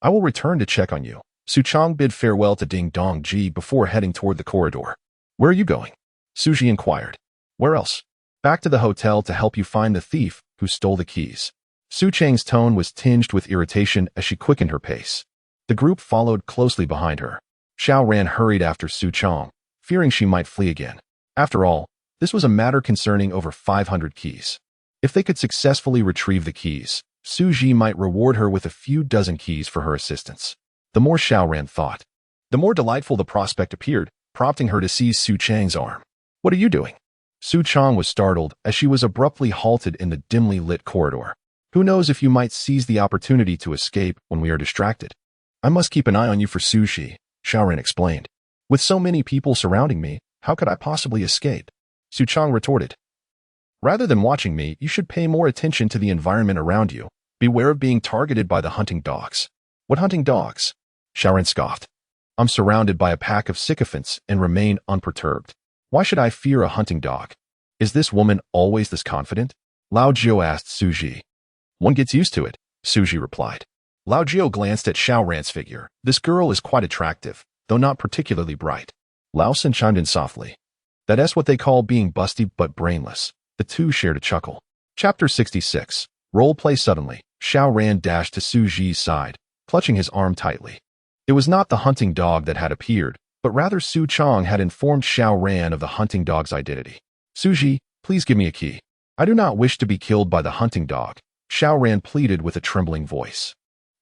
I will return to check on you." Su Chong bid farewell to Ding Dong Ji before heading toward the corridor. "Where are you going?" Xu Zhi inquired. "Where else? Back to the hotel to help you find the thief who stole the keys." Su Chang's tone was tinged with irritation as she quickened her pace. The group followed closely behind her. Xiao Ran hurried after Su Chong, fearing she might flee again. After all, this was a matter concerning over 500 keys. If they could successfully retrieve the keys, Xu Zhi might reward her with a few dozen keys for her assistance. The more Xiao Ran thought, the more delightful the prospect appeared, prompting her to seize Su Chang's arm. "What are you doing?" Su Chong was startled as she was abruptly halted in the dimly lit corridor. "Who knows if you might seize the opportunity to escape when we are distracted?" "I must keep an eye on you for Xu Zhi," Xiao Ran explained. "With so many people surrounding me, how could I possibly escape?" Su Chong retorted. "Rather than watching me, you should pay more attention to the environment around you. Beware of being targeted by the hunting dogs." "What hunting dogs?" Xiao Ran scoffed. "I'm surrounded by a pack of sycophants and remain unperturbed. Why should I fear a hunting dog? Is this woman always this confident?" Lao Jiu asked Xu Zhi. "One gets used to it," Xu Zhi replied. Lao Jiu glanced at Xiao Ran's figure. "This girl is quite attractive, though not particularly bright." Lao Sin chimed in softly. "That's what they call being busty but brainless." The two shared a chuckle. Chapter 66. Role play. Suddenly, Xiao Ran dashed to Xu Zhi's side, clutching his arm tightly. It was not the hunting dog that had appeared, but rather Su Chong had informed Xiao Ran of the hunting dog's identity. "Xu Zhi, please give me a key. I do not wish to be killed by the hunting dog," Xiao Ran pleaded with a trembling voice.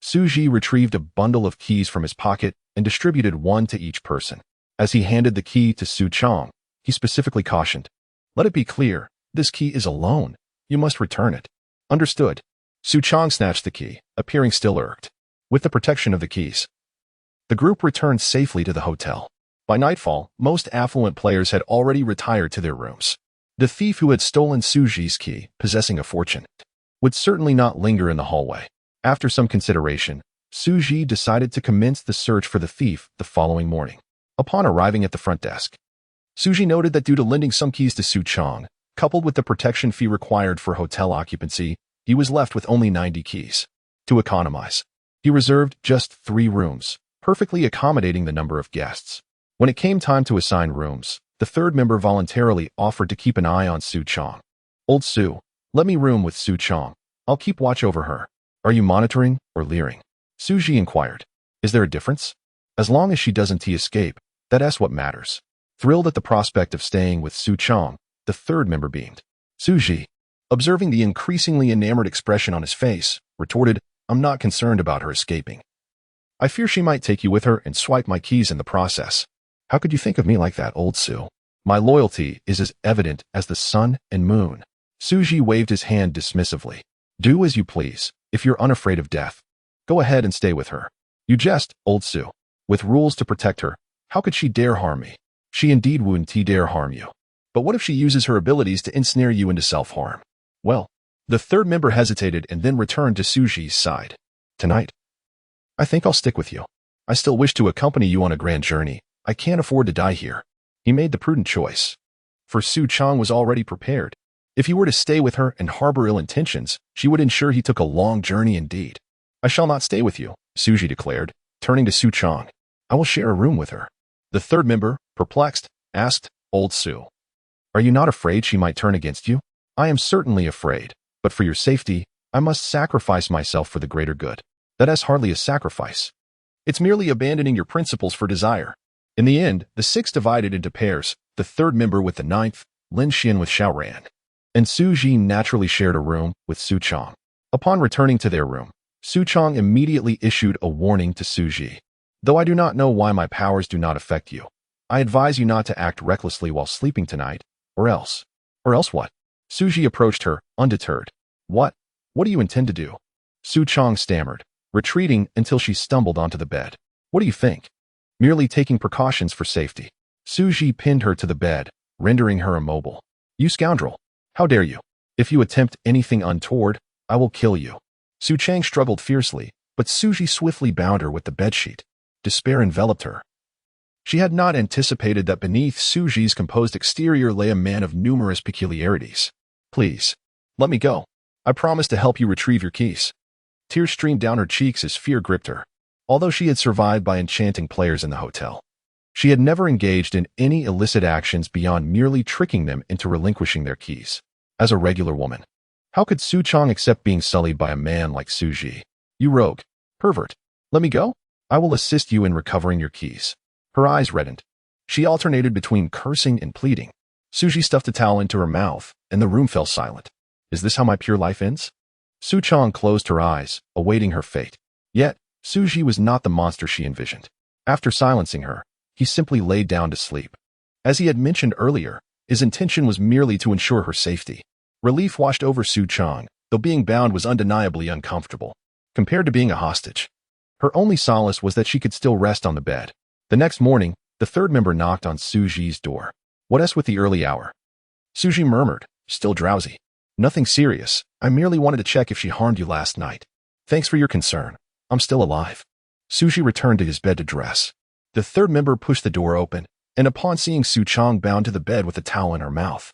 Xu Zhi retrieved a bundle of keys from his pocket and distributed one to each person. As he handed the key to Su Chong, he specifically cautioned, "Let it be clear, this key is a loan. You must return it." "Understood." Su Chong snatched the key, appearing still irked. With the protection of the keys, the group returned safely to the hotel. By nightfall, most affluent players had already retired to their rooms. The thief who had stolen Xu Zhi's key, possessing a fortune, would certainly not linger in the hallway. After some consideration, Xu Zhi decided to commence the search for the thief the following morning. Upon arriving at the front desk, Xu Zhi noted that due to lending some keys to Su Chong, coupled with the protection fee required for hotel occupancy, he was left with only 90 keys. To economize, he reserved just 3 rooms, perfectly accommodating the number of guests. When it came time to assign rooms, the third member voluntarily offered to keep an eye on Su Chong. "Old Su, let me room with Su Chong. I'll keep watch over her." "Are you monitoring or leering?" Xu Zhi inquired. "Is there a difference?" "As long as she doesn't escape, that's what matters." Thrilled at the prospect of staying with Su Chong, the third member beamed. Xu Zhi, observing the increasingly enamored expression on his face, retorted, "I'm not concerned about her escaping. I fear she might take you with her and swipe my keys in the process." "How could you think of me like that, old Su? My loyalty is as evident as the sun and moon." Xu Zhi waved his hand dismissively. "Do as you please. If you're unafraid of death, go ahead and stay with her." "You jest, old Su. With rules to protect her, how could she dare harm me?" "She indeed wouldn't dare harm you. But what if she uses her abilities to ensnare you into self-harm?" "Well," the third member hesitated and then returned to Xu Zhi's side. "Tonight, I think I'll stick with you. I still wish to accompany you on a grand journey. I can't afford to die here." He made the prudent choice. For Su Chong was already prepared. If he were to stay with her and harbor ill intentions, she would ensure he took a long journey indeed. "I shall not stay with you," Xu Zhi declared, turning to Su Chong. "I will share a room with her." The third member, perplexed, asked, "Old Su, are you not afraid she might turn against you?" "I am certainly afraid, but for your safety, I must sacrifice myself for the greater good." "That's hardly a sacrifice. It's merely abandoning your principles for desire." In the end, the 6 divided into pairs, the third member with the 9th, Lin Xian with Xiao Ran, and Xu Zhi naturally shared a room with Su Chong. Upon returning to their room, Su Chong immediately issued a warning to Xu Zhi. "Though I do not know why my powers do not affect you, I advise you not to act recklessly while sleeping tonight, or else. Or else what? Xu Zhi approached her, undeterred. What? What do you intend to do? Su Chong stammered, retreating until she stumbled onto the bed. What do you think? Merely taking precautions for safety. Xu Zhi pinned her to the bed, rendering her immobile. You scoundrel! How dare you? If you attempt anything untoward, I will kill you. Su Chang struggled fiercely, but Xu Zhi swiftly bound her with the bedsheet. Despair enveloped her. She had not anticipated that beneath Xu Zhi's composed exterior lay a man of numerous peculiarities. Please, let me go. I promise to help you retrieve your keys. Tears streamed down her cheeks as fear gripped her. Although she had survived by enchanting players in the hotel, she had never engaged in any illicit actions beyond merely tricking them into relinquishing their keys. As a regular woman, how could Su Chong accept being sullied by a man like Xu Zhi? You rogue, pervert, let me go? I will assist you in recovering your keys. Her eyes reddened. She alternated between cursing and pleading. Xu Zhi stuffed a towel into her mouth, and the room fell silent. Is this how my pure life ends? Su Chong closed her eyes, awaiting her fate. Yet, Xu Zhi was not the monster she envisioned. After silencing her, he simply laid down to sleep. As he had mentioned earlier, his intention was merely to ensure her safety. Relief washed over Su Chong, though being bound was undeniably uncomfortable. Compared to being a hostage, her only solace was that she could still rest on the bed. The next morning, the third member knocked on Xu Zhi's door. What with the early hour? Xu Zhi murmured, still drowsy. Nothing serious. I merely wanted to check if she harmed you last night. Thanks for your concern. I'm still alive. Xu Zhi returned to his bed to dress. The third member pushed the door open, and upon seeing Su Chong bound to the bed with a towel in her mouth,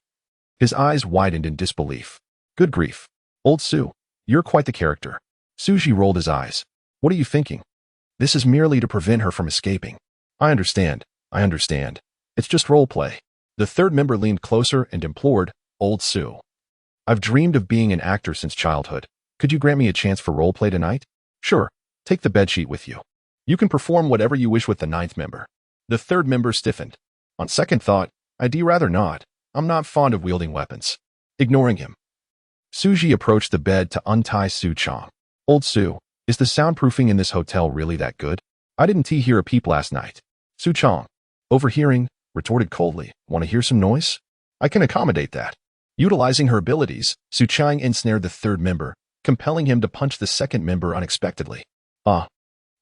his eyes widened in disbelief. Good grief. Old Su, you're quite the character. Xu Zhi rolled his eyes. What are you thinking? This is merely to prevent her from escaping. I understand. It's just role play. The third member leaned closer and implored, Old Su. I've dreamed of being an actor since childhood. Could you grant me a chance for role play tonight? Sure. Take the bedsheet with you. You can perform whatever you wish with the ninth member. The third member stiffened. On second thought, I'd rather not. I'm not fond of wielding weapons. Ignoring him, Xu Zhi approached the bed to untie Su Chong. Old Su, is the soundproofing in this hotel really that good? I didn't hear a peep last night. Su Chong, overhearing, retorted coldly, want to hear some noise? I can accommodate that. Utilizing her abilities, Su Chang ensnared the third member, compelling him to punch the second member unexpectedly.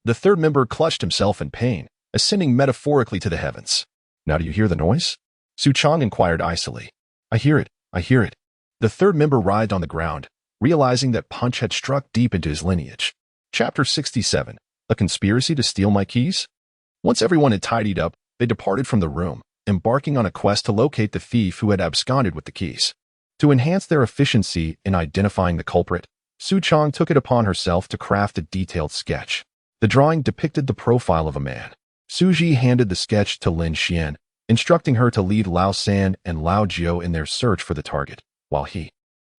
The third member clutched himself in pain, ascending metaphorically to the heavens. Now do you hear the noise? Su Chong inquired icily. I hear it. The third member writhed on the ground, realizing that punch had struck deep into his lineage. Chapter 67. A conspiracy to steal my keys? Once everyone had tidied up, they departed from the room, embarking on a quest to locate the thief who had absconded with the keys. To enhance their efficiency in identifying the culprit, Su Chong took it upon herself to craft a detailed sketch. The drawing depicted the profile of a man. Xu Zhi handed the sketch to Lin Xian, instructing her to lead Lao San and Lao Jiu in their search for the target, while he,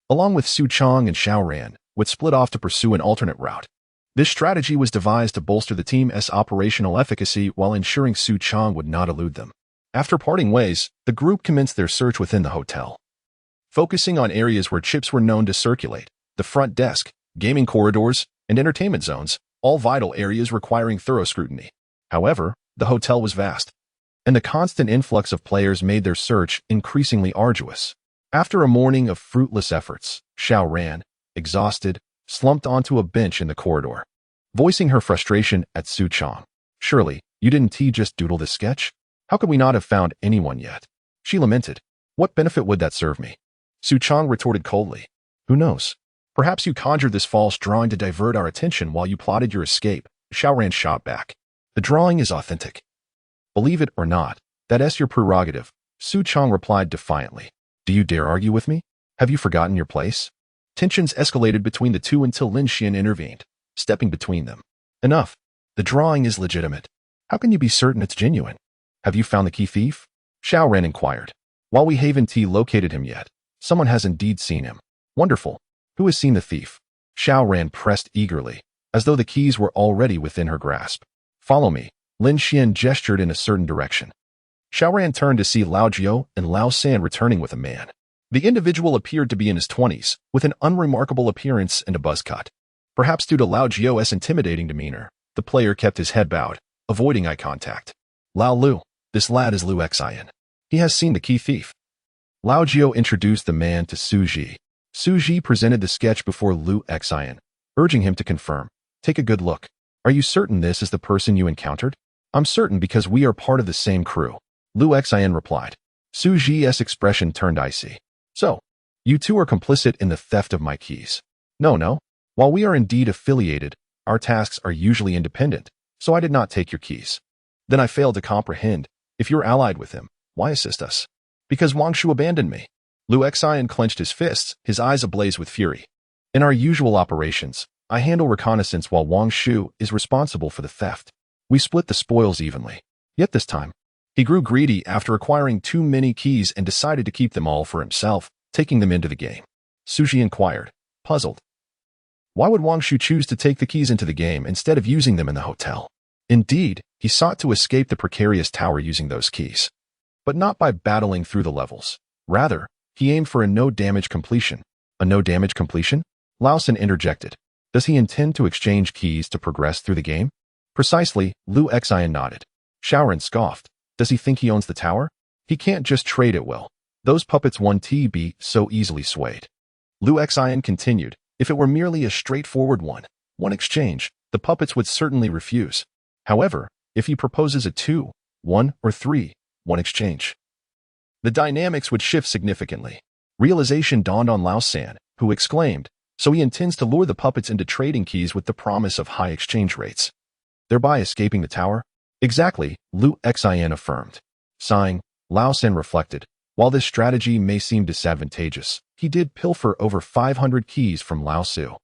along with Su Chong and Xiao Ran, would split off to pursue an alternate route. This strategy was devised to bolster the team's operational efficacy while ensuring Su Chong would not elude them. After parting ways, the group commenced their search within the hotel, focusing on areas where chips were known to circulate: the front desk, gaming corridors, and entertainment zones, all vital areas requiring thorough scrutiny. However, the hotel was vast, and the constant influx of players made their search increasingly arduous. After a morning of fruitless efforts, Xiao Ran, exhausted, slumped onto a bench in the corridor, voicing her frustration at Su Chong. Surely, you didn't just doodle this sketch? How could we not have found anyone yet? She lamented. What benefit would that serve me? Su Chong retorted coldly. Who knows? Perhaps you conjured this false drawing to divert our attention while you plotted your escape. Xiao Ran shot back. The drawing is authentic. Believe it or not, that's your prerogative, Su Chong replied defiantly. Do you dare argue with me? Have you forgotten your place? Tensions escalated between the two until Lin Xian intervened, stepping between them. Enough. The drawing is legitimate. How can you be certain it's genuine? Have you found the key thief? Xiao Ran inquired. While we haven't located him yet, someone has indeed seen him. Wonderful. Who has seen the thief? Xiao Ran pressed eagerly, as though the keys were already within her grasp. Follow me. Lin Xian gestured in a certain direction. Xiao Ran turned to see Lao Jiu and Lao San returning with a man. The individual appeared to be in his 20s, with an unremarkable appearance and a buzz cut. Perhaps due to Lao Jiu's intimidating demeanor, the player kept his head bowed, avoiding eye contact. Lao Lu, This lad is Lu Xian. He has seen the key thief. Lao Jiao introduced the man to Xu Zhi. Xu Zhi presented the sketch before Lu Xian, urging him to confirm. Take a good look. Are you certain this is the person you encountered? I'm certain because we are part of the same crew. Lu Xian replied. Xu Zhi's expression turned icy. So, you two are complicit in the theft of my keys. No. While we are indeed affiliated, our tasks are usually independent, so I did not take your keys. Then I failed to comprehend. If you're allied with him, why assist us? Because Wang Shu abandoned me. Lu Xian clenched his fists, his eyes ablaze with fury. In our usual operations, I handle reconnaissance while Wang Shu is responsible for the theft. We split the spoils evenly. Yet this time, he grew greedy after acquiring too many keys and decided to keep them all for himself, taking them into the game. Xu Zhi inquired, puzzled. Why would Wang Shu choose to take the keys into the game instead of using them in the hotel? Indeed, he sought to escape the precarious tower using those keys. But not by battling through the levels. Rather, he aimed for a no-damage completion. A no-damage completion? Laosan interjected. Does he intend to exchange keys to progress through the game? Precisely, Lu Xian nodded. Shaoran scoffed. Does he think he owns the tower? He can't just trade it well. Those puppets won't be so easily swayed. Lu Xian continued. If it were merely a straightforward one exchange, the puppets would certainly refuse. However, if he proposes a 2, 1, or 3, 1 exchange, the dynamics would shift significantly. Realization dawned on Laosan, who exclaimed, so he intends to lure the puppets into trading keys with the promise of high exchange rates, thereby escaping the tower? Exactly, Lu Xian affirmed. Sighing, Laosan reflected. While this strategy may seem disadvantageous, he did pilfer over 500 keys from Lao Su.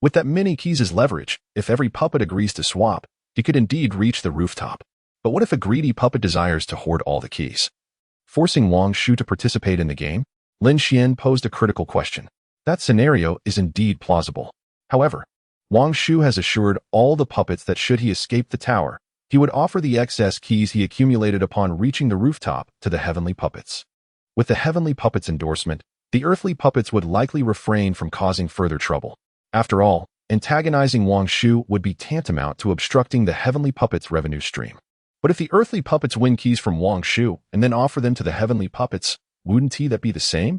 With that many keys as leverage, if every puppet agrees to swap, he could indeed reach the rooftop. But what if a greedy puppet desires to hoard all the keys? Forcing Wang Shu to participate in the game? Lin Xian posed a critical question. That scenario is indeed plausible. However, Wang Shu has assured all the puppets that should he escape the tower, he would offer the excess keys he accumulated upon reaching the rooftop to the heavenly puppets. With the heavenly puppets' endorsement, the earthly puppets would likely refrain from causing further trouble. After all, antagonizing Wang Shu would be tantamount to obstructing the heavenly puppets' revenue stream. But if the earthly puppets win keys from Wang Shu and then offer them to the heavenly puppets, wouldn't that be the same?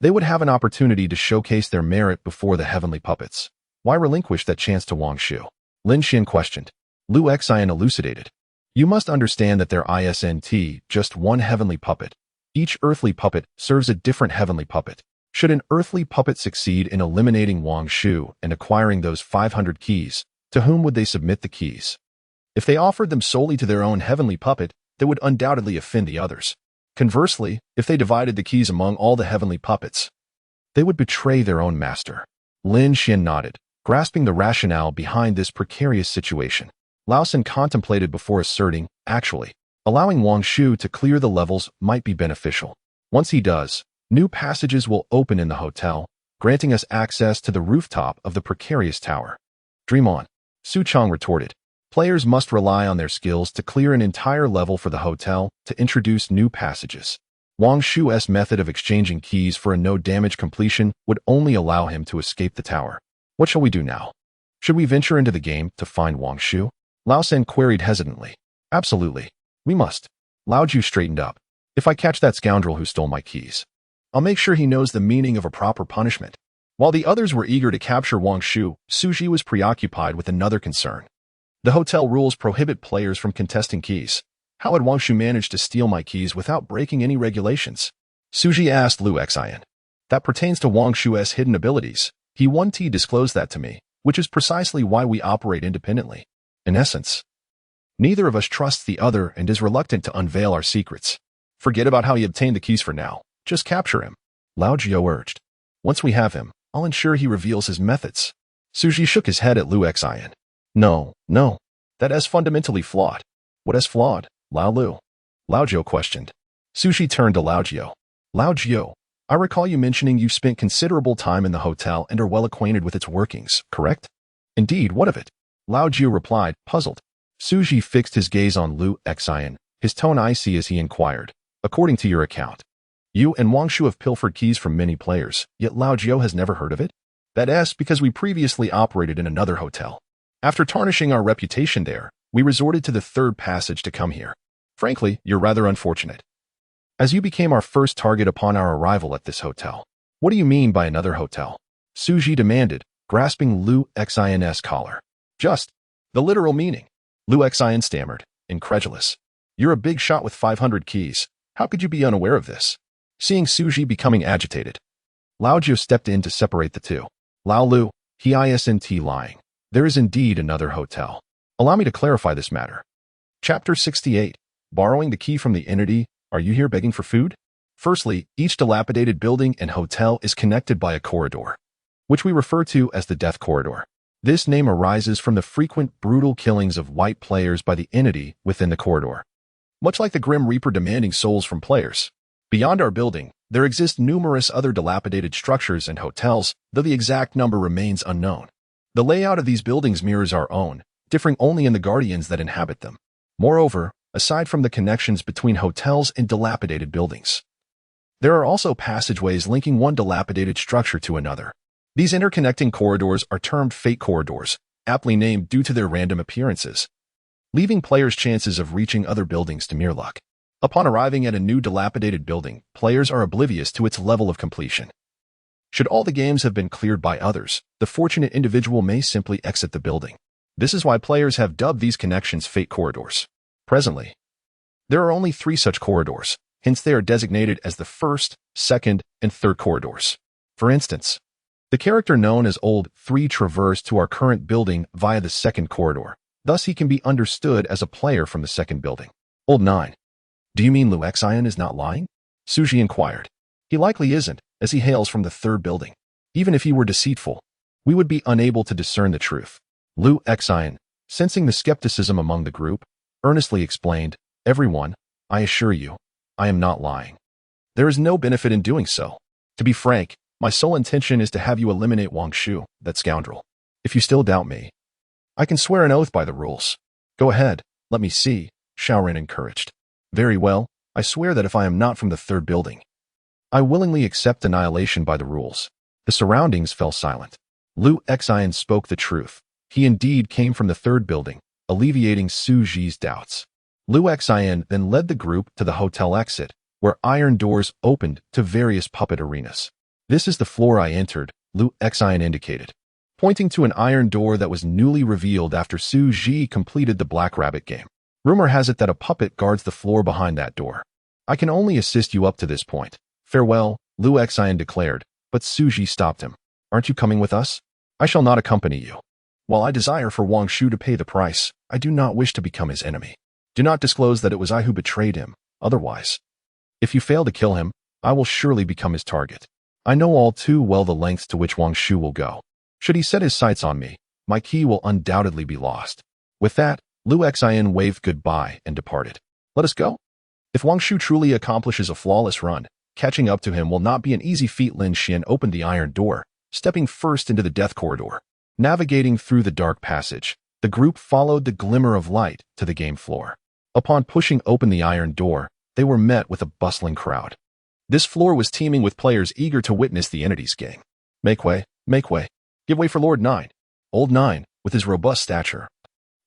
They would have an opportunity to showcase their merit before the heavenly puppets. Why relinquish that chance to Wang Shu? Lin Xian questioned. Lu Xian elucidated. You must understand that there isn't just one heavenly puppet. Each earthly puppet serves a different heavenly puppet. Should an earthly puppet succeed in eliminating Wang Shu and acquiring those 500 keys, to whom would they submit the keys? If they offered them solely to their own heavenly puppet, they would undoubtedly offend the others. Conversely, if they divided the keys among all the heavenly puppets, they would betray their own master. Lin Xian nodded, grasping the rationale behind this precarious situation. Laosan contemplated before asserting, actually, allowing Wang Shu to clear the levels might be beneficial. Once he does, new passages will open in the hotel, granting us access to the rooftop of the precarious tower. Dream on, Su Chang retorted. Players must rely on their skills to clear an entire level for the hotel to introduce new passages. Wang Shu's method of exchanging keys for a no-damage completion would only allow him to escape the tower. What shall we do now? Should we venture into the game to find Wang Shu? Laosan queried hesitantly. Absolutely. We must. Lao Ju straightened up. If I catch that scoundrel who stole my keys, I'll make sure he knows the meaning of a proper punishment. While the others were eager to capture Wang Shu, Xu Zhi was preoccupied with another concern. The hotel rules prohibit players from contesting keys. How had Wang Shu managed to steal my keys without breaking any regulations? Xu Zhi asked Lu Xian. That pertains to Wang Shu's hidden abilities. He disclosed that to me, which is precisely why we operate independently. In essence, neither of us trusts the other and is reluctant to unveil our secrets. Forget about how he obtained the keys for now. Just capture him, Lao Jiao urged. Once we have him, I'll ensure he reveals his methods. Xu Zhi shook his head at Lu Xian. No. That is fundamentally flawed. What is flawed, Lao Lu? Lao Jiao questioned. Xu Zhi turned to Lao Jiao. Lao Jiao, I recall you mentioning you've spent considerable time in the hotel and are well acquainted with its workings, correct? Indeed, what of it? Lao Jiao replied, puzzled. Xu Zhi fixed his gaze on Lu Xian, his tone icy as he inquired. According to your account, you and Wang Shu have pilfered keys from many players, yet Lao Jiao has never heard of it? That is because we previously operated in another hotel. After tarnishing our reputation there, we resorted to the third passage to come here. Frankly, you're rather unfortunate, as you became our first target upon our arrival at this hotel. What do you mean by another hotel? Xu Zhi demanded, grasping Lu Xin's collar. Just the literal meaning. Lu Xin stammered, incredulous. You're a big shot with 500 keys. How could you be unaware of this? Seeing Xu Zhi becoming agitated, Lao Jiu stepped in to separate the two. Lao Lu, he isn't lying. There is indeed another hotel. Allow me to clarify this matter. Chapter 68. Borrowing the key from the entity. Are you here begging for food? Firstly, each dilapidated building and hotel is connected by a corridor, which we refer to as the Death Corridor. This name arises from the frequent brutal killings of white players by the entity within the corridor, much like the Grim Reaper demanding souls from players. Beyond our building, there exist numerous other dilapidated structures and hotels, though the exact number remains unknown. The layout of these buildings mirrors our own, differing only in the guardians that inhabit them. Moreover, aside from the connections between hotels and dilapidated buildings, there are also passageways linking one dilapidated structure to another. These interconnecting corridors are termed fate corridors, aptly named due to their random appearances, leaving players' chances of reaching other buildings to mere luck. Upon arriving at a new dilapidated building, players are oblivious to its level of completion. Should all the games have been cleared by others, the fortunate individual may simply exit the building. This is why players have dubbed these connections fate corridors. Presently, there are only 3 such corridors, hence they are designated as the first, second, and third corridors. For instance, the character known as Old 3 traversed to our current building via the second corridor. Thus he can be understood as a player from the second building. Old 9. Do you mean Lu Xin is not lying? Xu Zhi inquired. He likely isn't, as he hails from the third building. Even if he were deceitful, we would be unable to discern the truth. Lu Xin, sensing the skepticism among the group, earnestly explained, Everyone, I assure you, I am not lying. There is no benefit in doing so. To be frank, my sole intention is to have you eliminate Wang Shu, that scoundrel. If you still doubt me, I can swear an oath by the rules. Go ahead, let me see, Xiaoran encouraged. Very well, I swear that if I am not from the third building, I willingly accept annihilation by the rules. The surroundings fell silent. Lu Xin spoke the truth. He indeed came from the third building, alleviating Xu Zhi's doubts. Lu Xin then led the group to the hotel exit, where iron doors opened to various puppet arenas. This is the floor I entered, Lu Xin indicated, pointing to an iron door that was newly revealed after Xu Zhi completed the Black Rabbit game. Rumor has it that a puppet guards the floor behind that door. I can only assist you up to this point. Farewell, Lu Xin declared, but Xu Zhi stopped him. Aren't you coming with us? I shall not accompany you. While I desire for Wang Shu to pay the price, I do not wish to become his enemy. Do not disclose that it was I who betrayed him, otherwise, if you fail to kill him, I will surely become his target. I know all too well the lengths to which Wang Shu will go. Should he set his sights on me, my key will undoubtedly be lost. With that, Lu Xin waved goodbye and departed. Let us go. If Wang Shu truly accomplishes a flawless run, catching up to him will not be an easy feat. Lin Xian opened the iron door, stepping first into the death corridor. Navigating through the dark passage, the group followed the glimmer of light to the game floor. Upon pushing open the iron door, they were met with a bustling crowd. This floor was teeming with players eager to witness the entity's game. Make way, give way for Lord 9. Old 9, with his robust stature,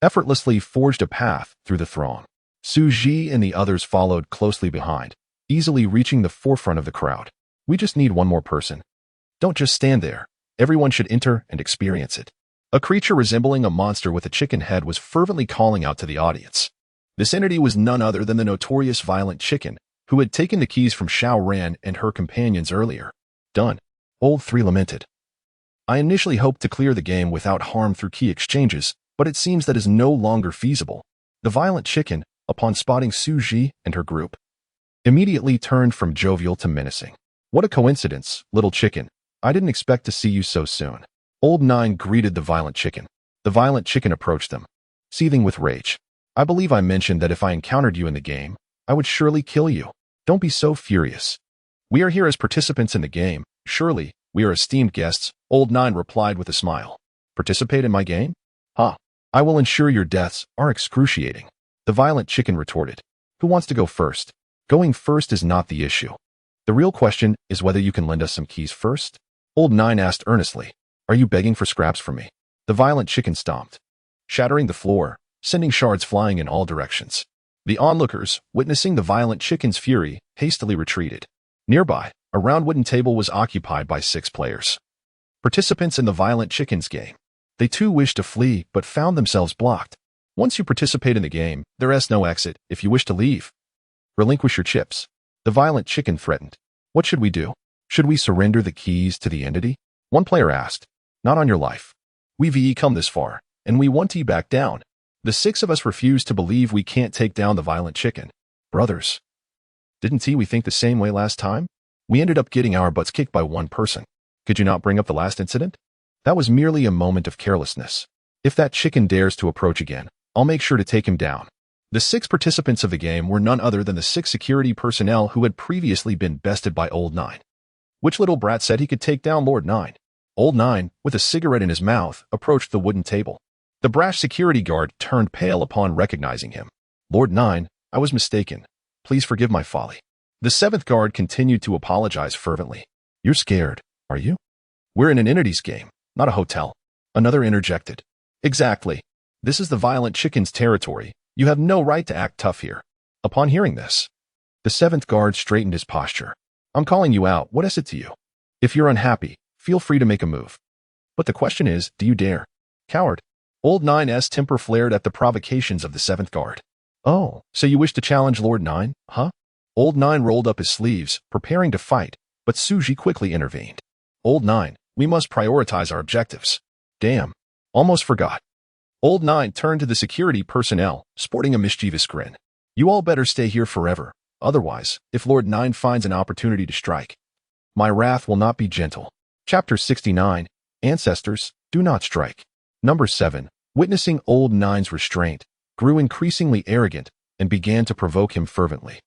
effortlessly forged a path through the throng. Xu Zhi and the others followed closely behind, easily reaching the forefront of the crowd. We just need one more person. Don't just stand there. Everyone should enter and experience it. A creature resembling a monster with a chicken head was fervently calling out to the audience. This entity was none other than the notorious Violent Chicken, who had taken the keys from Xiaoran and her companions earlier. Done. Old 3 lamented. I initially hoped to clear the game without harm through key exchanges, but it seems that is no longer feasible. The Violent Chicken, upon spotting Xu Zhi and her group, immediately turned from jovial to menacing. What a coincidence, little chicken. I didn't expect to see you so soon. Old 9 greeted the Violent Chicken. The Violent Chicken approached them, seething with rage. I believe I mentioned that if I encountered you in the game, I would surely kill you. Don't be so furious. We are here as participants in the game. Surely, we are esteemed guests, Old 9 replied with a smile. Participate in my game? Ha! I will ensure your deaths are excruciating. The Violent Chicken retorted. Who wants to go first? Going first is not the issue. The real question is whether you can lend us some keys first? Old 9 asked earnestly. Are you begging for scraps from me? The Violent Chicken stomped, shattering the floor, sending shards flying in all directions. The onlookers, witnessing the violent chicken's fury, hastily retreated. Nearby, a round wooden table was occupied by 6 players. Participants in the violent chicken's game. They too wished to flee, but found themselves blocked. Once you participate in the game, there is no exit if you wish to leave. Relinquish your chips. The violent chicken threatened. What should we do? Should we surrender the keys to the entity? One player asked. Not on your life. We've come this far, and we want you back down. The 6 of us refuse to believe we can't take down the violent chicken. Brothers. Didn't we think the same way last time? We ended up getting our butts kicked by one person. Could you not bring up the last incident? That was merely a moment of carelessness. If that chicken dares to approach again, I'll make sure to take him down. The 6 participants of the game were none other than the 6 security personnel who had previously been bested by Old Nine. Which little brat said he could take down Lord Nine? Old Nine, with a cigarette in his mouth, approached the wooden table. The brash security guard turned pale upon recognizing him. Lord Nine, I was mistaken. Please forgive my folly. The 7th guard continued to apologize fervently. You're scared, are you? We're in an entities game, not a hotel. Another interjected. Exactly. This is the violent chicken's territory. You have no right to act tough here. Upon hearing this, the 7th guard straightened his posture. I'm calling you out. What is it to you? If you're unhappy, feel free to make a move. But the question is, do you dare? Coward. Old Nine's temper flared at the provocations of the 7th guard. Oh, so you wish to challenge Lord Nine, huh? Old Nine rolled up his sleeves, preparing to fight, but Xu Zhi quickly intervened. Old Nine, we must prioritize our objectives. Damn. Almost forgot. Old Nine turned to the security personnel, sporting a mischievous grin. You all better stay here forever. Otherwise, if Lord Nine finds an opportunity to strike, my wrath will not be gentle. Chapter 69. Ancestors, do not strike. Number 7. Witnessing Old Nine's restraint, grew increasingly arrogant and began to provoke him fervently.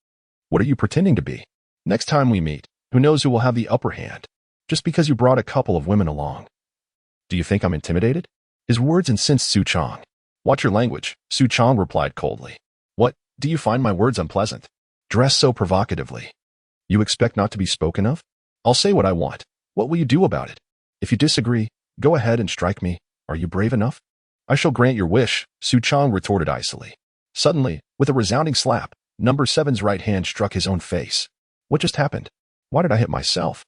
What are you pretending to be? Next time we meet, who knows who will have the upper hand? Just because you brought a couple of women along. Do you think I'm intimidated? His words incensed Su Chong. Watch your language, Su Chong replied coldly. What, do you find my words unpleasant? Dress so provocatively. You expect not to be spoken of? I'll say what I want. What will you do about it? If you disagree, go ahead and strike me. Are you brave enough? I shall grant your wish, Su Chong retorted icily. Suddenly, with a resounding slap, Number 7's right hand struck his own face. What just happened? Why did I hit myself?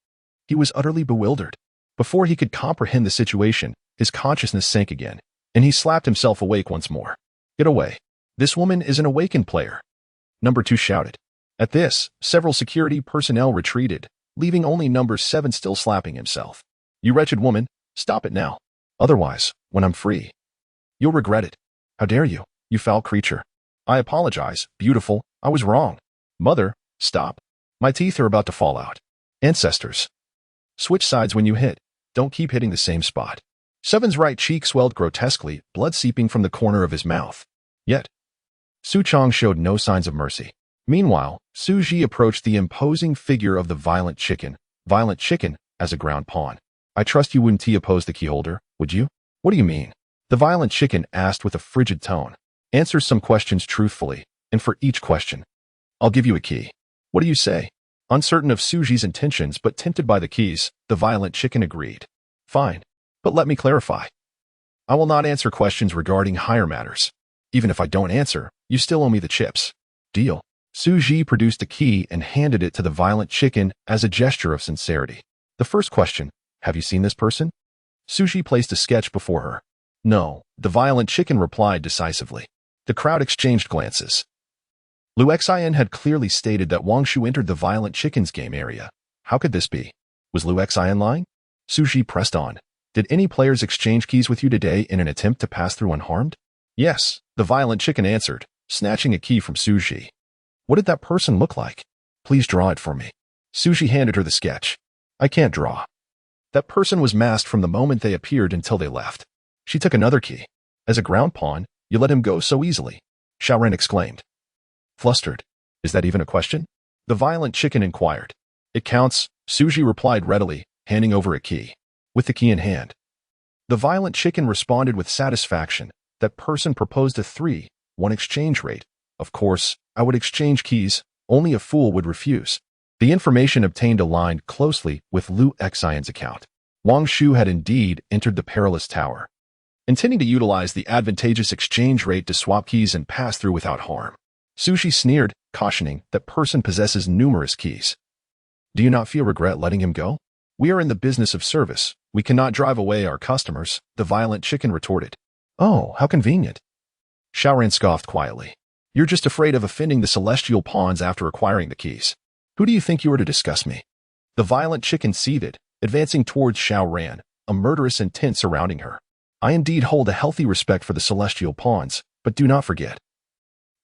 He was utterly bewildered. Before he could comprehend the situation, his consciousness sank again, and he slapped himself awake once more. Get away. This woman is an awakened player. Number 2 shouted. At this, several security personnel retreated, leaving only Number 7 still slapping himself. You wretched woman, stop it now. Otherwise, when I'm free, you'll regret it. How dare you, you foul creature. I apologize, beautiful, I was wrong. Mother, stop. My teeth are about to fall out. Ancestors. Switch sides when you hit. Don't keep hitting the same spot. 7's right cheek swelled grotesquely, blood seeping from the corner of his mouth. Yet, Su Chong showed no signs of mercy. Meanwhile, Xu Zhi approached the imposing figure of the violent chicken as a ground pawn. I trust you wouldn't oppose the keyholder, would you? What do you mean? The violent chicken asked with a frigid tone. Answer some questions truthfully, and for each question, I'll give you a key. What do you say? Uncertain of Xu Zhi's intentions but tempted by the keys, the violent chicken agreed. Fine, but let me clarify. I will not answer questions regarding higher matters. Even if I don't answer, you still owe me the chips. Deal. Xu Zhi produced a key and handed it to the violent chicken as a gesture of sincerity. The first question, have you seen this person? Xu Zhi placed a sketch before her. No, the violent chicken replied decisively. The crowd exchanged glances. Lu Xian had clearly stated that Wang Shu entered the violent chicken's game area. How could this be? Was Lu Xian lying? Xu Zhi pressed on. Did any players exchange keys with you today in an attempt to pass through unharmed? Yes, the violent chicken answered, snatching a key from Xu Zhi. What did that person look like? Please draw it for me. Xu Zhi handed her the sketch. I can't draw. That person was masked from the moment they appeared until they left. She took another key. As a ground pawn, you let him go so easily. Xiaoren exclaimed. Flustered. Is that even a question? The violent chicken inquired. It counts, Xu Zhi replied readily, handing over a key. With the key in hand. The violent chicken responded with satisfaction. That person proposed a 3-1 exchange rate. Of course, I would exchange keys, only a fool would refuse. The information obtained aligned closely with Lu Xian's account. Wang Shu had indeed entered the perilous tower, intending to utilize the advantageous exchange rate to swap keys and pass through without harm. Xu Zhi sneered, cautioning that person possesses numerous keys. Do you not feel regret letting him go? We are in the business of service. We cannot drive away our customers, the violent chicken retorted. Oh, how convenient. Xiaoran scoffed quietly. You're just afraid of offending the celestial pawns after acquiring the keys. Who do you think you are to discuss me? The violent chicken seethed, advancing towards Xiaoran, a murderous intent surrounding her. I indeed hold a healthy respect for the celestial pawns, but do not forget.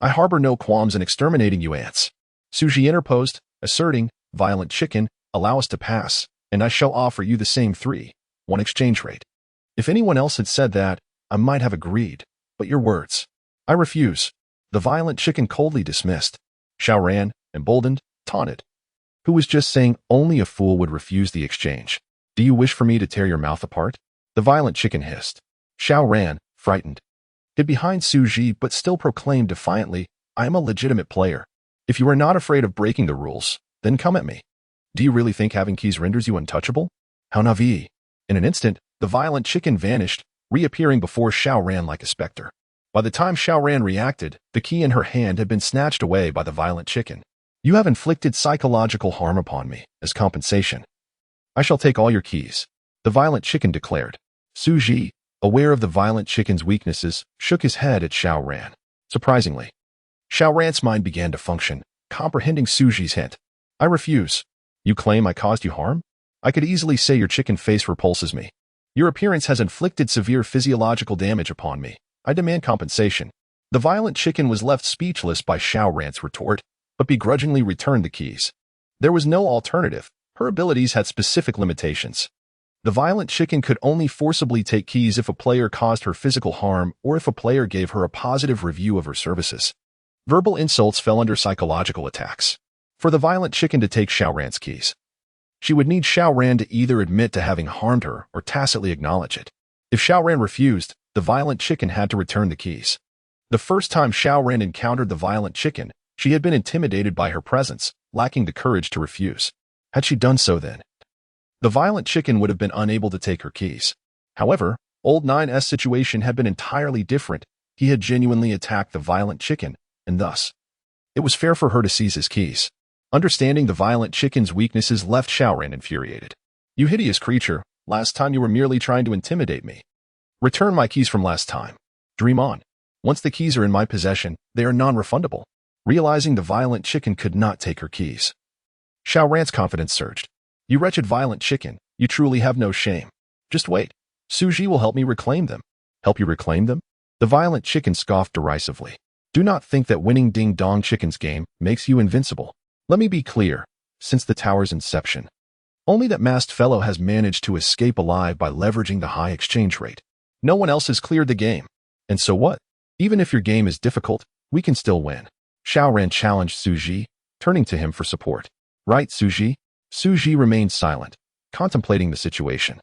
I harbor no qualms in exterminating you ants. Xu Zhi interposed, asserting, Violent chicken, allow us to pass, and I shall offer you the same 3-1 exchange rate. If anyone else had said that, I might have agreed, but your words. I refuse. The violent chicken coldly dismissed. Xiaoran, emboldened, taunted. Who was just saying only a fool would refuse the exchange? Do you wish for me to tear your mouth apart? The violent chicken hissed. Xiaoran, frightened, hid behind Xu Zhi but still proclaimed defiantly, I am a legitimate player. If you are not afraid of breaking the rules, then come at me. Do you really think having keys renders you untouchable? How naive. In an instant, the violent chicken vanished, reappearing before Xiaoran like a specter. By the time Xiaoran reacted, the key in her hand had been snatched away by the violent chicken. You have inflicted psychological harm upon me, as compensation. I shall take all your keys, the violent chicken declared. Xu Zhi, aware of the violent chicken's weaknesses, shook his head at Xiaoran. Surprisingly, Xiaoran's mind began to function, comprehending Xu Zhi's hint. I refuse. You claim I caused you harm? I could easily say your chicken face repulses me. Your appearance has inflicted severe physiological damage upon me. I demand compensation. The violent chicken was left speechless by Xiaoran's retort, but begrudgingly returned the keys. There was no alternative. Her abilities had specific limitations. The violent chicken could only forcibly take keys if a player caused her physical harm or if a player gave her a positive review of her services. Verbal insults fell under psychological attacks. For the violent chicken to take Xiaoran's keys, she would need Xiaoran to either admit to having harmed her or tacitly acknowledge it. If Xiaoran refused, the violent chicken had to return the keys. The first time Xiaoran encountered the violent chicken, she had been intimidated by her presence, lacking the courage to refuse. Had she done so then, the violent chicken would have been unable to take her keys. However, Old 9's situation had been entirely different. He had genuinely attacked the violent chicken, and thus, it was fair for her to seize his keys. Understanding the violent chicken's weaknesses left Xiaoran infuriated. You hideous creature, last time you were merely trying to intimidate me. Return my keys from last time. Dream on. Once the keys are in my possession, they are non-refundable. Realizing the violent chicken could not take her keys, Xiaoran's confidence surged. You wretched violent chicken, you truly have no shame. Just wait. Xu Zhi will help me reclaim them. Help you reclaim them? The violent chicken scoffed derisively. Do not think that winning Ding Dong Chicken's game makes you invincible. Let me be clear, since the tower's inception, only that masked fellow has managed to escape alive by leveraging the high exchange rate. No one else has cleared the game. And so what? Even if your game is difficult, we can still win. Xiaoran challenged Xu Zhi, turning to him for support. Right, Xu Zhi? Xu Zhi remained silent, contemplating the situation.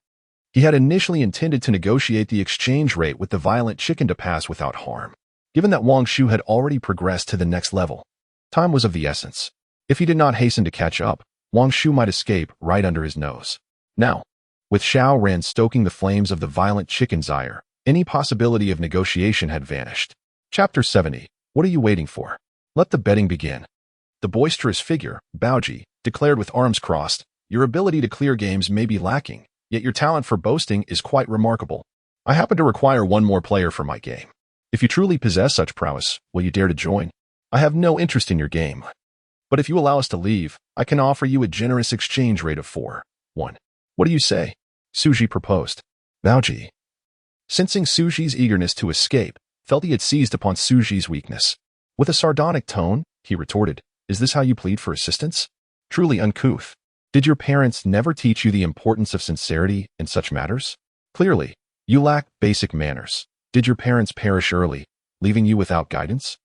He had initially intended to negotiate the exchange rate with the violent chicken to pass without harm. Given that Wang Shu had already progressed to the next level, time was of the essence. If he did not hasten to catch up, Wang Shu might escape right under his nose. Now, with Xiaoran stoking the flames of the violent chicken's ire, any possibility of negotiation had vanished. Chapter 70. What are you waiting for? Let the betting begin. The boisterous figure, Baoji, declared with arms crossed, your ability to clear games may be lacking, yet your talent for boasting is quite remarkable. I happen to require one more player for my game. If you truly possess such prowess, will you dare to join? I have no interest in your game. But if you allow us to leave, I can offer you a generous exchange rate of 4-1. What do you say? Xu Zhi proposed. Baoji, sensing Xu Zhi's eagerness to escape, felt he had seized upon Xu Zhi's weakness. With a sardonic tone, he retorted, is this how you plead for assistance? Truly uncouth. Did your parents never teach you the importance of sincerity in such matters? Clearly, you lack basic manners. Did your parents perish early, leaving you without guidance?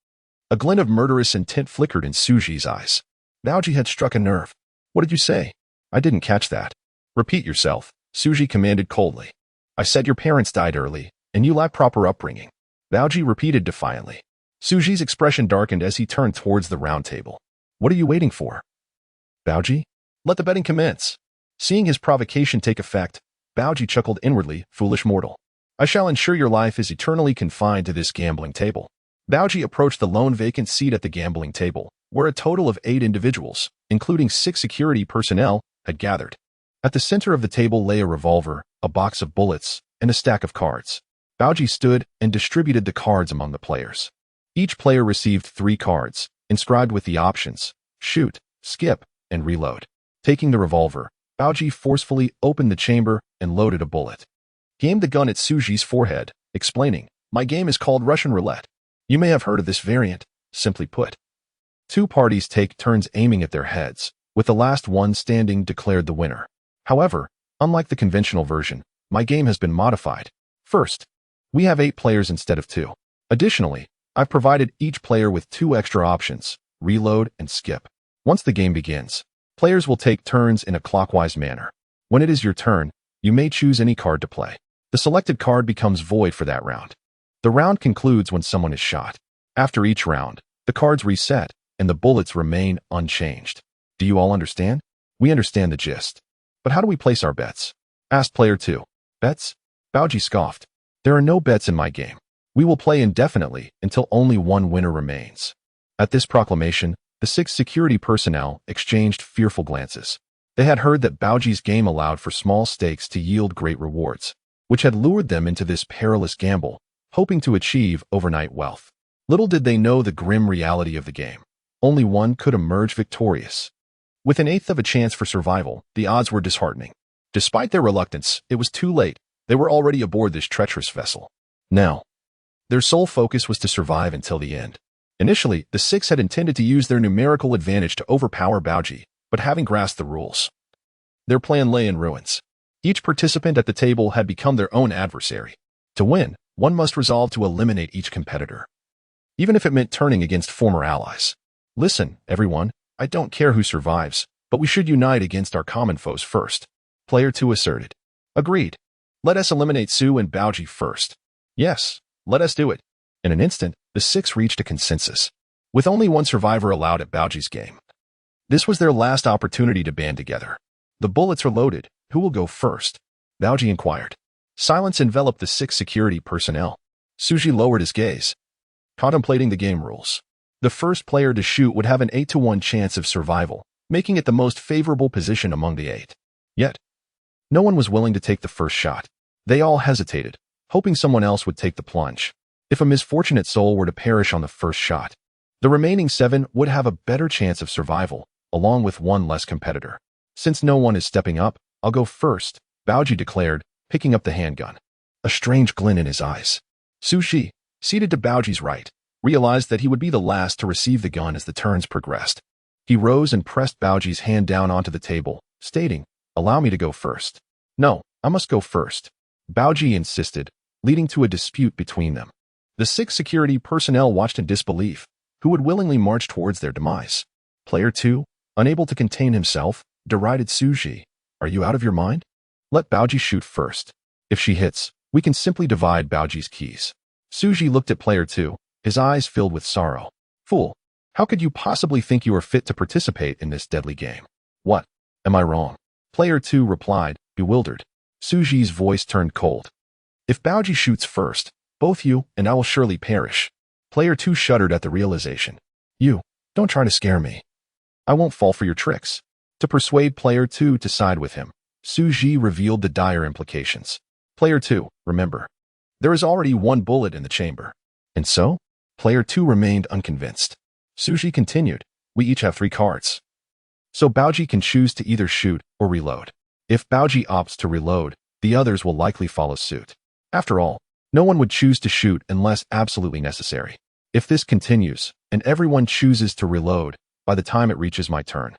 A glint of murderous intent flickered in Xu Zhi's eyes. Baoji had struck a nerve. What did you say? I didn't catch that. Repeat yourself, Xu Zhi commanded coldly. I said your parents died early, and you lack proper upbringing. Baoji repeated defiantly. Xu Zhi's expression darkened as he turned towards the round table. What are you waiting for? Baoji? Let the betting commence. Seeing his provocation take effect, Baoji chuckled inwardly, foolish mortal. I shall ensure your life is eternally confined to this gambling table. Baoji approached the lone vacant seat at the gambling table, where a total of 8 individuals, including 6 security personnel, had gathered. At the center of the table lay a revolver, a box of bullets, and a stack of cards. Baoji stood and distributed the cards among the players. Each player received 3 cards, inscribed with the options: shoot, skip, and reload. Taking the revolver, Baoji forcefully opened the chamber and loaded a bullet. He aimed the gun at Xu Zhi's forehead, explaining, "My game is called Russian roulette. You may have heard of this variant. Simply put, 2 parties take turns aiming at their heads, with the last one standing declared the winner. However, unlike the conventional version, my game has been modified. First, we have 8 players instead of 2. Additionally, I've provided each player with 2 extra options: reload and skip. Once the game begins, players will take turns in a clockwise manner. When it is your turn, you may choose any card to play. The selected card becomes void for that round. The round concludes when someone is shot. After each round, the cards reset, and the bullets remain unchanged. Do you all understand? We understand the gist. But how do we place our bets? Asked player 2. Bets? Baoji scoffed. There are no bets in my game. We will play indefinitely until only one winner remains. At this proclamation, the 6 security personnel exchanged fearful glances. They had heard that Baoji's game allowed for small stakes to yield great rewards, which had lured them into this perilous gamble, hoping to achieve overnight wealth. Little did they know the grim reality of the game. Only one could emerge victorious. With an eighth of a chance for survival, the odds were disheartening. Despite their reluctance, it was too late. They were already aboard this treacherous vessel. Now, their sole focus was to survive until the end. Initially, the 6 had intended to use their numerical advantage to overpower Baoji, but having grasped the rules, their plan lay in ruins. Each participant at the table had become their own adversary. To win, one must resolve to eliminate each competitor, even if it meant turning against former allies. Listen, everyone, I don't care who survives, but we should unite against our common foes first. Player 2 asserted. Agreed. Let us eliminate Xu and Baoji first. Yes, let us do it. In an instant, the 6 reached a consensus, with only one survivor allowed at Baoji's game. This was their last opportunity to band together. The bullets are loaded. Who will go first? Baoji inquired. Silence enveloped the 6 security personnel. Xu Zhi lowered his gaze, contemplating the game rules. The first player to shoot would have an 8-to-1 chance of survival, making it the most favorable position among the 8. Yet, no one was willing to take the first shot. They all hesitated, hoping someone else would take the plunge. If a misfortunate soul were to perish on the first shot, the remaining 7 would have a better chance of survival, along with one less competitor. Since no one is stepping up, I'll go first, Baoji declared, picking up the handgun. A strange glint in his eyes. Xu Zhi, seated to Baoji's right, realized that he would be the last to receive the gun as the turns progressed. He rose and pressed Baoji's hand down onto the table, stating, "Allow me to go first." "No, I must go first," Baoji insisted, leading to a dispute between them. The 6 security personnel watched in disbelief. Who would willingly march towards their demise? Player 2, unable to contain himself, derided Xu Zhi. "Are you out of your mind? Let Baoji shoot first. If she hits, we can simply divide Baoji's keys." Xu Zhi looked at player 2, his eyes filled with sorrow. "Fool, how could you possibly think you are fit to participate in this deadly game? What? Am I wrong?" Player 2 replied, bewildered. Xu Zhi's voice turned cold. "If Baoji shoots first, both you and I will surely perish." Player 2 shuddered at the realization. "You, don't try to scare me. I won't fall for your tricks." To persuade player 2 to side with him, Xu Zhi revealed the dire implications. "Player 2, remember, there is already one bullet in the chamber." And so, player 2 remained unconvinced. Xu Zhi continued, "We each have 3 cards. So Baoji can choose to either shoot or reload. If Baoji opts to reload, the others will likely follow suit. After all, no one would choose to shoot unless absolutely necessary. If this continues, and everyone chooses to reload, by the time it reaches my turn,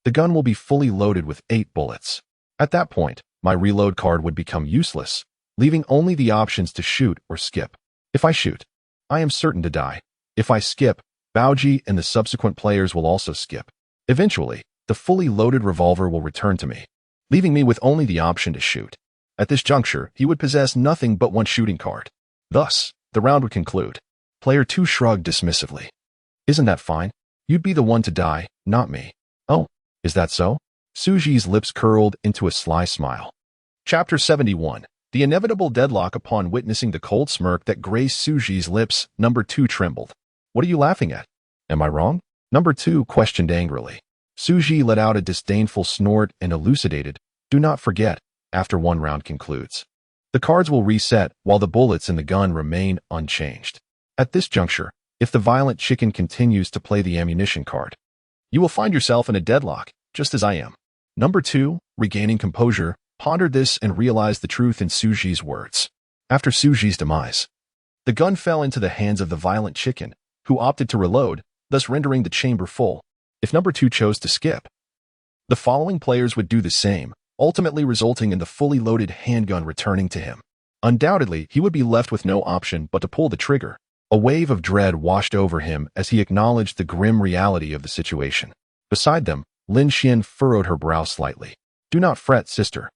the gun will be fully loaded with 8 bullets. At that point, my reload card would become useless, leaving only the options to shoot or skip. If I shoot, I am certain to die. If I skip, Baoji and the subsequent players will also skip. Eventually, the fully loaded revolver will return to me, leaving me with only the option to shoot. At this juncture, he would possess nothing but one shooting card. Thus, the round would conclude." Player 2 shrugged dismissively. "Isn't that fine? You'd be the one to die, not me." "Oh, is that so?" Xu Zhi's lips curled into a sly smile. Chapter 71. The inevitable deadlock upon witnessing the cold smirk that graced Xu Zhi's lips, number 2 trembled. What are you laughing at? Am I wrong? Number 2 questioned angrily. Xu Zhi let out a disdainful snort and elucidated, do not forget, after one round concludes, the cards will reset while the bullets in the gun remain unchanged. At this juncture, if the violent chicken continues to play the ammunition card, you will find yourself in a deadlock, just as I am. Number 2, regaining composure, pondered this and realized the truth in Xu Zhi's words. After Xu Zhi's demise, the gun fell into the hands of the violent chicken, who opted to reload, thus rendering the chamber full. If number 2 chose to skip, the following players would do the same, ultimately resulting in the fully loaded handgun returning to him. Undoubtedly, he would be left with no option but to pull the trigger. A wave of dread washed over him as he acknowledged the grim reality of the situation. Beside them, Lin Xian furrowed her brow slightly. Do not fret, sister.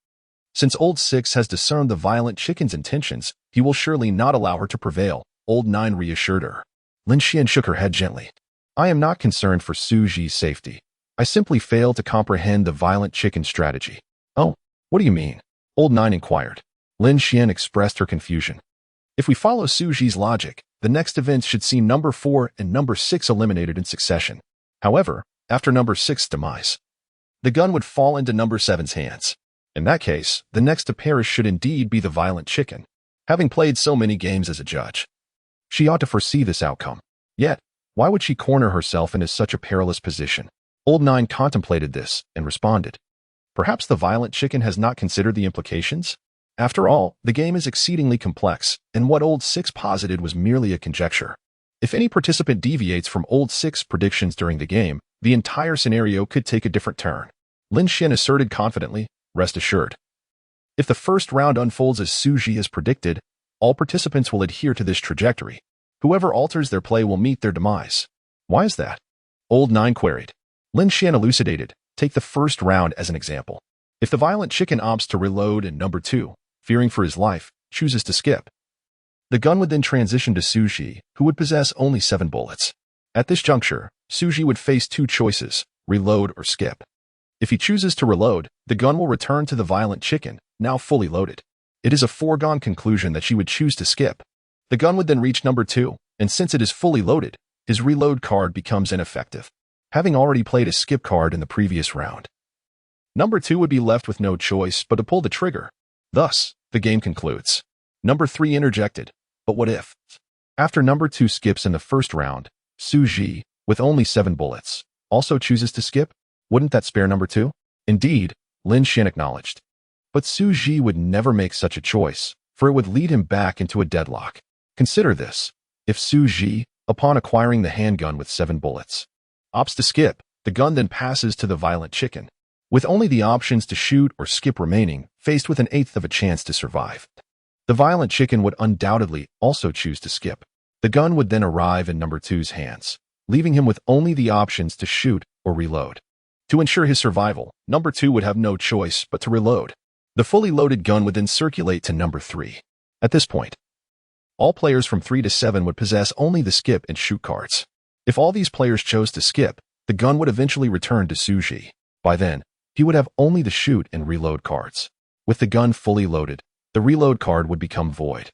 Since Old Six has discerned the violent chicken's intentions, he will surely not allow her to prevail, Old Nine reassured her. Lin Xian shook her head gently. I am not concerned for Xu Zhi's safety. I simply fail to comprehend the violent chicken's strategy. Oh, what do you mean? Old Nine inquired. Lin Xian expressed her confusion. If we follow Xu Zhi's logic, the next events should see number 4 and number 6 eliminated in succession. However, after number 6's demise, the gun would fall into number 7's hands. In that case, the next to perish should indeed be the violent chicken. Having played so many games as a judge, she ought to foresee this outcome. Yet, why would she corner herself into such a perilous position? Old Nine contemplated this and responded. Perhaps the violent chicken has not considered the implications? After all, the game is exceedingly complex, and what Old Six posited was merely a conjecture. If any participant deviates from Old Six's predictions during the game, the entire scenario could take a different turn. Lin Xian asserted confidently, rest assured. If the first round unfolds as Xu Zhi has predicted, all participants will adhere to this trajectory. Whoever alters their play will meet their demise. Why is that? Old Nine queried. Lin Xian elucidated, take the first round as an example. If the violent chicken opts to reload and number 2, fearing for his life, chooses to skip, the gun would then transition to Xu Zhi, who would possess only 7 bullets. At this juncture, Xu Zhi would face 2 choices, reload or skip. If he chooses to reload, the gun will return to the violent chicken, now fully loaded. It is a foregone conclusion that she would choose to skip. The gun would then reach number 2, and since it is fully loaded, his reload card becomes ineffective, having already played a skip card in the previous round. Number 2 would be left with no choice but to pull the trigger. Thus, the game concludes. Number 3 interjected, but what if? After number 2 skips in the first round, Xu Zhi, with only 7 bullets, also chooses to skip? Wouldn't that spare number 2? Indeed, Lin Xian acknowledged. But Xu Zhi would never make such a choice, for it would lead him back into a deadlock. Consider this. If Xu Zhi, upon acquiring the handgun with 7 bullets, opts to skip, the gun then passes to the violent chicken, with only the options to shoot or skip remaining, faced with an eighth of a chance to survive. The violent chicken would undoubtedly also choose to skip. The gun would then arrive in number 2's hands, leaving him with only the options to shoot or reload. To ensure his survival, number 2 would have no choice but to reload. The fully loaded gun would then circulate to number 3. At this point, all players from 3 to 7 would possess only the skip and shoot cards. If all these players chose to skip, the gun would eventually return to Xu Zhi. By then, he would have only the shoot and reload cards. With the gun fully loaded, the reload card would become void,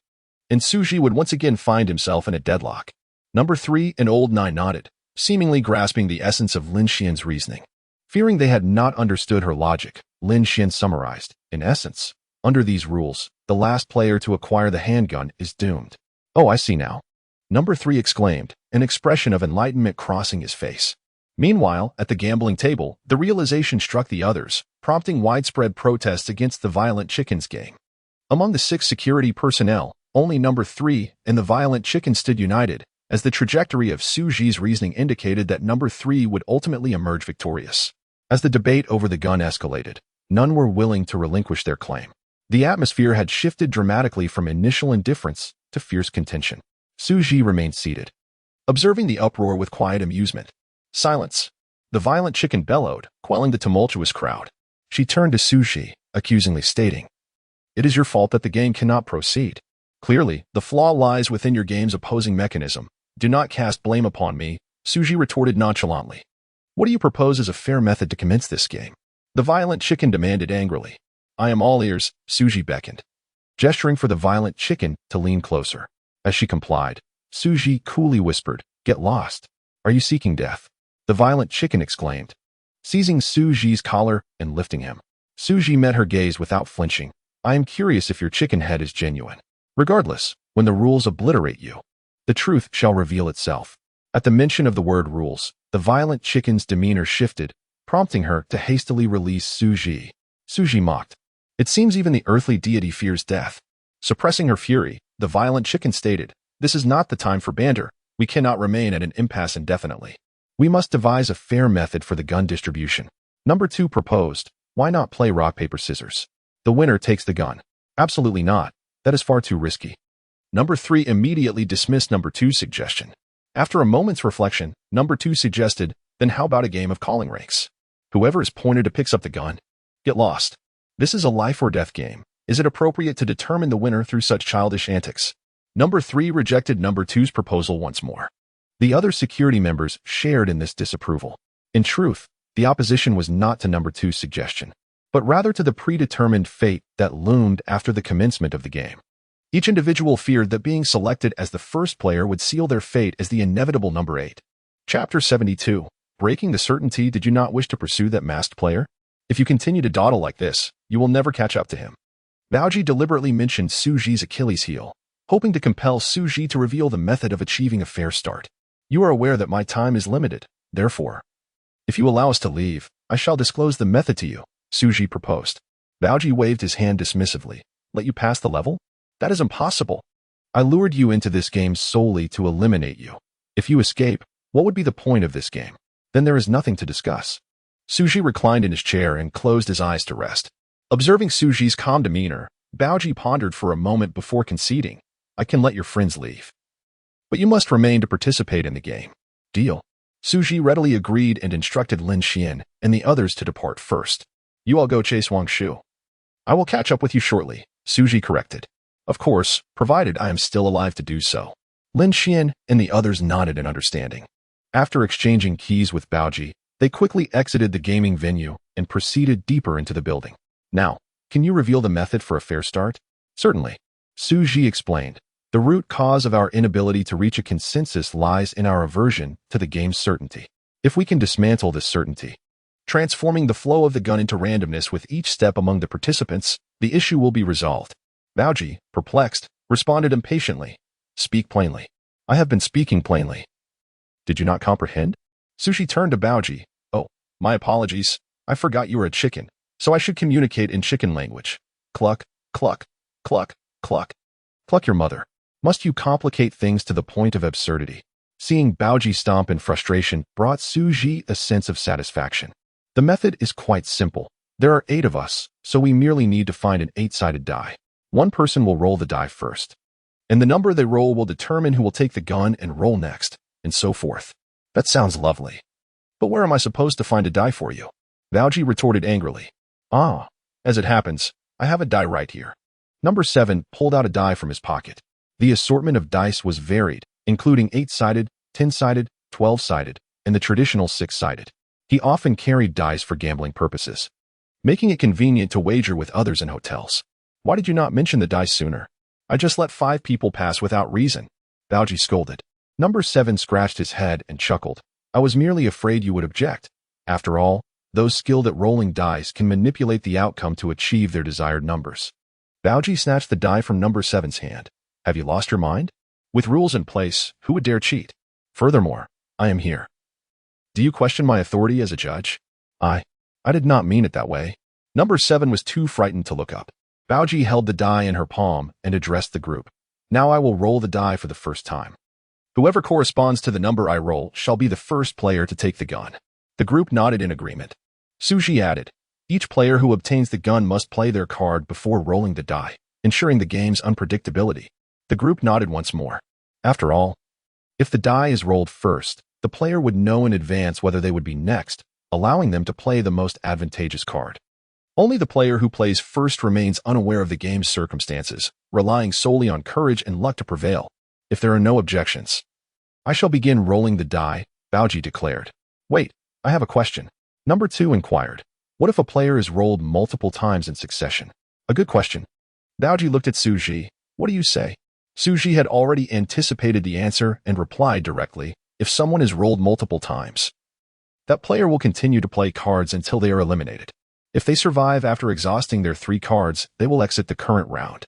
and Xu Zhi would once again find himself in a deadlock. Number 3 and Old Nine nodded, seemingly grasping the essence of Lin Xian's reasoning. Fearing they had not understood her logic, Lin Xian summarized, in essence, under these rules, the last player to acquire the handgun is doomed. Oh, I see now. Number 3 exclaimed, an expression of enlightenment crossing his face. Meanwhile, at the gambling table, the realization struck the others, prompting widespread protests against the violent chicken's game. Among the 6 security personnel, only number 3 and the violent chicken stood united, as the trajectory of Xu Zhi's reasoning indicated that number 3 would ultimately emerge victorious. As the debate over the gun escalated, none were willing to relinquish their claim. The atmosphere had shifted dramatically from initial indifference to fierce contention. Xu Zhi remained seated, observing the uproar with quiet amusement. Silence. The violent chicken bellowed, quelling the tumultuous crowd. She turned to Xu Zhi, accusingly stating, "It is your fault that the game cannot proceed. Clearly, the flaw lies within your game's opposing mechanism. Do not cast blame upon me," Xu Zhi retorted nonchalantly. "What do you propose as a fair method to commence this game?" The violent chicken demanded angrily. "I am all ears," Xu Zhi beckoned. gesturing for the violent chicken to lean closer. As she complied, Xu Zhi coolly whispered, "Get lost. Are you seeking death?" The violent chicken exclaimed, seizing Xu Zhi's collar and lifting him. Xu Zhi met her gaze without flinching. "I am curious if your chicken head is genuine. Regardless, when the rules obliterate you, the truth shall reveal itself." At the mention of the word rules, the violent chicken's demeanor shifted, prompting her to hastily release Xu Zhi. Xu Zhi mocked. "It seems even the earthly deity fears death." Suppressing her fury, the violent chicken stated, "This is not the time for banter. We cannot remain at an impasse indefinitely. We must devise a fair method for the gun distribution." Number 2 proposed, "Why not play rock, paper, scissors? The winner takes the gun." "Absolutely not. That is far too risky." Number 3 immediately dismissed Number 2's suggestion. After a moment's reflection, Number 2 suggested, "Then how about a game of calling ranks? Whoever is pointed to picks up the gun. Get lost. This is a life or death game. Is it appropriate to determine the winner through such childish antics?" Number 3 rejected Number 2's proposal once more. The other security members shared in this disapproval. In truth, the opposition was not to Number 2's suggestion, but rather to the predetermined fate that loomed after the commencement of the game. Each individual feared that being selected as the first player would seal their fate as the inevitable number 8. Chapter 72. Breaking the certainty. Did you not wish to pursue that masked player? If you continue to dawdle like this, you will never catch up to him. Baoji deliberately mentioned Xu Zhi's Achilles heel, hoping to compel Xu Zhi to reveal the method of achieving a fair start. "You are aware that my time is limited. Therefore, if you allow us to leave, I shall disclose the method to you," Xu Zhi proposed. Baoji waved his hand dismissively. "Let you pass the level? That is impossible. I lured you into this game solely to eliminate you. If you escape, what would be the point of this game? Then there is nothing to discuss." Xu Zhi reclined in his chair and closed his eyes to rest. Observing Xu Zhi's calm demeanor, Baoji pondered for a moment before conceding, "I can let your friends leave, but you must remain to participate in the game. Deal." Xu Zhi readily agreed and instructed Lin Xian and the others to depart first. "You all go chase Wang Shu. I will catch up with you shortly," Xu Zhi corrected. "Of course, provided I am still alive to do so." Lin Xian and the others nodded in understanding. After exchanging keys with Baoji, they quickly exited the gaming venue and proceeded deeper into the building. "Now, can you reveal the method for a fair start?" "Certainly," Xu Zhi explained. "The root cause of our inability to reach a consensus lies in our aversion to the game's certainty. If we can dismantle this certainty, transforming the flow of the gun into randomness with each step among the participants, the issue will be resolved." Baoji, perplexed, responded impatiently, "Speak plainly." "I have been speaking plainly. Did you not comprehend?" Xu Zhi turned to Baoji. "Oh, my apologies. I forgot you were a chicken, so I should communicate in chicken language. Cluck, cluck, cluck, cluck. Cluck your mother. Must you complicate things to the point of absurdity?" Seeing Baoji stomp in frustration brought Xu Zhi a sense of satisfaction. "The method is quite simple. There are 8 of us, so we merely need to find an 8-sided die. One person will roll the die first, and the number they roll will determine who will take the gun and roll next, and so forth." "That sounds lovely. But where am I supposed to find a die for you?" Baoji retorted angrily. "Ah, as it happens, I have a die right here." Number 7 pulled out a die from his pocket. The assortment of dice was varied, including 8-sided, 10-sided, 12-sided, and the traditional 6-sided. He often carried dice for gambling purposes, making it convenient to wager with others in hotels. "Why did you not mention the dice sooner? I just let 5 people pass without reason," Baoji scolded. Number 7 scratched his head and chuckled. "I was merely afraid you would object. After all, those skilled at rolling dice can manipulate the outcome to achieve their desired numbers." Baoji snatched the die from Number 7's hand. "Have you lost your mind? With rules in place, who would dare cheat? Furthermore, I am here. Do you question my authority as a judge?" I did not mean it that way." Number 7 was too frightened to look up. Baoji held the die in her palm and addressed the group. "Now I will roll the die for the first time. Whoever corresponds to the number I roll shall be the first player to take the gun." The group nodded in agreement. Xu Zhi added, "Each player who obtains the gun must play their card before rolling the die, ensuring the game's unpredictability." The group nodded once more. After all, if the die is rolled first, the player would know in advance whether they would be next, allowing them to play the most advantageous card. Only the player who plays first remains unaware of the game's circumstances, relying solely on courage and luck to prevail. If there are no objections, I shall begin rolling the die, Baoji declared. "Wait, I have a question." Number 2 inquired. "What if a player is rolled multiple times in succession?" "A good question. Bao Ji looked at Xu Zhi. What do you say? Xu Zhi had already anticipated the answer and replied directly, if someone is rolled multiple times, that player will continue to play cards until they are eliminated. If they survive after exhausting their 3 cards, they will exit the current round.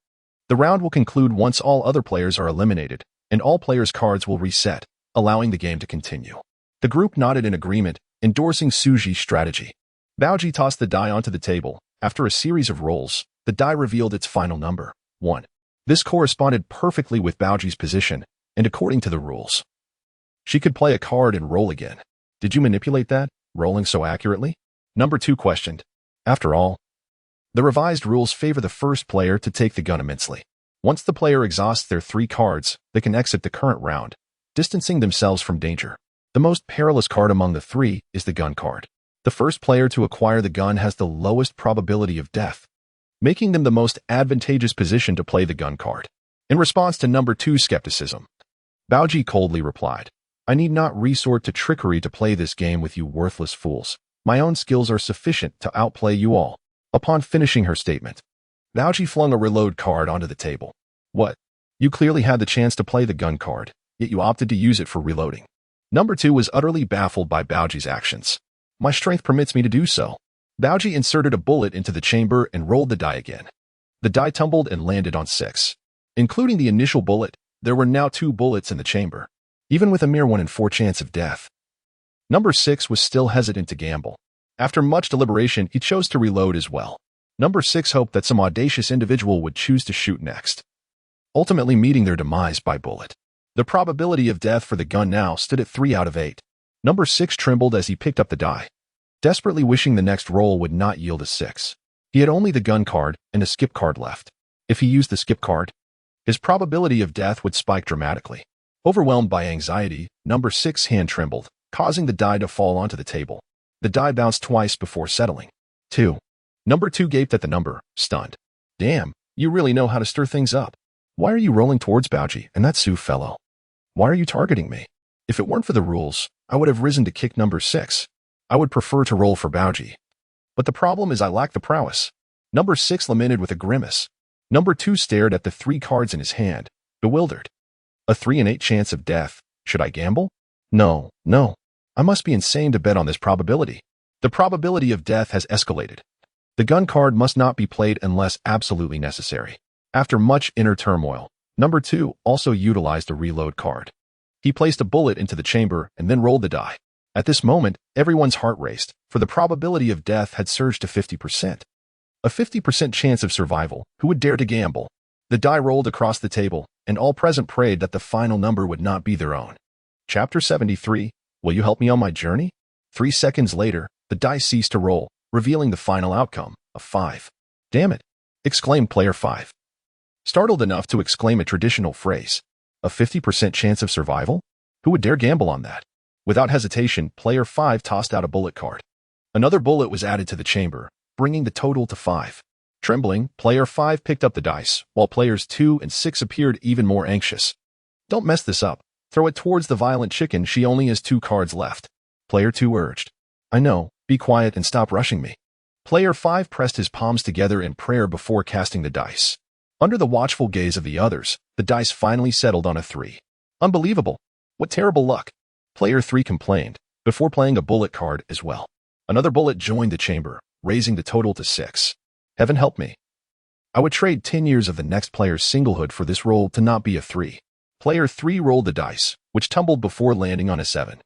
The round will conclude once all other players are eliminated, and all players' cards will reset, allowing the game to continue. The group nodded in agreement, endorsing Xu Zhi's strategy. Bao Ji tossed the die onto the table. After a series of rolls, the die revealed its final number, 1. This corresponded perfectly with Bao Ji's position, and according to the rules, she could play a card and roll again. Did you manipulate that, rolling so accurately? Number 2 questioned. After all, the revised rules favor the first player to take the gun immensely. Once the player exhausts their 3 cards, they can exit the current round, distancing themselves from danger. The most perilous card among the 3 is the gun card. The first player to acquire the gun has the lowest probability of death, making them the most advantageous position to play the gun card. In response to number 2's skepticism, Bao Ji coldly replied, I need not resort to trickery to play this game with you worthless fools. My own skills are sufficient to outplay you all. Upon finishing her statement, Bao Ji flung a reload card onto the table. What? You clearly had the chance to play the gun card, yet you opted to use it for reloading. Number 2 was utterly baffled by Bao Ji's actions. My strength permits me to do so. Bao Ji inserted a bullet into the chamber and rolled the die again. The die tumbled and landed on 6. Including the initial bullet, there were now 2 bullets in the chamber, even with a mere 1 in 4 chance of death. Number 6 was still hesitant to gamble. After much deliberation, he chose to reload as well. Number 6 hoped that some audacious individual would choose to shoot next, ultimately meeting their demise by bullet. The probability of death for the gun now stood at 3 out of 8. Number 6 trembled as he picked up the die, desperately wishing the next roll would not yield a 6. He had only the gun card and a skip card left. If he used the skip card, his probability of death would spike dramatically. Overwhelmed by anxiety, number 6's hand trembled, causing the die to fall onto the table. The die bounced twice before settling. 2. Number 2 gaped at the number, stunned. Damn, you really know how to stir things up. Why are you rolling towards Bao Ji and that Xu fellow? Why are you targeting me? If it weren't for the rules, I would have risen to kick number 6. I would prefer to roll for Bao Ji. But the problem is I lack the prowess. Number 6 lamented with a grimace. Number 2 stared at the 3 cards in his hand, bewildered. A 3 in 8 chance of death. Should I gamble? No. I must be insane to bet on this probability. The probability of death has escalated. The gun card must not be played unless absolutely necessary. After much inner turmoil, number 2 also utilized a reload card. He placed a bullet into the chamber and then rolled the die. At this moment, everyone's heart raced, for the probability of death had surged to 50%. A 50% chance of survival. Who would dare to gamble? The die rolled across the table, and all present prayed that the final number would not be their own. Chapter 73. Will you help me on my journey? 3 seconds later, the die ceased to roll, revealing the final outcome, a 5. Damn it! Exclaimed player 5. Startled enough to exclaim a traditional phrase. A 50% chance of survival? Who would dare gamble on that? Without hesitation, player 5 tossed out a bullet card. Another bullet was added to the chamber, bringing the total to 5. Trembling, player 5 picked up the dice, while players 2 and 6 appeared even more anxious. Don't mess this up. Throw it towards the violent chicken, she only has 2 cards left. Player 2 urged. I know, be quiet and stop rushing me. Player 5 pressed his palms together in prayer before casting the dice. Under the watchful gaze of the others, the dice finally settled on a 3. Unbelievable. What terrible luck. Player 3 complained, before playing a bullet card as well. Another bullet joined the chamber, raising the total to 6. Heaven help me. I would trade 10 years of the next player's singlehood for this roll to not be a 3. Player 3 rolled the dice, which tumbled before landing on a 7.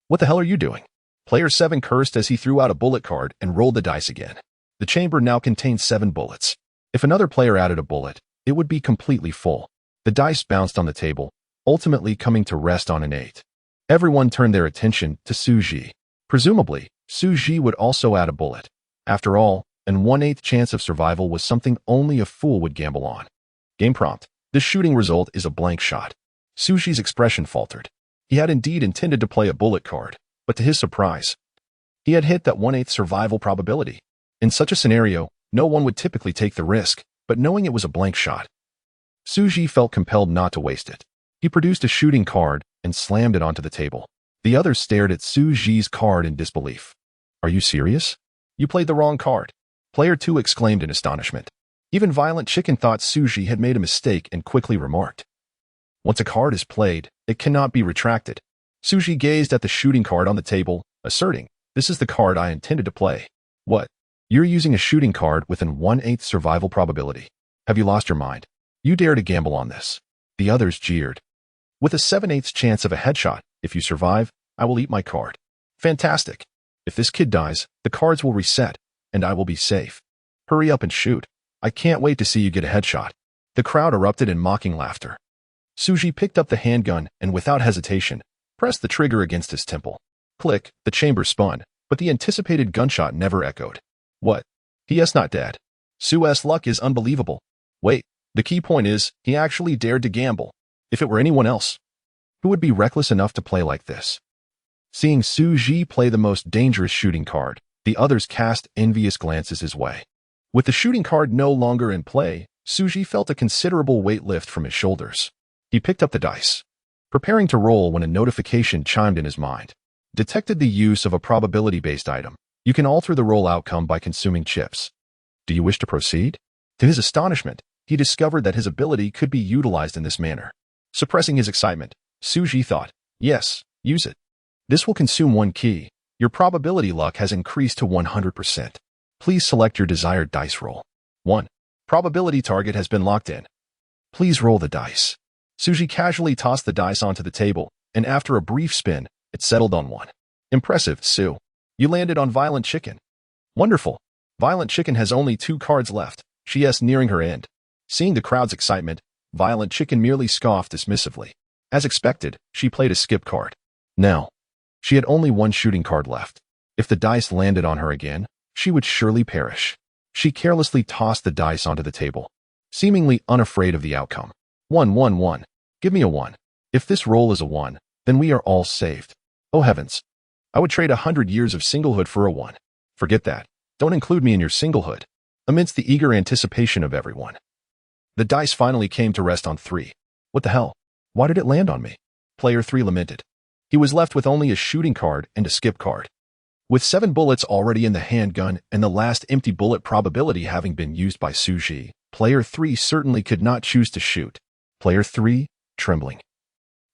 What the hell are you doing? Player 7 cursed as he threw out a bullet card and rolled the dice again. The chamber now contained 7 bullets. If another player added a bullet, it would be completely full. The dice bounced on the table, ultimately coming to rest on an 8. Everyone turned their attention to Xu Zhi. Presumably, Xu Zhi would also add a bullet. After all, an 1/8 chance of survival was something only a fool would gamble on. Game prompt. This shooting result is a blank shot. Xu Zhi's expression faltered. He had indeed intended to play a bullet card, but to his surprise, he had hit that 1/8 survival probability. In such a scenario, no one would typically take the risk, but knowing it was a blank shot, Xu Zhi felt compelled not to waste it. He produced a shooting card and slammed it onto the table. The others stared at Xu Zhi's card in disbelief. Are you serious? You played the wrong card. Player 2 exclaimed in astonishment. Even Violent Chicken thought Xu Zhi had made a mistake and quickly remarked, "Once a card is played, it cannot be retracted." Xu Zhi gazed at the shooting card on the table, asserting, "This is the card I intended to play." "What? You're using a shooting card with an 1/8 survival probability. Have you lost your mind? You dare to gamble on this?" The others jeered. "With a 7/8 chance of a headshot, if you survive, I will eat my card." "Fantastic. If this kid dies, the cards will reset, and I will be safe. Hurry up and shoot. I can't wait to see you get a headshot." The crowd erupted in mocking laughter. Xu Zhi picked up the handgun and, without hesitation, pressed the trigger against his temple. Click, the chamber spun, but the anticipated gunshot never echoed. What? He is not dead. Su's luck is unbelievable. Wait, the key point is, he actually dared to gamble. If it were anyone else, who would be reckless enough to play like this? Seeing Xu Zhi play the most dangerous shooting card, the others cast envious glances his way. With the shooting card no longer in play, Xu Zhi felt a considerable weight lift from his shoulders. He picked up the dice, preparing to roll when a notification chimed in his mind. Detected the use of a probability-based item. You can alter the roll outcome by consuming chips. Do you wish to proceed? To his astonishment, he discovered that his ability could be utilized in this manner. Suppressing his excitement, Xu Zhi thought, "Yes, use it. This will consume 1 key. Your probability luck has increased to 100%. Please select your desired dice roll." 1. Probability target has been locked in. Please roll the dice. Xu Zhi casually tossed the dice onto the table, and after a brief spin, it settled on 1. Impressive, Xu. You landed on Violent Chicken. Wonderful. Violent Chicken has only 2 cards left. She is nearing her end. Seeing the crowd's excitement, Violent Chicken merely scoffed dismissively. As expected, she played a skip card. Now, she had only 1 shooting card left. If the dice landed on her again, she would surely perish. She carelessly tossed the dice onto the table, seemingly unafraid of the outcome. 1, 1, 1. Give me a 1. If this roll is a 1, then we are all saved. Oh heavens. I would trade 100 years of singlehood for a 1. Forget that. Don't include me in your singlehood. Amidst the eager anticipation of everyone, the dice finally came to rest on 3. What the hell? Why did it land on me? Player 3 lamented. He was left with only a shooting card and a skip card. With 7 bullets already in the handgun and the last empty bullet probability having been used by Xu Zhi, Player 3 certainly could not choose to shoot. Player 3, trembling,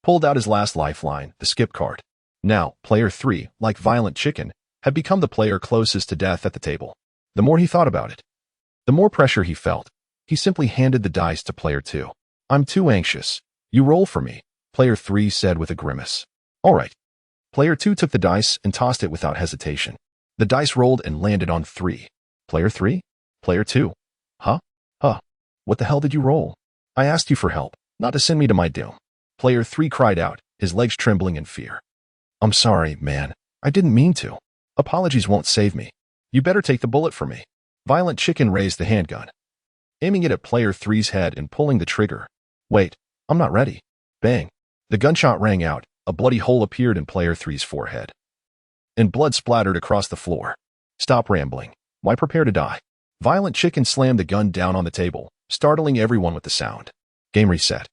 pulled out his last lifeline, the skip card. Now, Player 3, like Violent Chicken, had become the player closest to death at the table. The more he thought about it, the more pressure he felt. He simply handed the dice to Player 2. "I'm too anxious. You roll for me," Player 3 said with a grimace. "All right." Player 2 took the dice and tossed it without hesitation. The dice rolled and landed on 3. Player 3? Player 2? Huh? What the hell did you roll? I asked you for help, not to send me to my doom. Player 3 cried out, his legs trembling in fear. "I'm sorry, man. I didn't mean to. Apologies won't save me. You better take the bullet for me." Violent Chicken raised the handgun, aiming it at Player 3's head and pulling the trigger. "Wait, I'm not ready." Bang. The gunshot rang out. A bloody hole appeared in Player 3's forehead, and blood splattered across the floor. "Stop rambling. Why prepare to die?" Violent Chicken slammed the gun down on the table, startling everyone with the sound. Game reset.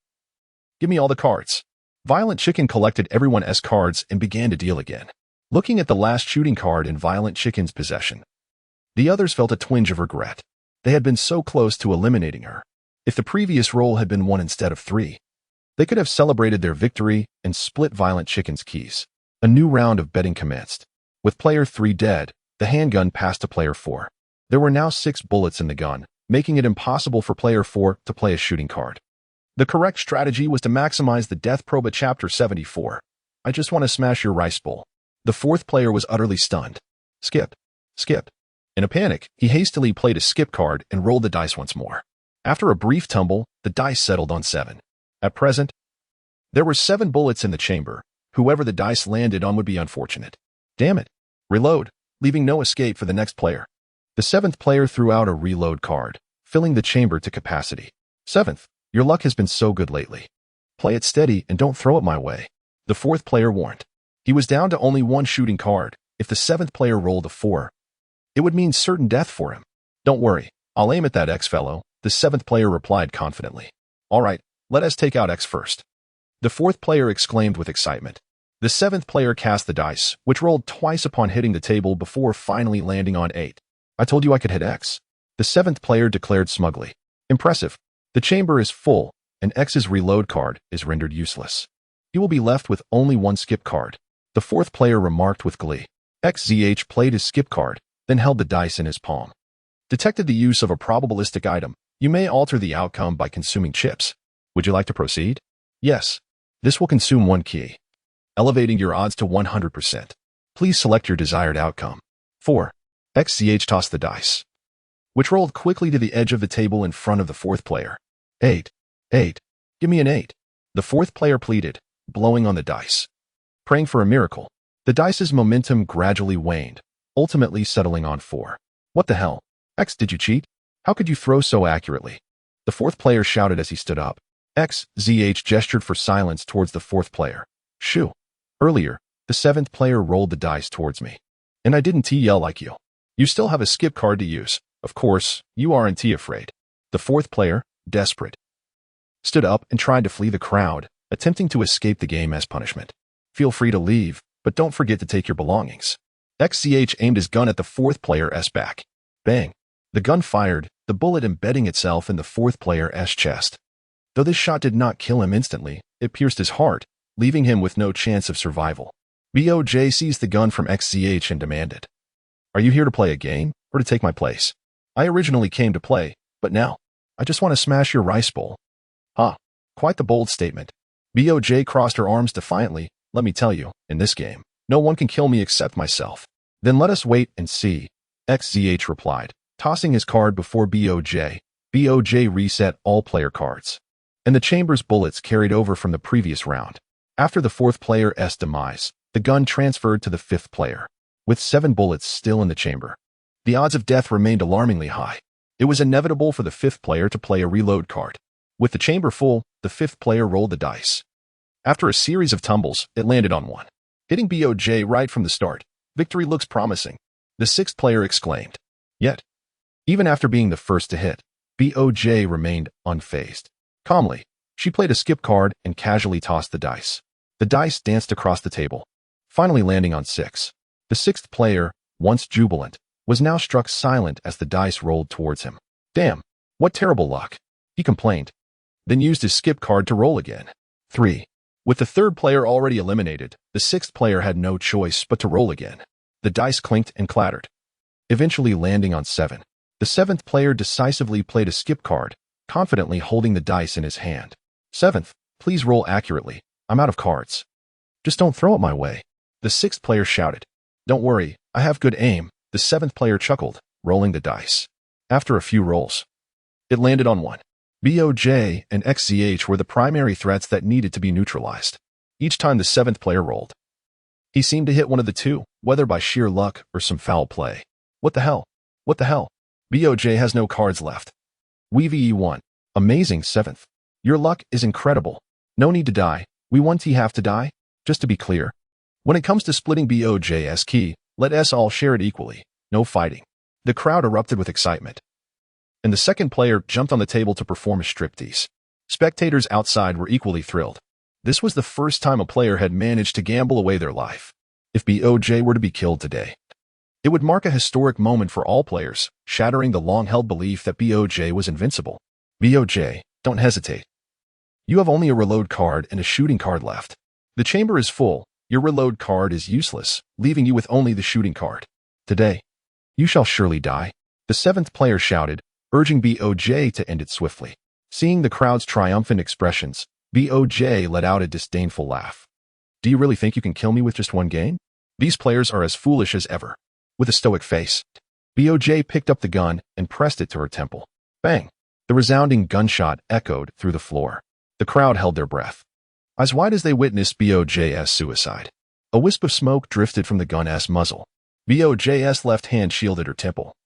"Give me all the cards." Violent Chicken collected everyone's cards and began to deal again. Looking at the last shooting card in Violent Chicken's possession, the others felt a twinge of regret. They had been so close to eliminating her. If the previous roll had been 1 instead of 3, they could have celebrated their victory and split Violent Chicken's keys. A new round of betting commenced. With Player 3 dead, the handgun passed to Player 4. There were now 6 bullets in the gun, making it impossible for Player 4 to play a shooting card. The correct strategy was to maximize the death proba Chapter 74. "I just want to smash your rice bowl." The 4th player was utterly stunned. Skip. Skip. In a panic, he hastily played a skip card and rolled the dice once more. After a brief tumble, the dice settled on 7. At present, there were 7 bullets in the chamber. Whoever the dice landed on would be unfortunate. Damn it. Reload, leaving no escape for the next player. The 7th player threw out a reload card, filling the chamber to capacity. 7th, your luck has been so good lately. Play it steady and don't throw it my way. The 4th player warned. He was down to only 1 shooting card. If the 7th player rolled a 4, it would mean certain death for him. "Don't worry, I'll aim at that X fellow," the 7th player replied confidently. "All right, let us take out X first." The 4th player exclaimed with excitement. The 7th player cast the dice, which rolled twice upon hitting the table before finally landing on 8. "I told you I could hit X." The The seventh player declared smugly. Impressive. The chamber is full, and X's reload card is rendered useless. He will be left with only one skip card. The fourth player remarked with glee. XZH played his skip card, then held the dice in his palm. Detected the use of a probabilistic item. You may alter the outcome by consuming chips. Would you like to proceed? Yes. This will consume one key, elevating your odds to 100%. Please select your desired outcome. 4. XZH tossed the dice, which rolled quickly to the edge of the table in front of the fourth player. 8. 8. Give me an 8. The fourth player pleaded, blowing on the dice. Praying for a miracle. The dice's momentum gradually waned, ultimately settling on 4. What the hell? X, did you cheat? How could you throw so accurately? The fourth player shouted as he stood up. XZH gestured for silence towards the fourth player. Shoo. Earlier, the seventh player rolled the dice towards me. And I didn't yell like you. You still have a skip card to use. Of course, you aren't afraid. The fourth player, desperate, stood up and tried to flee the crowd, attempting to escape the game as punishment. Feel free to leave, but don't forget to take your belongings. XZH aimed his gun at the fourth player's back. Bang. The gun fired, the bullet embedding itself in the fourth player's chest. Though this shot did not kill him instantly, it pierced his heart, leaving him with no chance of survival. BOJ seized the gun from XZH and demanded, "Are you here to play a game, or to take my place? I originally came to play, but now, I just want to smash your rice bowl." Huh. Quite the bold statement. BOJ crossed her arms defiantly. Let me tell you, in this game, no one can kill me except myself. Then let us wait and see, XZH replied, tossing his card before BOJ. BOJ reset all player cards, and the chamber's bullets carried over from the previous round. After the fourth player's demise, the gun transferred to the fifth player, with 7 bullets still in the chamber. The odds of death remained alarmingly high. It was inevitable for the fifth player to play a reload card. With the chamber full, the fifth player rolled the dice. After a series of tumbles, it landed on 1, hitting BOJ right from the start. Victory looks promising, the sixth player exclaimed. Yet, even after being the first to hit, BOJ remained unfazed. Calmly, she played a skip card and casually tossed the dice. The dice danced across the table, finally landing on 6. The sixth player, once jubilant, was now struck silent as the dice rolled towards him. Damn, what terrible luck, he complained, then used his skip card to roll again. 3. With the third player already eliminated, the sixth player had no choice but to roll again. The dice clinked and clattered, eventually landing on 7. The seventh player decisively played a skip card, confidently holding the dice in his hand. 7th, please roll accurately. I'm out of cards. Just don't throw it my way, the sixth player shouted. Don't worry, I have good aim, the seventh player chuckled, rolling the dice. After a few rolls, it landed on 1. BOJ and XZH were the primary threats that needed to be neutralized. Each time the seventh player rolled, he seemed to hit one of the two, whether by sheer luck or some foul play. What the hell? What the hell? BOJ has no cards left. We won. Amazing 7th. Your luck is incredible. No need to die. We want to have to die? Just to be clear, when it comes to splitting BOJ's key, let us all share it equally. No fighting. The crowd erupted with excitement, and the second player jumped on the table to perform a striptease. Spectators outside were equally thrilled. This was the first time a player had managed to gamble away their life. If BOJ were to be killed today, it would mark a historic moment for all players, shattering the long-held belief that BOJ was invincible. BOJ, don't hesitate. You have only a reload card and a shooting card left. The chamber is full. Your reload card is useless, leaving you with only the shooting card. Today, you shall surely die, the seventh player shouted, urging BOJ to end it swiftly. Seeing the crowd's triumphant expressions, BOJ let out a disdainful laugh. Do you really think you can kill me with just one game? These players are as foolish as ever. With a stoic face, BOJ picked up the gun and pressed it to her temple. Bang! The resounding gunshot echoed through the floor. The crowd held their breath, eyes wide as they witnessed BOJ's suicide. A wisp of smoke drifted from the gun's muzzle. BOJ's left hand shielded her temple,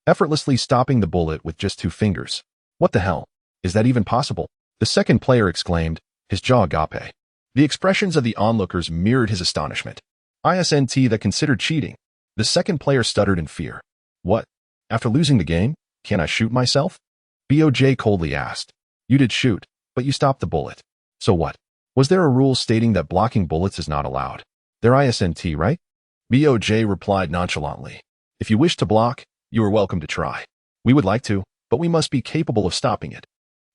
effortlessly stopping the bullet with just 2 fingers. What the hell? Is that even possible? The second player exclaimed, his jaw agape. The expressions of the onlookers mirrored his astonishment. ISNT that considered cheating. The second player stuttered in fear. What? After losing the game, can I shoot myself? BOJ coldly asked. You did shoot, but you stopped the bullet. So what? Was there a rule stating that blocking bullets is not allowed? They're ISNT, right? BOJ replied nonchalantly. If you wish to block, you are welcome to try. We would like to, but we must be capable of stopping it.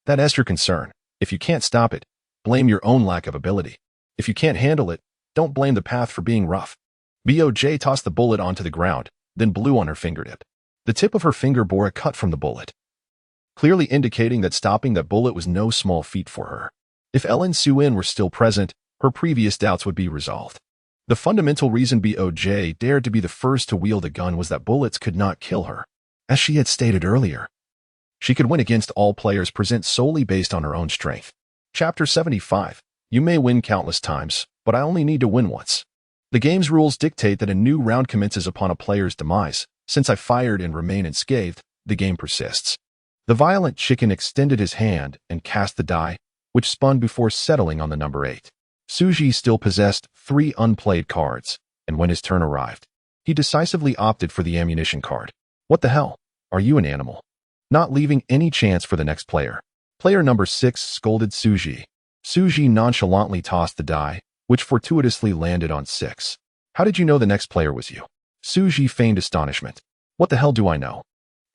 That's your concern. If you can't stop it, blame your own lack of ability. If you can't handle it, don't blame the path for being rough. Boj tossed the bullet onto the ground, then blew on her fingertip. The tip of her finger bore a cut from the bullet, clearly indicating that stopping that bullet was no small feat for her. If Ellen Suin were still present, her previous doubts would be resolved. The fundamental reason Boj dared to be the first to wield a gun was that bullets could not kill her. As she had stated earlier, she could win against all players present solely based on her own strength. Chapter 75. You may win countless times, but I only need to win once. The game's rules dictate that a new round commences upon a player's demise. Since I fired and remain unscathed, the game persists. The violent chicken extended his hand and cast the die, which spun before settling on the number 8. Xu Zhi still possessed 3 unplayed cards, and when his turn arrived, he decisively opted for the ammunition card. What the hell? Are you an animal? Not leaving any chance for the next player. Player number 6 scolded Xu Zhi. Xu Zhi nonchalantly tossed the die, which fortuitously landed on 6. How did you know the next player was you? Xu Zhi feigned astonishment. What the hell do I know?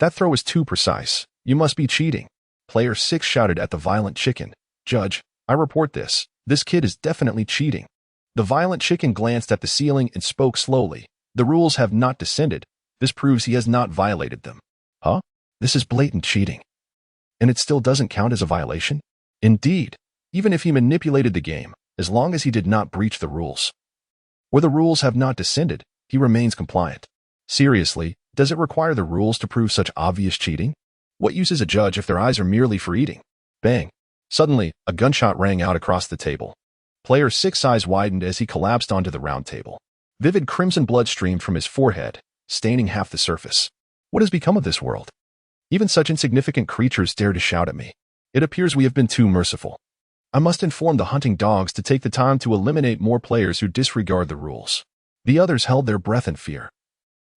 That throw was too precise. You must be cheating. Player 6 shouted at the violent chicken. Judge, I report this. This kid is definitely cheating. The violent chicken glanced at the ceiling and spoke slowly. The rules have not descended. This proves he has not violated them. Huh? This is blatant cheating. And it still doesn't count as a violation? Indeed. Even if he manipulated the game, as long as he did not breach the rules. Where the rules have not descended, he remains compliant. Seriously, does it require the rules to prove such obvious cheating? What use is a judge if their eyes are merely for eating? Bang. Suddenly, a gunshot rang out across the table. Player 6's eyes widened as he collapsed onto the round table. Vivid crimson blood streamed from his forehead, staining half the surface. What has become of this world? Even such insignificant creatures dare to shout at me. It appears we have been too merciful. I must inform the hunting dogs to take the time to eliminate more players who disregard the rules. The others held their breath in fear,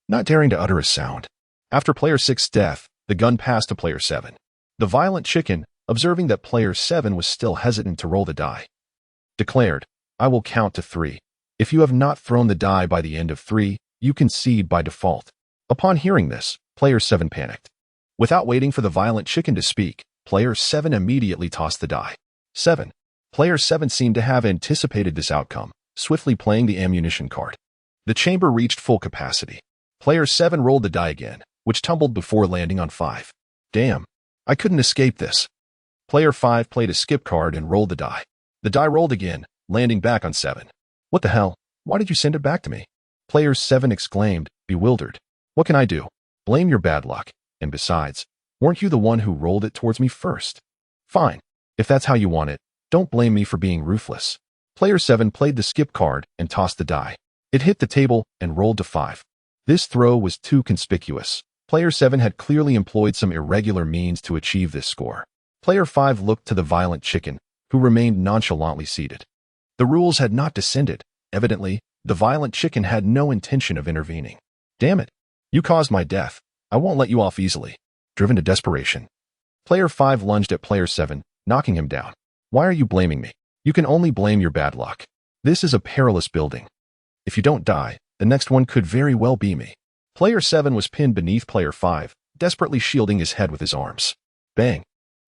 not daring to utter a sound. After player 6's death, the gun passed to player 7. The violent chicken, observing that player 7 was still hesitant to roll the die, declared, I will count to 3. If you have not thrown the die by the end of 3, you concede by default. Upon hearing this, player 7 panicked. Without waiting for the violent chicken to speak, player 7 immediately tossed the die. 7. Player 7 seemed to have anticipated this outcome, swiftly playing the ammunition card. The chamber reached full capacity. Player 7 rolled the die again, which tumbled before landing on 5. Damn. I couldn't escape this. Player 5 played a skip card and rolled the die. The die rolled again, landing back on 7. What the hell? Why did you send it back to me? Player 7 exclaimed, bewildered. What can I do? Blame your bad luck. And besides, weren't you the one who rolled it towards me first? Fine. If that's how you want it, don't blame me for being ruthless. Player 7 played the skip card and tossed the die. It hit the table and rolled to 5. This throw was too conspicuous. Player 7 had clearly employed some irregular means to achieve this score. Player 5 looked to the violent chicken, who remained nonchalantly seated. The rules had not descended. Evidently, the violent chicken had no intention of intervening. Damn it. You caused my death. I won't let you off easily. Driven to desperation, Player 5 lunged at Player 7, knocking him down. Why are you blaming me? You can only blame your bad luck. This is a perilous building. If you don't die, the next one could very well be me. Player 7 was pinned beneath Player 5, desperately shielding his head with his arms. Bang.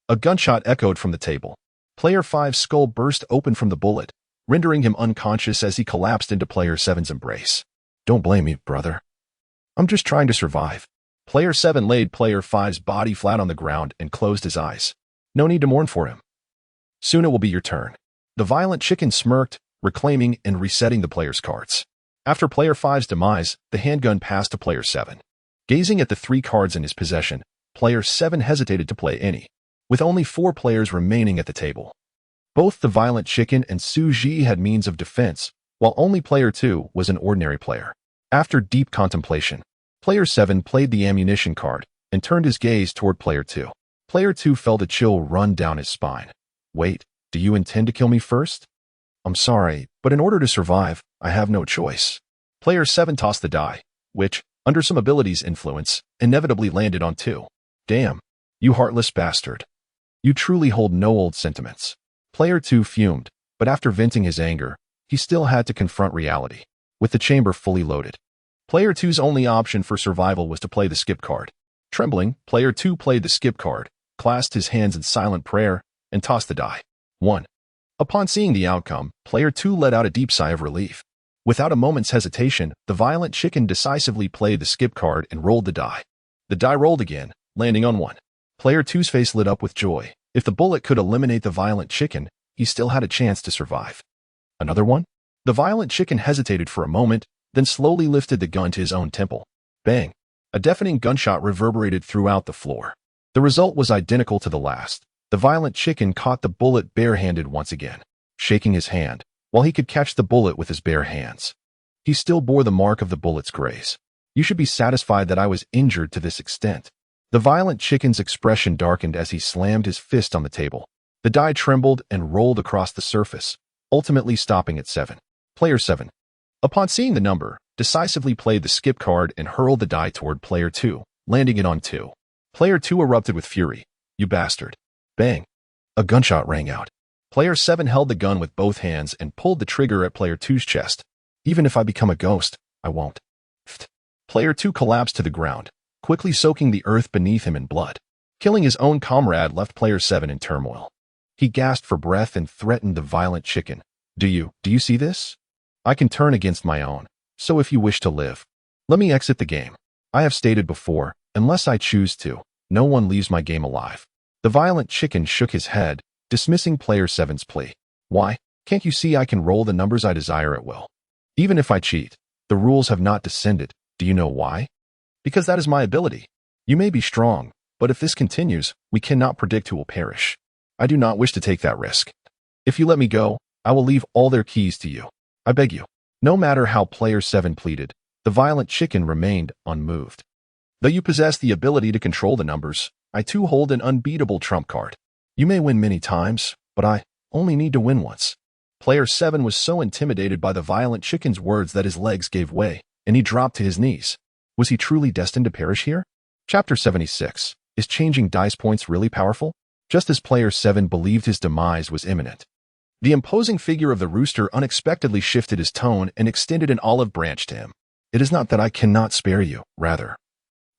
A gunshot echoed from the table. Player 5's skull burst open from the bullet, rendering him unconscious as he collapsed into Player 7's embrace. Don't blame me, brother. I'm just trying to survive. Player 7 laid Player 5's body flat on the ground and closed his eyes. No need to mourn for him. Soon it will be your turn. The violent chicken smirked, reclaiming and resetting the player's cards. After Player 5's demise, the handgun passed to Player 7. Gazing at the 3 cards in his possession, Player 7 hesitated to play any, with only 4 players remaining at the table. Both the violent chicken and Xu Zhi had means of defense, while only Player 2 was an ordinary player. After deep contemplation, Player 7 played the ammunition card and turned his gaze toward Player 2. Player 2 felt a chill run down his spine. Wait, do you intend to kill me first? I'm sorry, but in order to survive, I have no choice. Player 7 tossed the die, which, under some ability's influence, inevitably landed on 2. Damn, you heartless bastard. You truly hold no old sentiments. Player 2 fumed, but after venting his anger, he still had to confront reality, with the chamber fully loaded. Player 2's only option for survival was to play the skip card. Trembling, player 2 played the skip card, clasped his hands in silent prayer, and tossed the die. 1. Upon seeing the outcome, player 2 let out a deep sigh of relief. Without a moment's hesitation, the violent chicken decisively played the skip card and rolled the die. The die rolled again, landing on 1. Player 2's face lit up with joy. If the bullet could eliminate the violent chicken, he still had a chance to survive. Another one? The violent chicken hesitated for a moment, then slowly lifted the gun to his own temple. Bang! A deafening gunshot reverberated throughout the floor. The result was identical to the last. The violent chicken caught the bullet barehanded once again, shaking his hand, while he could catch the bullet with his bare hands. He still bore the mark of the bullet's graze. You should be satisfied that I was injured to this extent. The violent chicken's expression darkened as he slammed his fist on the table. The die trembled and rolled across the surface, ultimately stopping at 7. Player 7. Upon seeing the number, decisively played the skip card and hurled the die toward player 2, landing it on 2. Player 2 erupted with fury. You bastard. Bang. A gunshot rang out. Player 7 held the gun with both hands and pulled the trigger at player 2's chest. Even if I become a ghost, I won't. Player 2 collapsed to the ground, quickly soaking the earth beneath him in blood. Killing his own comrade left player 7 in turmoil. He gasped for breath and threatened the violent chicken. Do you see this? I can turn against my own, so if you wish to live, let me exit the game. I have stated before, unless I choose to, no one leaves my game alive. The violent chicken shook his head, dismissing player 7's plea. Why? Can't you see I can roll the numbers I desire at will? Even if I cheat, the rules have not descended. Do you know why? Because that is my ability. You may be strong, but if this continues, we cannot predict who will perish. I do not wish to take that risk. If you let me go, I will leave all their keys to you. I beg you. No matter how player 7 pleaded, the violent chicken remained unmoved. Though you possess the ability to control the numbers, I too hold an unbeatable trump card. You may win many times, but I only need to win once. Player 7 was so intimidated by the violent chicken's words that his legs gave way, and he dropped to his knees. Was he truly destined to perish here? Chapter 76. Is changing dice points really powerful? Just as player 7 believed his demise was imminent, the imposing figure of the rooster unexpectedly shifted his tone and extended an olive branch to him. It is not that I cannot spare you, rather.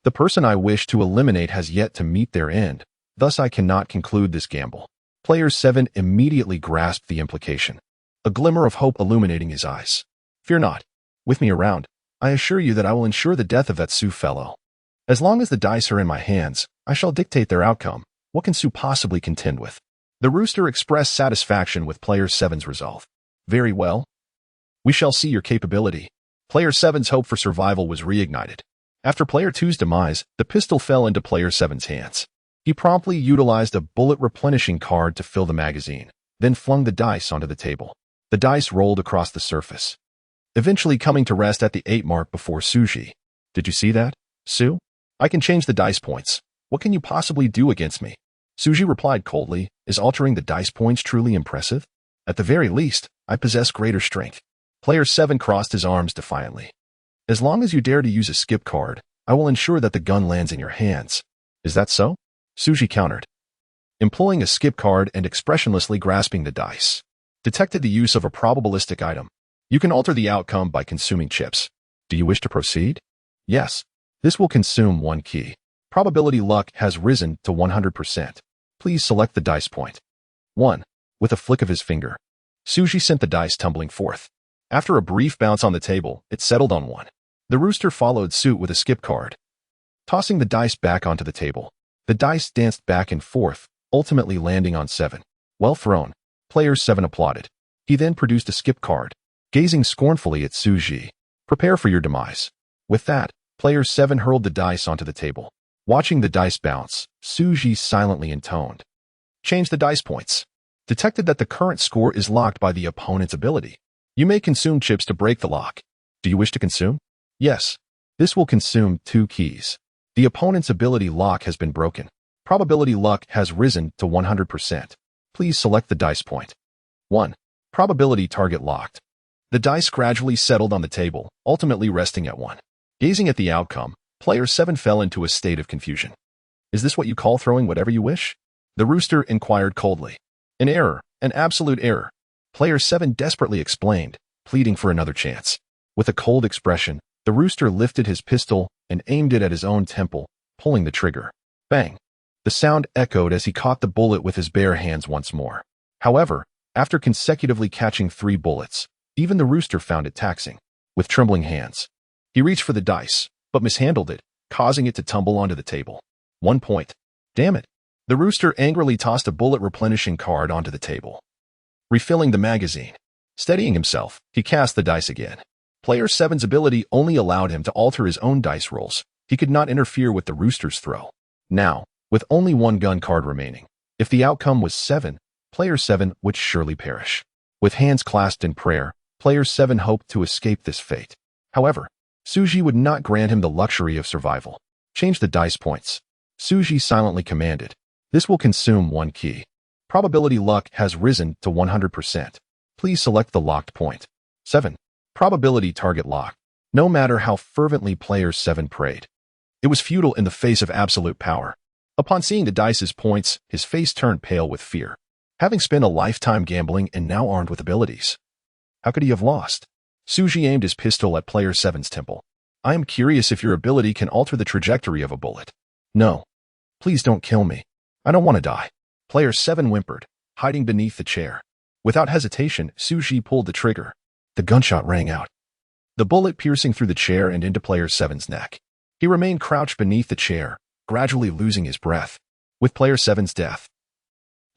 The person I wish to eliminate has yet to meet their end, thus I cannot conclude this gamble. Player 7 immediately grasped the implication, a glimmer of hope illuminating his eyes. Fear not. With me around, I assure you that I will ensure the death of that Xu fellow. As long as the dice are in my hands, I shall dictate their outcome. What can Xu possibly contend with? The rooster expressed satisfaction with player 7's resolve. Very well. We shall see your capability. Player 7's hope for survival was reignited. After player 2's demise, the pistol fell into player 7's hands. He promptly utilized a bullet replenishing card to fill the magazine, then flung the dice onto the table. The dice rolled across the surface, eventually coming to rest at the 8 mark before Xu Zhi. Did you see that, Xu? I can change the dice points. What can you possibly do against me? Xu Zhi replied coldly. Is altering the dice points truly impressive? At the very least, I possess greater strength. Player 7 crossed his arms defiantly. As long as you dare to use a skip card, I will ensure that the gun lands in your hands. Is that so? Xu Zhi countered, employing a skip card and expressionlessly grasping the dice. Detected the use of a probabilistic item. You can alter the outcome by consuming chips. Do you wish to proceed? Yes. This will consume 1 key. Probability luck has risen to 100%. Please select the dice point. 1. With a flick of his finger, Xu Zhi sent the dice tumbling forth. After a brief bounce on the table, it settled on 1. The rooster followed suit with a skip card. Tossing the dice back onto the table, the dice danced back and forth, ultimately landing on 7. Well thrown. Player 7 applauded. He then produced a skip card, gazing scornfully at Xu Zhi. Prepare for your demise. With that, player 7 hurled the dice onto the table. Watching the dice bounce, Xu Zhi silently intoned. Change the dice points. Detected that the current score is locked by the opponent's ability. You may consume chips to break the lock. Do you wish to consume? Yes. This will consume 2 keys. The opponent's ability lock has been broken. Probability luck has risen to 100%. Please select the dice point. 1. Probability target locked. The dice gradually settled on the table, ultimately resting at 1. Gazing at the outcome, player 7 fell into a state of confusion. Is this what you call throwing whatever you wish? The rooster inquired coldly. An error, an absolute error. Player 7 desperately explained, pleading for another chance. With a cold expression, the rooster lifted his pistol and aimed it at his own temple, pulling the trigger. Bang! The sound echoed as he caught the bullet with his bare hands once more. However, after consecutively catching 3 bullets, even the rooster found it taxing. With trembling hands, he reached for the dice, but mishandled it, causing it to tumble onto the table. 1 point. Damn it! The rooster angrily tossed a bullet-replenishing card onto the table, refilling the magazine. Steadying himself, he cast the dice again. Player 7's ability only allowed him to alter his own dice rolls. He could not interfere with the rooster's throw. Now, with only 1 gun card remaining, if the outcome was 7, Player 7 would surely perish. With hands clasped in prayer, Player 7 hoped to escape this fate. However, Xu Zhi would not grant him the luxury of survival. Change the dice points. Xu Zhi silently commanded. This will consume 1 key. Probability luck has risen to 100%. Please select the locked point. 7. Probability target locked. No matter how fervently Player 7 prayed, it was futile in the face of absolute power. Upon seeing the dice's points, his face turned pale with fear. Having spent a lifetime gambling and now armed with abilities, how could he have lost? Xu Zhi aimed his pistol at Player 7's temple. I am curious if your ability can alter the trajectory of a bullet. No. Please don't kill me. I don't want to die. Player 7 whimpered, hiding beneath the chair. Without hesitation, Xu Zhi pulled the trigger. The gunshot rang out, the bullet piercing through the chair and into Player 7's neck. He remained crouched beneath the chair, gradually losing his breath. With Player 7's death,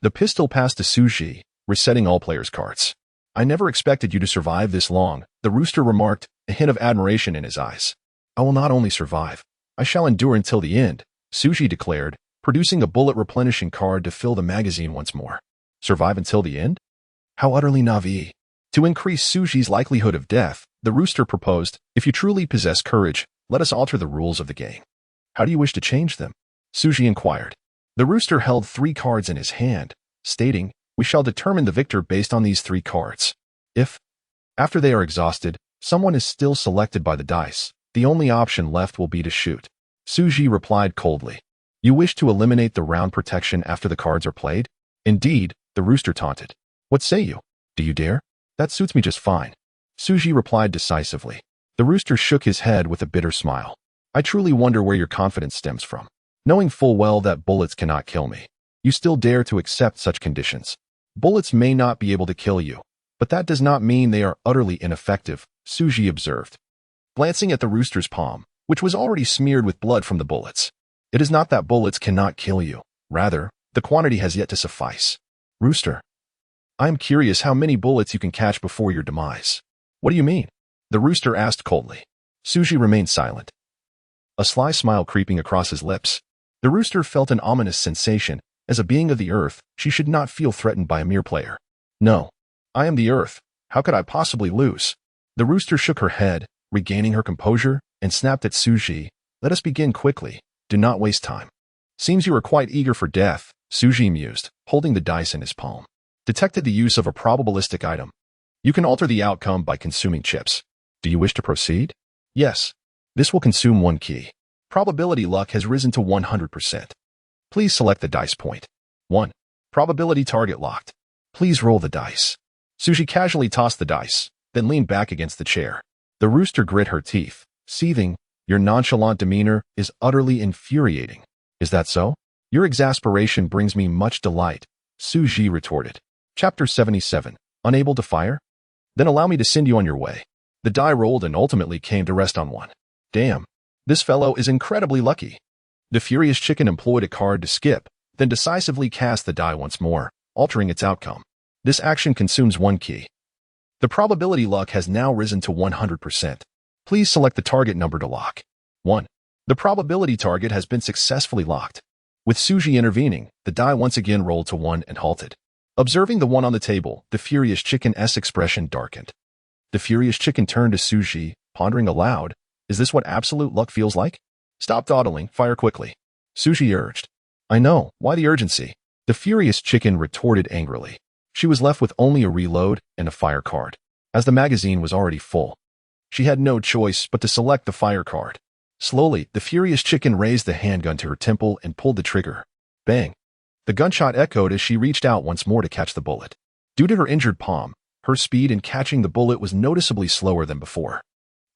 the pistol passed to Xu Zhi, resetting all players' cards. I never expected you to survive this long, the rooster remarked, a hint of admiration in his eyes. I will not only survive, I shall endure until the end, Xu Zhi declared, producing a bullet-replenishing card to fill the magazine once more. Survive until the end? How utterly naive. To increase Xu Zhi's likelihood of death, the rooster proposed, if you truly possess courage, let us alter the rules of the game. How do you wish to change them? Xu Zhi inquired. The rooster held 3 cards in his hand, stating, we shall determine the victor based on these 3 cards. If, after they are exhausted, someone is still selected by the dice, the only option left will be to shoot. Xu Zhi replied coldly. You wish to eliminate the round protection after the cards are played? Indeed, the rooster taunted. What say you? Do you dare? That suits me just fine. Xu Zhi replied decisively. The rooster shook his head with a bitter smile. I truly wonder where your confidence stems from. Knowing full well that bullets cannot kill me, you still dare to accept such conditions. Bullets may not be able to kill you, but that does not mean they are utterly ineffective, Xu Zhi observed, glancing at the rooster's palm, which was already smeared with blood from the bullets. It is not that bullets cannot kill you. Rather, the quantity has yet to suffice. Rooster, I am curious how many bullets you can catch before your demise. What do you mean? The rooster asked coldly. Xu Zhi remained silent, a sly smile creeping across his lips. The rooster felt an ominous sensation. As a being of the earth, she should not feel threatened by a mere player. No. I am the earth. How could I possibly lose? The rooster shook her head, regaining her composure, and snapped at Xu Zhi. Let us begin quickly. Do not waste time. Seems you are quite eager for death, Xu Zhi mused, holding the dice in his palm. Detected the use of a probabilistic item. You can alter the outcome by consuming chips. Do you wish to proceed? Yes. This will consume 1 key. Probability luck has risen to 100%. Please select the dice point. 1. Probability target locked. Please roll the dice. Xu Zhi casually tossed the dice, then leaned back against the chair. The rooster grit her teeth, seething. Your nonchalant demeanor is utterly infuriating. Is that so? Your exasperation brings me much delight, Xu Zhi retorted. Chapter 77. Unable to fire? Then allow me to send you on your way. The die rolled and ultimately came to rest on 1. Damn. This fellow is incredibly lucky. The furious chicken employed a card to skip, then decisively cast the die once more, altering its outcome. This action consumes 1 key. The probability luck has now risen to 100%. Please select the target number to lock. 1. The probability target has been successfully locked. With Xu Zhi intervening, the die once again rolled to 1 and halted. Observing the 1 on the table, the furious chicken's expression darkened. The furious chicken turned to Xu Zhi, pondering aloud, is this what absolute luck feels like? Stop dawdling, fire quickly. Xu Zhi urged. I know, why the urgency? The furious chicken retorted angrily. She was left with only a reload and a fire card, as the magazine was already full. She had no choice but to select the fire card. Slowly, the furious chicken raised the handgun to her temple and pulled the trigger. Bang! The gunshot echoed as she reached out once more to catch the bullet. Due to her injured palm, her speed in catching the bullet was noticeably slower than before.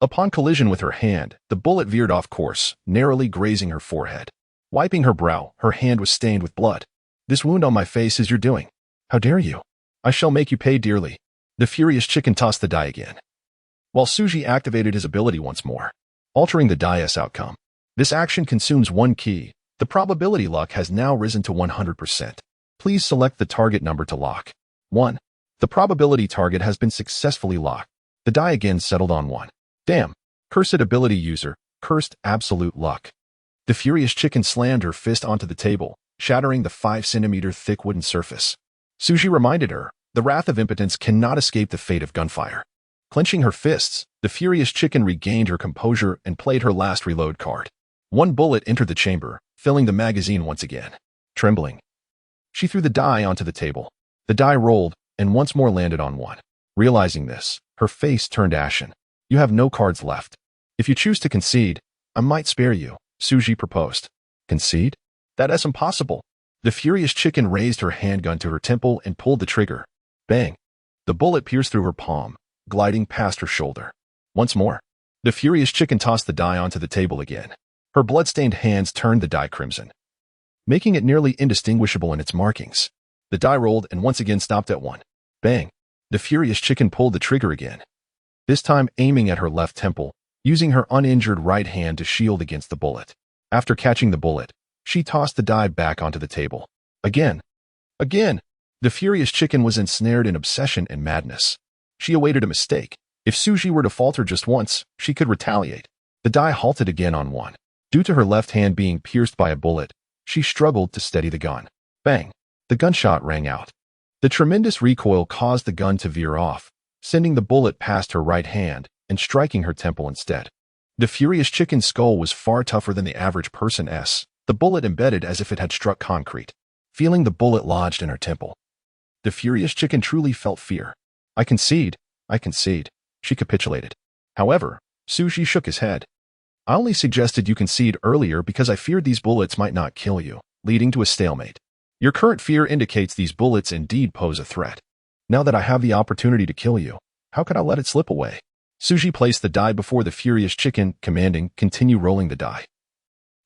Upon collision with her hand, the bullet veered off course, narrowly grazing her forehead. Wiping her brow, her hand was stained with blood. "This wound on my face is your doing. How dare you? I shall make you pay dearly." The furious chicken tossed the die again, while Xu Zhi activated his ability once more, altering the die's outcome. This action consumes one key. The probability luck has now risen to 100%. Please select the target number to lock. 1. The probability target has been successfully locked. The die again settled on 1. Damn. Cursed ability user. Cursed absolute luck. The furious chicken slammed her fist onto the table, shattering the 5-centimeter thick wooden surface. Xu Zhi reminded her, the wrath of impotence cannot escape the fate of gunfire. Clenching her fists, the furious chicken regained her composure and played her last reload card. One bullet entered the chamber, filling the magazine once again. Trembling, she threw the die onto the table. The die rolled, and once more landed on 1. Realizing this, her face turned ashen. "You have no cards left. If you choose to concede, I might spare you," Xu Zhi proposed. "Concede? That is impossible." The furious chicken raised her handgun to her temple and pulled the trigger. Bang! The bullet pierced through her palm, gliding past her shoulder. Once more, the furious chicken tossed the die onto the table again. Her blood-stained hands turned the die crimson, making it nearly indistinguishable in its markings. The die rolled and once again stopped at 1. Bang! The furious chicken pulled the trigger again, this time aiming at her left temple, using her uninjured right hand to shield against the bullet. After catching the bullet, she tossed the die back onto the table. Again! The furious chicken was ensnared in obsession and madness. She awaited a mistake. If Xu Zhi were to falter just once, she could retaliate. The die halted again on 1. Due to her left hand being pierced by a bullet, she struggled to steady the gun. Bang! The gunshot rang out. The tremendous recoil caused the gun to veer off, sending the bullet past her right hand and striking her temple instead. The furious chicken's skull was far tougher than the average person's. The bullet embedded as if it had struck concrete. Feeling the bullet lodged in her temple, the furious chicken truly felt fear. I concede," she capitulated. However, Xu Zhi shook his head. "I only suggested you concede earlier because I feared these bullets might not kill you, leading to a stalemate. Your current fear indicates these bullets indeed pose a threat. Now that I have the opportunity to kill you, how could I let it slip away?" Xu Zhi placed the die before the furious chicken, commanding, "Continue rolling the die.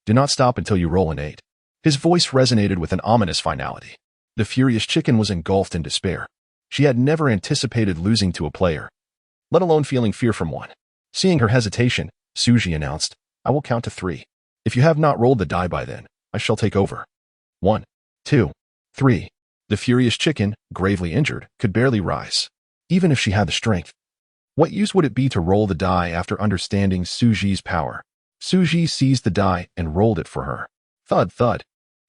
Do not stop until you roll an 8. His voice resonated with an ominous finality. The furious chicken was engulfed in despair. She had never anticipated losing to a player, let alone feeling fear from one. Seeing her hesitation, Xu Zhi announced, "I will count to 3. If you have not rolled the die by then, I shall take over. 1, 2, 3. The furious chicken, gravely injured, could barely rise, even if she had the strength. What use would it be to roll the die after understanding Xu Zhi's power? Xu Zhi seized the die and rolled it for her. Thud, thud,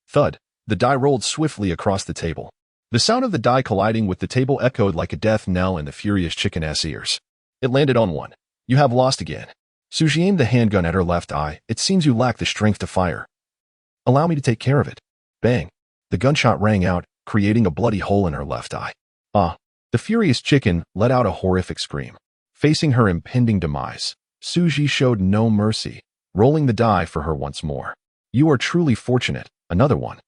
thud. The die rolled swiftly across the table. The sound of the die colliding with the table echoed like a death knell in the furious chicken's ears. It landed on 1. "You have lost again." Xu Zhi aimed the handgun at her left eye. "It seems you lack the strength to fire. Allow me to take care of it." Bang! The gunshot rang out, creating a bloody hole in her left eye. Ah! The furious chicken let out a horrific scream. Facing her impending demise, Xu Zhi showed no mercy, rolling the die for her once more. "You are truly fortunate." Another one.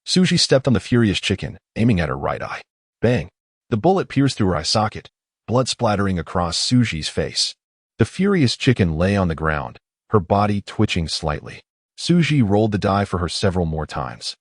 Xu Zhi stepped on the furious chicken, aiming at her right eye. Bang! The bullet pierced through her eye socket, blood splattering across Xu Zhi's face. The furious chicken lay on the ground, her body twitching slightly. Xu Zhi rolled the die for her several more times,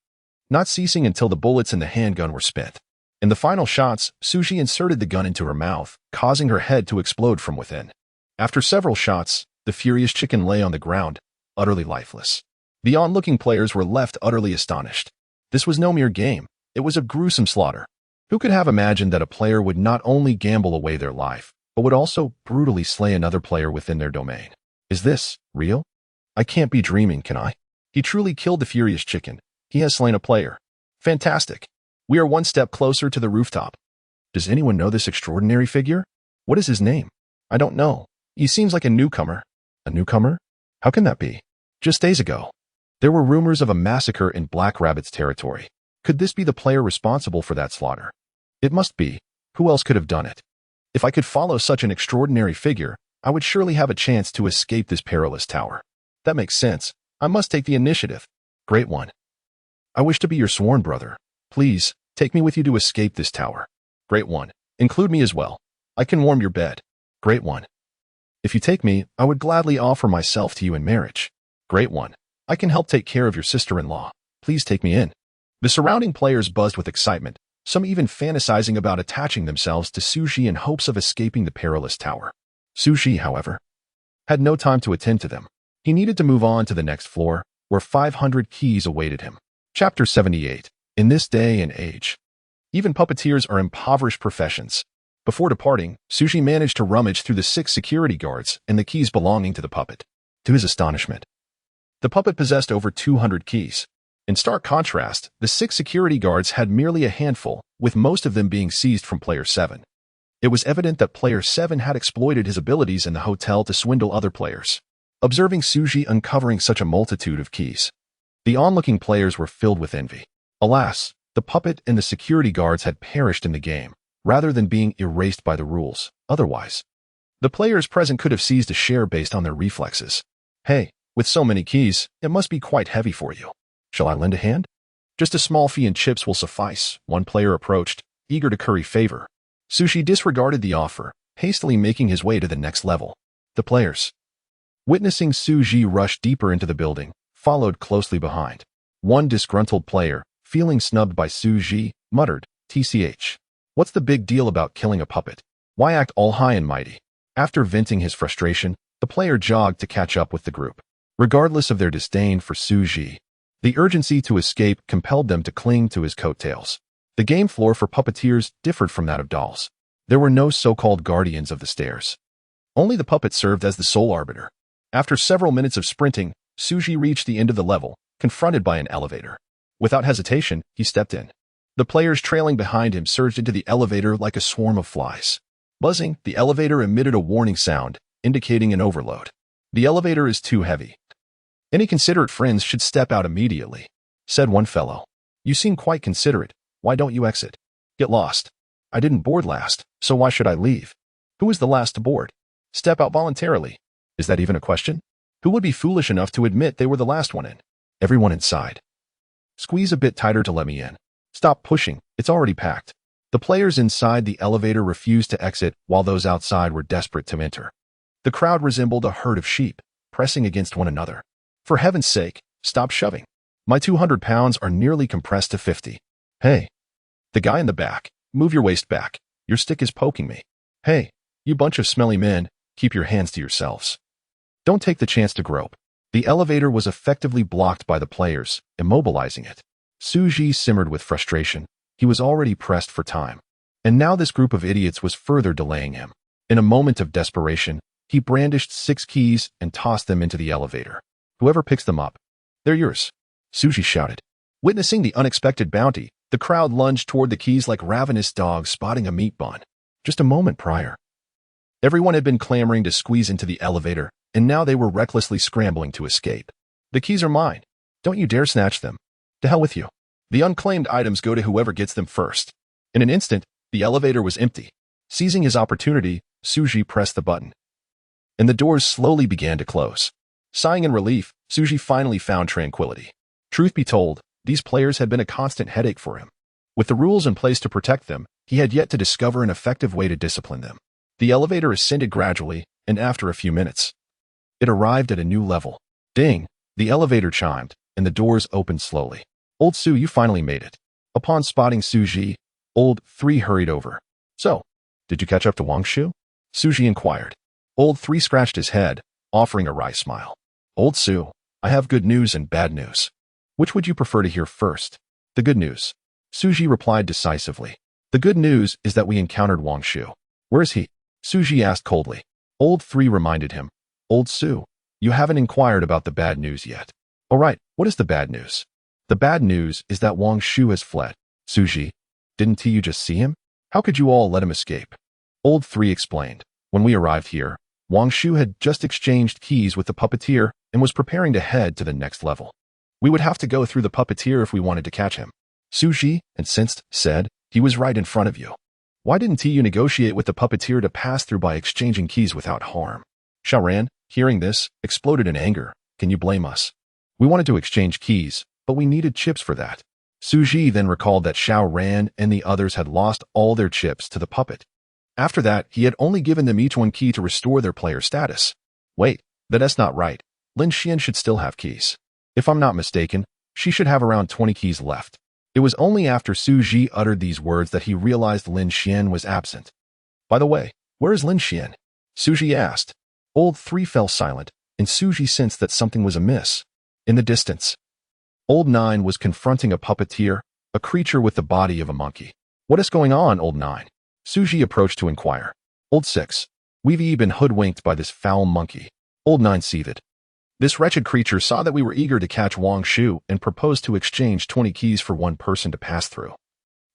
not ceasing until the bullets in the handgun were spent. In the final shots, Xu Zhi inserted the gun into her mouth, causing her head to explode from within. After several shots, the furious chicken lay on the ground, utterly lifeless. The onlooking players were left utterly astonished. This was no mere game. It was a gruesome slaughter. Who could have imagined that a player would not only gamble away their life, but would also brutally slay another player within their domain? Is this real? I can't be dreaming, can I? He truly killed the furious chicken. He has slain a player. Fantastic. We are one step closer to the rooftop. Does anyone know this extraordinary figure? What is his name? I don't know. He seems like a newcomer. A newcomer? How can that be? Just days ago, there were rumors of a massacre in Black Rabbit's territory. Could this be the player responsible for that slaughter? It must be. Who else could have done it? If I could follow such an extraordinary figure, I would surely have a chance to escape this perilous tower. That makes sense. I must take the initiative. Great one. I wish to be your sworn brother. Please, take me with you to escape this tower. Great one. Include me as well. I can warm your bed. Great one. If you take me, I would gladly offer myself to you in marriage. Great one. I can help take care of your sister-in-law. Please take me in. The surrounding players buzzed with excitement, some even fantasizing about attaching themselves to Xu Zhi in hopes of escaping the perilous tower. Xu Zhi, however, had no time to attend to them. He needed to move on to the next floor, where 500 keys awaited him. Chapter 78. In this day and age, even puppeteers are impoverished professions. Before departing, Xu Zhi managed to rummage through the 6 security guards and the keys belonging to the puppet. To his astonishment, the puppet possessed over 200 keys. In stark contrast, the 6 security guards had merely a handful, with most of them being seized from Player 7. It was evident that Player 7 had exploited his abilities in the hotel to swindle other players. Observing Xu Zhi uncovering such a multitude of keys, the onlooking players were filled with envy. Alas, the puppet and the security guards had perished in the game, rather than being erased by the rules. Otherwise, the players present could have seized a share based on their reflexes. Hey, with so many keys, it must be quite heavy for you. Shall I lend a hand? Just a small fee in chips will suffice, one player approached, eager to curry favor. Xu Zhi disregarded the offer, hastily making his way to the next level. The players, witnessing Xu Zhi rush deeper into the building, followed closely behind. One disgruntled player, feeling snubbed by Xu Zhi, muttered, "TCH. What's the big deal about killing a puppet? Why act all high and mighty?" After venting his frustration, the player jogged to catch up with the group. Regardless of their disdain for Xu Zhi, the urgency to escape compelled them to cling to his coattails. The game floor for puppeteers differed from that of dolls. There were no so-called guardians of the stairs. Only the puppet served as the sole arbiter. After several minutes of sprinting, Xu Zhi reached the end of the level, confronted by an elevator. Without hesitation, he stepped in. The players trailing behind him surged into the elevator like a swarm of flies. Buzzing, the elevator emitted a warning sound, indicating an overload. "The elevator is too heavy. Any considerate friends should step out immediately," said one fellow. "You seem quite considerate. Why don't you exit? Get lost. I didn't board last, so why should I leave? Who is the last to board? Step out voluntarily. Is that even a question? Who would be foolish enough to admit they were the last one in? Everyone inside. Squeeze a bit tighter to let me in. Stop pushing, it's already packed." The players inside the elevator refused to exit while those outside were desperate to enter. The crowd resembled a herd of sheep, pressing against one another. "For heaven's sake, stop shoving. My 200 pounds are nearly compressed to 50. Hey, the guy in the back, move your waist back. Your stick is poking me. Hey, you bunch of smelly men, keep your hands to yourselves. Don't take the chance to grope." The elevator was effectively blocked by the players, immobilizing it. Xu Zhi simmered with frustration. He was already pressed for time. And now this group of idiots was further delaying him. In a moment of desperation, he brandished 6 keys and tossed them into the elevator. "Whoever picks them up, they're yours," Xu Zhi shouted. Witnessing the unexpected bounty, the crowd lunged toward the keys like ravenous dogs spotting a meat bun. Just a moment prior, everyone had been clamoring to squeeze into the elevator, and now they were recklessly scrambling to escape. "The keys are mine. Don't you dare snatch them. To hell with you. The unclaimed items go to whoever gets them first." In an instant, the elevator was empty. Seizing his opportunity, Xu Zhi pressed the button, and the doors slowly began to close. Sighing in relief, Xu Zhi finally found tranquility. Truth be told, these players had been a constant headache for him. With the rules in place to protect them, he had yet to discover an effective way to discipline them. The elevator ascended gradually, and after a few minutes, it arrived at a new level. Ding! The elevator chimed, and the doors opened slowly. "Old Xu, you finally made it." Upon spotting Xu Zhi, Old 3 hurried over. "So, did you catch up to Wang Xu?" Xu Zhi inquired. Old 3 scratched his head, offering a wry smile. "Old Xu, I have good news and bad news. Which would you prefer to hear first?" "The good news," Xu Zhi replied decisively. "The good news is that we encountered Wang Xu." "Where is he?" Xu Zhi asked coldly. Old 3 reminded him. "Old Xu, you haven't inquired about the bad news yet." "All right, what is the bad news?" "The bad news is that Wang Xu has fled." "Xu Zhi, didn't you just see him? How could you all let him escape?" Old 3 explained. "When we arrived here, Wang Xu had just exchanged keys with the puppeteer and was preparing to head to the next level. We would have to go through the puppeteer if we wanted to catch him." Xu Zhi, incensed, said, "He was right in front of you. Why didn't you negotiate with the puppeteer to pass through by exchanging keys without harm?" Xiao Ran, hearing this, exploded in anger. "Can you blame us? We wanted to exchange keys, but we needed chips for that." Xu Zhi then recalled that Xiao Ran and the others had lost all their chips to the puppet. After that, he had only given them each one key to restore their player status. Wait, that's not right. Lin Xian should still have keys. If I'm not mistaken, she should have around 20 keys left. It was only after Xu Zhi uttered these words that he realized Lin Xian was absent. By the way, where is Lin Xian? Xu Zhi asked. Old 3 fell silent, and Xu Zhi sensed that something was amiss. In the distance, Old 9 was confronting a puppeteer, a creature with the body of a monkey. What is going on, Old 9? Xu Zhi approached to inquire. Old 6. We've been hoodwinked by this foul monkey. Old 9 seethed. This wretched creature saw that we were eager to catch Wang Shu and proposed to exchange 20 keys for one person to pass through,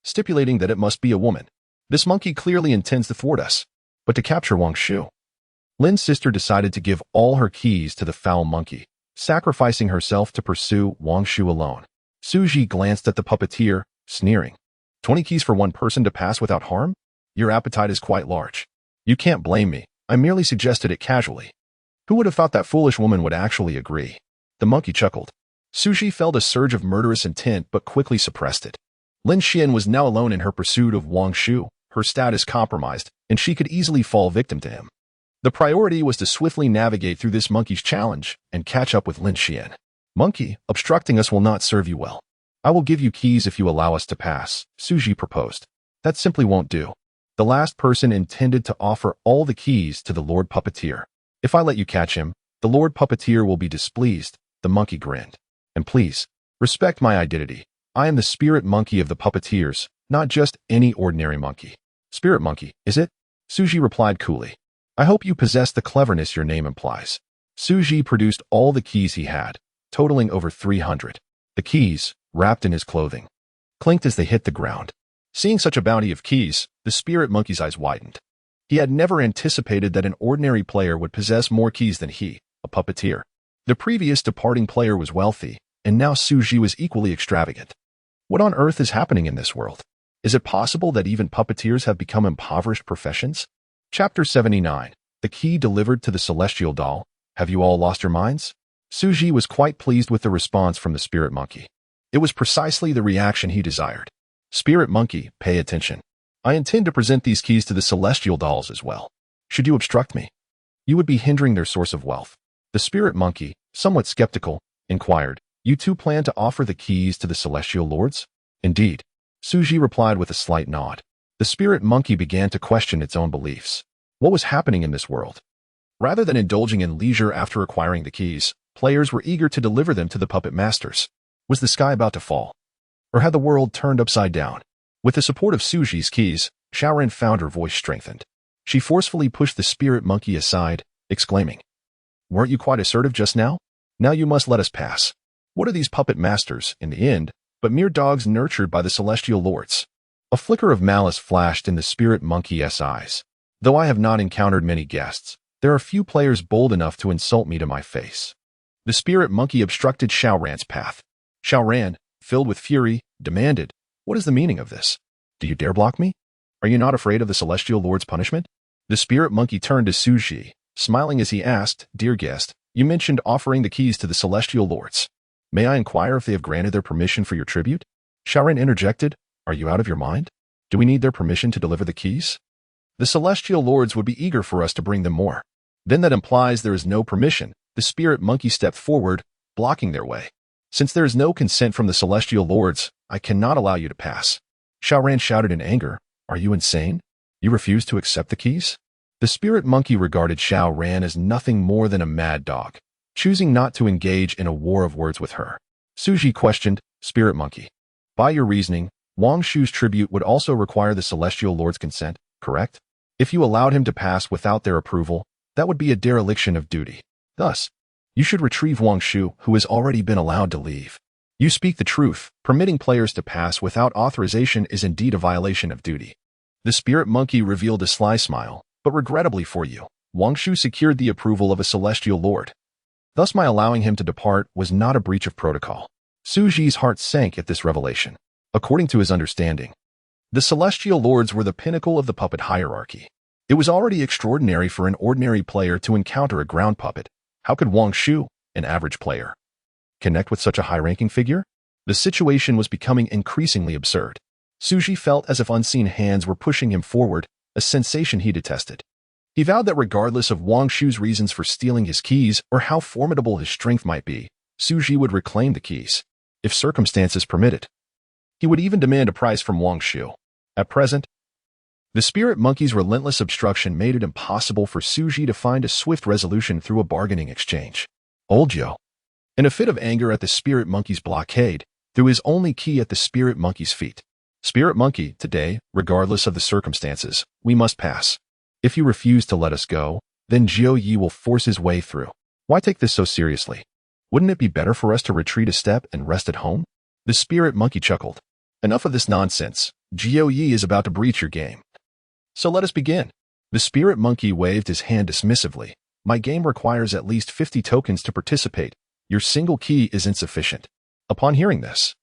stipulating that it must be a woman. This monkey clearly intends to thwart us. But to capture Wang Shu, Lin's sister decided to give all her keys to the foul monkey, sacrificing herself to pursue Wang Shu alone. Xu Zhi glanced at the puppeteer, sneering. 20 keys for one person to pass without harm? Your appetite is quite large. You can't blame me. I merely suggested it casually. Who would have thought that foolish woman would actually agree? The monkey chuckled. Xu Zhi felt a surge of murderous intent but quickly suppressed it. Lin Xian was now alone in her pursuit of Wang Shu, her status compromised, and she could easily fall victim to him. The priority was to swiftly navigate through this monkey's challenge and catch up with Lin Xian. Monkey, obstructing us will not serve you well. I will give you keys if you allow us to pass, Xu Zhi proposed. That simply won't do. The last person intended to offer all the keys to the Lord Puppeteer. If I let you catch him, the Lord Puppeteer will be displeased, the monkey grinned. And please, respect my identity. I am the spirit monkey of the puppeteers, not just any ordinary monkey. Spirit monkey, is it? Xu Zhi replied coolly. I hope you possess the cleverness your name implies. Xu Zhi produced all the keys he had, totaling over 300. The keys, wrapped in his clothing, clinked as they hit the ground. Seeing such a bounty of keys, the spirit monkey's eyes widened. He had never anticipated that an ordinary player would possess more keys than he, a puppeteer. The previous departing player was wealthy, and now Xu Zhi was equally extravagant. What on earth is happening in this world? Is it possible that even puppeteers have become impoverished professions? Chapter 79. The key delivered to the celestial doll. Have you all lost your minds? Xu Zhi was quite pleased with the response from the spirit monkey. It was precisely the reaction he desired. Spirit monkey, pay attention. I intend to present these keys to the celestial dolls as well. Should you obstruct me, you would be hindering their source of wealth. The spirit monkey, somewhat skeptical, inquired, You two plan to offer the keys to the celestial lords? Indeed. Xu Zhi replied with a slight nod. The spirit monkey began to question its own beliefs. What was happening in this world? Rather than indulging in leisure after acquiring the keys, players were eager to deliver them to the puppet masters. Was the sky about to fall? Or had the world turned upside down? With the support of Xu Zhi's keys, Xiaoran found her voice strengthened. She forcefully pushed the spirit monkey aside, exclaiming, Weren't you quite assertive just now? Now you must let us pass. What are these puppet masters, in the end, but mere dogs nurtured by the celestial lords? A flicker of malice flashed in the spirit monkey's eyes. Though I have not encountered many guests, there are few players bold enough to insult me to my face. The spirit monkey obstructed Xiaoran's path. Xiaoran, filled with fury, demanded, What is the meaning of this? Do you dare block me? Are you not afraid of the celestial lord's punishment? The spirit monkey turned to Xu Zhi, smiling as he asked, Dear guest, you mentioned offering the keys to the celestial lords. May I inquire if they have granted their permission for your tribute? Xiaoran interjected, Are you out of your mind? Do we need their permission to deliver the keys? The celestial lords would be eager for us to bring them more. Then that implies there is no permission. The spirit monkey stepped forward, blocking their way. Since there is no consent from the celestial lords, I cannot allow you to pass. Xiaoran shouted in anger, Are you insane? You refuse to accept the keys? The spirit monkey regarded Xiaoran as nothing more than a mad dog, choosing not to engage in a war of words with her. Xu Zhi questioned, Spirit monkey. By your reasoning, Wang Shu's tribute would also require the celestial lord's consent, correct? If you allowed him to pass without their approval, that would be a dereliction of duty. Thus, you should retrieve Wang Shu, who has already been allowed to leave. You speak the truth. Permitting players to pass without authorization is indeed a violation of duty. The spirit monkey revealed a sly smile, but regrettably for you, Wang Shu secured the approval of a celestial lord. Thus my allowing him to depart was not a breach of protocol. Xu Zhi's heart sank at this revelation. According to his understanding, the celestial lords were the pinnacle of the puppet hierarchy. It was already extraordinary for an ordinary player to encounter a ground puppet. How could Wang Shu, an average player, connect with such a high-ranking figure? The situation was becoming increasingly absurd. Xu Zhi felt as if unseen hands were pushing him forward, a sensation he detested. He vowed that regardless of Wang Shu's reasons for stealing his keys or how formidable his strength might be, Xu Zhi would reclaim the keys, if circumstances permitted. He would even demand a price from Wang Shu. At present, the spirit monkey's relentless obstruction made it impossible for Xu Zhi to find a swift resolution through a bargaining exchange. Old Zhou, in a fit of anger at the spirit monkey's blockade, threw his only key at the spirit monkey's feet. Spirit monkey, today, regardless of the circumstances, we must pass. If you refuse to let us go, then Jiu Yi will force his way through. Why take this so seriously? Wouldn't it be better for us to retreat a step and rest at home? The spirit monkey chuckled. Enough of this nonsense. Jiu Yi is about to breach your game. So let us begin. The spirit monkey waved his hand dismissively. My game requires at least 50 tokens to participate. Your single key is insufficient. Upon hearing this,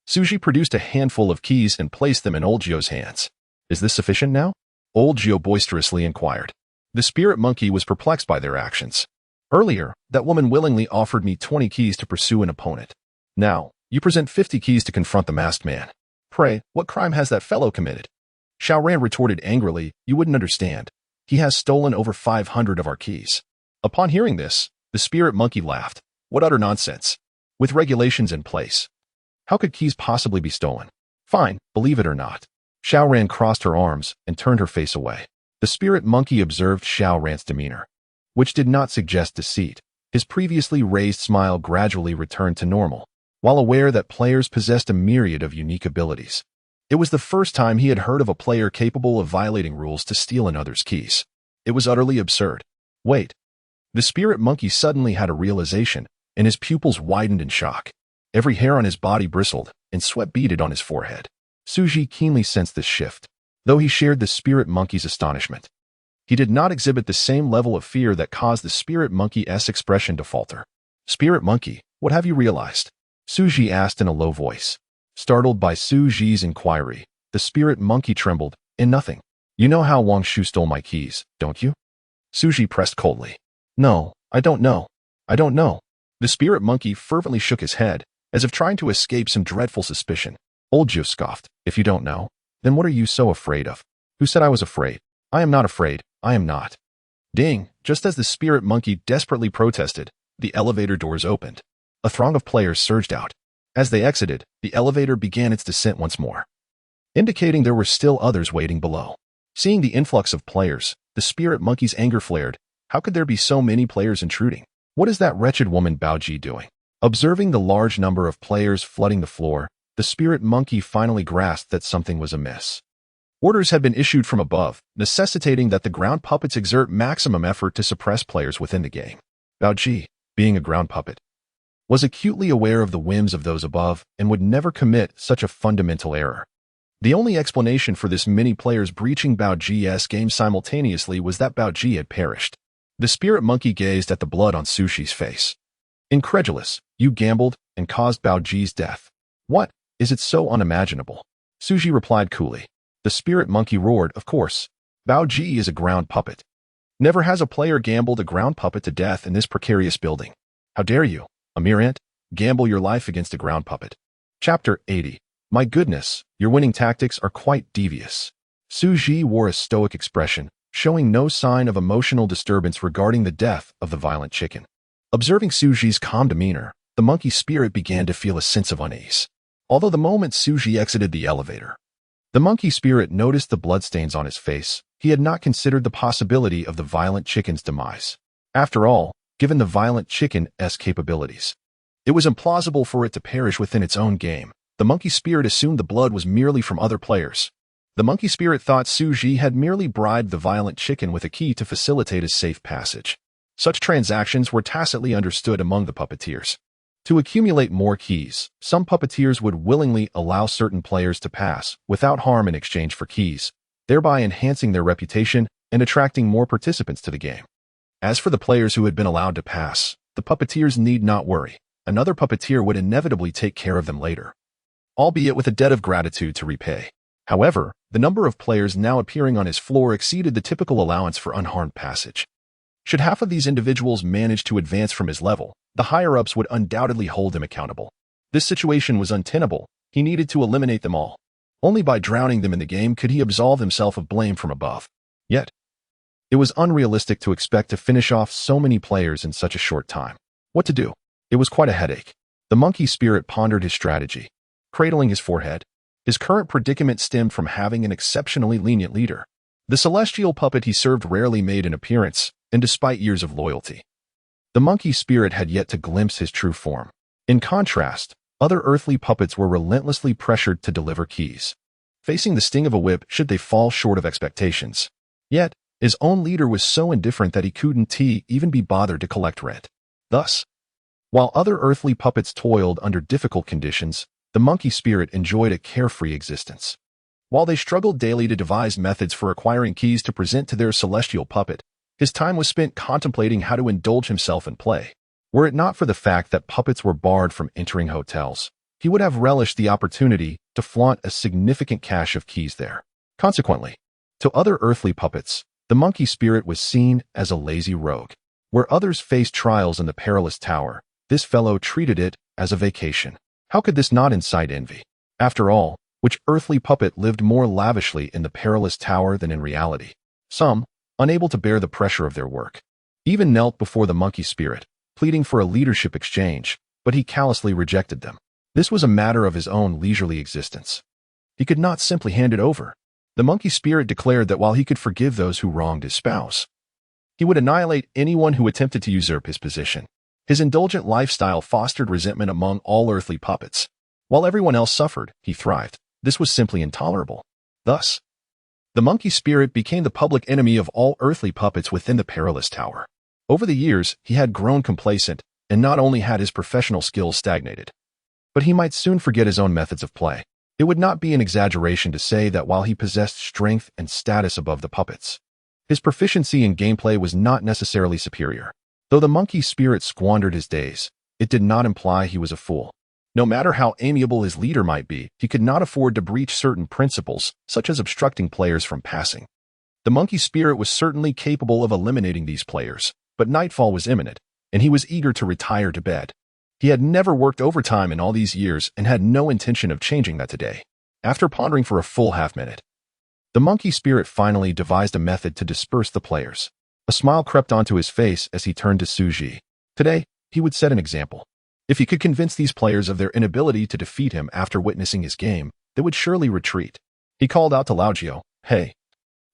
Xu Zhi produced a handful of keys and placed them in Old Zhou's hands. Is this sufficient now? Old Zhou boisterously inquired. The spirit monkey was perplexed by their actions. Earlier, that woman willingly offered me 20 keys to pursue an opponent. Now, you present 50 keys to confront the masked man. Pray, what crime has that fellow committed? Xiaoran retorted angrily, you wouldn't understand. He has stolen over 500 of our keys. Upon hearing this, the spirit monkey laughed. What utter nonsense. With regulations in place, how could keys possibly be stolen? Fine, believe it or not. Xiaoran crossed her arms and turned her face away. The spirit monkey observed Xiaoran's demeanor, which did not suggest deceit. His previously raised smile gradually returned to normal, while aware that players possessed a myriad of unique abilities. It was the first time he had heard of a player capable of violating rules to steal another's keys. It was utterly absurd. Wait. The spirit monkey suddenly had a realization, and his pupils widened in shock. Every hair on his body bristled, and sweat beaded on his forehead. Xu Zhi keenly sensed this shift, though he shared the spirit monkey's astonishment. He did not exhibit the same level of fear that caused the spirit monkey's expression to falter. Spirit monkey, what have you realized? Xu Zhi asked in a low voice. Startled by Xu Zhi's inquiry, the spirit monkey trembled, in nothing. You know how Wang Shu stole my keys, don't you? Xu Zhi pressed coldly. No, I don't know. I don't know. The spirit monkey fervently shook his head, as if trying to escape some dreadful suspicion. Old Zhou scoffed. If you don't know, then what are you so afraid of? Who said I was afraid? I am not afraid. I am not. Ding! Just as the spirit monkey desperately protested, the elevator doors opened. A throng of players surged out. As they exited, the elevator began its descent once more, indicating there were still others waiting below. Seeing the influx of players, the spirit monkey's anger flared. How could there be so many players intruding? What is that wretched woman Bao Ji doing? Observing the large number of players flooding the floor, the spirit monkey finally grasped that something was amiss. Orders had been issued from above, necessitating that the ground puppets exert maximum effort to suppress players within the game. Bao Ji, being a ground puppet, was acutely aware of the whims of those above and would never commit such a fundamental error. The only explanation for this many players breaching Bao Ji's game simultaneously was that Bao Ji had perished. The spirit monkey gazed at the blood on Xu Zhi's face. Incredulous, you gambled and caused Bao Ji's death. What? Is it so unimaginable? Xu Zhi replied coolly. The spirit monkey roared, of course. Bao Ji is a ground puppet. Never has a player gambled a ground puppet to death in this precarious building. How dare you, a mere ant, gamble your life against a ground puppet? Chapter 80. My goodness, your winning tactics are quite devious. Xu Zhi wore a stoic expression, showing no sign of emotional disturbance regarding the death of the violent chicken. Observing Xu Zhi's calm demeanor, the monkey spirit began to feel a sense of unease. Although the moment Xu Zhi exited the elevator, the monkey spirit noticed the bloodstains on his face. He had not considered the possibility of the violent chicken's demise. After all, given the violent chicken's capabilities, it was implausible for it to perish within its own game. The monkey spirit assumed the blood was merely from other players. The monkey spirit thought Xu Zhi had merely bribed the violent chicken with a key to facilitate his safe passage. Such transactions were tacitly understood among the puppeteers. To accumulate more keys, some puppeteers would willingly allow certain players to pass without harm in exchange for keys, thereby enhancing their reputation and attracting more participants to the game. As for the players who had been allowed to pass, the puppeteers need not worry. Another puppeteer would inevitably take care of them later, albeit with a debt of gratitude to repay. However, the number of players now appearing on his floor exceeded the typical allowance for unharmed passage. Should half of these individuals manage to advance from his level, the higher-ups would undoubtedly hold him accountable. This situation was untenable. He needed to eliminate them all. Only by drowning them in the game could he absolve himself of blame from above. Yet, it was unrealistic to expect to finish off so many players in such a short time. What to do? It was quite a headache. The monkey spirit pondered his strategy, cradling his forehead. His current predicament stemmed from having an exceptionally lenient leader. The celestial puppet he served rarely made an appearance, and despite years of loyalty, the monkey spirit had yet to glimpse his true form. In contrast, other earthly puppets were relentlessly pressured to deliver keys, facing the sting of a whip should they fall short of expectations. Yet, his own leader was so indifferent that he couldn't even be bothered to collect rent. Thus, while other earthly puppets toiled under difficult conditions, the monkey spirit enjoyed a carefree existence. While they struggled daily to devise methods for acquiring keys to present to their celestial puppet, his time was spent contemplating how to indulge himself in play. Were it not for the fact that puppets were barred from entering hotels, he would have relished the opportunity to flaunt a significant cache of keys there. Consequently, to other earthly puppets, the monkey spirit was seen as a lazy rogue. Where others faced trials in the perilous tower, this fellow treated it as a vacation. How could this not incite envy? After all, which earthly puppet lived more lavishly in the perilous tower than in reality? Some, unable to bear the pressure of their work, even knelt before the monkey spirit, pleading for a leadership exchange, but he callously rejected them. This was a matter of his own leisurely existence. He could not simply hand it over. The monkey spirit declared that while he could forgive those who wronged his spouse, he would annihilate anyone who attempted to usurp his position. His indulgent lifestyle fostered resentment among all earthly puppets. While everyone else suffered, he thrived. This was simply intolerable. Thus, the monkey spirit became the public enemy of all earthly puppets within the perilous tower. Over the years, he had grown complacent, and not only had his professional skills stagnated, but he might soon forget his own methods of play. It would not be an exaggeration to say that while he possessed strength and status above the puppets, his proficiency in gameplay was not necessarily superior. Though the monkey spirit squandered his days, it did not imply he was a fool. No matter how amiable his leader might be, he could not afford to breach certain principles, such as obstructing players from passing. The monkey spirit was certainly capable of eliminating these players, but nightfall was imminent, and he was eager to retire to bed. He had never worked overtime in all these years and had no intention of changing that today. After pondering for a full half-minute, the monkey spirit finally devised a method to disperse the players. A smile crept onto his face as he turned to Xu Zhi. Today, he would set an example. If he could convince these players of their inability to defeat him after witnessing his game, they would surely retreat. He called out to Lao Jiao, "Hey,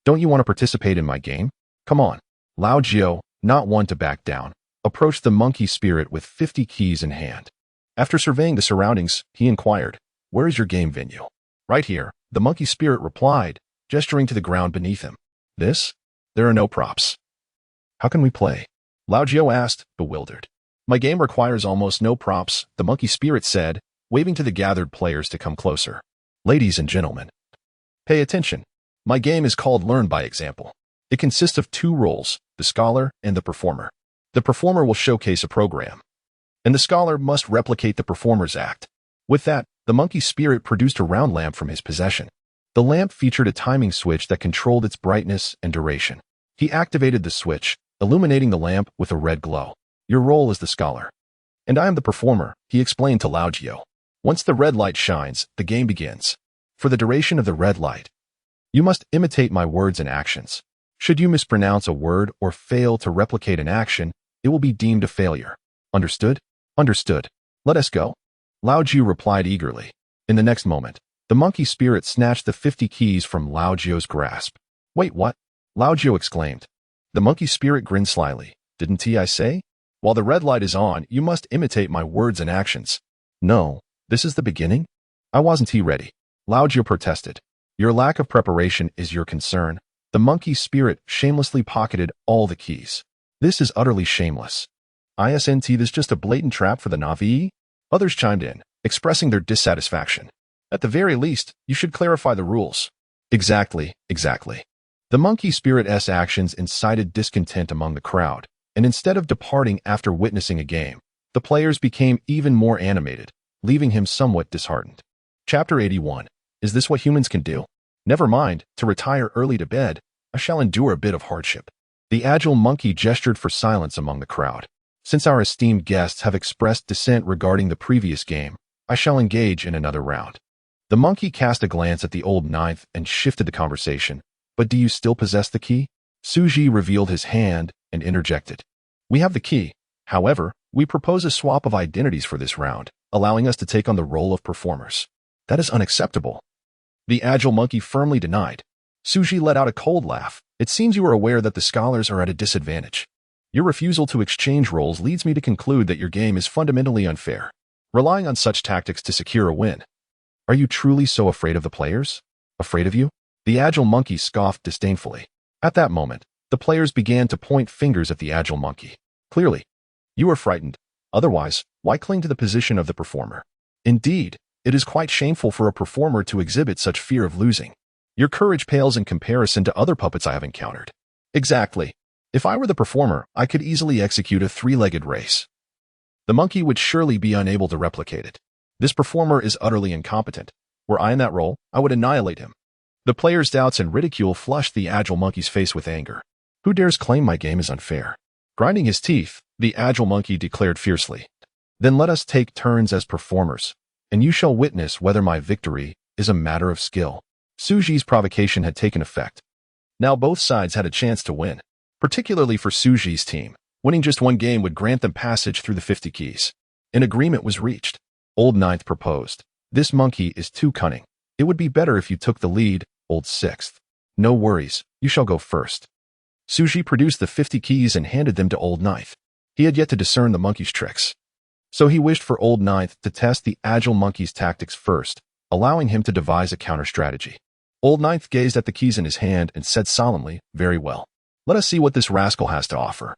don't you want to participate in my game? Come on." Lao Jiao, not one to back down, approached the monkey spirit with 50 keys in hand. After surveying the surroundings, he inquired, "Where is your game venue?" "Right here," the monkey spirit replied, gesturing to the ground beneath him. "This? There are no props." "How can we play?" Lao Jiao asked, bewildered. "My game requires almost no props," the monkey spirit said, waving to the gathered players to come closer. "Ladies and gentlemen, pay attention. My game is called Learn by Example. It consists of two roles, the scholar and the performer. The performer will showcase a program, and the scholar must replicate the performer's act." With that, the monkey spirit produced a round lamp from his possession. The lamp featured a timing switch that controlled its brightness and duration. He activated the switch, illuminating the lamp with a red glow. "Your role is the scholar, and I am the performer," he explained to Lao Jiao. "Once the red light shines, the game begins. For the duration of the red light, you must imitate my words and actions. Should you mispronounce a word or fail to replicate an action, it will be deemed a failure. Understood?" "Understood. Let us go." Lao Jiao replied eagerly. In the next moment, the monkey spirit snatched the 50 keys from Lao Jiao's grasp. "Wait, what?" Lao Jiao exclaimed. The monkey spirit grinned slyly. "Didn't I say? While the red light is on, you must imitate my words and actions." "No, this is the beginning? I wasn't ready." Lao Jiao protested. "Your lack of preparation is your concern." The monkey spirit shamelessly pocketed all the keys. "This is utterly shameless. Isn't this just a blatant trap for the Navi?" Others chimed in, expressing their dissatisfaction. "At the very least, you should clarify the rules." Exactly. The monkey spirit's actions incited discontent among the crowd, and instead of departing after witnessing a game, the players became even more animated, leaving him somewhat disheartened. Chapter 81. Is this what humans can do? Never mind, to retire early to bed, I shall endure a bit of hardship. The agile monkey gestured for silence among the crowd. Since our esteemed guests have expressed dissent regarding the previous game, I shall engage in another round. The monkey cast a glance at the old ninth and shifted the conversation. But do you still possess the key? Xu Zhi revealed his hand and interjected. We have the key. However, we propose a swap of identities for this round, allowing us to take on the role of performers. That is unacceptable. The agile monkey firmly denied. Xu Zhi let out a cold laugh. It seems you are aware that the scholars are at a disadvantage. Your refusal to exchange roles leads me to conclude that your game is fundamentally unfair, relying on such tactics to secure a win. Are you truly so afraid of the players? Afraid of you? The agile monkey scoffed disdainfully. At that moment, the players began to point fingers at the agile monkey. Clearly, you are frightened. Otherwise, why cling to the position of the performer? Indeed, it is quite shameful for a performer to exhibit such fear of losing. Your courage pales in comparison to other puppets I have encountered. Exactly. If I were the performer, I could easily execute a three-legged race. The monkey would surely be unable to replicate it. This performer is utterly incompetent. Were I in that role, I would annihilate him. The players' doubts and ridicule flushed the agile monkey's face with anger. Who dares claim my game is unfair? Grinding his teeth, the agile monkey declared fiercely. Then let us take turns as performers, and you shall witness whether my victory is a matter of skill. Xu Zhi's provocation had taken effect. Now both sides had a chance to win, particularly for Xu Zhi's team. Winning just one game would grant them passage through the 50 keys. An agreement was reached. Old Ninth proposed. This monkey is too cunning. It would be better if you took the lead, Old Sixth. No worries, you shall go first. Xu Zhi produced the 50 keys and handed them to Old Ninth. He had yet to discern the monkey's tricks. So he wished for Old Ninth to test the agile monkey's tactics first, allowing him to devise a counter-strategy. Old Ninth gazed at the keys in his hand and said solemnly, very well. Let us see what this rascal has to offer.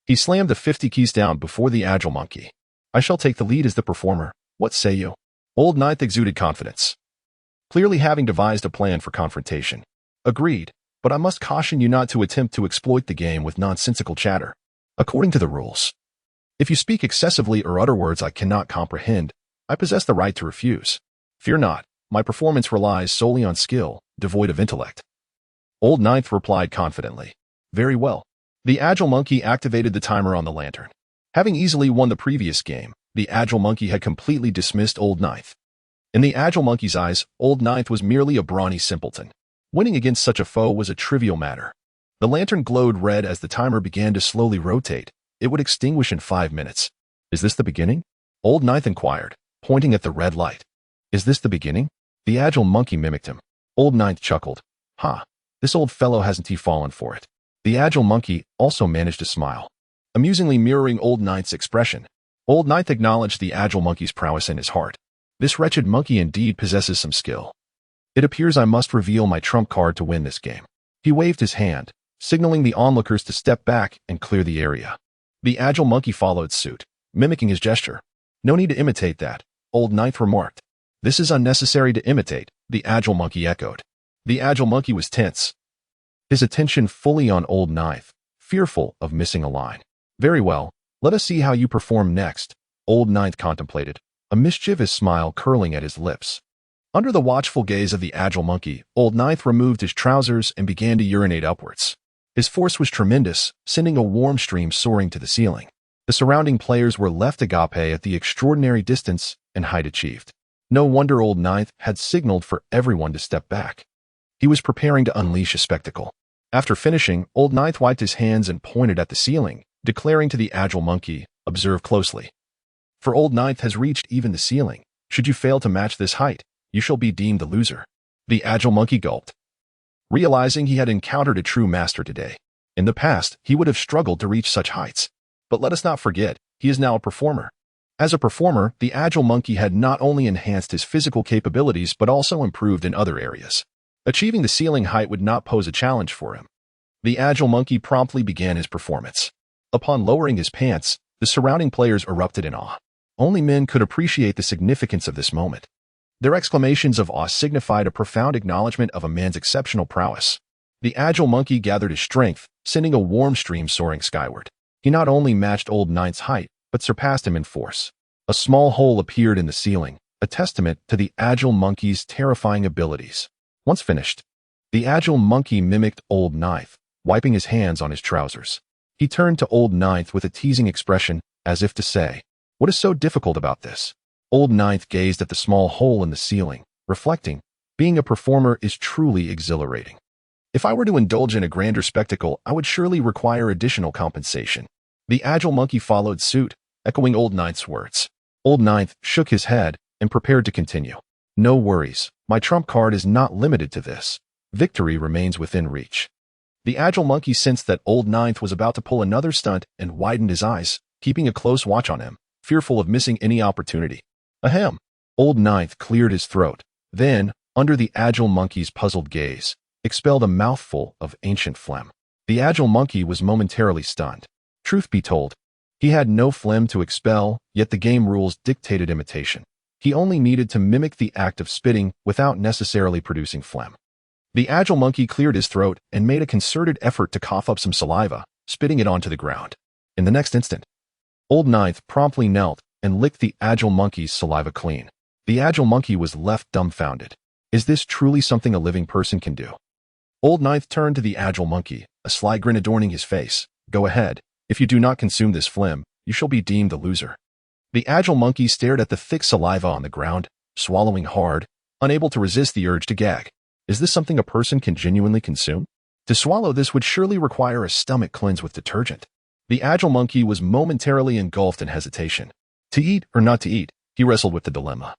He slammed the 50 keys down before the agile monkey. I shall take the lead as the performer. What say you? Old Ninth exuded confidence, clearly having devised a plan for confrontation. Agreed, but I must caution you not to attempt to exploit the game with nonsensical chatter. According to the rules, if you speak excessively or utter words I cannot comprehend, I possess the right to refuse. Fear not, my performance relies solely on skill, devoid of intellect. Old Ninth replied confidently. Very well. The agile monkey activated the timer on the lantern. Having easily won the previous game, the agile monkey had completely dismissed Old Ninth. In the agile monkey's eyes, Old Ninth was merely a brawny simpleton. Winning against such a foe was a trivial matter. The lantern glowed red as the timer began to slowly rotate. It would extinguish in 5 minutes. Is this the beginning? Old Ninth inquired, pointing at the red light. Is this the beginning? The agile monkey mimicked him. Old Ninth chuckled. Ha! This old fellow hasn't he fallen for it. The agile monkey also managed to smile, amusingly mirroring Old Ninth's expression. Old Ninth acknowledged the agile monkey's prowess in his heart. This wretched monkey indeed possesses some skill. It appears I must reveal my trump card to win this game. He waved his hand, signaling the onlookers to step back and clear the area. The agile monkey followed suit, mimicking his gesture. No need to imitate that, Old Ninth remarked. This is unnecessary to imitate, the agile monkey echoed. The agile monkey was tense, his attention fully on Old Ninth, fearful of missing a line. Very well, let us see how you perform next, Old Ninth contemplated, a mischievous smile curling at his lips. Under the watchful gaze of the agile monkey, Old Ninth removed his trousers and began to urinate upwards. His force was tremendous, sending a warm stream soaring to the ceiling. The surrounding players were left agape at the extraordinary distance and height achieved. No wonder Old Ninth had signaled for everyone to step back. He was preparing to unleash a spectacle. After finishing, Old Ninth wiped his hands and pointed at the ceiling, declaring to the agile monkey, observe closely. For Old Ninth has reached even the ceiling. Should you fail to match this height, you shall be deemed the loser. The agile monkey gulped, realizing he had encountered a true master today. In the past, he would have struggled to reach such heights. But let us not forget, he is now a performer. As a performer, the agile monkey had not only enhanced his physical capabilities but also improved in other areas. Achieving the ceiling height would not pose a challenge for him. The agile monkey promptly began his performance. Upon lowering his pants, the surrounding players erupted in awe. Only men could appreciate the significance of this moment. Their exclamations of awe signified a profound acknowledgement of a man's exceptional prowess. The agile monkey gathered his strength, sending a warm stream soaring skyward. He not only matched Old Ninth's height, but surpassed him in force. A small hole appeared in the ceiling, a testament to the agile monkey's terrifying abilities. Once finished, the agile monkey mimicked Old Ninth, wiping his hands on his trousers. He turned to Old Ninth with a teasing expression, as if to say, "What is so difficult about this?" Old Ninth gazed at the small hole in the ceiling, reflecting, being a performer is truly exhilarating. If I were to indulge in a grander spectacle, I would surely require additional compensation. The agile monkey followed suit, echoing Old Ninth's words. Old Ninth shook his head and prepared to continue. No worries, my trump card is not limited to this. Victory remains within reach. The agile monkey sensed that Old Ninth was about to pull another stunt and widened his eyes, keeping a close watch on him, fearful of missing any opportunity. Ahem. Old Ninth cleared his throat, then, under the agile monkey's puzzled gaze, expelled a mouthful of ancient phlegm. The agile monkey was momentarily stunned. Truth be told, he had no phlegm to expel, yet the game rules dictated imitation. He only needed to mimic the act of spitting without necessarily producing phlegm. The agile monkey cleared his throat and made a concerted effort to cough up some saliva, spitting it onto the ground. In the next instant, Old Ninth promptly knelt and licked the agile monkey's saliva clean. The agile monkey was left dumbfounded. Is this truly something a living person can do? Old Ninth turned to the agile monkey, a sly grin adorning his face. Go ahead. If you do not consume this phlegm, you shall be deemed a loser. The agile monkey stared at the thick saliva on the ground, swallowing hard, unable to resist the urge to gag. Is this something a person can genuinely consume? To swallow this would surely require a stomach cleanse with detergent. The agile monkey was momentarily engulfed in hesitation. To eat or not to eat, he wrestled with the dilemma.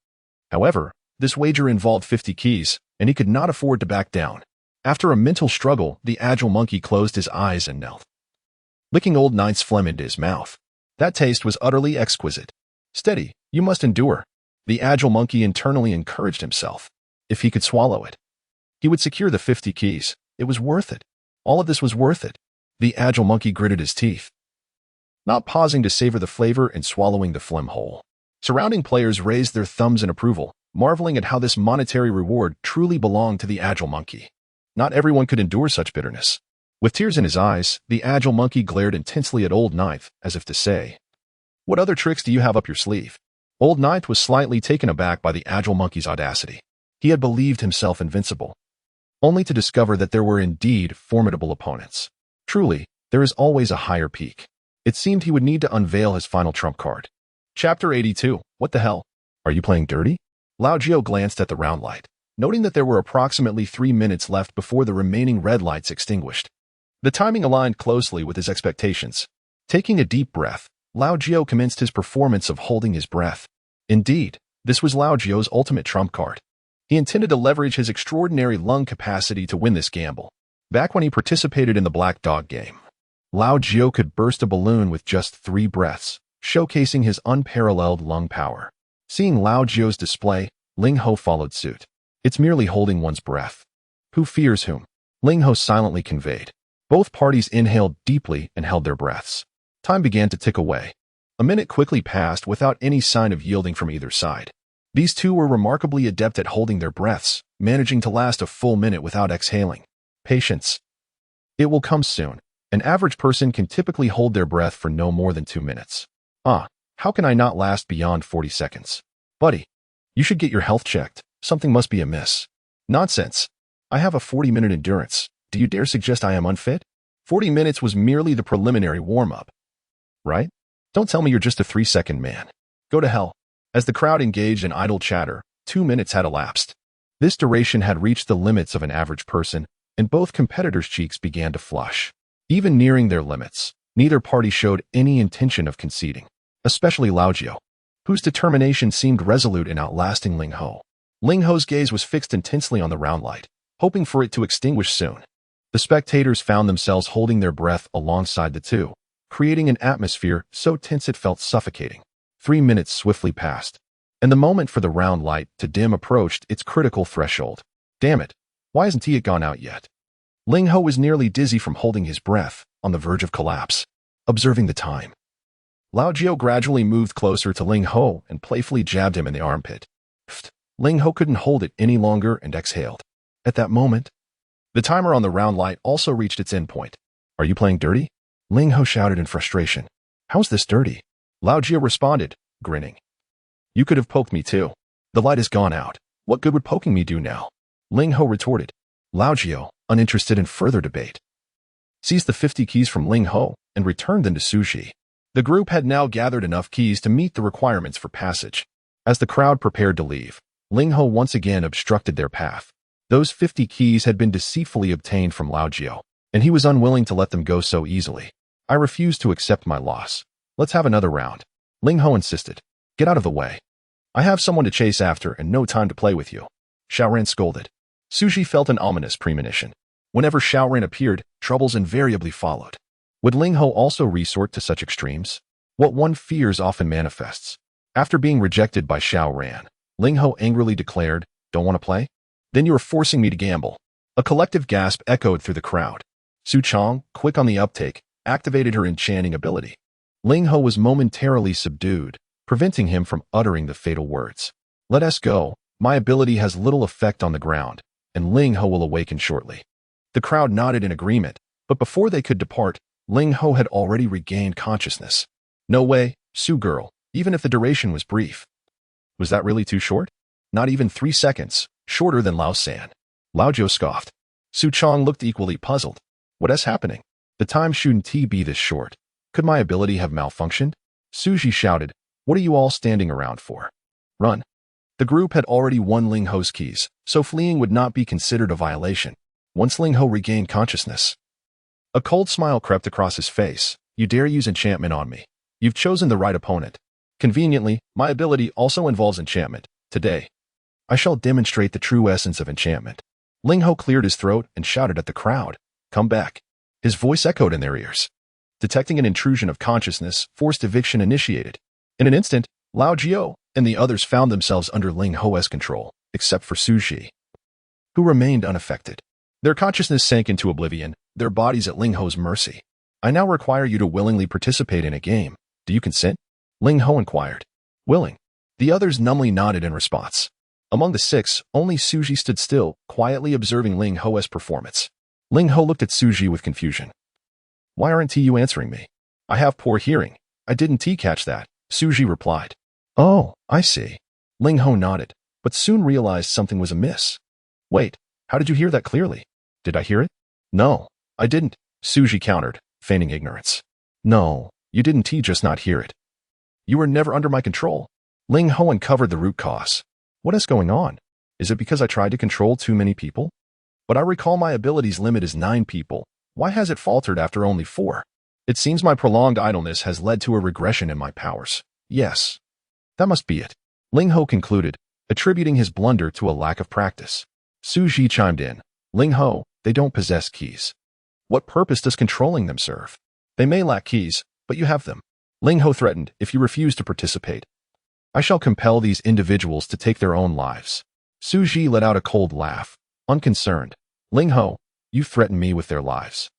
However, this wager involved 50 keys, and he could not afford to back down. After a mental struggle, the agile monkey closed his eyes and knelt, licking Old Ninth's phlegm into his mouth. That taste was utterly exquisite. Steady, you must endure. The agile monkey internally encouraged himself. If he could swallow it, he would secure the 50 keys. It was worth it. All of this was worth it. The agile monkey gritted his teeth, not pausing to savor the flavor and swallowing the phlegm whole. Surrounding players raised their thumbs in approval, marveling at how this monetary reward truly belonged to the agile monkey. Not everyone could endure such bitterness. With tears in his eyes, the agile monkey glared intensely at Old Ninth, as if to say, "What other tricks do you have up your sleeve?" Old Ninth was slightly taken aback by the agile monkey's audacity. He had believed himself invincible, only to discover that there were indeed formidable opponents. Truly, there is always a higher peak. It seemed he would need to unveil his final trump card. Chapter 82. What the hell? Are you playing dirty? Lao Jiao glanced at the round light, noting that there were approximately 3 minutes left before the remaining red lights extinguished. The timing aligned closely with his expectations. Taking a deep breath, Lao Jiao commenced his performance of holding his breath. Indeed, this was Lao Jiao's ultimate trump card. He intended to leverage his extraordinary lung capacity to win this gamble. Back when he participated in the Black Dog game, Lao Jiao could burst a balloon with just 3 breaths, showcasing his unparalleled lung power. Seeing Lao Jiao's display, Ling Ho followed suit. It's merely holding one's breath. Who fears whom? Ling Ho silently conveyed. Both parties inhaled deeply and held their breaths. Time began to tick away. A minute quickly passed without any sign of yielding from either side. These two were remarkably adept at holding their breaths, managing to last a full minute without exhaling. Patience. It will come soon. An average person can typically hold their breath for no more than 2 minutes. How can I not last beyond 40 seconds? Buddy, you should get your health checked. Something must be amiss. Nonsense. I have a 40-minute endurance. Do you dare suggest I am unfit? 40 minutes was merely the preliminary warm-up. Right? Don't tell me you're just a 3-second man. Go to hell. As the crowd engaged in idle chatter, 2 minutes had elapsed. This duration had reached the limits of an average person, and both competitors' cheeks began to flush. Even nearing their limits, neither party showed any intention of conceding, especially Lao Jiao, whose determination seemed resolute in outlasting Ling Ho. Ling Ho's gaze was fixed intensely on the round light, hoping for it to extinguish soon. The spectators found themselves holding their breath alongside the two, creating an atmosphere so tense it felt suffocating. 3 minutes swiftly passed, and the moment for the round light to dim approached its critical threshold. Damn it, why hasn't it gone out yet? Ling Ho was nearly dizzy from holding his breath, on the verge of collapse. Observing the time, Lao Jiao gradually moved closer to Ling Ho and playfully jabbed him in the armpit. Pfft. Ling Ho couldn't hold it any longer and exhaled. At that moment, the timer on the round light also reached its endpoint. Are you playing dirty? Ling Ho shouted in frustration. How's this dirty? Lao Jiao responded, grinning. You could have poked me too. The light has gone out. What good would poking me do now? Ling Ho retorted. Lao Jiao, uninterested in further debate, seized the 50 keys from Ling Ho and returned them to Xu Zhi. The group had now gathered enough keys to meet the requirements for passage. As the crowd prepared to leave, Ling Ho once again obstructed their path. Those 50 keys had been deceitfully obtained from Lao Jiao, and he was unwilling to let them go so easily. I refuse to accept my loss. Let's have another round. Ling Ho insisted. Get out of the way. I have someone to chase after and no time to play with you. Xiaoran scolded. Xu Zhi felt an ominous premonition. Whenever Xiaoran appeared, troubles invariably followed. Would Ling Ho also resort to such extremes? What one fears often manifests. After being rejected by Xiaoran, Ling Ho angrily declared, "Don't want to play? Then you are forcing me to gamble." A collective gasp echoed through the crowd. Su Chong, quick on the uptake, activated her enchanting ability. Ling Ho was momentarily subdued, preventing him from uttering the fatal words. "Let us go. My ability has little effect on the ground, and Ling Ho will awaken shortly." The crowd nodded in agreement, but before they could depart, Ling Ho had already regained consciousness. "No way, Su girl, even if the duration was brief." Was that really too short? Not even 3 seconds, shorter than Lao San. Lao Jiao scoffed. Su Chong looked equally puzzled. What is happening? The time shouldn't be this short. Could my ability have malfunctioned? Xu Zhi shouted, "What are you all standing around for? Run." The group had already won Ling Ho's keys, so fleeing would not be considered a violation. Once Ling Ho regained consciousness, a cold smile crept across his face. "You dare use enchantment on me? You've chosen the right opponent. Conveniently, my ability also involves enchantment. Today, I shall demonstrate the true essence of enchantment." Ling Ho cleared his throat and shouted at the crowd, "Come back." His voice echoed in their ears. Detecting an intrusion of consciousness, forced eviction initiated. In an instant, Lao Jiao and the others found themselves under Ling Ho's control, except for Xu Zhi, who remained unaffected. Their consciousness sank into oblivion, their bodies at Ling Ho's mercy. "I now require you to willingly participate in a game. Do you consent?" Ling Ho inquired. "Willing." The others numbly nodded in response. Among the 6, only Xu Zhi stood still, quietly observing Ling Ho's performance. Ling Ho looked at Xu Zhi with confusion. "Why aren't you answering me?" "I have poor hearing. I didn't catch that," Xu Zhi replied. "Oh, I see." Ling Ho nodded, but soon realized something was amiss. "Wait, how did you hear that clearly? Did I hear it?" "No, I didn't," Xu Zhi countered, feigning ignorance. "No, you didn't just not hear it. You were never under my control." Ling Ho uncovered the root cause. "What is going on? Is it because I tried to control too many people? But I recall my ability's limit is 9 people. Why has it faltered after only 4? It seems my prolonged idleness has led to a regression in my powers. Yes, that must be it," Ling Ho concluded, attributing his blunder to a lack of practice. Xu Zhi chimed in. "Ling Ho, they don't possess keys. What purpose does controlling them serve? They may lack keys, but you have them." Ling Ho threatened, "If you refuse to participate, I shall compel these individuals to take their own lives." Xu Zhi let out a cold laugh, unconcerned. "Ling Ho, you threaten me with their lives.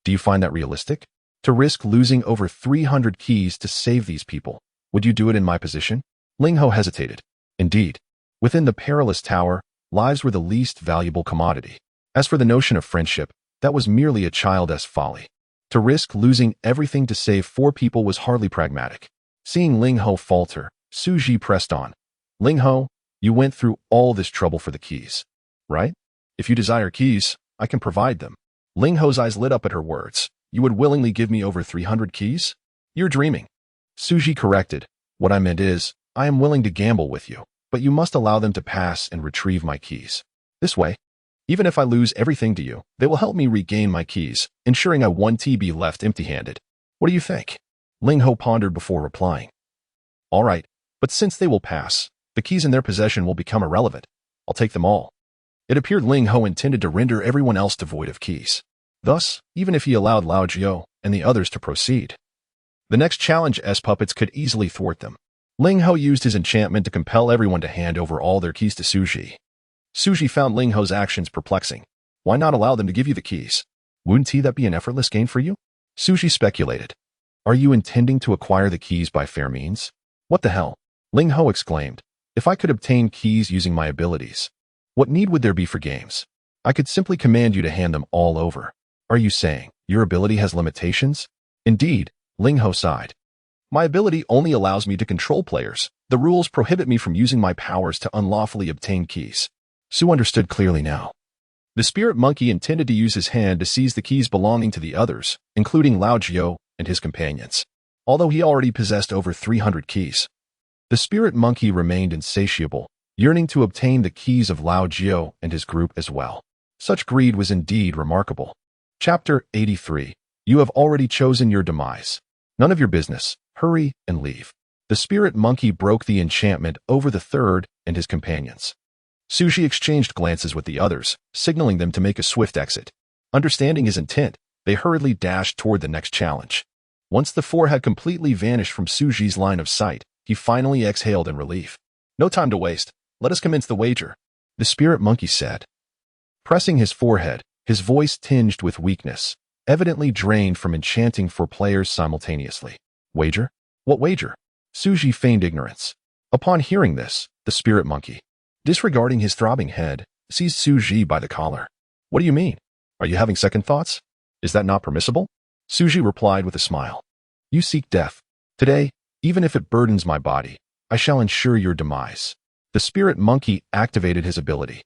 Do you find that realistic? To risk losing over 300 keys to save these people, would you do it in my position?" Ling Ho hesitated. Indeed, within the perilous tower, lives were the least valuable commodity. As for the notion of friendship, that was merely a childish folly. To risk losing everything to save 4 people was hardly pragmatic. Seeing Ling Ho falter, Xu Zhi pressed on. "Ling Ho, you went through all this trouble for the keys, right? If you desire keys, I can provide them." Ling Ho's eyes lit up at her words. "You would willingly give me over 300 keys? You're dreaming." Xu Zhi corrected. "What I meant is, I am willing to gamble with you, but you must allow them to pass and retrieve my keys. This way, even if I lose everything to you, they will help me regain my keys, ensuring I won't be left empty-handed. What do you think?" Ling Ho pondered before replying. "All right, but since they will pass, the keys in their possession will become irrelevant. I'll take them all." It appeared Ling Ho intended to render everyone else devoid of keys. Thus, even if he allowed Lao Jiao and the others to proceed, the next challenge's puppets could easily thwart them. Ling Ho used his enchantment to compel everyone to hand over all their keys to Xu Zhi. Xu Zhi found Ling Ho's actions perplexing. Why not allow them to give you the keys? Wouldn't that be an effortless gain for you? Xu Zhi speculated. Are you intending to acquire the keys by fair means? What the hell? Ling Ho exclaimed. If I could obtain keys using my abilities, what need would there be for games? I could simply command you to hand them all over. Are you saying your ability has limitations? Indeed, Ling Ho sighed. My ability only allows me to control players. The rules prohibit me from using my powers to unlawfully obtain keys. Su understood clearly now. The spirit monkey intended to use his hand to seize the keys belonging to the others, including Lao Jiao and his companions, although he already possessed over 300 keys. The spirit monkey remained insatiable, yearning to obtain the keys of Lao Jiao and his group as well. Such greed was indeed remarkable. Chapter 83. You have already chosen your demise. None of your business. Hurry and leave. The spirit monkey broke the enchantment over the third and his companions. Xu Zhi exchanged glances with the others, signaling them to make a swift exit. Understanding his intent, they hurriedly dashed toward the next challenge. Once the four had completely vanished from Xu Zhi's line of sight, he finally exhaled in relief. No time to waste. Let us commence the wager, the spirit monkey said. Pressing his forehead, his voice tinged with weakness, evidently drained from enchanting four players simultaneously. Wager? What wager? Xu Zhi feigned ignorance. Upon hearing this, the spirit monkey, disregarding his throbbing head, seized Xu Zhi by the collar. What do you mean? Are you having second thoughts? Is that not permissible? Xu Zhi replied with a smile. You seek death. Today, even if it burdens my body, I shall ensure your demise. The spirit monkey activated his ability,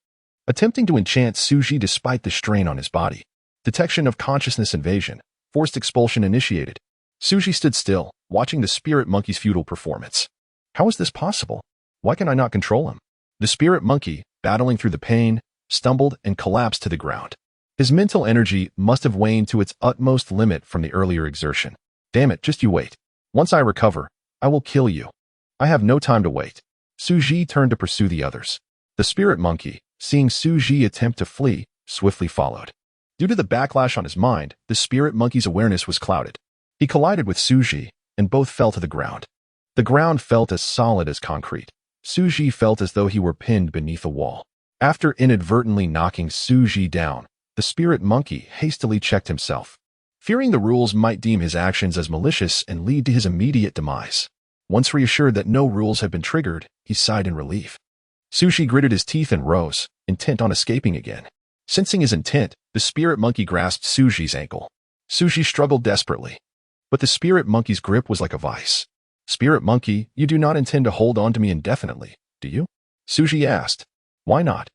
attempting to enchant Xu Zhi despite the strain on his body. Detection of consciousness invasion. Forced expulsion initiated. Xu Zhi stood still, watching the spirit monkey's futile performance. How is this possible? Why can I not control him? The spirit monkey, battling through the pain, stumbled and collapsed to the ground. His mental energy must have waned to its utmost limit from the earlier exertion. Damn it, just you wait. Once I recover, I will kill you. I have no time to wait. Xu Zhi turned to pursue the others. The spirit monkey, seeing Xu Zhi attempt to flee, swiftly followed. Due to the backlash on his mind, the spirit monkey's awareness was clouded. He collided with Xu Zhi, and both fell to the ground. The ground felt as solid as concrete. Xu Zhi felt as though he were pinned beneath a wall. After inadvertently knocking Xu Zhi down, the spirit monkey hastily checked himself, fearing the rules might deem his actions as malicious and lead to his immediate demise. Once reassured that no rules had been triggered, he sighed in relief. Xu Zhi gritted his teeth and rose, intent on escaping again. Sensing his intent, the spirit monkey grasped Xu Zhi's ankle. Xu Zhi struggled desperately, but the spirit monkey's grip was like a vice. Spirit monkey, you do not intend to hold on to me indefinitely, do you? Xu Zhi asked. Why not?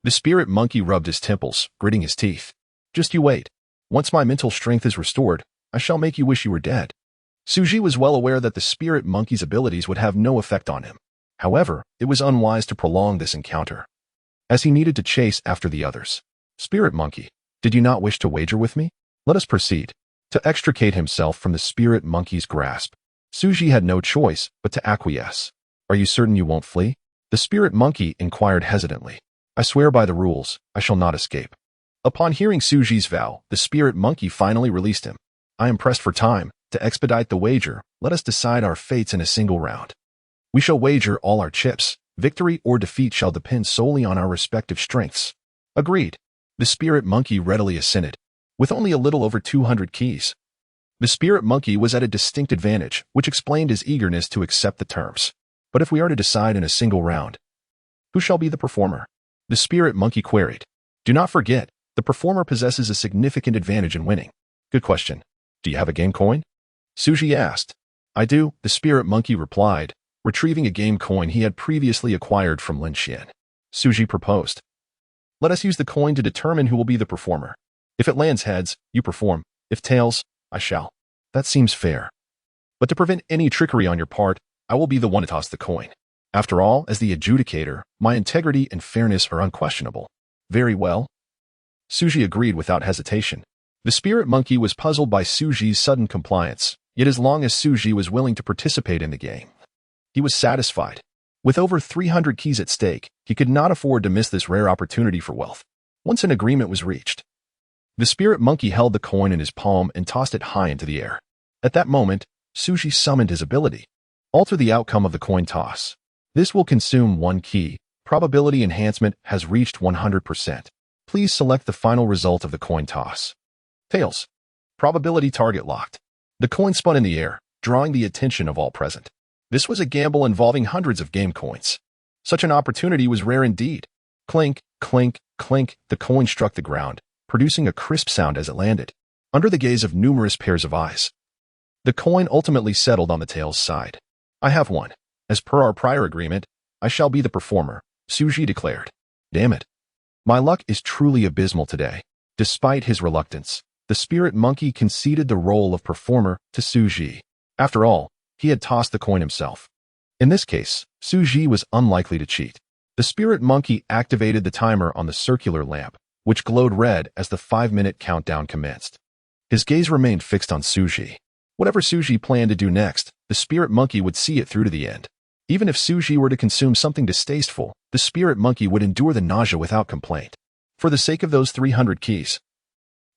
The spirit monkey rubbed his temples, gritting his teeth. Just you wait. Once my mental strength is restored, I shall make you wish you were dead. Xu Zhi was well aware that the spirit monkey's abilities would have no effect on him. However, it was unwise to prolong this encounter, as he needed to chase after the others. Spirit monkey, did you not wish to wager with me? Let us proceed. To extricate himself from the spirit monkey's grasp, Xu Zhi had no choice but to acquiesce. Are you certain you won't flee? The spirit monkey inquired hesitantly. I swear by the rules, I shall not escape. Upon hearing Xu Zhi's vow, the spirit monkey finally released him. I am pressed for time. To expedite the wager, let us decide our fates in a single round. We shall wager all our chips. Victory or defeat shall depend solely on our respective strengths. Agreed. The spirit monkey readily assented. With only a little over 200 keys, the spirit monkey was at a distinct advantage, which explained his eagerness to accept the terms. But if we are to decide in a single round, who shall be the performer? The spirit monkey queried. Do not forget, the performer possesses a significant advantage in winning. Good question. Do you have a game coin? Xu Zhi asked. I do, the spirit monkey replied, retrieving a game coin he had previously acquired from Lin Xian. Xu Zhi proposed. Let us use the coin to determine who will be the performer. If it lands heads, you perform. If tails, I shall. That seems fair. But to prevent any trickery on your part, I will be the one to toss the coin. After all, as the adjudicator, my integrity and fairness are unquestionable. Very well. Xu Zhi agreed without hesitation. The spirit monkey was puzzled by Xu Zhi's sudden compliance, yet as long as Xu Zhi was willing to participate in the game, he was satisfied. With over 300 keys at stake, he could not afford to miss this rare opportunity for wealth. Once an agreement was reached, the spirit monkey held the coin in his palm and tossed it high into the air. At that moment, Xu Zhi summoned his ability. Alter the outcome of the coin toss. This will consume 1 key. Probability enhancement has reached 100%. Please select the final result of the coin toss. Tails. Probability target locked. The coin spun in the air, drawing the attention of all present. This was a gamble involving hundreds of game coins. Such an opportunity was rare indeed. Clink, clink, clink, the coin struck the ground, producing a crisp sound as it landed. Under the gaze of numerous pairs of eyes, the coin ultimately settled on the tails side. I have won. As per our prior agreement, I shall be the performer, Xu Zhi declared. Damn it. My luck is truly abysmal today. Despite his reluctance, the spirit monkey conceded the role of performer to Xu Zhi. After all, he had tossed the coin himself. In this case, Xu Zhi was unlikely to cheat. The spirit monkey activated the timer on the circular lamp, which glowed red as the 5-minute countdown commenced. His gaze remained fixed on Xu Zhi. Whatever Xu Zhi planned to do next, the spirit monkey would see it through to the end. Even if Xu Zhi were to consume something distasteful, the spirit monkey would endure the nausea without complaint. For the sake of those 300 keys,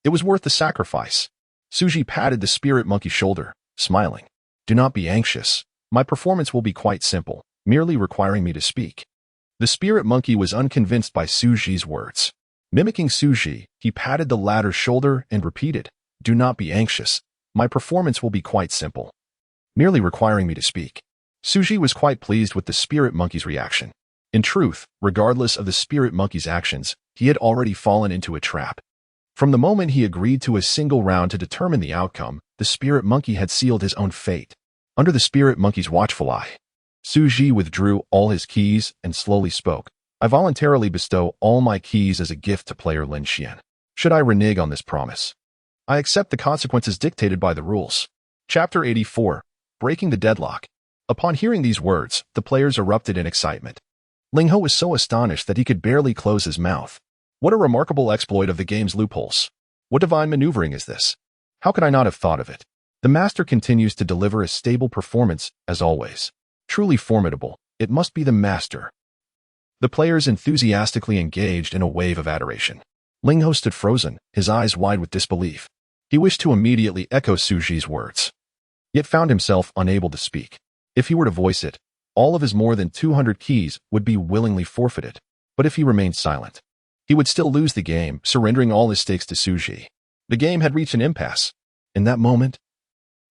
it was worth the sacrifice. Xu Zhi patted the spirit monkey's shoulder, smiling. Do not be anxious. My performance will be quite simple, merely requiring me to speak. The spirit monkey was unconvinced by Xu Zhi's words. Mimicking Xu Zhi, he patted the latter's shoulder and repeated, Do not be anxious. My performance will be quite simple, merely requiring me to speak. Xu Zhi was quite pleased with the spirit monkey's reaction. In truth, regardless of the spirit monkey's actions, he had already fallen into a trap. From the moment he agreed to a single round to determine the outcome, the spirit monkey had sealed his own fate. Under the spirit monkey's watchful eye, Xu Zhi withdrew all his keys and slowly spoke. I voluntarily bestow all my keys as a gift to player Lin Xian. Should I renege on this promise, I accept the consequences dictated by the rules. Chapter 84. Breaking the Deadlock. Upon hearing these words, the players erupted in excitement. Ling Ho was so astonished that he could barely close his mouth. What a remarkable exploit of the game's loopholes. What divine maneuvering is this? How could I not have thought of it? The master continues to deliver a stable performance, as always. Truly formidable, it must be the master. The players enthusiastically engaged in a wave of adoration. Ling Ho stood frozen, his eyes wide with disbelief. He wished to immediately echo Xu Zhi's words, yet found himself unable to speak. If he were to voice it, all of his more than 200 keys would be willingly forfeited. But if he remained silent, he would still lose the game, surrendering all his stakes to Xu Zhi. The game had reached an impasse. In that moment,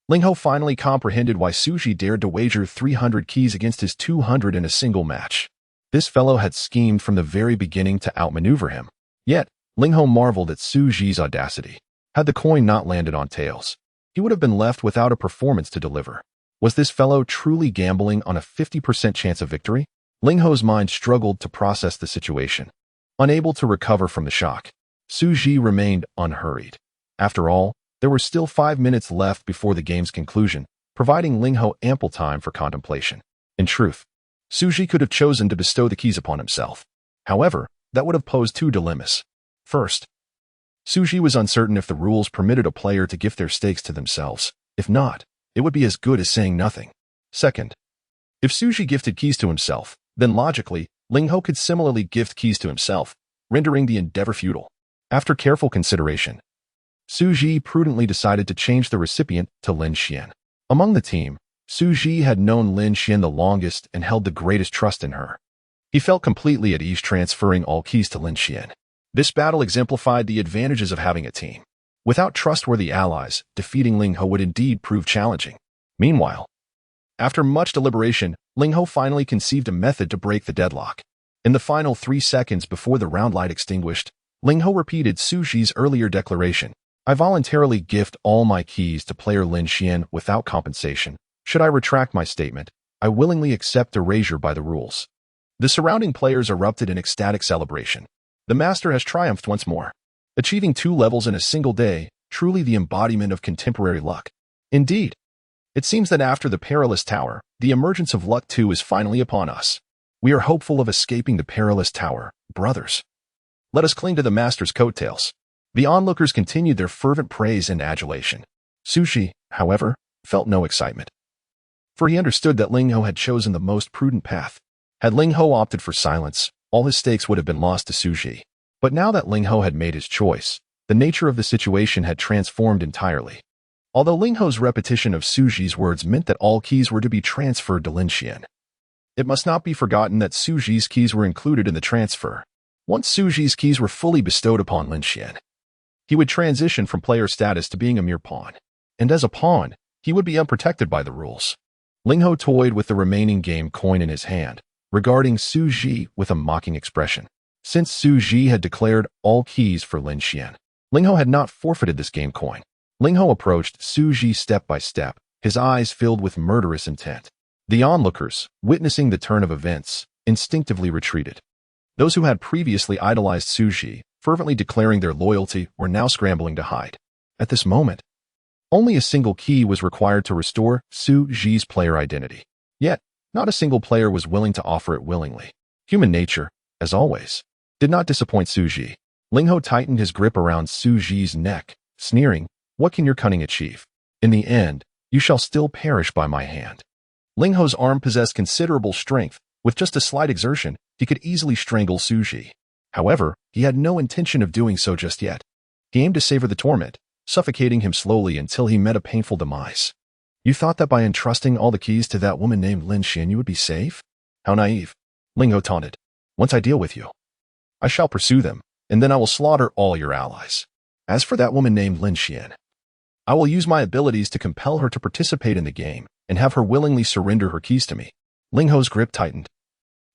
Ling Ho finally comprehended why Xu Zhi dared to wager 300 keys against his 200 in a single match. This fellow had schemed from the very beginning to outmaneuver him. Yet, Ling Ho marveled at Xu Zhi's audacity. Had the coin not landed on tails, he would have been left without a performance to deliver. Was this fellow truly gambling on a 50% chance of victory? Ling Ho's mind struggled to process the situation. Unable to recover from the shock, Xu Zhi remained unhurried. After all, there were still 5 minutes left before the game's conclusion, providing Ling Ho ample time for contemplation. In truth, Xu Zhi could have chosen to bestow the keys upon himself. However, that would have posed two dilemmas. First, Xu Zhi was uncertain if the rules permitted a player to gift their stakes to themselves. If not, it would be as good as saying nothing. Second, if Xu Zhi gifted keys to himself, then logically, Ling Ho could similarly gift keys to himself, rendering the endeavor futile. After careful consideration, Xu Zhi prudently decided to change the recipient to Lin Xian. Among the team, Xu Zhi had known Lin Xian the longest and held the greatest trust in her. He felt completely at ease transferring all keys to Lin Xian. This battle exemplified the advantages of having a team. Without trustworthy allies, defeating Ling Ho would indeed prove challenging. Meanwhile, after much deliberation, Ling Ho finally conceived a method to break the deadlock. In the final 3 seconds before the round light extinguished, Ling Ho repeated Xu Zhi's earlier declaration. I voluntarily gift all my keys to player Lin Xian without compensation. Should I retract my statement, I willingly accept erasure by the rules. The surrounding players erupted in ecstatic celebration. The master has triumphed once more. Achieving 2 levels in a single day, truly the embodiment of contemporary luck. Indeed, it seems that after the perilous tower, the emergence of luck 2 is finally upon us. We are hopeful of escaping the perilous tower, brothers. Let us cling to the master's coattails. The onlookers continued their fervent praise and adulation. Xu Zhi, however, felt no excitement. For he understood that Ling Ho had chosen the most prudent path. Had Ling Ho opted for silence, all his stakes would have been lost to Xu Zhi. But now that Ling Ho had made his choice, the nature of the situation had transformed entirely. Although Ling Ho's repetition of Xu Zhi's words meant that all keys were to be transferred to Lin Xian, it must not be forgotten that Xu Zhi's keys were included in the transfer. Once Xu Zhi's keys were fully bestowed upon Lin Xian, he would transition from player status to being a mere pawn. And as a pawn, he would be unprotected by the rules. Ling Ho toyed with the remaining game coin in his hand, regarding Xu Zhi with a mocking expression. Since Xu Zhi had declared all keys for Lin Xian, Ling Ho had not forfeited this game coin. Ling Ho approached Xu Zhi step by step, his eyes filled with murderous intent. The onlookers, witnessing the turn of events, instinctively retreated. Those who had previously idolized Xu Zhi, fervently declaring their loyalty, were now scrambling to hide. At this moment, only a single key was required to restore Xu Zhi's player identity. Yet, not a single player was willing to offer it willingly. Human nature, as always, did not disappoint Xu Zhi. Ling Ho tightened his grip around Xu Zhi's neck, sneering, "What can your cunning achieve? In the end, you shall still perish by my hand." Ling Ho's arm possessed considerable strength. With just a slight exertion, he could easily strangle Xu Zhi. However, he had no intention of doing so just yet. He aimed to savor the torment, suffocating him slowly until he met a painful demise. You thought that by entrusting all the keys to that woman named Lin Xian you would be safe? How naive. Ling Ho taunted. Once I deal with you, I shall pursue them, and then I will slaughter all your allies. As for that woman named Lin Xian, I will use my abilities to compel her to participate in the game and have her willingly surrender her keys to me. Ling Ho's grip tightened,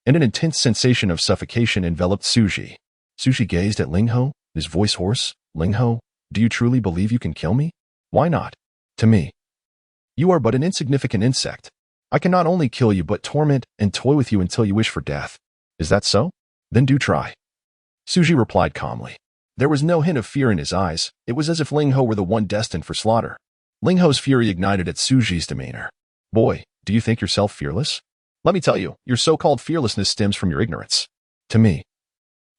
and an intense sensation of suffocation enveloped Xu Zhi. Xu Zhi gazed at Ling Ho, his voice hoarse. Ling Ho, do you truly believe you can kill me? Why not? To me, you are but an insignificant insect. I can not only kill you but torment and toy with you until you wish for death. Is that so? Then do try. Xu Zhi replied calmly. There was no hint of fear in his eyes. It was as if Ling Ho were the one destined for slaughter. Ling Ho's fury ignited at Xu Zhi's demeanor. Boy, do you think yourself fearless? Let me tell you, your so-called fearlessness stems from your ignorance. To me,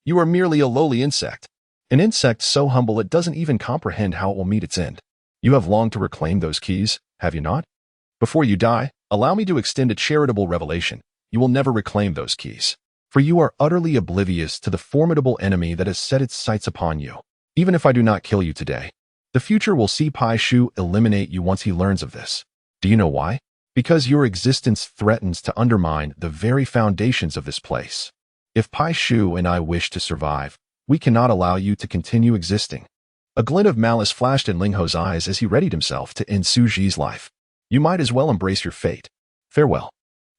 you are merely a lowly insect. An insect so humble it doesn't even comprehend how it will meet its end. You have longed to reclaim those keys, have you not? Before you die, allow me to extend a charitable revelation. You will never reclaim those keys. For you are utterly oblivious to the formidable enemy that has set its sights upon you. Even if I do not kill you today, the future will see Pai Shu eliminate you once he learns of this. Do you know why? Because your existence threatens to undermine the very foundations of this place. If Pai Shu and I wish to survive, we cannot allow you to continue existing. A glint of malice flashed in Ling Ho's eyes as he readied himself to end Xu Zhi's life. You might as well embrace your fate. Farewell.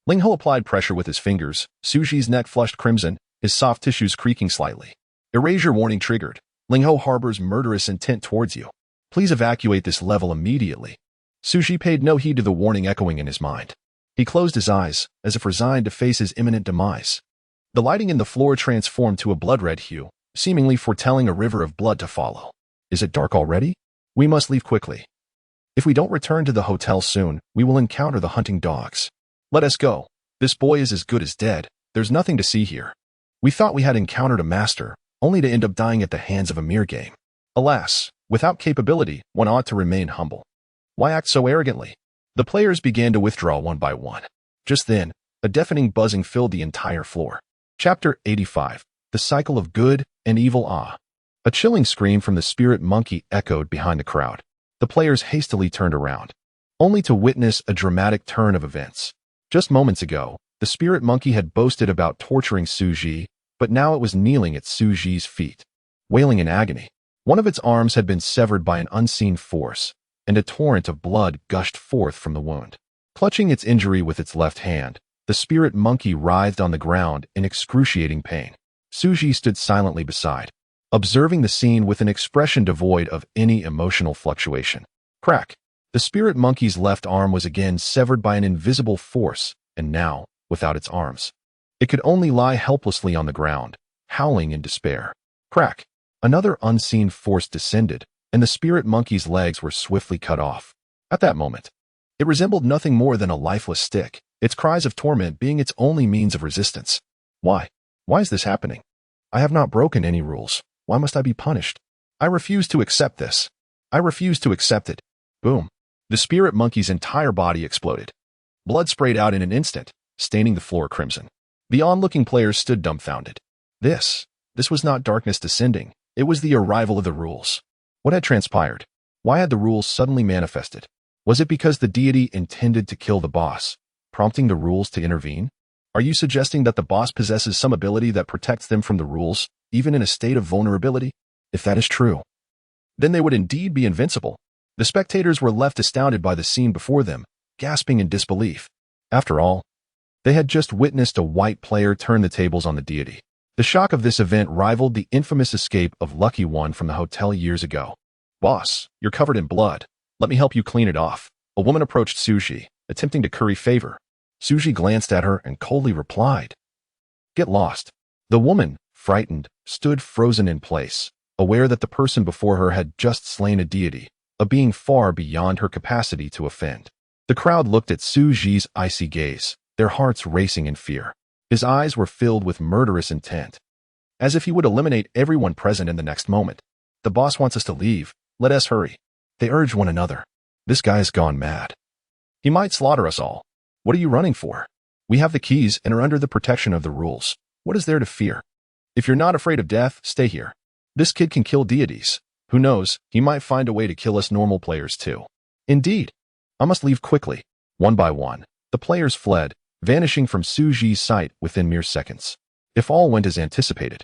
Ling Ho applied pressure with his fingers. Xu Zhi's neck flushed crimson, his soft tissues creaking slightly. Erasure warning triggered. Ling Ho harbors murderous intent towards you. Please evacuate this level immediately. Xu Zhi paid no heed to the warning echoing in his mind. He closed his eyes, as if resigned to face his imminent demise. The lighting in the floor transformed to a blood-red hue, seemingly foretelling a river of blood to follow. Is it dark already? We must leave quickly. If we don't return to the hotel soon, we will encounter the hunting dogs. Let us go. This boy is as good as dead. There's nothing to see here. We thought we had encountered a master, only to end up dying at the hands of a mere game. Alas, without capability, one ought to remain humble. Why act so arrogantly? The players began to withdraw one by one. Just then, a deafening buzzing filled the entire floor. Chapter 85. The Cycle of Good and Evil. A chilling scream from the spirit monkey echoed behind the crowd. The players hastily turned around, only to witness a dramatic turn of events. Just moments ago, the spirit monkey had boasted about torturing Xu Zhi, but now it was kneeling at Xu Zhi's feet, wailing in agony. One of its arms had been severed by an unseen force, and a torrent of blood gushed forth from the wound. Clutching its injury with its left hand, the spirit monkey writhed on the ground in excruciating pain. Xu Zhi stood silently beside, observing the scene with an expression devoid of any emotional fluctuation. Crack! The spirit monkey's left arm was again severed by an invisible force, and now, without its arms, it could only lie helplessly on the ground, howling in despair. Crack! Another unseen force descended, and the spirit monkey's legs were swiftly cut off. At that moment, it resembled nothing more than a lifeless stick, its cries of torment being its only means of resistance. Why? Why is this happening? I have not broken any rules. Why must I be punished? I refuse to accept this. I refuse to accept it. Boom. The spirit monkey's entire body exploded. Blood sprayed out in an instant, staining the floor crimson. The onlooking players stood dumbfounded. This was not darkness descending. It was the arrival of the rules. What had transpired? Why had the rules suddenly manifested? Was it because the deity intended to kill the boss, prompting the rules to intervene? Are you suggesting that the boss possesses some ability that protects them from the rules, even in a state of vulnerability? If that is true, then they would indeed be invincible. The spectators were left astounded by the scene before them, gasping in disbelief. After all, they had just witnessed a white player turn the tables on the deity. The shock of this event rivaled the infamous escape of Lucky One from the hotel years ago. Boss, you're covered in blood. Let me help you clean it off. A woman approached Xu Zhi, attempting to curry favor. Xu Zhi glanced at her and coldly replied, "Get lost." The woman, frightened, stood frozen in place, aware that the person before her had just slain a deity, a being far beyond her capacity to offend. The crowd looked at Xu Zhi's icy gaze, their hearts racing in fear. His eyes were filled with murderous intent, as if he would eliminate everyone present in the next moment. The boss wants us to leave. Let us hurry. They urge one another. This guy's gone mad. He might slaughter us all. What are you running for? We have the keys and are under the protection of the rules. What is there to fear? If you're not afraid of death, stay here. This kid can kill deities. Who knows, he might find a way to kill us normal players too. Indeed. I must leave quickly. One by one, the players fled, vanishing from Xu Zhi's sight within mere seconds. If all went as anticipated,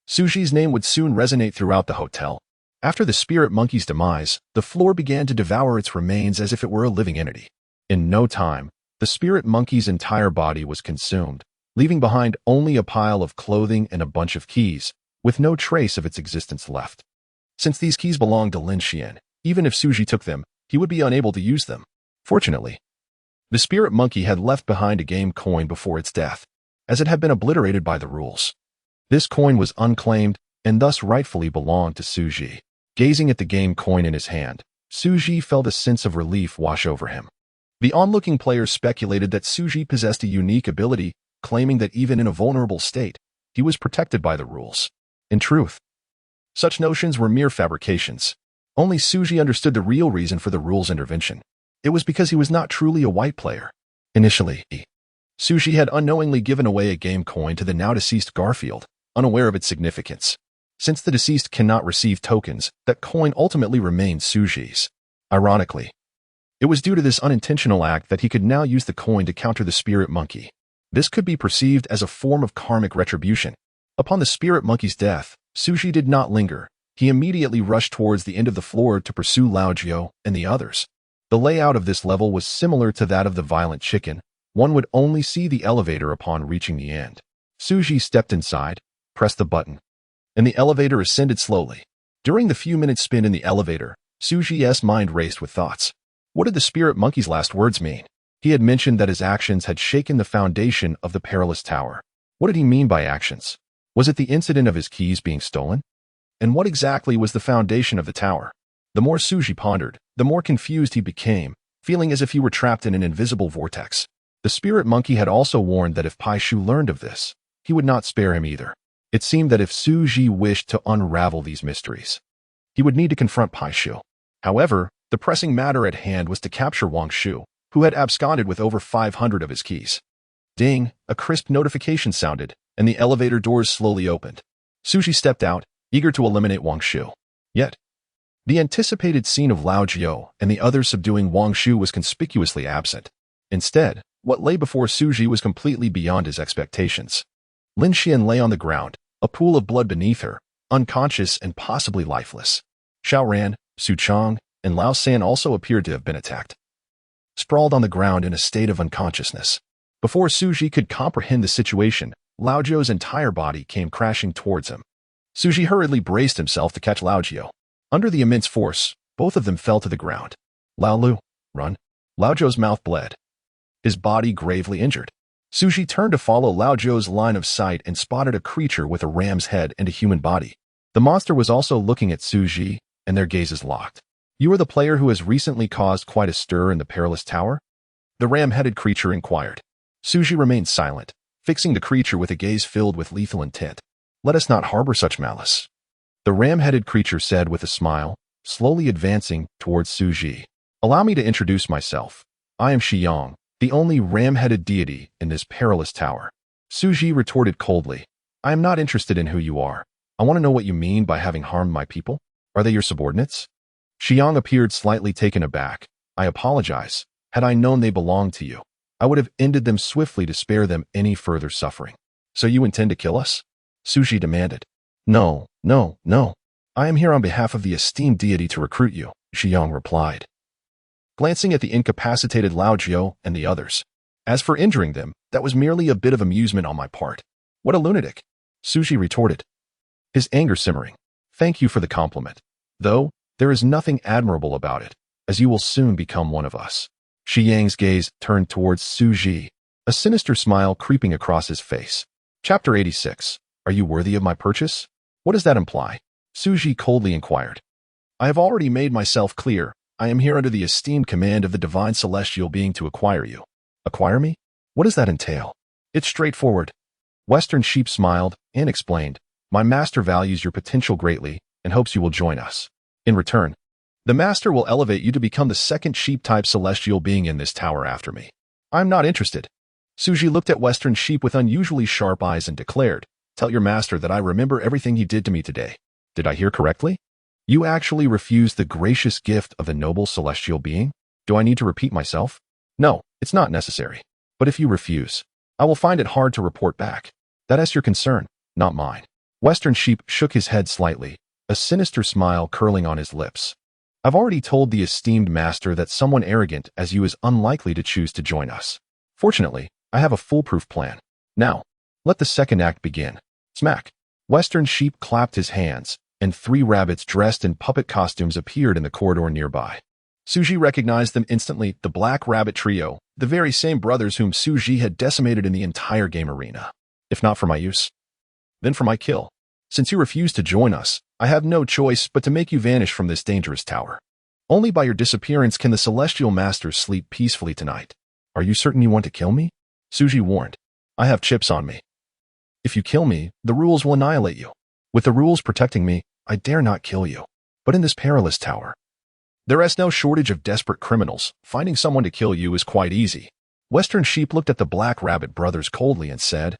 Xu Zhi's name would soon resonate throughout the hotel. After the spirit monkey's demise, the floor began to devour its remains as if it were a living entity. In no time, the spirit monkey's entire body was consumed, leaving behind only a pile of clothing and a bunch of keys, with no trace of its existence left. Since these keys belonged to Lin Xian, even if Xu Zhi took them, he would be unable to use them. Fortunately, the spirit monkey had left behind a game coin before its death, as it had been obliterated by the rules. This coin was unclaimed and thus rightfully belonged to Xu Zhi. Gazing at the game coin in his hand, Xu Zhi felt a sense of relief wash over him. The onlooking players speculated that Xu Zhi possessed a unique ability, claiming that even in a vulnerable state, he was protected by the rules. In truth, such notions were mere fabrications. Only Xu Zhi understood the real reason for the rules' intervention. It was because he was not truly a white player. Initially, Xu Zhi had unknowingly given away a game coin to the now-deceased Garfield, unaware of its significance. Since the deceased cannot receive tokens, that coin ultimately remained Xu Zhi's. Ironically, it was due to this unintentional act that he could now use the coin to counter the spirit monkey. This could be perceived as a form of karmic retribution. Upon the spirit monkey's death, Xu Zhi did not linger. He immediately rushed towards the end of the floor to pursue Lao Jiu and the others. The layout of this level was similar to that of the violent chicken. One would only see the elevator upon reaching the end. Xu Zhi stepped inside, pressed the button, and the elevator ascended slowly. During the few minutes spent in the elevator, Xu Zhi's mind raced with thoughts. What did the spirit monkey's last words mean? He had mentioned that his actions had shaken the foundation of the perilous tower. What did he mean by actions? Was it the incident of his keys being stolen? And what exactly was the foundation of the tower? The more Xu Zhi pondered, the more confused he became, feeling as if he were trapped in an invisible vortex. The spirit monkey had also warned that if Pai Shu learned of this, he would not spare him either. It seemed that if Xu Zhi wished to unravel these mysteries, he would need to confront Pai Shu. However, the pressing matter at hand was to capture Wang Shu, who had absconded with over 500 of his keys. Ding, a crisp notification sounded, and the elevator doors slowly opened. Xu Zhi stepped out, eager to eliminate Wang Shu. Yet, the anticipated scene of Lao Jiu and the others subduing Wang Shu was conspicuously absent. Instead, what lay before Xu Zhi was completely beyond his expectations. Lin Xian lay on the ground, a pool of blood beneath her, unconscious and possibly lifeless. Xiao Ran, Su Chang, and Lao San also appeared to have been attacked, sprawled on the ground in a state of unconsciousness. Before Xu Zhi could comprehend the situation, Lao Jiu's entire body came crashing towards him. Xu Zhi hurriedly braced himself to catch Lao Jiu. Under the immense force, both of them fell to the ground. Lao Lu, run. Lao Jiu's mouth bled, his body gravely injured. Xu Zhi turned to follow Lao Jiu's line of sight and spotted a creature with a ram's head and a human body. The monster was also looking at Xu Zhi, and their gazes locked. You are the player who has recently caused quite a stir in the perilous tower? The ram-headed creature inquired. Xu Zhi remained silent, fixing the creature with a gaze filled with lethal intent. Let us not harbor such malice, the ram-headed creature said with a smile, slowly advancing towards Xu Zhi. Allow me to introduce myself. I am Xiyang, the only ram-headed deity in this perilous tower. Xu Zhi retorted coldly. I am not interested in who you are. I want to know what you mean by having harmed my people. Are they your subordinates? Xiyang appeared slightly taken aback. I apologize. Had I known they belonged to you, I would have ended them swiftly to spare them any further suffering. So you intend to kill us? Xu Zhi demanded. No. I am here on behalf of the esteemed deity to recruit you, Xiyang replied, glancing at the incapacitated Lao Jiu and the others. As for injuring them, that was merely a bit of amusement on my part. What a lunatic, Xu Zhi retorted, his anger simmering. Thank you for the compliment. Though, there is nothing admirable about it, as you will soon become one of us. Xiyang's gaze turned towards Xu Zhi, a sinister smile creeping across his face. Chapter 86. Are you worthy of my purchase? What does that imply? Xu Zhi coldly inquired. I have already made myself clear. I am here under the esteemed command of the divine celestial being to acquire you. Acquire me? What does that entail? It's straightforward. Western Sheep smiled and explained, "My master values your potential greatly and hopes you will join us. In return, the master will elevate you to become the second sheep-type celestial being in this tower after me." "I'm not interested." Xu Zhi looked at Western Sheep with unusually sharp eyes and declared, "Tell your master that I remember everything he did to me today." "Did I hear correctly? You actually refused the gracious gift of the noble celestial being? Do I need to repeat myself?" "No, it's not necessary. But if you refuse, I will find it hard to report back. That's your concern, not mine." Western Sheep shook his head slightly, a sinister smile curling on his lips. "I've already told the esteemed master that someone arrogant as you is unlikely to choose to join us. Fortunately, I have a foolproof plan. Now, let the second act begin." Smack! Western Sheep clapped his hands, and 3 rabbits dressed in puppet costumes appeared in the corridor nearby. Xu Zhi recognized them instantly, the Black Rabbit Trio, the very same brothers whom Xu Zhi had decimated in the entire game arena. "If not for my use, then for my kill. Since you refuse to join us, I have no choice but to make you vanish from this dangerous tower. Only by your disappearance can the Celestial Masters sleep peacefully tonight." "Are you certain you want to kill me?" Xu Zhi warned. "I have chips on me. If you kill me, the rules will annihilate you. With the rules protecting me, I dare not kill you. But in this perilous tower, there is no shortage of desperate criminals. Finding someone to kill you is quite easy." Western Sheep looked at the Black Rabbit brothers coldly and said,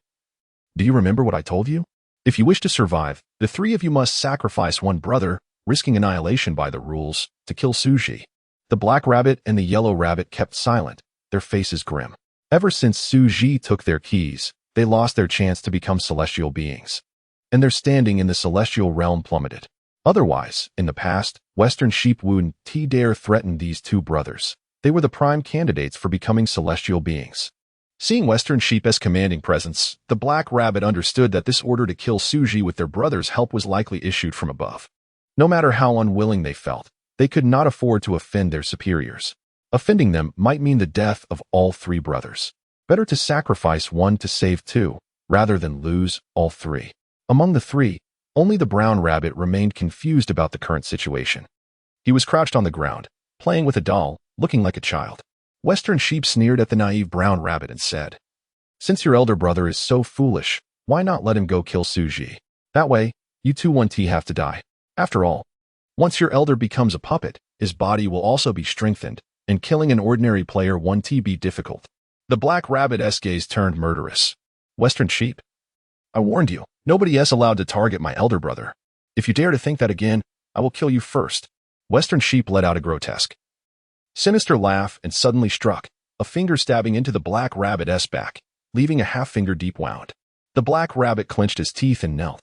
"Do you remember what I told you? If you wish to survive, the 3 of you must sacrifice one brother, risking annihilation by the rules, to kill Xu Zhi." The Black Rabbit and the Yellow Rabbit kept silent, their faces grim. Ever since Xu Zhi took their keys, they lost their chance to become celestial beings, and their standing in the celestial realm plummeted. Otherwise, in the past, Western Sheep wouldn't dare threaten these 2 brothers. They were the prime candidates for becoming celestial beings. Seeing Western Sheep as commanding presence, the Black Rabbit understood that this order to kill Xu Zhi with their brother's help was likely issued from above. No matter how unwilling they felt, they could not afford to offend their superiors. Offending them might mean the death of all 3 brothers. Better to sacrifice one to save 2, rather than lose all 3. Among the 3, only the Brown Rabbit remained confused about the current situation. He was crouched on the ground, playing with a doll, looking like a child. Western Sheep sneered at the naive Brown Rabbit and said, "Since your elder brother is so foolish, why not let him go kill Xu Zhi? That way, you 2 won't have to die. After all, once your elder becomes a puppet, his body will also be strengthened, and killing an ordinary player won't be difficult." The Black Rabbit's gaze turned murderous. "Western Sheep, I warned you, nobody is allowed to target my elder brother. If you dare to think that again, I will kill you first." Western Sheep let out a grotesque, sinister laugh and suddenly struck, a finger stabbing into the Black Rabbit's back, leaving a half-finger deep wound. The Black Rabbit clenched his teeth and knelt.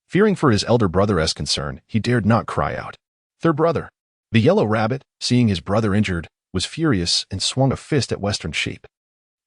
Fearing for his elder brother's concern, he dared not cry out. Their brother. The Yellow Rabbit, seeing his brother injured, was furious and swung a fist at Western Sheep.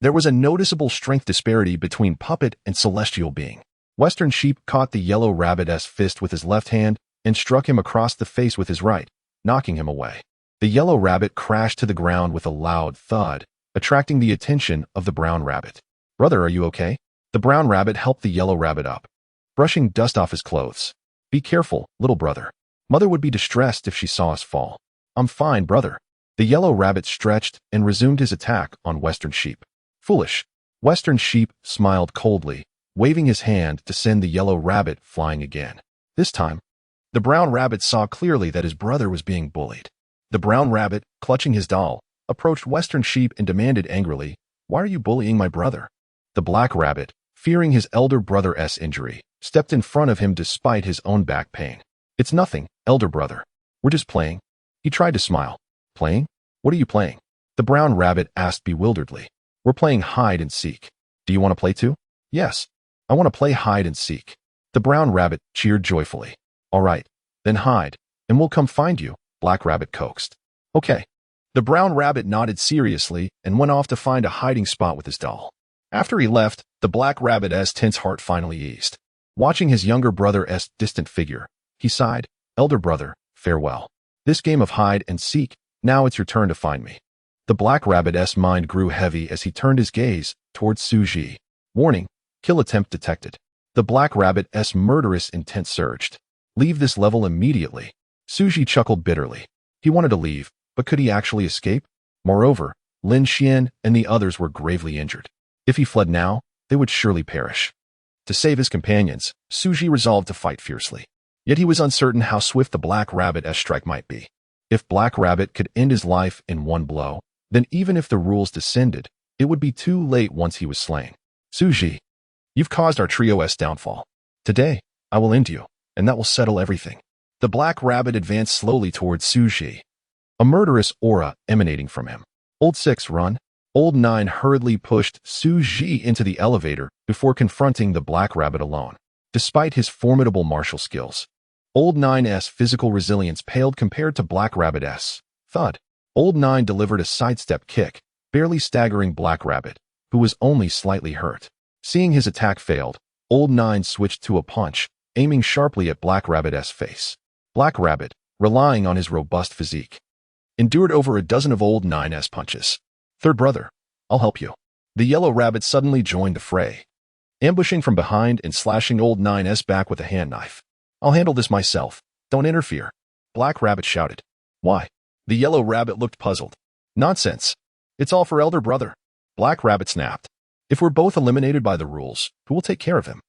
There was a noticeable strength disparity between puppet and celestial being. Western Sheep caught the Yellow Rabbit's fist with his left hand and struck him across the face with his right, knocking him away. The Yellow Rabbit crashed to the ground with a loud thud, attracting the attention of the Brown Rabbit. "Brother, are you okay?" The Brown Rabbit helped the Yellow Rabbit up, brushing dust off his clothes. "Be careful, little brother. Mother would be distressed if she saw us fall." "I'm fine, brother." The Yellow Rabbit stretched and resumed his attack on Western Sheep. "Foolish." Western Sheep smiled coldly, waving his hand to send the Yellow Rabbit flying again. This time, the Brown Rabbit saw clearly that his brother was being bullied. The Brown Rabbit, clutching his doll, approached Western Sheep and demanded angrily, "Why are you bullying my brother?" The Black Rabbit, fearing his elder brother's injury, stepped in front of him despite his own back pain. "It's nothing, elder brother. We're just playing." He tried to smile. "Playing? What are you playing?" The Brown Rabbit asked bewilderedly. "We're playing hide and seek. Do you want to play too?" "Yes, I want to play hide and seek." The Brown Rabbit cheered joyfully. "All right, then hide, and we'll come find you," Black Rabbit coaxed. "Okay." The Brown Rabbit nodded seriously and went off to find a hiding spot with his doll. After he left, the Black Rabbit's tense heart finally eased. Watching his younger brother's distant figure, he sighed, "Elder brother, farewell. This game of hide and seek, now it's your turn to find me." The Black Rabbit's mind grew heavy as he turned his gaze towards Xu Zhi. Warning, kill attempt detected. The Black Rabbit's murderous intent surged. "Leave this level immediately." Xu Zhi chuckled bitterly. He wanted to leave, but could he actually escape? Moreover, Lin Xian and the others were gravely injured. If he fled now, they would surely perish. To save his companions, Xu Zhi resolved to fight fiercely. Yet he was uncertain how swift the Black Rabbit's strike might be. If Black Rabbit could end his life in one blow, then even if the rules descended, it would be too late once he was slain. Xu Zhi, you've caused our trio's downfall. Today, I will end you, and that will settle everything. The Black Rabbit advanced slowly towards Xu Zhi, a murderous aura emanating from him. Old 6, run. Old 9 hurriedly pushed Xu Zhi into the elevator before confronting the Black Rabbit alone. Despite his formidable martial skills, Old 9's physical resilience paled compared to Black Rabbit's. Thud. Old 9 delivered a sidestep kick, barely staggering Black Rabbit, who was only slightly hurt. Seeing his attack failed, Old 9 switched to a punch, aiming sharply at Black Rabbit's face. Black Rabbit, relying on his robust physique, endured over a dozen of Old 9's punches. Third brother, I'll help you. The Yellow Rabbit suddenly joined the fray, ambushing from behind and slashing Old 9's back with a hand knife. I'll handle this myself. Don't interfere. Black Rabbit shouted. Why? The Yellow Rabbit looked puzzled. Nonsense. It's all for elder brother. Black Rabbit snapped. If we're both eliminated by the rules, who will take care of him?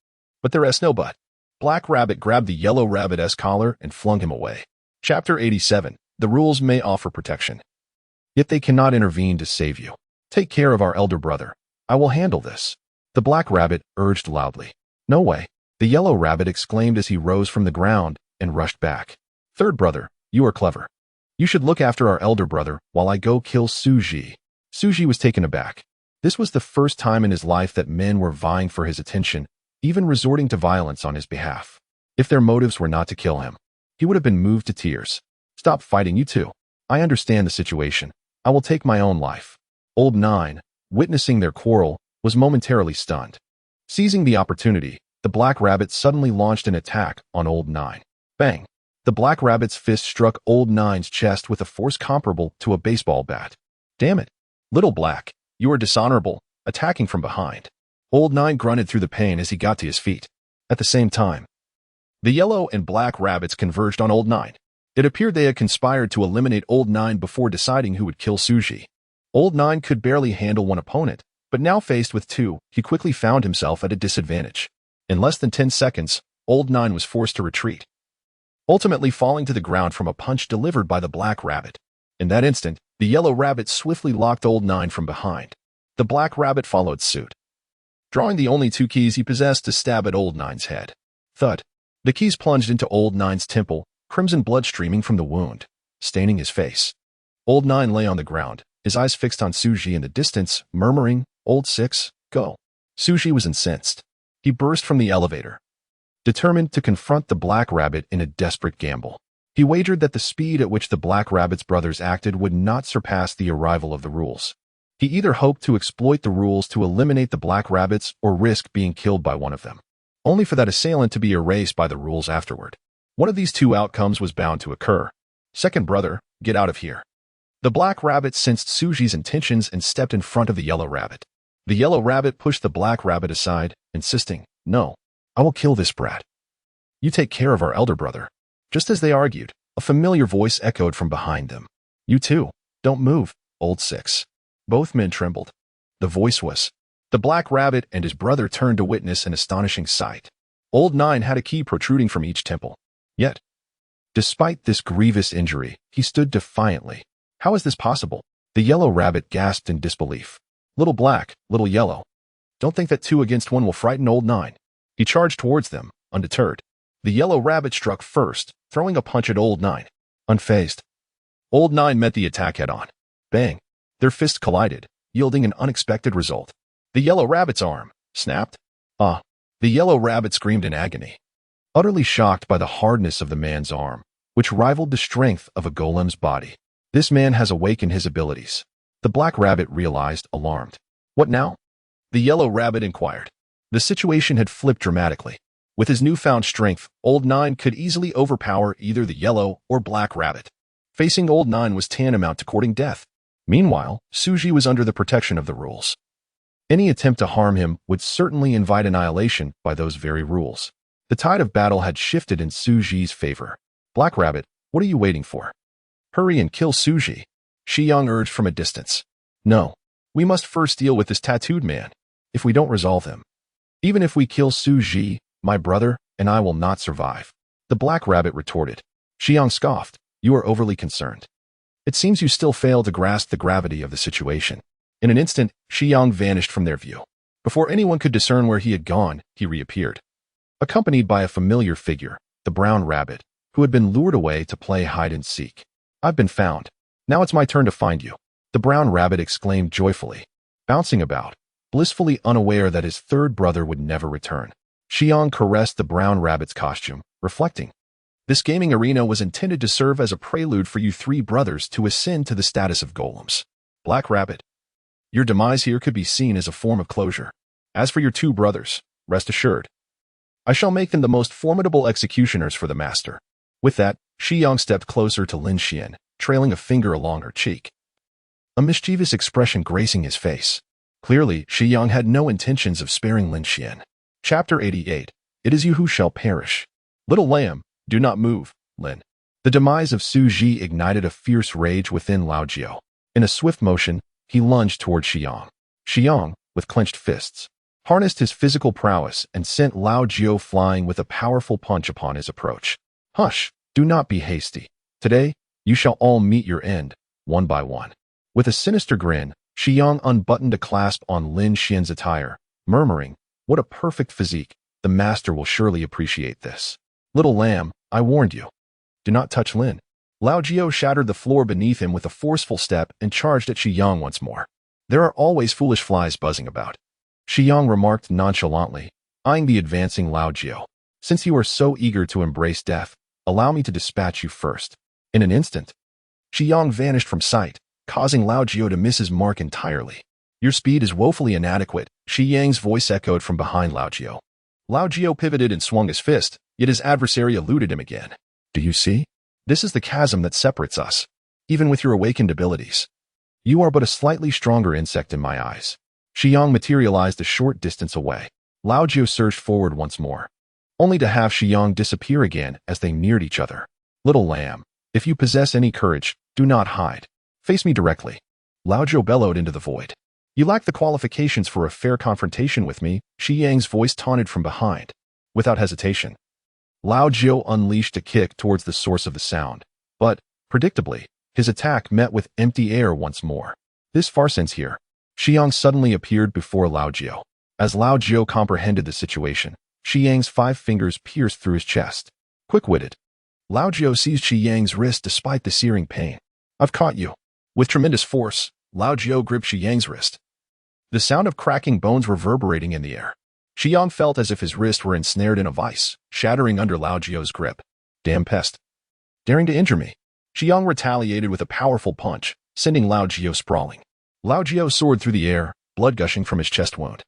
But there's no but. Black Rabbit grabbed the Yellow Rabbit's collar and flung him away. Chapter 87. The rules may offer protection, yet they cannot intervene to save you. Take care of our elder brother. I will handle this. The Black Rabbit urged loudly. No way. The Yellow Rabbit exclaimed as he rose from the ground and rushed back. Third brother, you are clever. You should look after our elder brother while I go kill Xu Zhi. Xu Zhi was taken aback. This was the first time in his life that men were vying for his attention, even resorting to violence on his behalf. If their motives were not to kill him, he would have been moved to tears. Stop fighting, you two. I understand the situation. I will take my own life. Old 9, witnessing their quarrel, was momentarily stunned. Seizing the opportunity, the Black Rabbit suddenly launched an attack on Old 9. Bang! The Black Rabbit's fist struck Old 9's chest with a force comparable to a baseball bat. Damn it! Little Black, you are dishonorable, attacking from behind. Old 9 grunted through the pain as he got to his feet. At the same time, the Yellow and Black Rabbits converged on Old 9. It appeared they had conspired to eliminate Old 9 before deciding who would kill Xu Zhi. Old 9 could barely handle one opponent, but now faced with two, he quickly found himself at a disadvantage. In less than 10 seconds, Old 9 was forced to retreat, ultimately falling to the ground from a punch delivered by the Black Rabbit. In that instant, the Yellow Rabbit swiftly locked Old 9 from behind. The Black Rabbit followed suit, drawing the only two keys he possessed to stab at Old 9's head. Thud. The keys plunged into Old 9's temple, crimson blood streaming from the wound, staining his face. Old 9 lay on the ground, his eyes fixed on Xu Zhi in the distance, murmuring, Old 6, go. Xu Zhi was incensed. He burst from the elevator, determined to confront the Black Rabbit in a desperate gamble. He wagered that the speed at which the Black Rabbit's brothers acted would not surpass the arrival of the rules. He either hoped to exploit the rules to eliminate the Black Rabbits or risk being killed by one of them, only for that assailant to be erased by the rules afterward. One of these two outcomes was bound to occur. Second brother, get out of here. The Black Rabbit sensed Xu Zhi's intentions and stepped in front of the Yellow Rabbit. The Yellow Rabbit pushed the Black Rabbit aside, insisting, no, I will kill this brat. You take care of our elder brother. Just as they argued, a familiar voice echoed from behind them. You too, don't move, Old 6. Both men trembled. The voice was. The Black Rabbit and his brother turned to witness an astonishing sight. Old 9 had a key protruding from each temple. Yet, despite this grievous injury, he stood defiantly. How is this possible? The Yellow Rabbit gasped in disbelief. Little Black, Little Yellow. Don't think that 2 against 1 will frighten Old 9. He charged towards them, undeterred. The Yellow Rabbit struck first, throwing a punch at Old 9. Unfazed, Old 9 met the attack head-on. Bang! Their fists collided, yielding an unexpected result. The Yellow Rabbit's arm snapped. Ah! The Yellow Rabbit screamed in agony, utterly shocked by the hardness of the man's arm, which rivaled the strength of a golem's body. This man has awakened his abilities. The Black Rabbit realized, alarmed. What now? The Yellow Rabbit inquired. The situation had flipped dramatically. With his newfound strength, Old 9 could easily overpower either the Yellow or Black Rabbit. Facing Old 9 was tantamount to courting death. Meanwhile, Xu Zhi was under the protection of the rules. Any attempt to harm him would certainly invite annihilation by those very rules. The tide of battle had shifted in Xu Zhi's favor. Black Rabbit, what are you waiting for? Hurry and kill Xu Zhi, Xiyang urged from a distance. No, we must first deal with this tattooed man. If we don't resolve him, Even if we kill Xu Zhi, my brother, and I will not survive. The black rabbit retorted. Xiang scoffed. You are overly concerned. It seems you still fail to grasp the gravity of the situation. In an instant, Xiang vanished from their view. Before anyone could discern where he had gone, he reappeared, accompanied by a familiar figure, the brown rabbit, who had been lured away to play hide-and-seek. I've been found. Now it's my turn to find you, the brown rabbit exclaimed joyfully, bouncing about, blissfully unaware that his third brother would never return. Xiang caressed the brown rabbit's costume, reflecting. This gaming arena was intended to serve as a prelude for you three brothers to ascend to the status of golems. Black Rabbit, your demise here could be seen as a form of closure. As for your two brothers, rest assured, I shall make them the most formidable executioners for the master. With that, Xiang stepped closer to Lin Xian, trailing a finger along her cheek, a mischievous expression gracing his face. Clearly, Xiang had no intentions of sparing Lin Xian. Chapter 88. It is you who shall perish. Little lamb, do not move, Lin. The demise of Xu Zhi ignited a fierce rage within Lao Jiao. In a swift motion, he lunged toward Xiang. Xiang, with clenched fists, harnessed his physical prowess and sent Lao Jiao flying with a powerful punch upon his approach. Hush, do not be hasty. Today, you shall all meet your end, one by one. With a sinister grin, Xiang unbuttoned a clasp on Lin Xian's attire, murmuring, what a perfect physique, the master will surely appreciate this. Little lamb, I warned you. Do not touch Lin. Lao Jiao shattered the floor beneath him with a forceful step and charged at Xiang once more. There are always foolish flies buzzing about, Xiang remarked nonchalantly, eyeing the advancing Lao Jiao. Since you are so eager to embrace death, allow me to dispatch you first. In an instant, Xiang vanished from sight, causing Lao Jiao to miss his mark entirely. Your speed is woefully inadequate, Shi Yang's voice echoed from behind Lao Jiao. Lao Jiao pivoted and swung his fist, yet his adversary eluded him again. Do you see? This is the chasm that separates us. Even with your awakened abilities, you are but a slightly stronger insect in my eyes. Xiang materialized a short distance away. Lao Jiao surged forward once more, only to have Xiang disappear again as they neared each other. Little lamb, if you possess any courage, do not hide. Face me directly. Lao Jiao bellowed into the void. You lack the qualifications for a fair confrontation with me, Shi Yang's voice taunted from behind. Without hesitation, Lao Jiao unleashed a kick towards the source of the sound, but, predictably, his attack met with empty air once more. This farce ends here. Xiang suddenly appeared before Lao Jiao. As Lao Jiao comprehended the situation, Shi Yang's 5 fingers pierced through his chest. Quick-witted, Lao Jiao seized Shi Yang's wrist despite the searing pain. I've caught you. With tremendous force, Lao Jiao gripped Shi Yang's wrist, the sound of cracking bones reverberating in the air. Xiang felt as if his wrist were ensnared in a vice, shattering under Lao Jiao's grip. Damn pest. Daring to injure me. Xiang retaliated with a powerful punch, sending Lao Jiao sprawling. Lao Jiao soared through the air, blood gushing from his chest wound,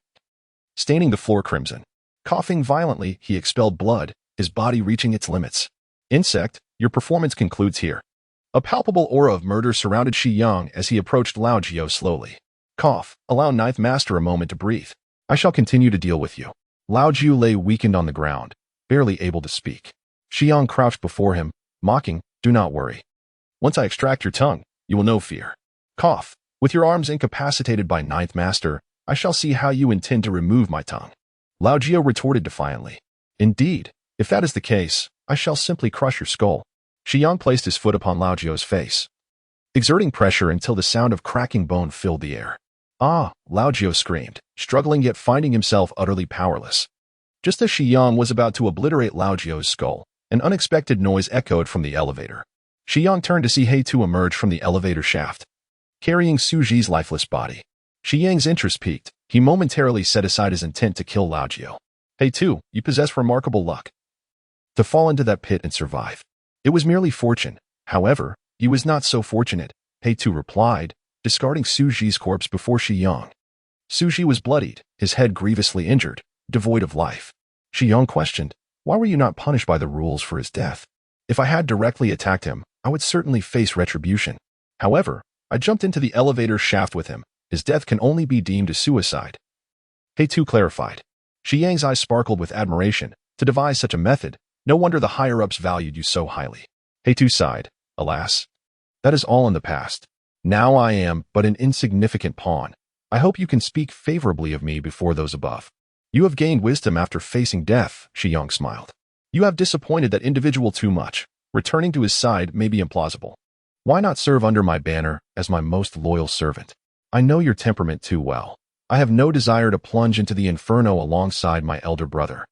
staining the floor crimson. Coughing violently, he expelled blood, his body reaching its limits. Insect, your performance concludes here. A palpable aura of murder surrounded Xiang as he approached Lao Jiao slowly. Cough, allow Ninth Master a moment to breathe. I shall continue to deal with you. Lao Jiao lay weakened on the ground, barely able to speak. Xiang crouched before him, mocking, do not worry. Once I extract your tongue, you will know fear. Cough, with your arms incapacitated by Ninth Master, I shall see how you intend to remove my tongue. Lao Jiao retorted defiantly. Indeed, if that is the case, I shall simply crush your skull. Xiang placed his foot upon Lao Jiao's face, exerting pressure until the sound of cracking bone filled the air. Ah, Lao Jiao screamed, struggling yet finding himself utterly powerless. Just as Xiang was about to obliterate Lao Jiao's skull, an unexpected noise echoed from the elevator. Xiang turned to see He Tu emerge from the elevator shaft, carrying Xu Zhi's lifeless body. Xiang's interest piqued. He momentarily set aside his intent to kill Lao Jiao. He Tu, you possess remarkable luck to fall into that pit and survive. It was merely fortune. However, he was not so fortunate, He Tu replied, discarding Xu Zhi's corpse before Xiang. Xu Zhi was bloodied, his head grievously injured, devoid of life. Xiang questioned, why were you not punished by the rules for his death? If I had directly attacked him, I would certainly face retribution. However, I jumped into the elevator shaft with him. His death can only be deemed a suicide. He Tu clarified. Xiang's eyes sparkled with admiration. To devise such a method, no wonder the higher-ups valued you so highly. He Tu sighed. Alas, that is all in the past. Now I am but an insignificant pawn. I hope you can speak favorably of me before those above. You have gained wisdom after facing death, Xiyang smiled. You have disappointed that individual too much. Returning to his side may be implausible. Why not serve under my banner as my most loyal servant? I know your temperament too well. I have no desire to plunge into the inferno alongside my elder brother.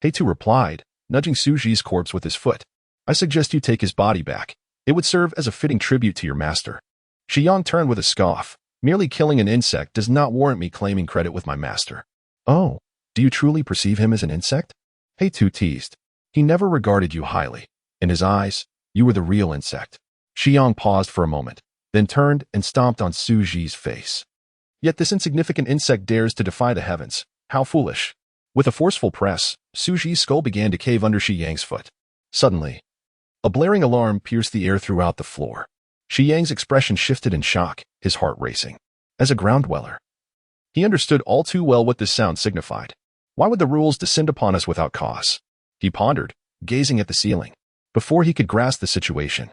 He2 replied, nudging Xu Zhi's corpse with his foot. I suggest you take his body back. It would serve as a fitting tribute to your master. Xiyang turned with a scoff. Merely killing an insect does not warrant me claiming credit with my master. Oh, do you truly perceive him as an insect? He2 teased. He never regarded you highly. In his eyes, you were the real insect. Xiyang paused for a moment, then turned and stomped on Xu Zhi's face. Yet this insignificant insect dares to defy the heavens. How foolish. With a forceful press, Xu Zhi's skull began to cave under Xiyang's foot. Suddenly, a blaring alarm pierced the air throughout the floor. Xiyang's expression shifted in shock, his heart racing. As a ground dweller, he understood all too well what this sound signified. Why would the rules descend upon us without cause? He pondered, gazing at the ceiling. Before he could grasp the situation,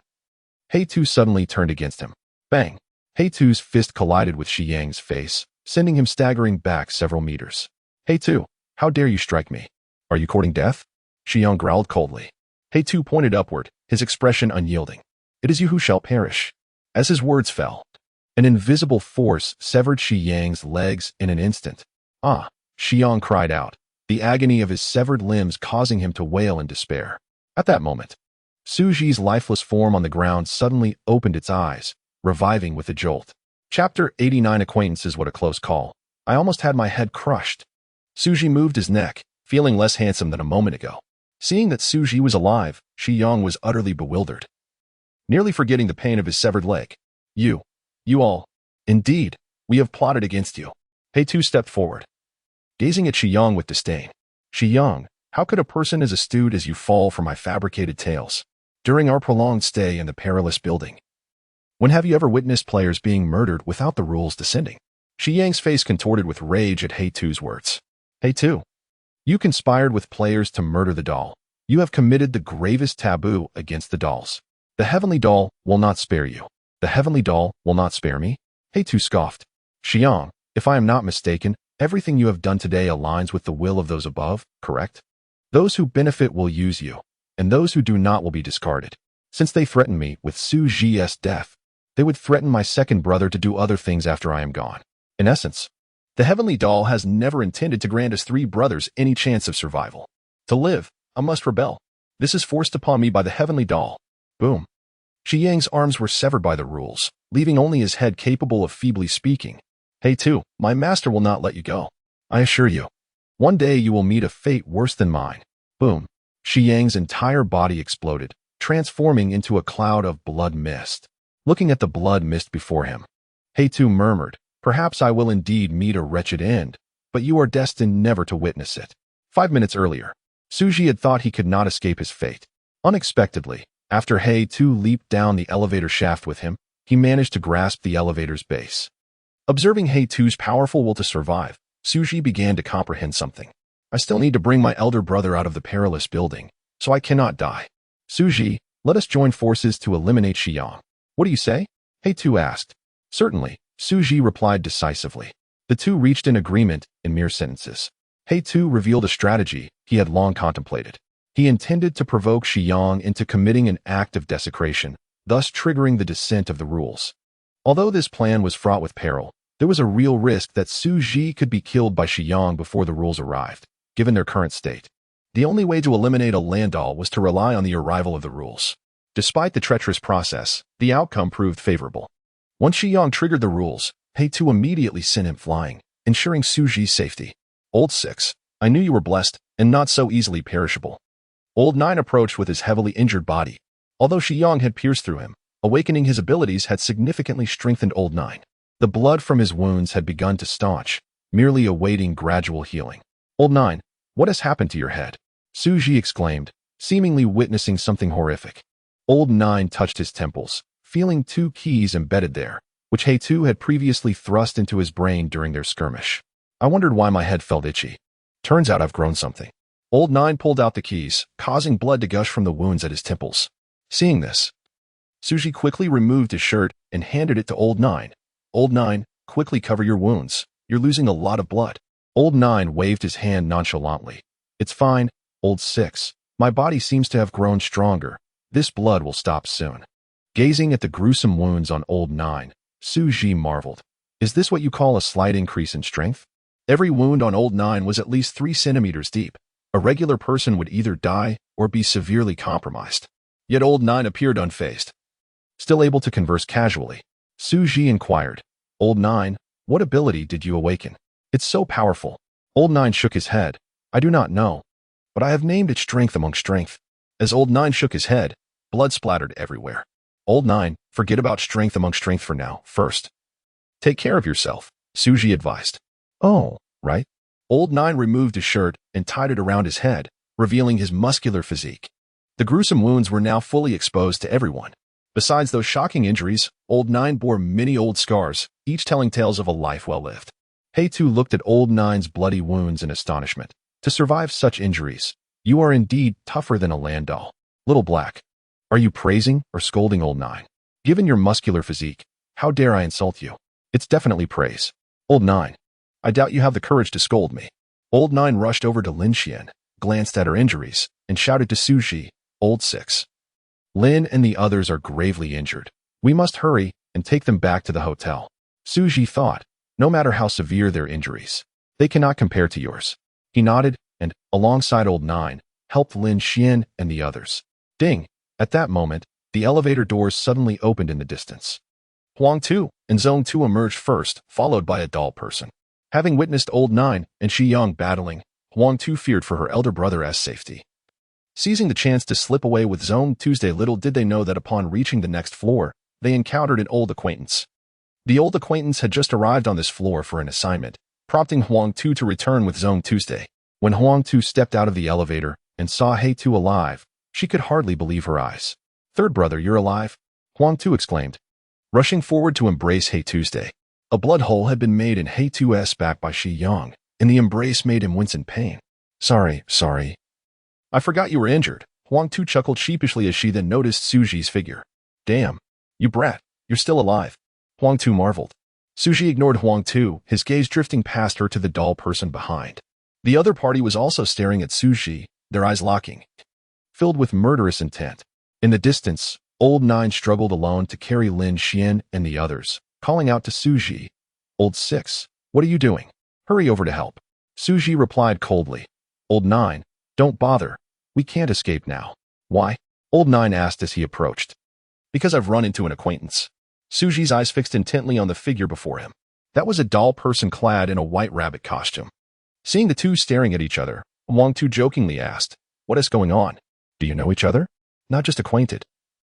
He2 suddenly turned against him. Bang! He2's fist collided with Xiyang's face, sending him staggering back several meters. He2, how dare you strike me? Are you courting death? Xiyang growled coldly. He2 pointed upward, his expression unyielding. It is you who shall perish. As his words fell, an invisible force severed Xiyang's legs in an instant. Ah! Xiyang cried out, the agony of his severed limbs causing him to wail in despair. At that moment, Xu Zhi's lifeless form on the ground suddenly opened its eyes, reviving with a jolt. Chapter 89 Acquaintances. What a close call. I almost had my head crushed. Xu Zhi moved his neck, feeling less handsome than a moment ago. Seeing that Xu Zhi was alive, Xiyang was utterly bewildered, nearly forgetting the pain of his severed leg. You all, indeed, we have plotted against you. He2 stepped forward, gazing at Xiyang with disdain. Xiyang, how could a person as astute as you fall for my fabricated tales? During our prolonged stay in the perilous building, when have you ever witnessed players being murdered without the rules descending? Xiyang's face contorted with rage at He2's words. He2, you conspired with players to murder the doll. You have committed the gravest taboo against the dolls. The heavenly doll will not spare you. The heavenly doll will not spare me? He2 scoffed. Xiyang, if I am not mistaken, everything you have done today aligns with the will of those above, correct? Those who benefit will use you, and those who do not will be discarded. Since they threaten me with Xu Zhi's death, they would threaten my second brother to do other things after I am gone. In essence, the heavenly doll has never intended to grant us three brothers any chance of survival. To live, I must rebel. This is forced upon me by the heavenly doll. Boom. Xiyang's arms were severed by the rules, leaving only his head capable of feebly speaking. He2, my master will not let you go. I assure you. One day you will meet a fate worse than mine. Boom. Xiyang's entire body exploded, transforming into a cloud of blood mist. Looking at the blood mist before him, He2 murmured, perhaps I will indeed meet a wretched end, but you are destined never to witness it. 5 minutes earlier, Xu Zhi had thought he could not escape his fate. Unexpectedly, after He2 leaped down the elevator shaft with him, he managed to grasp the elevator's base. Observing He2's powerful will to survive, Xu Zhi began to comprehend something. I still need to bring my elder brother out of the perilous building, so I cannot die. Xu Zhi, let us join forces to eliminate Xiyang. What do you say? He2 asked. Certainly, Xu Zhi replied decisively. The two reached an agreement in mere sentences. He2 revealed a strategy he had long contemplated. He intended to provoke Xiyang into committing an act of desecration, thus triggering the descent of the rules. Although this plan was fraught with peril, there was a real risk that Xu Zhi could be killed by Xiyang before the rules arrived, given their current state. The only way to eliminate a land doll was to rely on the arrival of the rules. Despite the treacherous process, the outcome proved favorable. Once Xiyang triggered the rules, He2 immediately sent him flying, ensuring Xu Zhi's safety. Old 6, I knew you were blessed, and not so easily perishable. Old 9 approached with his heavily injured body. Although Xiyang had pierced through him, awakening his abilities had significantly strengthened Old 9. The blood from his wounds had begun to staunch, merely awaiting gradual healing. Old 9, what has happened to your head? Xu Zhi exclaimed, seemingly witnessing something horrific. Old 9 touched his temples, feeling 2 keys embedded there, which He2 had previously thrust into his brain during their skirmish. I wondered why my head felt itchy. Turns out I've grown something. Old 9 pulled out the keys, causing blood to gush from the wounds at his temples. Seeing this, Xu Zhi quickly removed his shirt and handed it to Old 9. Old 9, quickly cover your wounds. You're losing a lot of blood. Old 9 waved his hand nonchalantly. It's fine, Old 6. My body seems to have grown stronger. This blood will stop soon. Gazing at the gruesome wounds on Old 9, Xu Zhi marveled. Is this what you call a slight increase in strength? Every wound on Old 9 was at least 3 centimeters deep. A regular person would either die or be severely compromised. Yet Old 9 appeared unfazed. Still able to converse casually, Xu Zhi inquired, Old 9, what ability did you awaken? It's so powerful. Old 9 shook his head. I do not know, but I have named it strength among strength. As Old 9 shook his head, blood splattered everywhere. Old 9, forget about strength among strength for now. First, take care of yourself, Xu Zhi advised. Oh, right. Old 9 removed his shirt and tied it around his head, revealing his muscular physique. The gruesome wounds were now fully exposed to everyone. Besides those shocking injuries, Old 9 bore many old scars, each telling tales of a life well lived. He-Tu looked at Old 9's bloody wounds in astonishment. To survive such injuries, you are indeed tougher than a land doll. Little Black, are you praising or scolding Old 9? Given your muscular physique, how dare I insult you? It's definitely praise. Old 9, I doubt you have the courage to scold me. Old 9 rushed over to Lin Xian, glanced at her injuries, and shouted to Xu Zhi, Old 6. Lin and the others are gravely injured. We must hurry and take them back to the hotel. Xu Zhi thought, no matter how severe their injuries, they cannot compare to yours. He nodded and, alongside Old 9, helped Lin Xian and the others. Ding! At that moment, the elevator doors suddenly opened in the distance. Huang Tu and Zone 2 emerged first, followed by a doll person. Having witnessed Old 9 and Shi Yang battling, Huang Tu feared for her elder brother's safety. Seizing the chance to slip away with Zone Tuesday, little did they know that upon reaching the next floor, they encountered an old acquaintance. The old acquaintance had just arrived on this floor for an assignment, prompting Huang Tu to return with Zone Tuesday. When Huang Tu stepped out of the elevator and saw He-Tu alive, she could hardly believe her eyes. Third brother, you're alive? Huang Tu exclaimed, rushing forward to embrace He-Tuesday. A blood hole had been made in He-Tu's back by Shi Yang, and the embrace made him wince in pain. Sorry. I forgot you were injured. Huang Tu chuckled sheepishly as she then noticed Xu Zhi's figure. Damn, you brat, you're still alive. Huang Tu marveled. Xu Zhi ignored Huang Tu, his gaze drifting past her to the doll person behind. The other party was also staring at Xu Zhi, their eyes locking, filled with murderous intent. In the distance, Old 9 struggled alone to carry Lin Xian and the others, calling out to Xu Zhi, Old 6, what are you doing? Hurry over to help. Xu Zhi replied coldly, Old 9, don't bother. We can't escape now. Why? Old 9 asked as he approached. Because I've run into an acquaintance. Xu Zhi's eyes fixed intently on the figure before him. That was a doll person clad in a white rabbit costume. Seeing the two staring at each other, Huang Tu jokingly asked, what is going on? Do you know each other? Not just acquainted.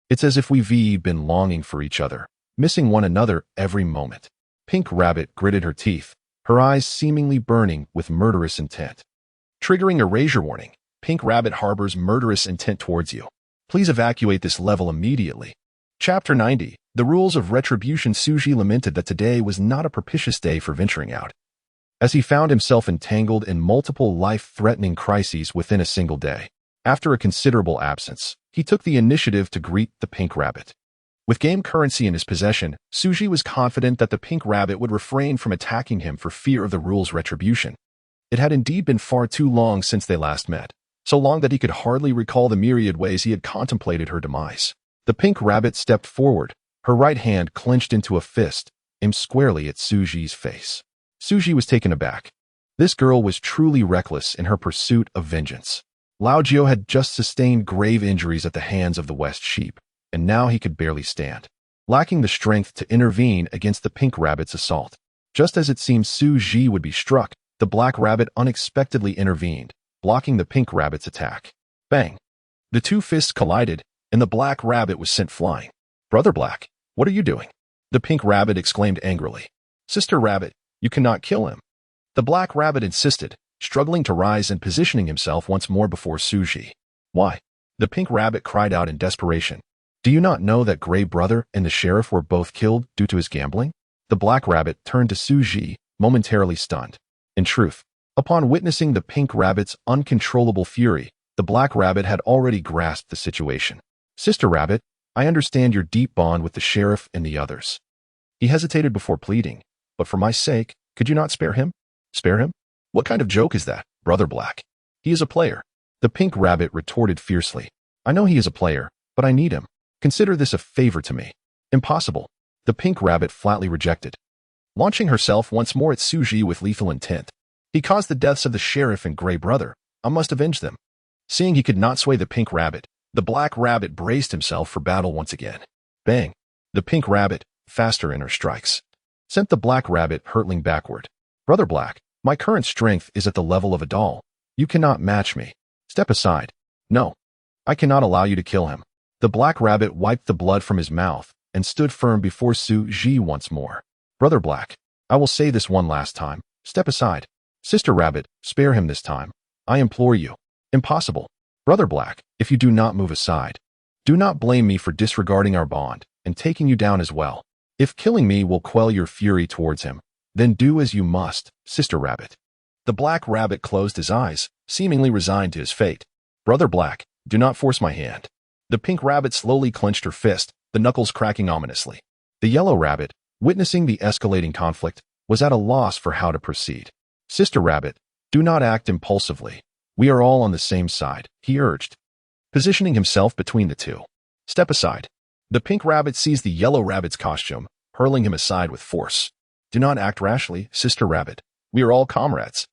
It's as if we've been longing for each other, missing one another every moment. Pink Rabbit gritted her teeth, her eyes seemingly burning with murderous intent. Triggering erasure warning, Pink Rabbit harbors murderous intent towards you. Please evacuate this level immediately. Chapter 90, The Rules of Retribution. Xu Zhi lamented that today was not a propitious day for venturing out, as he found himself entangled in multiple life-threatening crises within a single day. After a considerable absence, he took the initiative to greet the Pink Rabbit. With game currency in his possession, Xu Zhi was confident that the Pink Rabbit would refrain from attacking him for fear of the rule's retribution. It had indeed been far too long since they last met, so long that he could hardly recall the myriad ways he had contemplated her demise. The Pink Rabbit stepped forward, her right hand clenched into a fist, aimed squarely at Xu Zhi's face. Xu Zhi was taken aback. This girl was truly reckless in her pursuit of vengeance. Lao Jiu had just sustained grave injuries at the hands of the West Sheep, and now he could barely stand, lacking the strength to intervene against the Pink Rabbit's assault. Just as it seemed Xu Zhi would be struck, the Black Rabbit unexpectedly intervened, blocking the Pink Rabbit's attack. Bang! The two fists collided, and the Black Rabbit was sent flying. Brother Black, what are you doing? The Pink Rabbit exclaimed angrily. Sister Rabbit, you cannot kill him. The Black Rabbit insisted, struggling to rise and positioning himself once more before Xu Zhi. Why? The Pink Rabbit cried out in desperation. Do you not know that Gray Brother and the Sheriff were both killed due to his gambling? The Black Rabbit turned to Xu Zhi, momentarily stunned. In truth, upon witnessing the Pink Rabbit's uncontrollable fury, the Black Rabbit had already grasped the situation. Sister Rabbit, I understand your deep bond with the Sheriff and the others. He hesitated before pleading, but for my sake, could you not spare him? Spare him? What kind of joke is that, Brother Black? He is a player. The pink rabbit retorted fiercely. I know he is a player, but I need him. Consider this a favor to me. Impossible. The pink rabbit flatly rejected. Launching herself once more at Xu Zhi with lethal intent. He caused the deaths of the sheriff and Gray brother. I must avenge them. Seeing he could not sway the pink rabbit, the black rabbit braced himself for battle once again. Bang! The pink rabbit, faster in her strikes, sent the black rabbit hurtling backward. Brother Black, my current strength is at the level of a doll. You cannot match me. Step aside. No. I cannot allow you to kill him. The black rabbit wiped the blood from his mouth and stood firm before Xu Zhi once more. Brother Black, I will say this one last time. Step aside. Sister Rabbit, spare him this time. I implore you. Impossible. Brother Black, if you do not move aside, do not blame me for disregarding our bond and taking you down as well. If killing me will quell your fury towards him, then do as you must, Sister Rabbit. The black rabbit closed his eyes, seemingly resigned to his fate. Brother Black, do not force my hand. The pink rabbit slowly clenched her fist, the knuckles cracking ominously. The yellow rabbit, witnessing the escalating conflict, was at a loss for how to proceed. Sister Rabbit, do not act impulsively. We are all on the same side, he urged, positioning himself between the two. Step aside. The pink rabbit seized the yellow rabbit's costume, hurling him aside with force. Do not act rashly, Sister Rabbit. We are all comrades.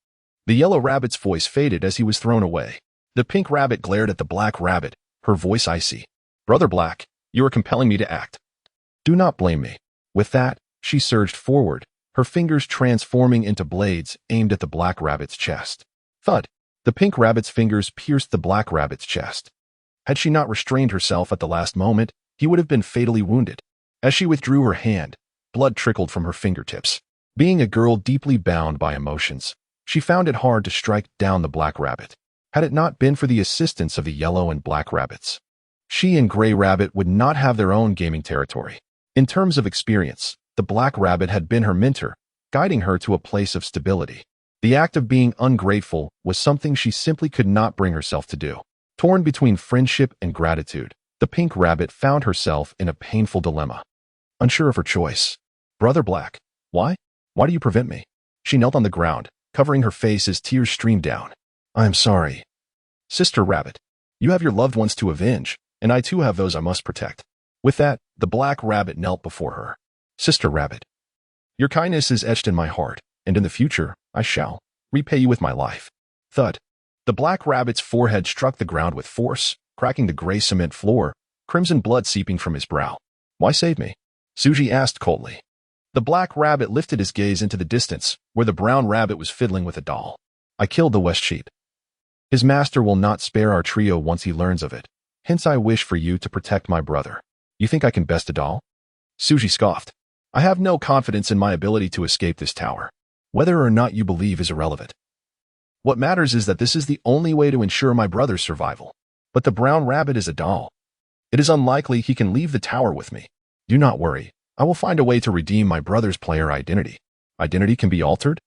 The yellow rabbit's voice faded as he was thrown away. The pink rabbit glared at the black rabbit, her voice icy. Brother Black, you are compelling me to act. Do not blame me. With that, she surged forward, her fingers transforming into blades aimed at the black rabbit's chest. Thud! The pink rabbit's fingers pierced the black rabbit's chest. Had she not restrained herself at the last moment, he would have been fatally wounded. As she withdrew her hand, blood trickled from her fingertips. Being a girl deeply bound by emotions, she found it hard to strike down the black rabbit. Had it not been for the assistance of the yellow and black rabbits, she and Gray Rabbit would not have their own gaming territory. In terms of experience, the black rabbit had been her mentor, guiding her to a place of stability. The act of being ungrateful was something she simply could not bring herself to do. Torn between friendship and gratitude, the pink rabbit found herself in a painful dilemma. Unsure of her choice. Brother Black, why? Why do you prevent me? She knelt on the ground, covering her face as tears streamed down. I am sorry. Sister Rabbit, you have your loved ones to avenge, and I too have those I must protect. With that, the black rabbit knelt before her. Sister Rabbit, your kindness is etched in my heart, and in the future, I shall repay you with my life. Thud. The black rabbit's forehead struck the ground with force, cracking the gray cement floor, crimson blood seeping from his brow. Why save me? Xu Zhi asked coldly. The black rabbit lifted his gaze into the distance, where the brown rabbit was fiddling with a doll. I killed the West Sheep. His master will not spare our trio once he learns of it. Hence I wish for you to protect my brother. You think I can best a doll? Xu Zhi scoffed. I have no confidence in my ability to escape this tower. Whether or not you believe is irrelevant. What matters is that this is the only way to ensure my brother's survival. But the brown rabbit is a doll. It is unlikely he can leave the tower with me. Do not worry. I will find a way to redeem my brother's player identity. Identity can be altered?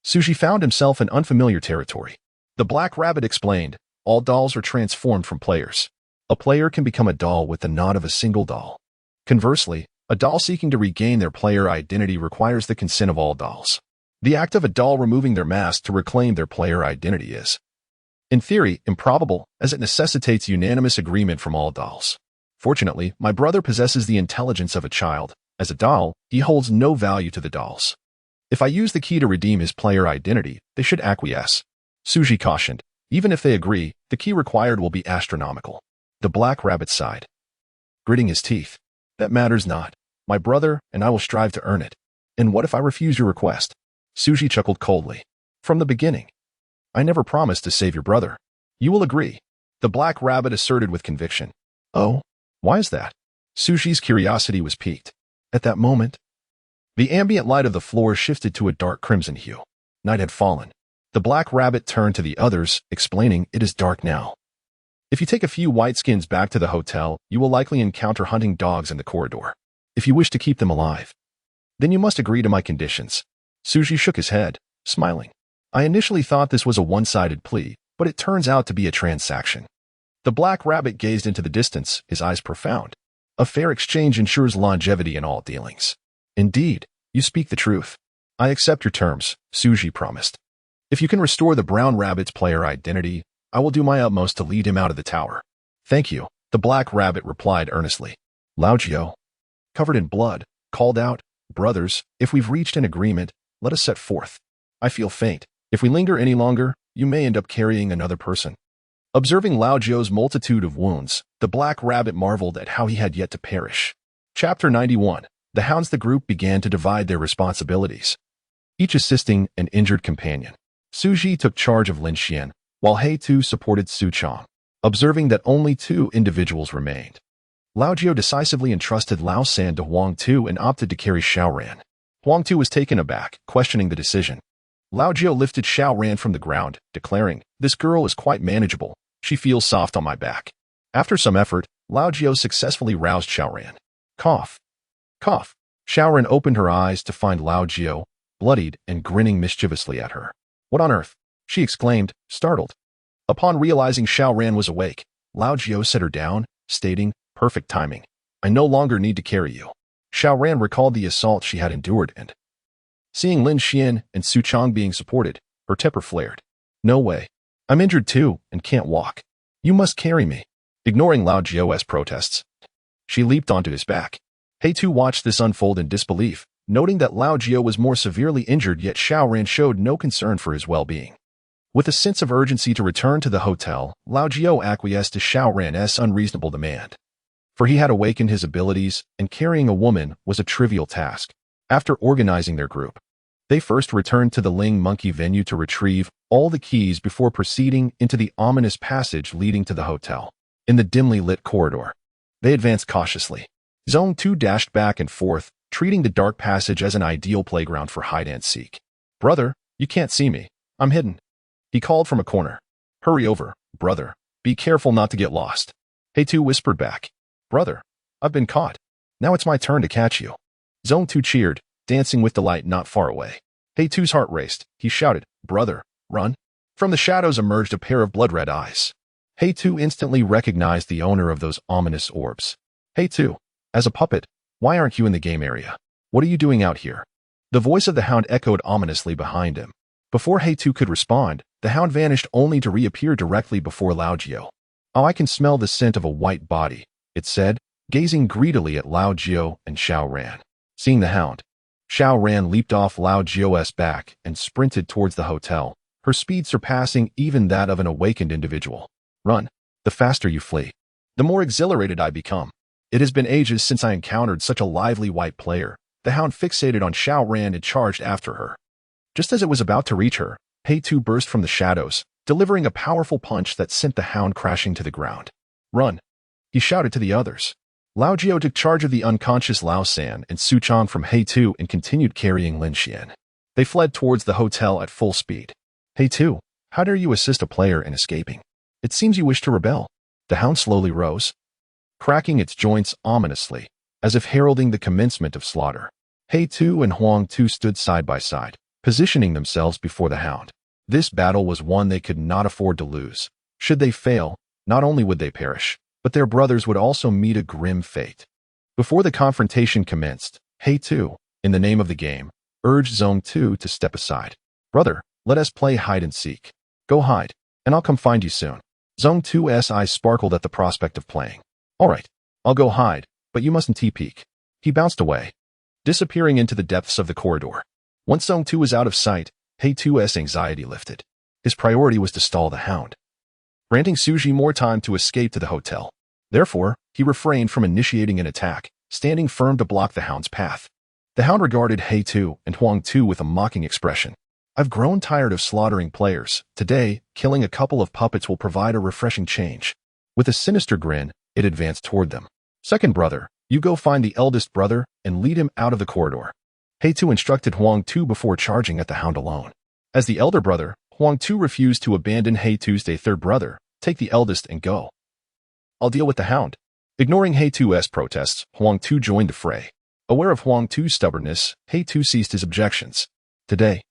Xu Zhi found himself in unfamiliar territory. The black rabbit explained, all dolls are transformed from players. A player can become a doll with the nod of a single doll. Conversely, a doll seeking to regain their player identity requires the consent of all dolls. The act of a doll removing their mask to reclaim their player identity is, in theory, improbable, as it necessitates unanimous agreement from all dolls. Fortunately, my brother possesses the intelligence of a child. As a doll, he holds no value to the dolls. If I use the key to redeem his player identity, they should acquiesce. Xu Zhi cautioned. Even if they agree, the key required will be astronomical. The black rabbit sighed, gritting his teeth. That matters not. My brother and I will strive to earn it. And what if I refuse your request? Xu Zhi chuckled coldly. From the beginning, I never promised to save your brother. You will agree. The black rabbit asserted with conviction. Oh, why is that? Xu Zhi's curiosity was piqued. At that moment, the ambient light of the floor shifted to a dark crimson hue. Night had fallen. The black rabbit turned to the others, explaining, it is dark now. If you take a few whiteskins back to the hotel, you will likely encounter hunting dogs in the corridor. If you wish to keep them alive, then you must agree to my conditions. Xu Zhi shook his head, smiling. I initially thought this was a one-sided plea, but it turns out to be a transaction. The black rabbit gazed into the distance, his eyes profound. A fair exchange ensures longevity in all dealings. Indeed, you speak the truth. I accept your terms, Xu Zhi promised. If you can restore the brown rabbit's player identity, I will do my utmost to lead him out of the tower. Thank you, the black rabbit replied earnestly. Lao Jiao, covered in blood, called out, Brothers, if we've reached an agreement, let us set forth. I feel faint. If we linger any longer, you may end up carrying another person. Observing Lao Jiao's multitude of wounds, the black rabbit marveled at how he had yet to perish. Chapter 91. The hounds. The group began to divide their responsibilities, each assisting an injured companion. Xu Zhi took charge of Lin Xian, while He Tu supported Su Chong. Observing that only 2 individuals remained, Lao Jiao decisively entrusted Lao San to Huang Tu and opted to carry Xiao Ran. Huang Tu was taken aback, questioning the decision. Lao Jiao lifted Xiao Ran from the ground, declaring, This girl is quite manageable. She feels soft on my back. After some effort, Lao Jiao successfully roused Xiao Ran. Cough. Cough. Xiao Ran opened her eyes to find Lao Jiao, bloodied and grinning mischievously at her. What on earth? She exclaimed, startled. Upon realizing Xiao Ran was awake, Lao Jiao set her down, stating, Perfect timing. I no longer need to carry you. Xiao Ran recalled the assault she had endured and, seeing Lin Xian and Su Chong being supported, her temper flared. No way. I'm injured too and can't walk. You must carry me. Ignoring Lao Jiao's protests, she leaped onto his back. He Tu watched this unfold in disbelief, noting that Lao Jiao was more severely injured, yet Xiao Ran showed no concern for his well-being. With a sense of urgency to return to the hotel, Lao Jiao acquiesced to Xiao Ran's unreasonable demand. For he had awakened his abilities, and carrying a woman was a trivial task. After organizing their group, they first returned to the Ling Monkey venue to retrieve all the keys before proceeding into the ominous passage leading to the hotel. In the dimly lit corridor, they advanced cautiously. Zone 2 dashed back and forth, treating the dark passage as an ideal playground for hide-and-seek. Brother, you can't see me. I'm hidden. He called from a corner. Hurry over, brother. Be careful not to get lost. He Tu whispered back. Brother, I've been caught. Now it's my turn to catch you. Zone 2 cheered, dancing with delight not far away. He Tu's heart raced. He shouted, Brother, run. From the shadows emerged a pair of blood-red eyes. He Tu instantly recognized the owner of those ominous orbs. He Tu, as a puppet, why aren't you in the game area? What are you doing out here? The voice of the hound echoed ominously behind him. Before He Tu could respond, the hound vanished only to reappear directly before Lao Jiao. Oh, I can smell the scent of a white body, it said, gazing greedily at Lao Jiao and Xiao Ran. Seeing the hound, Xiao Ran leaped off Lao Jiao's back and sprinted towards the hotel, her speed surpassing even that of an awakened individual. Run. The faster you flee, the more exhilarated I become. It has been ages since I encountered such a lively white player. The hound fixated on Xiao Ran and charged after her. Just as it was about to reach her, He Tu burst from the shadows, delivering a powerful punch that sent the hound crashing to the ground. Run. He shouted to the others. Lao Jiao took charge of the unconscious Lao San and Su Chong from He Tu and continued carrying Lin Xian. They fled towards the hotel at full speed. He Tu, how dare you assist a player in escaping? It seems you wish to rebel. The hound slowly rose, cracking its joints ominously, as if heralding the commencement of slaughter. He Tu and Huang Tu stood side by side, positioning themselves before the hound. This battle was one they could not afford to lose. Should they fail, not only would they perish, but their brothers would also meet a grim fate. Before the confrontation commenced, He Tu, in the name of the game, urged Zone 2 to step aside. Brother, let us play hide-and-seek. Go hide, and I'll come find you soon. Zone 2's eyes sparkled at the prospect of playing. All right, I'll go hide, but you mustn't peek. He bounced away, disappearing into the depths of the corridor. Once Zone 2 was out of sight, He Tu's anxiety lifted. His priority was to stall the hound, granting Xu Zhi more time to escape to the hotel. Therefore, he refrained from initiating an attack, standing firm to block the hound's path. The hound regarded He Tu and Huang Tu with a mocking expression. I've grown tired of slaughtering players. Today, killing a couple of puppets will provide a refreshing change. With a sinister grin, it advanced toward them. Second brother, you go find the eldest brother and lead him out of the corridor. He Tu instructed Huang Tu before charging at the hound alone. As the elder brother, Huang Tu refused to abandon He Tu's third brother. Take the eldest and go. I'll deal with the hound. Ignoring He Tu's protests, Huang Tu joined the fray. Aware of Huang Tu's stubbornness, He Tu ceased his objections. Today,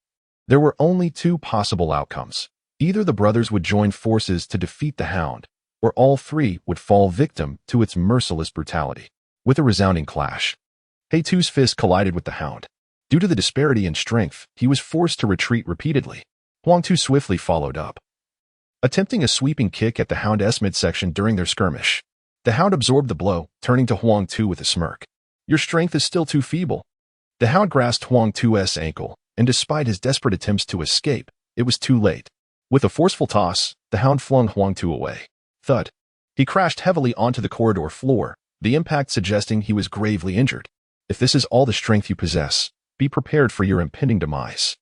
there were only 2 possible outcomes. Either the brothers would join forces to defeat the hound, or all 3 would fall victim to its merciless brutality. With a resounding clash, He Tu's fist collided with the hound. Due to the disparity in strength, he was forced to retreat repeatedly. Huang Tu swiftly followed up, attempting a sweeping kick at the Hound's midsection during their skirmish. The Hound absorbed the blow, turning to Huang Tu with a smirk. Your strength is still too feeble. The Hound grasped Huang Tu's ankle, and despite his desperate attempts to escape, it was too late. With a forceful toss, the Hound flung Huang Tu away. Thud. He crashed heavily onto the corridor floor, the impact suggesting he was gravely injured. If this is all the strength you possess, be prepared for your impending demise.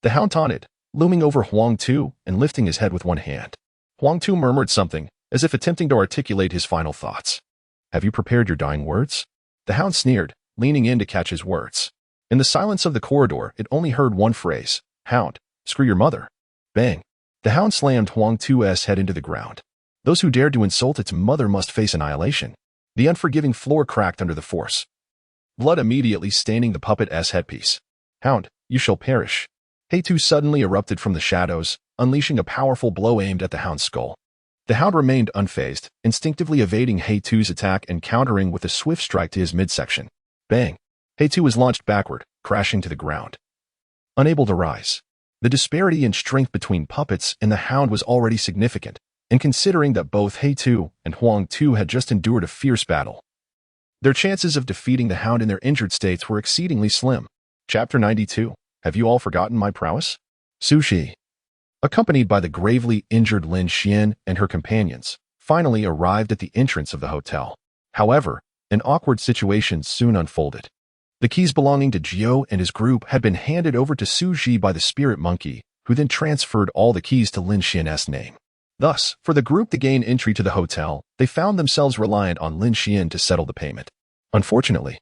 The Hound taunted, looming over Huang Tu and lifting his head with one hand. Huang Tu murmured something, as if attempting to articulate his final thoughts. Have you prepared your dying words? The Hound sneered, leaning in to catch his words. In the silence of the corridor, it only heard one phrase, Hound, screw your mother. Bang. The Hound slammed Huang Tu's head into the ground. Those who dared to insult its mother must face annihilation. The unforgiving floor cracked under the force, blood immediately staining the puppet's headpiece. Hound, you shall perish. He-Tu suddenly erupted from the shadows, unleashing a powerful blow aimed at the Hound's skull. The Hound remained unfazed, instinctively evading He-Tu's attack and countering with a swift strike to his midsection. Bang! He-Tu was launched backward, crashing to the ground. Unable to rise. The disparity in strength between puppets and the Hound was already significant, and considering that both He-Tu and Huang Tu had just endured a fierce battle, their chances of defeating the Hound in their injured states were exceedingly slim. Chapter 92. Have you all forgotten my prowess? Xu Zhi, accompanied by the gravely injured Lin Xian and her companions, finally arrived at the entrance of the hotel. However, an awkward situation soon unfolded. The keys belonging to Jiao and his group had been handed over to Xu Zhi by the spirit monkey, who then transferred all the keys to Lin Xian's name. Thus, for the group to gain entry to the hotel, they found themselves reliant on Lin Xian to settle the payment. Unfortunately,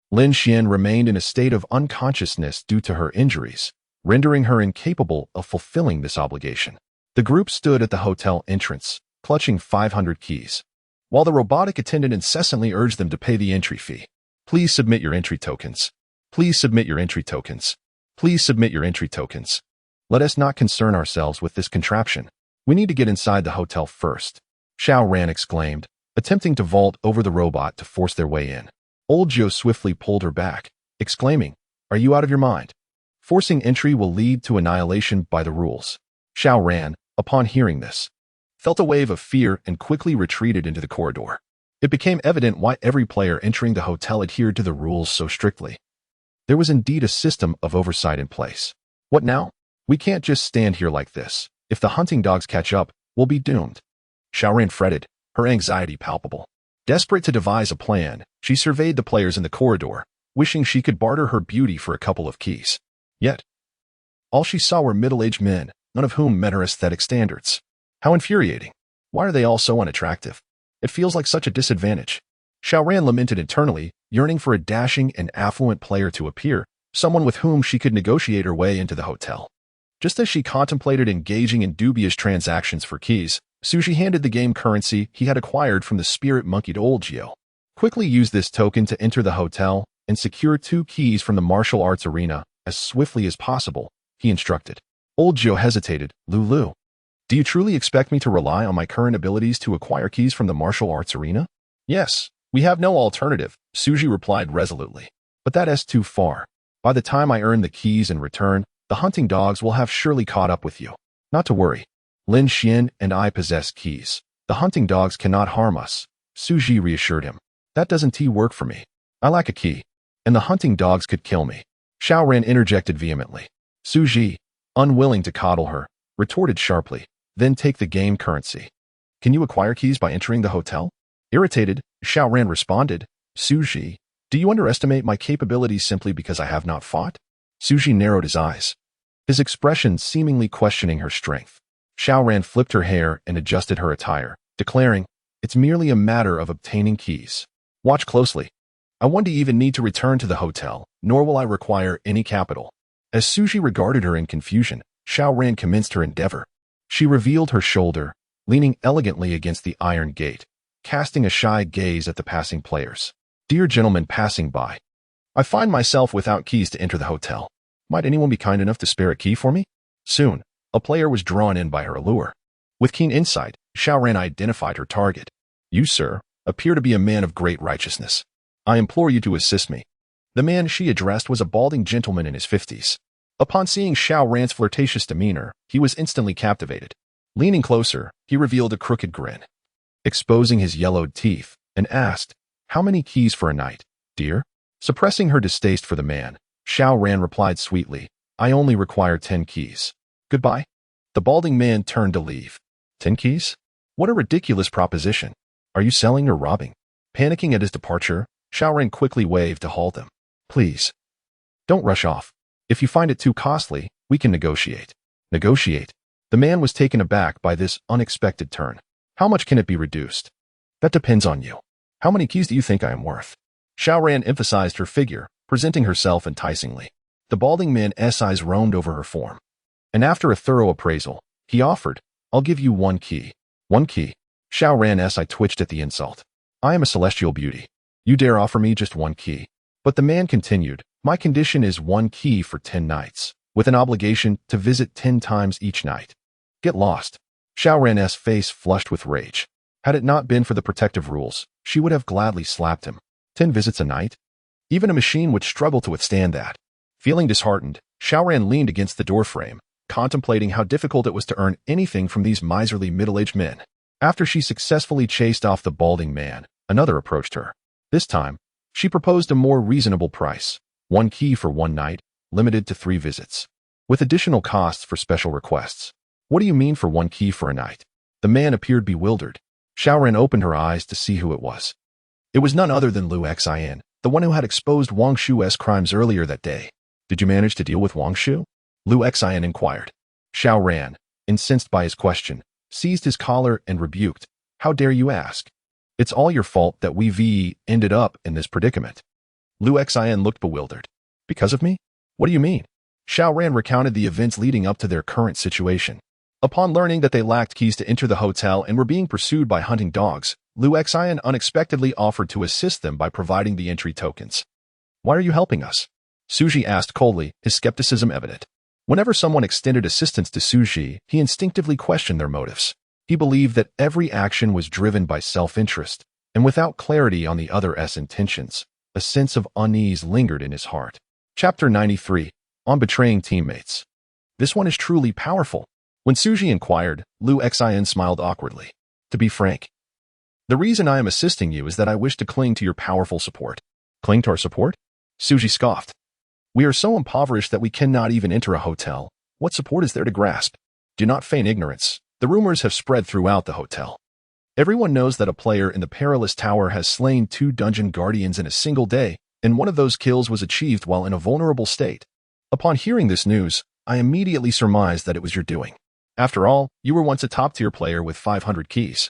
Lin Xian remained in a state of unconsciousness due to her injuries, rendering her incapable of fulfilling this obligation. The group stood at the hotel entrance, clutching 500 keys, while the robotic attendant incessantly urged them to pay the entry fee. Please submit your entry tokens. Please submit your entry tokens. Please submit your entry tokens. Let us not concern ourselves with this contraption. We need to get inside the hotel first, Xiao Ran exclaimed, attempting to vault over the robot to force their way in. Old Jiao swiftly pulled her back, exclaiming, Are you out of your mind? Forcing entry will lead to annihilation by the rules. Xiao Ran, upon hearing this, felt a wave of fear and quickly retreated into the corridor. It became evident why every player entering the hotel adhered to the rules so strictly. There was indeed a system of oversight in place. What now? We can't just stand here like this. If the hunting dogs catch up, we'll be doomed. Xiao Ran fretted, her anxiety palpable. Desperate to devise a plan, she surveyed the players in the corridor, wishing she could barter her beauty for a couple of keys. Yet, all she saw were middle-aged men, none of whom met her aesthetic standards. How infuriating. Why are they all so unattractive? It feels like such a disadvantage. Xiao Ran lamented internally, yearning for a dashing and affluent player to appear, someone with whom she could negotiate her way into the hotel. Just as she contemplated engaging in dubious transactions for keys, Xu Zhi handed the game currency he had acquired from the spirit monkey to old Jiao. Quickly use this token to enter the hotel and secure 2 keys from the martial arts arena as swiftly as possible, he instructed. Old Jiao hesitated. Lulu, do you truly expect me to rely on my current abilities to acquire keys from the martial arts arena? Yes, we have no alternative, Xu Zhi replied resolutely. But that's too far. By the time I earn the keys in return, the hunting dogs will have surely caught up with you. Not to worry. Lin Xian and I possess keys. The hunting dogs cannot harm us, Xu Zhi reassured him. That doesn't work for me. I lack a key, and the hunting dogs could kill me. Xiao Ran interjected vehemently. Xu Zhi, unwilling to coddle her, retorted sharply, Then take the game currency. Can you acquire keys by entering the hotel? Irritated, Xiao Ran responded, Xu Zhi, do you underestimate my capabilities simply because I have not fought? Xu Zhi narrowed his eyes, his expression seemingly questioning her strength. Xiao Ran flipped her hair and adjusted her attire, declaring, It's merely a matter of obtaining keys. Watch closely. I won't even need to return to the hotel, nor will I require any capital. As Xu Zhi regarded her in confusion, Xiao Ran commenced her endeavor. She revealed her shoulder, leaning elegantly against the iron gate, casting a shy gaze at the passing players. Dear gentlemen passing by, I find myself without keys to enter the hotel. Might anyone be kind enough to spare a key for me? Soon, a player was drawn in by her allure. With keen insight, Xiao Ran identified her target. You, sir, appear to be a man of great righteousness. I implore you to assist me. The man she addressed was a balding gentleman in his 50s. Upon seeing Xiao Ran's flirtatious demeanor, he was instantly captivated. Leaning closer, he revealed a crooked grin, exposing his yellowed teeth, and asked, "How many keys for a night, dear?" Suppressing her distaste for the man, Xiao Ran replied sweetly, "I only require 10 keys. Goodbye." The balding man turned to leave. 10 keys? What a ridiculous proposition. Are you selling or robbing? Panicking at his departure, Xiao Ran quickly waved to halt him. "Please, don't rush off. If you find it too costly, we can negotiate." Negotiate? The man was taken aback by this unexpected turn. "How much can it be reduced?" "That depends on you. How many keys do you think I am worth?" Xiao Ran emphasized her figure, presenting herself enticingly. The balding man's eyes roamed over her form. And after a thorough appraisal, he offered, "I'll give you 1 key." 1 key? Xiao Ran's eye twitched at the insult. "I am a celestial beauty. You dare offer me just 1 key?" But the man continued, "My condition is 1 key for 10 nights, with an obligation to visit 10 times each night." "Get lost." Xiao Ran's face flushed with rage. Had it not been for the protective rules, she would have gladly slapped him. 10 visits a night? Even a machine would struggle to withstand that. Feeling disheartened, Xiao Ran leaned against the doorframe, contemplating how difficult it was to earn anything from these miserly middle-aged men. After she successfully chased off the balding man, another approached her. This time, she proposed a more reasonable price, 1 key for 1 night, limited to 3 visits, with additional costs for special requests. "What do you mean for 1 key for a night?" The man appeared bewildered. Xiao Ran opened her eyes to see who it was. It was none other than Lu Xian, the one who had exposed Wang Shu's crimes earlier that day. "Did you manage to deal with Wang Shu?" Lu Xian inquired. Xiao Ran, incensed by his question, seized his collar and rebuked, "How dare you ask? It's all your fault that we ended up in this predicament." Lu Xian looked bewildered. "Because of me? What do you mean?" Xiao Ran recounted the events leading up to their current situation. Upon learning that they lacked keys to enter the hotel and were being pursued by hunting dogs, Lu Xian unexpectedly offered to assist them by providing the entry tokens. "Why are you helping us?" Xu Zhi asked coldly, his skepticism evident. Whenever someone extended assistance to Xu Zhi, he instinctively questioned their motives. He believed that every action was driven by self-interest, and without clarity on the other's intentions, a sense of unease lingered in his heart. Chapter 93. On betraying teammates. "This one is truly powerful." When Xu Zhi inquired, Lu Xian smiled awkwardly. "To be frank, the reason I am assisting you is that I wish to cling to your powerful support." "Cling to our support?" Xu Zhi scoffed. "We are so impoverished that we cannot even enter a hotel. What support is there to grasp? Do not feign ignorance. The rumors have spread throughout the hotel. Everyone knows that a player in the Perilous Tower has slain 2 dungeon guardians in a single day, and one of those kills was achieved while in a vulnerable state. Upon hearing this news, I immediately surmised that it was your doing. After all, you were once a top-tier player with 500 keys."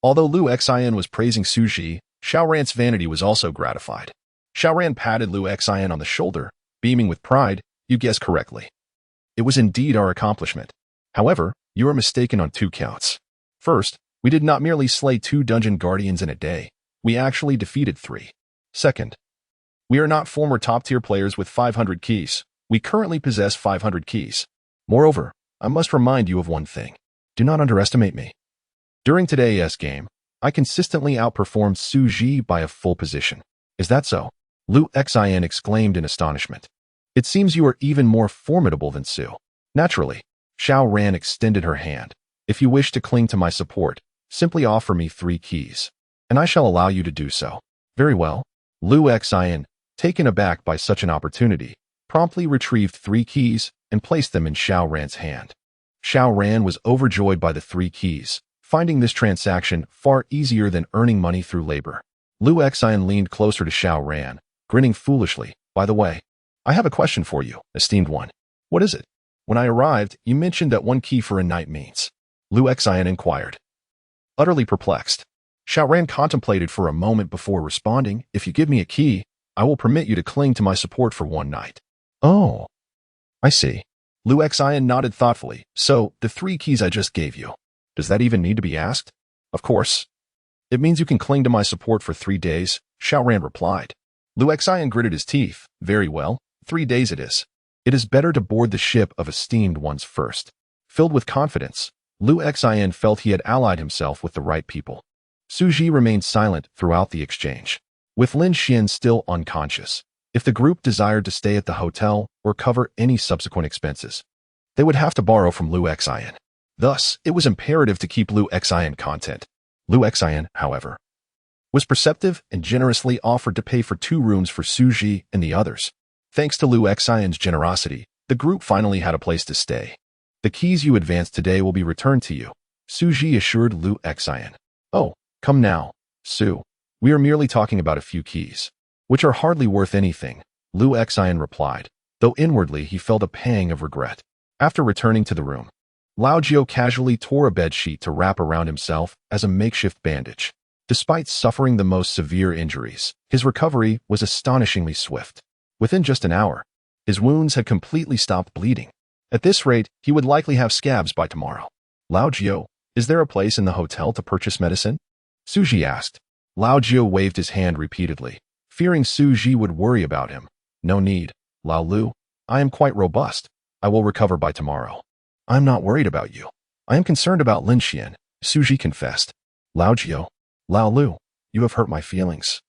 Although Lu Xian was praising Xu Zhi, Xiao Ran's vanity was also gratified. Xiao Ran patted Lu Xian on the shoulder, beaming with pride. "You guessed correctly. It was indeed our accomplishment. However, you are mistaken on 2 counts. First, we did not merely slay 2 dungeon guardians in a day. We actually defeated 3. Second, we are not former top-tier players with 500 keys. We currently possess 500 keys. Moreover, I must remind you of one thing. Do not underestimate me. During today's game, I consistently outperformed Xu Zhi by a full position." "Is that so?" Lu Xian exclaimed in astonishment. "It seems you are even more formidable than Xu." "Naturally." Xiao Ran extended her hand. "If you wish to cling to my support, simply offer me 3 keys, and I shall allow you to do so." "Very well." Lu Xian, taken aback by such an opportunity, promptly retrieved 3 keys and placed them in Xiao Ran's hand. Xiao Ran was overjoyed by the 3 keys, finding this transaction far easier than earning money through labor. Lu Xian leaned closer to Xiao Ran, grinning foolishly. "By the way, I have a question for you, esteemed one." "What is it?" "When I arrived, you mentioned that 1 key for a night means." Lu Xian inquired. Utterly perplexed, Xiao Ran contemplated for a moment before responding. "If you give me a key, I will permit you to cling to my support for 1 night." "Oh, I see." Lu Xian nodded thoughtfully. "So, the 3 keys I just gave you, does that even need to be asked?" "Of course. It means you can cling to my support for 3 days, Xiao Ran replied. Lu Xian gritted his teeth. "Very well, 3 days it is. It is better to board the ship of esteemed ones first." Filled with confidence, Lu Xian felt he had allied himself with the right people. Xu Zhi remained silent throughout the exchange. With Lin Xian still unconscious, If the group desired to stay at the hotel or cover any subsequent expenses, they would have to borrow from Liu Xian. Thus, it was imperative to keep Liu Xian content. Liu Xian, however, was perceptive and generously offered to pay for 2 rooms for Xu Zhi and the others. Thanks to Liu Xian's generosity, the group finally had a place to stay. The keys you advanced today will be returned to you, Xu Zhi assured Liu Xian. Oh, come now, Su. We are merely talking about a few keys, which are hardly worth anything, Liu Xian replied, though inwardly he felt a pang of regret. After returning to the room, Lao Jiao casually tore a bedsheet to wrap around himself as a makeshift bandage. Despite suffering the most severe injuries, his recovery was astonishingly swift. Within just an hour, his wounds had completely stopped bleeding. At this rate, he would likely have scabs by tomorrow. Lao Jiao, is there a place in the hotel to purchase medicine? Xu Zhi asked. Lao Jiao waved his hand repeatedly, fearing Xu Zhi would worry about him. No need, Lao Lu. I am quite robust. I will recover by tomorrow. I am not worried about you. I am concerned about Lin Xian, Xu Zhi confessed. Lao Jiao, Lao Lu, you have hurt my feelings,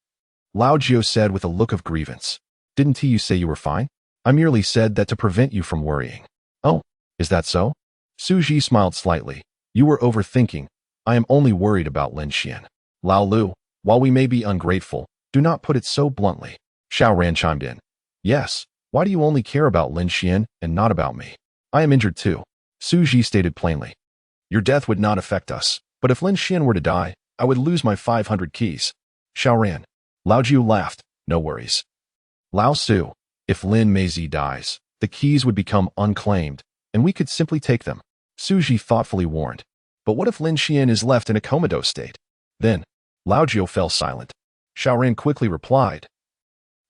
Lao Jiao said with a look of grievance. Didn't you say you were fine? I merely said that to prevent you from worrying. Oh, is that so? Xu Zhi smiled slightly. You were overthinking. I am only worried about Lin Xian. Lao Lu, while we may be ungrateful, do not put it so bluntly. Xiao Ran chimed in. Yes, why do you only care about Lin Xian and not about me? I am injured too, Xu Zhi stated plainly. Your death would not affect us, but if Lin Xian were to die, I would lose my 500 keys. Xiao Ran. Lao Jiu laughed. No worries. Lao Su, if Lin Meizi dies, the keys would become unclaimed, and we could simply take them, Xu Zhi thoughtfully warned. But what if Lin Xian is left in a comatose state? Then, Lao Jiu fell silent. Xiao Ran quickly replied.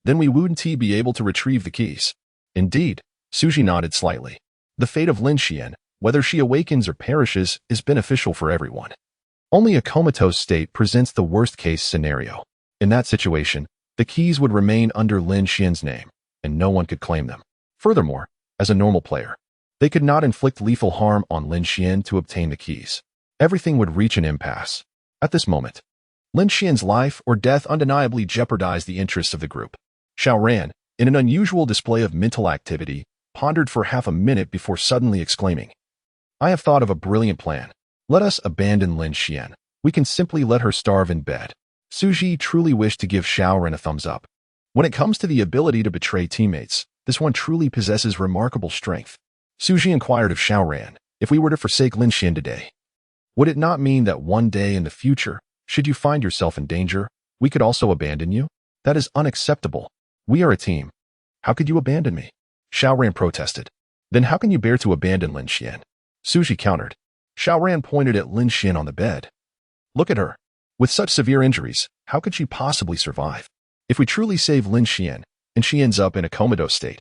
Then we wouldn't be able to retrieve the keys. Indeed, Xu Zhi nodded slightly. The fate of Lin Xian, whether she awakens or perishes, is beneficial for everyone. Only a comatose state presents the worst-case scenario. In that situation, the keys would remain under Lin Xian's name, and no one could claim them. Furthermore, as a normal player, they could not inflict lethal harm on Lin Xian to obtain the keys. Everything would reach an impasse. At this moment, Lin Xian's life or death undeniably jeopardized the interests of the group. Xiao Ran, in an unusual display of mental activity, pondered for half a minute before suddenly exclaiming, I have thought of a brilliant plan. Let us abandon Lin Xian. We can simply let her starve in bed. Xu Zhi truly wished to give Xiao Ran a thumbs up. When it comes to the ability to betray teammates, this one truly possesses remarkable strength. Xu Zhi inquired of Xiao Ran, if we were to forsake Lin Xian today, would it not mean that one day in the future, should you find yourself in danger, we could also abandon you? That is unacceptable. We are a team. How could you abandon me? Xiao Ran protested. Then how can you bear to abandon Lin Xian? Xu Zhi countered. Xiao Ran pointed at Lin Xian on the bed. Look at her. With such severe injuries, how could she possibly survive? If we truly save Lin Xian, and she ends up in a comatose state,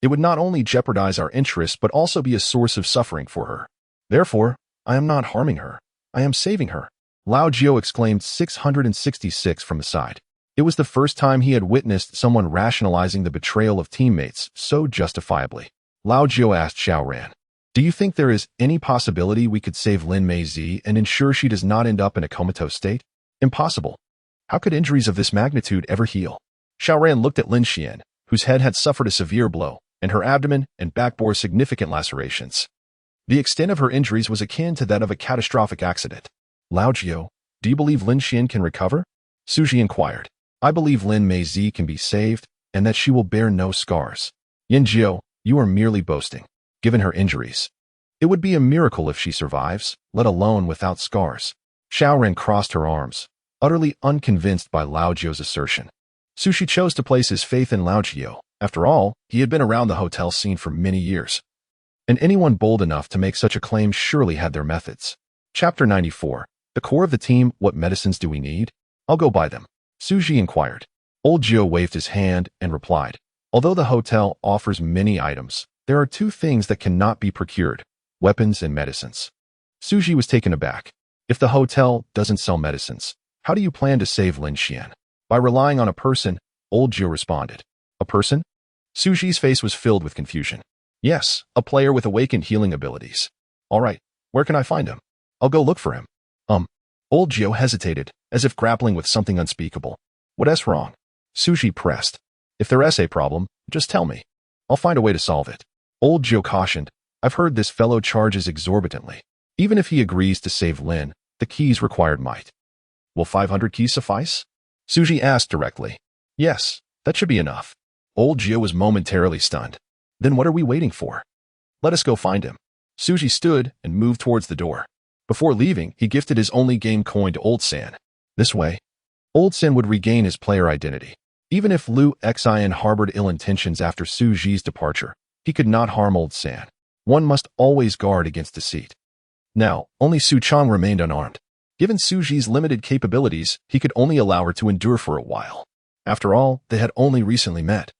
it would not only jeopardize our interests but also be a source of suffering for her. Therefore, I am not harming her. I am saving her. Lao Jiao exclaimed 666 from the side. It was the first time he had witnessed someone rationalizing the betrayal of teammates so justifiably. Lao Jiao asked Xiao Ran, do you think there is any possibility we could save Lin Meizi and ensure she does not end up in a comatose state? Impossible. How could injuries of this magnitude ever heal? Xiao Ran looked at Lin Xian, whose head had suffered a severe blow, and her abdomen and back bore significant lacerations. The extent of her injuries was akin to that of a catastrophic accident. Lao Jiao, do you believe Lin Xian can recover? Xu Zhi inquired. I believe Lin Meizi can be saved, and that she will bear no scars. Yin Jiao, you are merely boasting. Given her injuries, it would be a miracle if she survives, let alone without scars. Xiao Ran crossed her arms, utterly unconvinced by Lao Jiao's assertion. Xu Zhi chose to place his faith in Lao Jiao. After all, he had been around the hotel scene for many years, and anyone bold enough to make such a claim surely had their methods. Chapter 94. The core of the team, what medicines do we need? I'll go buy them, Xu Zhi inquired. Old Jiao waved his hand and replied, although the hotel offers many items, there are 2 things that cannot be procured, weapons and medicines. Xu Zhi was taken aback. If the hotel doesn't sell medicines, how do you plan to save Lin Xian? By relying on a person, Old Jiao responded. A person? Xu Zhi's face was filled with confusion. Yes, a player with awakened healing abilities. All right, where can I find him? I'll go look for him. Old Jiao hesitated, as if grappling with something unspeakable. What's wrong? Xu Zhi pressed. If there's a problem, just tell me. I'll find a way to solve it. Old Jiu cautioned, I've heard this fellow charges exorbitantly. Even if he agrees to save Lin, the keys required might. Will 500 keys suffice? Xu Zhi asked directly. Yes, that should be enough. Old Jiu was momentarily stunned. Then what are we waiting for? Let us go find him. Xu Zhi stood and moved towards the door. Before leaving, he gifted his only game coin to Old San. This way, Old San would regain his player identity. Even if Liu Xian harbored ill intentions after Xu Zhi's departure, he could not harm Old San. One must always guard against deceit. Now, only Su Chang remained unarmed. Given Xu Zhi's limited capabilities, he could only allow her to endure for a while. After all, they had only recently met.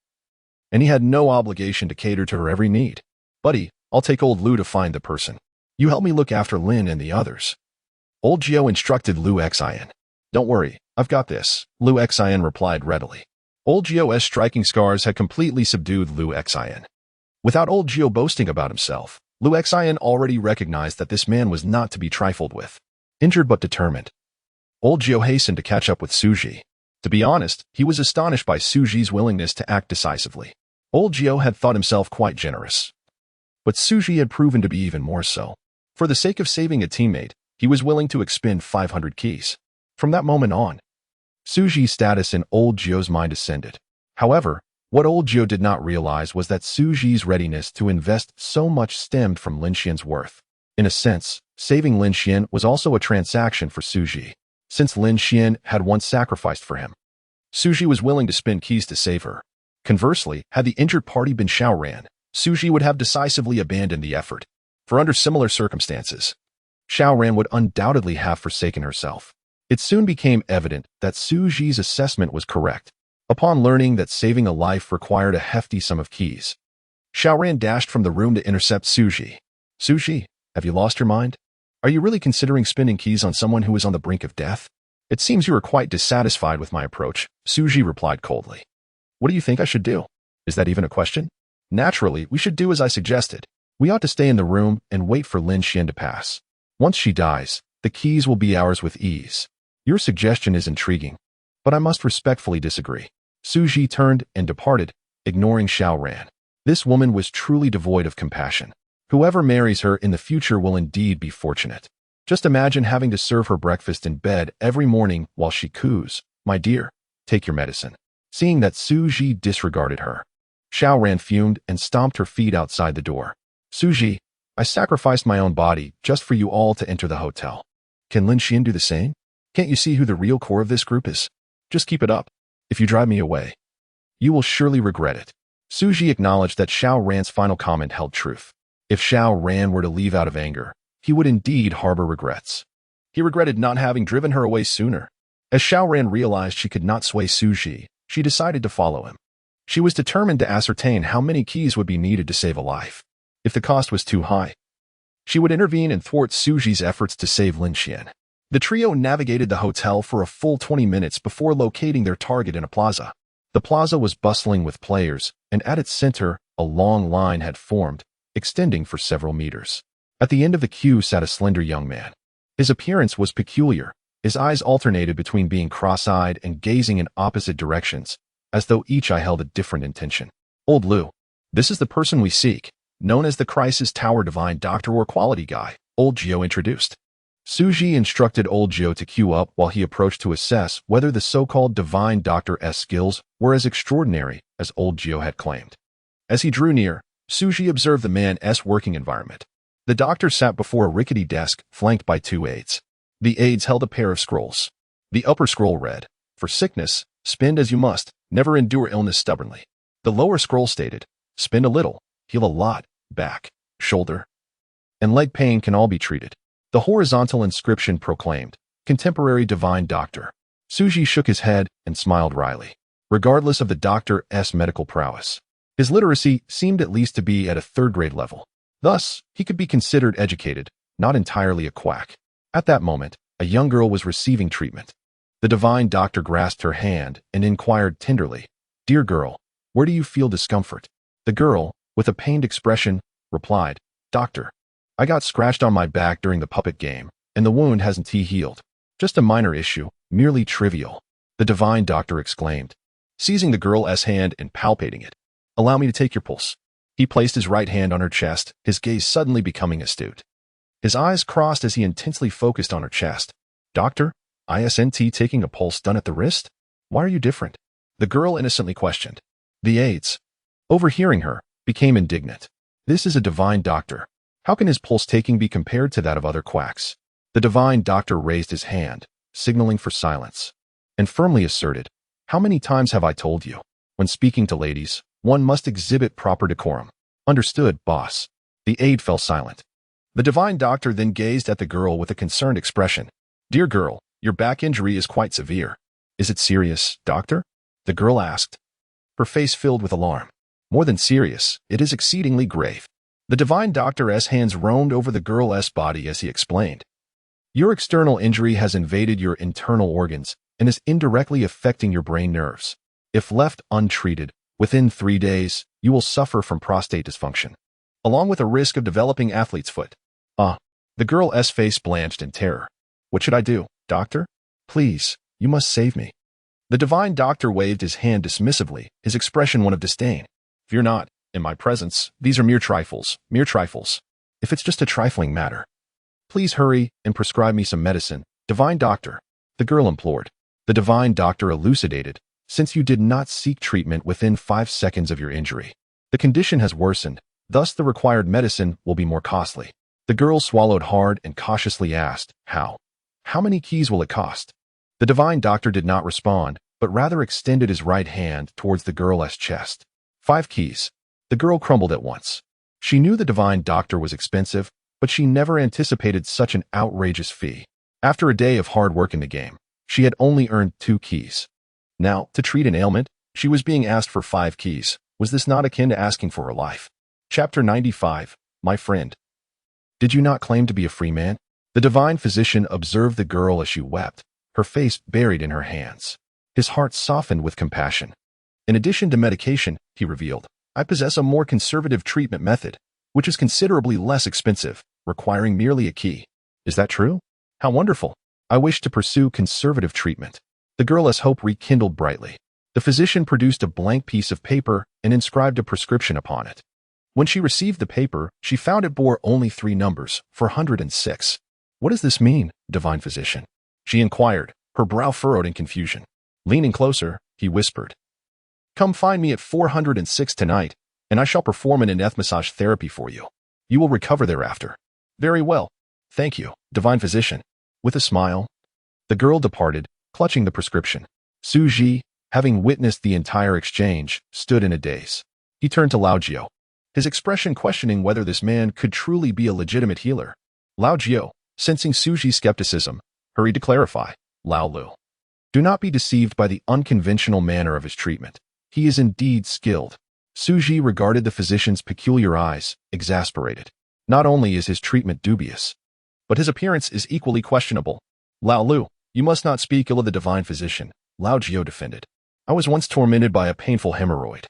And he had no obligation to cater to her every need. Buddy, I'll take old Liu to find the person. You help me look after Lin and the others. Old Jiu instructed Liu Xian. Don't worry, I've got this, Liu Xian replied readily. Old Jiu's striking scars had completely subdued Liu Xian. Without Old Jiu boasting about himself, Liu Xian already recognized that this man was not to be trifled with. Injured but determined. Old Jiu hastened to catch up with Xu Zhi. To be honest, he was astonished by Xu Zhi's willingness to act decisively. Old Jiu had thought himself quite generous. But Xu Zhi had proven to be even more so. For the sake of saving a teammate, he was willing to expend 500 keys. From that moment on, Xu Zhi's status in Old Jiu's mind ascended. However, what Old Jiu did not realize was that Xu Zhi's readiness to invest so much stemmed from Lin Xian's worth. In a sense, saving Lin Xian was also a transaction for Xu Zhi, since Lin Xian had once sacrificed for him. Xu Zhi was willing to spend keys to save her. Conversely, had the injured party been Xiao Ran, Xu Zhi would have decisively abandoned the effort. For under similar circumstances, Xiao Ran would undoubtedly have forsaken herself. It soon became evident that Xu Zhi's assessment was correct. Upon learning that saving a life required a hefty sum of keys, Xiao Ran dashed from the room to intercept Xu Zhi. Xu Zhi, have you lost your mind? Are you really considering spending keys on someone who is on the brink of death? It seems you are quite dissatisfied with my approach, Xu Zhi replied coldly. What do you think I should do? Is that even a question? Naturally, we should do as I suggested. We ought to stay in the room and wait for Lin Xian to pass. Once she dies, the keys will be ours with ease. Your suggestion is intriguing, but I must respectfully disagree. Xu Zhi turned and departed, ignoring Xiao Ran. This woman was truly devoid of compassion. Whoever marries her in the future will indeed be fortunate. Just imagine having to serve her breakfast in bed every morning while she coos. My dear, take your medicine. Seeing that Xu Zhi disregarded her, Xiao Ran fumed and stomped her feet outside the door. Xu Zhi, I sacrificed my own body just for you all to enter the hotel. Can Lin Xian do the same? Can't you see who the real core of this group is? Just keep it up. If you drive me away, you will surely regret it. Xu Zhi acknowledged that Xiao Ran's final comment held truth. If Xiao Ran were to leave out of anger, he would indeed harbor regrets. He regretted not having driven her away sooner. As Xiao Ran realized she could not sway Xu Zhi, she decided to follow him. She was determined to ascertain how many keys would be needed to save a life. If the cost was too high, she would intervene and thwart Xu Zhi's efforts to save Lin Xian. The trio navigated the hotel for a full 20 minutes before locating their target in a plaza. The plaza was bustling with players, and at its center, a long line had formed, extending for several meters. At the end of the queue sat a slender young man. His appearance was peculiar. His eyes alternated between being cross-eyed and gazing in opposite directions, as though each eye held a different intention. Old Liu, this is the person we seek, known as the Crisis Tower Divine Doctor or Quality Guy, Old Jiu introduced. Xu Zhi instructed Old Jiu to queue up while he approached to assess whether the so-called Divine Doctor's skills were as extraordinary as Old Jiu had claimed. As he drew near, Xu Zhi observed the man's working environment. The doctor sat before a rickety desk flanked by two aides. The aides held a pair of scrolls. The upper scroll read, "For sickness, spend as you must, never endure illness stubbornly." The lower scroll stated, "Spend a little, heal a lot, back, shoulder, and leg pain can all be treated." The horizontal inscription proclaimed, "Contemporary Divine Doctor." Xu Zhi shook his head and smiled wryly. Regardless of the doctor's medical prowess, his literacy seemed at least to be at a third-grade level. Thus, he could be considered educated, not entirely a quack. At that moment, a young girl was receiving treatment. The Divine Doctor grasped her hand and inquired tenderly, "Dear girl, where do you feel discomfort?" The girl, with a pained expression, replied, "Doctor, I got scratched on my back during the puppet game, and the wound hasn't healed. Just a minor issue, merely trivial." The Divine Doctor exclaimed, seizing the girl's hand and palpating it. "Allow me to take your pulse." He placed his right hand on her chest, his gaze suddenly becoming astute. His eyes crossed as he intensely focused on her chest. "Doctor, isn't taking a pulse done at the wrist? Why are you different?" The girl innocently questioned. The aides, overhearing her, became indignant. "This is a divine doctor. How can his pulse taking be compared to that of other quacks?" The divine doctor raised his hand, signaling for silence, and firmly asserted, "How many times have I told you? When speaking to ladies, one must exhibit proper decorum." "Understood, boss." The aide fell silent. The divine doctor then gazed at the girl with a concerned expression. "Dear girl, your back injury is quite severe." "Is it serious, doctor?" the girl asked, her face filled with alarm. "More than serious, it is exceedingly grave." The divine doctor's hands roamed over the girl's body as he explained. "Your external injury has invaded your internal organs and is indirectly affecting your brain nerves. If left untreated, within 3 days, you will suffer from prostate dysfunction, along with a risk of developing athlete's foot." The girl's face blanched in terror. "What should I do, doctor? Please, you must save me." The divine doctor waved his hand dismissively, his expression one of disdain. "Fear not. In my presence, these are mere trifles, mere trifles. If it's just a trifling matter, please hurry and prescribe me some medicine, divine doctor," the girl implored. The divine doctor elucidated, "Since you did not seek treatment within 5 seconds of your injury, the condition has worsened, thus the required medicine will be more costly." The girl swallowed hard and cautiously asked, "How? How many keys will it cost?" The divine doctor did not respond, but rather extended his right hand towards the girl's chest. 5 keys. The girl crumbled at once. She knew the divine doctor was expensive, but she never anticipated such an outrageous fee. After a day of hard work in the game, she had only earned 2 keys. Now, to treat an ailment, she was being asked for 5 keys. Was this not akin to asking for her life? Chapter 95. My friend. Did you not claim to be a free man? The divine physician observed the girl as she wept, her face buried in her hands. His heart softened with compassion. "In addition to medication," he revealed, "I possess a more conservative treatment method, which is considerably less expensive, requiring merely a key." "Is that true? How wonderful. I wish to pursue conservative treatment." The girl's hope rekindled brightly. The physician produced a blank piece of paper and inscribed a prescription upon it. When she received the paper, she found it bore only 3 numbers, 406. "What does this mean, divine physician?" she inquired, her brow furrowed in confusion. Leaning closer, he whispered, "Come find me at 406 tonight, and I shall perform an in-depth massage therapy for you. You will recover thereafter." "Very well. Thank you, divine physician." With a smile, the girl departed, clutching the prescription. Xu Zhi, having witnessed the entire exchange, stood in a daze. He turned to Lao Jiao, his expression questioning whether this man could truly be a legitimate healer. Lao Jiao, sensing Xu Zhi's skepticism, hurried to clarify, "Lao Lu, do not be deceived by the unconventional manner of his treatment. He is indeed skilled." Xu Zhi regarded the physician's peculiar eyes, exasperated. "Not only is his treatment dubious, but his appearance is equally questionable." "Lao Lu, you must not speak ill of the divine physician," Lao Jiao defended. "I was once tormented by a painful hemorrhoid,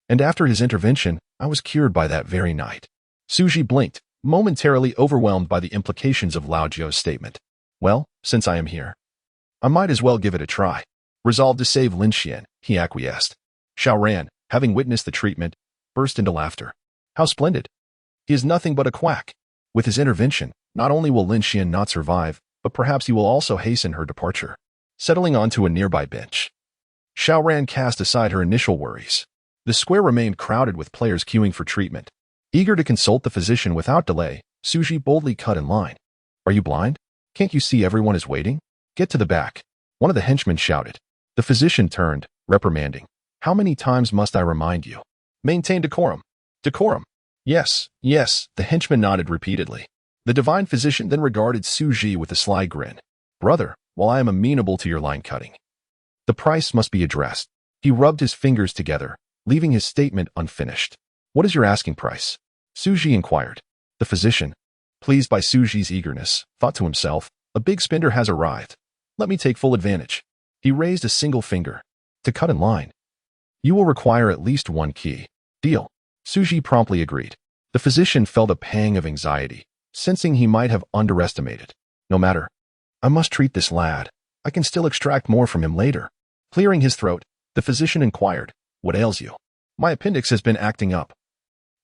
and after his intervention, I was cured by that very night." Xu Zhi blinked, momentarily overwhelmed by the implications of Lao Jiao's statement. "Well, since I am here, I might as well give it a try." Resolved to save Lin Xian, he acquiesced. Xiao Ran, having witnessed the treatment, burst into laughter. "How splendid! He is nothing but a quack. With his intervention, not only will Lin Xian not survive, but perhaps he will also hasten her departure." Settling onto a nearby bench, Xiao Ran cast aside her initial worries. The square remained crowded with players queuing for treatment. Eager to consult the physician without delay, Xu Zhi boldly cut in line. "Are you blind? Can't you see everyone is waiting? Get to the back," one of the henchmen shouted. The physician turned, reprimanding. "How many times must I remind you? Maintain decorum. Decorum." "Yes, yes," the henchman nodded repeatedly. The divine physician then regarded Xu Zhi with a sly grin. "Brother, while I am amenable to your line cutting, the price must be addressed." He rubbed his fingers together, leaving his statement unfinished. "What is your asking price?" Xu Zhi inquired. The physician, pleased by Xu Zhi's eagerness, thought to himself, "A big spender has arrived. Let me take full advantage." He raised a single finger. "To cut in line, you will require at least 1 key." "Deal." Xu Zhi promptly agreed. The physician felt a pang of anxiety, sensing he might have underestimated. "No matter. I must treat this lad. I can still extract more from him later." Clearing his throat, The physician inquired, "What ails you?" "My appendix has been acting up."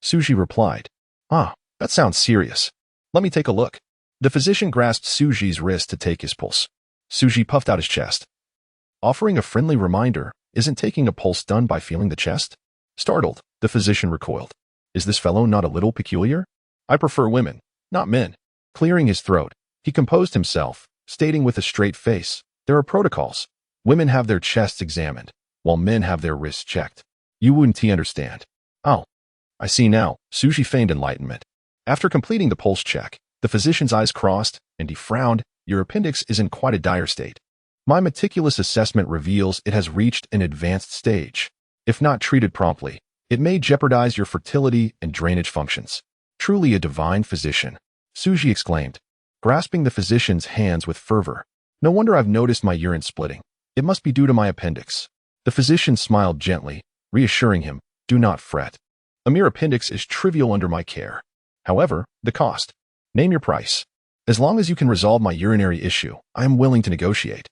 Xu Zhi replied, "Ah, that sounds serious. Let me take a look." The physician grasped Xu Zhi's wrist to take his pulse. Xu Zhi puffed out his chest. Offering a friendly reminder, "Isn't taking a pulse done by feeling the chest?" Startled, the physician recoiled. "Is this fellow not a little peculiar? I prefer women, not men." Clearing his throat, he composed himself, stating with a straight face, "There are protocols. Women have their chests examined, while men have their wrists checked. You wouldn't understand." "Oh, I see now." Xu Zhi feigned enlightenment. After completing the pulse check, the physician's eyes crossed, and he frowned. "Your appendix is in quite a dire state. My meticulous assessment reveals it has reached an advanced stage. If not treated promptly, it may jeopardize your fertility and drainage functions." "Truly a divine physician," Xu Zhi exclaimed, grasping the physician's hands with fervor. "No wonder I've noticed my urine splitting. It must be due to my appendix." The physician smiled gently, reassuring him, "Do not fret. A mere appendix is trivial under my care. However, the cost. Name your price. As long as you can resolve my urinary issue, I am willing to negotiate."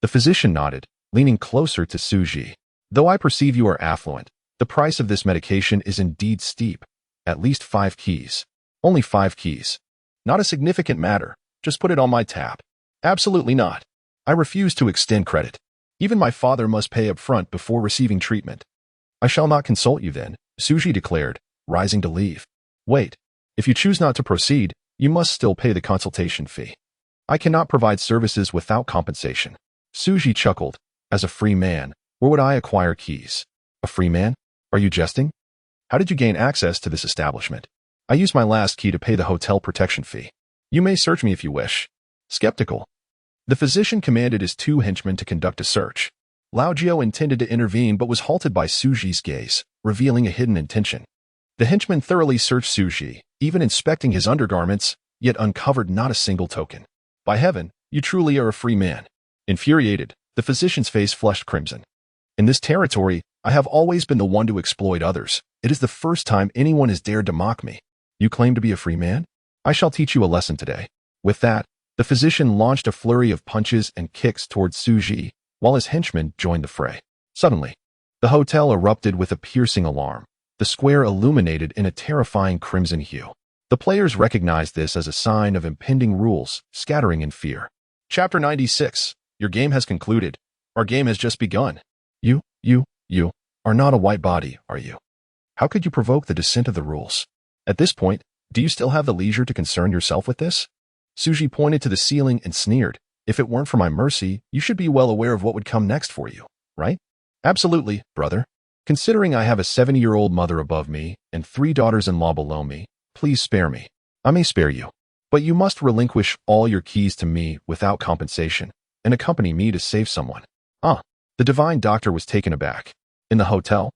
The physician nodded, leaning closer to Xu Zhi. "Though I perceive you are affluent, the price of this medication is indeed steep. At least 5 keys. Only 5 keys. Not a significant matter. Just put it on my tab." "Absolutely not. I refuse to extend credit. Even my father must pay up front before receiving treatment." "I shall not consult you then," Xu Zhi declared, rising to leave. "Wait. If you choose not to proceed, you must still pay the consultation fee. I cannot provide services without compensation." Xu Zhi chuckled. "As a free man, where would I acquire keys?" "A free man? Are you jesting? How did you gain access to this establishment?" "I used my last key to pay the hotel protection fee. You may search me if you wish." Skeptical, the physician commanded his 2 henchmen to conduct a search. Lao Jiao intended to intervene but was halted by Xu Zhi's gaze, revealing a hidden intention. The henchmen thoroughly searched Xu Zhi, even inspecting his undergarments, yet uncovered not a single token. "By heaven, you truly are a free man." Infuriated, the physician's face flushed crimson. "In this territory, I have always been the one to exploit others. It is the first time anyone has dared to mock me. You claim to be a free man? I shall teach you a lesson today." With that, the physician launched a flurry of punches and kicks towards Xu Zhi, while his henchmen joined the fray. Suddenly, the hotel erupted with a piercing alarm, the square illuminated in a terrifying crimson hue. The players recognized this as a sign of impending rules, scattering in fear. Chapter 96. Your game has concluded. Our game has just begun. You are not a white body, are you? How could you provoke the descent of the rules? At this point, do you still have the leisure to concern yourself with this? Xu Zhi pointed to the ceiling and sneered. "If it weren't for my mercy, you should be well aware of what would come next for you, right?" "Absolutely, brother. Considering I have a 70-year-old mother above me and 3 daughters-in-law below me, please spare me." "I may spare you, but you must relinquish all your keys to me without compensation and accompany me to save someone." "Ah." The divine doctor was taken aback. In the hotel,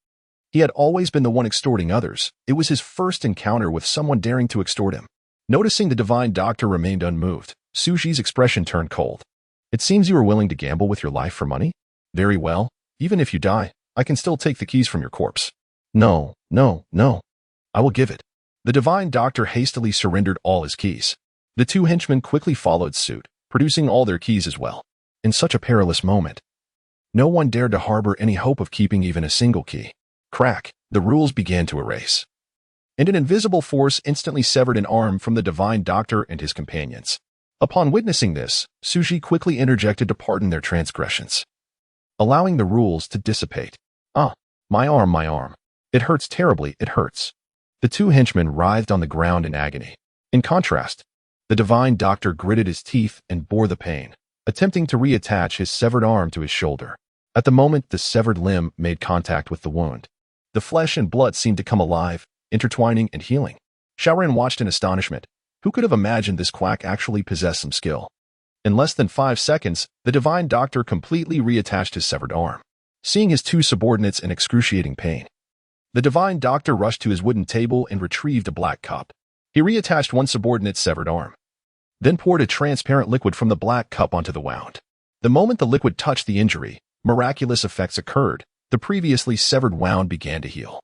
he had always been the one extorting others. It was his first encounter with someone daring to extort him. Noticing the divine doctor remained unmoved, Xu Zhi's expression turned cold. "It seems you are willing to gamble with your life for money? Very well. Even if you die, I can still take the keys from your corpse." No. I will give it." The divine doctor hastily surrendered all his keys. The 2 henchmen quickly followed suit, producing all their keys as well. In such a perilous moment, no one dared to harbor any hope of keeping even a single key. Crack, the rules began to erase. And an invisible force instantly severed an arm from the divine doctor and his companions. Upon witnessing this, Xu Zhi quickly interjected to pardon their transgressions, allowing the rules to dissipate. "Ah, my arm. It hurts terribly, it hurts." The 2 henchmen writhed on the ground in agony. In contrast, the divine doctor gritted his teeth and bore the pain, attempting to reattach his severed arm to his shoulder. At the moment the severed limb made contact with the wound, the flesh and blood seemed to come alive, intertwining and healing. Xiaoran watched in astonishment. Who could have imagined this quack actually possessed some skill? In less than 5 seconds, the divine doctor completely reattached his severed arm. Seeing his 2 subordinates in excruciating pain, the divine doctor rushed to his wooden table and retrieved a black cup. He reattached one subordinate's severed arm, then poured a transparent liquid from the black cup onto the wound. The moment the liquid touched the injury, miraculous effects occurred. The previously severed wound began to heal.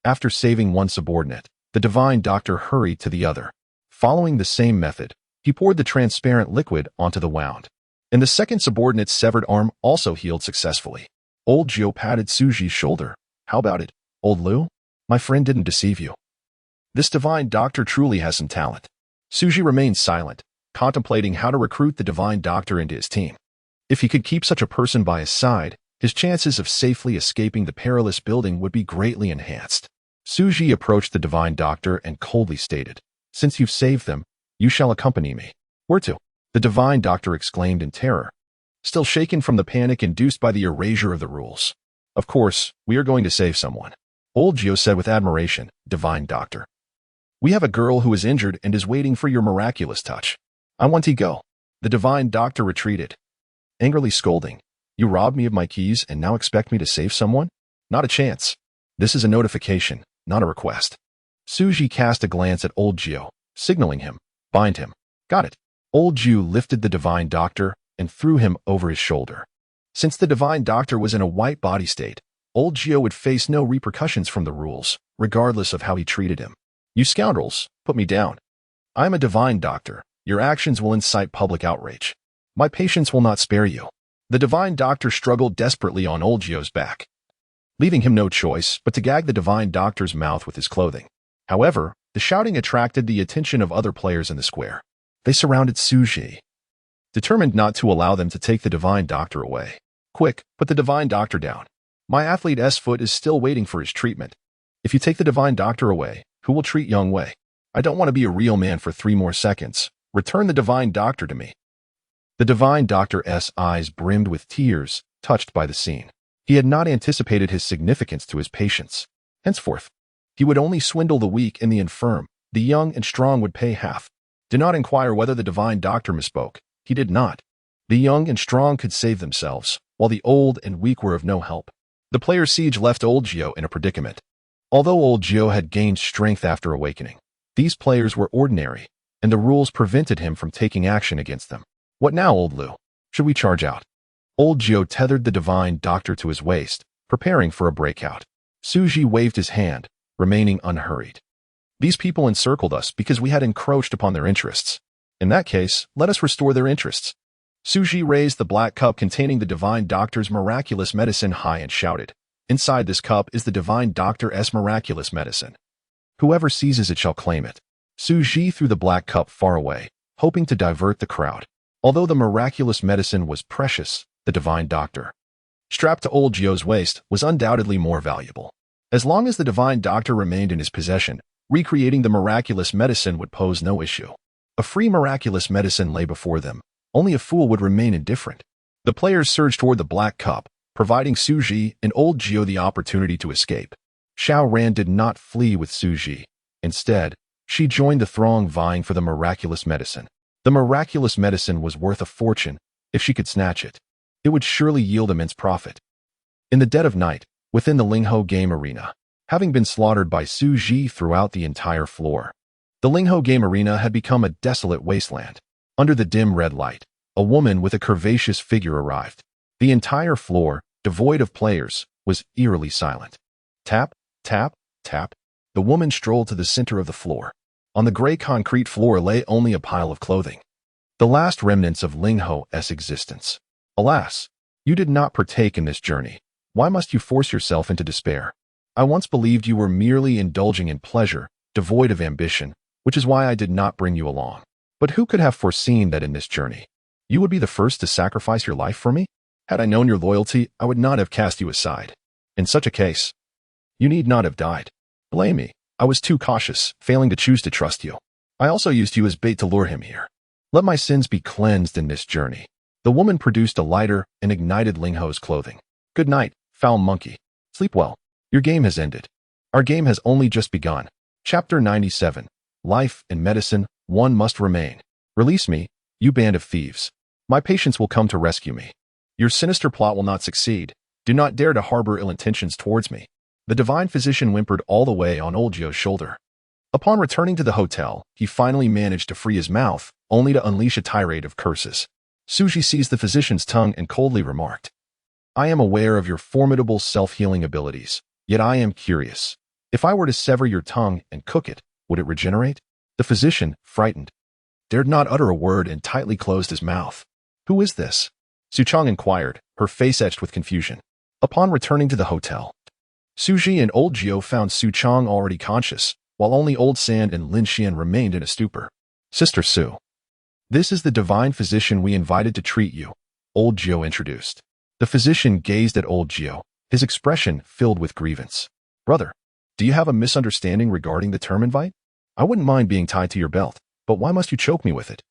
After saving one subordinate, the divine doctor hurried to the other. Following the same method, he poured the transparent liquid onto the wound, and the second subordinate's severed arm also healed successfully. Old Gio patted Xu Zhi's shoulder. How about it, old Liu? My friend didn't deceive you. This divine doctor truly has some talent. Xu Zhi remained silent, contemplating how to recruit the divine doctor into his team. If he could keep such a person by his side, his chances of safely escaping the perilous building would be greatly enhanced. Xu Zhi approached the divine doctor and coldly stated, "Since you've saved them, you shall accompany me." "Where to?" the divine doctor exclaimed in terror, still shaken from the panic induced by the erasure of the rules. "Of course, we are going to save someone," Old Gio said with admiration, "Divine doctor. We have a girl who is injured and is waiting for your miraculous touch. I want to go." The divine doctor retreated, angrily scolding, "You robbed me of my keys and now expect me to save someone? Not a chance. This is a notification, not a request." Xu Zhi cast a glance at Old Gio, signaling him, "Bind him." "Got it." Old Gio lifted the divine doctor and threw him over his shoulder. Since the divine doctor was in a white body state, Old Gio would face no repercussions from the rules, regardless of how he treated him. "You scoundrels, put me down. I am a divine doctor. Your actions will incite public outrage. My patience will not spare you." The divine doctor struggled desperately on Old Gio's back, leaving him no choice but to gag the divine doctor's mouth with his clothing. However, the shouting attracted the attention of other players in the square. They surrounded Xu Zhi, determined not to allow them to take the divine doctor away. "Quick, put the divine doctor down. My athlete's foot is still waiting for his treatment. If you take the divine doctor away, who will treat young Wei? I don't want to be a real man for 3 more seconds. Return the divine doctor to me." The divine doctor's eyes brimmed with tears, touched by the scene. He had not anticipated his significance to his patients. Henceforth, he would only swindle the weak and the infirm. The young and strong would pay half. Do not inquire whether the divine doctor misspoke. He did not. The young and strong could save themselves, while the old and weak were of no help. The player's siege left Old Gio in a predicament. Although Old Gio had gained strength after awakening, these players were ordinary, and the rules prevented him from taking action against them. "What now, old Liu? Should we charge out?" Old Gio tethered the divine doctor to his waist, preparing for a breakout. Xu Zhi waved his hand, remaining unhurried. "These people encircled us because we had encroached upon their interests. In that case, let us restore their interests." Xu Zhi raised the black cup containing the divine doctor's miraculous medicine high and shouted, "Inside this cup is the divine doctor's miraculous medicine. Whoever seizes it shall claim it." Xu Zhi threw the black cup far away, hoping to divert the crowd. Although the miraculous medicine was precious, the divine doctor, strapped to Old Gio's waist, was undoubtedly more valuable. As long as the divine doctor remained in his possession, recreating the miraculous medicine would pose no issue. A free miraculous medicine lay before them. Only a fool would remain indifferent. The players surged toward the black cup, providing Xu Zhi and Old Gio the opportunity to escape. Xiao Ran did not flee with Xu Zhi. Instead, she joined the throng vying for the miraculous medicine. The miraculous medicine was worth a fortune. If she could snatch it, it would surely yield immense profit. In the dead of night, within the Lingho game arena, having been slaughtered by Xu Zhi throughout the entire floor, the Lingho game arena had become a desolate wasteland. Under the dim red light, a woman with a curvaceous figure arrived. The entire floor, devoid of players, was eerily silent. Tap, tap, tap. The woman strolled to the center of the floor. On the gray concrete floor lay only a pile of clothing, the last remnants of Lingho's existence. "Alas, you did not partake in this journey. Why must you force yourself into despair? I once believed you were merely indulging in pleasure, devoid of ambition, which is why I did not bring you along. But who could have foreseen that in this journey, you would be the first to sacrifice your life for me? Had I known your loyalty, I would not have cast you aside. In such a case, you need not have died. Blame me. I was too cautious, failing to choose to trust you. I also used you as bait to lure him here. Let my sins be cleansed in this journey." The woman produced a lighter and ignited Lingho's clothing. "Good night, foul monkey. Sleep well. Your game has ended. Our game has only just begun." Chapter 97. Life and Medicine, One Must Remain. "Release me, you band of thieves. My patients will come to rescue me. Your sinister plot will not succeed. Do not dare to harbor ill intentions towards me." The divine physician whimpered all the way on Old Gio's shoulder. Upon returning to the hotel, he finally managed to free his mouth, only to unleash a tirade of curses. Xu Zhi seized the physician's tongue and coldly remarked, "I am aware of your formidable self-healing abilities, yet I am curious. If I were to sever your tongue and cook it, would it regenerate?" The physician, frightened, dared not utter a word and tightly closed his mouth. "Who is this?" Su Chong inquired, her face etched with confusion. Upon returning to the hotel, Xu Zhi and old Jiao found Su Chang already conscious, while only old San and Lin Xian remained in a stupor. Sister Su, this is the divine physician we invited to treat you, old Jiao introduced. The physician gazed at old Jiao, his expression filled with grievance. Brother, do you have a misunderstanding regarding the term invite? I wouldn't mind being tied to your belt, but why must you choke me with it?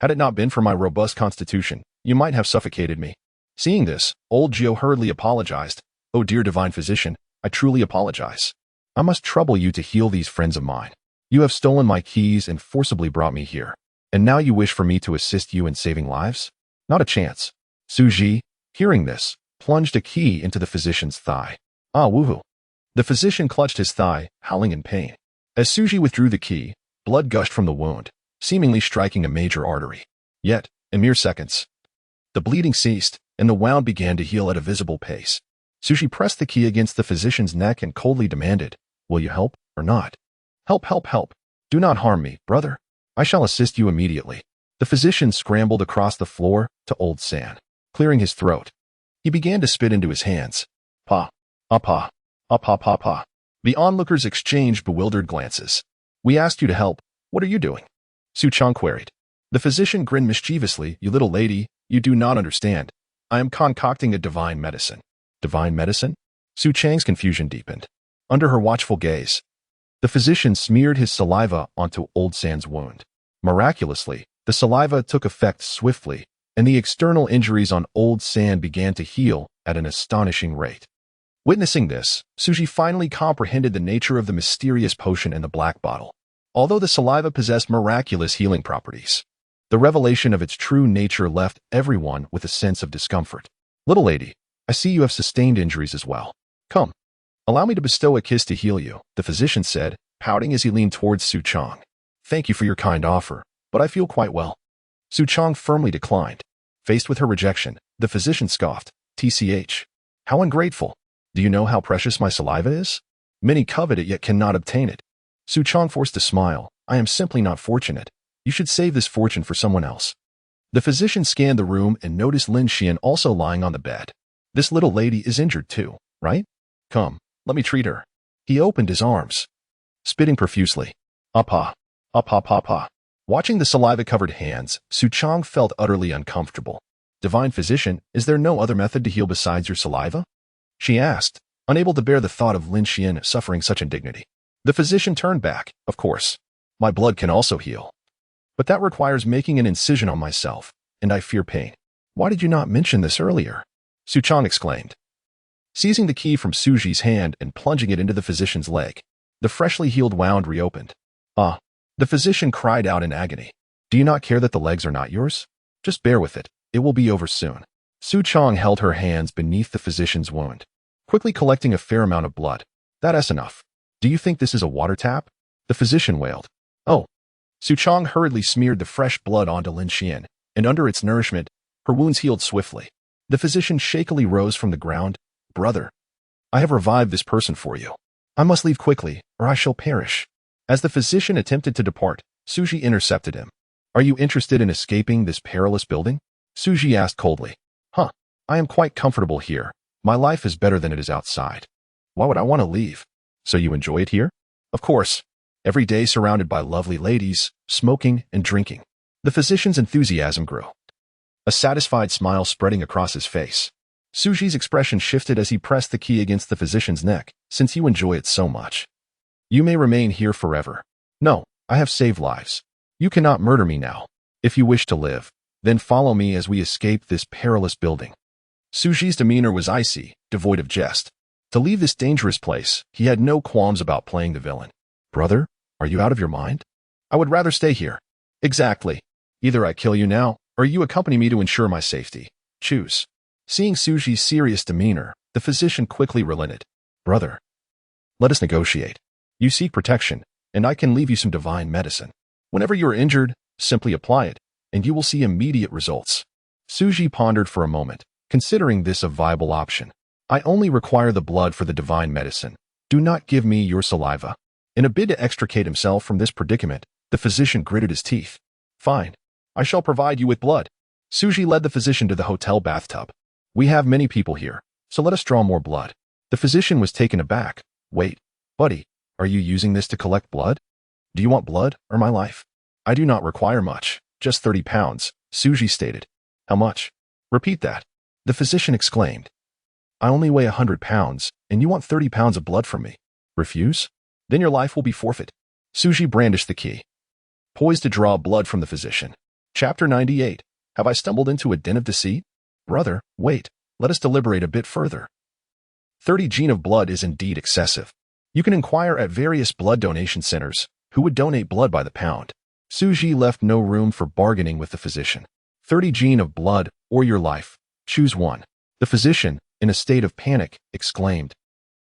Had it not been for my robust constitution, you might have suffocated me. Seeing this, old Jiao hurriedly apologized. Oh dear divine physician, I truly apologize. I must trouble you to heal these friends of mine. You have stolen my keys and forcibly brought me here. And now you wish for me to assist you in saving lives? Not a chance. Xu Zhi, hearing this, plunged a key into the physician's thigh. Ah, woohoo. The physician clutched his thigh, howling in pain. As Xu Zhi withdrew the key, blood gushed from the wound, seemingly striking a major artery. Yet, in mere seconds, the bleeding ceased, and the wound began to heal at a visible pace. Xu Zhi pressed the key against the physician's neck and coldly demanded, will you help or not? Help, help, help. Do not harm me, brother. I shall assist you immediately. The physician scrambled across the floor to old San, clearing his throat. He began to spit into his hands. Pa, pa, pa. The onlookers exchanged bewildered glances. We asked you to help. What are you doing? Su Chang queried. The physician grinned mischievously. You little lady, you do not understand. I am concocting a divine medicine. Divine medicine? Su Chang's confusion deepened. Under her watchful gaze, the physician smeared his saliva onto old San's wound. Miraculously, the saliva took effect swiftly, and the external injuries on old San began to heal at an astonishing rate. Witnessing this, Xu Zhi finally comprehended the nature of the mysterious potion in the black bottle. Although the saliva possessed miraculous healing properties, the revelation of its true nature left everyone with a sense of discomfort. Little lady, I see you have sustained injuries as well. Come, allow me to bestow a kiss to heal you, the physician said, pouting as he leaned towards Su Chang. Thank you for your kind offer, but I feel quite well. Su Chang firmly declined. Faced with her rejection, the physician scoffed. TCH. How ungrateful. Do you know how precious my saliva is? Many covet it yet cannot obtain it. Su Chang forced a smile. I am simply not fortunate. You should save this fortune for someone else. The physician scanned the room and noticed Lin Xian also lying on the bed. This little lady is injured too, right? Come, let me treat her. He opened his arms, spitting profusely. Pa. Watching the saliva-covered hands, Su Chang felt utterly uncomfortable. Divine physician, is there no other method to heal besides your saliva? She asked, unable to bear the thought of Lin Xian suffering such indignity. The physician turned back. Of course, my blood can also heal. But that requires making an incision on myself, and I fear pain. Why did you not mention this earlier? Su Chang exclaimed, seizing the key from Xu Zhi's hand and plunging it into the physician's leg. The freshly healed wound reopened. Ah! The physician cried out in agony. Do you not care that the legs are not yours? Just bear with it. It will be over soon. Su Chang held her hands beneath the physician's wound, quickly collecting a fair amount of blood. That's enough. Do you think this is a water tap? The physician wailed. Oh. Su Chang hurriedly smeared the fresh blood onto Lin Xian, and under its nourishment, her wounds healed swiftly. The physician shakily rose from the ground. Brother, I have revived this person for you. I must leave quickly, or I shall perish. As the physician attempted to depart, Xu Zhi intercepted him. Are you interested in escaping this perilous building? Xu Zhi asked coldly. I am quite comfortable here. My life is better than it is outside. Why would I want to leave? So you enjoy it here? Of course. Every day surrounded by lovely ladies, smoking and drinking. The physician's enthusiasm grew, a satisfied smile spreading across his face. Xu Zhi's expression shifted as he pressed the key against the physician's neck. Since you enjoy it so much, you may remain here forever. No, I have saved lives. You cannot murder me now. If you wish to live, then follow me as we escape this perilous building. Xu Zhi's demeanor was icy, devoid of jest. To leave this dangerous place, he had no qualms about playing the villain. Brother, are you out of your mind? I would rather stay here. Exactly. Either I kill you now, or you accompany me to ensure my safety. Choose. Seeing Xu Zhi's serious demeanor, the physician quickly relented. Brother, let us negotiate. You seek protection, and I can leave you some divine medicine. Whenever you are injured, simply apply it, and you will see immediate results. Xu Zhi pondered for a moment, considering this a viable option. I only require the blood for the divine medicine. Do not give me your saliva. In a bid to extricate himself from this predicament, the physician gritted his teeth. Fine. I shall provide you with blood. Xu Zhi led the physician to the hotel bathtub. We have many people here, So let us draw more blood. The physician was taken aback. Wait, buddy, are you using this to collect blood? Do you want blood or my life? I do not require much, just 30 pounds, Xu Zhi stated. How much? Repeat that. The physician exclaimed. I only weigh 100 pounds, and you want 30 pounds of blood from me. Refuse? Then your life will be forfeit. Xu Zhi brandished the key, poised to draw blood from the physician. Chapter 98. Have I stumbled into a den of deceit? Brother, wait, let us deliberate a bit further. 30 gene of blood is indeed excessive. You can inquire at various blood donation centers who would donate blood by the pound. Xu Zhi left no room for bargaining with the physician. 30 gene of blood or your life. Choose one. The physician, in a state of panic, exclaimed.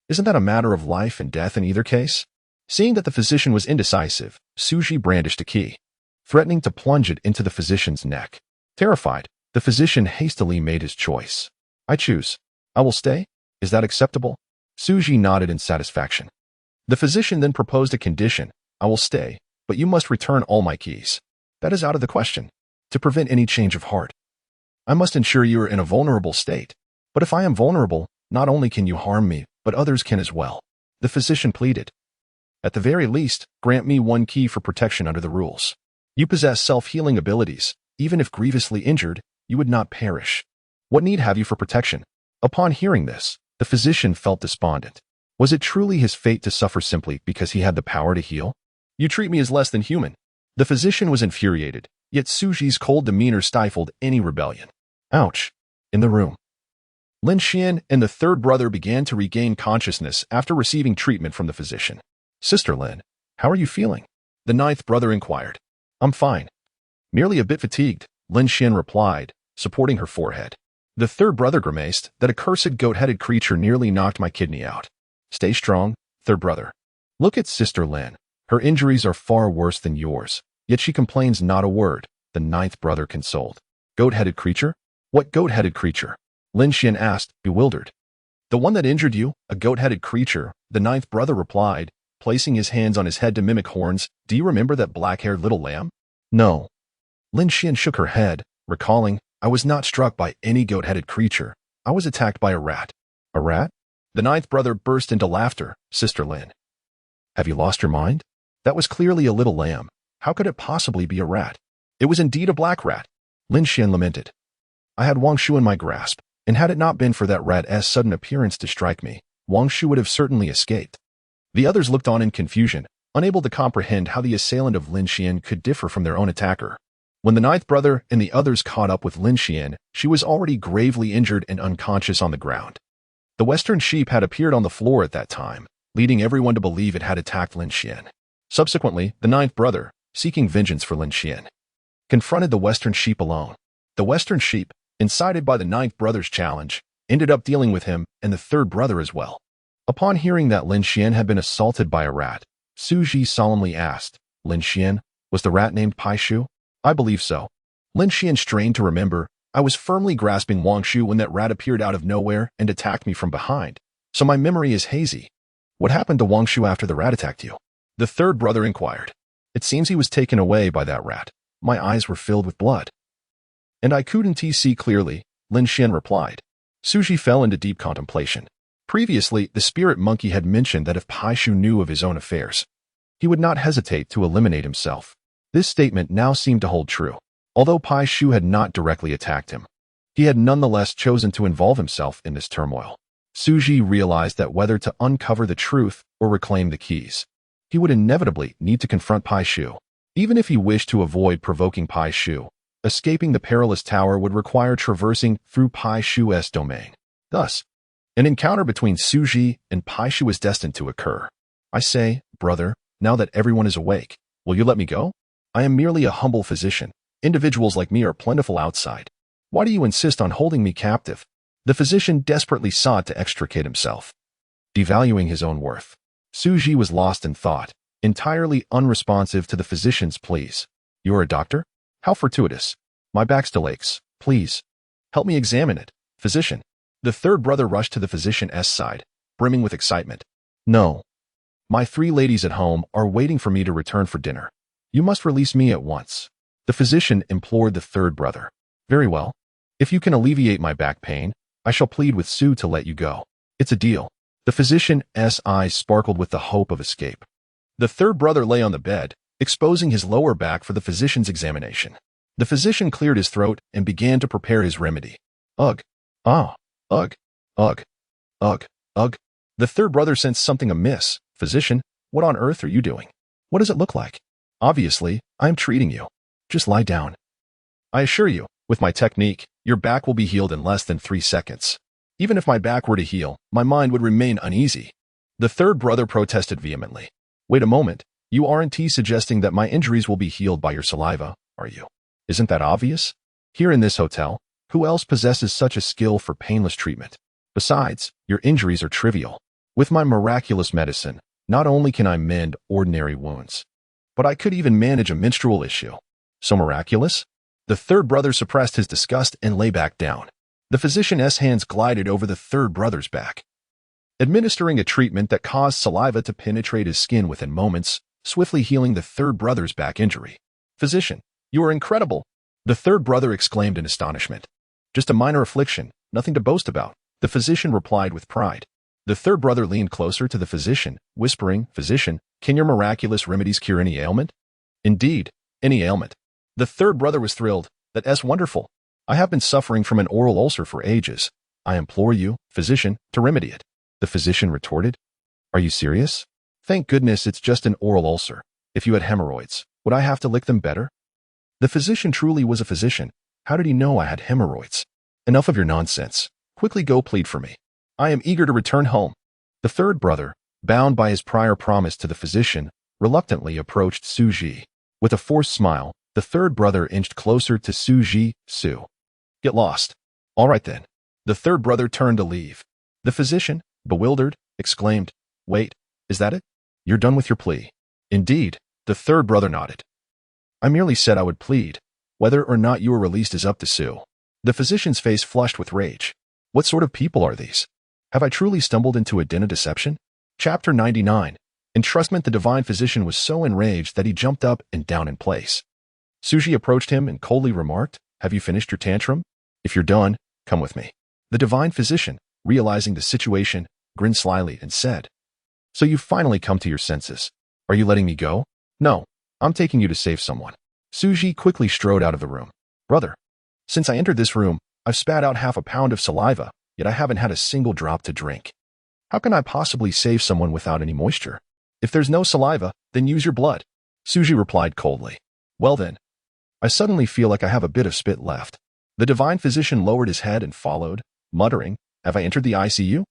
Isn't that a matter of life and death in either case? Seeing that the physician was indecisive, Xu Zhi brandished a key, threatening to plunge it into the physician's neck. Terrified, the physician hastily made his choice. I choose. I will stay. Is that acceptable? Xu Zhi nodded in satisfaction. The physician then proposed a condition. I will stay, but you must return all my keys. That is out of the question. To prevent any change of heart, I must ensure you are in a vulnerable state. But if I am vulnerable, not only can you harm me, but others can as well. The physician pleaded. At the very least, grant me one key for protection under the rules. You possess self-healing abilities. Even if grievously injured, you would not perish. What need have you for protection? Upon hearing this, the physician felt despondent. Was it truly his fate to suffer simply because he had the power to heal? You treat me as less than human. The physician was infuriated, yet Xu Zhi's cold demeanor stifled any rebellion. Ouch. In the room, Lin Xian and the third brother began to regain consciousness after receiving treatment from the physician. Sister Lin, how are you feeling? The ninth brother inquired. I'm fine. Merely a bit fatigued, Lin Xian replied, supporting her forehead. The third brother grimaced. That accursed goat-headed creature nearly knocked my kidney out. Stay strong, third brother. Look at Sister Lin. Her injuries are far worse than yours, yet she complains not a word, the ninth brother consoled. Goat-headed creature? What goat-headed creature? Lin Xian asked, bewildered. The one that injured you, a goat-headed creature, the ninth brother replied, placing his hands on his head to mimic horns. Do you remember that black-haired little lamb? No. Lin Xian shook her head, recalling, I was not struck by any goat-headed creature. I was attacked by a rat. A rat? The ninth brother burst into laughter. Sister Lin. Have you lost your mind? That was clearly a little lamb. How could it possibly be a rat? It was indeed a black rat. Lin Xian lamented. I had Wang Shu in my grasp, and had it not been for that rat's sudden appearance to strike me, Wang Shu would have certainly escaped. The others looked on in confusion, unable to comprehend how the assailant of Lin Xian could differ from their own attacker. When the ninth brother and the others caught up with Lin Xian, she was already gravely injured and unconscious on the ground. The western sheep had appeared on the floor at that time, leading everyone to believe it had attacked Lin Xian. Subsequently, the ninth brother, seeking vengeance for Lin Xian, confronted the western sheep alone. The western sheep, incited by the ninth brother's challenge, ended up dealing with him and the third brother as well. Upon hearing that Lin Xian had been assaulted by a rat, Xu Zhi solemnly asked, Lin Xian, was the rat named Pai Shu? I believe so. Lin Xian strained to remember. I was firmly grasping Wang Shu when that rat appeared out of nowhere and attacked me from behind, so my memory is hazy. What happened to Wang Shu after the rat attacked you? The third brother inquired. It seems he was taken away by that rat. My eyes were filled with blood. And I couldn't see clearly, Lin Xian replied. Xu Zhi fell into deep contemplation. Previously, the spirit monkey had mentioned that if Pai Shu knew of his own affairs, he would not hesitate to eliminate himself. This statement now seemed to hold true. Although Pai Shu had not directly attacked him, he had nonetheless chosen to involve himself in this turmoil. Xu Zhi realized that whether to uncover the truth or reclaim the keys, he would inevitably need to confront Pai Shu. Even if he wished to avoid provoking Pai Shu, escaping the perilous tower would require traversing through Pai Shu's domain. Thus, an encounter between Xu Zhi and Pai Shu is destined to occur. I say, brother, now that everyone is awake, will you let me go? I am merely a humble physician. Individuals like me are plentiful outside. Why do you insist on holding me captive? The physician desperately sought to extricate himself, devaluing his own worth. Xu Zhi was lost in thought, entirely unresponsive to the physician's pleas. You're a doctor? How fortuitous. My back still aches. Please, help me examine it. Physician. The third brother rushed to the physician's side, brimming with excitement. No. My 3 ladies at home are waiting for me to return for dinner. You must release me at once. The physician implored the third brother. Very well. If you can alleviate my back pain, I shall plead with Xu to let you go. It's a deal. The physician's eyes sparkled with the hope of escape. The third brother lay on the bed, exposing his lower back for the physician's examination. The physician cleared his throat and began to prepare his remedy. Ugh. Ah. Ugh. Ugh. Ugh. Ugh. The third brother sensed something amiss. Physician, what on earth are you doing? What does it look like? Obviously, I'm treating you. Just lie down. I assure you, with my technique, your back will be healed in less than 3 seconds. Even if my back were to heal, my mind would remain uneasy. The third brother protested vehemently. Wait a moment, you aren't suggesting that my injuries will be healed by your saliva, are you? Isn't that obvious? Here in this hotel, who else possesses such a skill for painless treatment? Besides, your injuries are trivial. With my miraculous medicine, not only can I mend ordinary wounds, but I could even manage a menstrual issue. So miraculous? The third brother suppressed his disgust and lay back down. The physician's hands glided over the third brother's back, administering a treatment that caused saliva to penetrate his skin within moments, swiftly healing the third brother's back injury. Physician, you are incredible, the third brother exclaimed in astonishment. Just a minor affliction, nothing to boast about, the physician replied with pride. The third brother leaned closer to the physician, whispering, Physician, can your miraculous remedies cure any ailment? Indeed, any ailment. The third brother was thrilled. That's wonderful. I have been suffering from an oral ulcer for ages. I implore you, physician, to remedy it. The physician retorted. Are you serious? Thank goodness it's just an oral ulcer. If you had hemorrhoids, would I have to lick them better? The physician truly was a physician. How did he know I had hemorrhoids? Enough of your nonsense. Quickly go plead for me. I am eager to return home. The third brother, bound by his prior promise to the physician, reluctantly approached Xu Zhi. With a forced smile, the third brother inched closer to Xu Zhi. Xu. Get lost. All right then. The third brother turned to leave. The physician, bewildered, exclaimed, Wait, is that it? You're done with your plea? Indeed, the third brother nodded. I merely said I would plead. Whether or not you are released is up to Xu. The physician's face flushed with rage. What sort of people are these? Have I truly stumbled into a den of deception? Chapter 99. Entrustment. The divine physician was so enraged that he jumped up and down in place. Xu Zhi approached him and coldly remarked, Have you finished your tantrum? If you're done, come with me. The divine physician, realizing the situation, grinned slyly and said, So you've finally come to your senses. Are you letting me go? No, I'm taking you to save someone. Xu Zhi quickly strode out of the room. Brother, since I entered this room, I've spat out half a pound of saliva, yet I haven't had a single drop to drink. How can I possibly save someone without any moisture? If there's no saliva, then use your blood. Xu Zhi replied coldly. Well then, I suddenly feel like I have a bit of spit left. The divine physician lowered his head and followed, muttering, Have I entered the ICU?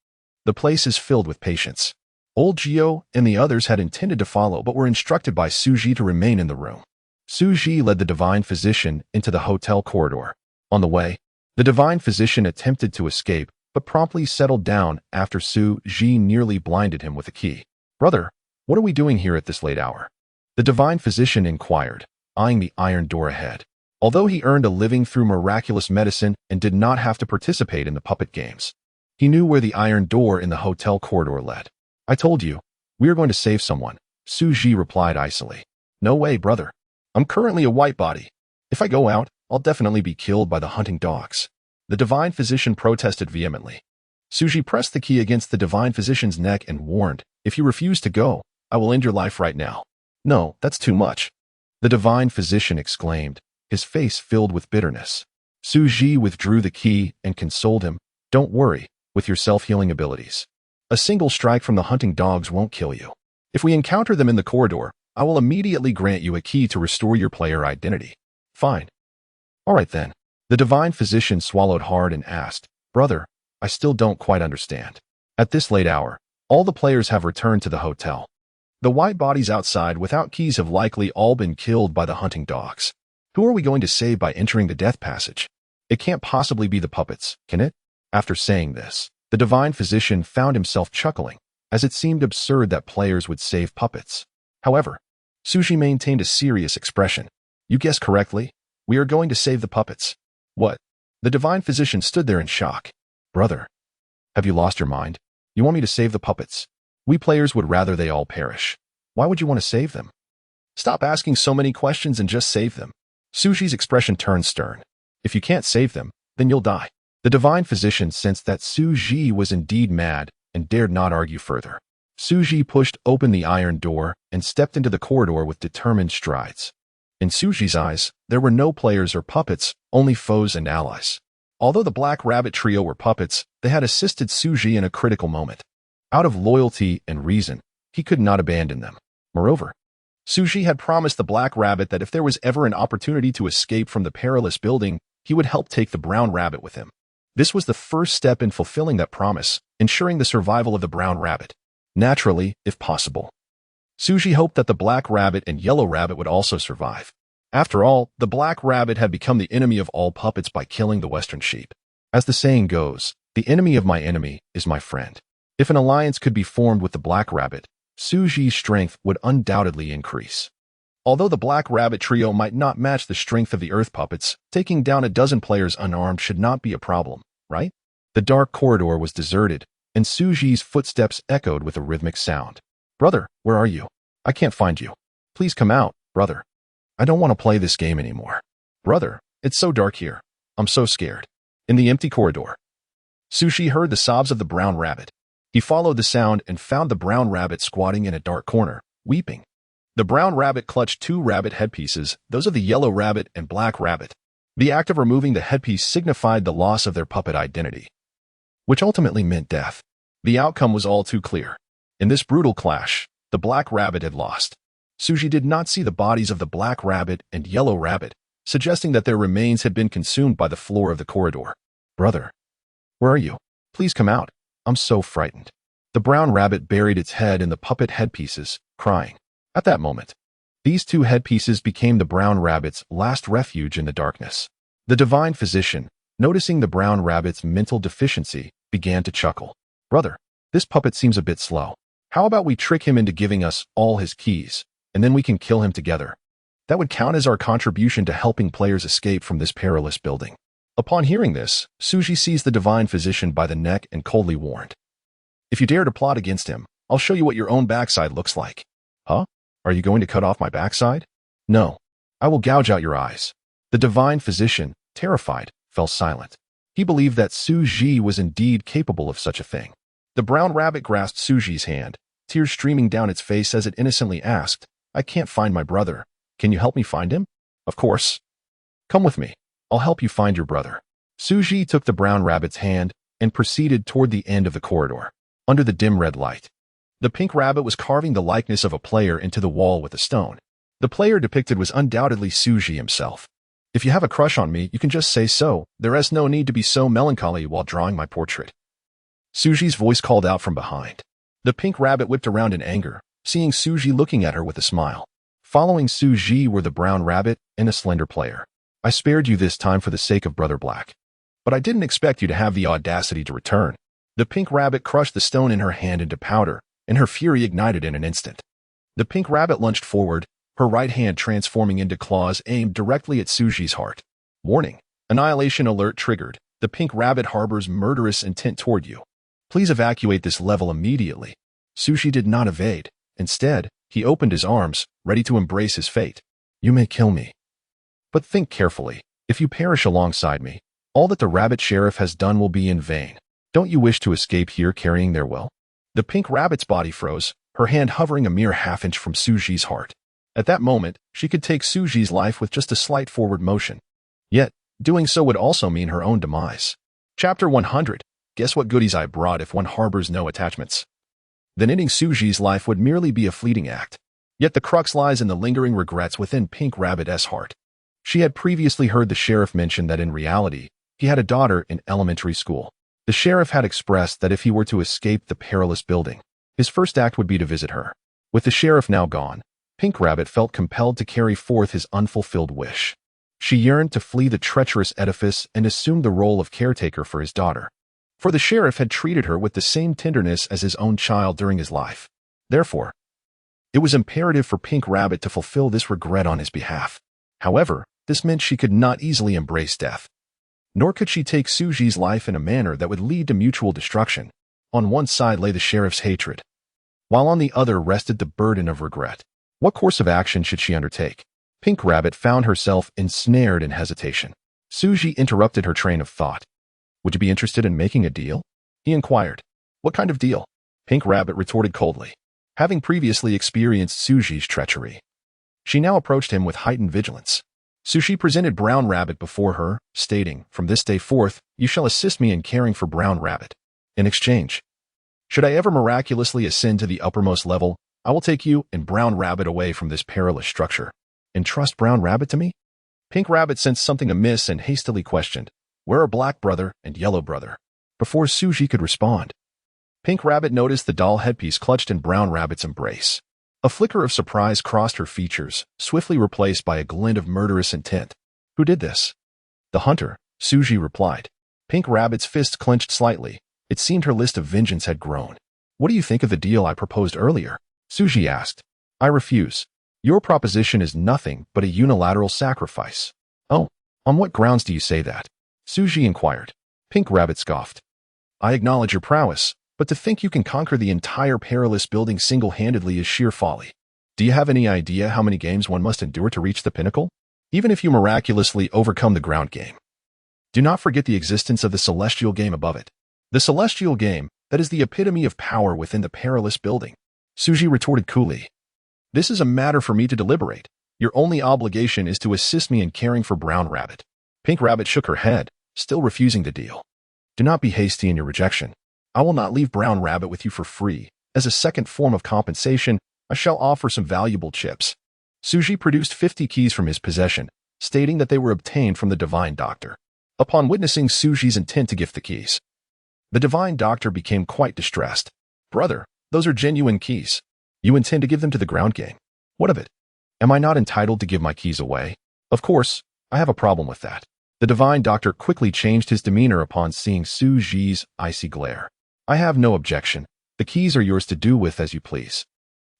The place is filled with patients. Old Gio and the others had intended to follow but were instructed by Xu Zhi to remain in the room. Xu Zhi led the divine physician into the hotel corridor. On the way, the divine physician attempted to escape, but promptly settled down after Xu Zhi nearly blinded him with a key. Brother, what are we doing here at this late hour? The divine physician inquired, eyeing the iron door ahead. Although he earned a living through miraculous medicine and did not have to participate in the puppet games, he knew where the iron door in the hotel corridor led. I told you, we are going to save someone, Xu Zhi replied icily. No way, brother. I'm currently a white body. If I go out, I'll definitely be killed by the hunting dogs. The divine physician protested vehemently. Xu Zhi pressed the key against the divine physician's neck and warned, If you refuse to go, I will end your life right now. No, that's too much. The divine physician exclaimed, his face filled with bitterness. Xu Zhi withdrew the key and consoled him, Don't worry, with your self-healing abilities. A single strike from the hunting dogs won't kill you. If we encounter them in the corridor, I will immediately grant you a key to restore your player identity. Fine. All right then. The divine physician swallowed hard and asked, Brother, I still don't quite understand. At this late hour, all the players have returned to the hotel. The white bodies outside without keys have likely all been killed by the hunting dogs. Who are we going to save by entering the death passage? It can't possibly be the puppets, can it? After saying this, the divine physician found himself chuckling, as it seemed absurd that players would save puppets. However, Xu Zhi maintained a serious expression. You guessed correctly. We are going to save the puppets. What? The divine physician stood there in shock. Brother, have you lost your mind? You want me to save the puppets? We players would rather they all perish. Why would you want to save them? Stop asking so many questions and just save them. Xu Zhi's expression turned stern. If you can't save them, then you'll die. The divine physician sensed that Xu Zhi was indeed mad and dared not argue further. Xu Zhi pushed open the iron door and stepped into the corridor with determined strides. In Xu Zhi's eyes, there were no players or puppets, only foes and allies. Although the Black Rabbit trio were puppets, they had assisted Xu Zhi in a critical moment. Out of loyalty and reason, he could not abandon them. Moreover, Xu Zhi had promised the Black Rabbit that if there was ever an opportunity to escape from the perilous building, he would help take the Brown Rabbit with him. This was the first step in fulfilling that promise, ensuring the survival of the Brown Rabbit. Naturally, if possible. Xu Zhi hoped that the Black Rabbit and Yellow Rabbit would also survive. After all, the Black Rabbit had become the enemy of all puppets by killing the Western Sheep. As the saying goes, the enemy of my enemy is my friend. If an alliance could be formed with the Black Rabbit, Xu Zhi's strength would undoubtedly increase. Although the Black Rabbit trio might not match the strength of the Earth puppets, taking down a dozen players unarmed should not be a problem, right? The dark corridor was deserted, and Xu Zhi's footsteps echoed with a rhythmic sound. Brother, where are you? I can't find you. Please come out, brother. I don't want to play this game anymore. Brother, it's so dark here. I'm so scared. In the empty corridor, Xu Zhi heard the sobs of the Brown Rabbit. He followed the sound and found the Brown Rabbit squatting in a dark corner, weeping. The Brown Rabbit clutched two rabbit headpieces, those of the Yellow Rabbit and Black Rabbit. The act of removing the headpiece signified the loss of their puppet identity, which ultimately meant death. The outcome was all too clear. In this brutal clash, the Black Rabbit had lost. Xu Zhi did not see the bodies of the Black Rabbit and Yellow Rabbit, suggesting that their remains had been consumed by the floor of the corridor. Brother, where are you? Please come out. I'm so frightened. The Brown Rabbit buried its head in the puppet headpieces, crying. At that moment, these two headpieces became the Brown Rabbit's last refuge in the darkness. The divine physician, noticing the Brown Rabbit's mental deficiency, began to chuckle. Brother, this puppet seems a bit slow. How about we trick him into giving us all his keys, and then we can kill him together? That would count as our contribution to helping players escape from this perilous building. Upon hearing this, Xu Zhi seized the divine physician by the neck and coldly warned. If you dare to plot against him, I'll show you what your own backside looks like. Huh? Are you going to cut off my backside? No. I will gouge out your eyes. The divine physician, terrified, fell silent. He believed that Xu Zhi was indeed capable of such a thing. The Brown Rabbit grasped Xu Zhi's hand, tears streaming down its face as it innocently asked, I can't find my brother. Can you help me find him? Of course. Come with me. I'll help you find your brother. Xu Zhi took the Brown Rabbit's hand and proceeded toward the end of the corridor, under the dim red light. The Pink Rabbit was carving the likeness of a player into the wall with a stone. The player depicted was undoubtedly Xu Zhi himself. If you have a crush on me, you can just say so. There is no need to be so melancholy while drawing my portrait. Xu Zhi's voice called out from behind. The Pink Rabbit whipped around in anger, seeing Xu Zhi looking at her with a smile. Following Xu Zhi were the Brown Rabbit and a slender player. I spared you this time for the sake of Brother Black. But I didn't expect you to have the audacity to return. The Pink Rabbit crushed the stone in her hand into powder, and her fury ignited in an instant. The Pink Rabbit lunged forward, her right hand transforming into claws aimed directly at Xu Zhi's heart. Warning. Annihilation alert triggered. The Pink Rabbit harbors murderous intent toward you. Please evacuate this level immediately. Xu Zhi did not evade. Instead, he opened his arms, ready to embrace his fate. You may kill me. But think carefully. If you perish alongside me, all that the Rabbit Sheriff has done will be in vain. Don't you wish to escape here carrying their will? The Pink Rabbit's body froze, her hand hovering a mere half-inch from Xu Zhi's heart. At that moment, she could take Xu Zhi's life with just a slight forward motion. Yet, doing so would also mean her own demise. Chapter 100. Guess what goodies I brought if one harbors no attachments? Then ending Xu Zhi's life would merely be a fleeting act. Yet the crux lies in the lingering regrets within Pink Rabbit's heart. She had previously heard the sheriff mention that in reality, he had a daughter in elementary school. The sheriff had expressed that if he were to escape the perilous building, his first act would be to visit her. With the sheriff now gone, Pink Rabbit felt compelled to carry forth his unfulfilled wish. She yearned to flee the treacherous edifice and assume the role of caretaker for his daughter. For the sheriff had treated her with the same tenderness as his own child during his life. Therefore, it was imperative for Pink Rabbit to fulfill this regret on his behalf. However, this meant she could not easily embrace death. Nor could she take Xu Zhi's life in a manner that would lead to mutual destruction. On one side lay the sheriff's hatred, while on the other rested the burden of regret. What course of action should she undertake? Pink Rabbit found herself ensnared in hesitation. Xu Zhi interrupted her train of thought. Would you be interested in making a deal? He inquired. What kind of deal? Pink Rabbit retorted coldly. Having previously experienced Xu Zhi's treachery, she now approached him with heightened vigilance. Xu Zhi presented Brown Rabbit before her, stating, "From this day forth, you shall assist me in caring for Brown Rabbit. In exchange, should I ever miraculously ascend to the uppermost level, I will take you and Brown Rabbit away from this perilous structure. Entrust Brown Rabbit to me?" Pink Rabbit sensed something amiss and hastily questioned, "Where are Black Brother and Yellow Brother?" Before Xu Zhi could respond, Pink Rabbit noticed the doll headpiece clutched in Brown Rabbit's embrace. A flicker of surprise crossed her features, swiftly replaced by a glint of murderous intent. "Who did this?" "The hunter," Xu Zhi replied. Pink Rabbit's fists clenched slightly. It seemed her list of vengeance had grown. "What do you think of the deal I proposed earlier?" Xu Zhi asked. "I refuse. Your proposition is nothing but a unilateral sacrifice." "Oh, on what grounds do you say that?" Xu Zhi inquired. Pink Rabbit scoffed. "I acknowledge your prowess, but to think you can conquer the entire perilous building single-handedly is sheer folly. Do you have any idea how many games one must endure to reach the pinnacle? Even if you miraculously overcome the ground game. Do not forget the existence of the celestial game above it. The celestial game, that is the epitome of power within the perilous building." Xu Zhi retorted coolly. "This is a matter for me to deliberate. Your only obligation is to assist me in caring for Brown Rabbit." Pink Rabbit shook her head, still refusing the deal. "Do not be hasty in your rejection. I will not leave Brown Rabbit with you for free. As a second form of compensation, I shall offer some valuable chips." Xu Zhi produced 50 keys from his possession, stating that they were obtained from the Divine Doctor. Upon witnessing Xu Zhi's intent to gift the keys, the Divine Doctor became quite distressed. "Brother, those are genuine keys. You intend to give them to the ground game. What of it? Am I not entitled to give my keys away?" "Of course, I have a problem with that." The Divine Doctor quickly changed his demeanor upon seeing Xu Zhi's icy glare. "I have no objection. The keys are yours to do with as you please.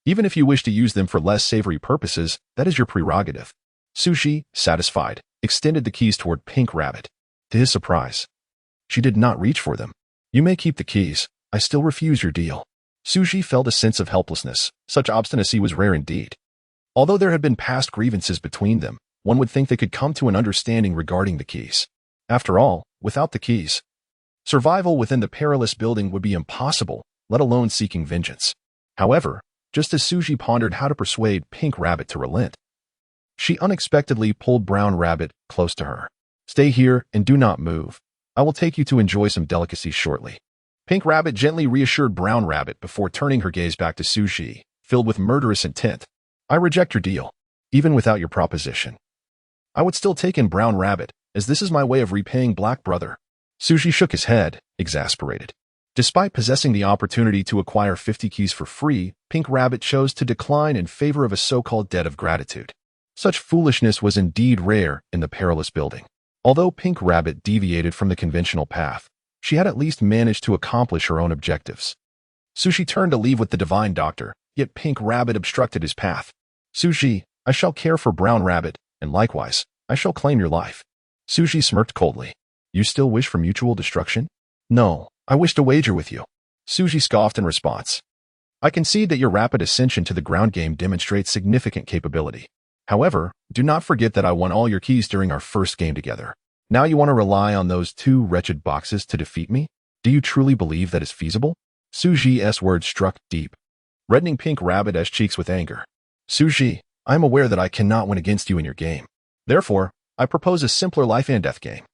Even if you wish to use them for less savory purposes, that is your prerogative." Xu Zhi, satisfied, extended the keys toward Pink Rabbit. To his surprise, she did not reach for them. "You may keep the keys. I still refuse your deal." Xu Zhi felt a sense of helplessness. Such obstinacy was rare indeed. Although there had been past grievances between them, one would think they could come to an understanding regarding the keys. After all, without the keys, survival within the perilous building would be impossible, let alone seeking vengeance. However, just as Xu Zhi pondered how to persuade Pink Rabbit to relent, she unexpectedly pulled Brown Rabbit close to her. "Stay here and do not move. I will take you to enjoy some delicacies shortly." Pink Rabbit gently reassured Brown Rabbit before turning her gaze back to Xu Zhi, filled with murderous intent. "I reject your deal. Even without your proposition, I would still take in Brown Rabbit, as this is my way of repaying Black Brother." Xu Zhi shook his head, exasperated. Despite possessing the opportunity to acquire 50 keys for free, Pink Rabbit chose to decline in favor of a so-called debt of gratitude. Such foolishness was indeed rare in the perilous building. Although Pink Rabbit deviated from the conventional path, she had at least managed to accomplish her own objectives. Xu Zhi turned to leave with the Divine Doctor, yet Pink Rabbit obstructed his path. "Xu Zhi, I shall care for Brown Rabbit, and likewise, I shall claim your life." Xu Zhi smirked coldly. "You still wish for mutual destruction?" "No, I wish to wager with you." Xu Zhi scoffed in response. "I concede that your rapid ascension to the ground game demonstrates significant capability. However, do not forget that I won all your keys during our first game together. Now you want to rely on those two wretched boxes to defeat me? Do you truly believe that is feasible?" Xu Zhi's words struck deep, reddening Pink Rabbit's cheeks with anger. "Xu Zhi, I am aware that I cannot win against you in your game. Therefore, I propose a simpler life and death game."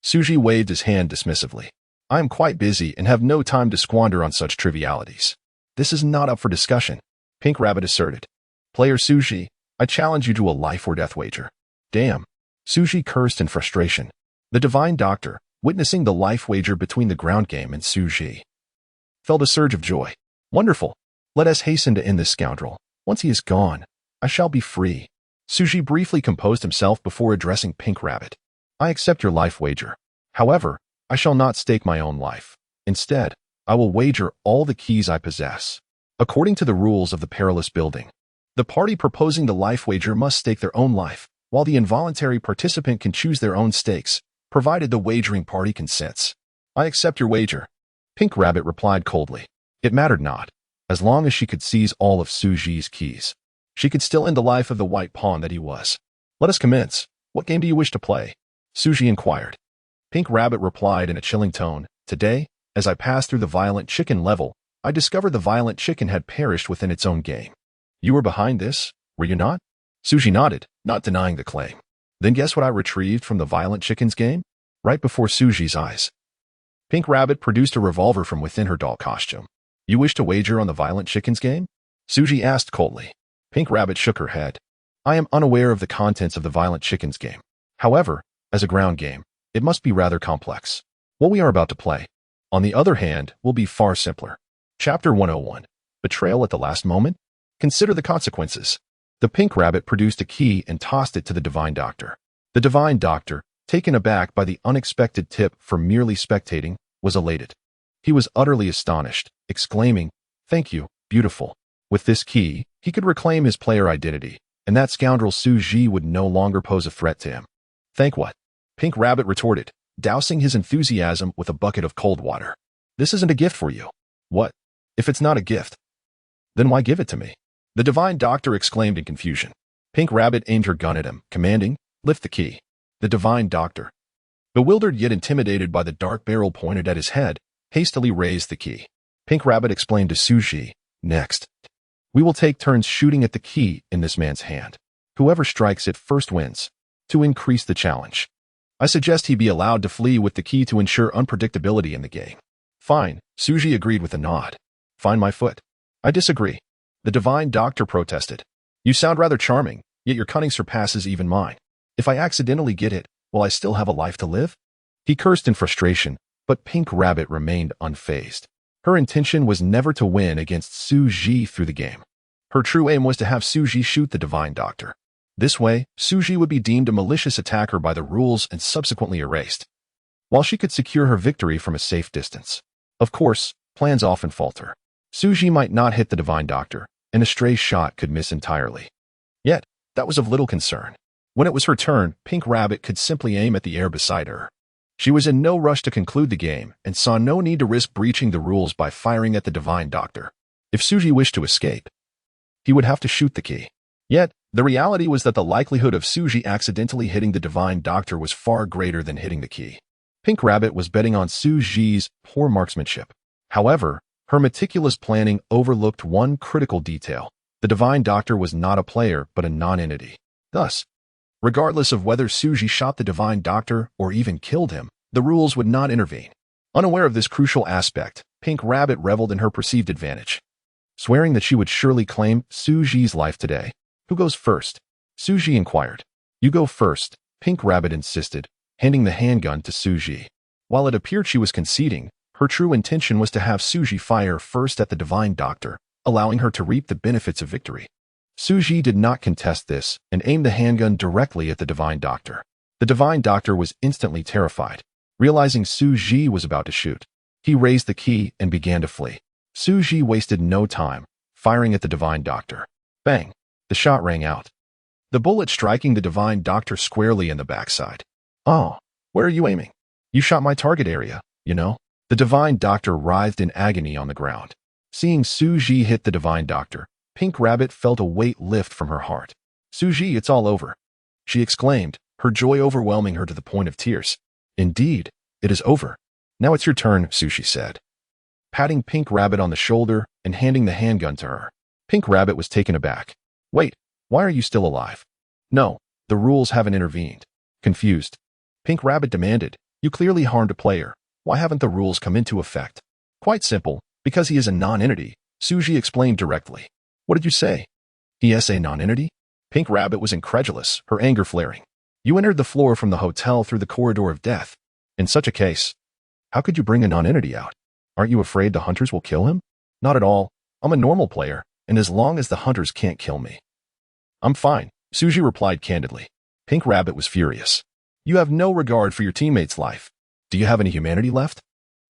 Xu Zhi waved his hand dismissively. "I am quite busy and have no time to squander on such trivialities. This is not up for discussion," Pink Rabbit asserted. "Player Xu Zhi, I challenge you to a life or death wager." "Damn." Xu Zhi cursed in frustration. The Divine Doctor, witnessing the life wager between the ground game and Xu Zhi, felt a surge of joy. "Wonderful. Let us hasten to end this scoundrel. Once he is gone, I shall be free." Xu Zhi briefly composed himself before addressing Pink Rabbit. "I accept your life wager. However, I shall not stake my own life. Instead, I will wager all the keys I possess. According to the rules of the perilous building, the party proposing the life wager must stake their own life, while the involuntary participant can choose their own stakes, provided the wagering party consents." "I accept your wager," Pink Rabbit replied coldly. It mattered not. As long as she could seize all of Xu Zhi's keys, she could still end the life of the white pawn that he was. "Let us commence. What game do you wish to play?" Xu Zhi inquired. Pink Rabbit replied in a chilling tone. Today, as I passed through the violent chicken level, I discovered the violent chicken had perished within its own game. You were behind this, were you not? Xu Zhi nodded, not denying the claim. Then guess what I retrieved from the violent chicken's game? Right before Xu Zhi's eyes. Pink Rabbit produced a revolver from within her doll costume. You wish to wager on the violent chicken's game? Xu Zhi asked coldly. Pink Rabbit shook her head. I am unaware of the contents of the violent chicken's game. However, as a ground game, it must be rather complex. What we are about to play, on the other hand, will be far simpler. Chapter 101. Betrayal at the last moment? Consider the consequences. The Pink Rabbit produced a key and tossed it to the Divine Doctor. The Divine Doctor, taken aback by the unexpected tip for merely spectating, was elated. He was utterly astonished, exclaiming, "Thank you, beautiful." With this key, he could reclaim his player identity, and that scoundrel Xu Zhi would no longer pose a threat to him. Thank what? Pink Rabbit retorted, dousing his enthusiasm with a bucket of cold water. This isn't a gift for you. What? If it's not a gift, then why give it to me? The Divine Doctor exclaimed in confusion. Pink Rabbit aimed her gun at him, commanding, lift the key. The Divine Doctor, bewildered yet intimidated by the dark barrel pointed at his head, hastily raised the key. Pink Rabbit explained to Xu Zhi, next, we will take turns shooting at the key in this man's hand. Whoever strikes it first wins. To increase the challenge, I suggest he be allowed to flee with the key to ensure unpredictability in the game. Fine, Xu Zhi agreed with a nod. Find my foot. I disagree. The Divine Doctor protested. You sound rather charming, yet your cunning surpasses even mine. If I accidentally get it, will I still have a life to live? He cursed in frustration, but Pink Rabbit remained unfazed. Her intention was never to win against Xu Zhi through the game. Her true aim was to have Xu Zhi shoot the Divine Doctor. This way, Xu Zhi would be deemed a malicious attacker by the rules and subsequently erased, while she could secure her victory from a safe distance. Of course, plans often falter. Xu Zhi might not hit the Divine Doctor, and a stray shot could miss entirely. Yet, that was of little concern. When it was her turn, Pink Rabbit could simply aim at the air beside her. She was in no rush to conclude the game and saw no need to risk breaching the rules by firing at the Divine Doctor. If Xu Zhi wished to escape, he would have to shoot the key. Yet, the reality was that the likelihood of Xu Zhi accidentally hitting the Divine Doctor was far greater than hitting the key. Pink Rabbit was betting on Xu Zhi's poor marksmanship. However, her meticulous planning overlooked one critical detail. The Divine Doctor was not a player but a non-entity. Thus, regardless of whether Xu Zhi shot the Divine Doctor or even killed him, the rules would not intervene. Unaware of this crucial aspect, Pink Rabbit reveled in her perceived advantage, swearing that she would surely claim Xu Zhi's life today. Who goes first? Xu Zhi inquired. You go first, Pink Rabbit insisted, handing the handgun to Xu Zhi. While it appeared she was conceding, her true intention was to have Xu Zhi fire first at the Divine Doctor, allowing her to reap the benefits of victory. Xu Zhi did not contest this and aimed the handgun directly at the Divine Doctor. The Divine Doctor was instantly terrified. Realizing Xu Zhi was about to shoot, he raised the key and began to flee. Xu Zhi wasted no time, firing at the Divine Doctor. Bang! The shot rang out, the bullet striking the Divine Doctor squarely in the backside. Oh, where are you aiming? You shot my target area, you know. The Divine Doctor writhed in agony on the ground. Seeing Xu Zhi hit the Divine Doctor, Pink Rabbit felt a weight lift from her heart. Xu Zhi, it's all over, she exclaimed, her joy overwhelming her to the point of tears. Indeed, it is over. Now it's your turn, Xu Zhi said, patting Pink Rabbit on the shoulder and handing the handgun to her. Pink Rabbit was taken aback. Wait, why are you still alive? No, the rules haven't intervened. Confused, Pink Rabbit demanded, you clearly harmed a player. Why haven't the rules come into effect? Quite simple, because he is a non-entity, Xu Zhi explained directly. What did you say? He is a non-entity? Pink Rabbit was incredulous, her anger flaring. You entered the floor from the hotel through the corridor of death. In such a case, how could you bring a non-entity out? Aren't you afraid the hunters will kill him? Not at all. I'm a normal player, and as long as the hunters can't kill me, I'm fine, Xu Zhi replied candidly. Pink Rabbit was furious. You have no regard for your teammate's life. Do you have any humanity left?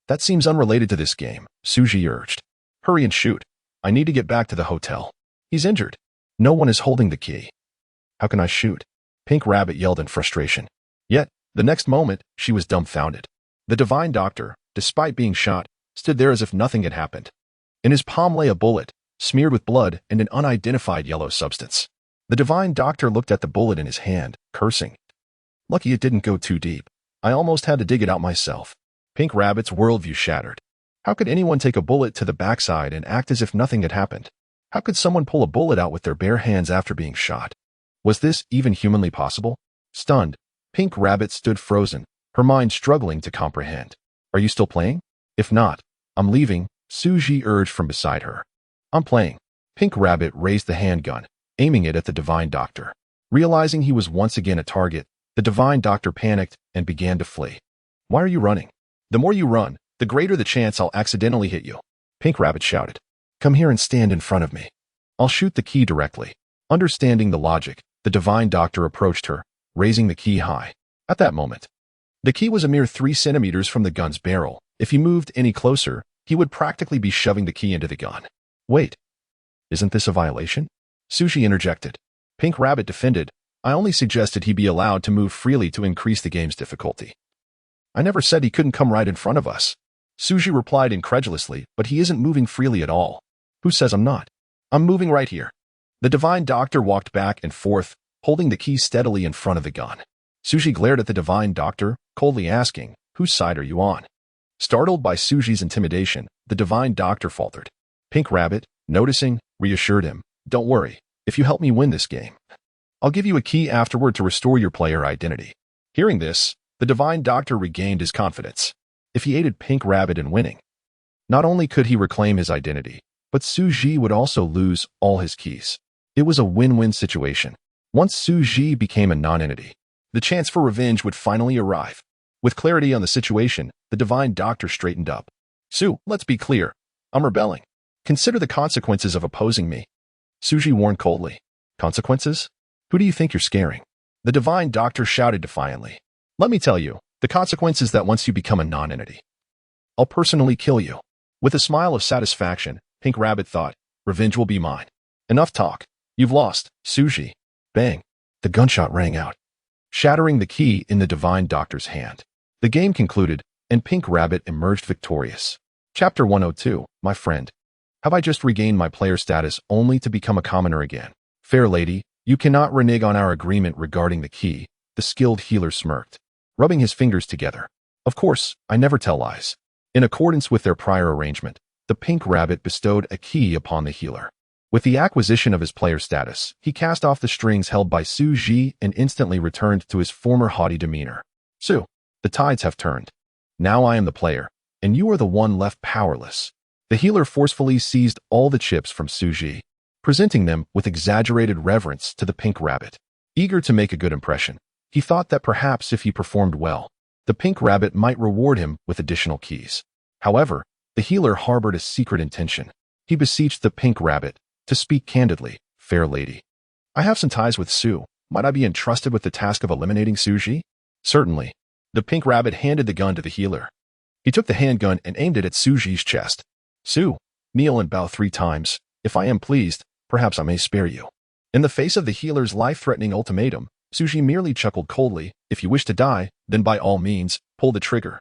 That seems unrelated to this game, Xu Zhi urged. Hurry and shoot. I need to get back to the hotel. He's injured. No one is holding the key. How can I shoot? Pink Rabbit yelled in frustration. Yet, the next moment, she was dumbfounded. The Divine Doctor, despite being shot, stood there as if nothing had happened. In his palm lay a bullet, smeared with blood and an unidentified yellow substance. The Divine Doctor looked at the bullet in his hand, cursing. Lucky it didn't go too deep. I almost had to dig it out myself. Pink Rabbit's worldview shattered. How could anyone take a bullet to the backside and act as if nothing had happened? How could someone pull a bullet out with their bare hands after being shot? Was this even humanly possible? Stunned, Pink Rabbit stood frozen, her mind struggling to comprehend. Are you still playing? If not, I'm leaving, Xu Zhi urged from beside her. I'm playing. Pink Rabbit raised the handgun, aiming it at the Divine Doctor. Realizing he was once again a target, the Divine Doctor panicked and began to flee. Why are you running? The more you run, the greater the chance I'll accidentally hit you, Pink Rabbit shouted. Come here and stand in front of me. I'll shoot the key directly. Understanding the logic, the Divine Doctor approached her, raising the key high. At that moment, the key was a mere 3 centimeters from the gun's barrel. If he moved any closer, he would practically be shoving the key into the gun. Wait, isn't this a violation? Xu Zhi interjected. Pink Rabbit defended. I only suggested he be allowed to move freely to increase the game's difficulty. I never said he couldn't come right in front of us. Xu Zhi replied incredulously, but he isn't moving freely at all. Who says I'm not? I'm moving right here. The Divine Doctor walked back and forth, holding the key steadily in front of the gun. Xu Zhi glared at the Divine Doctor, coldly asking, whose side are you on? Startled by Xu Zhi's intimidation, the Divine Doctor faltered. Pink Rabbit, noticing, reassured him, don't worry, if you help me win this game, I'll give you a key afterward to restore your player identity. Hearing this, the Divine Doctor regained his confidence. If he aided Pink Rabbit in winning, not only could he reclaim his identity, but Xu Zhi would also lose all his keys. It was a win-win situation. Once Xu Zhi became a non-entity, the chance for revenge would finally arrive. With clarity on the situation, the Divine Doctor straightened up. Xu, let's be clear. I'm rebelling. Consider the consequences of opposing me. Xu Zhi warned coldly. Consequences? Who do you think you're scaring? The Divine Doctor shouted defiantly. Let me tell you, the consequence is that once you become a non-entity, I'll personally kill you. With a smile of satisfaction, Pink Rabbit thought, revenge will be mine. Enough talk. You've lost, Xu Zhi. Bang. The gunshot rang out, shattering the key in the Divine Doctor's hand. The game concluded, and Pink Rabbit emerged victorious. Chapter 102, My Friend. Have I just regained my player status only to become a commoner again? Fair lady, you cannot renege on our agreement regarding the key, the skilled healer smirked, rubbing his fingers together. Of course, I never tell lies. In accordance with their prior arrangement, the Pink Rabbit bestowed a key upon the healer. With the acquisition of his player status, he cast off the strings held by Xu Zhi and instantly returned to his former haughty demeanor. Xu, the tides have turned. Now I am the player, and you are the one left powerless. The healer forcefully seized all the chips from Xu Zhi, presenting them with exaggerated reverence to the Pink Rabbit. Eager to make a good impression, he thought that perhaps if he performed well, the Pink Rabbit might reward him with additional keys. However, the healer harbored a secret intention. He beseeched the Pink Rabbit to speak candidly. Fair lady, I have some ties with Xu. Might I be entrusted with the task of eliminating Xu Zhi? Certainly. The Pink Rabbit handed the gun to the healer. He took the handgun and aimed it at Xu Zhi's chest. Xu, kneel and bow 3 times. If I am pleased, perhaps I may spare you. In the face of the healer's life-threatening ultimatum, Xu Zhi merely chuckled coldly. If you wish to die, then by all means, pull the trigger.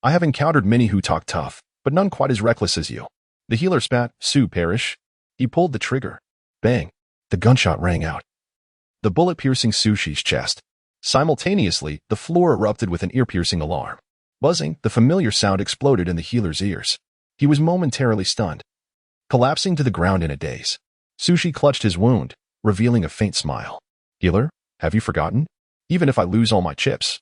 I have encountered many who talk tough, but none quite as reckless as you. The healer spat. Xu perish. He pulled the trigger. Bang. The gunshot rang out, the bullet piercing Xu Zhi's chest. Simultaneously, the floor erupted with an ear-piercing alarm. Buzzing, the familiar sound exploded in the healer's ears. He was momentarily stunned, collapsing to the ground in a daze. Xu Zhi clutched his wound, revealing a faint smile. Healer, have you forgotten? Even if I lose all my chips,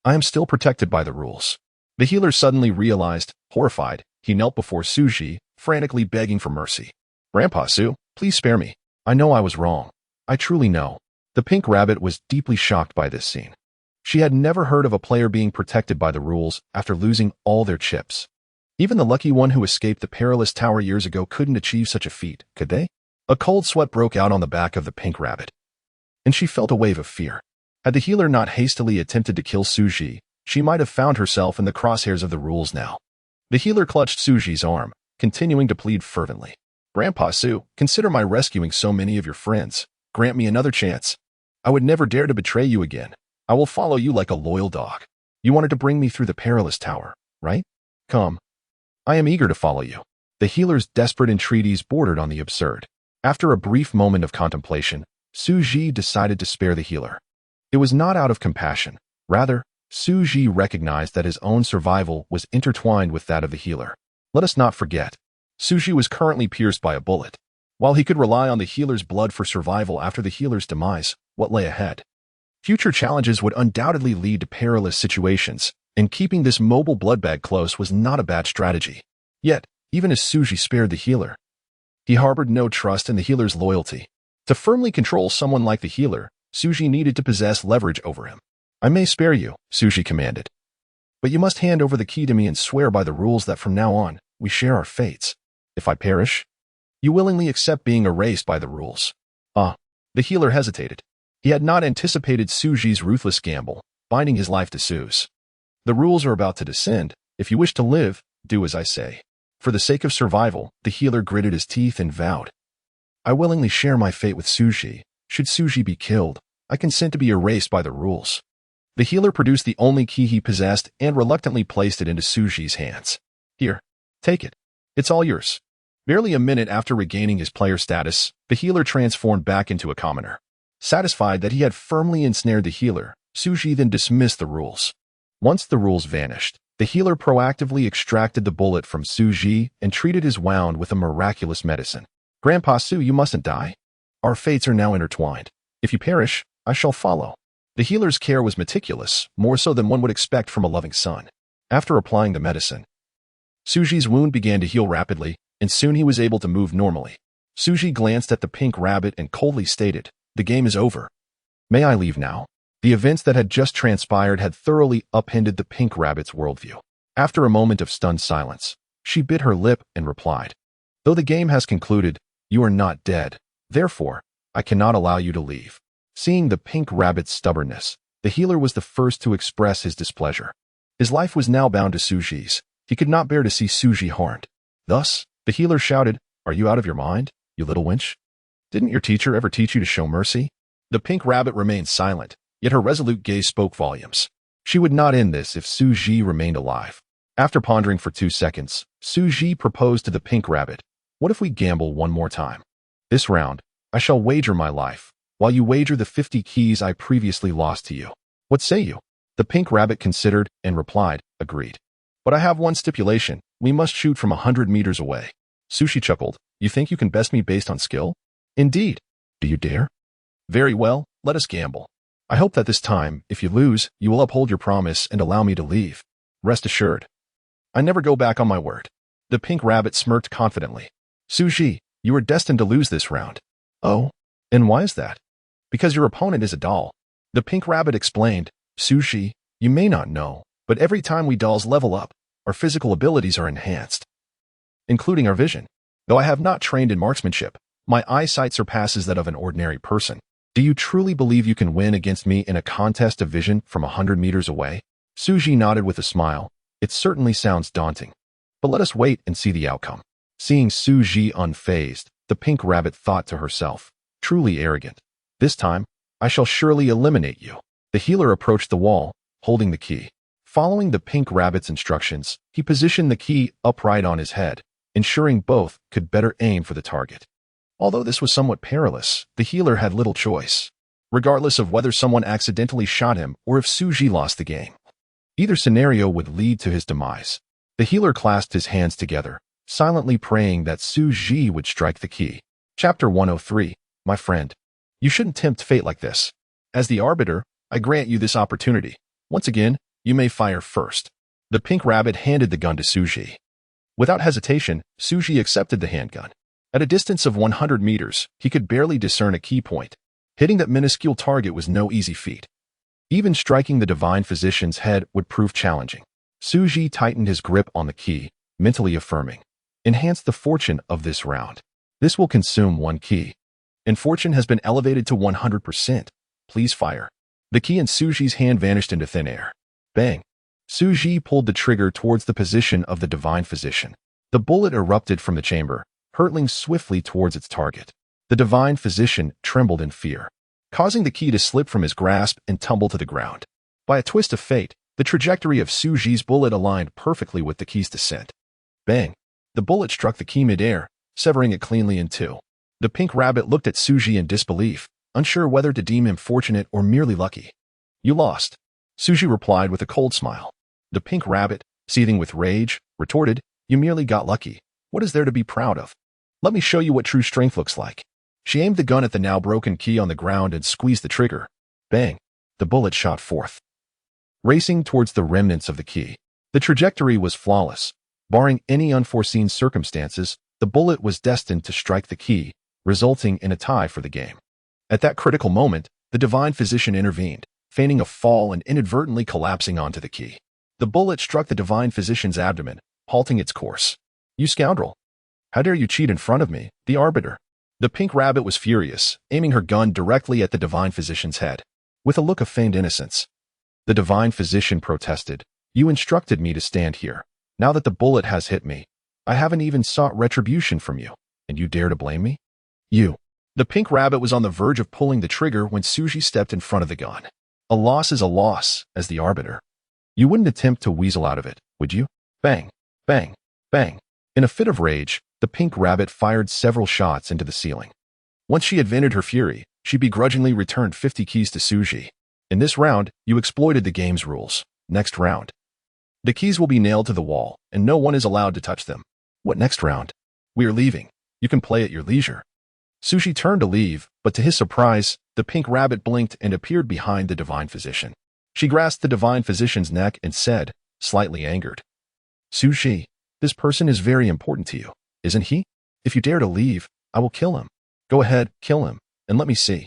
I am still protected by the rules. The healer suddenly realized, horrified, he knelt before Xu Zhi, frantically begging for mercy. Grandpa Xu, please spare me. I know I was wrong. I truly know. The Pink Rabbit was deeply shocked by this scene. She had never heard of a player being protected by the rules after losing all their chips. Even the lucky one who escaped the perilous tower years ago couldn't achieve such a feat, could they? A cold sweat broke out on the back of the Pink Rabbit, and she felt a wave of fear. Had the healer not hastily attempted to kill Xu Zhi, she might have found herself in the crosshairs of the rules now. The healer clutched Xu Zhi's arm, continuing to plead fervently. Grandpa Xu, consider my rescuing so many of your friends. Grant me another chance. I would never dare to betray you again. I will follow you like a loyal dog. You wanted to bring me through the perilous tower, right? Come. I am eager to follow you. The healer's desperate entreaties bordered on the absurd. After a brief moment of contemplation, Xu Zhi decided to spare the healer. It was not out of compassion. Rather, Xu Zhi recognized that his own survival was intertwined with that of the healer. Let us not forget, Xu Zhi was currently pierced by a bullet. While he could rely on the healer's blood for survival after the healer's demise, what lay ahead? Future challenges would undoubtedly lead to perilous situations, and keeping this mobile blood bag close was not a bad strategy. Yet, even as Xu Zhi spared the healer, he harbored no trust in the healer's loyalty. To firmly control someone like the healer, Xu Zhi needed to possess leverage over him. I may spare you, Xu Zhi commanded. But you must hand over the key to me and swear by the rules that from now on, we share our fates. If I perish, you willingly accept being erased by the rules. The healer hesitated. He had not anticipated Xu Zhi's ruthless gamble, binding his life to Xu's. The rules are about to descend. If you wish to live, do as I say. For the sake of survival, the healer gritted his teeth and vowed. I willingly share my fate with Xu Zhi. Should Xu Zhi be killed, I consent to be erased by the rules. The healer produced the only key he possessed and reluctantly placed it into Xu Zhi's hands. Here, take it. It's all yours. Barely a minute after regaining his player status, the healer transformed back into a commoner. Satisfied that he had firmly ensnared the healer, Xu Zhi then dismissed the rules. Once the rules vanished, the healer proactively extracted the bullet from Xu Zhi and treated his wound with a miraculous medicine. Grandpa Xu, you mustn't die. Our fates are now intertwined. If you perish, I shall follow. The healer's care was meticulous, more so than one would expect from a loving son. After applying the medicine, Xu Zhi's wound began to heal rapidly, and soon he was able to move normally. Xu Zhi glanced at the pink rabbit and coldly stated, "The game is over. May I leave now?" The events that had just transpired had thoroughly upended the pink rabbit's worldview. After a moment of stunned silence, she bit her lip and replied, "Though the game has concluded, you are not dead. Therefore, I cannot allow you to leave." Seeing the pink rabbit's stubbornness, the healer was the first to express his displeasure. His life was now bound to Xu Zhi's. He could not bear to see Xu Zhi harmed. Thus, the healer shouted, "Are you out of your mind, you little wench? Didn't your teacher ever teach you to show mercy?" The pink rabbit remained silent, yet her resolute gaze spoke volumes. She would not end this if Xu Zhi remained alive. After pondering for 2 seconds, Xu Zhi proposed to the pink rabbit, "What if we gamble one more time? This round, I shall wager my life, while you wager the 50 keys I previously lost to you. What say you?" The pink rabbit considered and replied, "Agreed. But I have one stipulation. We must shoot from 100 meters away." Xu Zhi chuckled. "You think you can best me based on skill?" "Indeed. Do you dare?" "Very well, let us gamble. I hope that this time, if you lose, you will uphold your promise and allow me to leave. Rest assured, I never go back on my word." The pink rabbit smirked confidently. "Xu Zhi, you are destined to lose this round." "Oh, and why is that?" "Because your opponent is a doll." The pink rabbit explained, "Xu Zhi, you may not know, but every time we dolls level up, our physical abilities are enhanced, including our vision. Though I have not trained in marksmanship, my eyesight surpasses that of an ordinary person. Do you truly believe you can win against me in a contest of vision from 100 meters away?" Xu Zhi nodded with a smile. "It certainly sounds daunting, but let us wait and see the outcome." Seeing Xu Zhi unfazed, the pink rabbit thought to herself, "Truly arrogant. This time, I shall surely eliminate you." The healer approached the wall, holding the key. Following the pink rabbit's instructions, he positioned the key upright on his head, ensuring both could better aim for the target. Although this was somewhat perilous, the healer had little choice, regardless of whether someone accidentally shot him or if Xu Zhi lost the game. Either scenario would lead to his demise. The healer clasped his hands together, silently praying that Xu Zhi would strike the key. Chapter 103, My friend. You shouldn't tempt fate like this. As the arbiter, I grant you this opportunity. Once again, you may fire first. The pink rabbit handed the gun to Xu Zhi. Without hesitation, Xu Zhi accepted the handgun. At a distance of 100 meters, he could barely discern a key point. Hitting that minuscule target was no easy feat. Even striking the divine physician's head would prove challenging. Xu Zhi tightened his grip on the key, mentally affirming, "Enhance the fortune of this round. This will consume 1 key. And fortune has been elevated to 100%. Please fire." The key in Xu Zhi's hand vanished into thin air. Bang! Xu Zhi pulled the trigger towards the position of the divine physician. The bullet erupted from the chamber, hurtling swiftly towards its target. The divine physician trembled in fear, causing the key to slip from his grasp and tumble to the ground. By a twist of fate, the trajectory of Xu Zhi's bullet aligned perfectly with the key's descent. Bang! The bullet struck the key midair, severing it cleanly in 2. The pink rabbit looked at Xu Zhi in disbelief, unsure whether to deem him fortunate or merely lucky. "You lost." Xu Zhi replied with a cold smile. The pink rabbit, seething with rage, retorted, "You merely got lucky. What is there to be proud of? Let me show you what true strength looks like." She aimed the gun at the now broken key on the ground and squeezed the trigger. Bang! The bullet shot forth, racing towards the remnants of the key. The trajectory was flawless. Barring any unforeseen circumstances, the bullet was destined to strike the key, resulting in a tie for the game. At that critical moment, the divine physician intervened, feigning a fall and inadvertently collapsing onto the key. The bullet struck the divine physician's abdomen, halting its course. "You scoundrel! How dare you cheat in front of me, the arbiter?" The pink rabbit was furious, aiming her gun directly at the divine physician's head. With a look of feigned innocence, the divine physician protested, "You instructed me to stand here. Now that the bullet has hit me, I haven't even sought retribution from you, and you dare to blame me? You." The pink rabbit was on the verge of pulling the trigger when Xu Zhi stepped in front of the gun. "A loss is a loss, as the arbiter. You wouldn't attempt to weasel out of it, would you?" Bang, bang, bang. In a fit of rage, the pink rabbit fired several shots into the ceiling. Once she had vented her fury, she begrudgingly returned 50 keys to Xu Zhi. "In this round, you exploited the game's rules. Next round. The keys will be nailed to the wall, and no one is allowed to touch them." "What next round?" "We are leaving. You can play at your leisure." Xu Zhi turned to leave, but to his surprise, the pink rabbit blinked and appeared behind the divine physician. She grasped the divine physician's neck and said, slightly angered, "Xu Zhi, this person is very important to you, isn't he? If you dare to leave, I will kill him. Go ahead, kill him, and let me see."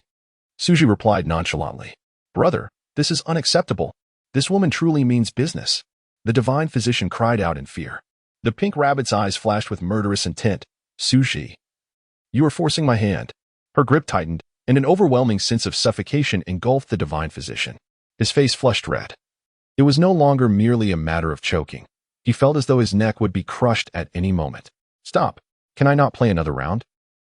Xu Zhi replied nonchalantly, "Brother, this is unacceptable. This woman truly means business." The divine physician cried out in fear. The pink rabbit's eyes flashed with murderous intent. "Xu Zhi, you are forcing my hand." Her grip tightened, and an overwhelming sense of suffocation engulfed the divine physician. His face flushed red. It was no longer merely a matter of choking. He felt as though his neck would be crushed at any moment. "Stop. Can I not play another round?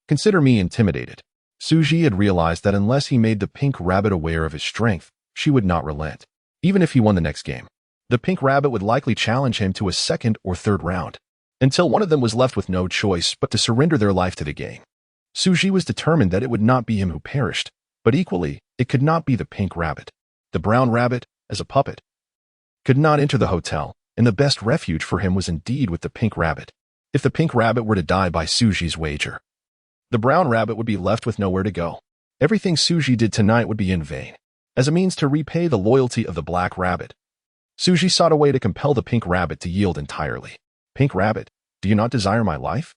Consider me intimidated." Xu Zhi had realized that unless he made the pink rabbit aware of his strength, she would not relent. Even if he won the next game, the pink rabbit would likely challenge him to a second or third round, until one of them was left with no choice but to surrender their life to the game. Xu Zhi was determined that it would not be him who perished, but equally, it could not be the pink rabbit. The brown rabbit, as a puppet, could not enter the hotel, and the best refuge for him was indeed with the pink rabbit. If the pink rabbit were to die by Xu Zhi's wager, the brown rabbit would be left with nowhere to go. Everything Xu Zhi did tonight would be in vain. As a means to repay the loyalty of the black rabbit, Xu Zhi sought a way to compel the pink rabbit to yield entirely. "Pink rabbit, do you not desire my life?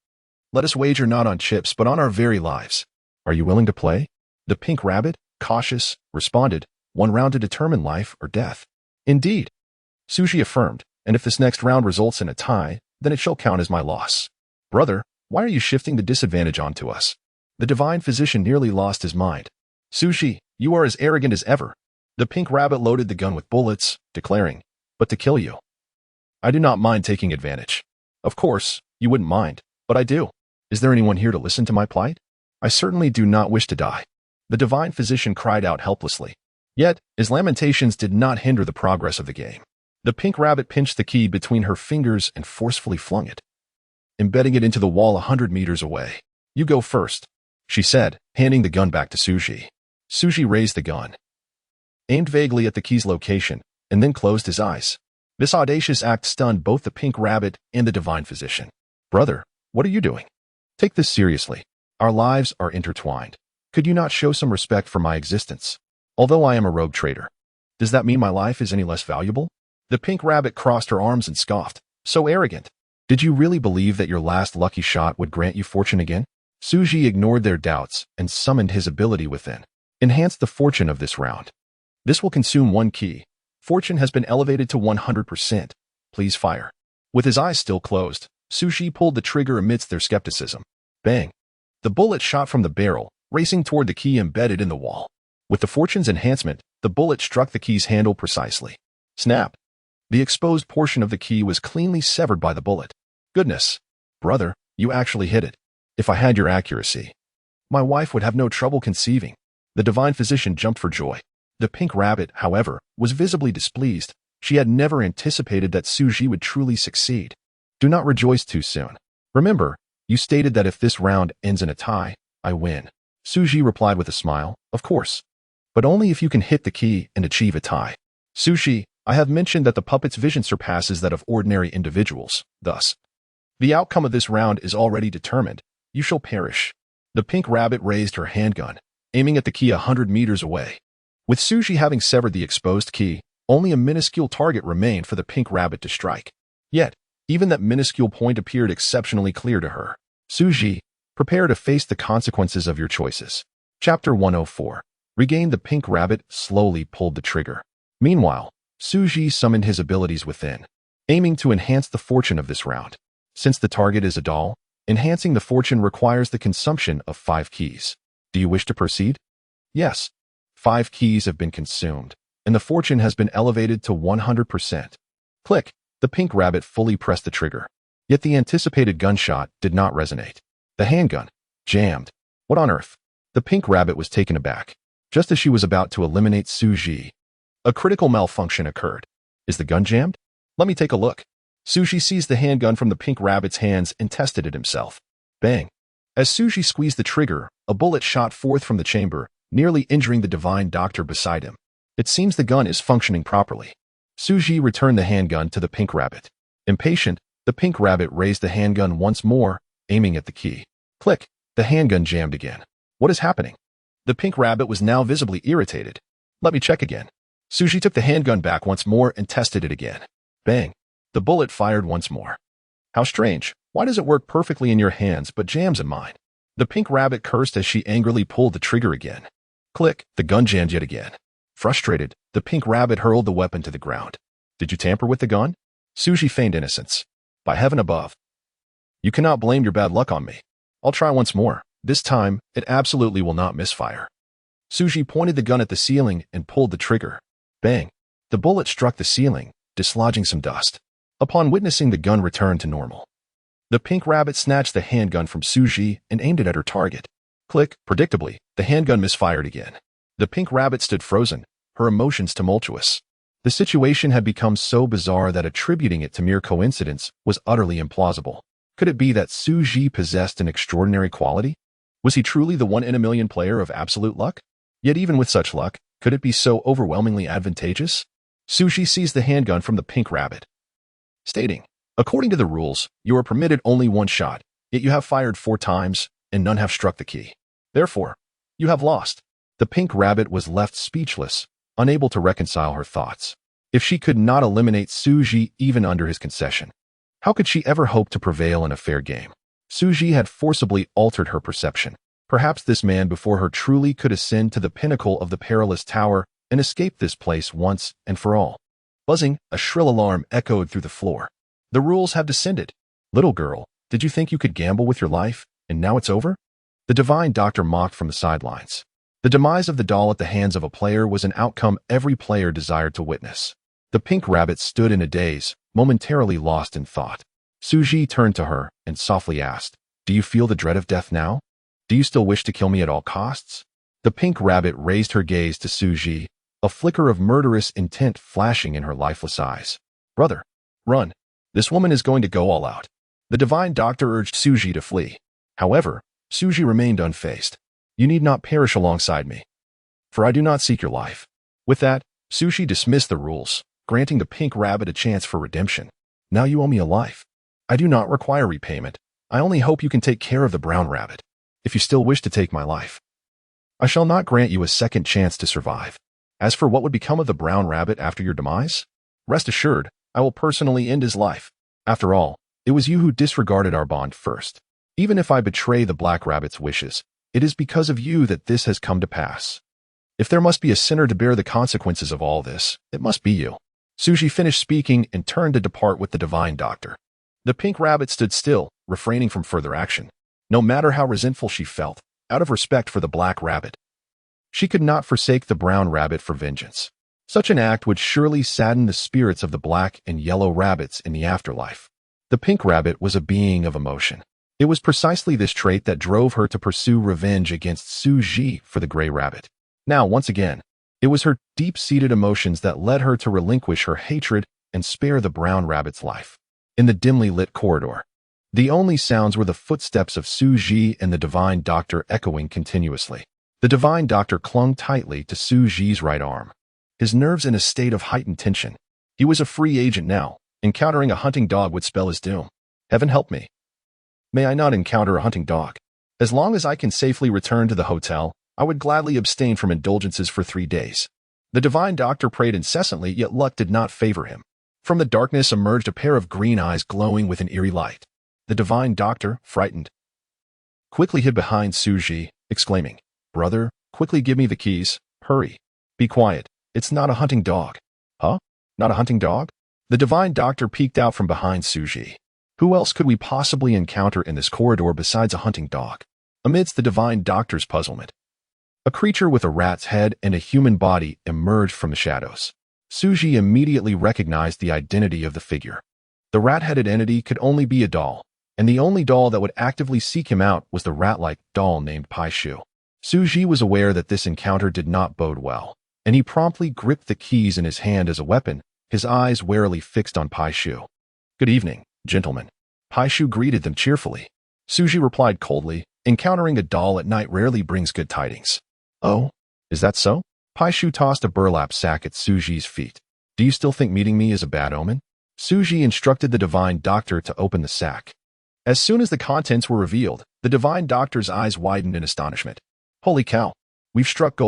Let us wager not on chips, but on our very lives. Are you willing to play?" The pink rabbit, cautious, responded, "One round to determine life or death." "Indeed," Xu Zhi affirmed, "and if this next round results in a tie, then it shall count as my loss." "Brother, why are you shifting the disadvantage onto us?" The divine physician nearly lost his mind. "Xu Zhi, you are as arrogant as ever." The pink rabbit loaded the gun with bullets, declaring, "But to kill you, I do not mind taking advantage." "Of course, you wouldn't mind, but I do. Is there anyone here to listen to my plight? I certainly do not wish to die." The divine physician cried out helplessly. Yet, his lamentations did not hinder the progress of the game. The pink rabbit pinched the key between her fingers and forcefully flung it, embedding it into the wall 100 meters away. "You go first," she said, handing the gun back to Xu Zhi. Xu Zhi raised the gun, aimed vaguely at the key's location, and then closed his eyes. This audacious act stunned both the pink rabbit and the divine physician. "Brother, what are you doing? Take this seriously. Our lives are intertwined. Could you not show some respect for my existence? Although I am a rogue traitor, does that mean my life is any less valuable?" The pink rabbit crossed her arms and scoffed. "So arrogant. Did you really believe that your last lucky shot would grant you fortune again?" Xu Zhi ignored their doubts and summoned his ability within. "Enhance the fortune of this round. This will consume 1 key. Fortune has been elevated to 100%. Please fire." With his eyes still closed, Xu Zhi pulled the trigger amidst their skepticism. Bang! The bullet shot from the barrel, racing toward the key embedded in the wall. With the fortune's enhancement, the bullet struck the key's handle precisely. Snap! The exposed portion of the key was cleanly severed by the bullet. "Goodness! Brother, you actually hit it. If I had your accuracy, my wife would have no trouble conceiving." The divine physician jumped for joy. The pink rabbit, however, was visibly displeased. She had never anticipated that Xu Zhi would truly succeed. "Do not rejoice too soon. Remember, you stated that if this round ends in a tie, I win." Xu Zhi replied with a smile, "Of course. But only if you can hit the key and achieve a tie." Xu Zhi, I have mentioned that the puppet's vision surpasses that of ordinary individuals. Thus, the outcome of this round is already determined. You shall perish. The pink rabbit raised her handgun, aiming at the key 100 meters away. With Xu Zhi having severed the exposed key, only a minuscule target remained for the pink rabbit to strike. Yet, even that minuscule point appeared exceptionally clear to her. Xu Zhi, prepare to face the consequences of your choices. Chapter 104. Regain the pink rabbit slowly pulled the trigger. Meanwhile, Xu Zhi summoned his abilities within, aiming to enhance the fortune of this round. Since the target is a doll, enhancing the fortune requires the consumption of 5 keys. Do you wish to proceed? Yes. 5 keys have been consumed, and the fortune has been elevated to 100%. Click. The pink rabbit fully pressed the trigger. Yet the anticipated gunshot did not resonate. The handgun jammed. What on earth? The pink rabbit was taken aback. Just as she was about to eliminate Xu Zhi, a critical malfunction occurred. Is the gun jammed? Let me take a look. Xu Zhi seized the handgun from the pink rabbit's hands and tested it himself. Bang! As Xu Zhi squeezed the trigger, a bullet shot forth from the chamber, nearly injuring the divine doctor beside him. It seems the gun is functioning properly. Xu Zhi returned the handgun to the pink rabbit. Impatient, the pink rabbit raised the handgun once more, aiming at the key. Click! The handgun jammed again. What is happening? The pink rabbit was now visibly irritated. Let me check again. Xu Zhi took the handgun back once more and tested it again. Bang! The bullet fired once more. How strange. Why does it work perfectly in your hands but jams in mine? The pink rabbit cursed as she angrily pulled the trigger again. Click! The gun jammed yet again. Frustrated, the pink rabbit hurled the weapon to the ground. Did you tamper with the gun? Xu Zhi feigned innocence. By heaven above. You cannot blame your bad luck on me. I'll try once more. This time, it absolutely will not misfire. Xu Zhi pointed the gun at the ceiling and pulled the trigger. Bang! The bullet struck the ceiling, dislodging some dust. Upon witnessing the gun return to normal, the pink rabbit snatched the handgun from Xu Zhi and aimed it at her target. Click! Predictably, the handgun misfired again. The pink rabbit stood frozen, her emotions tumultuous. The situation had become so bizarre that attributing it to mere coincidence was utterly implausible. Could it be that Xu Zhi possessed an extraordinary quality? Was he truly the one-in-a-million player of absolute luck? Yet even with such luck, could it be so overwhelmingly advantageous? Xu Zhi seized the handgun from the pink rabbit, stating, according to the rules, you are permitted only 1 shot, yet you have fired 4 times, and none have struck the key. Therefore, you have lost. The pink rabbit was left speechless, unable to reconcile her thoughts. If she could not eliminate Xu Zhi even under his concession, how could she ever hope to prevail in a fair game? Xu Zhi had forcibly altered her perception. Perhaps this man before her truly could ascend to the pinnacle of the perilous tower and escape this place once and for all. Buzzing, a shrill alarm echoed through the floor. The rules have descended. Little girl, did you think you could gamble with your life, and now it's over? The divine doctor mocked from the sidelines. The demise of the doll at the hands of a player was an outcome every player desired to witness. The pink rabbit stood in a daze, momentarily lost in thought. Xu Zhi turned to her and softly asked, do you feel the dread of death now? Do you still wish to kill me at all costs? The pink rabbit raised her gaze to Xu Zhi, a flicker of murderous intent flashing in her lifeless eyes. Brother, run. This woman is going to go all out. The divine doctor urged Xu Zhi to flee. However, Xu Zhi remained unfazed. You need not perish alongside me, for I do not seek your life. With that, Xu Zhi dismissed the rules, granting the pink rabbit a chance for redemption. Now you owe me a life. I do not require repayment. I only hope you can take care of the brown rabbit. If you still wish to take my life, I shall not grant you a second chance to survive. As for what would become of the brown rabbit after your demise, rest assured, I will personally end his life. After all, it was you who disregarded our bond first. Even if I betray the black rabbit's wishes, it is because of you that this has come to pass. If there must be a sinner to bear the consequences of all this, it must be you. Xu Zhi finished speaking and turned to depart with the divine doctor. The pink rabbit stood still, refraining from further action. No matter how resentful she felt, out of respect for the black rabbit, she could not forsake the brown rabbit for vengeance. Such an act would surely sadden the spirits of the black and yellow rabbits in the afterlife. The pink rabbit was a being of emotion. It was precisely this trait that drove her to pursue revenge against Xu Zhi for the gray rabbit. Now, once again, it was her deep-seated emotions that led her to relinquish her hatred and spare the brown rabbit's life. In the dimly lit corridor, the only sounds were the footsteps of Xu Zhi and the divine doctor echoing continuously. The divine doctor clung tightly to Xu Zhi's right arm. his nerves in a state of heightened tension. He was a free agent now. Encountering a hunting dog would spell his doom. Heaven help me. May I not encounter a hunting dog. As long as I can safely return to the hotel, I would gladly abstain from indulgences for 3 days. The divine doctor prayed incessantly, yet luck did not favor him. From the darkness emerged a pair of green eyes glowing with an eerie light. The divine doctor, frightened, quickly hid behind Xu Zhi, exclaiming, "Brother, quickly give me the keys, hurry. Be quiet, it's not a hunting dog." Huh? Not a hunting dog? The divine doctor peeked out from behind Xu Zhi. Who else could we possibly encounter in this corridor besides a hunting dog? Amidst the divine doctor's puzzlement, a creature with a rat's head and a human body emerged from the shadows. Xu Zhi immediately recognized the identity of the figure. The rat-headed entity could only be a doll, and the only doll that would actively seek him out was the rat-like doll named Pai Shu. Xu Zhi was aware that this encounter did not bode well, and he promptly gripped the keys in his hand as a weapon, his eyes warily fixed on Pai Shu. "Good evening, gentlemen." Pai Shu greeted them cheerfully. Xu Zhi replied coldly, "Encountering a doll at night rarely brings good tidings." "Oh, is that so?" Pai Shu tossed a burlap sack at Xu Zhi's feet. "Do you still think meeting me is a bad omen?" Xu Zhi instructed the divine doctor to open the sack. As soon as the contents were revealed, the divine doctor's eyes widened in astonishment. "Holy cow, we've struck gold."